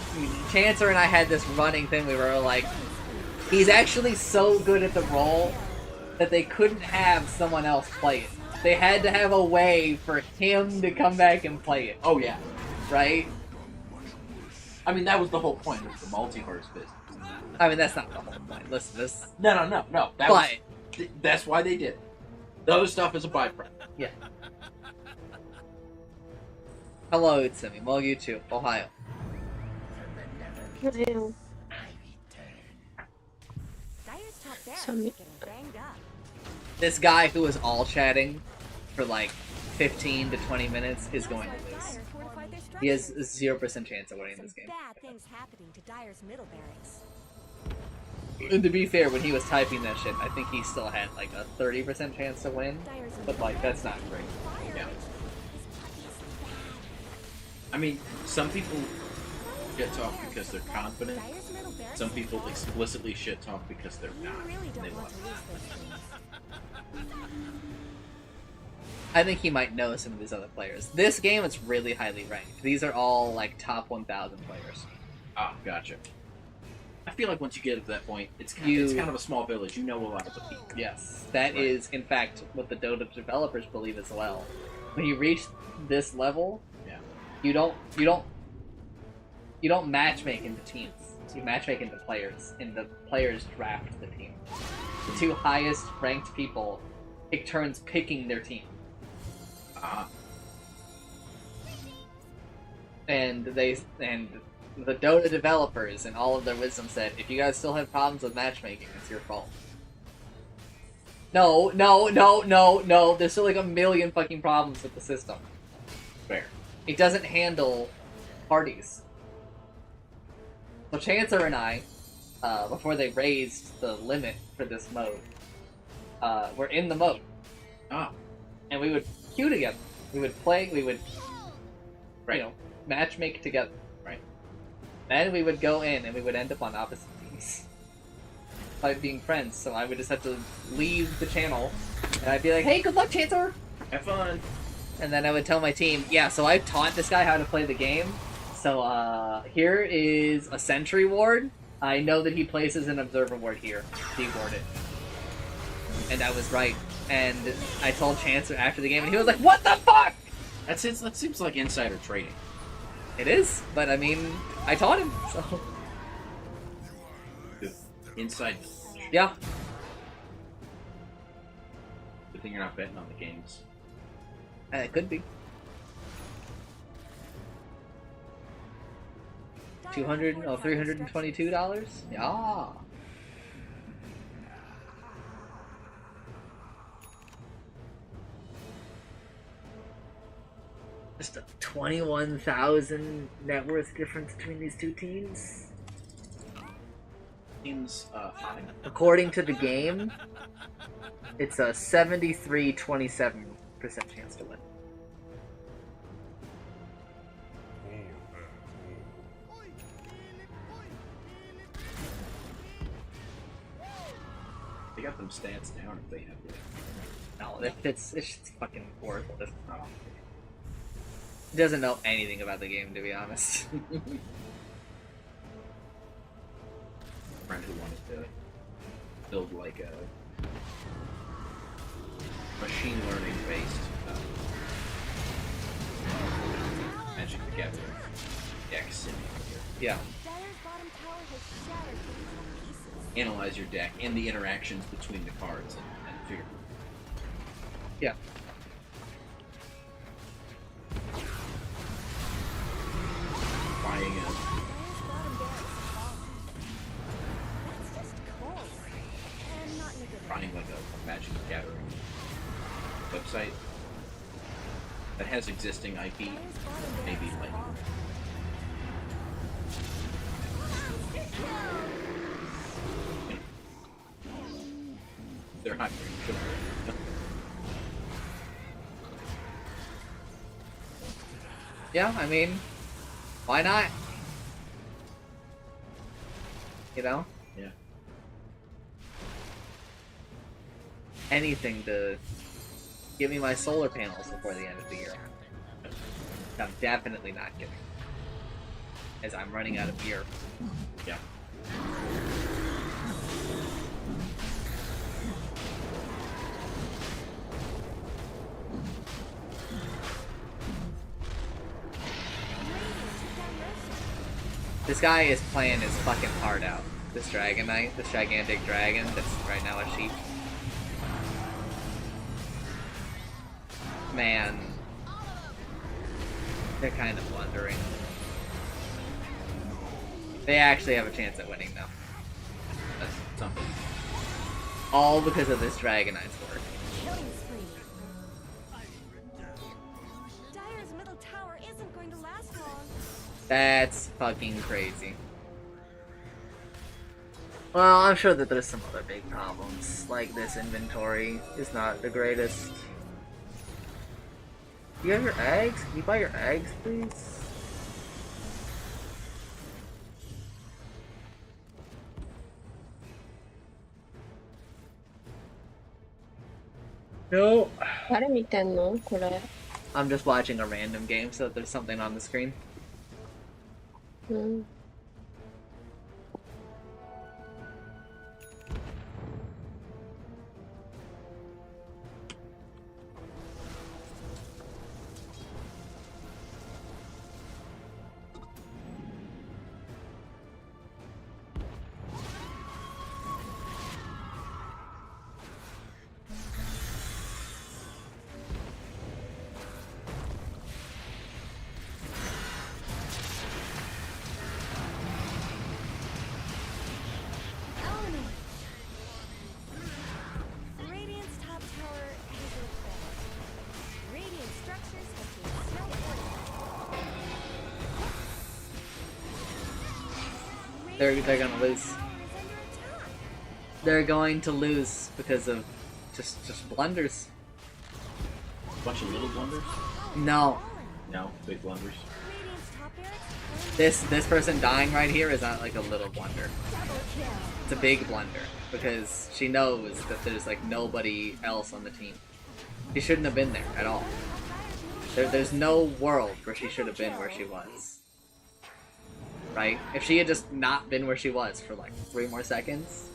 Chancer and I had this running thing. We were like, he's actually so good at the role that they couldn't have someone else play it. They had to have a way for him to come back and play it. Oh, yeah. Right? I mean, that was the whole point of the multiverse business. I mean, that's not the whole point. Listen, this... No. That's why they did it. The other stuff is a byproduct. Yeah. Hello, it's me, well, you too, Ohio. Dyer's top barracks are getting banged up. This guy who was all chatting for like 15 to 20 minutes is going to lose. Dyer fortified their He has structures. a 0% chance of winning Some this game. bad things happening to Dyer's middle barracks. And to be fair, when he was typing that shit, I think he still had like a 30% chance to win. Dyer's But like, that's not great. fire Yeah. rate is bad. I mean, some people shit talk because they're confident. Dyer's middle barracks Some people explicitly shit talk because they're You not. really They don't want want to lose those things. I think he might know some of these other players. This game is really highly ranked. These are all like top 1,000 players. Ah, gotcha. I feel like once you get to that point, it's kind, You- it's kind of a small village. You know a lot of the people. Yes, that Right. is in fact what the Dota developers believe as well. When you reach this level, Yeah. you don't matchmake into teams. You matchmake into players, and the players draft the team. The two highest ranked people take turns picking their team, Ah, and the Dota developers and all of their wisdom said, if you guys still have problems with matchmaking, it's your fault. No. There's still like a million fucking problems with the system. fair. It doesn't handle parties. So Chancer and I, before they raised the limit for this mode, were in the mode. Ah, And we would queue together. We would play, we would, Right. you know, matchmake together. Right. Then we would go in and we would end up on opposite teams. By being friends, so I would just have to leave the channel, and I'd be like, hey, good luck, Chancer! have fun. And then I would tell my team, yeah, so I taught this guy how to play the game. So, here is a sentry ward. I know that he places an observer ward here. Deward it. And I was right. And I told Chancer after the game, and he was like, what the fuck?! That seems like insider trading. It is, but I mean, I taught him, so... Inside. Yeah. Good thing you're not betting on the games. It could be. $322? Yeah. Just a 21,000 net worth difference between these two teams. Seems fine. According to the game, it's a 73-27% chance to win. They got them stats down if they have it. No, it's just fucking worthless. He doesn't know anything about the game, to be honest. Friend who wanted to build like a machine learning based Magic the Gathering deck simulator. Yeah. Dyer's bottom tower has shattered to little pieces. Analyze your deck and the interactions between the cards and figure. Yeah. Trying it. Dyer's bottom barracks have fallen. That's just cold. And not in a good way. Trying like a Magic the Gathering website that has existing IP. Dyer's bottom Maybe barracks like have fallen. they're not very good. Yeah, I mean, why not? You know? Yeah. Anything to give me my solar panels before the end of the year. I'm definitely not getting. As I'm running out of gear. Yeah. This guy is playing his fucking heart out. This Dragon Knight, this gigantic dragon that's right now a sheep. Man. They're kind of blundering. They actually have a chance at winning now. That's something. All because of this Dragon Knight's work. Killing spree. Dyer's middle tower isn't going to last long. That's fucking crazy. Well, I'm sure that there's some other big problems, like this inventory is not the greatest. Do you have your eggs? Can you buy your eggs, please? No. 誰見てんのこれ。I'm just watching a random game so that there's something on the screen. うん。Element. Radiant's top tower has been fed. Radiant structures have been snow fortified. They're gonna lose. Tower is under attack. They're going to lose because of just blunders. Bunch of little blunders? No. No, big blunders. Radiant's top barracks This person dying right here is not like a little blunder. double kill. It's a big blunder because she knows that there's like nobody else on the team. She shouldn't have been there at all. There's no world where she should have been where she was. Right? If she had just not been where she was for like 3 more seconds,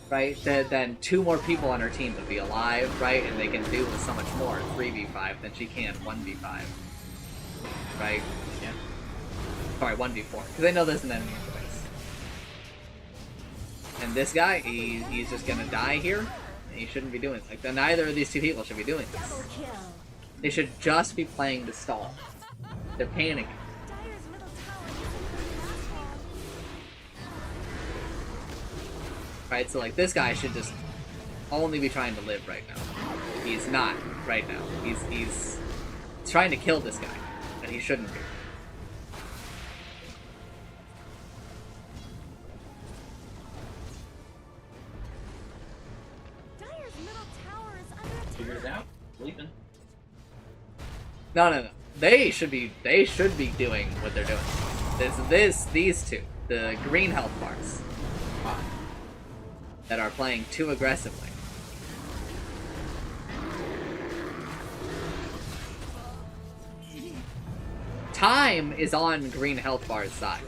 right? Then 2 more people on her team would be alive, right? And they can do so much more in 3v5 than she can 1v5. Right? Yeah. Sorry, 1v4. Because they know there's an enemy in the base. And this guy, he's just gonna die here. And he shouldn't be doing it. Like, neither of these 2 people should be doing this. Double kill. They should just be playing to stall. They're panicking. Dyer's middle tower isn't going to last long. Right, so like this guy should just only be trying to live right now. He's not right now. He's trying to kill this guy, and he shouldn't be. Dyer's middle tower is under attack. Figured it out. Sleeping. No. They should be doing what they're doing. These 2, the green health bars, that are playing too aggressively. Time is on green health bar's side.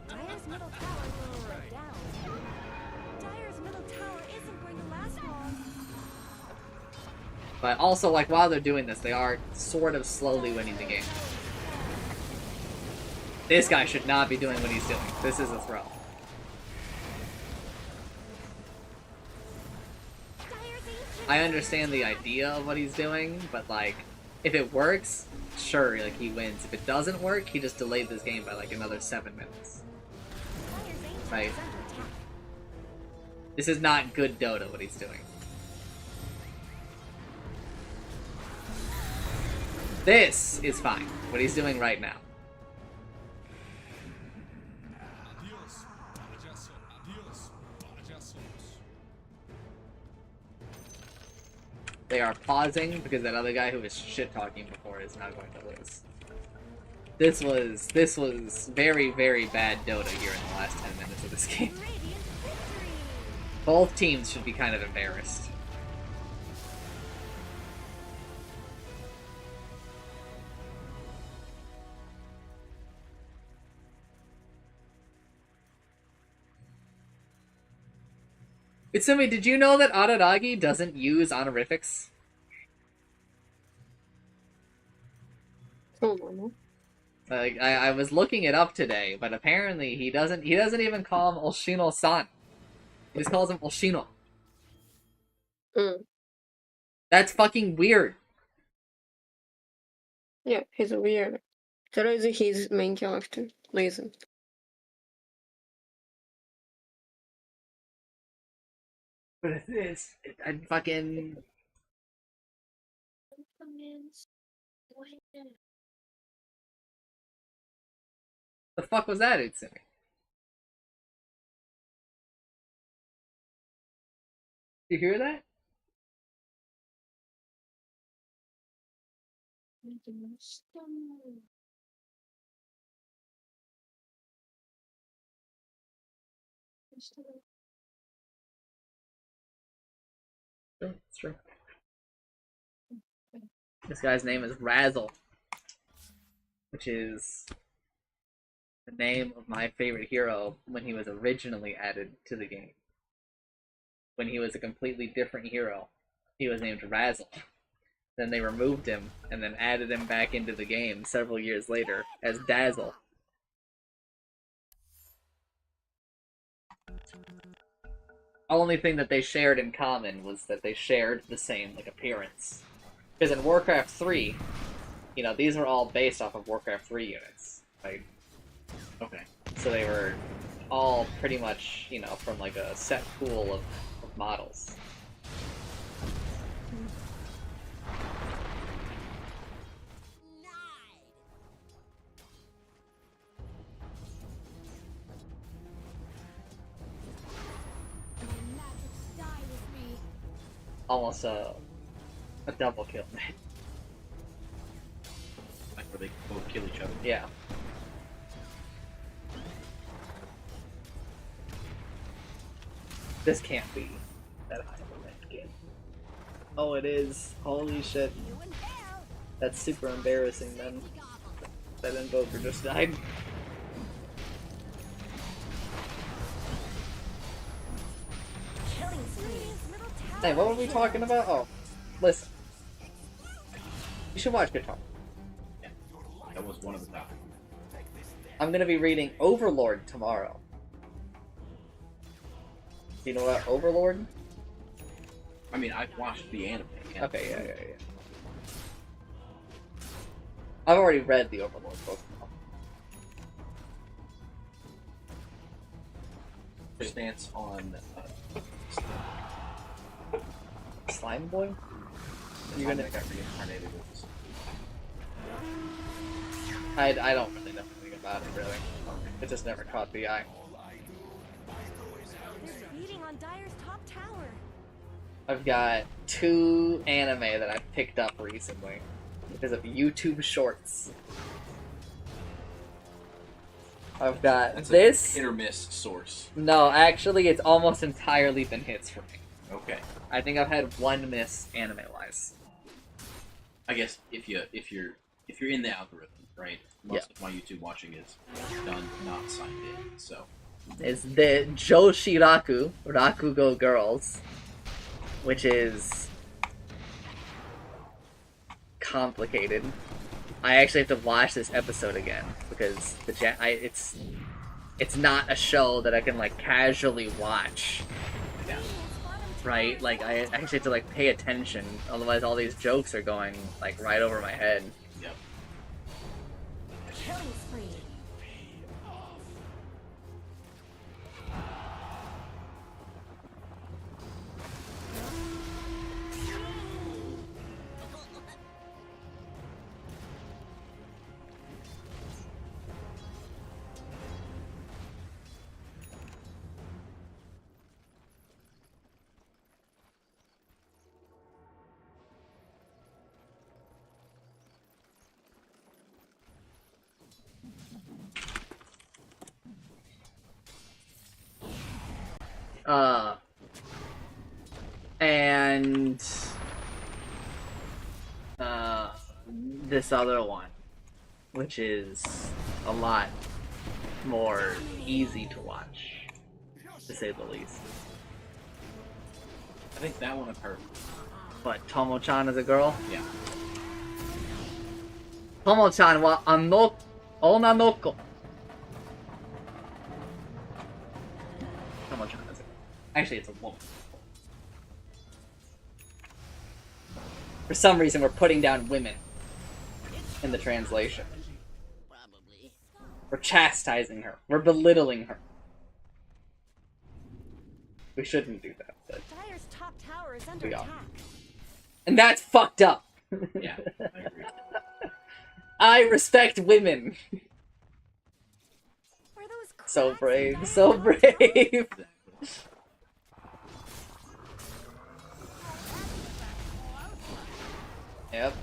Dyer's middle tower is down. Dyer's middle tower isn't going to last long. But also, like, while they're doing this, they are sort of slowly winning the game. This guy should not be doing what he's doing. This is a throw. I understand the idea of what he's doing, but, like, if it works, sure, like, he wins. If it doesn't work, he just delayed this game by, like, another 7 minutes. Right? This is not good Dota, what he's doing. This is fine, what he's doing right now. They are pausing because that other guy who was shit-talking before is not going to lose. This was very, very bad Dota here in the last 10 minutes of this game. Both teams should be kind of embarrassed. Itsumi, did you know that Araragi doesn't use honorifics? そうなの？ Like, I was looking it up today, but apparently he doesn't even call him Oshino-san. He just calls him Oshino. うん。 That's fucking weird. Yeah, he's weird. That is his main character. Reason. But it is. I fucking... The fuck was that, Itsumi? You hear that? Sure, it's true. This guy's name is Razzle, which is the name of my favorite hero when he was originally added to the game. When he was a completely different hero, he was named Razzle. Then they removed him and then added him back into the game several years later as Dazzle. Only thing that they shared in common was that they shared the same, like, appearance. Because in Warcraft 3, you know, these were all based off of Warcraft 3 units, right? Okay. So they were all pretty much, you know, from, like, a set pool of models. Almost a double kill, man. Like where they both kill each other. Yeah. This can't be that high of a rank game. Oh, it is. Holy shit. That's super embarrassing, then. That Invoker just died. Hey, what were we talking about? Oh, listen. You should watch Guitar. Yeah, that was one of the topics. I'm gonna be reading Overlord tomorrow. Do you know about Overlord? I mean, I've watched the anime. Okay, yeah. I've already read the Overlord book. Your stance on Slime Boy? you're gonna get reincarnated with. I don't really know anything about it, really. It just never caught the eye. They're beating on Dyer's top tower. I've got 2 anime that I've picked up recently because of YouTube Shorts. I've got That's this. a hit or miss source. No, actually, it's almost entirely been hits for me. Okay. I think I've had 1 miss anime-wise. I guess if you're in the algorithm, right? Most of my YouTube watching is done not signed in, so. Is the Joshiraku Rakugo Girls, which is complicated. I actually have to watch this episode again because it's not a show that I can like casually watch. Yeah. Right? Like I actually have to like pay attention, otherwise all these jokes are going like right over my head. Yep. Killing spree. And this other one, which is a lot more easy to watch, to say the least. I think that one is her. But Tomo-chan is a girl? Yeah. Tomo-chan wa onna noko. Tomo-chan is a girl. Actually, it's a woman. For some reason, we're putting down women in the translation. Probably. We're chastising her. We're belittling her. We shouldn't do that, but Dire's top tower is under we are. attack. And that's fucked up. Yeah, I agree. I respect women. Were those So cracks brave, in so Dire's top tower? brave. Exactly. Yep.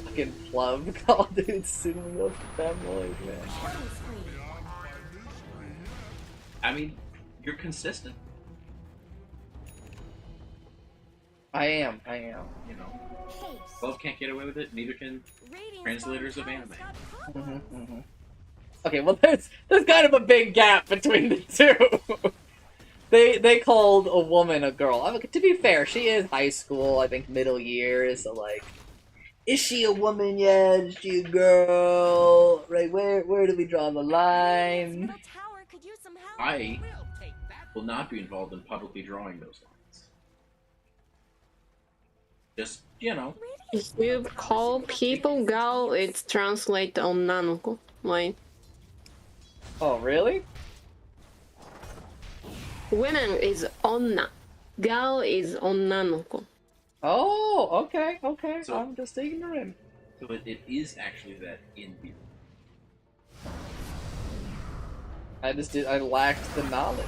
Fucking plum call, dude. Sumo up family, man. Killing spree. I mean, you're consistent. I am. You know, Haste. both can't get away with it. Neither can. Radiant's Translators bottom of tower's anime. got problems. Okay, well, there's kind of a big gap between the two. They called a woman a girl. I mean, to be fair, she is high school. I think middle years. So like, is she a woman yet? Is she a girl? Right? Where do we draw the Radiant's line? middle tower could use some help. I We'll take that. will not be involved in publicly drawing those lines. Just, you know, Radiant's If you middle tower call should be people updated. gal, it's translate onnanoko. Like, Oh, really? women is onna. Gal is onnanoko. Oh, okay. So- I'm just ignorant. so it is actually that in the. I lacked the knowledge.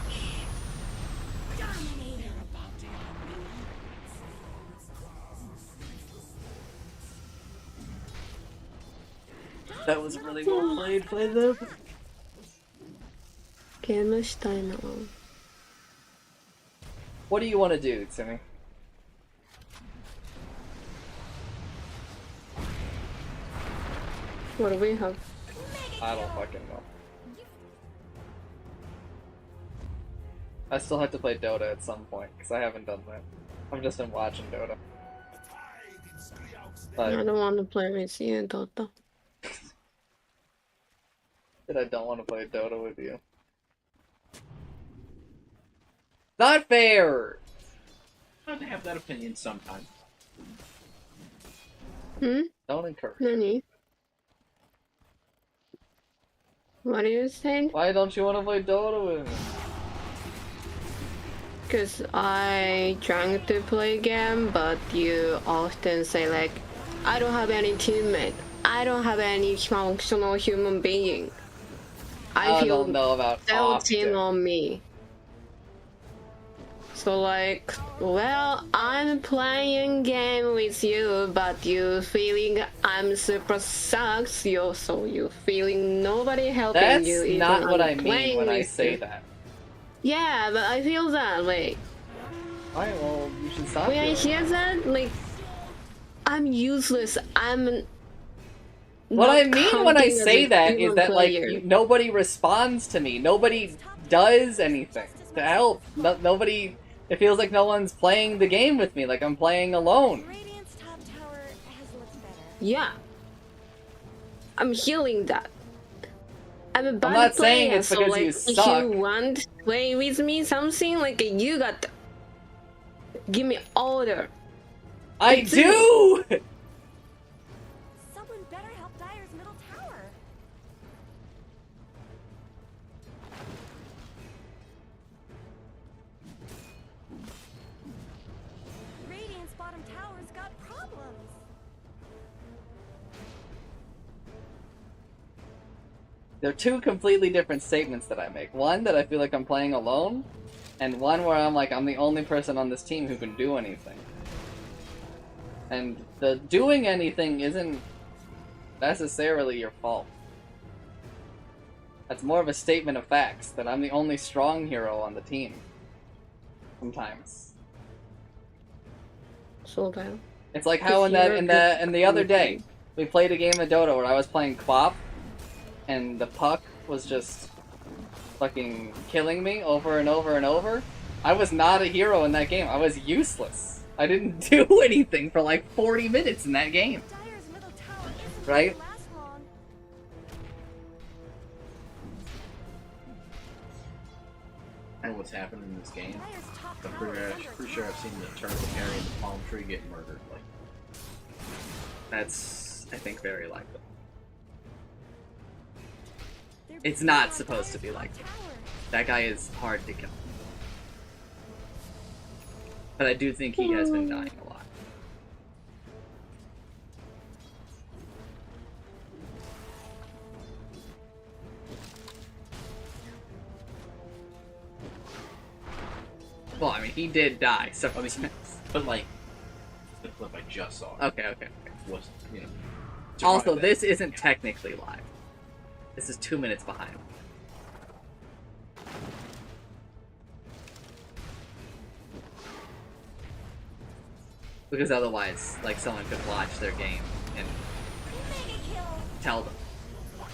That was really well played by them. ゲームしたいな。 What do you want to do, Timmy? What do we have? I don't fucking know. I still have to play Dota at some point, because I haven't done that. I've just been watching Dota. I But don't want to play with you, Dota. I don't want to play Dota with you. Not fair! I'd have that opinion sometime. Hmm? Don't encourage. Nani? What are you saying? Why don't you want to play Dota with me? Because I trying to play game, but you often say like, I don't have any teammate. I don't have any functional human being. I feel don't know about doubting often. on me. So like, well, I'm playing game with you, but you feeling I'm super sucks, so you feeling nobody helping That's you. even not what I'm I mean playing when I with say you. that. Yeah, but I feel that like Alright, well, you should stop when I doing hear that, like I'm useless. I'm. What I not mean when I counting as say a that is human that, like, player. nobody responds to me. Nobody does anything to help. Nobody... It feels like no one's playing the game with me, like I'm playing alone. Radiant's top Yeah. I'm healing that. I'm a bad not saying player, it's so because like you if suck. you want to play with me something, like you got to give me order. I It's do! Someone better help Dyer's middle tower. Radiant's bottom tower's got problems. They're two completely different statements that I make. One that I feel like I'm playing alone, and one where I'm like, I'm the only person on this team who can do anything. And the doing anything isn't necessarily your fault. That's more of a statement of facts, that I'm the only strong hero on the team. Sometimes. So bad. It's like how in the other day, we played a game of Dota where I was playing Quap, and the puck was just fucking killing me over and over and over. I was not a hero in that game. I was useless. I didn't do anything for like 40 minutes in that game. Dyer's middle tower isn't Right? gonna last long. I know what's happened in this game. Dyer's top I'm tower is under pretty sure I've seen the turnip carry and the palm tree get murdered. Like, That's, I think, very likely. They're It's beating not on supposed to Dyer's be top like that. tower. That guy is hard to kill. But I do think he has been dying a lot. Well, I mean, he did die several times. but like, the clip I just saw Okay. wasn't, you know. Also, survived that. this isn't technically live. This is 2 minutes behind. Because otherwise, like, someone could watch their game and Mega kill. tell them,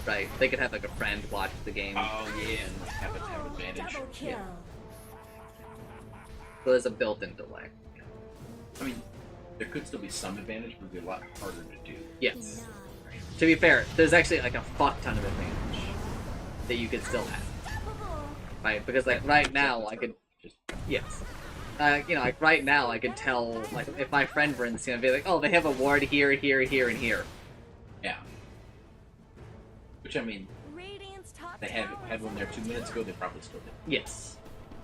right? They could have, like, a friend watch the game. Oh yeah, and have advantage. Double kill. Yeah. So there's a built-in delay. I mean, there could still be some advantage, but it'd be a lot harder to do. Yes. To be fair, there's actually, like, a fuck ton of advantage that you could still have. Right? Because, like, right now, I could... Yes. You know, like, right now, I could tell, like, if my friend, for instance, be like, oh, they have a ward here, here, here, and here. Yeah. Which, I mean, Radiant's top they tower had is one there under 2 minutes attack. ago, they probably still did. Yes.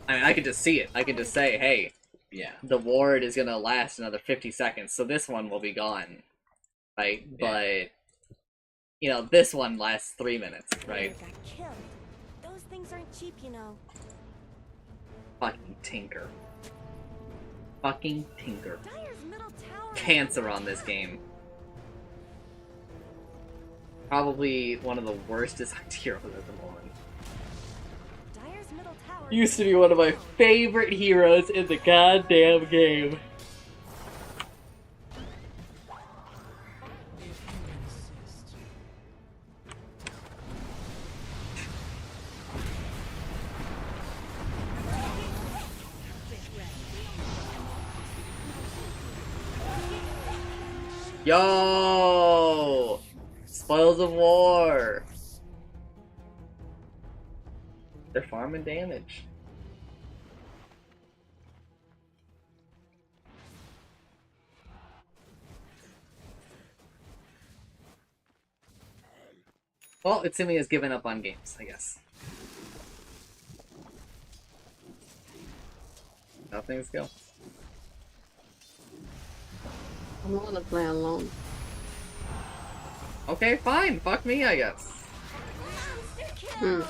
I mean, I could just see it. I could just say, hey, Yeah. the ward is gonna last another 50 seconds, so this one will be gone. Right? Yeah. But, you know, this one lasts 3 minutes, right? Got killed. Those things aren't cheap, you know. Fucking Tinker. Fucking Tinker. Dyer's middle tower. is Cancer under on this attack. game. Probably one of the worst designed heroes at the moment. Dyer's middle tower. Used to be one of my favorite heroes in the goddamn game. Yo! Spoils of War! They're farming damage. Well, Itsumi has given up on games, I guess. How things go. I'm not gonna play alone. Okay, fine. Fuck me, I guess. Hmm.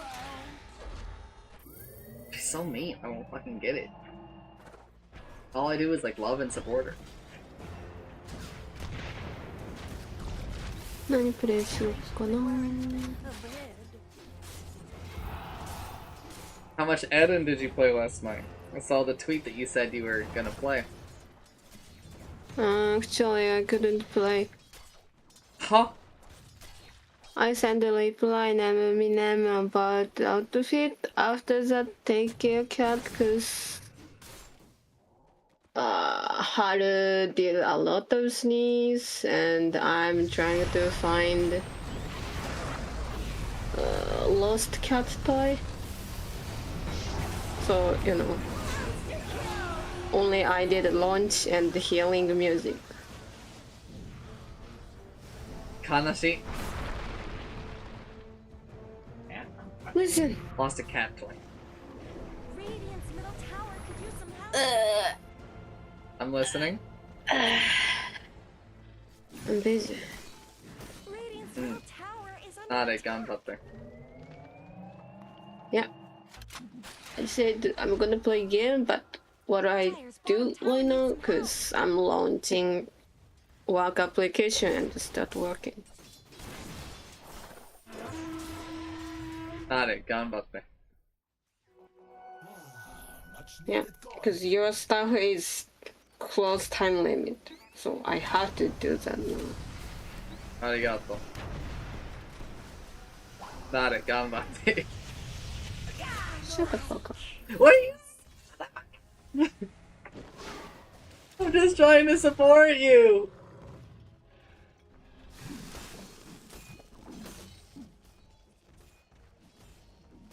She's so mean. I won't fucking get it. All I do is like love and support her. 何プレイしようかな。 How much Eden did you play last night? I saw the tweet that you said you were gonna play. Actually, I couldn't play. Huh? I sent a reply name about the outfit. After that, take care, cat, cause Haru did a lot of sneeze, and I'm trying to find lost cat toy. So, you know, only I did launch and healing music. Kanashi. Yeah. Listen. Lost a cat toy. Radiant's middle tower could use some help. I'm listening. I'm busy. Radiant's middle tower is under Not a attack. gun butter. Yeah. I said I'm gonna play game, but what I do right now, cause I'm launching work application and start working. Not a gun butter. Yeah, because your stuff is close time limit, so I have to do that now. Arigato. Not a gun butter. Shut the fuck up. What are you? I'm just trying to support you.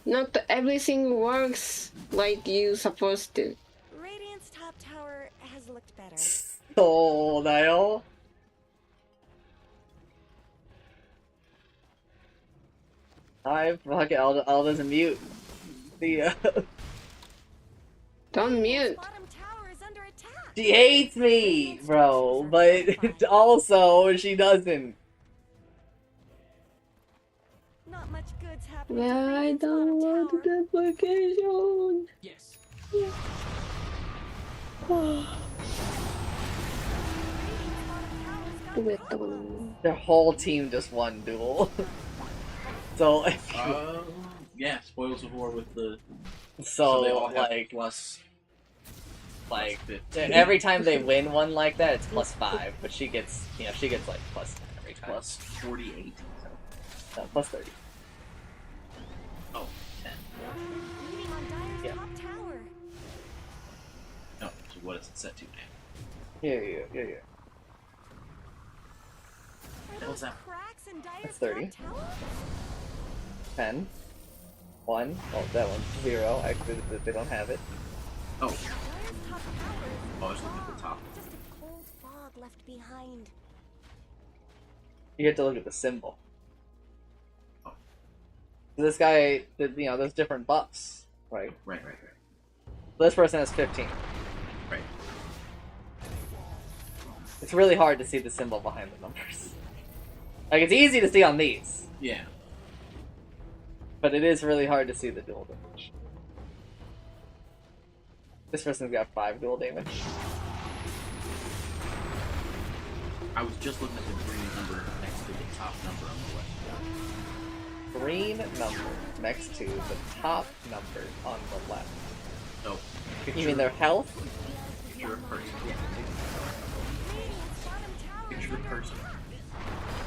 Not everything works like you supposed to. Radiant's top tower has looked better. そうだよ。Alright, fuck it, I'll just mute. The Don't mute. Bottom tower is under attack. She hates me, bro, but also she doesn't. Not much good's happening. Yeah, to I Radiant's bottom downloaded tower. the application. Yes. Radiant's bottom tower's got Do it, problems. Their whole team just won duel. So if you, Yeah, spoils of war with the. so they all have like plus. like 15. every time they win one like that, it's +5. But she gets she gets like +10 every time. Plus 48. No, +30. Oh, 10. Leading on Dire's Yeah. top tower. No, so what is it set to now? Yeah. Are What's those that? cracks in Dire's That's 30. top tower? 10. 1. Oh, that one's 0. Actually, they don't have it. Oh, Dire's top tower is I was looking at the top. just a cold fog left behind. You have to look at the symbol. Oh. So this guy, there's different buffs, right? Right. This person has 15. Right. It's really hard to see the symbol behind the numbers. Like, it's easy to see on these, Yeah. but it is really hard to see the dual damage. This person's got 5 dual damage. I was just looking at the green number next to the top number on the left. Green number next to the top number on the left. So, You mean their health? picture a person. Yeah. Radiant's bottom tower is Picture a under person.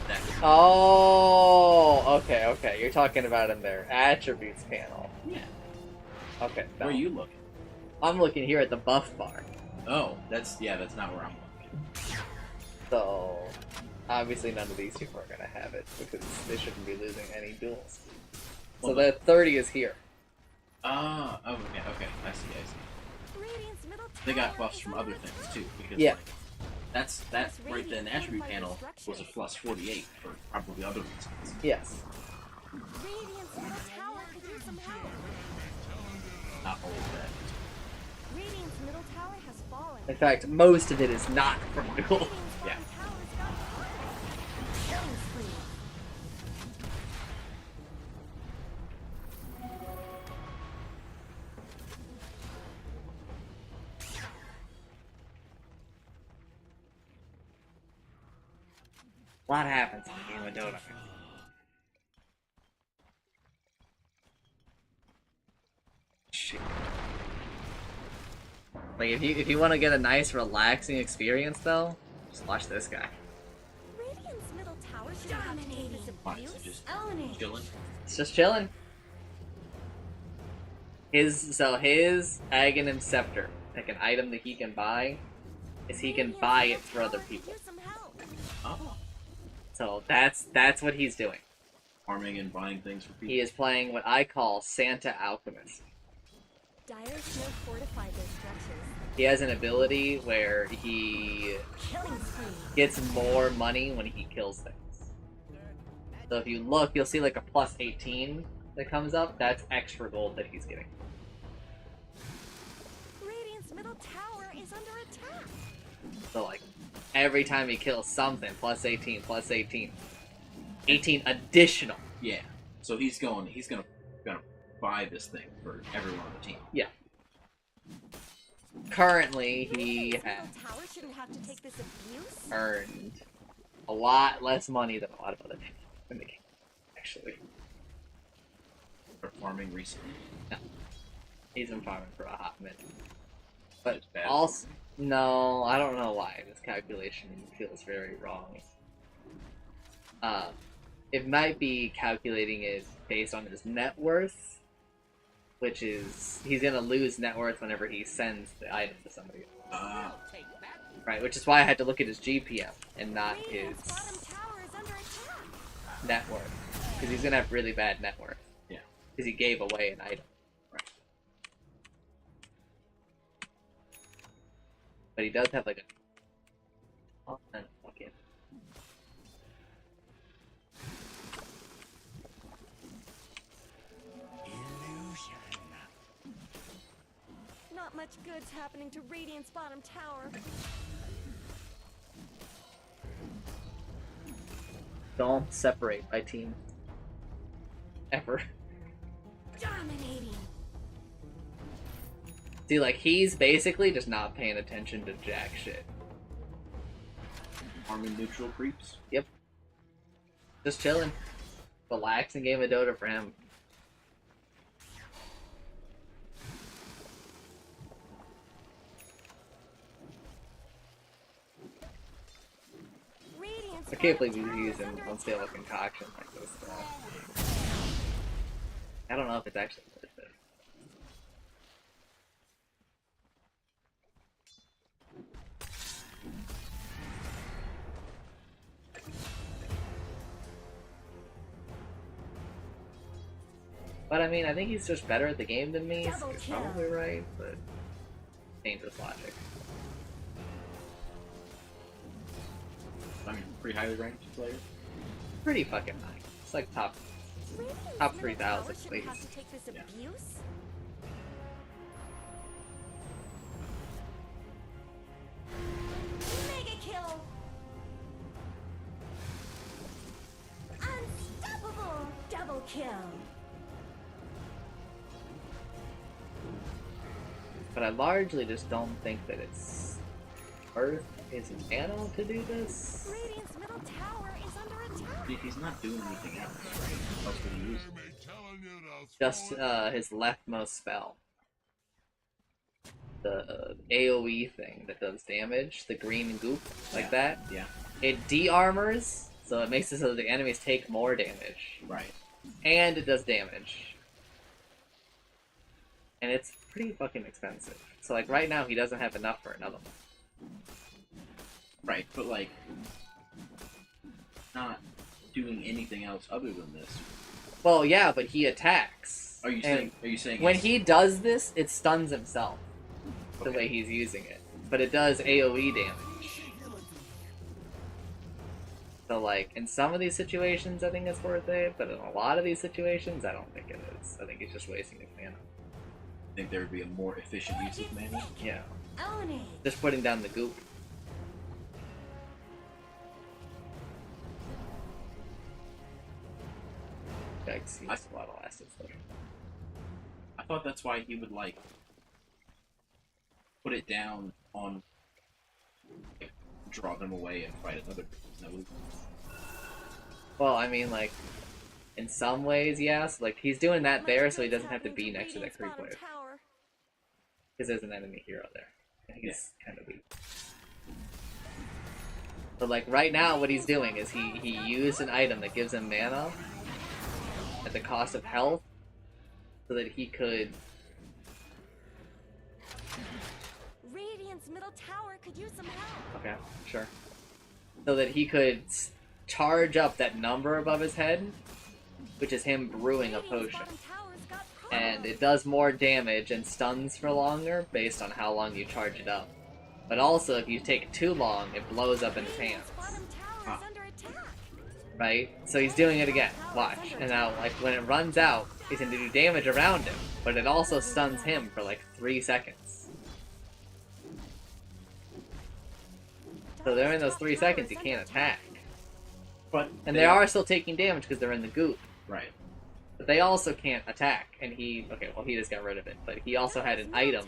That's Oh, okay. You're talking about in their attributes panel. Yeah. Okay. Where are you looking? I'm looking here at the buff bar. Oh, that's not where I'm looking. So, obviously none of these people are gonna have it, because they shouldn't be losing any duels. So Well, the 30 is here. Ah, okay. I see. Radiant's middle They got tower buffs is from under other things attack. too, because Yeah. like, that right then attribute panel was a plus 48 for probably other reasons. Yes. Radiant's middle tower could use some help. Not all of that. Radiant's middle tower has fallen. In fact, most of it is not from duel. Radiant's Yeah. bottom tower's got killing spree. A lot happens in the game of Dota. Shit. Like if you want to get a nice relaxing experience though, just watch this guy. Radiant's middle tower should not take this Fine, abuse. so just Elevate. chilling. It's just chilling. His Aghanim Scepter, like an item that he can buy, is he can buy it for other people. Use some help. Oh. So that's what he's doing. Farming and buying things for people. He is playing what I call Santa Alchemist. Dyer's no fortify their structures. He has an ability where he Killing spree. gets more money when he kills things. So if you look, you'll see like a plus 18 that comes up. That's extra gold that he's getting. Radiant's middle tower is under attack. So like every time he kills something, plus 18, plus 18. 18 additional. Yeah. So he's gonna buy this thing for everyone on the team. Yeah. Currently, he Radiant's has middle tower shouldn't have to take this abuse. earned a lot less money than a lot of other people in the game, actually. For farming recently. No. He's been farming for a hot minute. But It's bad also, no, I don't know why. This calculation feels very wrong. It might be calculating it based on his net worth, which is, he's gonna lose net worth whenever he sends the item to somebody else. Take that. Right, which is why I had to look at his GPM and not his Radiant's bottom tower is under attack. net worth. Because he's gonna have really bad net worth. Yeah. Because he gave away an item. Right. But he does have like a... Oh, man, fuck it. Not much good's happening to Radiant's bottom tower. Don't separate by team. Ever. Dominating. See, like, he's basically just not paying attention to jack shit. Farming neutral creeps. Yep. Just chilling. Relaxing game of Dota for him. Radiant's I can't bottom believe he's tower is using under unstable attack. concoction like this. I don't know if it's actually worth it. But I mean, I think he's just better at the game than me, so Double he's kill. probably right, but dangerous logic. I mean, pretty highly ranked player. Pretty fucking high. It's like top Radiant's Top middle 3,000 tower at shouldn't have least. to take this Yeah. abuse. Mega kill. Unstoppable. Double kill. But I largely just don't think that it's worth his mana to do this. Radiant's middle tower is under attack. He's not doing anything else, right? Else would he use it? Just his leftmost spell. The AoE thing that does damage, the green goop, like that. Yeah. It de-armors, so it makes it so that the enemies take more damage. Right. And it does damage. And it's pretty fucking expensive. So like right now he doesn't have enough for another one. Right, but like, not doing anything else other than this. Well, yeah, but he attacks. Are you And saying when it's- he does this, it stuns himself. The Okay. way he's using it. But it does AoE damage. So like, in some of these situations I think it's worth it, but in a lot of these situations I don't think it is. I think he's just wasting his mana. I think there would be a more efficient use of mana? Yeah. Own it. Just putting down the goop. Like, seems a lot of assets though. I thought that's why he would like put it down on, like, draw them away and fight another. No, Well, I mean, like, in some ways, yes. Like, he's doing that there so he doesn't have to be next to that creep wave. Because there's an enemy hero there. And he's kind of weak. But, like, right now, what he's doing is he used an item that gives him mana at the cost of health so that he could middle tower could use some help. Okay, sure. So that he could charge up that number above his head, which is him brewing a Radiant's potion. bottom tower's got And problems. it does more damage and stuns for longer based on how long you charge it up. But also, if you take too long, it blows up in his hands. Radiant's bottom tower is under attack. Right? So he's doing it again. Watch. And now, like, when it runs out, he's going to do damage around him. But it also stuns him for like 3 seconds. So during those 3 seconds, he can't attack. But And they are still taking damage because they're in the goop. right. But they also can't attack. And he... Okay, well, he just got rid of it. But he also had an item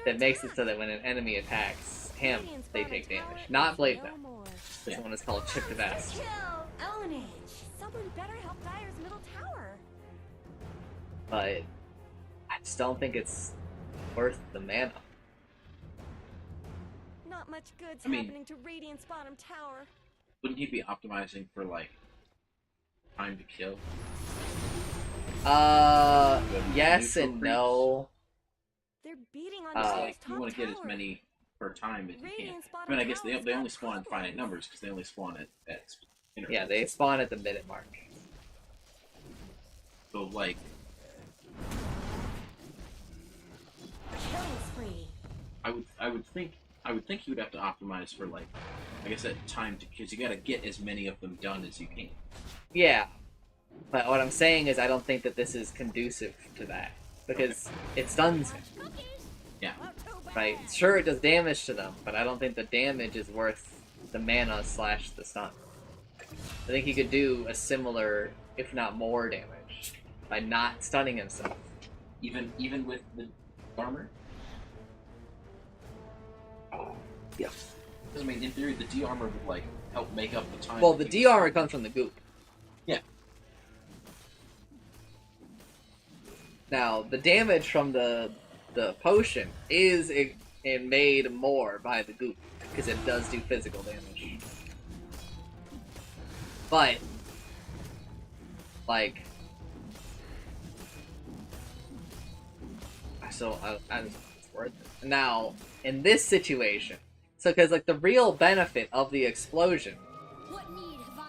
that makes it so that when an enemy attacks him, they take damage. Not Blade Death. This one is called Chip to Vast. Kill Ownage. Someone better help Dyer's middle tower. But I just don't think it's worth the mana. Not much good's I mean- happening to Radiant's bottom tower. Wouldn't he be optimizing for like time to kill? Yes Neutral and no. They're beating on Uh, Dyer's Like you top want to get as tower. many per time as you can. Radiant's I bottom mean, I guess tower's they got only spawn in finite problems. numbers because they only spawn at intervals. Yeah, they spawn at the minute mark. So like, Killing spree. I would think you would have to optimize for like I said, time to because you got to get as many of them done as you can. Yeah. But what I'm saying is I don't think that this is conducive to that. Because it stuns him, Yeah. right? Sure, it does damage to them, but I don't think the damage is worth the mana / the stun. I think he could do a similar, if not more, damage by not stunning himself. Even with the armor. Yeah. Because I mean, in theory, the D armor would like help make up the time. Well, the D armor comes from the goop. Yeah. Now, the damage from the potion is made more by the goop, because it does do physical damage. But, like, so it's worth it. Now, in this situation, so because like the real benefit of the explosion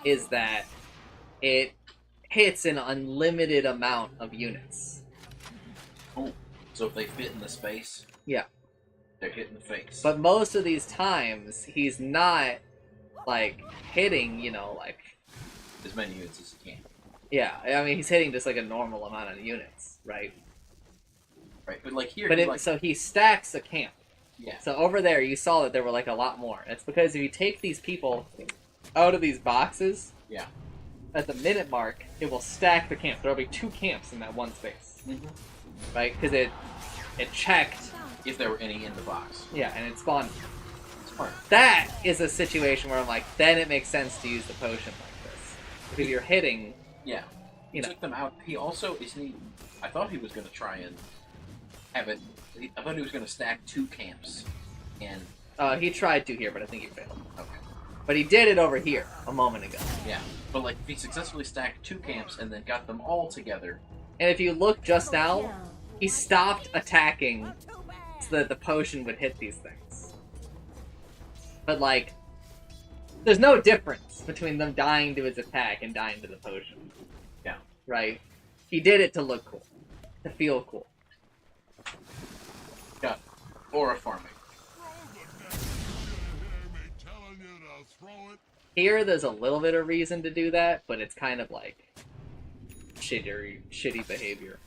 is that it hits an unlimited amount of units. Oh, so if they fit in the space, Yeah. they're hitting the face. But most of these times, he's not, like, hitting, you know, like... as many units as you can. Yeah, I mean, he's hitting just, like, a normal amount of units, right? Right, but like here, But he, it, like, so he stacks a camp. yeah, So over there, you saw that there were, like, a lot more. It's because if you take these people out of these boxes, yeah. at the minute mark, it will stack the camp. There'll be 2 camps in that one space, right? Because it checked, If there were any in the box. yeah, and it spawned. Smart. That is a situation where I'm like, then it makes sense to use the potion like this. Because you're hitting, Yeah. He you know. took them out. He also isn't he? I thought he was going to try and have it. I thought he was going to stack 2 camps, and He tried to here, but I think he failed. okay, But he did it over here a moment ago. yeah. But like, if he successfully stacked 2 camps and then got them all together, And if you look just now, he stopped attacking so that the potion would hit these things. But like, there's no difference between them dying to his attack and dying to the potion. Yeah. Right? He did it to look cool. To feel cool. got aura farming. Here, there's a little bit of reason to do that, but it's kind of like shitty behavior.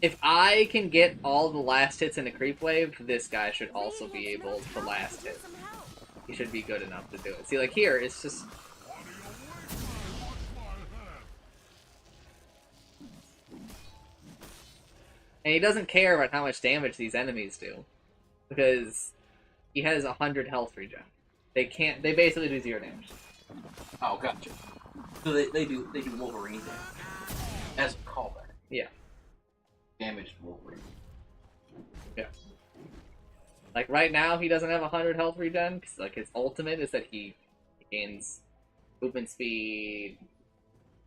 If I can get all the last hits in a creep wave, this guy should also be able to last hit. He should be good enough to do it. See, like here, it's just... And he doesn't care about how much damage these enemies do. Because he has 100 health regen. They basically do 0 damage. Oh, gotcha. So they do Wolverine damage as a callback. Yeah. Damaged Wolverine. Yeah. Like right now, he doesn't have 100 health regen, because like his ultimate is that he gains movement speed,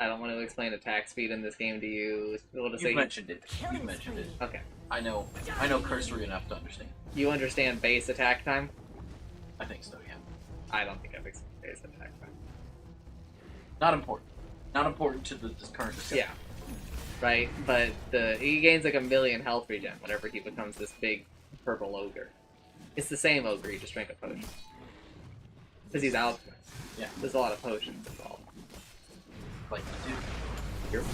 I don't want to explain attack speed in this game to you. We'll just You say mentioned it. You mentioned it. okay. I know cursory enough to understand. You understand base attack time? I think so, yeah. I don't think I've explained base attack time. Not important. Not important to this current discussion. Yeah. Right, but he gains like 1,000,000 health regen whenever he becomes this big purple ogre. It's the same ogre, he just drank a potion. Because he's alchemist. Yeah. There's a lot of potions involved. Like you do. Here.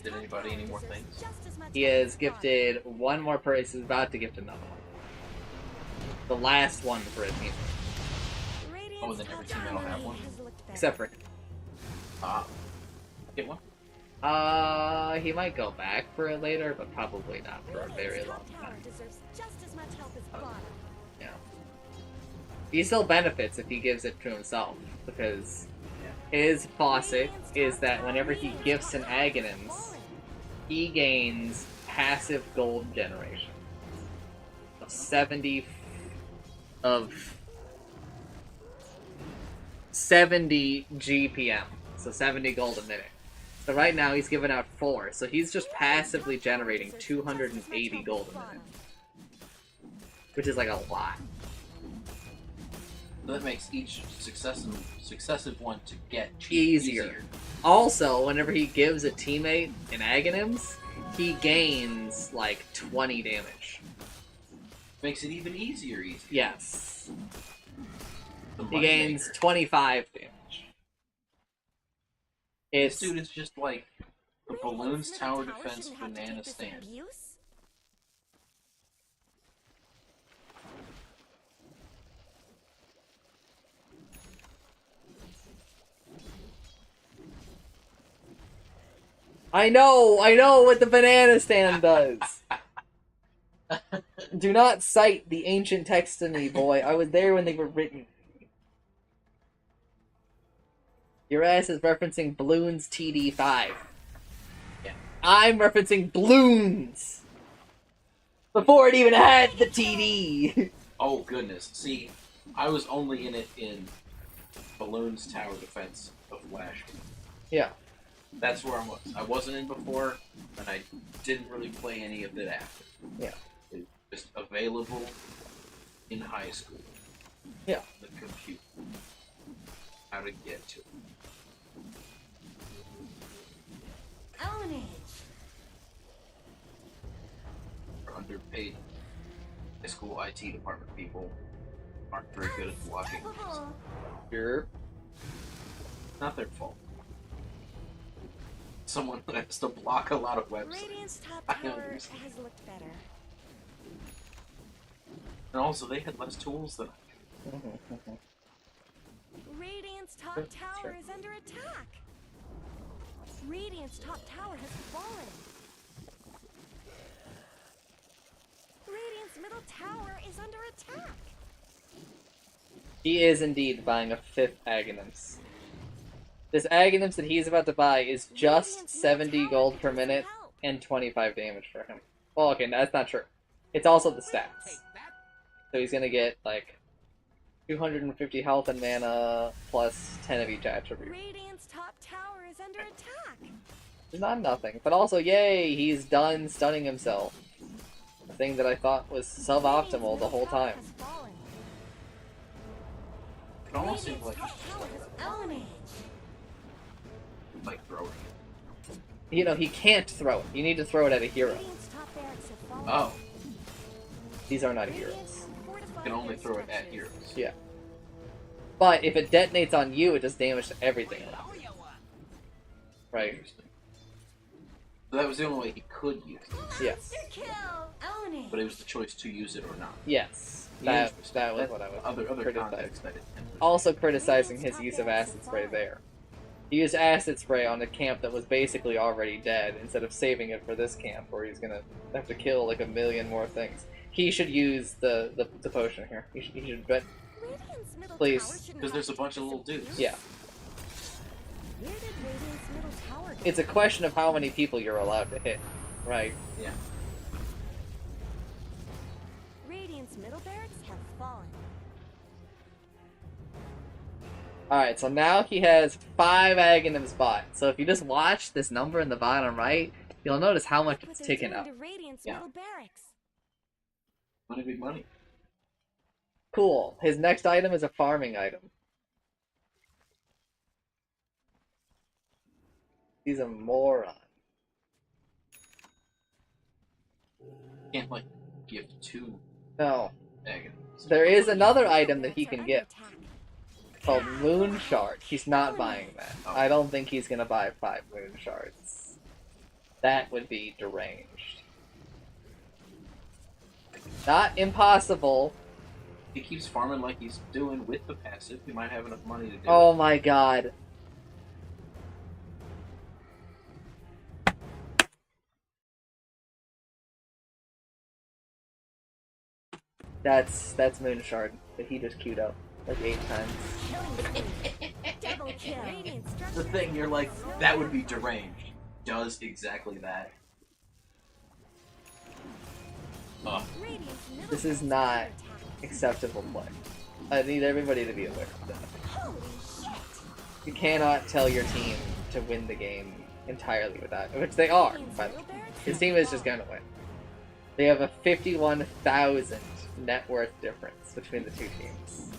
Did anybody any more things? He has gifted one more person. He's about to gift another one. The last one for his team. Oh, and then every teammate will have one? Except for him. Get one? He might go back for it later, but probably not for a very long time. Yeah. He still benefits if he gives it to himself, because his faucet is that whenever he gifts an Aghanims, he gains passive gold generation of 70 GPM, so 70 gold a minute. So right now he's giving out 4, so he's just passively generating 280 gold a minute, which is like a lot. So that makes each successive one to get Easier. Also, whenever he gives a teammate an Aghanims, he gains like 20 damage. Makes it even easier. Yes. The He money gains maker. 25 damage. This It's dude is just like the balloons tower defense banana stand. I know what the banana stand does. Do not cite the ancient text to me, boy. I was there when they were written. Your ass is referencing Bloons TD5. Yeah. I'm referencing Bloons! Before it even had the TD! Oh goodness! See, I was only in it in balloons tower defense of Vash. Yeah. That's where I was. I wasn't in before, and I didn't really play any of it after. Yeah. It was just available in high school. Yeah. The compute. How to get to it. Ownage. For underpaid high school IT department people aren't very good at blocking. Unstoppable. Sure. Not their fault. Someone has to block a lot of websites. Radiant's top I tower understand. has looked better. And also, they had less tools than I Radiant's top Sure, tower sure. is under attack. Radiant's top tower has fallen. Radiant's middle tower is under attack. He is indeed buying a 5th Aghanims. This Aghanims that he's about to buy is just Radiant's middle 70 tower gold could per use some minute help. and 25 damage for him. Well, okay, that's not true. It's also the stats. So he's gonna get, like, 250 health and mana, plus 10 of each attribute. Radiant's top tower is under attack. It's not nothing. But also, yay, he's done stunning himself. A thing that I thought was suboptimal the whole time. Has fallen. It almost seems Radiant's like top tower has ownage. like throwing it. You know, he can't throw it. You need to throw it at a hero. Radiant's top barracks have fallen. Oh, These are not Radiant's heroes. you can only throw it at heroes. Yeah. But if it detonates on you, it does damage to everything else. Right. Interesting. So that was the only way he could use it, Yes. Monster kill. Ownage. but it was the choice to use it or not. Yes. That Interesting. was what I was Other criticizing. context that it Also criticizing his use of acid spray there. He used acid spray on a camp that was basically already dead instead of saving it for this camp where he's gonna have to kill like 1,000,000 more things. He should use the potion here. He should bet. Radiant's middle Please. tower shouldn't Because there's a have bunch of to little dudes. disappear. Yeah. Where did Radiant's middle tower go? It's a question of how many people you're allowed to hit. Right. Yeah. Radiant's middle barracks Alright, so now he has 5 ag in his bot. So if you just watch this number in the bottom right, you'll notice how much What it's they're ticking doing up. to Radiant's Yeah. middle barracks. Money, big money. Cool. His next item is a farming item. He's a moron. Can't like gift 2 No. egg. There is another item that Barracks he are can under get attack. called Moon Shard. He's not buying that. I don't think he's gonna buy 5 Moon Shards. That would be deranged. Not impossible. He keeps farming like he's doing with the passive. He might have enough money to do Oh it. my god. That's Moon Shard that he just queued up like 8 times. Double kill. Radiant The structures thing, you're like, that would be deranged. Does exactly that. Radiant's middle This is barracks not are under attack. acceptable play. I need everybody to be aware of that. Holy shit! You cannot tell your team to win the game entirely without, which they are, Radiant's by the way. middle barracks His are team is just falling. gonna win. They have a 51,000 net worth difference between the two teams.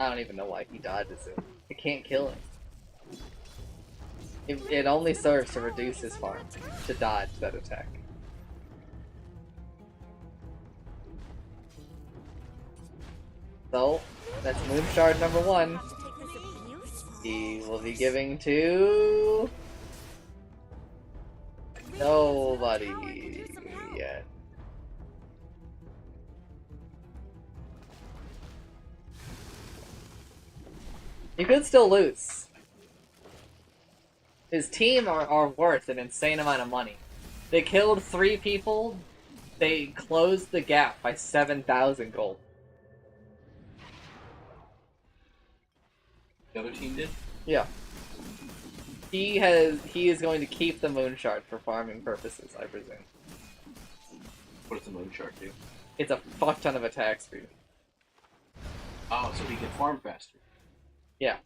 I don't even know why he dodges it. It can't kill him. It only serves to reduce his farm, to dodge that attack. So, that's Moon Shard number 1. Have to take this abuse? He will be giving to nobody yet. He could still lose. His team are worth an insane amount of money. They killed 3 people. They closed the gap by 7,000 gold. The other team did? Yeah. He is going to keep the Moon Shard for farming purposes, I presume. What does the moon shard do? It's a fuck ton of attack speed. Oh, so he can farm faster. Yeah.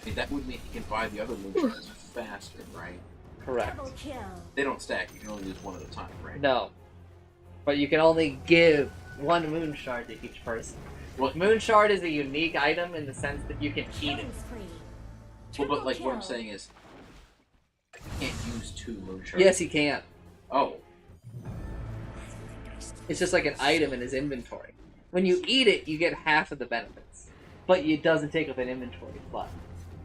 I mean, that would mean he can buy the other moon shards faster, right? Correct. Double kill. They don't stack. You can only use one at a time, right? No. But you can only give 1 Moon Shard to each person. Well, Moon Shard is a unique item in the sense that you can eat it. Killing spree. well, but like Triple what I'm kill. saying is, I can't use 2 moon shards. Yes, he can. Oh, It's just like an item in his inventory. When you eat it, you get half of the benefits. But it doesn't take up an inventory slot.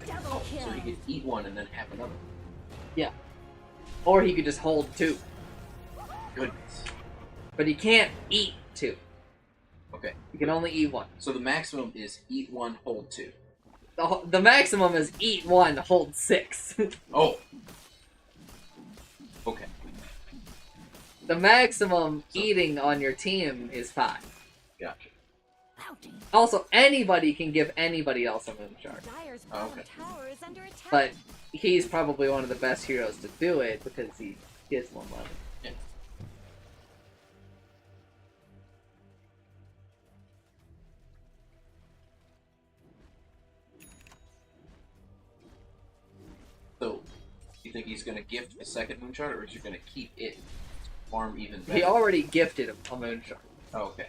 Double kill. so he could eat one and then have another. Yeah. Or he could just hold 2. Goodness. But he can't eat 2. Okay. He can only eat 1. So the maximum is eat 1, hold 2. The maximum is eat 1, hold 6. Oh. Okay. The maximum eating on your team is 5. Gotcha. Also, anybody can give anybody else a Moon Shard. Dyer's Oh, bottom okay. tower is under attack. But he's probably one of the best heroes to do it because he gets more money. Yeah. So, you think he's gonna gift a second moon shard, or is he gonna keep it? Farm even better. He already gifted him a Moon Shard Oh, okay.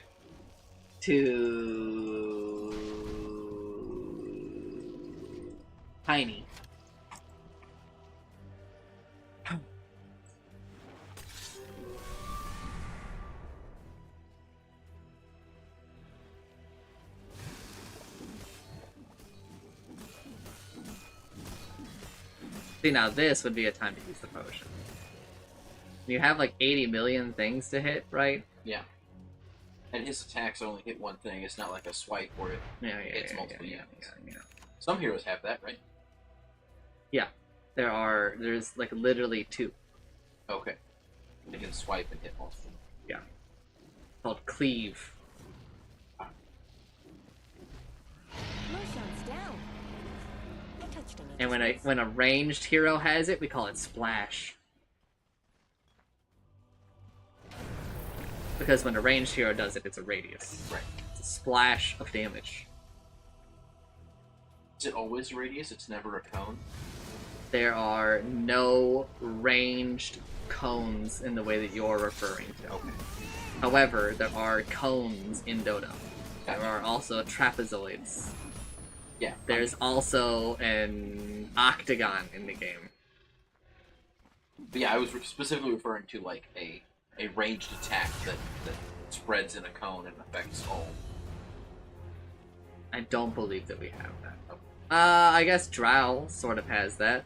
to Tiny. See, now this would be a time to use the potion. You have like 80 million things to hit, right? Yeah. And his attacks only hit one thing. It's not like a swipe where it Yeah, hits multiple yeah. units. Some heroes have that, right? There's like literally 2 Okay. They can swipe and hit multiple. called Cleave. Roshan's down. I touched him. And when a ranged hero has it, we call it Splash. Because when a ranged hero does it, it's a radius. Right. It's a splash of damage. Is it always a radius? It's never a cone? There are no ranged cones in the way that you're referring to. Okay. However, there are cones in Dota. There are also trapezoids. Yeah. There's also an octagon in the game. But yeah, I was specifically referring to like a ranged attack that spreads in a cone and affects all. I don't believe that we have that. I guess Drow sort of has that.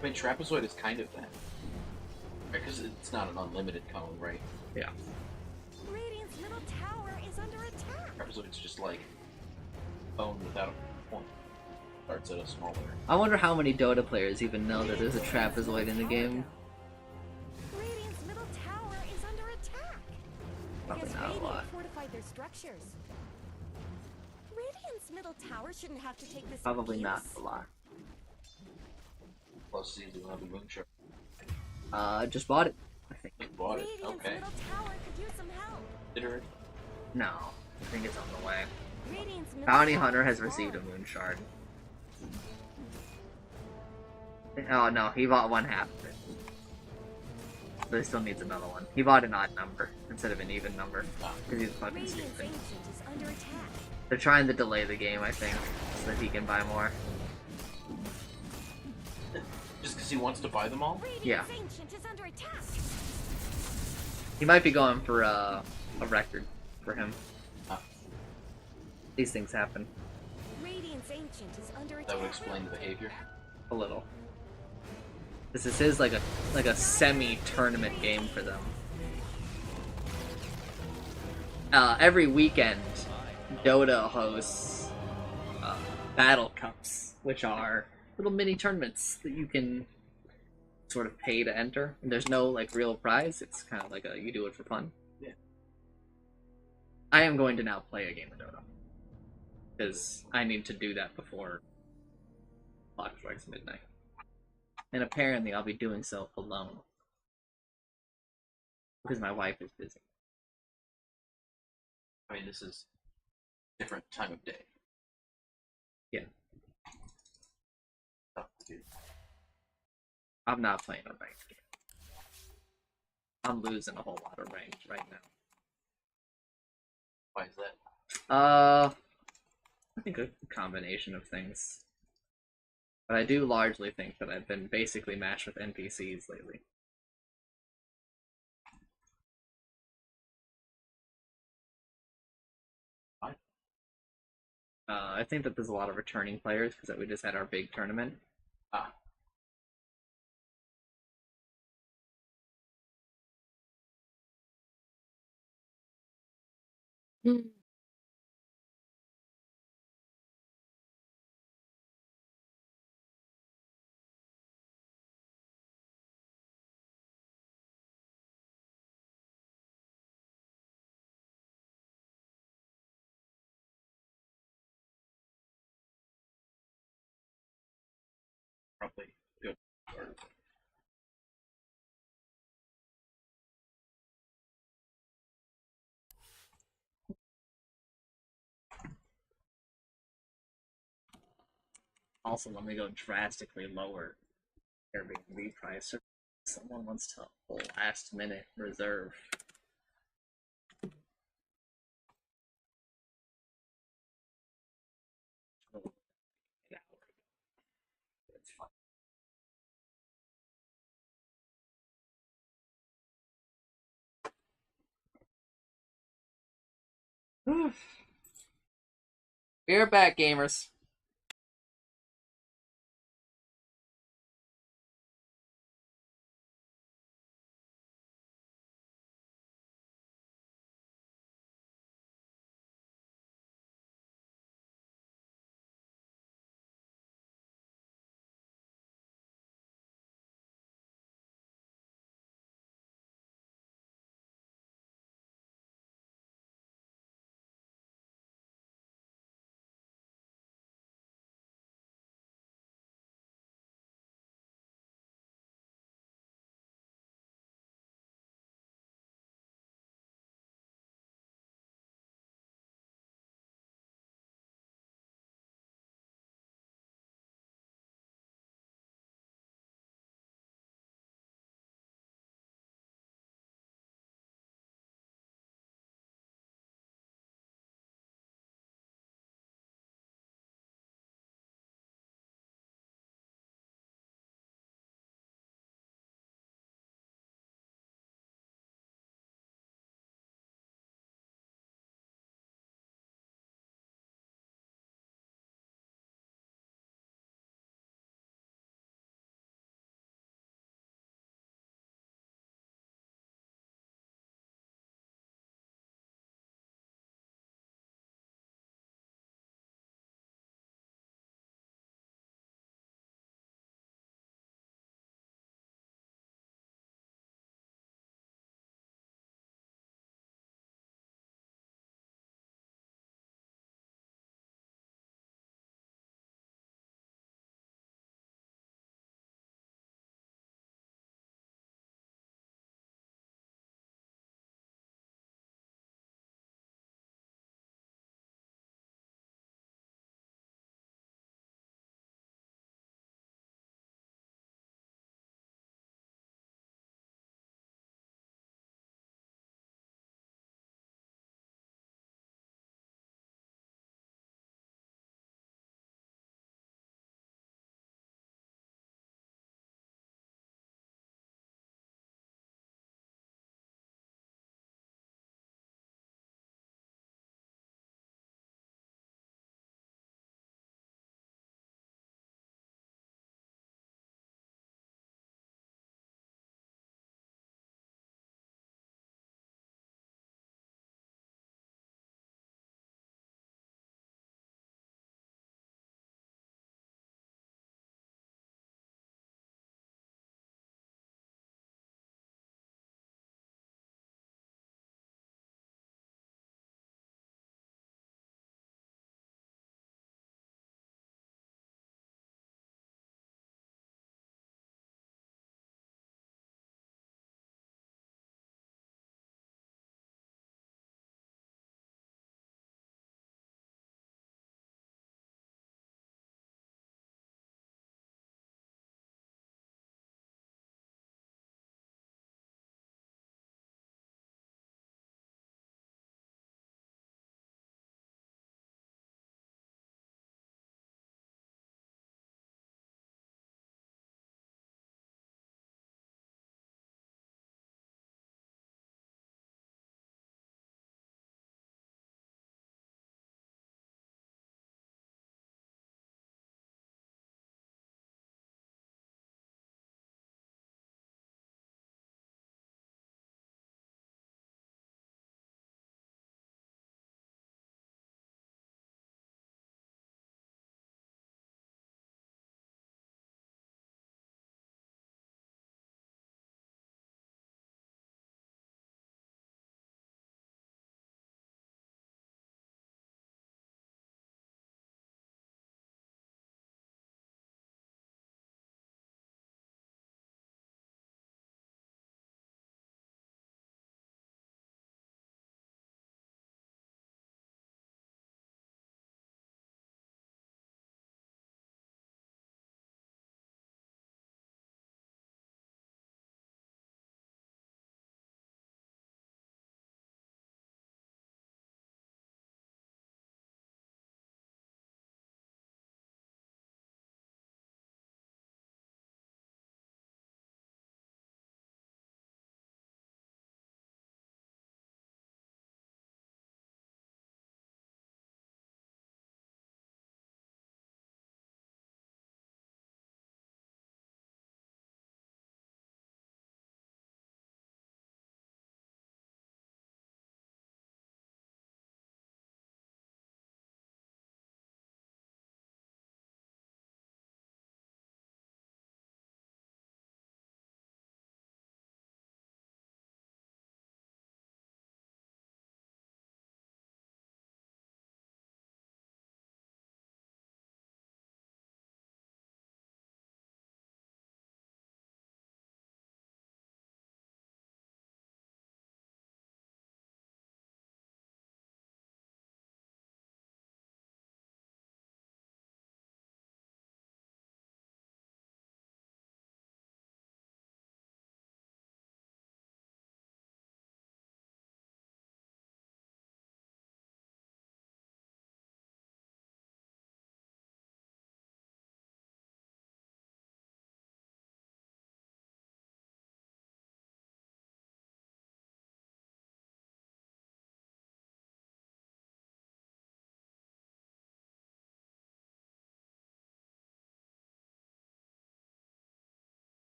I mean, trapezoid is kind of that. Right, because it's not an unlimited cone, right? Yeah. Radiant's middle tower is under attack. Trapezoid's just like cone without a point. Starts at a smaller. I wonder how many Dota players even know that there's a trapezoid in the game. Radiant's middle tower is under attack. Probably Because not a Radiant lot. fortified their structures. Radiant's middle tower shouldn't have to take this Probably not abuse. a lot. Plus, season another moonshot. Just bought it, I think. You bought it. Radiant's Okay. middle tower could use some help. Did it? No, I think it's on the way. Radiant's middle Bounty tower Hunter is has received a falling. moon shard. Oh no, he bought one half of it. So he still needs another one. He bought an odd number instead of an even number. Because he's fucking Radiant's stupid. ancient is under attack. They're trying to delay the game, I think, so that he can buy more. Just because he wants to buy them all? Radiant's Yeah. ancient is under attack. He might be going for a record for him. Ah. These things happen. Radiant's ancient is under attack. That would explain the behavior. A little. This is his like a semi-tournament game for them. Every weekend, Dota hosts battle cups, which are little mini tournaments that you can sort of pay to enter. And there's no like real prize. It's kind of like you do it for fun. Yeah. I am going to now play a game of Dota because I need to do that before clock strikes midnight. And apparently I'll be doing so alone. Because my wife is busy. I mean, this is a different time of day. Yeah. Oh, dude. I'm not playing a ranked game. I'm losing a whole lot of range right now. Why is that? I think a combination of things. But I do largely think that I've been basically matched with NPCs lately. Why? I think that there's a lot of returning players because we just had our big tournament. Ah. Hmm. Probably good. Also, let me go drastically lower Airbnb price. If someone wants to last minute reserve. It's fine. We're back, gamers.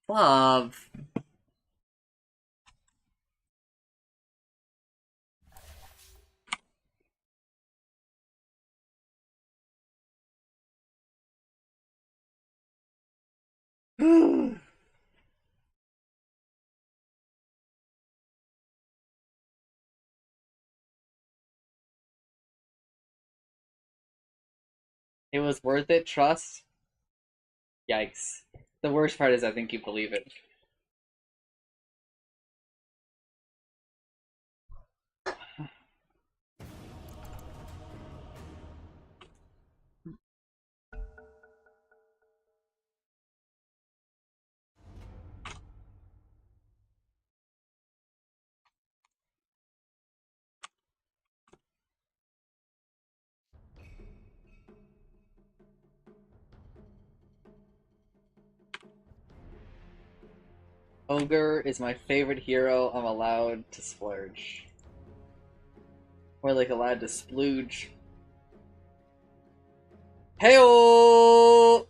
Love. It was worth it, trust. Yikes. The worst part is I think you believe it. Ogre is my favorite hero. I'm allowed to splurge. Or like allowed to splooge. Heyo!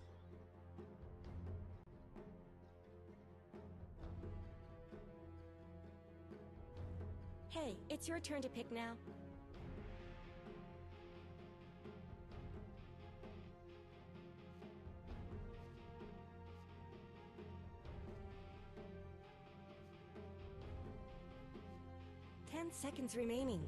Hey, it's your turn to pick now. Ten seconds remaining.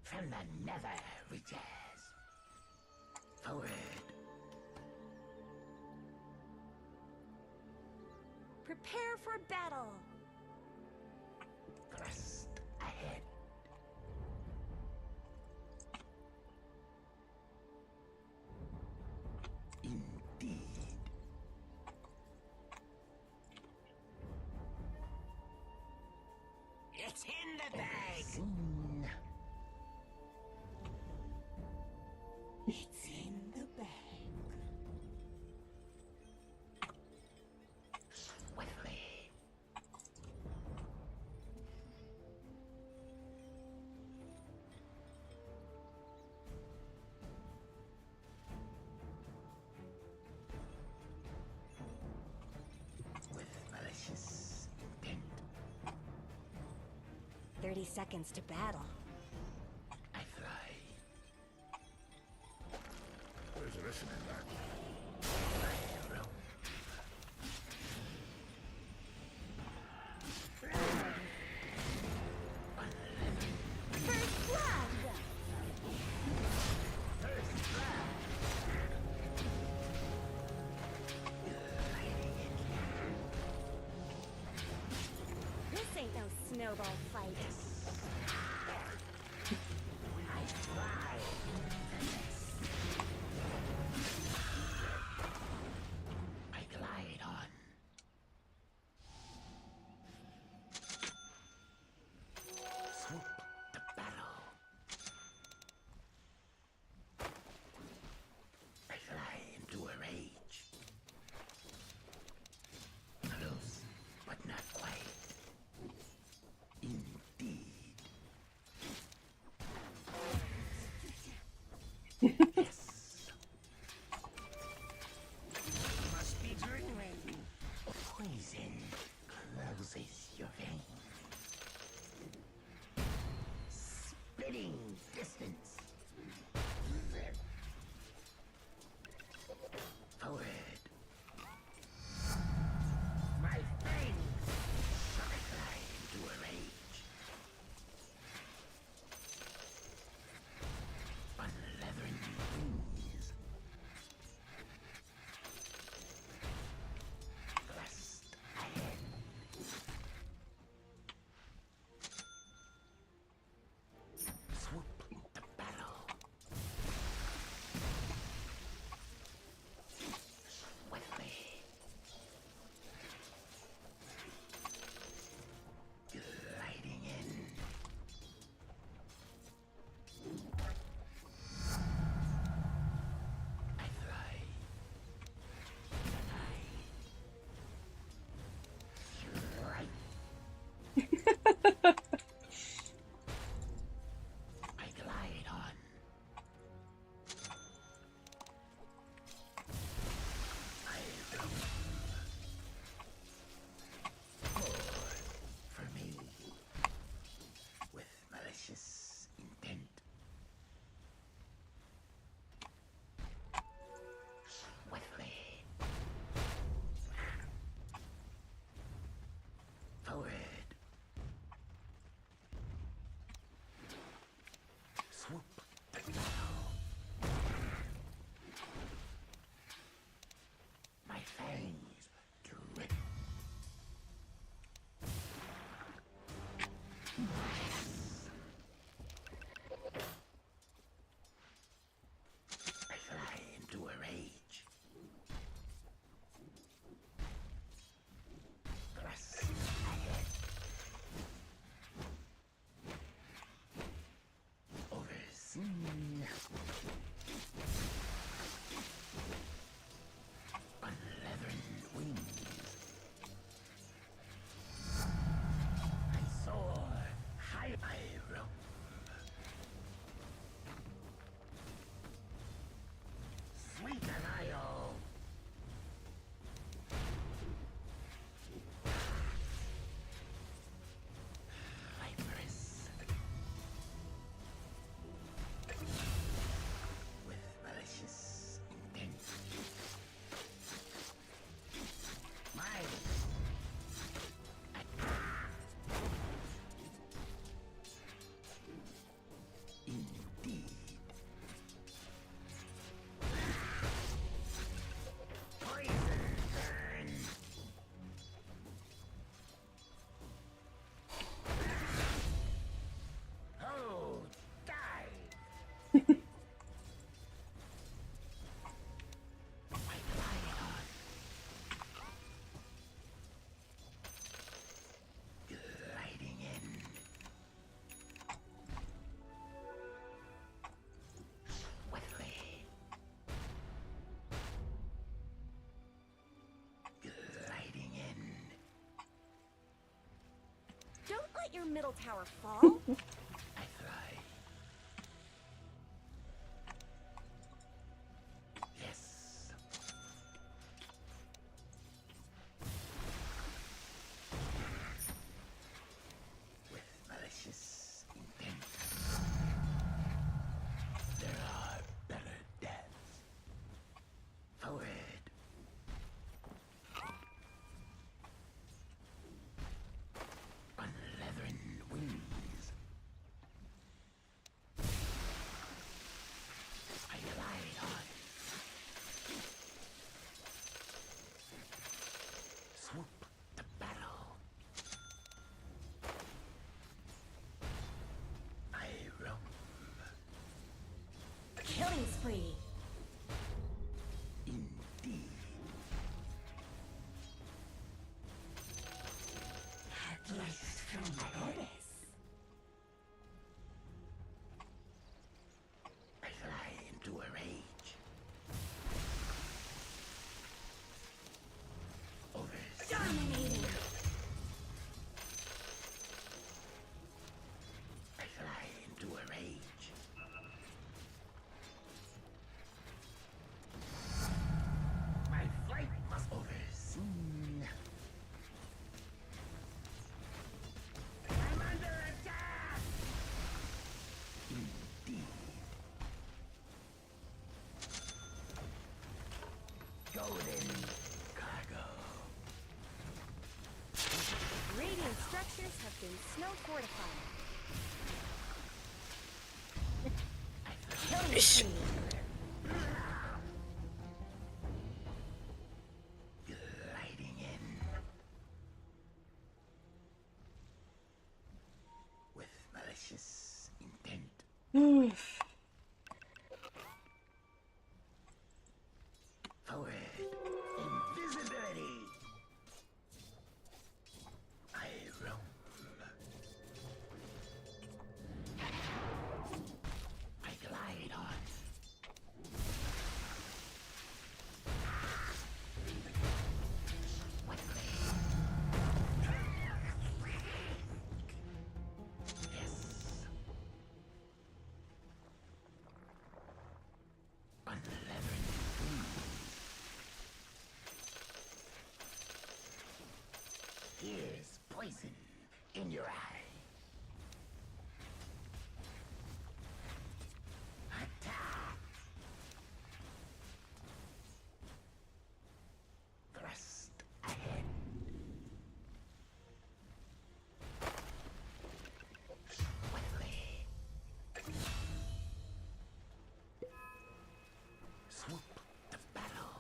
From the nether reaches. Forward. Prepare for battle. Thrust ahead. Indeed. It's in the bag. Seen. It's in the bag. Swiftly. With malicious intent. 30 seconds to battle. I fly. Where's the listening back? I roam. First blood! This ain't no snowball fight. I fly. I glide on. Swoop to battle. I fly into a rage. Close, but not quite. Indeed. Yes. Must be driven. Poison closes your veins. Spitting this your middle tower fall? I fly. Yes. With malicious intent. There are better deaths. Forward. On leathern wings. I glide on. Swoop the battle. I roam. Killing spree. Indeed. Yes, from goddess. I fly into a rage. Over. Dominating. I fly into a rage. My flight must overseen. I'm under attack! Indeed. Golden cargo. Radiant structures have been snow fortified. Killing spree. Gliding in. With malicious intent. Forward. Invisibility. I roam. I glide on. Yes. On leathern wings. Here's poison in your eye. Attack! Thrust ahead. Swiftly. Swoop the battle.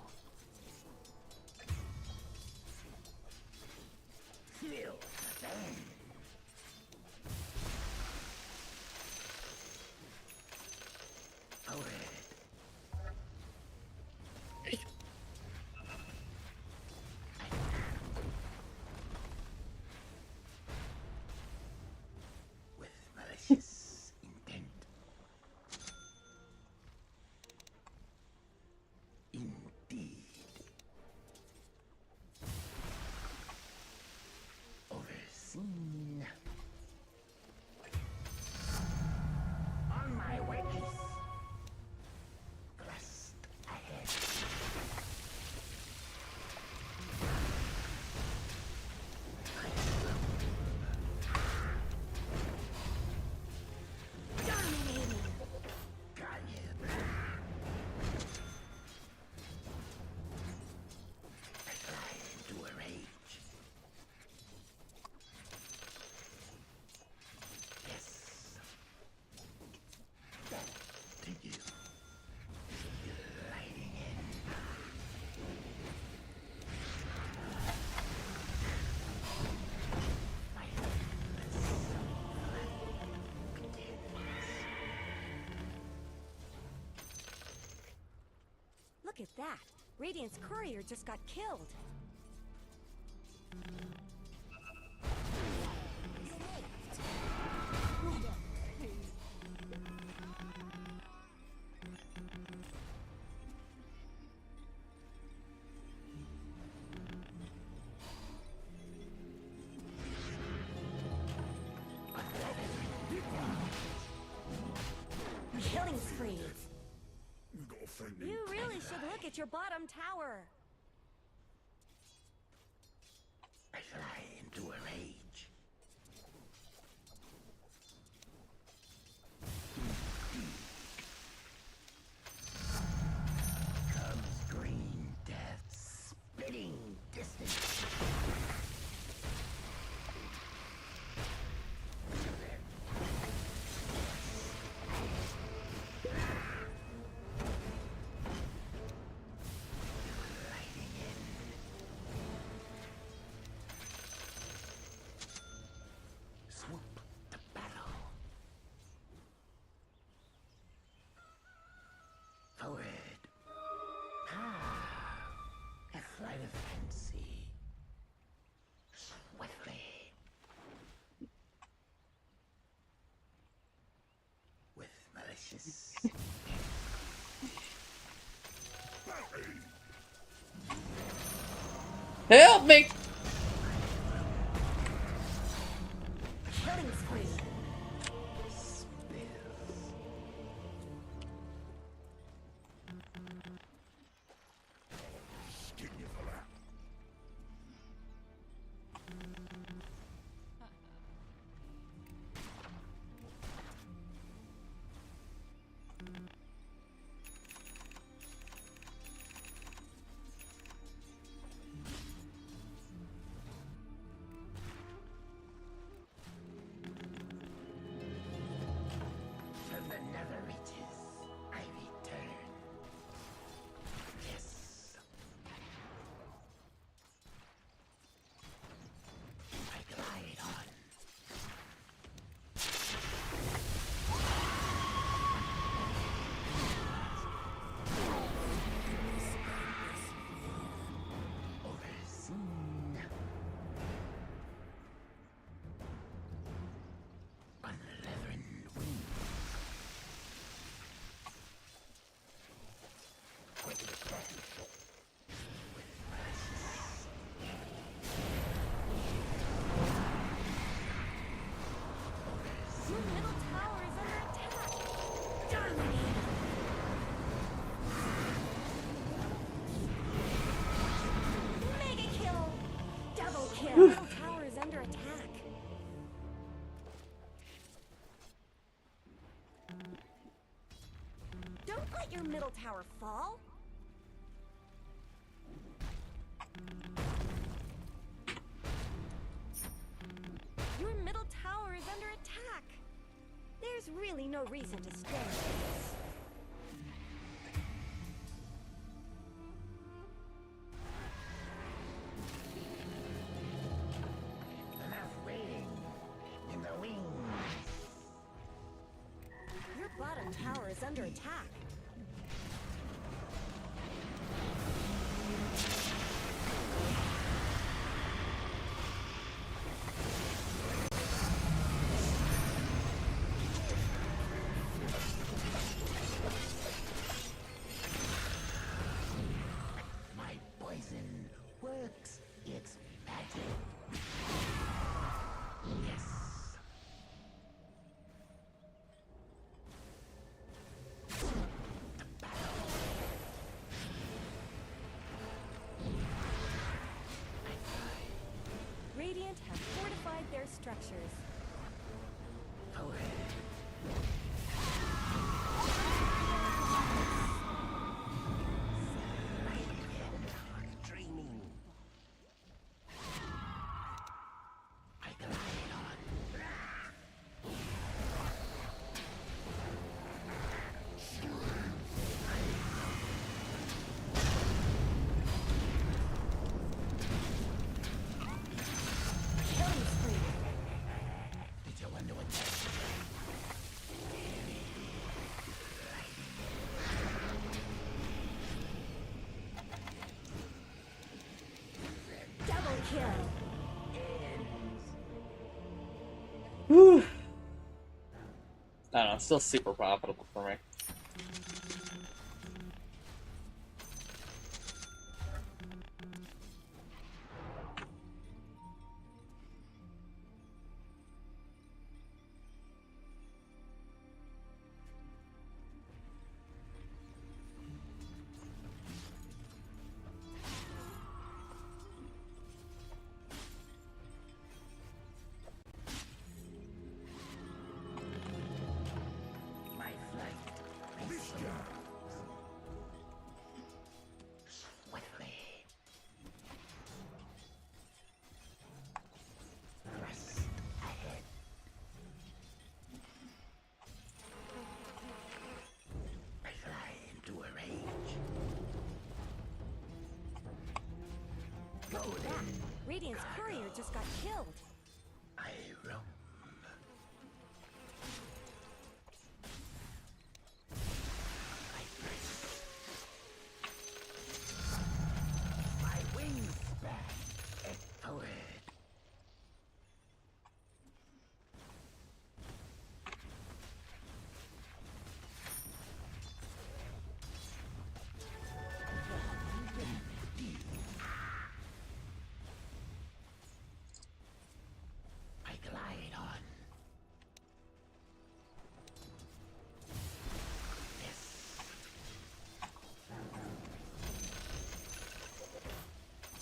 Feel the pain. Forward. With malicious intent. Indeed. Overseen. On my way. Thrust ahead. Dominating. Got you. I fly into a rage. Yes. Death to you. Gliding in. My endless begins. Look at that. Radiant's courier just got killed. at your bottom tower. I fly into a rage. Comes green death, spitting distance. Swoop to battle. Forward. A flight of fancy. Swiftly. With malicious. Help me! Killing spree. From the nether reaches, I return. Yes. I glide on. Overseen. Unleavened wings. Your middle tower is under attack. Dominating. Mega kill. Double kill. Your middle tower is under attack. Don't let your middle tower fall. Your middle tower is under attack. There's really no reason to stay. Enough waiting in the wings. Your bottom tower is under attack. My poison works its magic. Yes. Radiant have fortified their structures. Forward. Dreaming. I glide on. Killing spree. Did you wonder what that Double kill. Whew. I don't know, it's still super profitable for me. Look at that! Radiant's courier just got killed. I roam. I press. My wings back and forward. I glide on. Yes.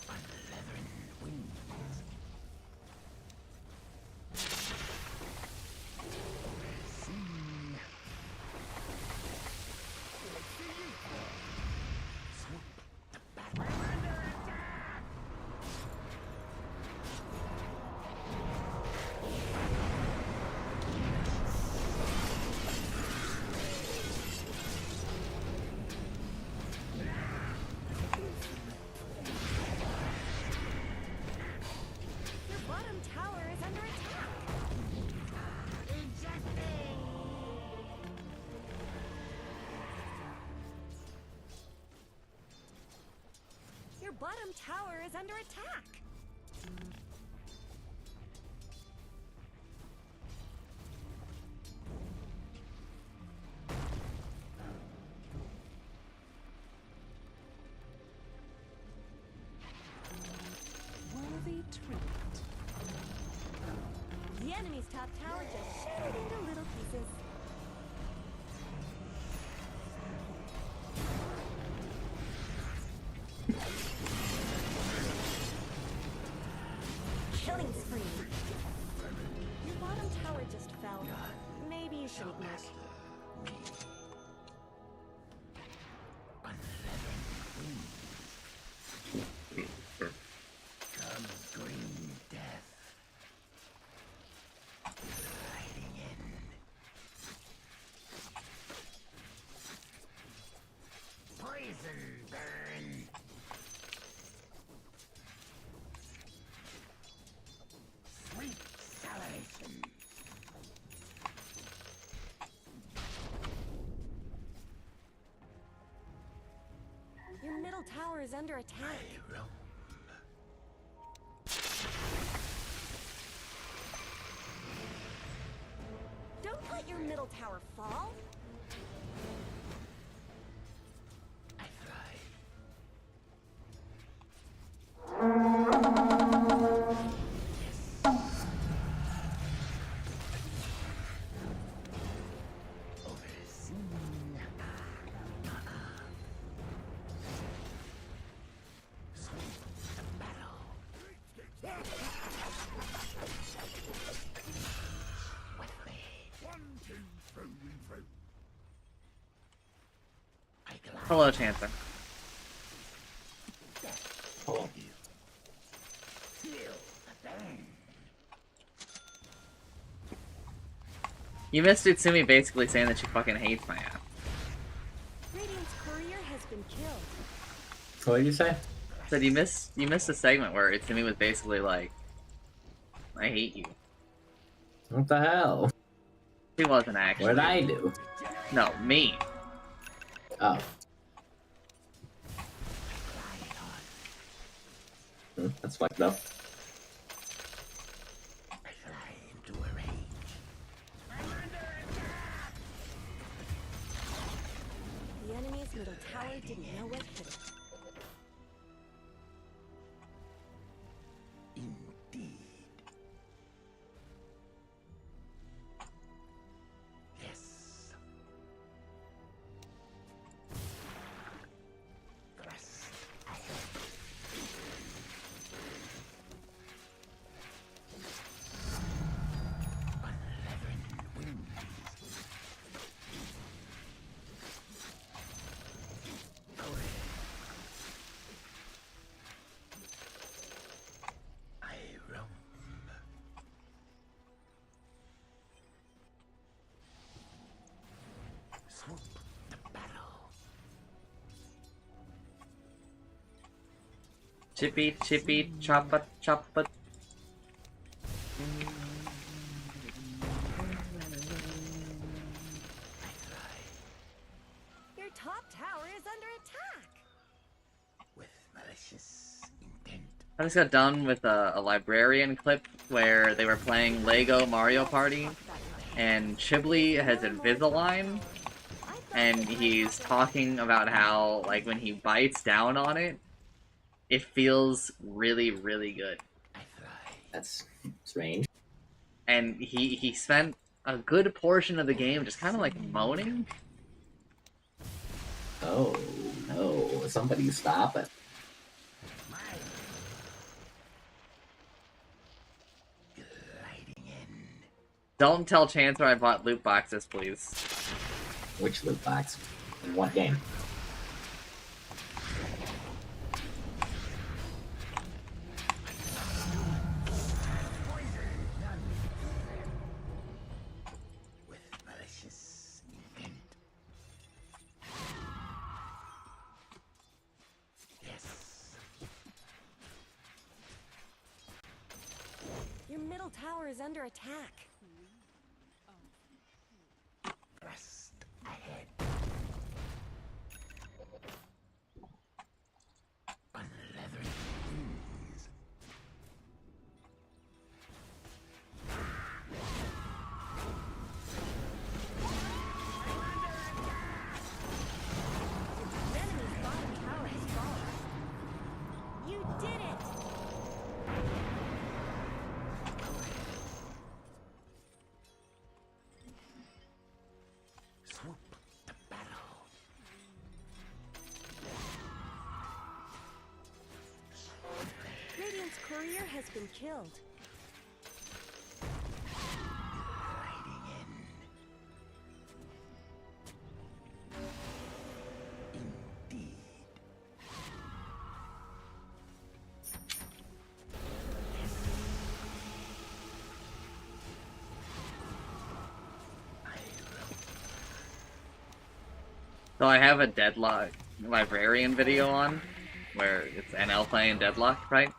On leathern wings. Sing. Swoop the battle. I'm under attack! Your bottom tower is under attack. Your bottom tower is under attack. Worthy treat. The enemy's top tower just shattered into little pieces. Killing spree. Your bottom tower just fell. Maybe you shouldn't move. On leathern wings. Comes green death. Gliding in. Poison burn. Sweet salivation. Your middle tower is under attack. I roam. Don't let your middle tower fall. I thrive. Overseen. Sweep the battle. Swiftly. I glide. Hello, Chancer. Hello. Feel the burn. You missed Utsumi basically saying that she fucking hates my ass. Radiant's courier has been killed. What did you say? Said you missed a segment where Utsumi was basically like, I hate you. What the hell? She wasn't actually. What did I do? No, me. Oh. That's fucked up. I fly into a rage. I'm under attack! The enemy's middle tower didn't know what hit it. Indeed. Yes. Thrust ahead. Chippy, chippy, choppa, choppa. Your top tower is under attack. With malicious intent. I just got done with a librarian clip where they were playing Lego Mario Party, and Chibli has Invisalign, and he's talking about how, like, when he bites down on it, it feels really, really good. That's strange. And he spent a good portion of the game just kind of, like, moaning. Oh, no. Somebody stop it. Don't tell Chancellor I bought loot boxes, please. Which loot box? In what game? With malicious intent. Yes. Your middle tower is under attack. Thrust ahead. Unleathered wings. Enemy's bottom tower has fallen. You did it! Swoop to battle. Radiant's courier has been killed. Riding in. Indeed. So I have a Deadlock librarian video on, where it's NL playing Deadlock, right?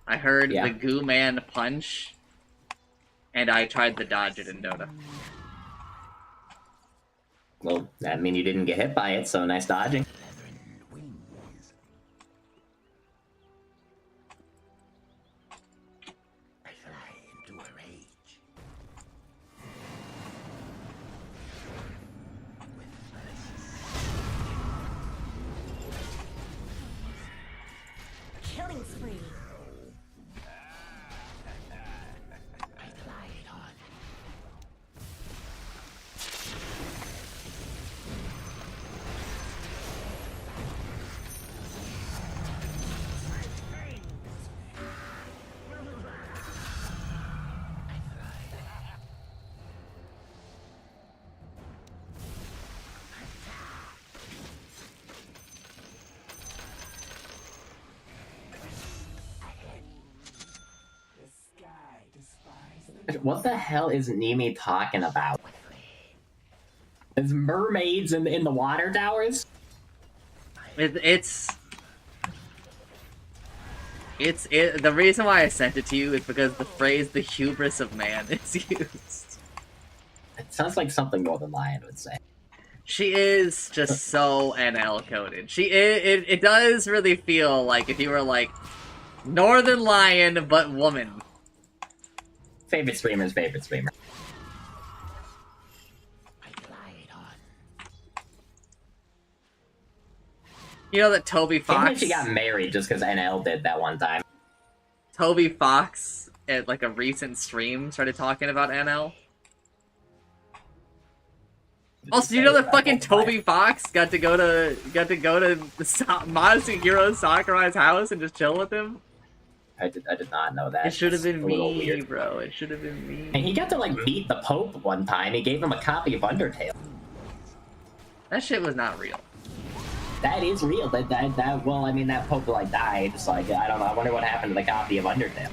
I heard Yeah. the Goo Man punch, and I tried to dodge it in Dota. Well, that mean you didn't get hit by it, so nice dodging. Leathern wings. I fly into a rage. With malicious. Killing spree. I glide on. What the hell is Nimi talking about? There's mermaids in the water towers? It's the reason why I sent it to you is because the phrase "the hubris of man" is used. It sounds like something Northern Lion would say. She is just so NL coded. It does really feel like if you were like Northern Lion but woman. Favorite streamer's favorite streamer. I glide on. You know that Toby Can't believe Fox. she got married just because NL did that one time. Toby Fox at like a recent stream started talking about NL. Also, you know that fucking Toby Fox got to go to the Modesty Hero Sakurai's house and just chill with him? I did not know that. It should have been That's a little me, weird. bro. It should have been me. And he got to like meet the Pope one time. He gave him a copy of Undertale. That shit was not real. That is real. That well, I mean, that Pope like died. So like, I don't know. I wonder what happened to the copy of Undertale.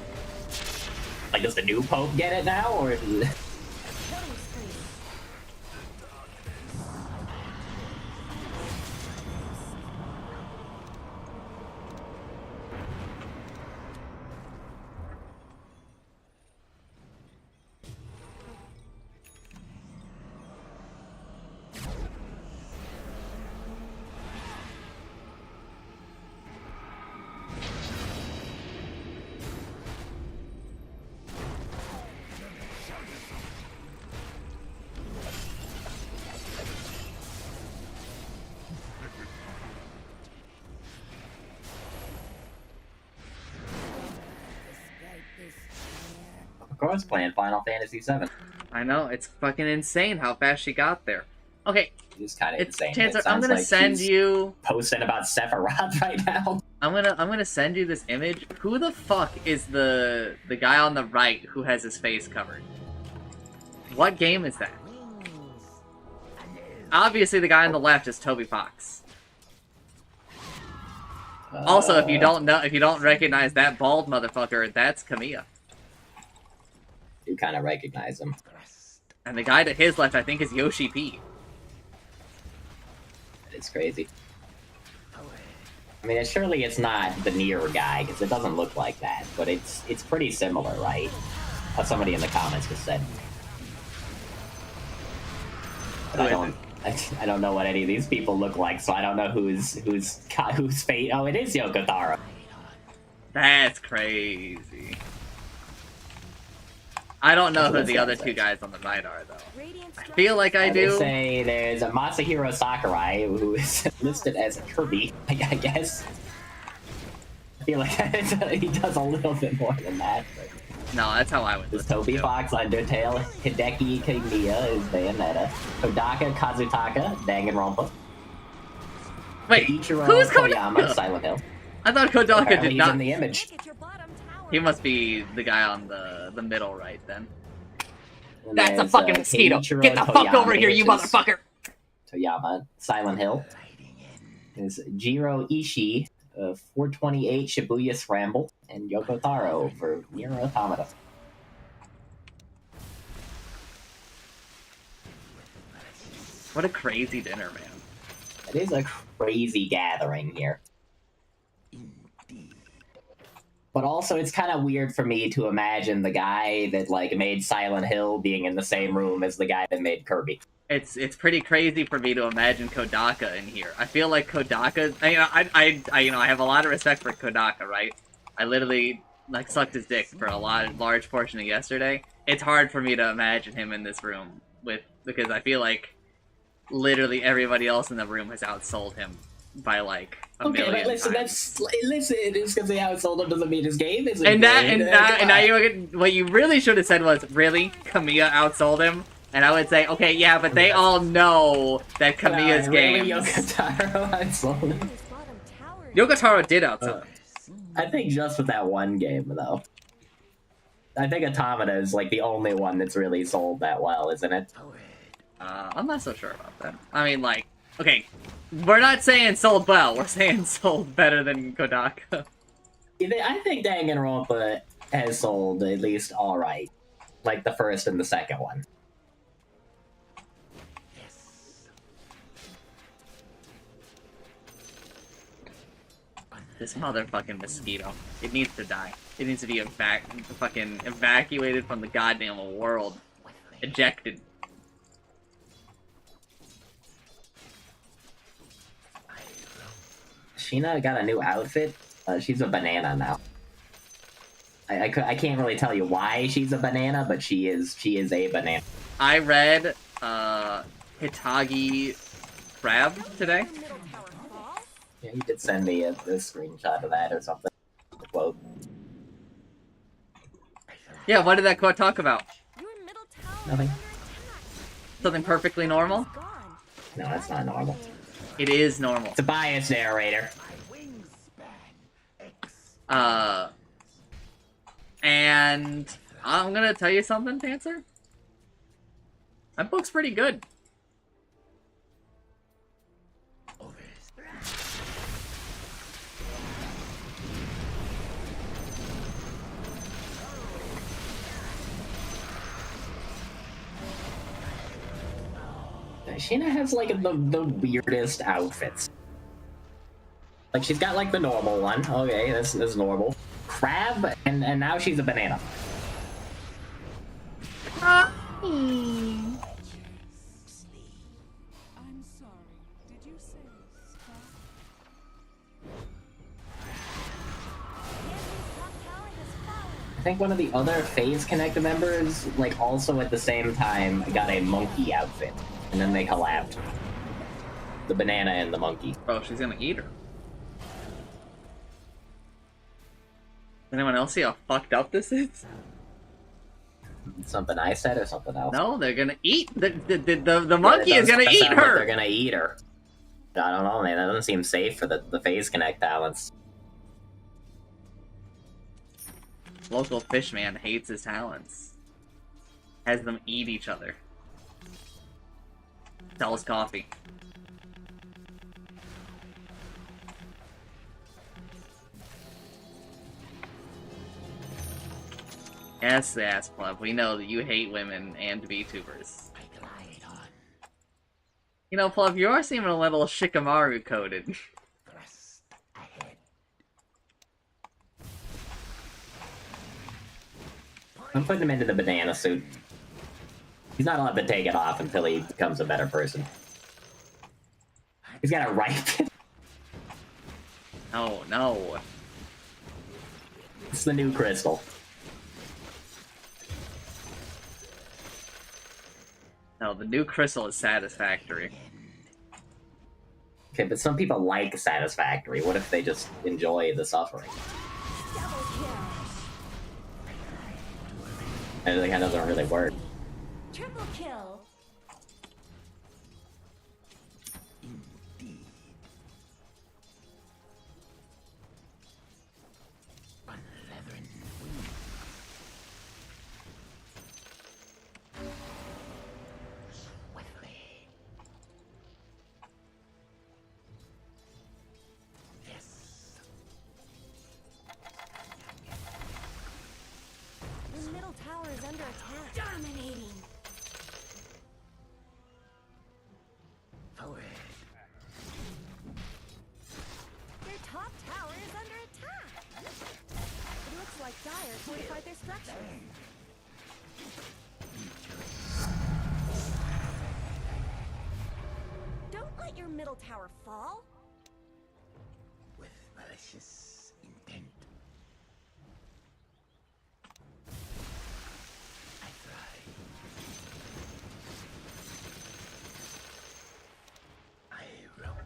Like, does the new Pope get it now, or? Killing spree. Of course, playing Final Fantasy VII. I know, it's fucking insane how fast she got there. Okay, It's kind of it's insane. Chancellor, It I'm sounds gonna like send she's you. posting about Sephiroth right now. I'm gonna send you this image. Who the fuck is the guy on the right who has his face covered? What game is that? Obviously, the guy on the left is Toby Fox. Also, if you don't recognize that bald motherfucker, that's Kamiya. You kind of recognize him. And the guy to his left, I think, is Yoshi P. It's crazy. I mean, surely it's not the Nier guy, because it doesn't look like that, but it's pretty similar, right? What somebody in the comments just said. But I don't know what any of these people look like, so I don't know who's fate. Oh, it is Yoko Taro. That's crazy. I don't know who the other two guys on the right are, though. I feel like I do. They say there's a Masahiro Sakurai, who is listed as Kirby, I guess. I feel like he does a little bit more than that. But... No, that's how I would. There's Toby Fox, Undertale, Hideki Kamiya is Bayonetta, Kodaka Kazutaka, Danganronpa. Wait, Ichiro who's Koyama, Silent Hill. I thought Kodaka Apparently did not. He's in the image. He must be the guy on the middle right then. And That's a there's, fucking mosquito. Keiichiro Get the fuck over here, you which is motherfucker! Toyama, Silent Hill. There's Jiro Ishii, 428 Shibuya Scramble, and Yoko Taro for Nier Automata. What a crazy dinner, man. It is a crazy gathering here. But also, it's kind of weird for me to imagine the guy that like made Silent Hill being in the same room as the guy that made Kirby. It's pretty crazy for me to imagine Kodaka in here. I feel like Kodaka. I have a lot of respect for Kodaka, right? I literally like sucked his dick for a large portion of yesterday. It's hard for me to imagine him in this room because I feel like literally everybody else in the room has outsold him by like a million but listen, times. listen. Just because they outsold him doesn't mean his game isn't And good. now what you really should have said was, really, Kamiya outsold him? And I would say, okay, yeah, but they all know that Kamiya's really, games. Yoko Taro outsold him. Yoko Taro did outsell him. I think just with that one game, though. I think Automata is like the only one that's really sold that well, isn't it? I'm not so sure about that. I mean, like, okay, we're not saying sold well, we're saying sold better than Kodaka. I think Danganronpa has sold at least alright. Like the first and the second one. This motherfucking mosquito. It needs to die. It needs to be fucking evacuated from the goddamn world. Ejected. Sheena got a new outfit. She's a banana now. I can't really tell you why she's a banana, but she is a banana. I read Hitagi Crab today. Yeah, you did send me a screenshot of that or something. The quote. Yeah, what did that quote talk about? Nothing. Something perfectly normal? No, that's not normal. It is normal. It's a biased narrator. And I'm gonna tell you something, Panzer. That book's pretty good. Sheena has like the weirdest outfits. Like she's got like the normal one. Okay, this is normal. Crab, and now she's a banana. I think one of the other FaZe Connect members, like also at the same time, got a monkey outfit. And then they collabed. The banana and the monkey. Oh, she's gonna eat her. Anyone else see how fucked up this is? Something I said or something else? No, they're gonna eat the monkey is gonna eat her. They're gonna eat her. I don't know, man. That doesn't seem safe for the Phase Connect talents. Local fishman hates his talents. Has them eat each other. Sells coffee. Yes, Plump. We know that you hate women and VTubers. You know, Plump, you are seeming a little Shikamaru coded. I'm putting him into the banana suit. He's not allowed to take it off until he becomes a better person. He's got it right. No. It's the new crystal. No, the new crystal is satisfactory. Okay, but some people like satisfactory. What if they just enjoy the suffering? And that doesn't really work. Triple kill. Your middle tower is under attack. Dominating. Forward. Their top tower is under attack. It looks like Dire fortified their structure. Don't let your middle tower fall. With malicious intent. I thrive. I roam.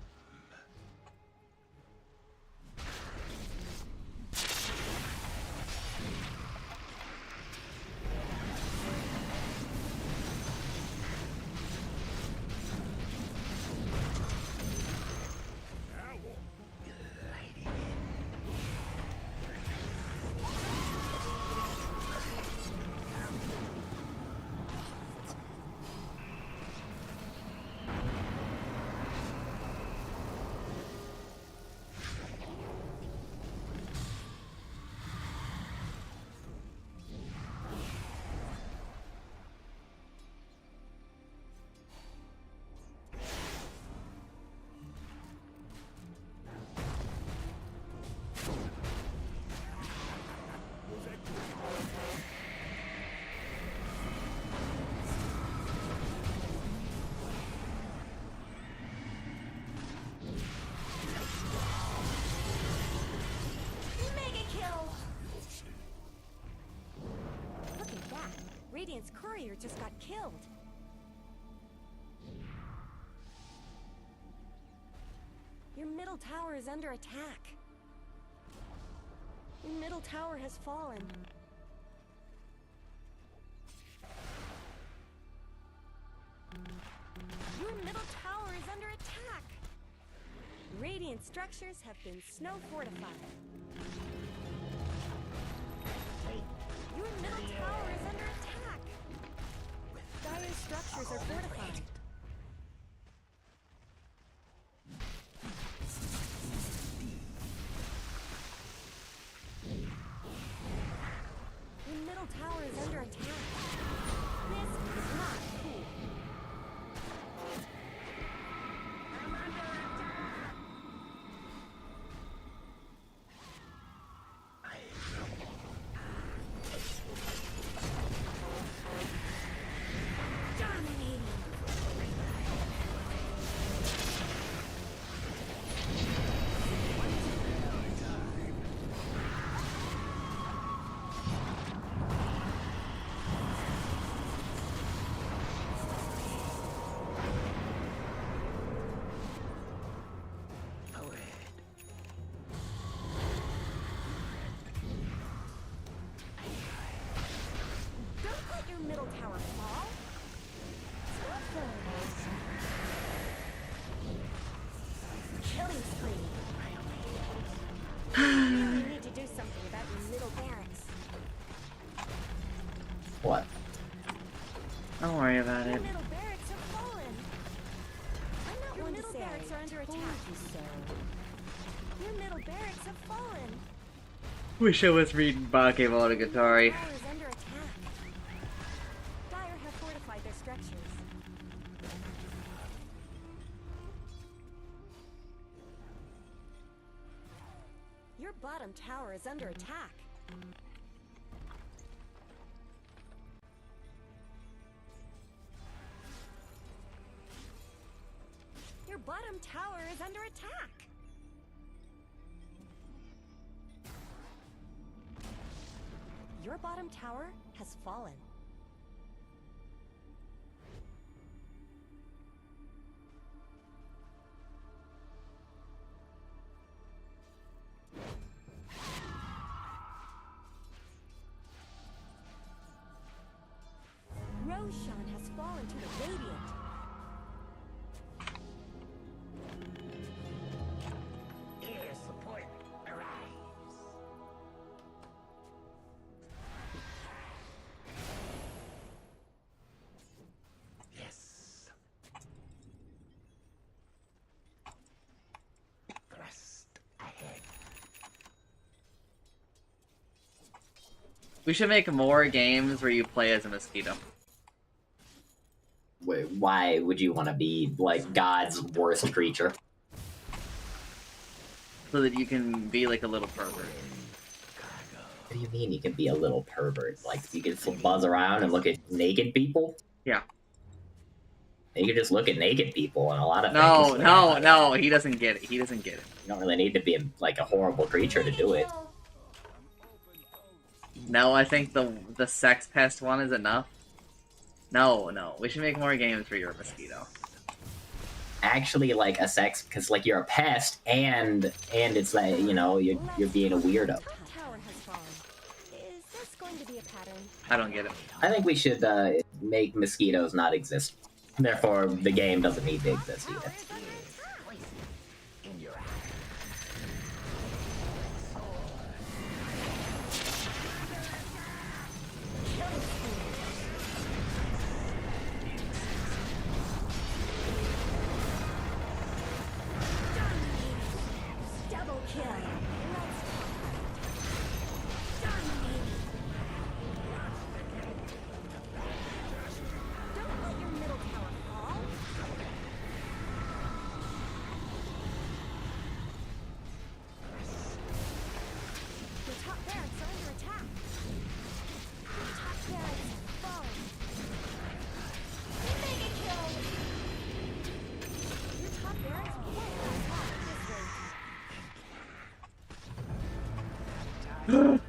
Mega kill. Look at that. Radiant's courier just got killed. Your middle tower is under attack. Your middle tower has fallen. Your middle tower is under attack. Radiant structures have been snow fortified. Your middle tower is under attack. Dire structures are fortified. Your middle tower is under attack. This is not cool. Dominating. tower fall? Killing spree. You really need to do something about your middle barracks. What? Don't worry about Your it. middle barracks have fallen. I'm not one to say barracks are under attack. Your middle barracks have fallen. Wish I was reading Bakemonogatari. Tower is under attack. Dire have fortified their structures. Your bottom tower is under attack. Your bottom tower is under attack. Your bottom tower has fallen. Roshan has fallen to the Radiant. Air support arrives. Yes. Thrust ahead. We should make more games where you play as a mosquito. Wait, why would you want to be like God's worst creature? So that you can be like a little pervert. What do you mean you can be a little pervert? Like you can buzz around and look at naked people? Yeah. You can just look at naked people and a lot of No, things. no, he doesn't get it. He doesn't get it. You don't really need to be like a horrible creature to do it. No, I think the sex pest one is enough. No, we should make more games where you're a mosquito. Actually, like a sex, because like you're a pest, and it's like, you know, you're being a weirdo. Top tower has fallen. Is this going to be a pattern? I don't get it. I think we should make mosquitoes not exist. Therefore, the game doesn't need to exist either. In your eye. Double kill. Don't let your middle tower fall. Your top barracks are under attack. Your top barracks have fallen. Mega kill. Your top barracks will fall at this rate.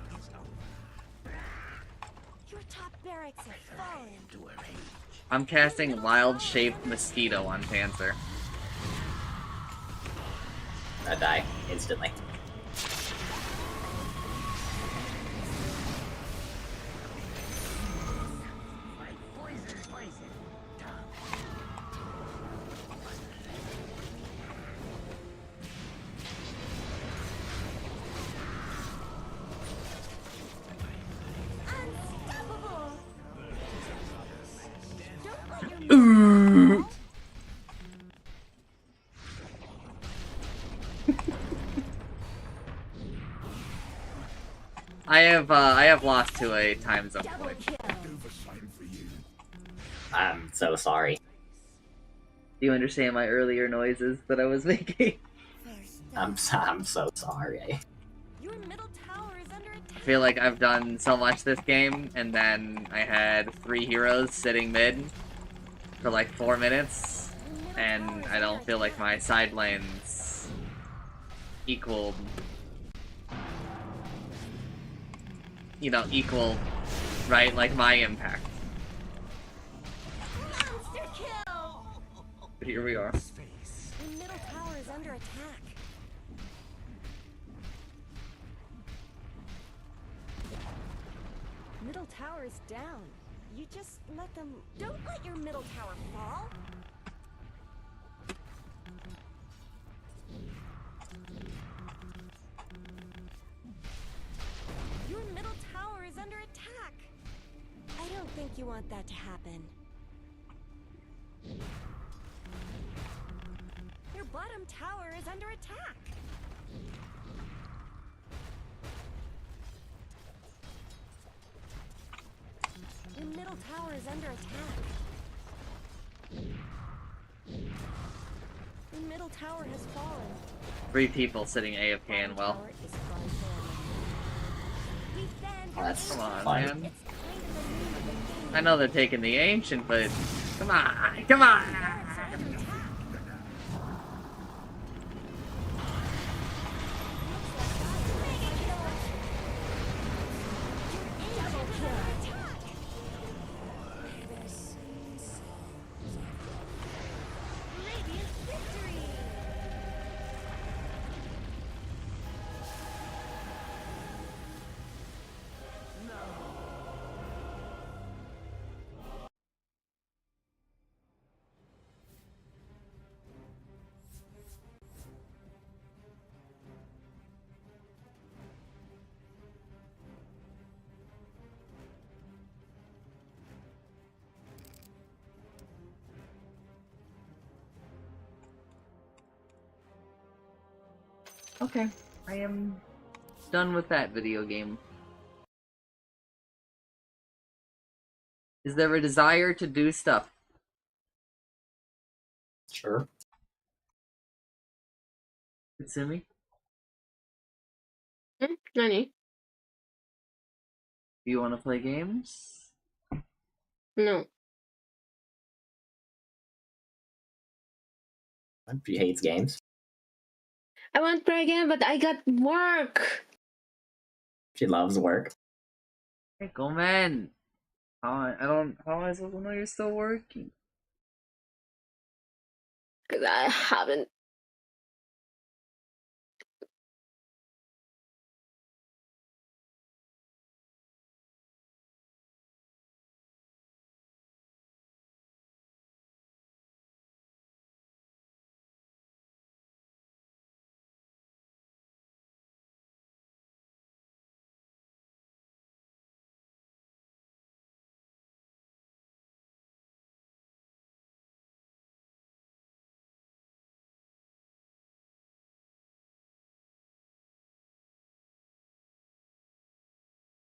Your top barracks have fallen. I'm casting Wild-Shaped Mosquito on Panzer. I die instantly. Unstoppable. Don't let your middle tower fall. I have lost to a time zone Double glitch. kill. I'm so sorry. Do you understand my earlier noises that I was making? I'm so sorry. Your middle tower is under I attack. feel like I've done so much this game, and then I had 3 heroes sitting mid for like 4 minutes, and I don't feel like my side lanes equaled, right, like my impact. Monster kill. But here we are. Your middle tower is under attack. Middle tower is down. You just let them... Don't let your middle tower fall! Your middle tower is under attack! I don't think you want that to happen. Your bottom tower is under attack! Your middle tower is under attack. Your middle tower has fallen. 3 people sitting AFK and well. Tower is gone forever. We banned Oh, that's Come on, fun. man. It's kind of the name of the game. I know they're taking the ancient, but come on, come on. Turrets are under attack. Double kill. Radiant victory! Okay, I am done with that video game. Is there a desire to do stuff? Sure. Kitsumi? Nani? Do you want to play games? No. She hates games. I want to play again, but I got work. She loves work. Hey, go man. How am I supposed to know you're still working? Because I haven't.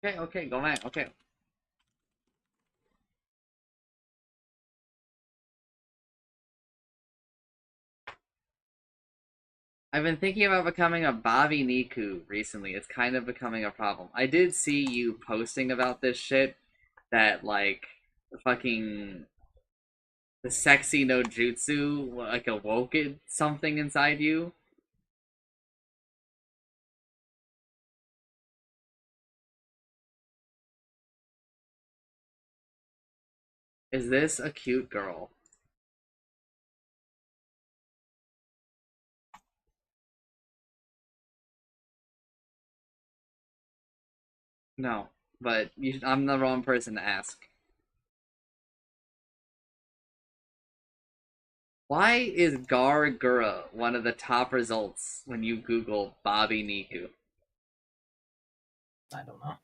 Okay, go man, okay. I've been thinking about becoming a Bobby Niku recently. It's kind of becoming a problem. I did see you posting about this shit, that, like, fucking the sexy no jutsu, like, awoke it something inside you. Is this a cute girl? No, but I'm the wrong person to ask. Why is Gargura one of the top results when you Google Bobby Niku? I don't know.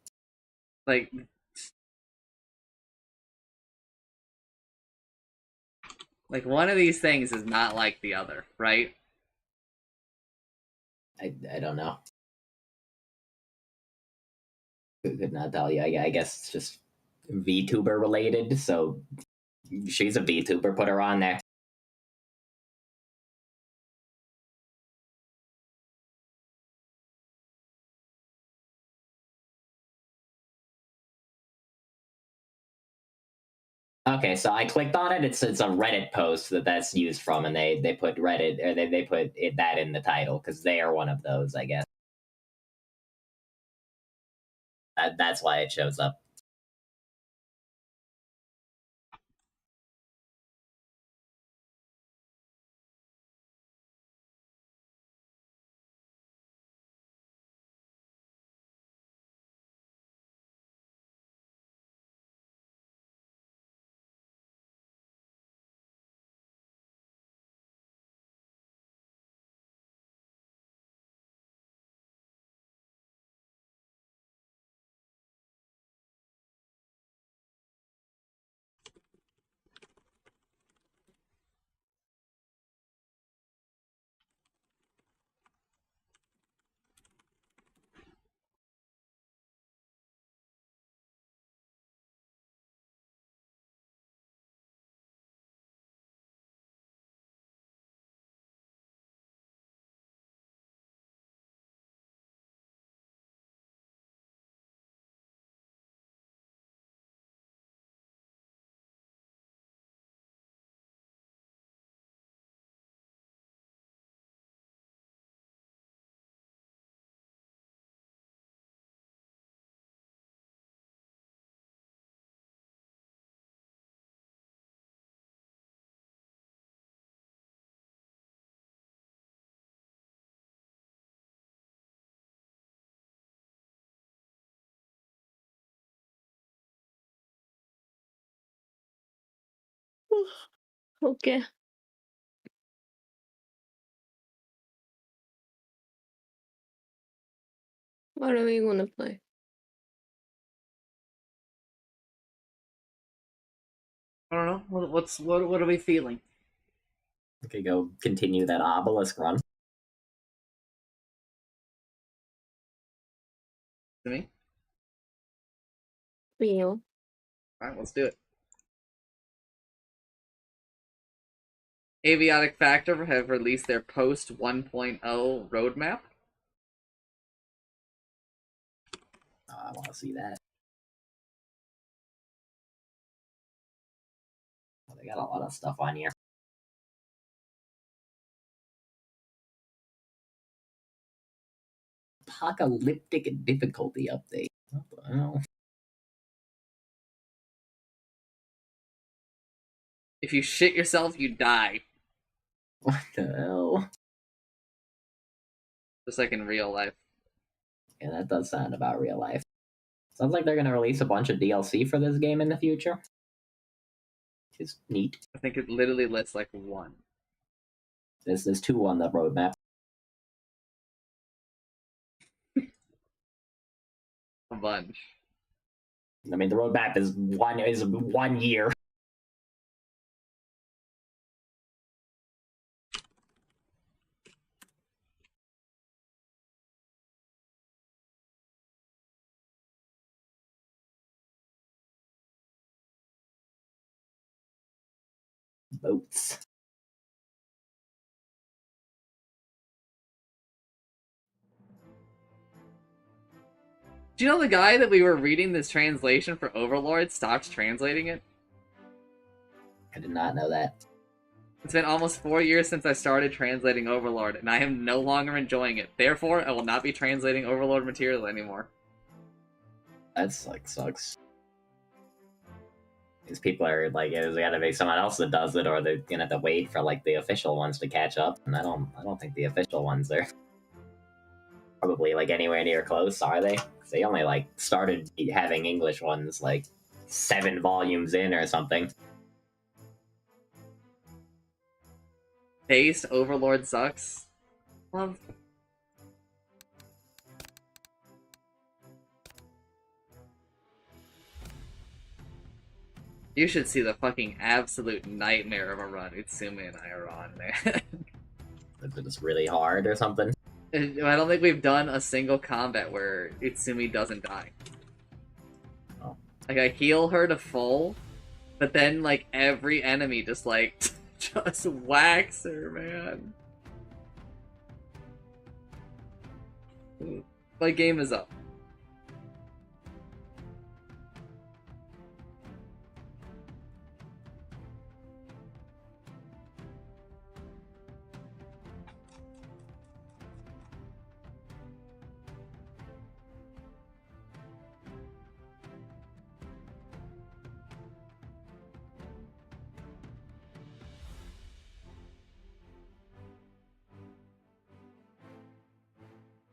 Like one of these things is not like the other, right? I don't know. Could not tell you. I guess it's just VTuber related. So she's a VTuber. Put her on there. Okay, so I clicked on it. It's a Reddit post that's used from, and they put Reddit, or they put that in the title because they are one of those, I guess. That's why it shows up. Okay. What are we gonna play? I don't know. What are we feeling? Okay, go continue that obelisk run. To me? Real. Alright, let's do it. Aviotic Factor have released their post 1.0 roadmap. Oh, I want to see that. Well, they got a lot of stuff on here. Apocalyptic difficulty update. What the hell? If you shit yourself, you die. What the hell? Just like in real life. Yeah, that does sound about real life. Sounds like they're gonna release a bunch of DLC for this game in the future. Which is neat. I think it literally lists like one. There's 2 on the roadmap. A bunch. I mean, the roadmap is 1 year. Boats. Do you know the guy that we were reading this translation for Overlord stopped translating it? I did not know that. It's been almost 4 years since I started translating Overlord, and I am no longer enjoying it. Therefore, I will not be translating Overlord material anymore. That's like sucks. These people are like, there's gotta be someone else that does it, or they're gonna have to wait for like the official ones to catch up. And I don't think the official ones are probably like anywhere near close, are they? 'Cause they only like started having English ones like 7 volumes in or something. Based Overlord sucks. Love. You should see the fucking absolute nightmare of a run Utsumi and I are on, man. Is it just really hard or something? I don't think we've done a single combat where Utsumi doesn't die. Oh. Like, I heal her to full, but then, like, every enemy just, like, just whacks her, man. My game is up.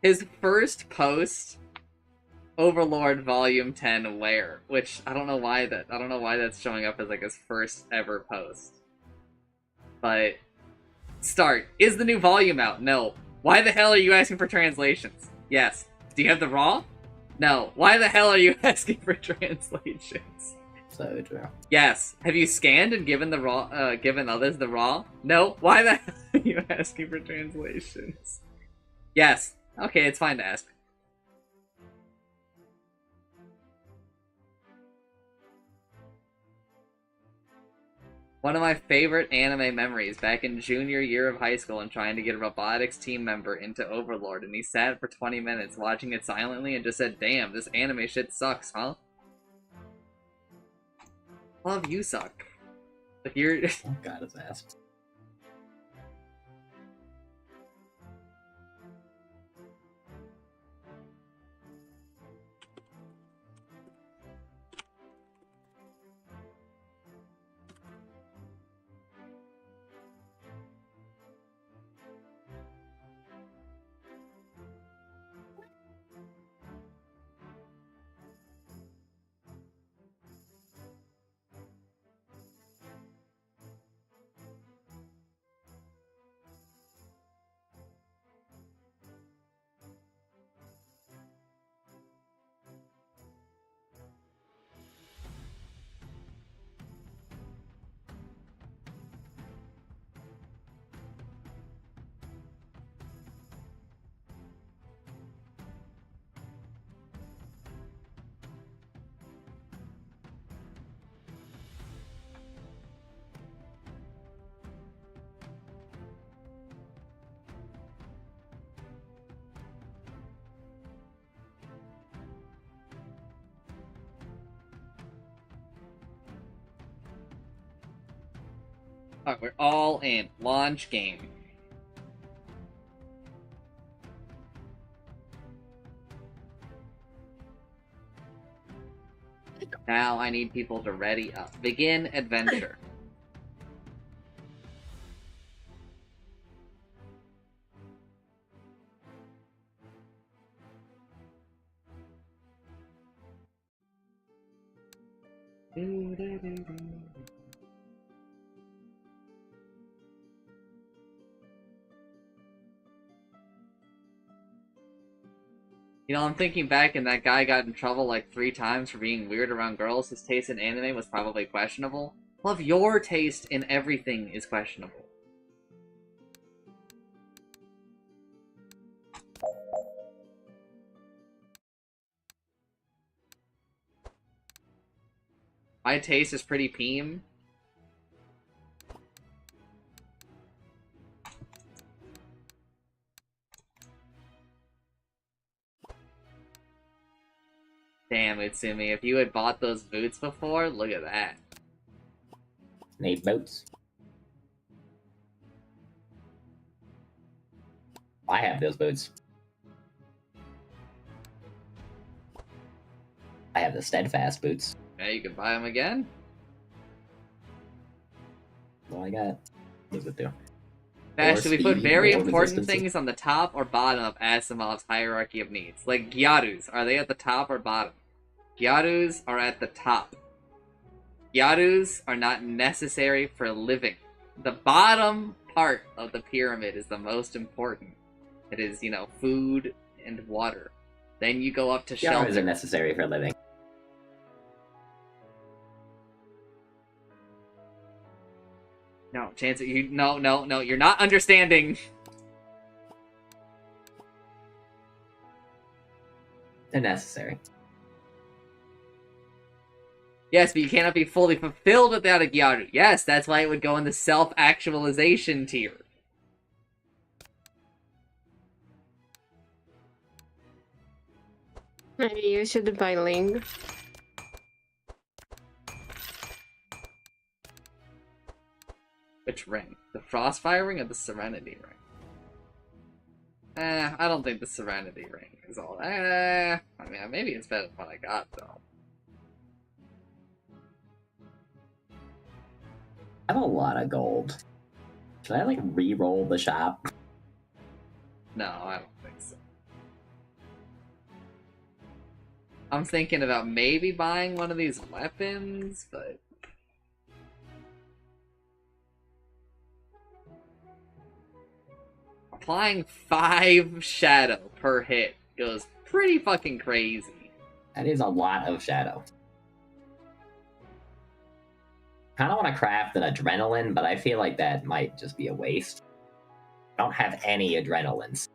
His first post, Overlord Volume 10 Where, which I don't know why that's showing up as like his first ever post. But start. Is the new volume out? No. Why the hell are you asking for translations? Yes. Do you have the raw? No. Why the hell are you asking for translations? So true. Yes. Have you scanned and given the raw given others the raw? No. Why the hell are you asking for translations? Yes. Okay, it's fine to ask. One of my favorite anime memories, back in junior year of high school and trying to get a robotics team member into Overlord, and he sat for 20 minutes watching it silently and just said, damn, this anime shit sucks, huh? Love, you suck. Like, you're... Oh, got his ass. Alright, we're all in. Launch game. Now I need people to ready up. Begin adventure. You know, I'm thinking back and that guy got in trouble like 3 times for being weird around girls. His taste in anime was probably questionable. Well, if your taste in everything is questionable. My taste is pretty peem. Damn, Utsumi, if you had bought those boots before, look at that. Need boots. I have those boots. I have the steadfast boots. Yeah, you can buy them again. Well, I got. Those would do. Vash, should we put very more important resistance. things on the top or bottom of Asimov's hierarchy of needs? Like Gyarus, are they at the top or bottom? Gyarus are at the top. Gyarus are not necessary for living. The bottom part of the pyramid is the most important. It is, you know, food and water. Then you go up to Gyarus shelter. are necessary for living. No, Chance, no, you're not understanding. They're necessary. Yes, but you cannot be fully fulfilled without a Gyaru. Yes, that's why it would go in the self-actualization tier. Maybe you should buy Ling. Which ring? The Frostfire ring or the Serenity ring? I don't think the Serenity ring is all. I mean, maybe it's better than what I got, though. I have a lot of gold. Should I, like, re-roll the shop? No, I don't think so. I'm thinking about maybe buying one of these weapons, but... Applying 5 shadow per hit goes pretty fucking crazy. That is a lot of shadow. Kind of want to craft an adrenaline, but I feel like that might just be a waste. I don't have any adrenalines.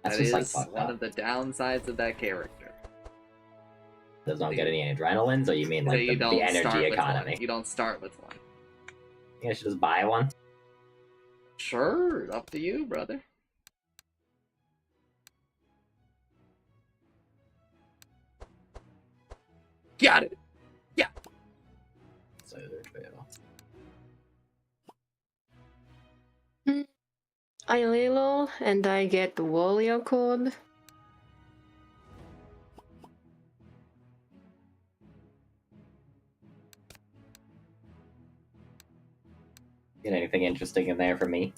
That's That just like is fucked one up. of the downsides of that character. Does not get any adrenalines, or you mean So like you the don't energy start with economy? one. You don't start with one. I think I should just buy one. Sure, up to you, brother. Got it. Yeah. So they're trail. I reload and I get the warrior code. Get anything interesting in there for me?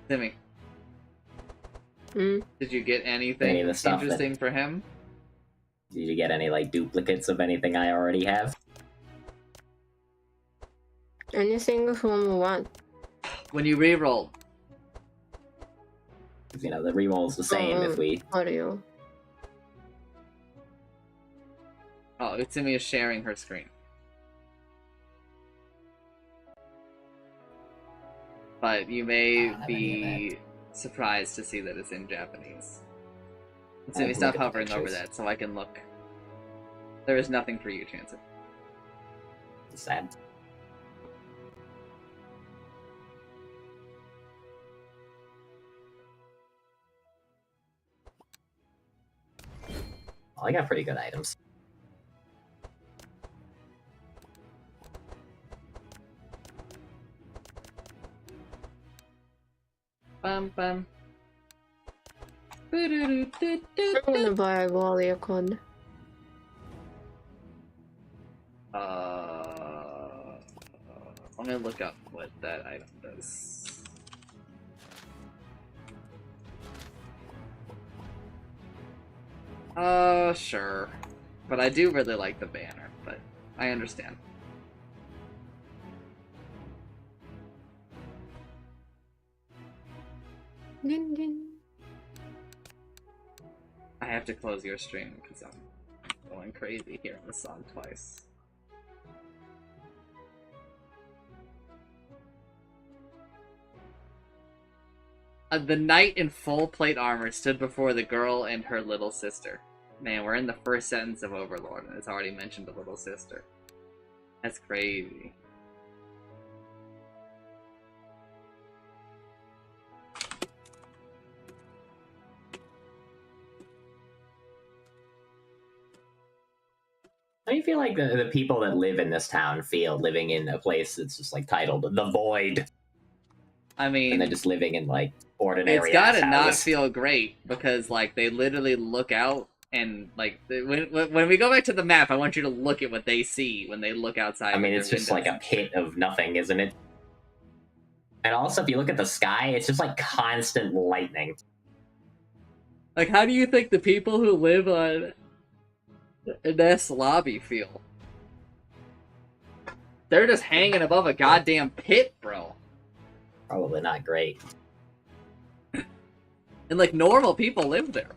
Timmy, Mm. did you get anything Any of the stuff interesting for him? Did you get any like duplicates of anything I already have? Anything from what? When you reroll, 'Cause, you know, the reroll's the same if we. Audio. oh, Utsumi is sharing her screen. But you may don't have any be surprised to see that it's in Japanese. I'll Utsumi, look stop at the hovering over pictures. that so I can look. There is nothing for you, Chancellor. Sad. Well, I got pretty good items. Bum bum. I'm gonna buy a warrior con. I'm gonna look up what that item does. Sure. But I do really like the banner, but I understand. Ding ding. I have to close your stream because I'm going crazy hearing this song twice. The knight in full plate armor stood before the girl and her little sister. Man, we're in the first sentence of Overlord, and it's already mentioned a little sister. That's crazy. How do you feel like the people that live in this town feel living in a place that's just like titled The Void? I mean, and they're just living in like ordinary. It's gotta ass not houses. feel great because like they literally look out and like when we go back to the map, I want you to look at what they see when they look outside. I mean, it's just like a pit of nothing, isn't it? And also, if you look at the sky, it's just like constant lightning. Like, how do you think the people who live on this lobby feel? They're just hanging above a goddamn pit, bro. Probably not great. And like normal people live there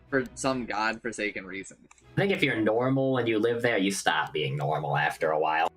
for some godforsaken reason. I think if you're normal and you live there, you stop being normal after a while.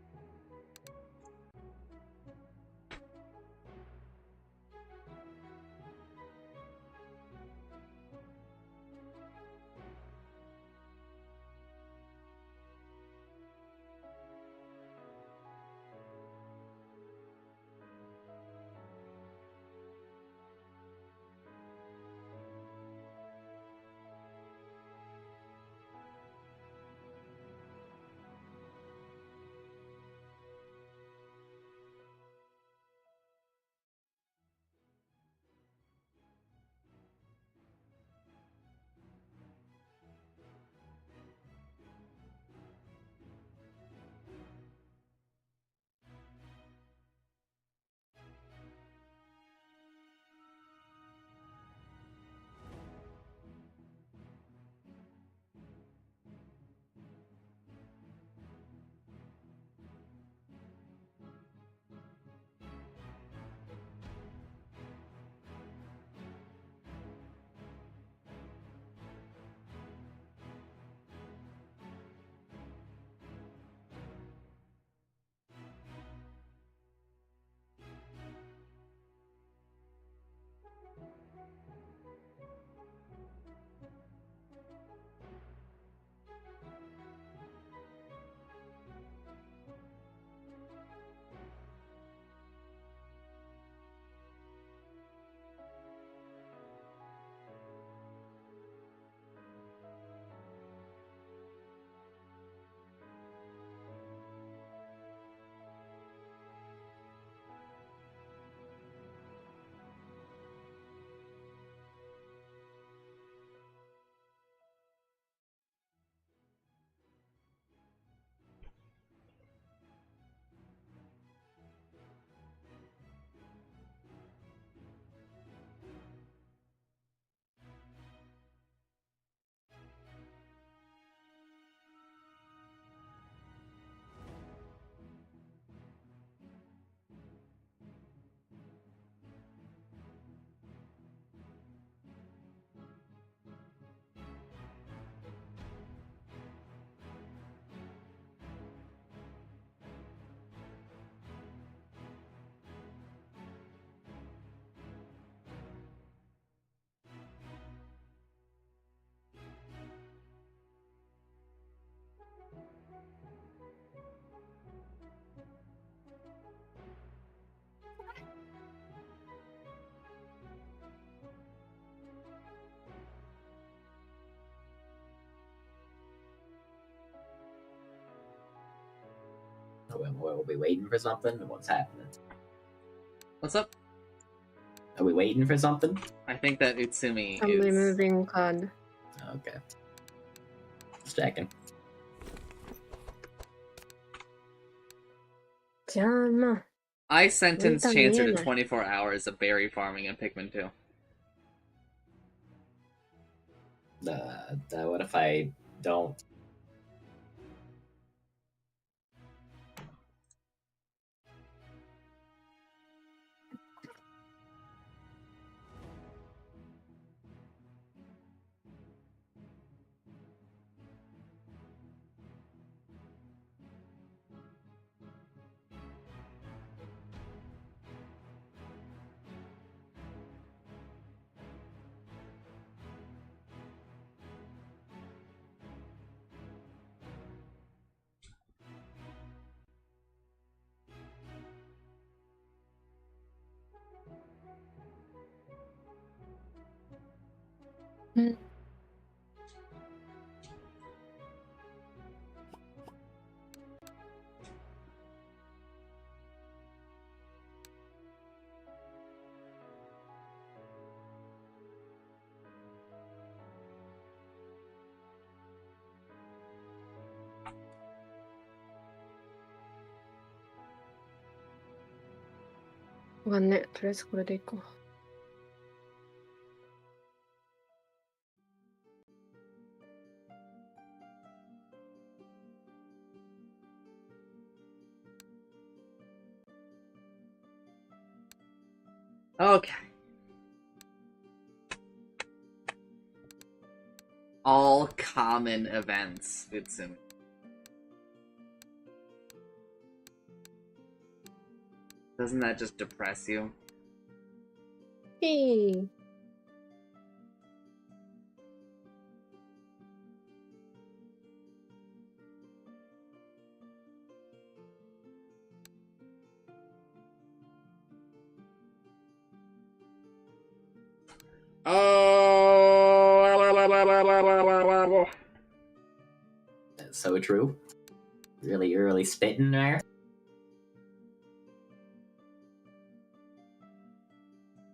Are we waiting for something? What's happening? What's up? Are we waiting for something? I think that Utsumi I'm is... removing card. Okay. Just checking. じゃあまあ I sentenced Chancer to 見えない。 24 hours of berry farming in Pikmin 2. What if I don't?わかんねえ。とりあえずこれでいこう。Okay. All common events, Utsumi. Doesn't that just depress you? Hey. Oh. That's so true. You're really spitting there.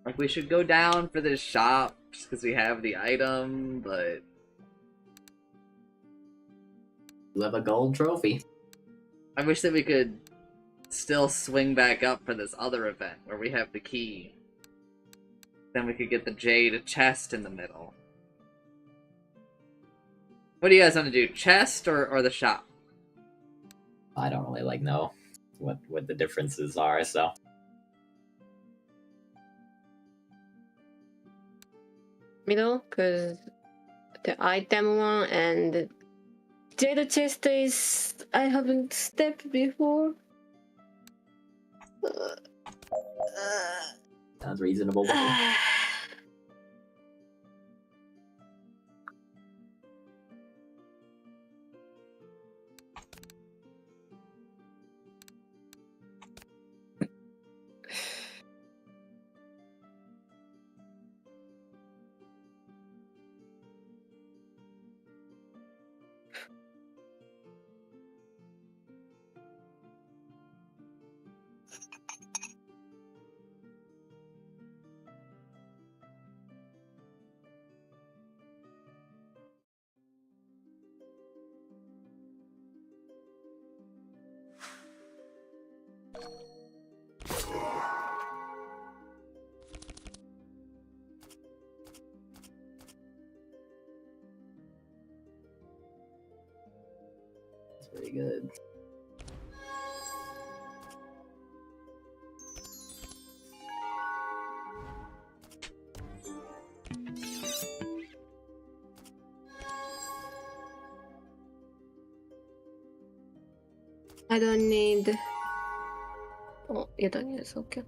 Like, we should go down for this shop just because we have the item, but... You have a gold trophy. I wish that we could still swing back up for this other event where we have the key. Then we could get the jade chest in the middle. What do you guys want to do? Chest or the shop? I don't really know what the differences are, so Middle, because the item one and the jade chest is I haven't stepped before. sounds reasonable. It's pretty good. I don't need. Oh, you don't need it, okay.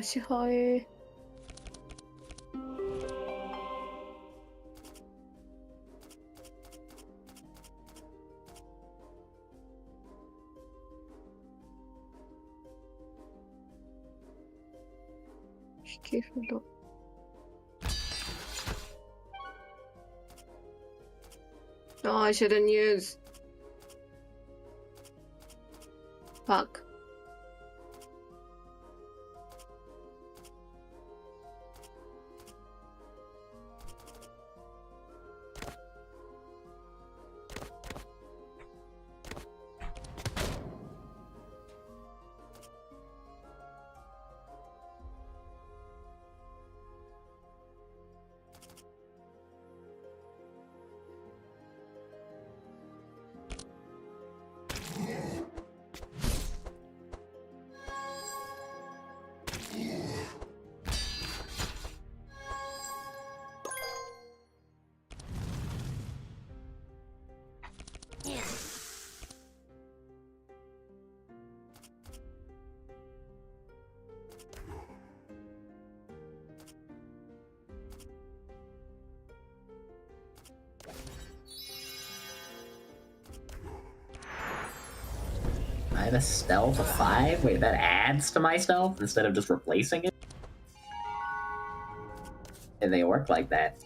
足早い。引き札。Oh, I shouldn't use. Fuck. I have a stealth of 5? Wait, that adds to my stealth instead of just replacing it? And they work like that.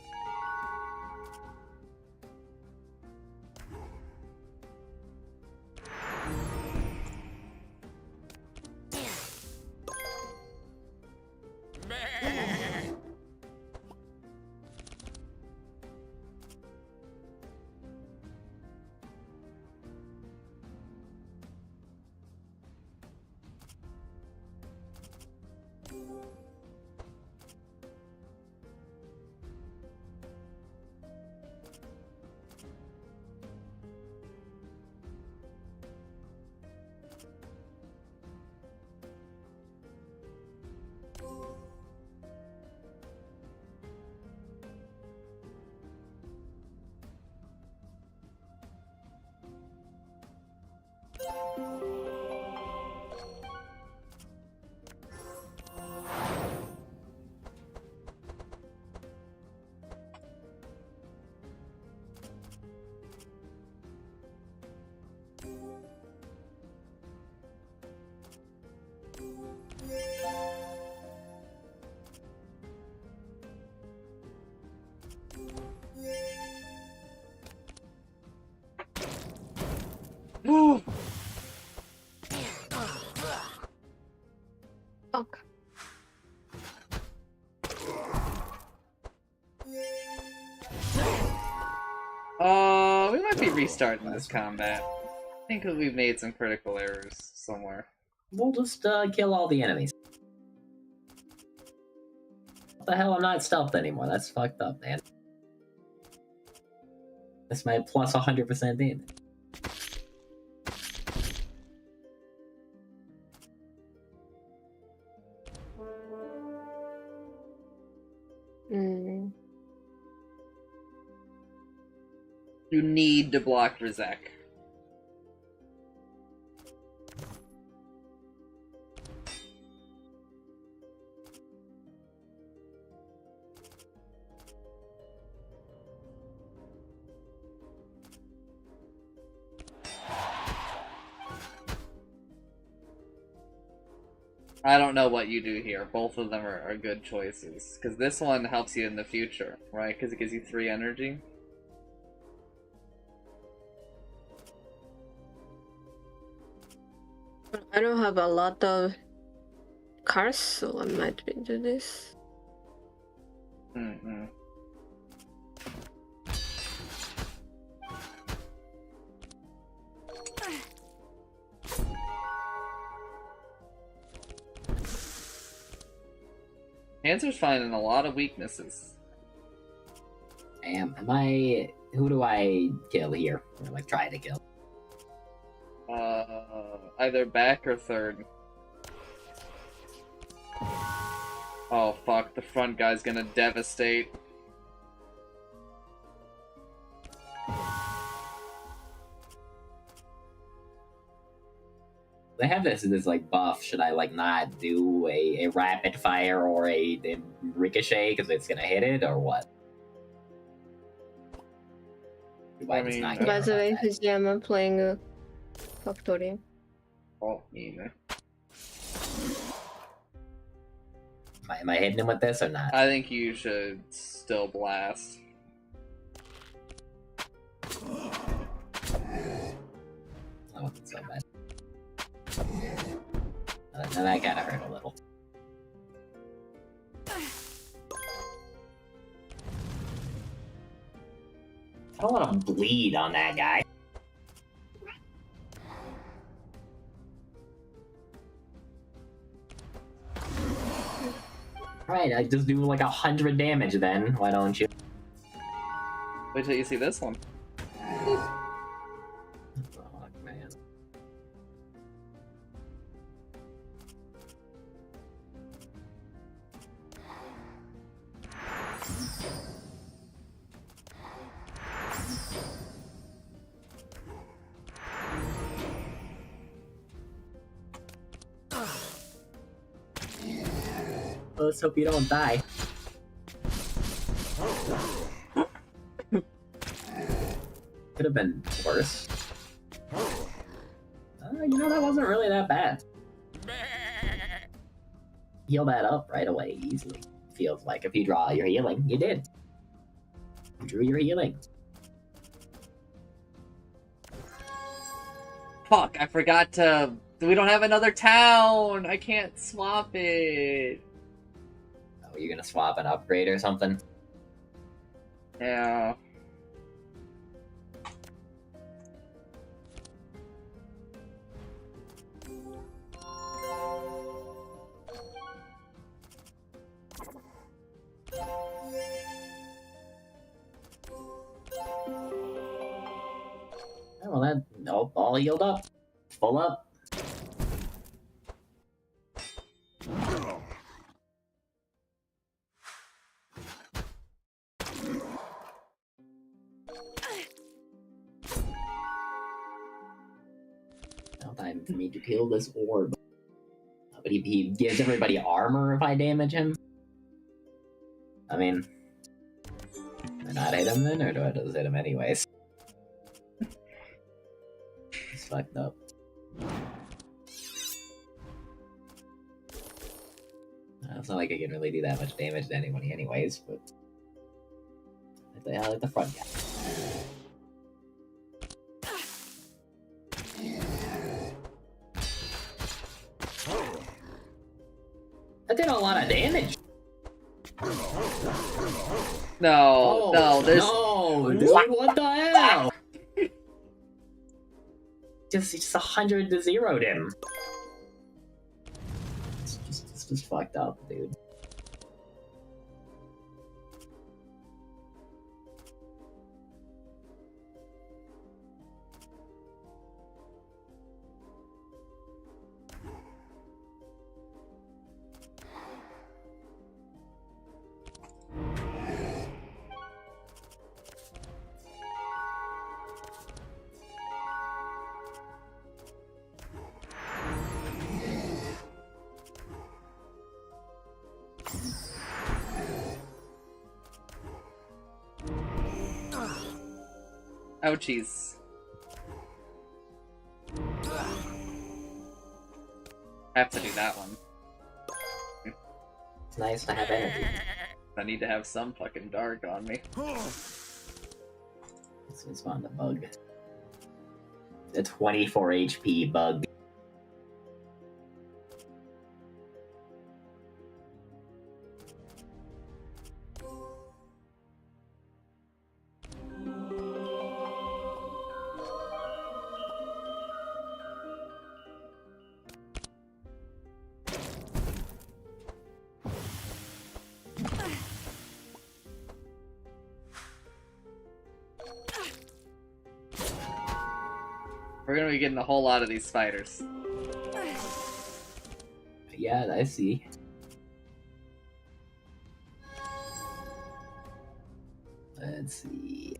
Woo! Fuck. We might be restarting this combat. I think we've made some critical errors somewhere. We'll just kill all the enemies. What the hell? I'm not stealthed anymore. That's fucked up, man. That's my plus 100% damage. You need to block Rizek. I don't know what you do here. Both of them are good choices. Because this one helps you in the future, right? Because it gives you 3 energy. I don't have a lot of cars, so I might do this. Mm-hmm. Panzer's finding a lot of weaknesses. Am I... Who do I kill here? Or, like, try to kill? Either back or third. Oh fuck, the front guy's gonna devastate. They have this like buff. Should I like not do a rapid fire or a ricochet because it's gonna hit it or what? I mean, by the way, Fujiyama playing a Factory. Oh, either. My Am I hitting him with this or not? I think you should still blast. That wasn't so bad. Now that kinda hurt a little. I don't want to bleed on that guy. Alright, I just do like 100 damage then, why don't you? Wait till you see this one. Fuck, man. Well, let's hope you don't die. Could have been worse. You know, that wasn't really that bad. Heal that up right away, easily. Feels like if you draw your healing, you did. You drew your healing. Fuck, I forgot to... We don't have another town! I can't swap it! Oh, you're gonna swap an upgrade or something? Yeah. Oh, well, that... Nope, all healed up. Full up. Now time for me to kill this orb. But he gives everybody armor if I damage him? I mean... Do I not hit him then, or do I just hit him anyways? It's fucked up. It's not like I can really do that much damage to anybody anyways, but... I like the front guy. That did a lot of damage! No, no, there's... No, dude, what the hell? just 100 to 0'd him. It's just fucked up, dude. Ouchies. Have to do that one. It's nice to have energy. I need to have some fucking dark on me. This is on the bug. The 24 HP bug. We're gonna be getting a whole lot of these spiders. Yeah, I see. Let's see.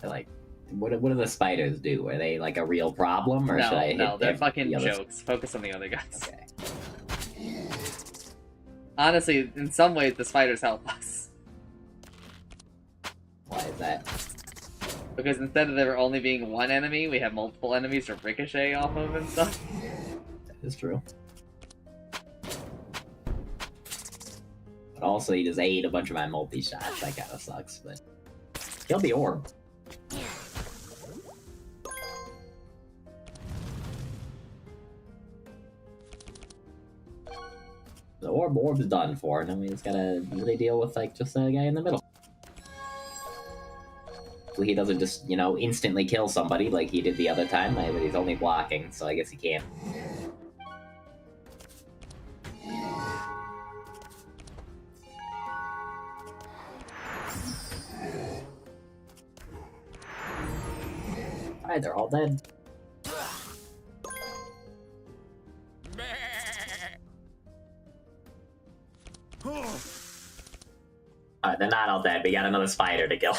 Like, what do the spiders do? Are they like a real problem, or should I hit No, they're the fucking other... jokes. Focus on the other guys. Okay. Honestly, in some ways, the spiders help us. Why is that? Because instead of there only being one enemy, we have multiple enemies to ricochet off of and stuff. That is true. But also, he just ate a bunch of my multi-shots. That kind of sucks, but... Kill the orb. The orb's done for, and then we just gotta really deal with, like, just the guy in the middle. So he doesn't just, you know, instantly kill somebody like he did the other time, but he's only blocking, so I guess he can't. Alright, they're all dead. Alright, they're not all dead. We got another spider to kill.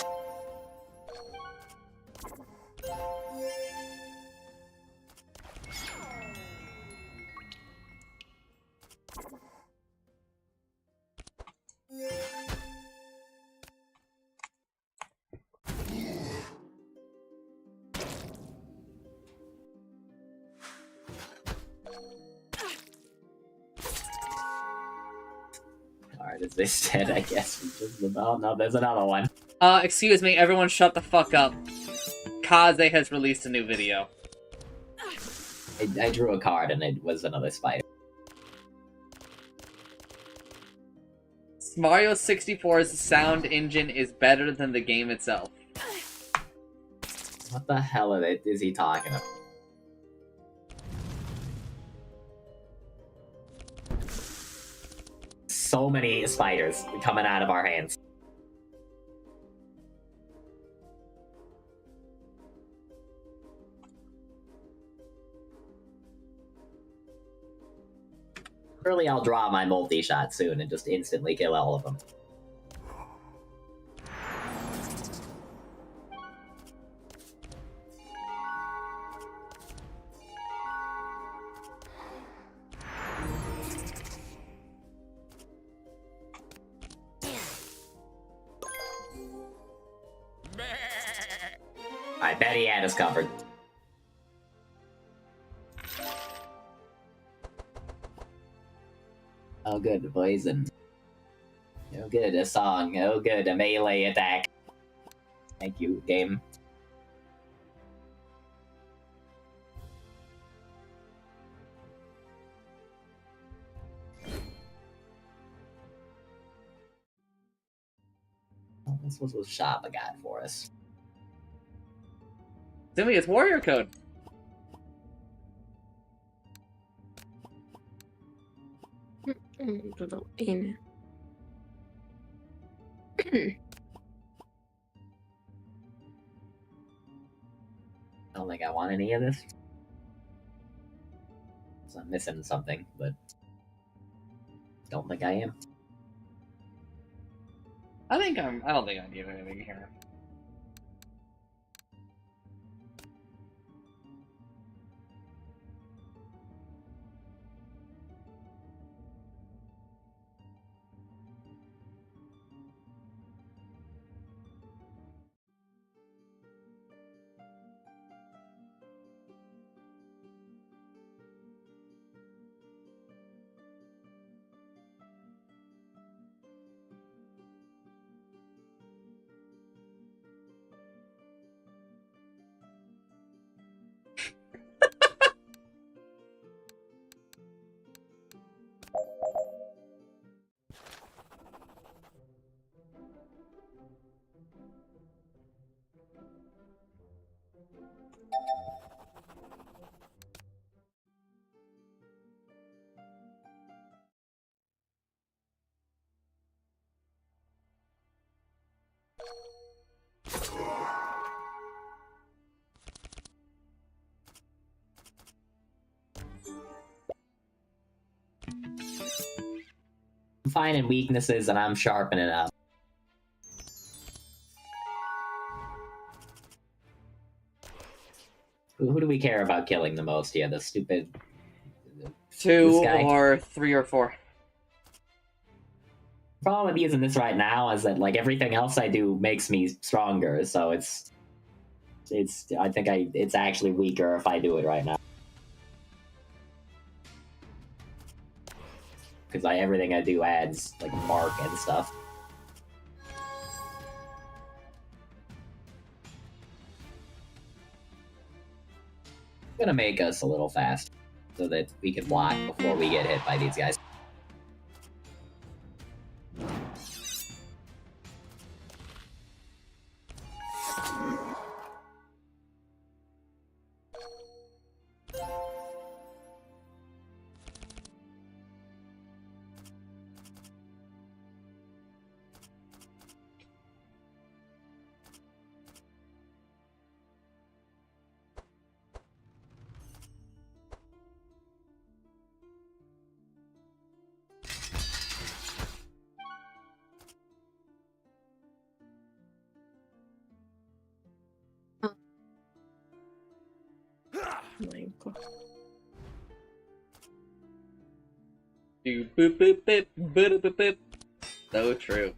Alright, is this dead? I guess we just about. No, there's another one. Excuse me, everyone shut the fuck up. Kaze has released a new video. I drew a card and it was another spider. Mario 64's sound engine is better than the game itself. What the hell is he talking about? So many spiders coming out of our hands. Surely I'll draw my multi-shot soon and just instantly kill all of them. I bet he had us covered. Oh good, the poison. Oh good, a song. Oh good, a melee attack. Thank you, game. Oh, this was what Shaba got for us. Zimmy, it's Warrior Code. In. I don't think I want any of this. So I'm missing something, but don't think I am. I don't think I need anything here. I'm finding weaknesses and I'm sharpening up. Who do we care about killing the most? Yeah, the stupid... 2 or 3 or 4. The problem with using this right now is that, like, everything else I do makes me stronger, so it's... I think it's actually weaker if I do it right now. Because everything I do adds, like, mark and stuff. I'm gonna make us a little fast, so that we can block before we get hit by these guys. My God. Boop boop boop boop boop boop boop. So true.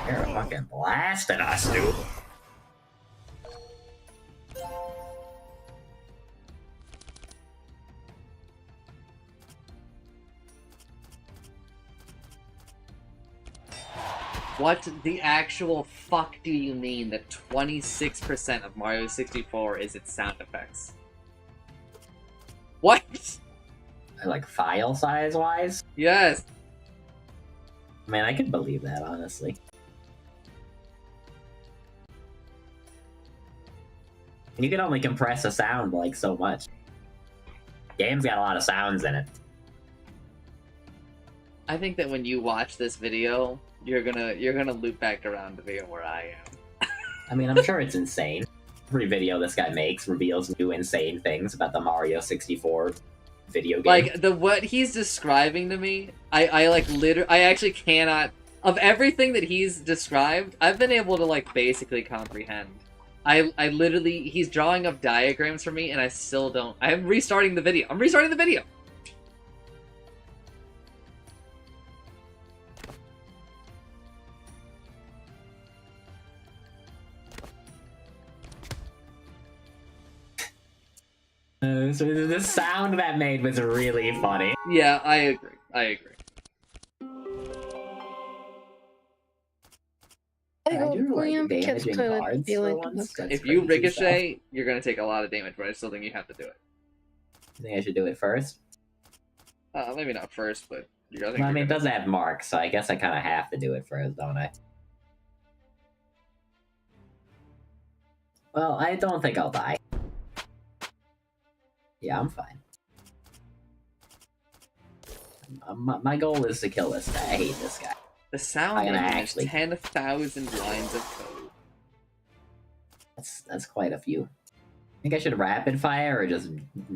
They're fucking blasting us, dude. What the actual fuck do you mean that 26% of Mario 64 is its sound effects? What? Like, file size wise? Yes. Man, I can believe that, honestly. You can only compress a sound like so much. Game's got a lot of sounds in it. I think that when you watch this video, you're gonna loop back around to being where I am. I mean, I'm sure it's insane. Every video this guy makes reveals new insane things about the Mario 64 video game. Like, what he's describing to me, I actually cannot, of everything that he's described, I've been able to, like, basically comprehend. I literally, he's drawing up diagrams for me, and I still don't, I'm restarting the video. I'm restarting the video! So the sound that made was really funny. Yeah, I agree. I agree. I do like damaging cards for once. If you ricochet, you're gonna take a lot of damage, but I still think you have to do it. You think I should do it first? Maybe not first, but Well, I mean, it does have marks, so I guess I kind of have to do it first, don't I? Well, I don't think I'll die. Yeah, I'm fine. my goal is to kill this guy. I hate this guy. The sound I'm gonna engine actually- is 10,000 lines of code. That's quite a few. Think I should rapid fire or just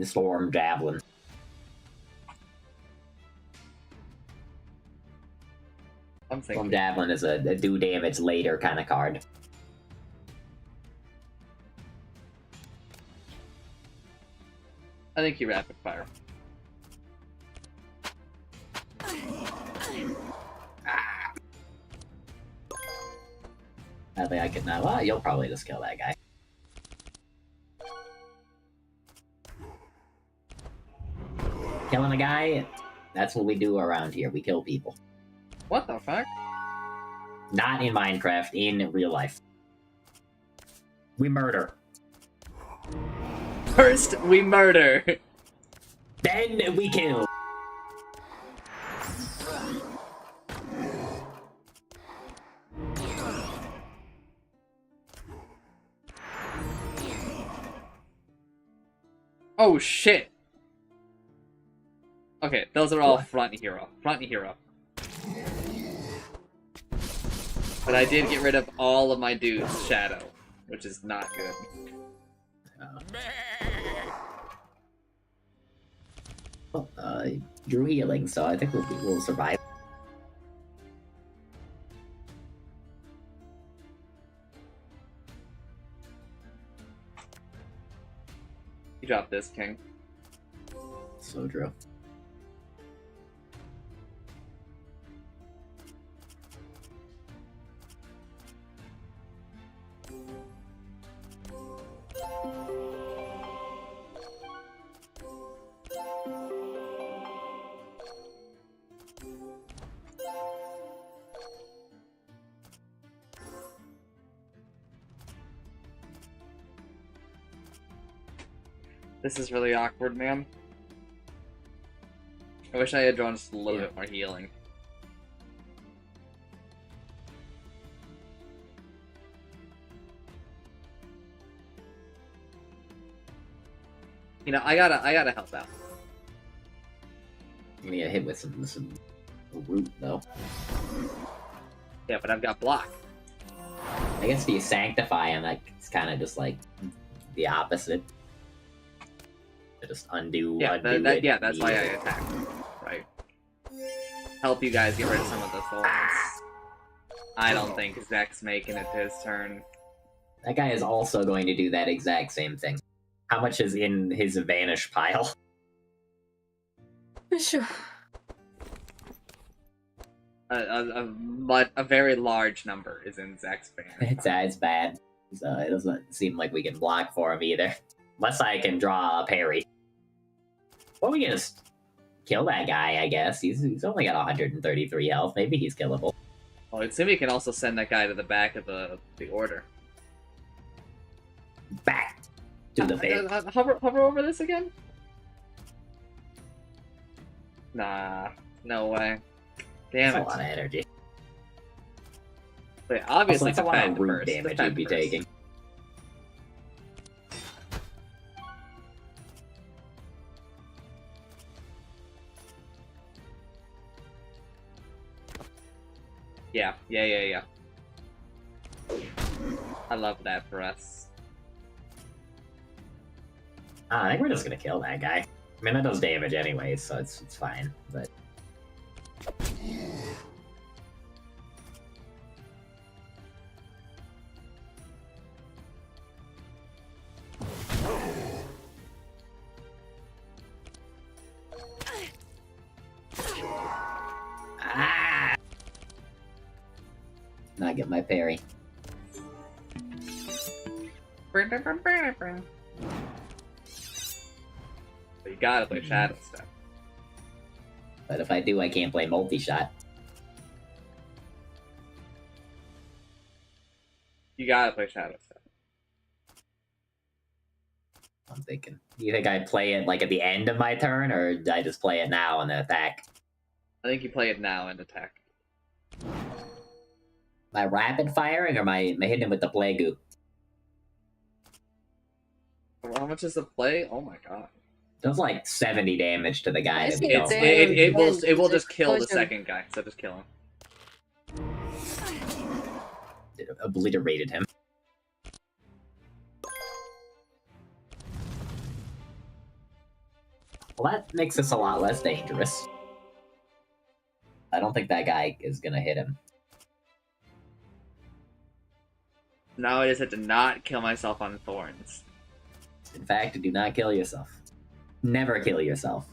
storm javelin? I'm Storm thinking. javelin is a do damage later kind of card. I think you rapid fire. I think I could now. Well, you'll probably just kill that guy. Killing a guy, that's what we do around here. We kill people. What the fuck? Not in Minecraft, in real life. We murder. First, we murder. Then we kill. Oh shit. Okay, those are all What? front hero. Front hero. But I did get rid of all of my dudes' shadow, which is not good. Well, drew healing, so I think we'll survive. You drop this, King. So true. This is really awkward, man. I wish I had drawn just a little Yeah. bit more healing. You know, I gotta help out. I'm gonna get hit with some root though. Yeah, but I've got block. I guess if you sanctify him, it's kind of just like the opposite. To just undo. Yeah, undo it that's why I immediately. attacked. Right. Help you guys get rid of some of the thorns. I don't think Zek's making it to his turn. That guy is also going to do that exact same thing. How much is in his vanish pile? Sure. A very large number is in Zek's banish. It's bad. So it doesn't seem like we can block for him either. Unless I can draw a parry. Well, we can just kill that guy, I guess. He's only got 133 health. Maybe he's killable. Well, it seems we can also send that guy to the back of the order. Back to the pit. Hover over this again? Nah, no way. Damn That's a it. lot of energy. Wait, obviously Also, that's a lot defend of root first. damage Defend you'd be first. taking. Yeah. I love that for us. I think we're just gonna kill that guy. I mean, that does damage anyways, so it's fine. But not get my parry. But you gotta play Shadow Step. But if I do, I can't play multi-shot. You gotta play Shadow Step. I'm thinking. Do you think I play it like at the end of my turn, or do I just play it now and then attack? I think you play it now and attack. Am I rapid firing, or am I hitting him with the Plague Goo? How much is the play? Oh my god. Does like 70 damage to the guy. To be It's, honest. it will just kill the second guy, so just kill him. It obliterated him. Well, that makes this a lot less dangerous. I don't think that guy is gonna hit him. Now I just have to not kill myself on thorns. In fact, do not kill yourself. Never kill yourself,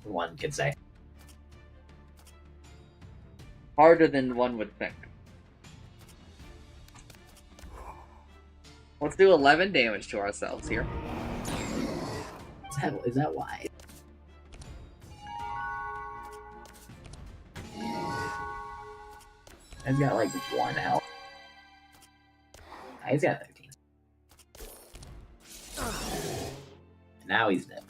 one could say. Harder than one would think. Let's do 11 damage to ourselves here. Is that why? He's got like 1 health. He's got 13. Now he's dead.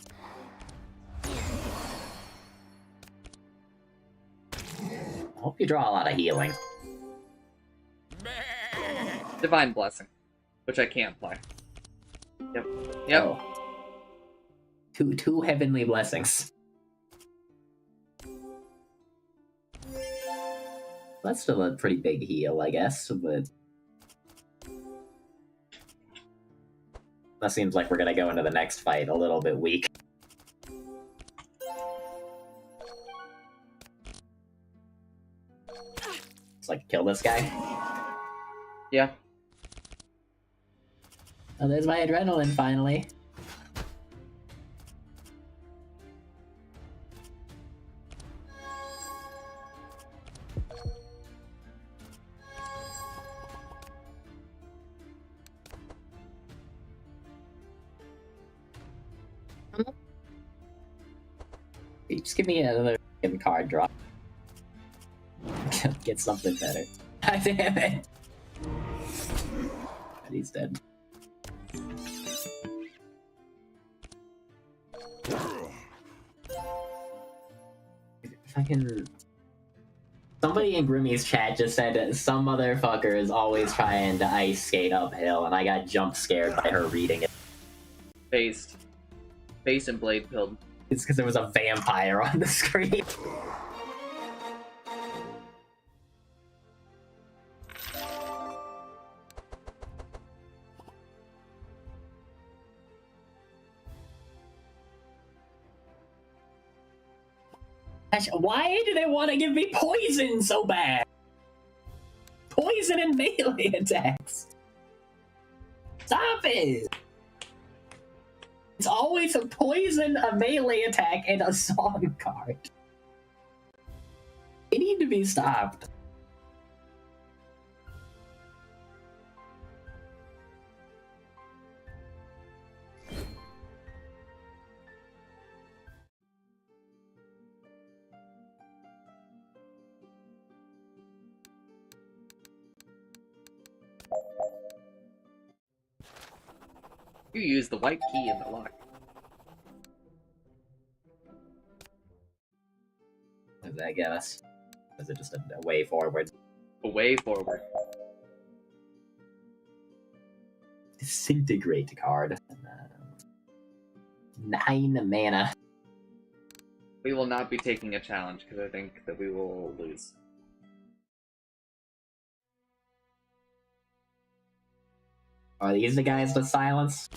I hope you draw a lot of healing. Divine Blessing, which I can't play. Yep. Yep. Oh. Two heavenly blessings. That's still a pretty big heal, I guess, but... That seems like we're gonna go into the next fight a little bit weak. It's like, kill this guy? Yeah. Oh, there's my adrenaline, finally. Just give me another card drop. Get something better. God damn it! And he's dead. Fucking... Somebody in Grimmy's chat just said some motherfucker is always trying to ice skate uphill, and I got jump scared by her reading it. Based. Based and blade pilled. It's because there was a vampire on the screen. Gosh, why do they want to give me poison so bad? Poison and melee attacks. Stop it! It's always a poison, a melee attack, and a song card. They need to be stopped. You use the white key in the lock. What does that get us? Is it just a way forward? A way forward. Disintegrate card. 9 mana. We will not be taking a challenge because I think that we will lose. Are these the guys with silence?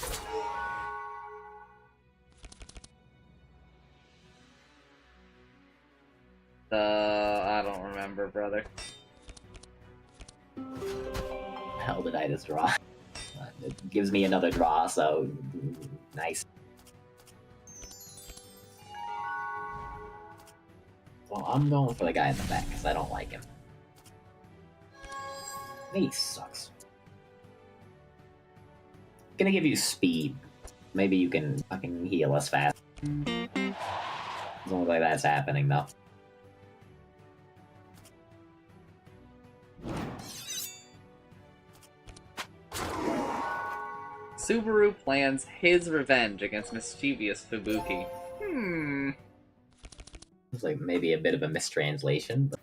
I don't remember, brother. Hell did I just draw? It gives me another draw, so nice. Well, I'm going for the guy in the back because I don't like him. He sucks. Gonna give you speed. Maybe you can fucking heal us fast. Doesn't look like that's happening though. Subaru plans his revenge against mischievous Fubuki. It's like maybe a bit of a mistranslation. But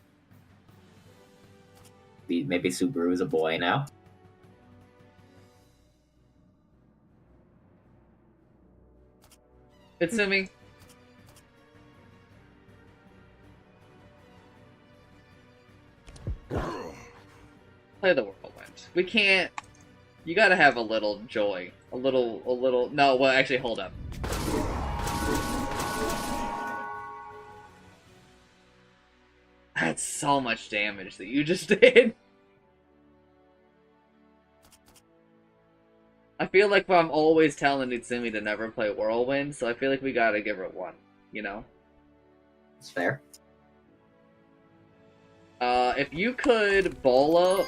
maybe Subaru is a boy now. Itsumi, Play the whirlwind. We can't. You gotta have a little joy. A little. No, well, actually, hold up. That's so much damage that you just did. I feel like I'm always telling Utsumi to never play Whirlwind, so I feel like we gotta give her one, you know? It's fair. If you could Bola...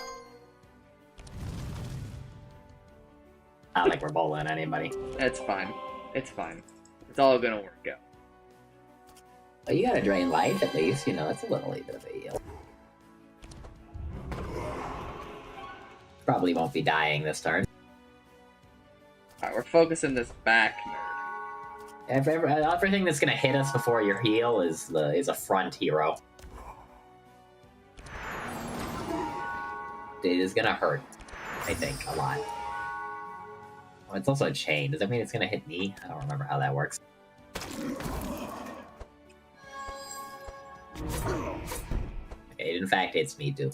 Not like we're bowling anybody. It's fine. It's fine. It's all gonna work out. But you gotta drain life at least, you know, it's a little bit of a heal. Probably won't be dying this turn. Alright, we're focusing this back nerd. Everything that's gonna hit us before your heal is a front hero. It is gonna hurt, I think, a lot. Oh, it's also a chain. Does that mean it's gonna hit me? I don't remember how that works. Okay, it in fact hits me too.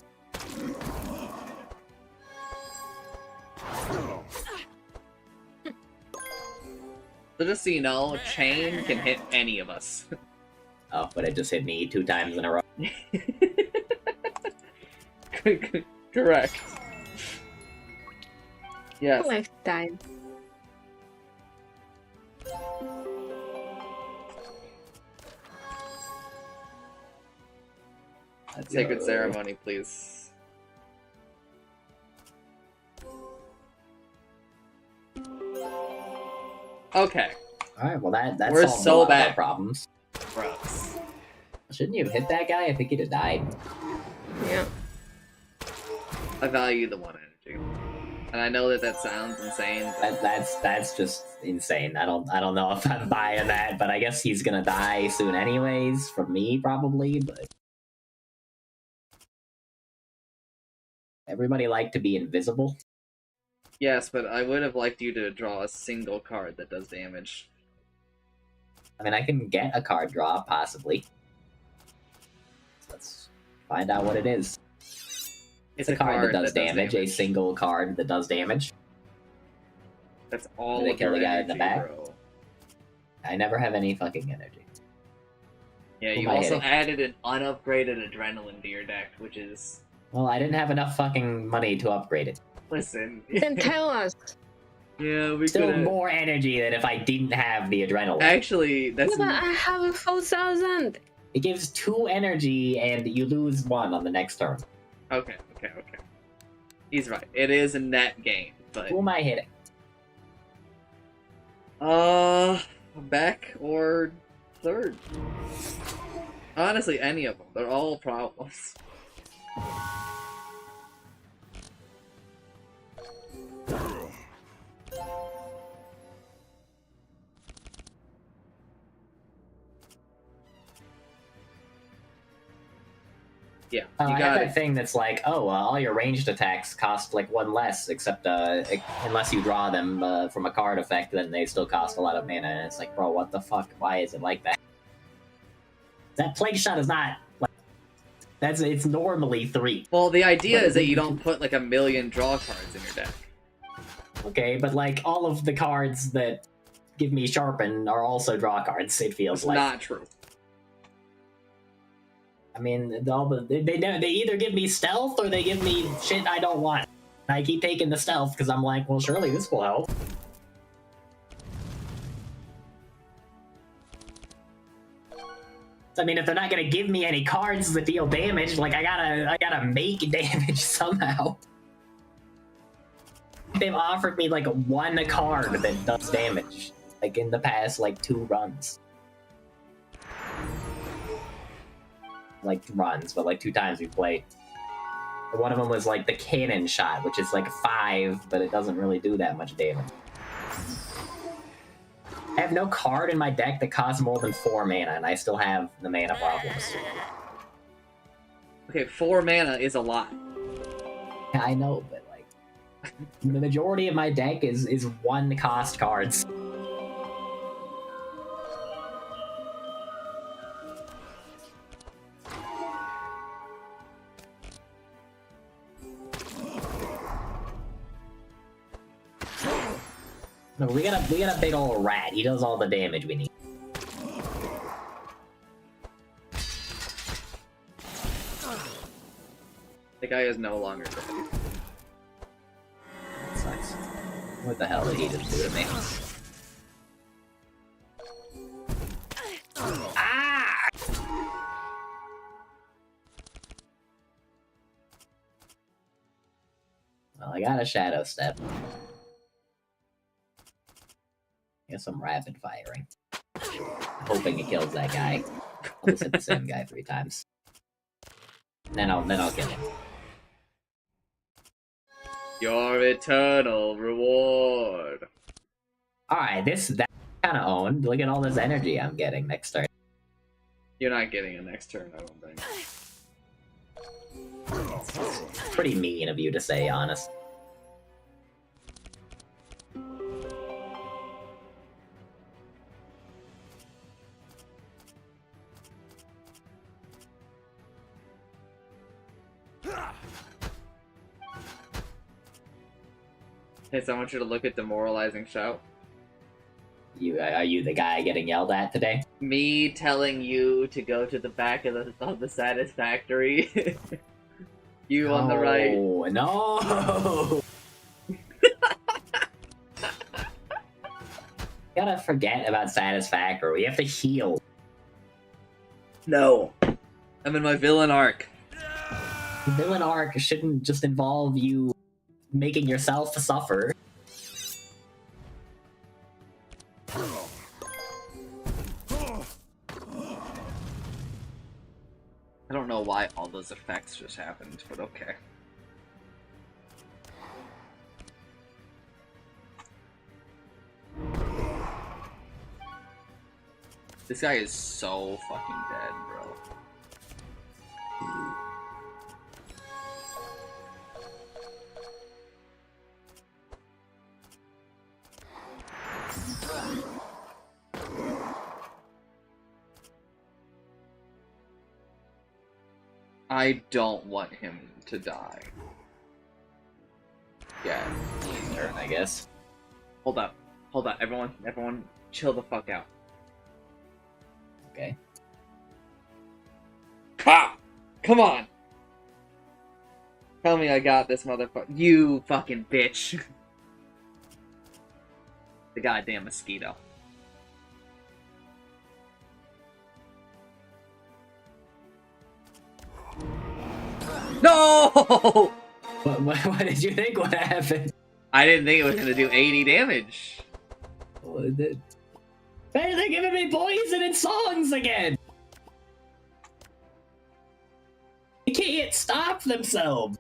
So just so you know, chain can hit any of us. Oh, but it just hit me 2 times in a row. Correct. Yes. Next time. Sacred ceremony, please. Okay. Alright, well that We're solves so a lot of bad. our problems. Gross. Shouldn't you have hit that guy? I think he'd have died. Yeah. I value the 1 energy. And I know that sounds insane. But... That's just insane. I don't know if I'm buying that, but I guess he's gonna die soon anyways, from me probably, but everybody liked to be invisible. Yes, but I would have liked you to draw a single card that does damage. I mean, I can get a card draw, possibly. Let's find out what it is. It's a card that does damage, a single card that does damage. That's all Did I of kill your the guy in the energy, back? bro. I never have any fucking energy. Yeah, Who you am I also hitting? added an unupgraded adrenaline to your deck, which is... Well, I didn't have enough fucking money to upgrade it. Listen. Then tell us. Yeah, we Still could. more energy than if I didn't have the adrenaline. Actually, that's... Yeah, but I have 4,000. It gives 2 energy and you lose 1 on the next turn. Okay. He's right. It is a net gain, but... Who am I hitting? Back or third? Honestly, any of them. They're all problems. Yeah, you I have got that it. thing that's like, oh, all your ranged attacks cost like 1 less, except unless you draw them from a card effect, then they still cost a lot of mana. And it's like, bro, what the fuck? Why is it like that? That plague shot is not like it's normally 3. Well, the idea is that you don't put like a million draw cards in your deck. Okay, but like all of the cards that give me sharpen are also draw cards. It feels It's like not true. I mean, they either give me stealth or they give me shit I don't want. I keep taking the stealth because I'm like, well, surely this will help. I mean, if they're not gonna give me any cards that deal damage, like I gotta make damage somehow. They've offered me like 1 card that does damage, like in the past like 2 runs. Like runs, but like 2 times we played. One of them was like the cannon shot, which is like 5, but it doesn't really do that much damage. I have no card in my deck that costs more than 4 mana, and I still have the mana problems. Okay, 4 mana is a lot. Yeah, I know, but like the majority of my deck is 1 cost cards. No, we got a big old rat. He does all the damage we need. The guy is no longer dead. That sucks. What the hell did he just do to me? Ah! Well, I got a shadow step. Get some rapid firing. Hoping it kills that guy. I'll just hit the same guy 3 times. Then I'll kill him. Your eternal reward. Alright, that kinda owned. Look at all this energy I'm getting next turn. You're not getting a next turn, I don't think. Pretty mean of you to say, honest. Hey, so I want you to look at Demoralizing Shout. Are you the guy getting yelled at today? Me telling you to go to the back of the Satisfactory. You on the right. Oh, no! Gotta forget about Satisfactory. We have to heal. No. I'm in my villain arc. The villain arc shouldn't just involve you making yourself suffer. I don't know why all those effects just happened, but okay. This guy is so fucking dead, bro. I don't want him to die. Yeah. Turn, I guess. Hold up. Hold up. Everyone chill the fuck out. Okay. Ha! Come on! Tell me I got this, motherfucker. You fucking bitch. The goddamn mosquito. No! What did you think would happen? I didn't think it was gonna do 80 damage. They're giving me poison and songs again! They can't stop themselves!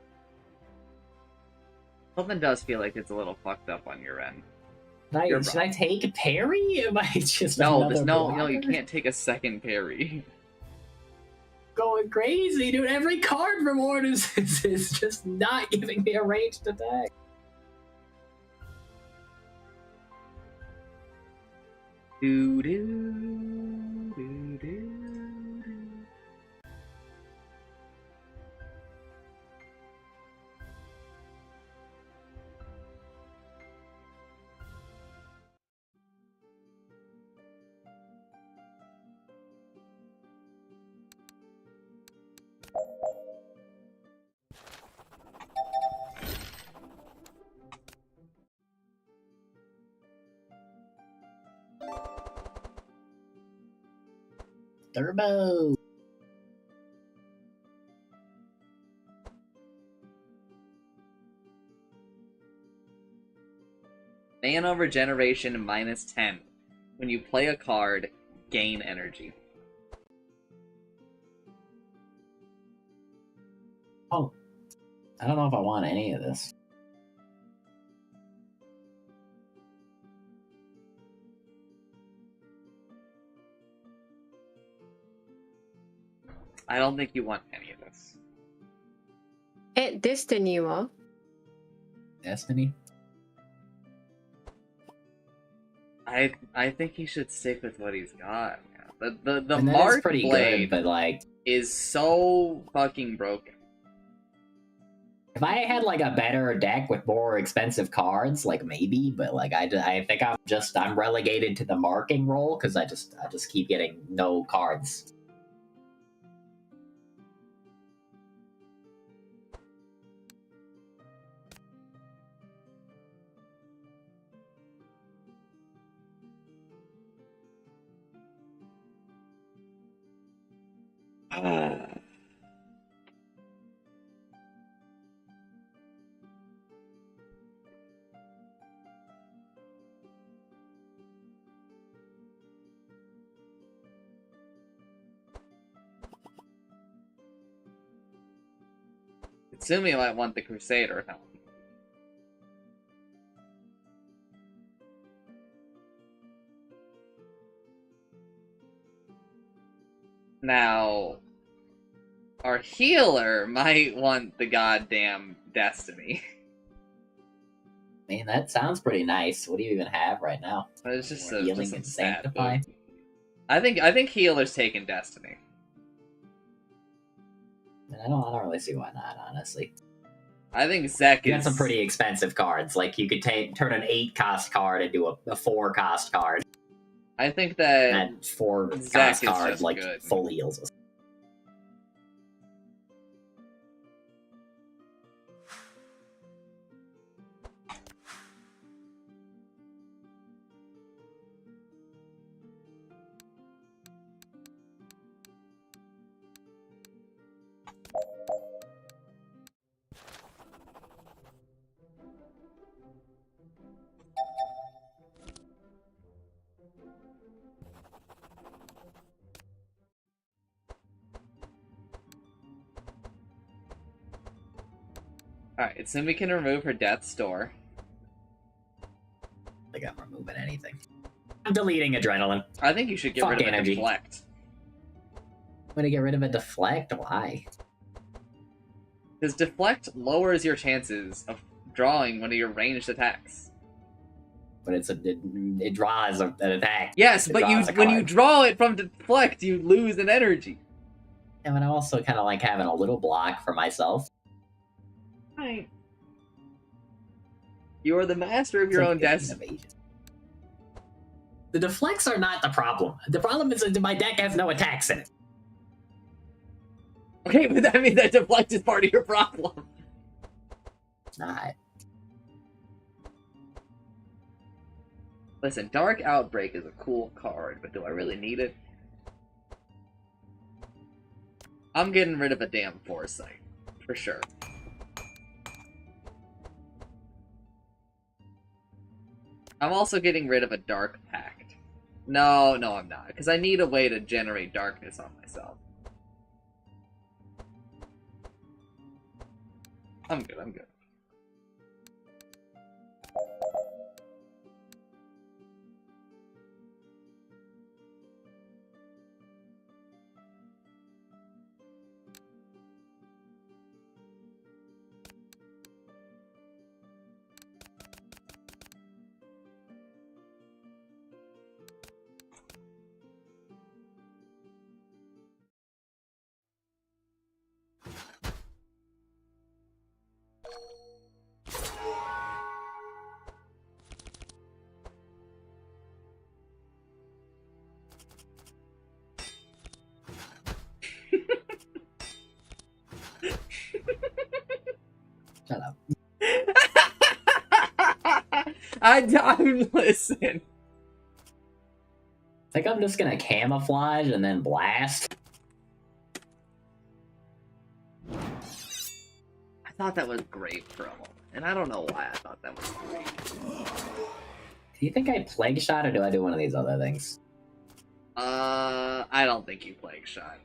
Something does feel like it's a little fucked up on your end. Should I take a parry? Am I just No, another no, you blocker? can't take a second parry. Going crazy, dude. Every card from Ord is just not giving me a ranged attack. Do do do do. Turbo! Mana regeneration -10. When you play a card, gain energy. Oh. I don't know if I want any of this. I don't think you want any of this. Destiny wa? Destiny? I think he should stick with what he's got. Man. The And that is Mark pretty Blade good, but like, is so fucking broken. If I had like a better deck with more expensive cards, like maybe, but like I think I'm relegated to the marking role because I just keep getting no cards. Tsumi might want the Crusader helm. Now, our healer might want the goddamn Destiny. I mean, that sounds pretty nice. What do you even have right now? It's just More a healing just and some stat sanctify. boost. I think healer's taking Destiny. I don't really see why not, honestly. I think Zek You is got some pretty expensive cards. Like you could turn an 8-cost card into a 4-cost card. I think that That 4-cost Zek is card just like good. full heals us. Alright, Tsumi can remove her Death's Door. I think I'm removing anything. I'm deleting Adrenaline. I think you should get Fuck rid of energy. a Deflect. I'm gonna get rid of a Deflect? Why? Because Deflect lowers your chances of drawing one of your ranged attacks. But it draws an attack. Yes, It but draws a when you card. draw it from Deflect, you lose an energy. And then I also kind of like having a little block for myself. Right. You are the master of your It's own like destiny. evasion. The deflects are not the problem. The problem is that my deck has no attacks in it. Okay, but that means that Deflect is part of your problem. It's not. Listen, Dark Outbreak is a cool card, but do I really need it? I'm getting rid of a damn Foresight. For sure. I'm also getting rid of a Dark Pact. No, I'm not, because I need a way to generate darkness on myself. I'm good. Shut up. I'm listen. I think I'm just gonna camouflage and then blast. I thought that was great for a moment, and I don't know why I thought that was great. Do you think I Plague Shot or do I do one of these other things? I don't think you Plague Shot.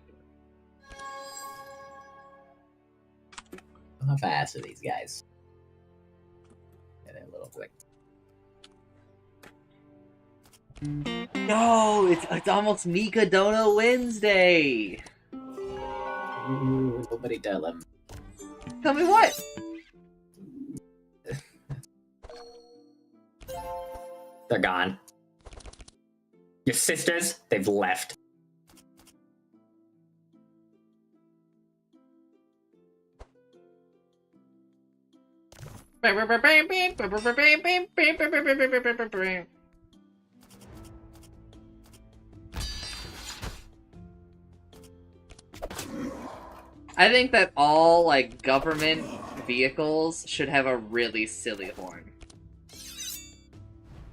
How fast are these guys? Get it a little quick. No, it's almost Mika Dono Wednesday. Ooh, nobody tell him. Tell me what? They're gone. Your sisters, they've left. I think that all, like, government vehicles should have a really silly horn.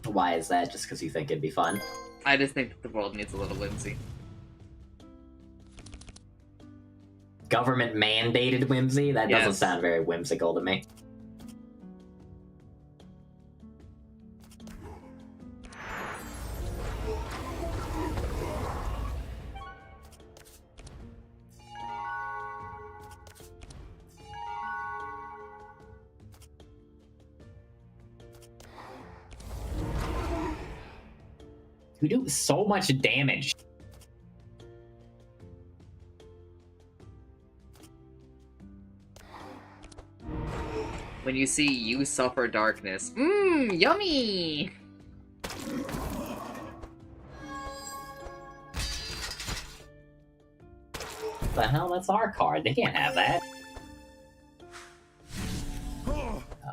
Why is that? Just because you think it'd be fun? I just think that the world needs a little whimsy. Government mandated whimsy? That doesn't sound very whimsical to me. You do so much damage. When you see you suffer darkness. Mmm, yummy! What the hell? That's our card. They can't have that.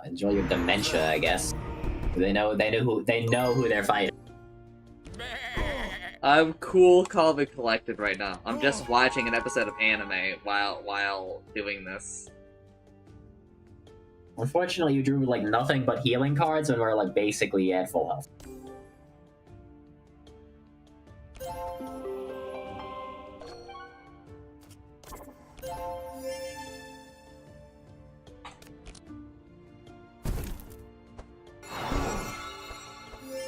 Enjoy your dementia, I guess. They know who they're fighting. I'm cool, calm, and collected right now. I'm just watching an episode of anime while doing this. Unfortunately, you drew like nothing but healing cards when we're like basically at full health.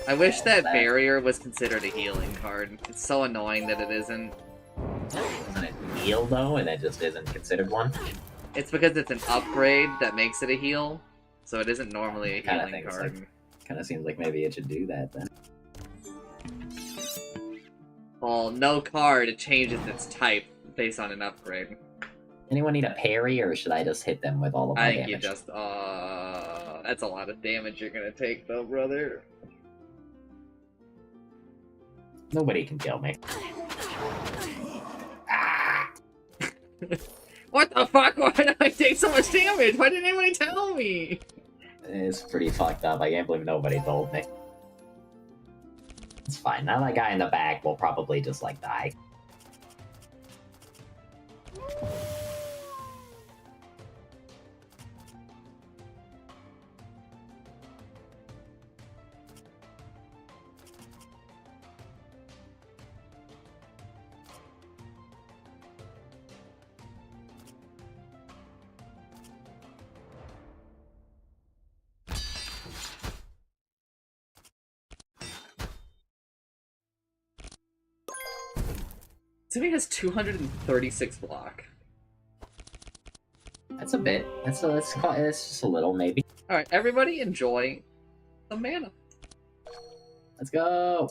I wish that barrier was considered a healing card. It's so annoying that it isn't. Isn't it heal though, and it just isn't considered one? It's because it's an upgrade that makes it a heal, so it isn't normally a healing card. Kind of seems like maybe it should do that then. Well, no card changes its type based on an upgrade. Anyone need a parry, or should I just hit them with all of my I think damage? you just, that's a lot of damage you're gonna take though, brother. Nobody can kill me. What the fuck? Why did I take so much damage? Why didn't anybody tell me? It's pretty fucked up. I can't believe nobody told me. It's fine. Now that guy in the back will probably just, like, die. Sumi has 236 block. That's a bit. That's just a little, maybe. Alright, everybody enjoy the mana. Let's go!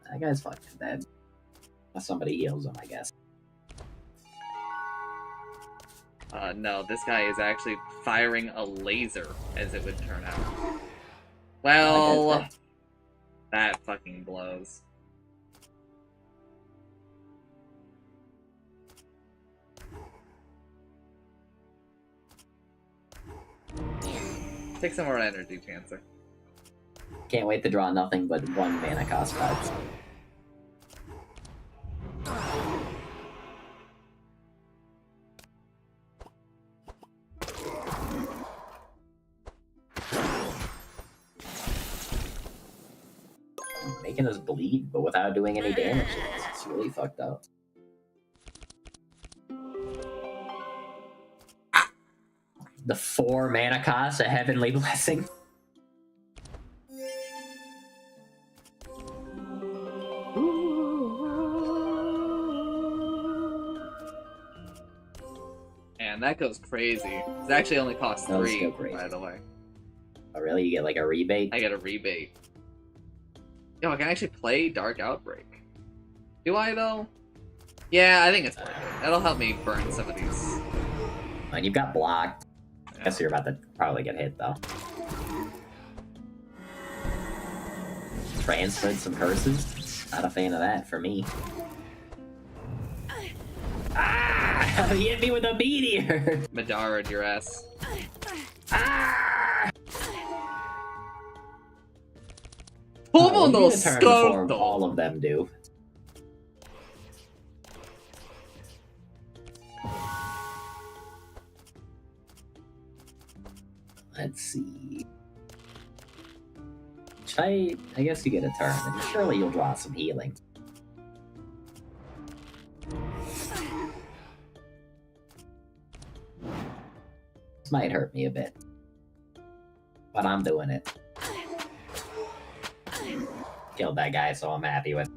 That guy's fucking dead. Unless somebody heals him, I guess. No, this guy is actually firing a laser, as it would turn out. Well, that fucking blows. Take some more energy, Chancer. Can't wait to draw nothing but one mana cost cards. Making us bleed, but without doing any damage. It's really fucked up. The 4 mana cost, a Heavenly Blessing. Man, that goes crazy. It actually only costs Those 3, go crazy. by the way. Oh, really? You get like a rebate? I get a rebate. Yo, I can actually play Dark Outbreak. Do I, though? Yeah, I think it's pretty good. That'll help me burn some of these. And you've got blocked. I guess you're about to probably get hit, though. Transferred some curses? Not a fan of that for me. Ah! He hit me with a meteor! Madara, your ass. Ah! Como What no did a turn before scarto? all of them do? Let's see. I guess you get a turn, and surely you'll draw some healing. This might hurt me a bit. But I'm doing it. Killed that guy, so I'm happy with it.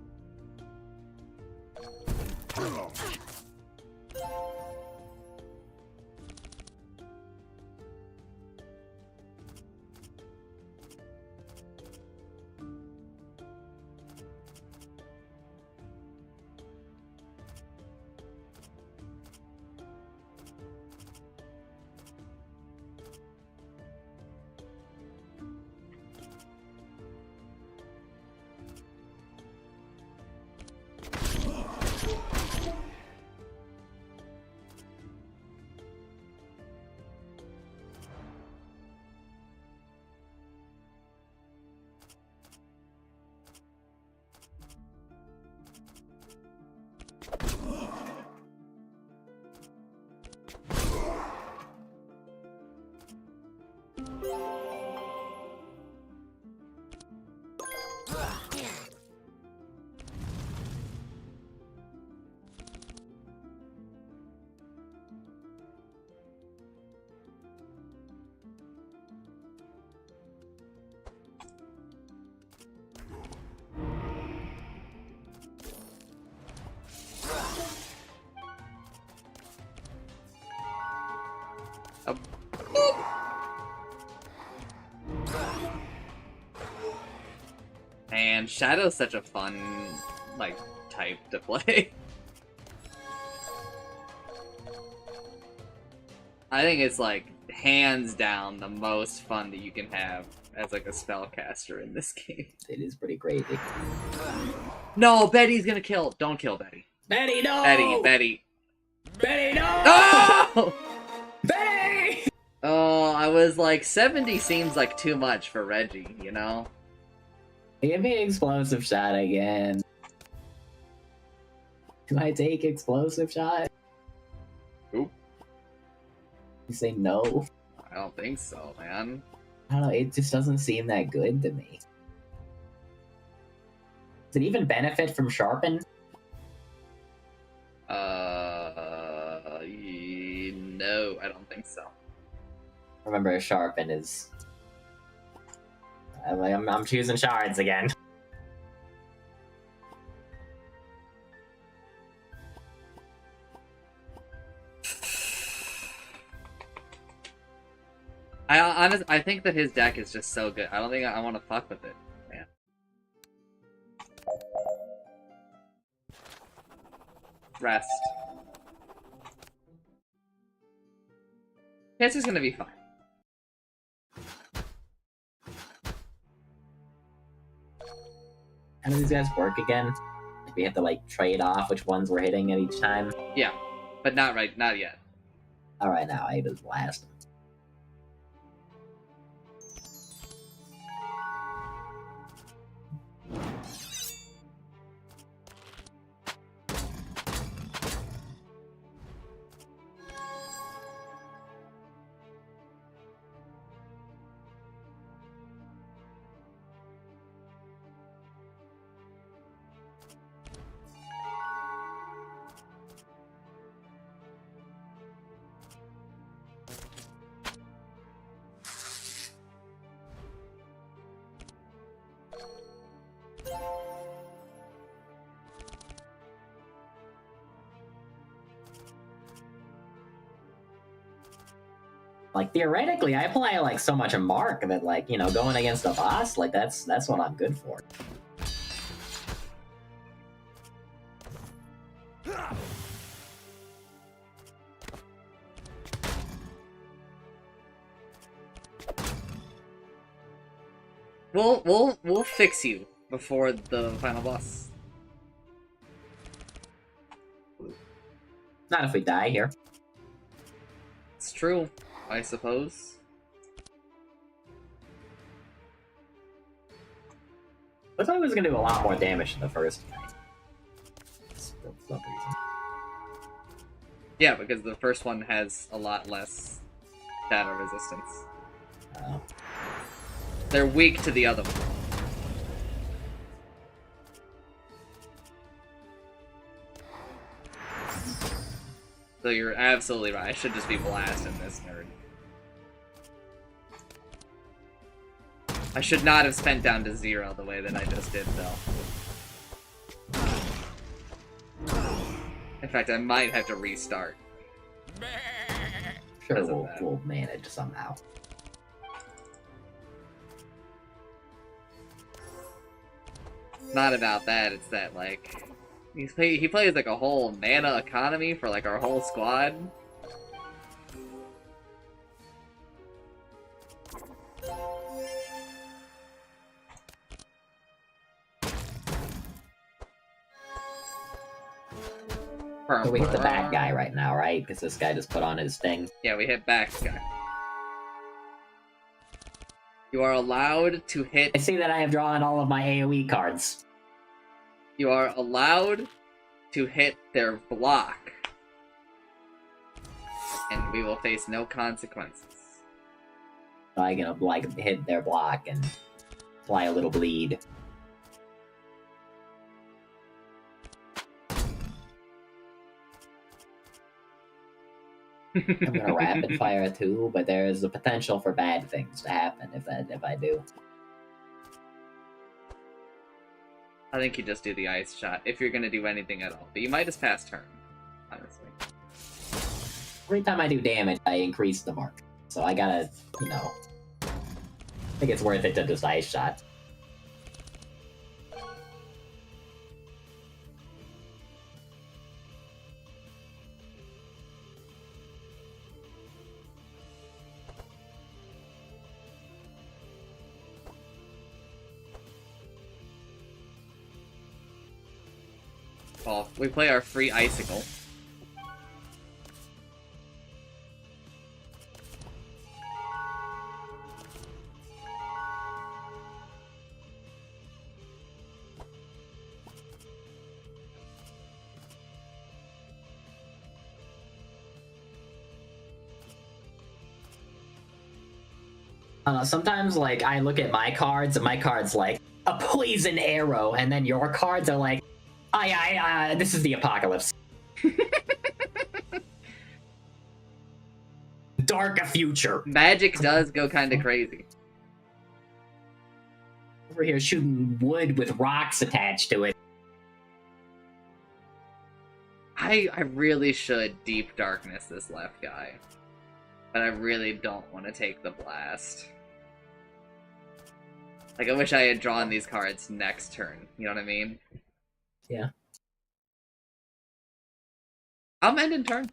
And Shadow's such a fun, like, type to play. I think it's, like, hands down the most fun that you can have as, like, a spellcaster in this game. It is pretty crazy. No, Betty's gonna kill. Don't kill Betty. Betty, no! Betty. Betty, no! No! Betty! Oh, I was like, 70 seems like too much for Reggie, you know? Give me explosive shot again. Do I take explosive shot? Oop. You say no? I don't think so, man. I don't know, it just doesn't seem that good to me. Does it even benefit from Sharpen? No, I don't think so. Remember, Sharpen is... I'm choosing shards again. I think that his deck is just so good. I don't think I want to fuck with it, man. Rest. This is gonna be fine. How do these guys work again? We have to like trade off which ones we're hitting at each time. Yeah, but not yet. Alright, now I just blast them. Like, theoretically, I apply, like, so much a mark that, like, you know, going against a boss, like, that's what I'm good for. We'll fix you before the final boss. Not if we die here. It's true, I suppose. I thought it was gonna do a lot more damage than the first guy. For some reason. Yeah, because the first one has a lot less shadow resistance. Oh. They're weak to the other one. So you're absolutely right. I should just be blasting this nerd. I should not have spent down to 0 the way that I just did, though. In fact, I might have to restart. Sure, we'll manage somehow. It's not about that, it's that, like... He plays, like, a whole mana economy for, like, our whole squad. So we hit the bad guy right now, right? Because this guy just put on his thing. Yeah, we hit back guy. You are allowed to hit... I see that I have drawn all of my AoE cards. You are allowed to hit their block. And we will face no consequences. So I'm gonna, like, hit their block and apply a little bleed. I'm gonna rapid fire too, but there is the potential for bad things to happen if I do. I think you just do the ice shot, if you're gonna do anything at all. But you might just pass turn, honestly. Every time I do damage, I increase the mark. So I gotta, you know... I think it's worth it to just ice shot. Well, we play our free icicle. Sometimes, like, I look at my cards, and my card's like, a poison arrow, and then your cards are like, this is the apocalypse. Dark future. Magic does go kind of crazy. Over here shooting wood with rocks attached to it. I really should Deep Darkness this left guy. But I really don't want to take the blast. Like, I wish I had drawn these cards next turn. You know what I mean? Yeah. I'm ending turn.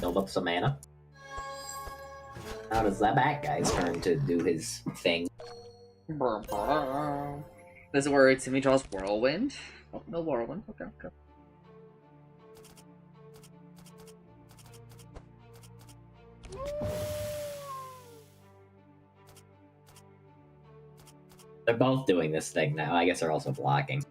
Build up some mana. How does that back guy's turn to do his thing? This is where Timmy draws Whirlwind. Oh, no Whirlwind. Okay, okay. They're both doing this thing now. I guess they're also blocking.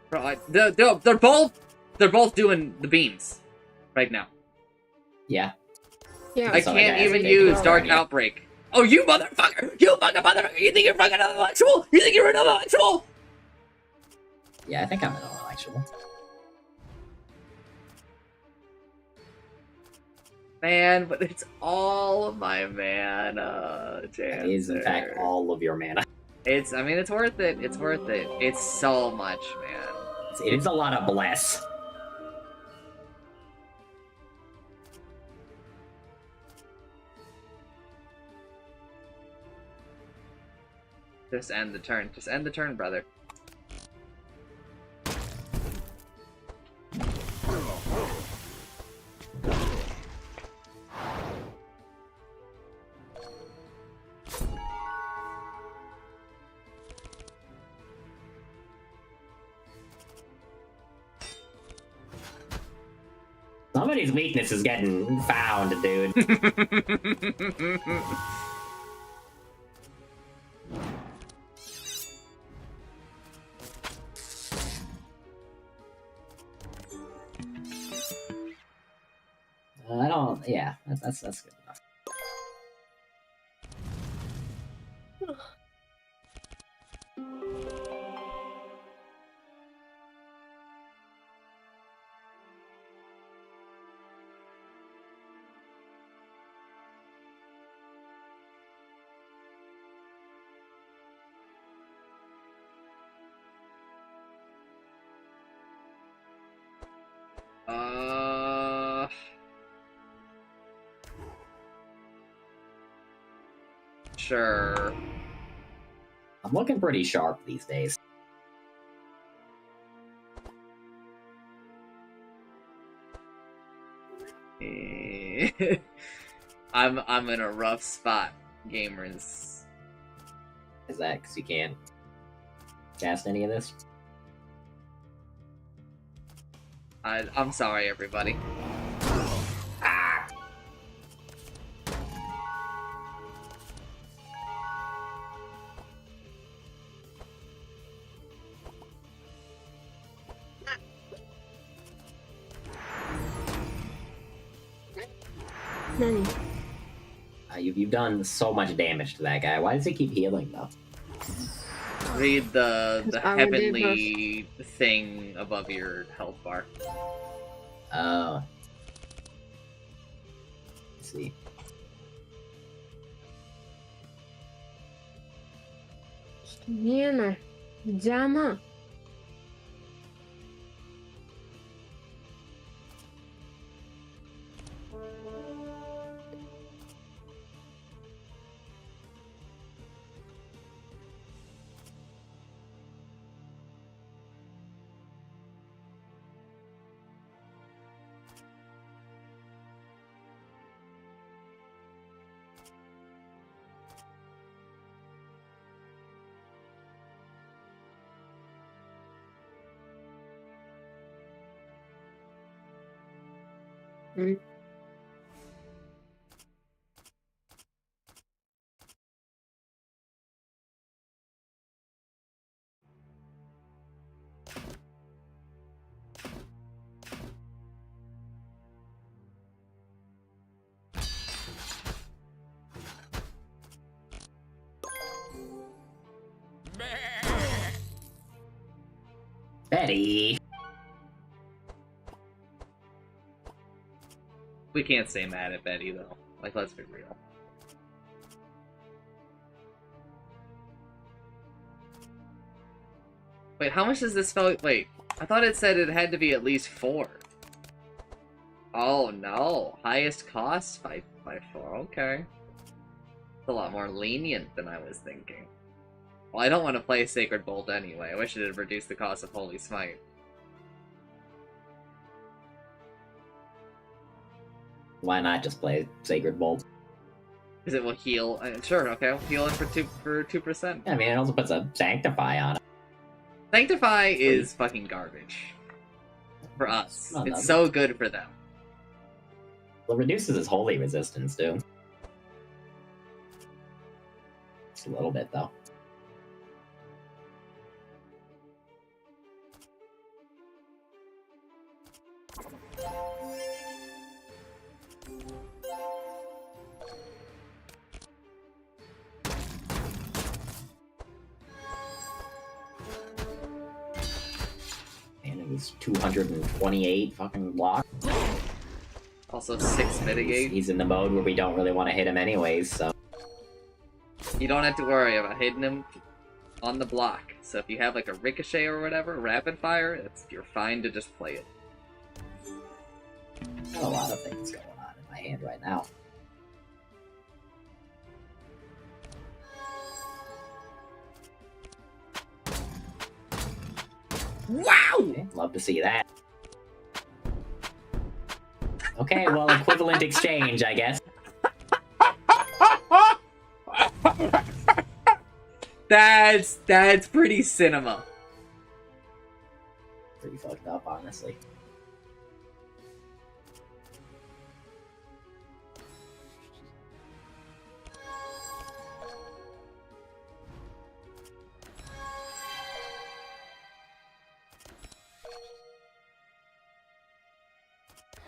Bro, they're both doing the beams right now. Yeah. Yeah. I can't even use Dark Outbreak. Oh, you motherfucker! You fucking motherfucker! You think you're fucking intellectual? You think you're an intellectual? Yeah, I think I'm an intellectual. Man, but it's all of my mana, That is, in fact, Jancer. all of your mana. I mean, it's worth it. It's worth it. It's so much, man. It is a lot of bless. Just end the turn. Just end the turn, brother. Somebody's weakness is getting found, dude. I don't. Yeah, that's good enough. Sure. I'm looking pretty sharp these days. I'm in a rough spot, gamers. Is that because you can't cast any of this? I'm sorry, everybody. Ah! Nani? You've done so much damage to that guy. Why does he keep healing, though? Read the I'm a heavenly thing above your health bar. Oh. Let's see. Miena. Jama. Mm. Betty! We can't stay mad at Betty, though. Like, let's be real. Wait, how much does this spell... Wait, I thought it said it had to be at least 4. Oh, no. Highest cost by 4. Okay. It's a lot more lenient than I was thinking. Well, I don't want to play Sacred Bolt anyway. I wish it had reduced the cost of Holy Smite. Why not just play Sacred Bolt? Because it will heal. Sure, okay, I'll heal it for 2%. I mean, it also puts a Sanctify on it. Sanctify is fucking garbage. For us. No, It's so good for them. Well, it reduces his holy resistance, too. Just a little bit, though. And it was 228 fucking block. Also 6 mitigate. He's in the mode where we don't really want to hit him anyways, so... You don't have to worry about hitting him on the block. So if you have like a ricochet or whatever, rapid fire, you're fine to just play it. Got a lot of things going on in my hand right now. Wow! Okay, love to see that. Okay, well, equivalent exchange, I guess. That's pretty cinema. Pretty fucked up, honestly.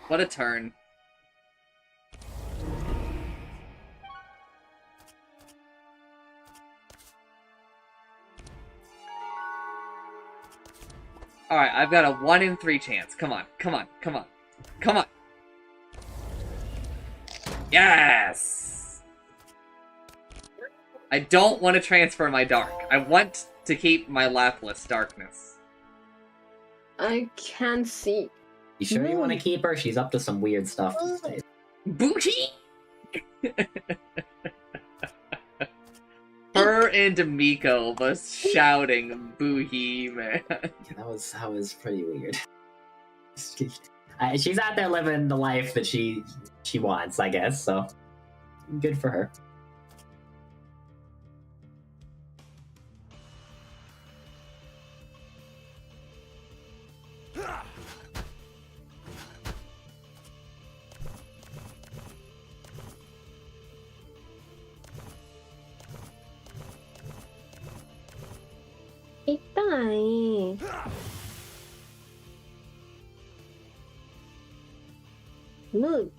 What a turn. Alright, I've got a 1 in 3 chance. Come on, come on, come on. Come on! Yes! I don't want to transfer my dark. I want to keep my Lapless darkness. I can't see. You sure you want to keep her? She's up to some weird stuff these days. Booty! Her and Miko was shouting boohee, man. Yeah, that was pretty weird. She's out there living the life that she wants, I guess, so good for her. Move.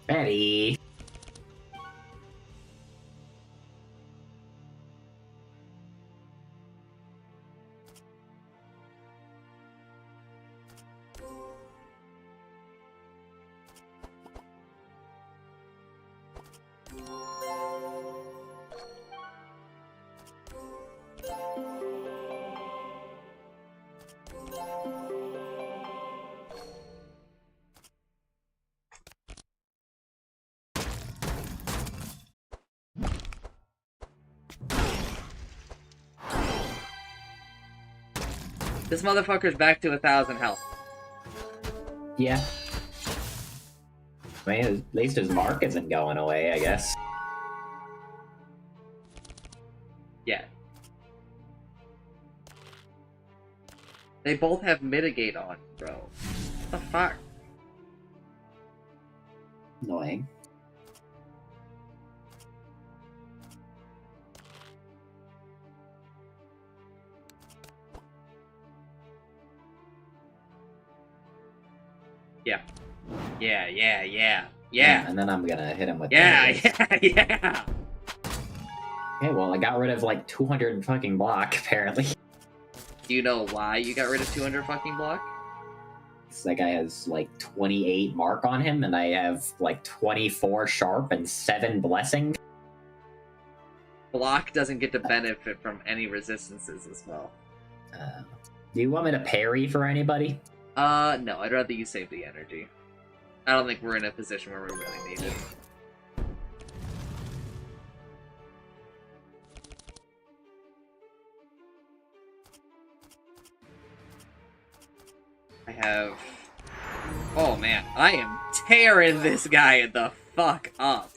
Betty. This motherfucker's back to 1,000 health. Yeah. I mean, at least his mark isn't going away, I guess. Yeah. They both have mitigate on, bro. What the fuck? Annoying. Yeah. Yeah. And then I'm gonna hit him with Yeah. Okay, well, I got rid of like 200 fucking block, apparently. Do you know why you got rid of 200 fucking block? That guy has like 28 mark on him, and I have like 24 sharp and 7 blessing. Block doesn't get to benefit from any resistances as well. Do you want me to parry for anybody? No, I'd rather you save the energy. I don't think we're in a position where we really need it. I have... Oh man, I am tearing this guy the fuck up.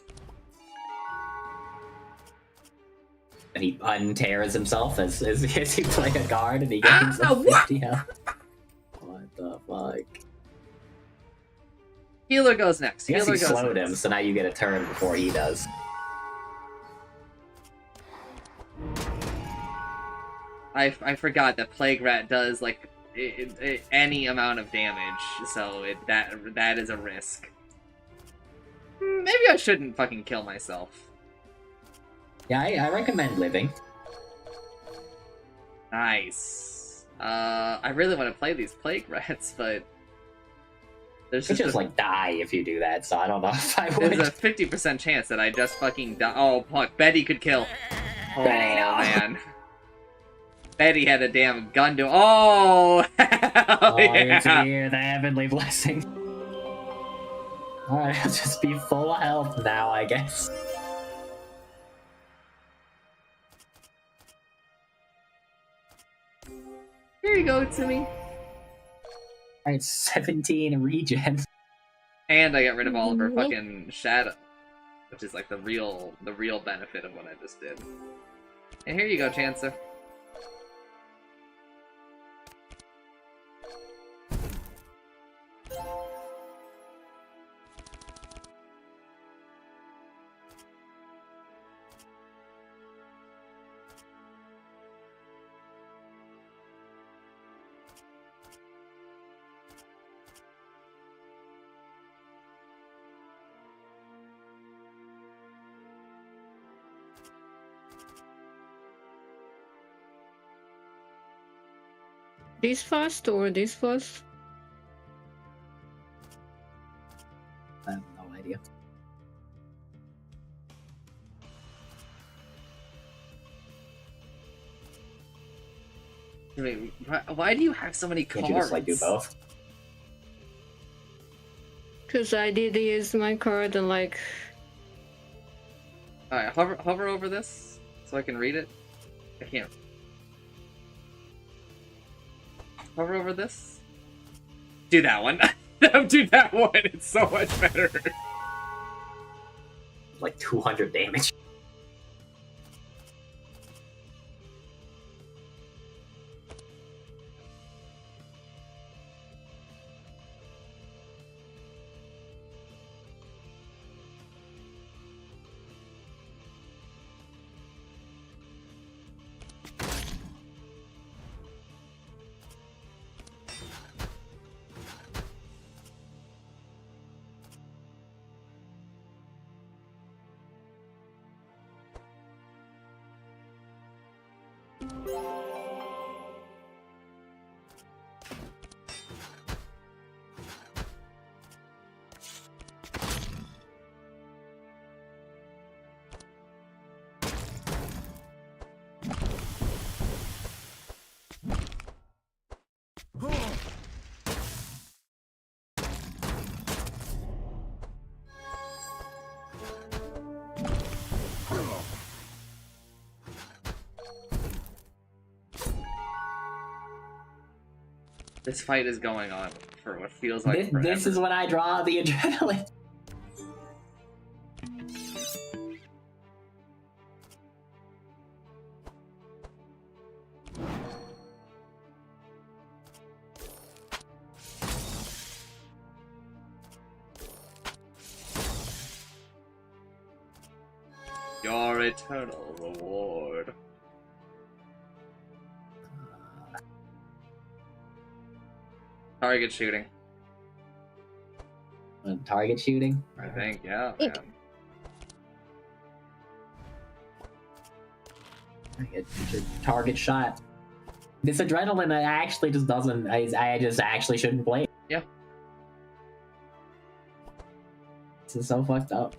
And he untears himself as he play a guard and he gains like 50 health. What the fuck? Healer goes next. I guess Healer you goes slowed next. him, so now you get a turn before he does. I forgot that Plague Rat does like any amount of damage, so that is a risk. Maybe I shouldn't fucking kill myself. Yeah, I recommend living. Nice. I really want to play these Plague Rats, but there's You just just like die if you do that, so I don't know if I would. there's a 50% chance that I just fucking die. Oh fuck, Betty could kill. Oh Betty, no. man. Betty had a damn gun to. Oh, hell It's yeah. here, the heavenly blessing. Alright, I'll just be full of health now, I guess. Here you go, Timmy. Alright, 17 regen. And I got rid of all of her fucking shadow, which is like the real benefit of what I just did. And here you go, Chancer. This first or this first? I have no idea. I mean, why do you have so many cards? Can't you just like do both? Cause I did use my card and like. Alright, hover over this so I can read it. I can't. Hover over this. Do that one. No, do that one. It's so much better. Like 200 damage. This fight is going on for what feels like This is when I draw the adrenaline. Your eternal reward. Target shooting. Target shooting? I think, yeah, man. It's your target shot. This adrenaline actually just doesn't. I just actually shouldn't play it. Yeah. This is so fucked up.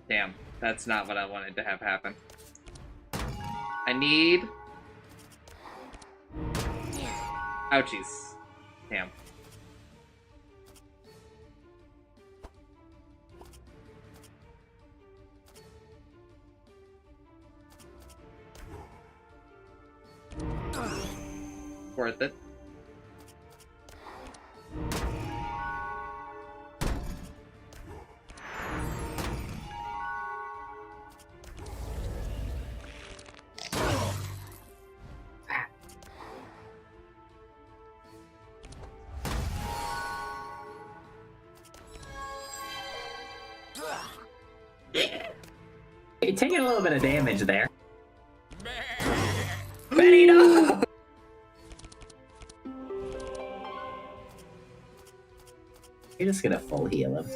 Damn, that's not what I wanted to have happen. I need... Ouchies. Damn. worth it. You're taking a little bit of damage there. Benny, no! You're just gonna full heal him.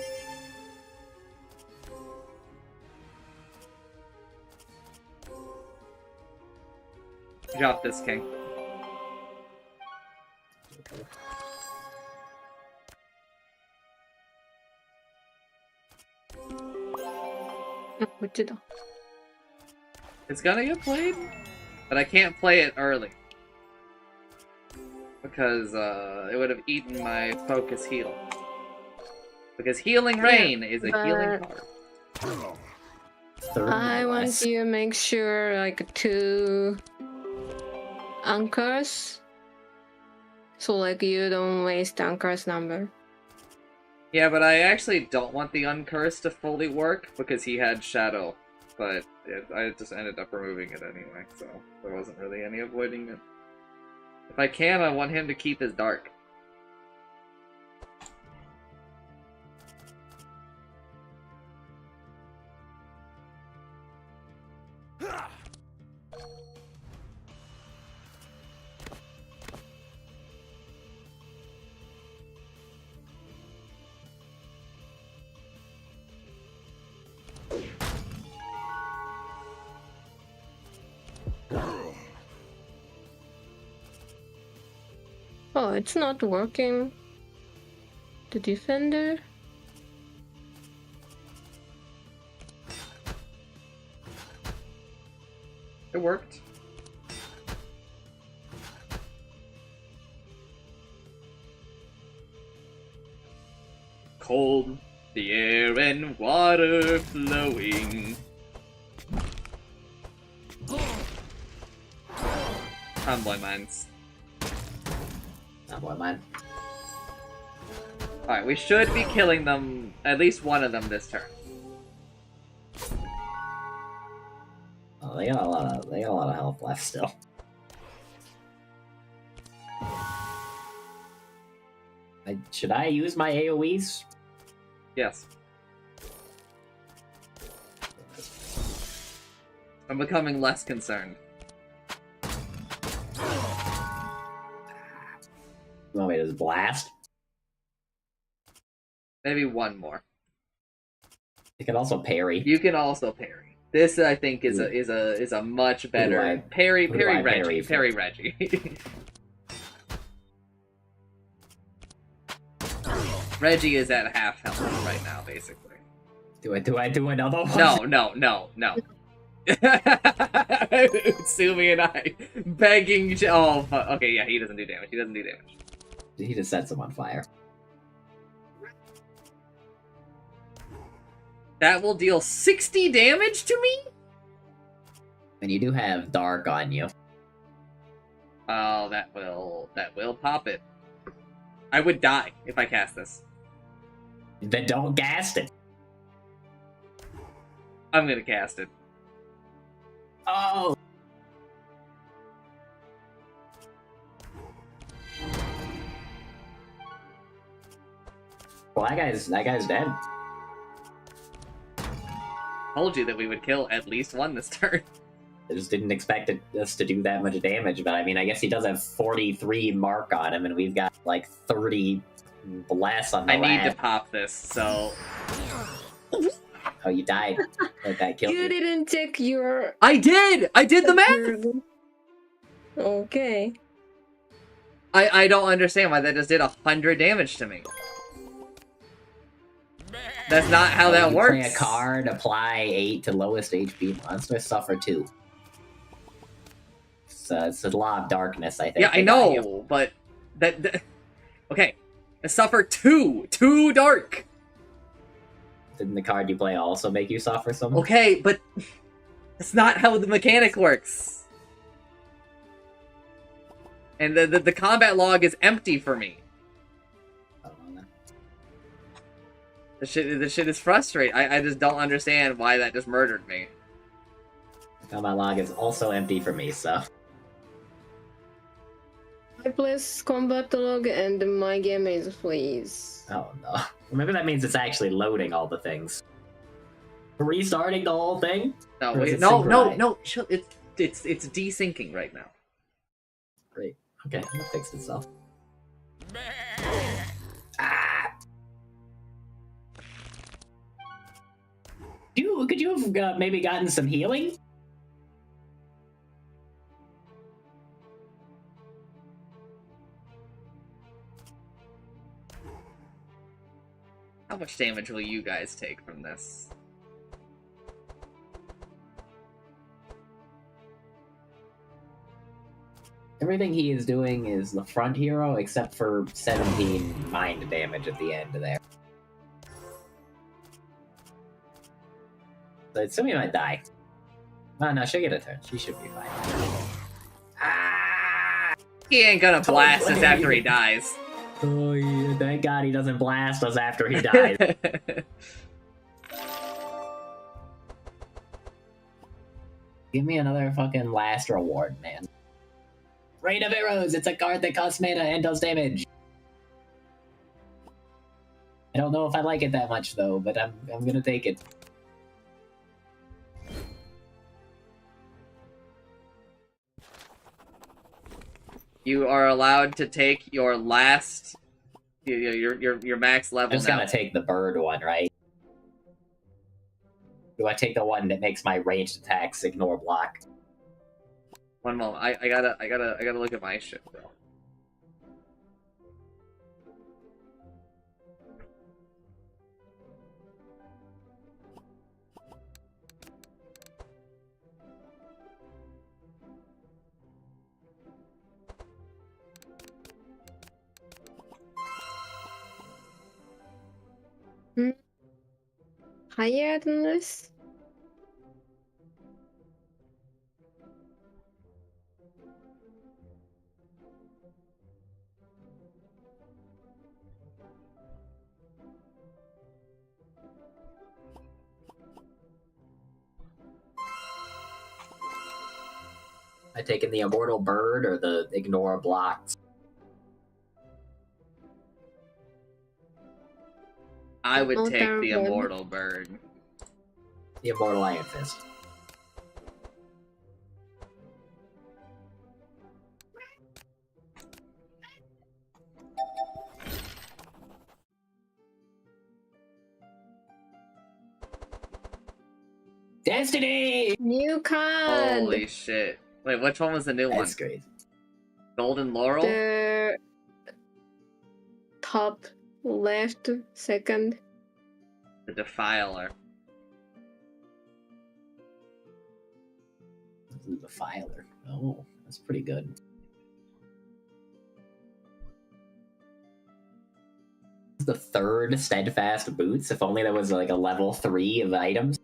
Drop this, King. It's gonna get played, but I can't play it early. Because it would have eaten my focus heal. Because Healing Rain is a healing card. I want you to make sure like 2 anchors. So like you don't waste anchor's number. Yeah, but I actually don't want the Uncursed to fully work because he had Shadow. But I just ended up removing it anyway, so there wasn't really any avoiding it. If I can, I want him to keep his Dark. Oh, it's not working. The defender? It worked. Cold, the air and water flowing. Tomboy mines. Tomboy mine. Alright, we should be killing them, at least one of them this turn. Oh, they got a lot of health left still. Should I use my AoEs? Yes. I'm becoming less concerned. You want me to just blast? Maybe one more. You can also parry. You can also parry. This, I think, is a much better parry Reggie. Reggie is at half health right now, basically. Do I do another one? No. Sumi and I begging. Oh, okay, yeah, he doesn't do damage. He just sets him on fire. That will deal 60 damage to me? And you do have Dark on you. Oh, that will pop it. I would die if I cast this. Then don't cast it. I'm gonna cast it. Oh. Well, that guy's dead. Told you that we would kill at least one this turn. I just didn't expect us to do that much damage, but I mean, I guess he does have 43 mark on him, and we've got like 30 less on the I need to pop this, so... Oh, you died. That guy killed you. You didn't check your... I did the math! Okay. I don't understand why that just did 100 damage to me. That's not how that works. Play a card, apply 8 to lowest HP monster, suffer 2. So it's a lot of darkness, I think. Yeah, I know, but that okay. I suffer 2 dark. Didn't the card you play also make you suffer something? Okay, but that's not how the mechanic works. And the combat log is empty for me. The shit is frustrating. I just don't understand why that just murdered me. The combat log is also empty for me, so. I place combat log and my game is freeze. Oh no. Maybe that means it's actually loading all the things. Restarting the whole thing? No, Or is wait, it no, synchronized? it's desyncing right now. Great. Okay, it'll fix itself. Could you have maybe gotten some healing? How much damage will you guys take from this? Everything he is doing is the front hero, except for 17 mind damage at the end there. So Sumi might die. Oh no, she'll get a turn. She should be fine. He ain't gonna blast us after he dies. Oh yeah, thank God he doesn't blast us after he dies. Give me another fucking last reward, man. Rain of Arrows! It's a card that costs mana and does damage! I don't know if I like it that much though, but I'm gonna take it. You are allowed to take your last, your max level. I'm just now. gonna take the bird one, right? Do I take the one that makes my ranged attacks ignore block? One moment, I gotta look at my shit, bro. Higher than this? I taking the immortal bird or the ignore blocks? I would Oh, take the terrible. immortal bird. The immortal Iron Fist. Destiny! New card! Holy shit! Wait, which one was the new one? That's great. Golden Laurel. The top left second. The Defiler. The Defiler. Oh, that's pretty good. The third steadfast boots. If only there was like a level 3 of items.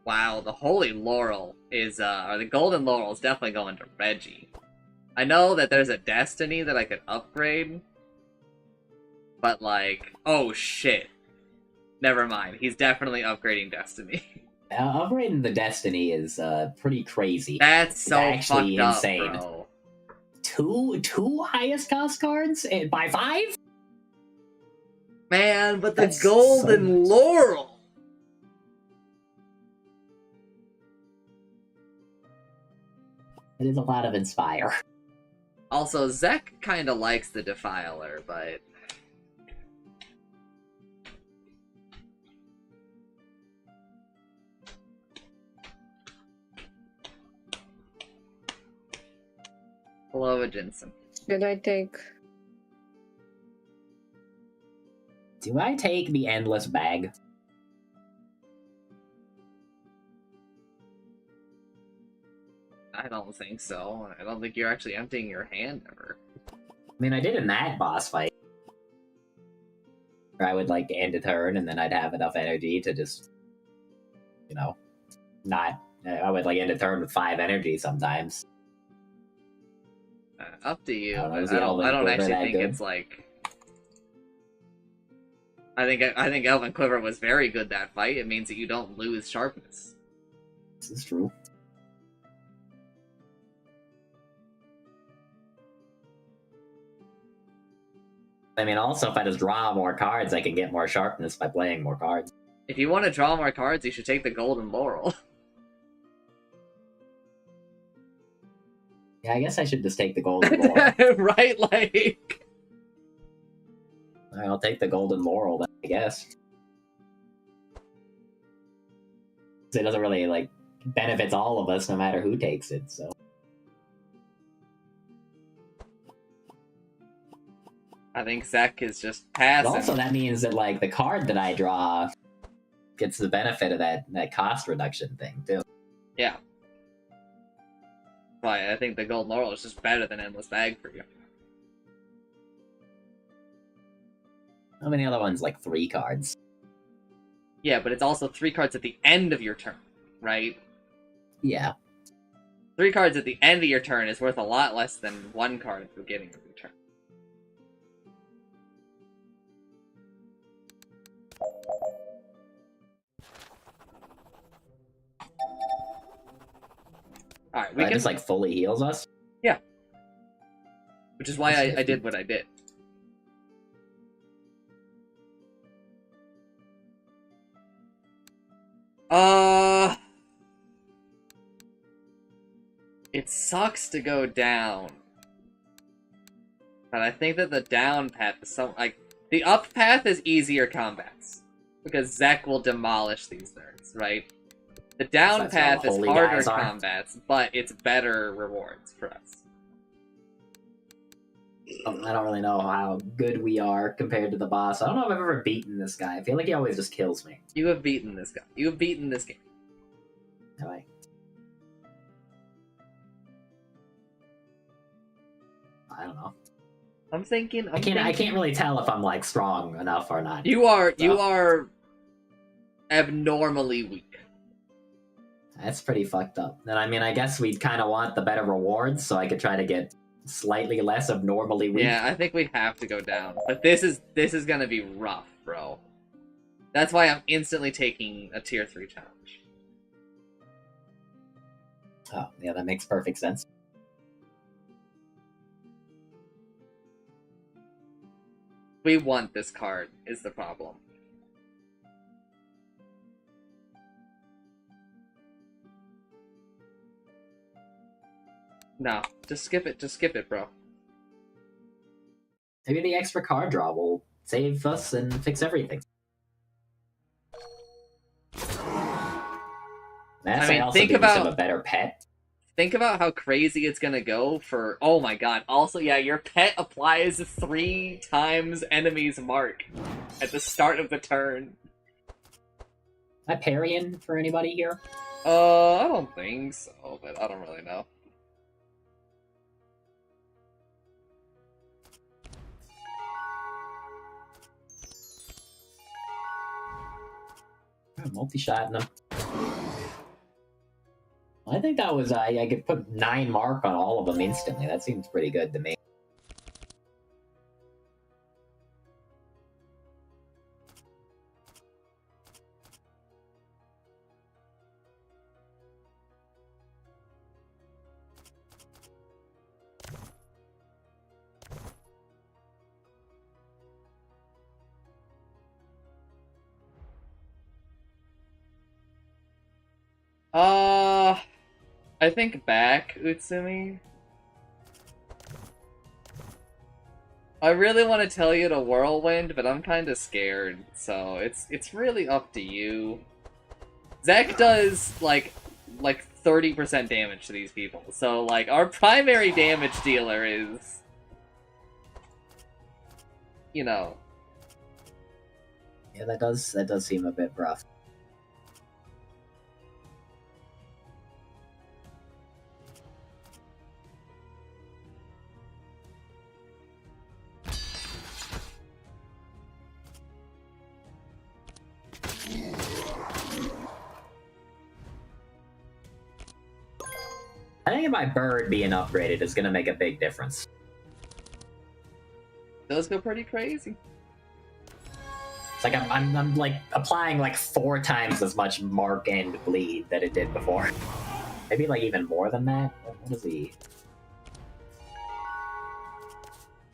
Wow, the Holy Laurel is, or the Golden Laurel is definitely going to Reggie. I know that there's a Destiny that I could upgrade, but like, oh shit. Never mind, he's definitely upgrading Destiny. Upgrading the Destiny is pretty crazy. That's It's so actually fucked insane. up, bro. Two highest cost cards by 5? Man, but the That's Golden so much. Laurel! It is a lot of Inspire. Also, Zek kinda likes the Defiler, but... Hello, Jensen. Should I take? Do I take the Endless Bag? I don't think so. I don't think you're actually emptying your hand ever. I mean, I did in that boss fight. Where I would, like, end a turn, and then I'd have enough energy to just, you know, not. I would like end a turn with 5 energy sometimes. Up to you. I But don't know, I don't actually that think good. it's like. I think Elven Quiver was very good that fight. It means that you don't lose sharpness. This is true. I mean, also, if I just draw more cards, I can get more sharpness by playing more cards. If you want to draw more cards, you should take the Golden Laurel. Yeah, I guess I should just take the golden laurel. Right? Like. I'll take the golden laurel then, I guess. It doesn't really, like, benefits all of us no matter who takes it, so. I think Zek is just But passing. also, that means that, like, the card that I draw gets the benefit of that cost reduction thing, too. Yeah. But I think the Golden Laurel is just better than Endless Bag for you. How many other ones, like 3 cards? Yeah, but it's also 3 cards at the end of your turn, right? Yeah. 3 cards at the end of your turn is worth a lot less than 1 card at the beginning of your turn. Alright, we That can just, like, fully heals us? Yeah. Which is why I did what I did. It sucks to go down. But I think that the down path is so, like, the up path is easier combats. Because Zek will demolish these nerds, right? The down That's how path is holy harder guys are. combats, but it's better rewards for us. I don't really know how good we are compared to the boss. I don't know if I've ever beaten this guy. I feel like he always just kills me. You have beaten this guy. You have beaten this game. Have I? I don't know. I'm thinking. I can't really tell if I'm like strong enough or not. You are abnormally weak. That's pretty fucked up. And I mean, I guess we'd kind of want the better rewards, so I could try to get slightly less abnormally weak. Yeah, I think we have to go down. But this is gonna be rough, bro. That's why I'm instantly taking a tier 3 challenge. Oh, yeah, that makes perfect sense. We want this card, is the problem. No, just skip it, bro. Maybe the extra card draw will save us and fix everything. That's mean, also think gives him about- a better pet. Think about how crazy it's gonna go for... Oh my god. Also, yeah, your pet applies 3 times enemy's mark at the start of the turn. Am I parrying for anybody here? I don't think so, but I don't really know. Multi-shot them. I think that was, I could put 9 mark on all of them instantly. That seems pretty good to me. I think back, Utsumi. I really want to tell you to Whirlwind, but I'm kind of scared, so it's really up to you. Zek does, like 30% damage to these people, so, like, our primary damage dealer is... You know... Yeah, that does seem a bit rough. I think my bird being upgraded is gonna make a big difference. Does go pretty crazy. It's like I'm like applying like 4 times as much mark and bleed that it did before. Maybe like even more than that. What is he?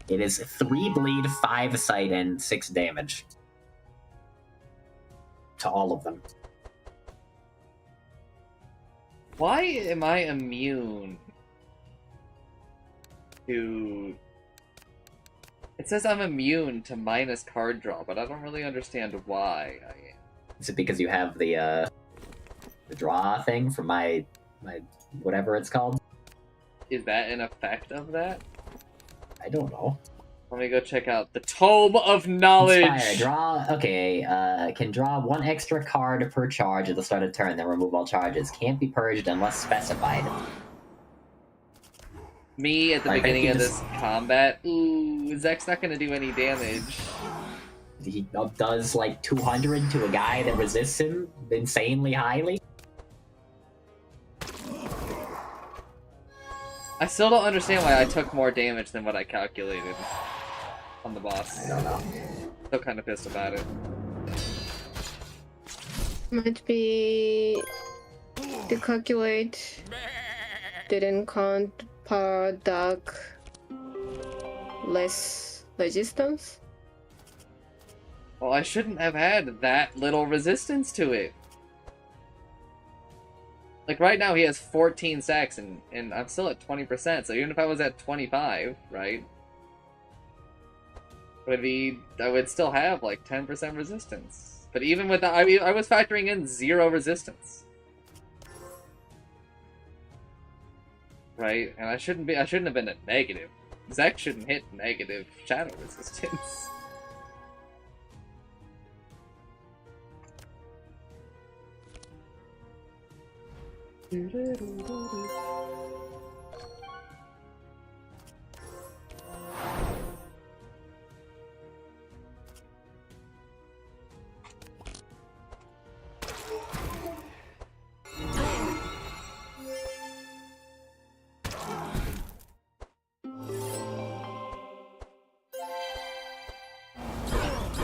It is 3 bleed, 5 sight, and 6 damage to all of them. Why am I immune to... It says I'm immune to minus card draw, but I don't really understand why I am. Is it because you have the draw thing from my whatever it's called? Is that an effect of that? I don't know. Let me go check out the Tome of Knowledge! Inspire, draw, okay, can draw 1 extra card per charge at the start of turn, then remove all charges. Can't be purged unless specified. Me at the Like, beginning of just... this combat, ooh, Zek's not gonna do any damage. He does like 200 to a guy that resists him insanely highly. I still don't understand why I took more damage than what I calculated on the boss. I don't know. Still kind of pissed about it. Might be the calculate didn't count per dark less resistance. Well, I shouldn't have had that little resistance to it. Like, right now he has 14 stacks, and I'm still at 20%, so even if I was at 25, right? I would still have, like, 10% resistance. But even with that, I was factoring in 0 resistance. Right? And I shouldn't have been at negative. Zek shouldn't hit negative shadow resistance.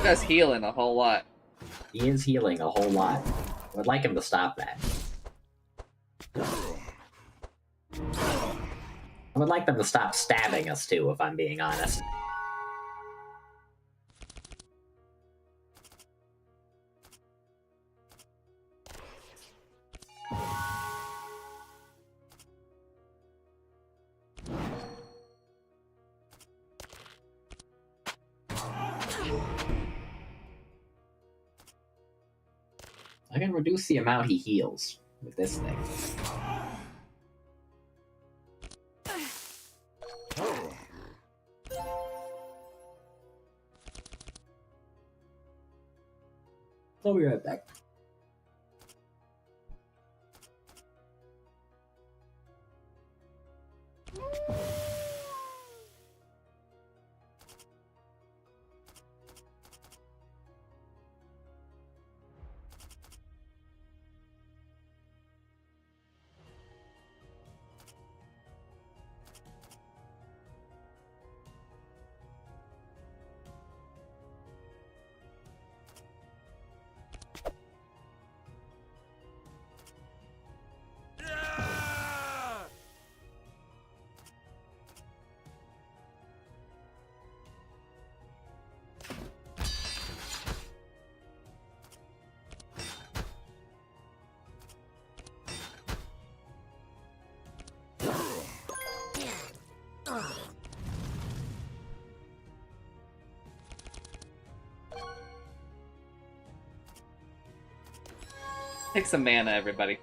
That's healing a whole lot. He is healing a whole lot. I would like him to stop that. I would like them to stop stabbing us too, if I'm being honest. I can reduce the amount he heals with this thing. I'll be right back. Take some mana, everybody.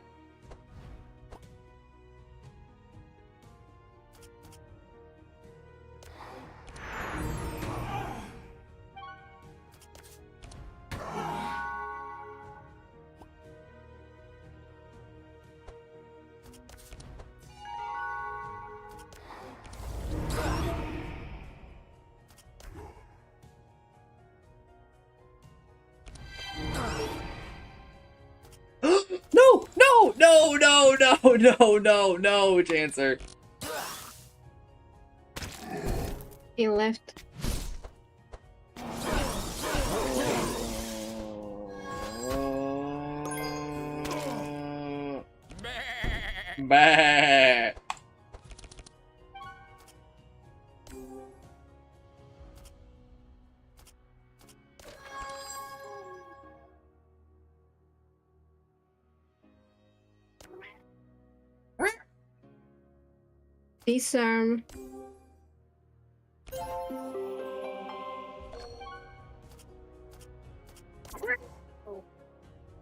No! No! No, no, no, no, no, no, Chancer. He left. Bah. Disarm.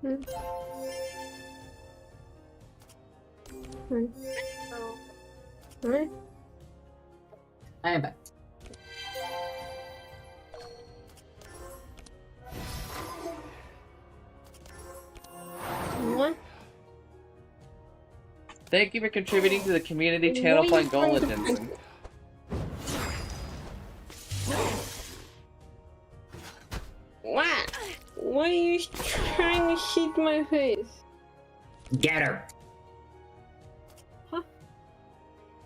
Hmm. Hmm. Right. I am back. What? Thank you for contributing to the community channel playing Goal Legends. What? Why are you trying to hit my face? Get her.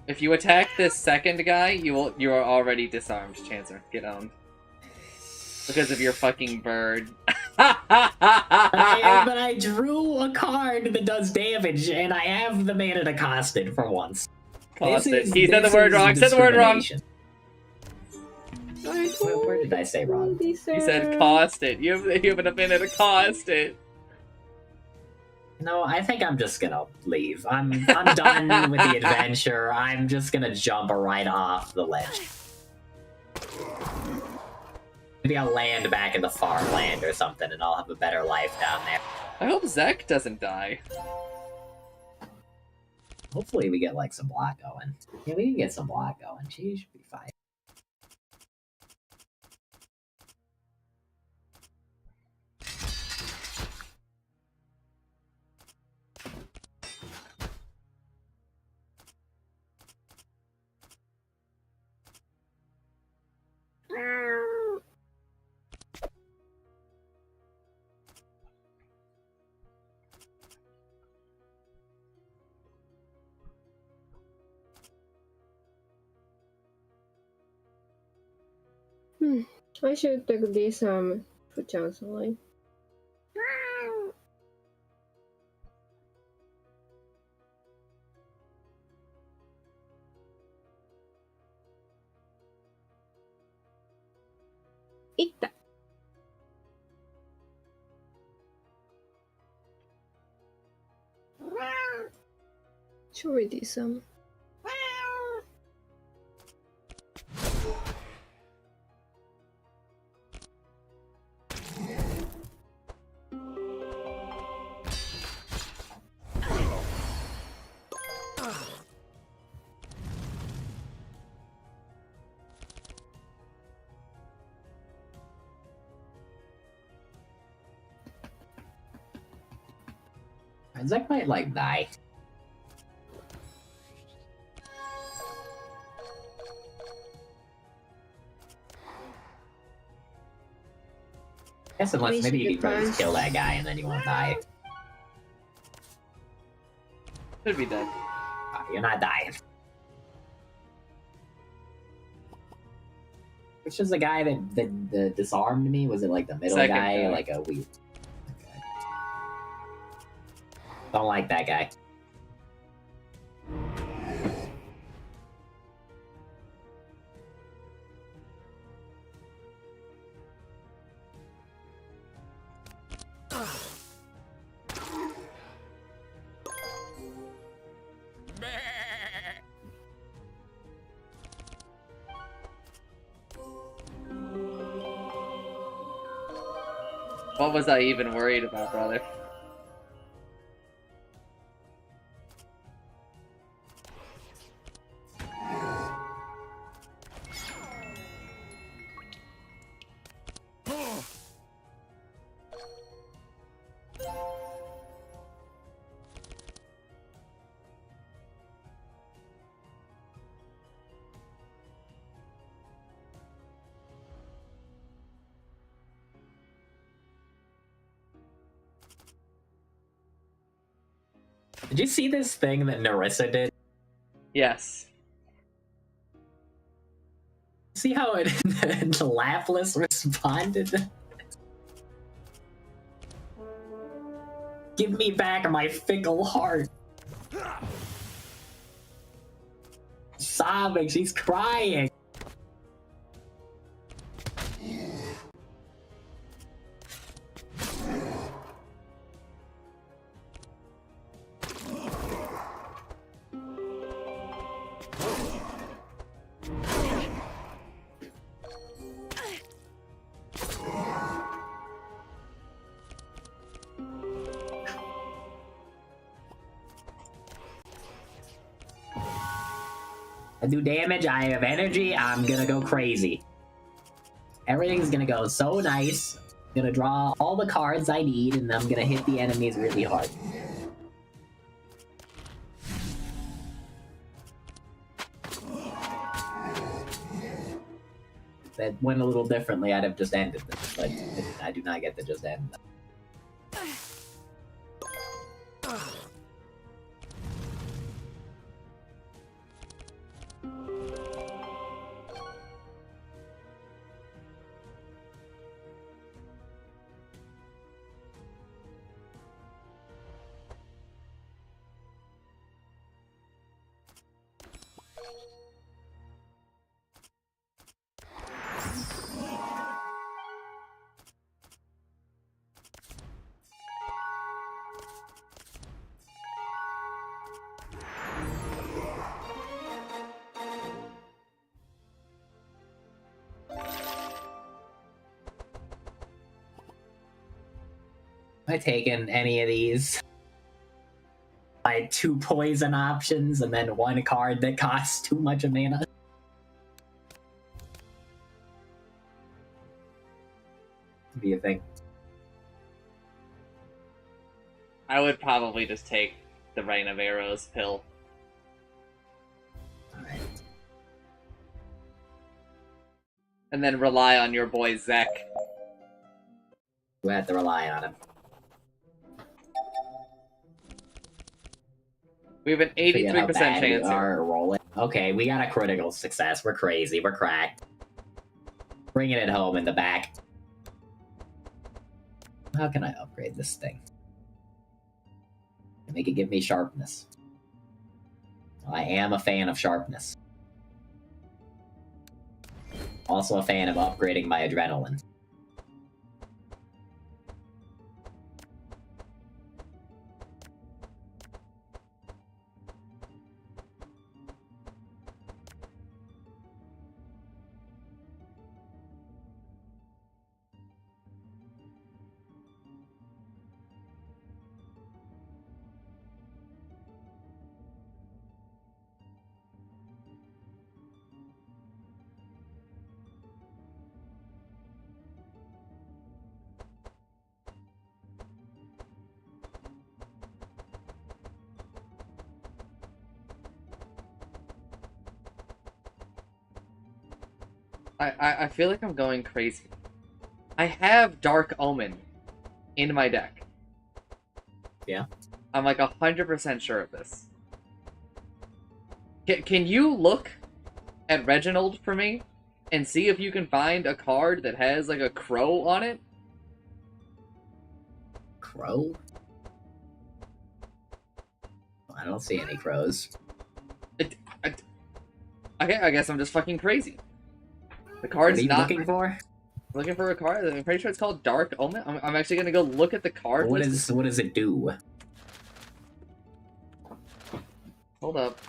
If you attack this second guy, you are already disarmed, Chancer. Get owned. Because of your fucking bird. But I drew a card that does damage, and I have the mana to cost it for once. He said the word wrong. Said the word wrong. Where did I say wrong? He said cost it. You have enough mana to cost it. No, I think I'm just gonna leave. I'm done with the adventure. I'm just gonna jump right off the ledge. Maybe I'll land back in the farmland or something, and I'll have a better life down there. I hope Zek doesn't die. Hopefully we get, like, some block going. Yeah, we can get some block going. She should be fine. I should take this for chance line. Itta. Should we do some? Zek might, like, die. Guess unless maybe you can just kill that guy and then you won't die. Should be dead. You're not dying. Which was the guy that disarmed me? Was it like the middle Second guy or guy. like a weird? Okay. Don't like that guy. What was I even worried about, brother? Did you see this thing that Narissa did? Yes. See how it Lapless responded? Give me back my fickle heart. Sobbing, she's crying. I do damage, I have energy, I'm gonna go crazy. Everything's gonna go so nice. I'm gonna draw all the cards I need, and I'm gonna hit the enemies really hard. If that went a little differently, I'd have just ended this, but I do not get to just end them. Have I taken any of these? I had 2 poison options and then 1 card that costs too much mana. What do you think? I would probably just take the Rain of Arrows pill. Alright. And then rely on your boy Zek. We have to rely on him. We have an 83% chance we here. are rolling. Okay, we got a critical success. We're crazy. We're cracked. Bringing it home in the back. How can I upgrade this thing? Make it give me sharpness. I am a fan of sharpness. Also a fan of upgrading my adrenaline. I feel like I'm going crazy. I have Dark Omen in my deck. Yeah. I'm like 100% sure of this. Can you look at Reginald for me and see if you can find a card that has like a crow on it? Crow? I don't see any crows. Okay, I guess I'm just fucking crazy. The card's what are you not looking for? looking for a card. I'm pretty sure it's called Dark Omen. I'm actually gonna go look at the card What list. does it do? Hold up.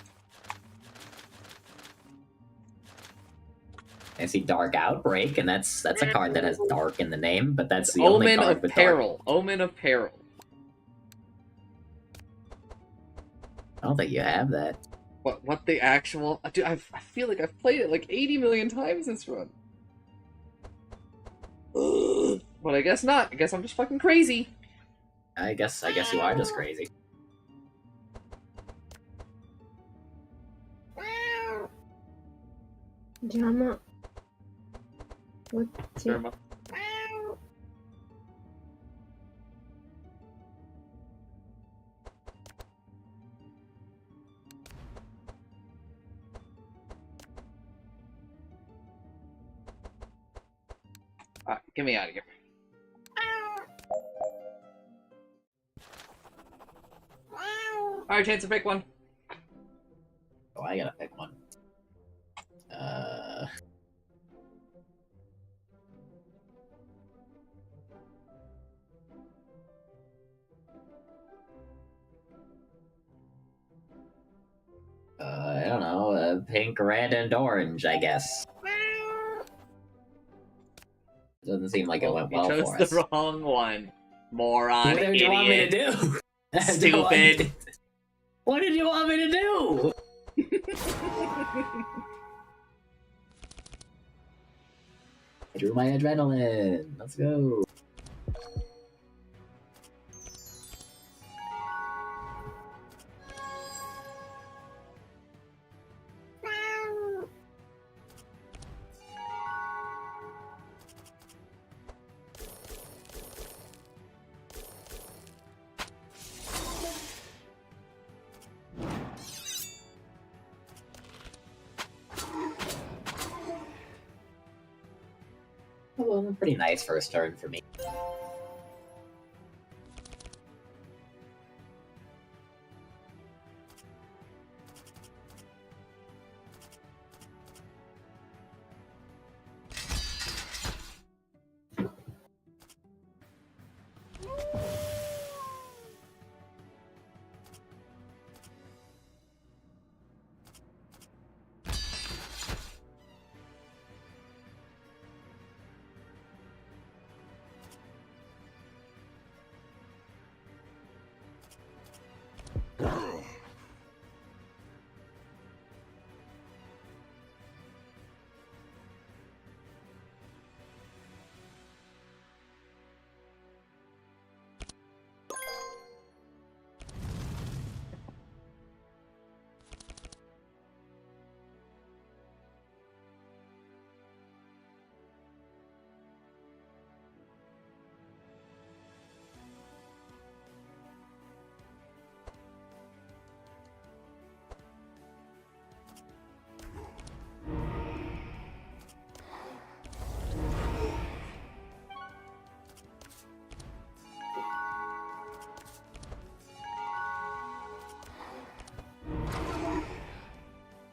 I see Dark Outbreak, and that's a card that has dark in the name, but that's the only Omen card of with Peril. dark. Omen of Peril. I don't think you have that. What the actual... Dude, I feel like I've played it like 80 million times this run. Ugh. But I guess not. I guess I'm just fucking crazy. I guess you are just crazy. Drama. What? Derma. Get me out of here. Alright, chance to pick one. Oh, I gotta pick one. I don't know, pink, red, and orange, I guess. Doesn't seem like it went well You for chose us. the wrong one. Moron, What did idiot. you want me to do? Stupid. What did you want me to do? I drew my adrenaline. Let's go. Well, pretty nice first turn for me.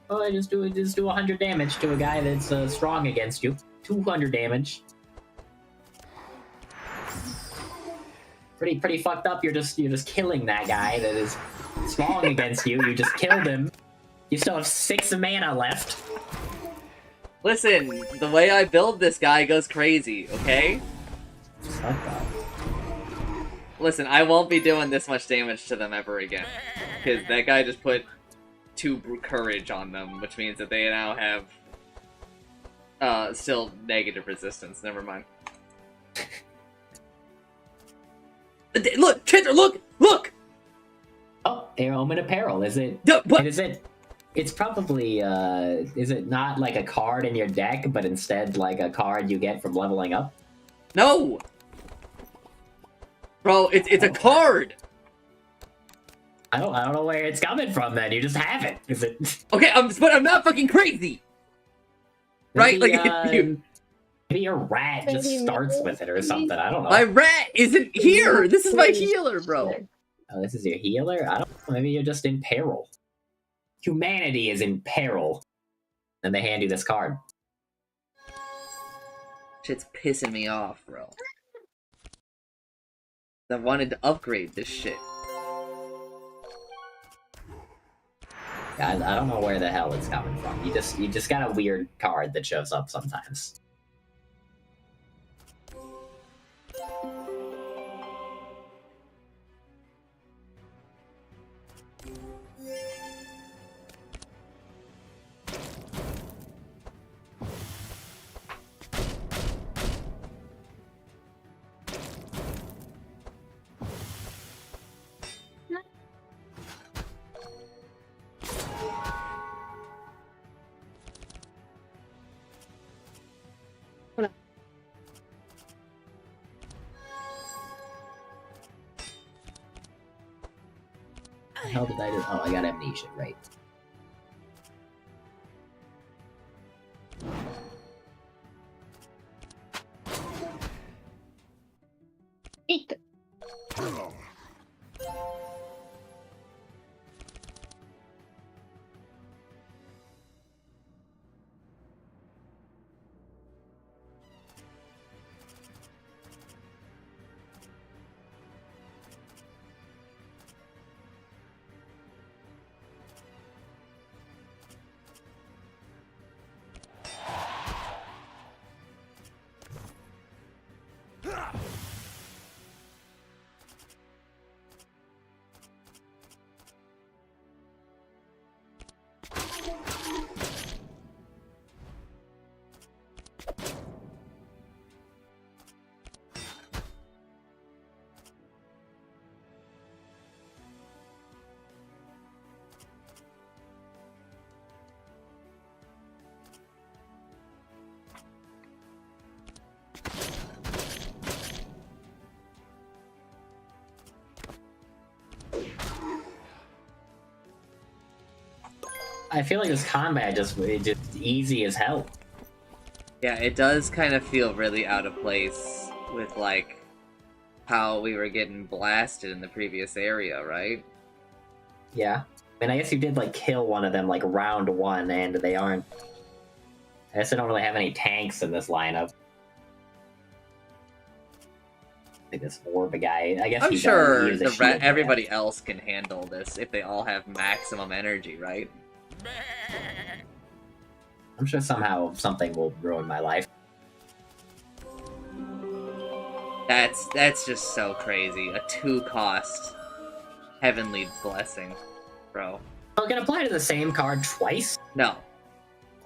Oh, I just do 100 damage to a guy that's strong against you. 200 damage. Pretty fucked up. You're just killing that guy that is strong against you. You just killed him. You still have 6 mana left. Listen, the way I build this guy goes crazy, okay? Fuck that. Listen, I won't be doing this much damage to them ever again. Because that guy just put 2 courage on them, which means that they now have still negative resistance. Never mind. Look, Chandler, look! Oh, Omen Apparel. Is it? What? Is it? It's probably. Is it not like a card in your deck, but instead like a card you get from leveling up? No, bro, it's a card. I don't know where it's coming from. Then you just have it. Is it? Okay, but I'm not fucking crazy, right? Maybe, Like maybe your rat just starts with it or something. I don't know. my rat isn't here. This is my healer, bro. Oh, this is your healer? I don't know. Maybe you're just in peril. Humanity is in peril. And they hand you this card. Shit's pissing me off, bro. I wanted to upgrade this shit. I don't know where the hell it's coming from. You just got a weird card that shows up sometimes. What the hell did I do? Oh, I got amnesia, right. I feel like this combat just easy as hell. Yeah, it does kind of feel really out of place with, like, how we were getting blasted in the previous area, right? Yeah. I mean, I guess you did, like, kill one of them, like, round one, and they aren't... I guess they don't really have any tanks in this lineup. Like this orb guy. I guess I'm he's sure a shield everybody else can handle this if they all have maximum energy, right? I'm sure somehow something will ruin my life. That's just so crazy. A 2-cost heavenly blessing, bro. So it can apply to the same card twice? No.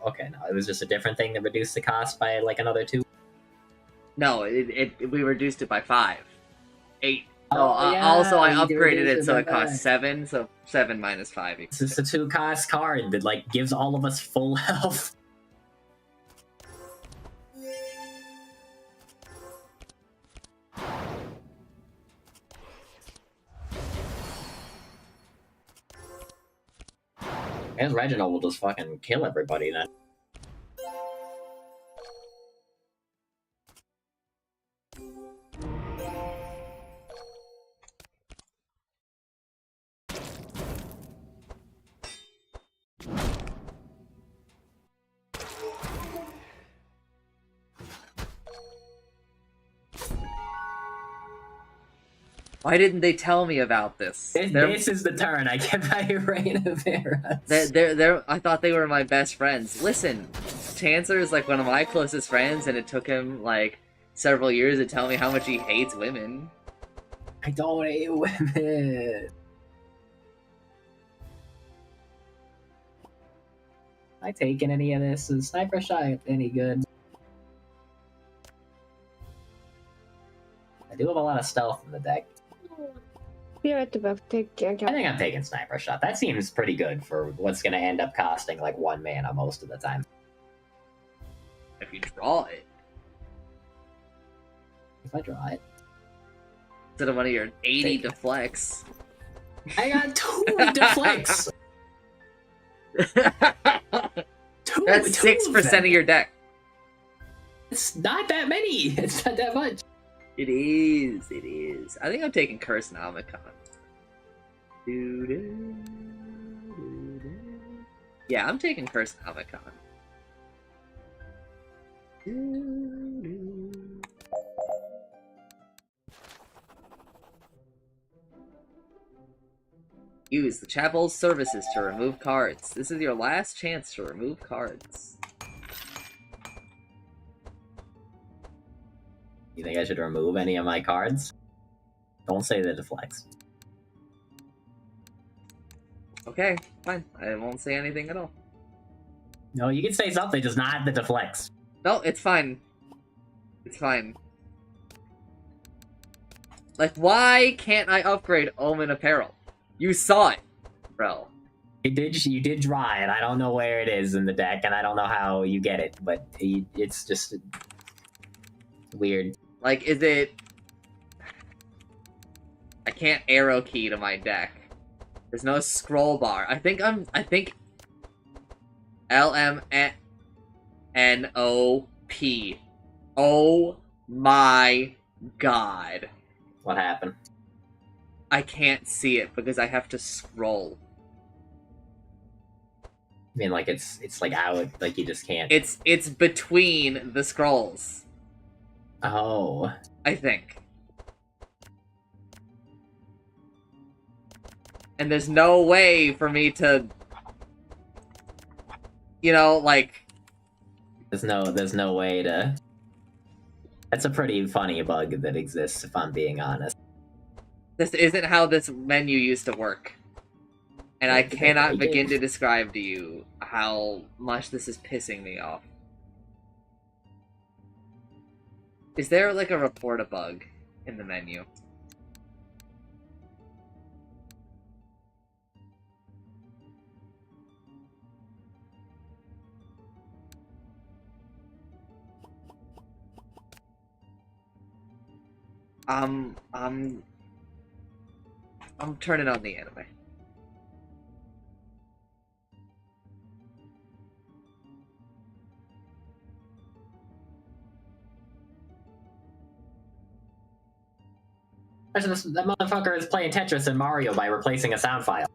Okay, no, it was just a different thing that reduced the cost by like another 2? No, we reduced it by 5. 8. Oh, yeah, also, I you upgraded reduced it so by it costs 5. 7, so 7 minus 5 equals It's just a 2-cost card that like gives all of us full health. I guess Reginald will just fucking kill everybody then. Why didn't they tell me about this? This is the turn. I get my Reign of Eras. I thought they were my best friends. Listen, Chancellor is like one of my closest friends, and it took him like several years to tell me how much he hates women. I don't hate women. Am I taking any of this? Is Sniper Shot any good? I do have a lot of stealth in the deck. Be right back. I think I'm taking Sniper Shot. That seems pretty good for what's going to end up costing like 1 mana most of the time. If you draw it. If I draw it. Instead of one of your 80 deflects. I got 2 deflects! That's 6% of your deck. It's not that many. It's not that much. It is. It is. I think I'm taking Curse Nomicon. Yeah, I'm taking Curse Nomicon. Use the chapel's services to remove cards. This is your last chance to remove cards. You think I should remove any of my cards? Don't say the deflects. Okay, fine. I won't say anything at all. No, you can say something, just not the deflects. No, it's fine. It's fine. Like, why can't I upgrade Omen Apparel? You saw it, bro. You did draw it. I don't know where it is in the deck, and I don't know how you get it, but it's just weird. Like, is it... I can't arrow key to my deck. There's no scroll bar. I think LMNOP. Oh my god. What happened? I can't see it because I have to scroll. I mean, like it's like out, like you just can't. It's between the scrolls. Oh. I think. And there's no way for me to, you know, like. There's no way to. That's a pretty funny bug that exists, if I'm being honest. This isn't how this menu used to work. And I cannot begin to describe to you how much this is pissing me off. Is there, like, a report a bug in the menu? I'm turning on the anime. That motherfucker is playing Tetris and Mario by replacing a sound file.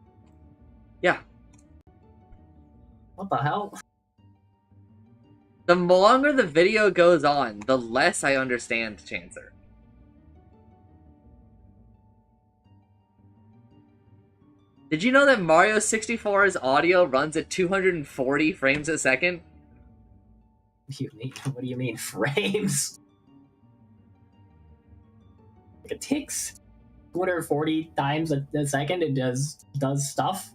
Yeah. What the hell? The longer the video goes on, the less I understand Chancer. Did you know that Mario 64's audio runs at 240 frames a second? What do you mean, frames? Like it ticks 240 times a second. It does stuff.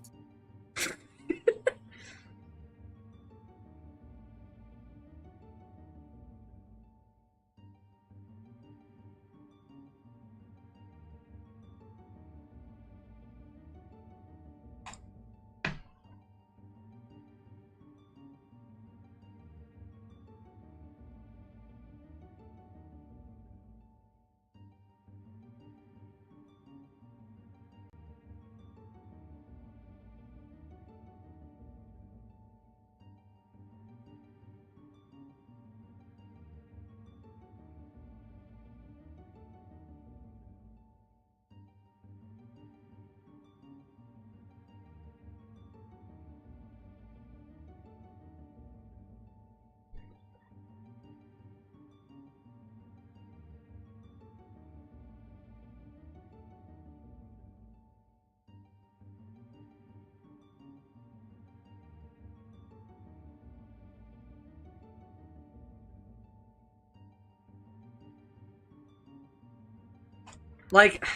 Like,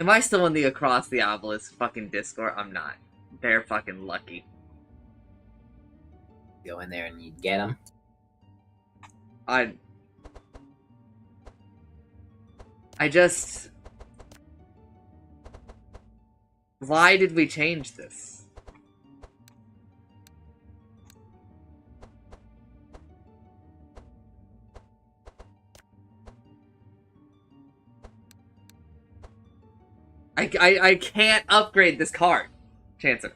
am I still in the Across the Obelisk fucking Discord? I'm not. They're fucking lucky. Go in there and you get them. I just... Why did we change this? I can't upgrade this card, Chancer.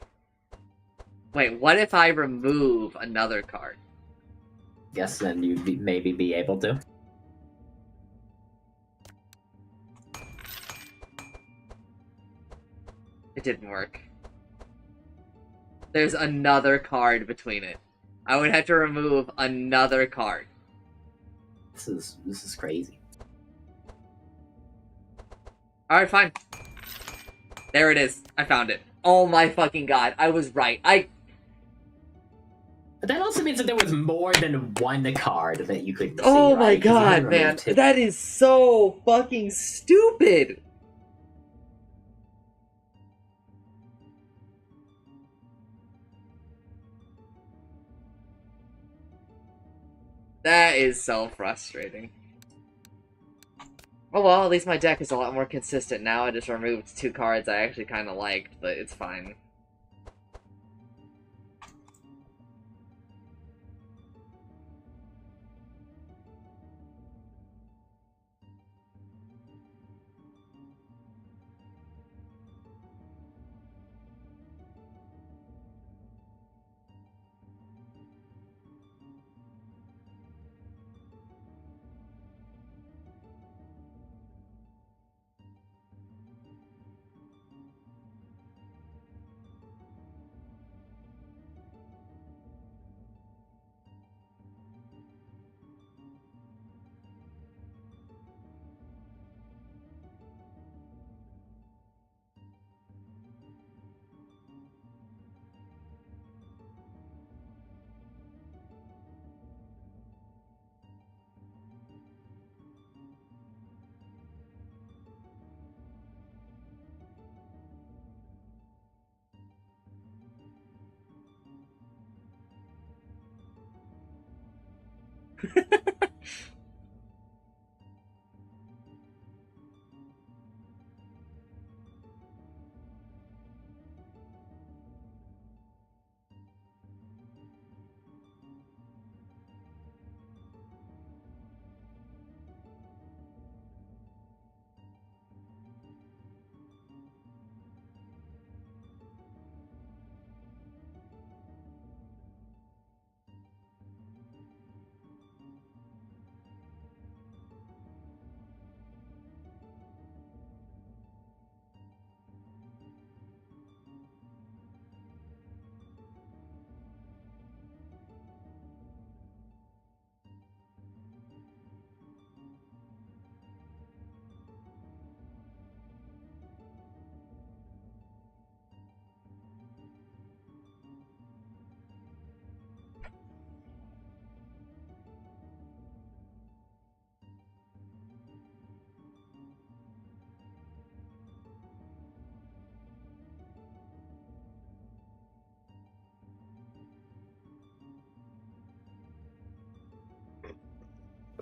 Wait, what if I remove another card? Guess then you'd maybe be able to. It didn't work. There's another card between it. I would have to remove another card. This is crazy. Alright, fine. There it is. I found it. Oh my fucking god. I was right. But that also means that there was more than one card that you could see, Oh my right? 'Cause you god, had man. removed two. That is so fucking stupid. That is so frustrating. Oh well, at least my deck is a lot more consistent now. I just removed two cards I actually kind of liked, but it's fine.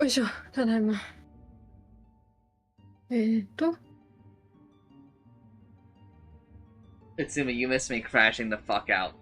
よいしょ、ただいま。Utsuma, you missed me crashing the fuck out.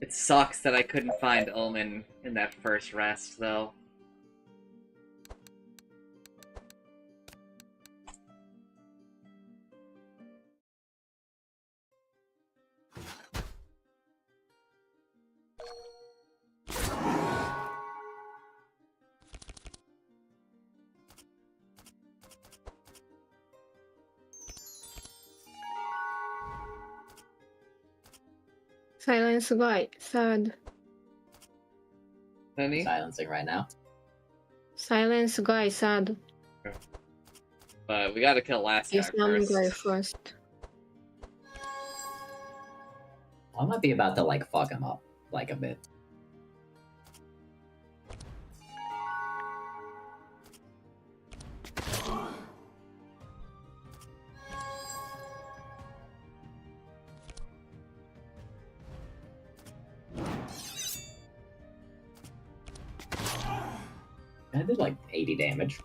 It sucks that I couldn't find Omen in that first rest, though. Silence guy, third. Honey? Silencing right now. Silence guy, third. But we gotta kill last guy Islamic first. guy first. I might be about to like fuck him up like a bit. I did like 80 damage.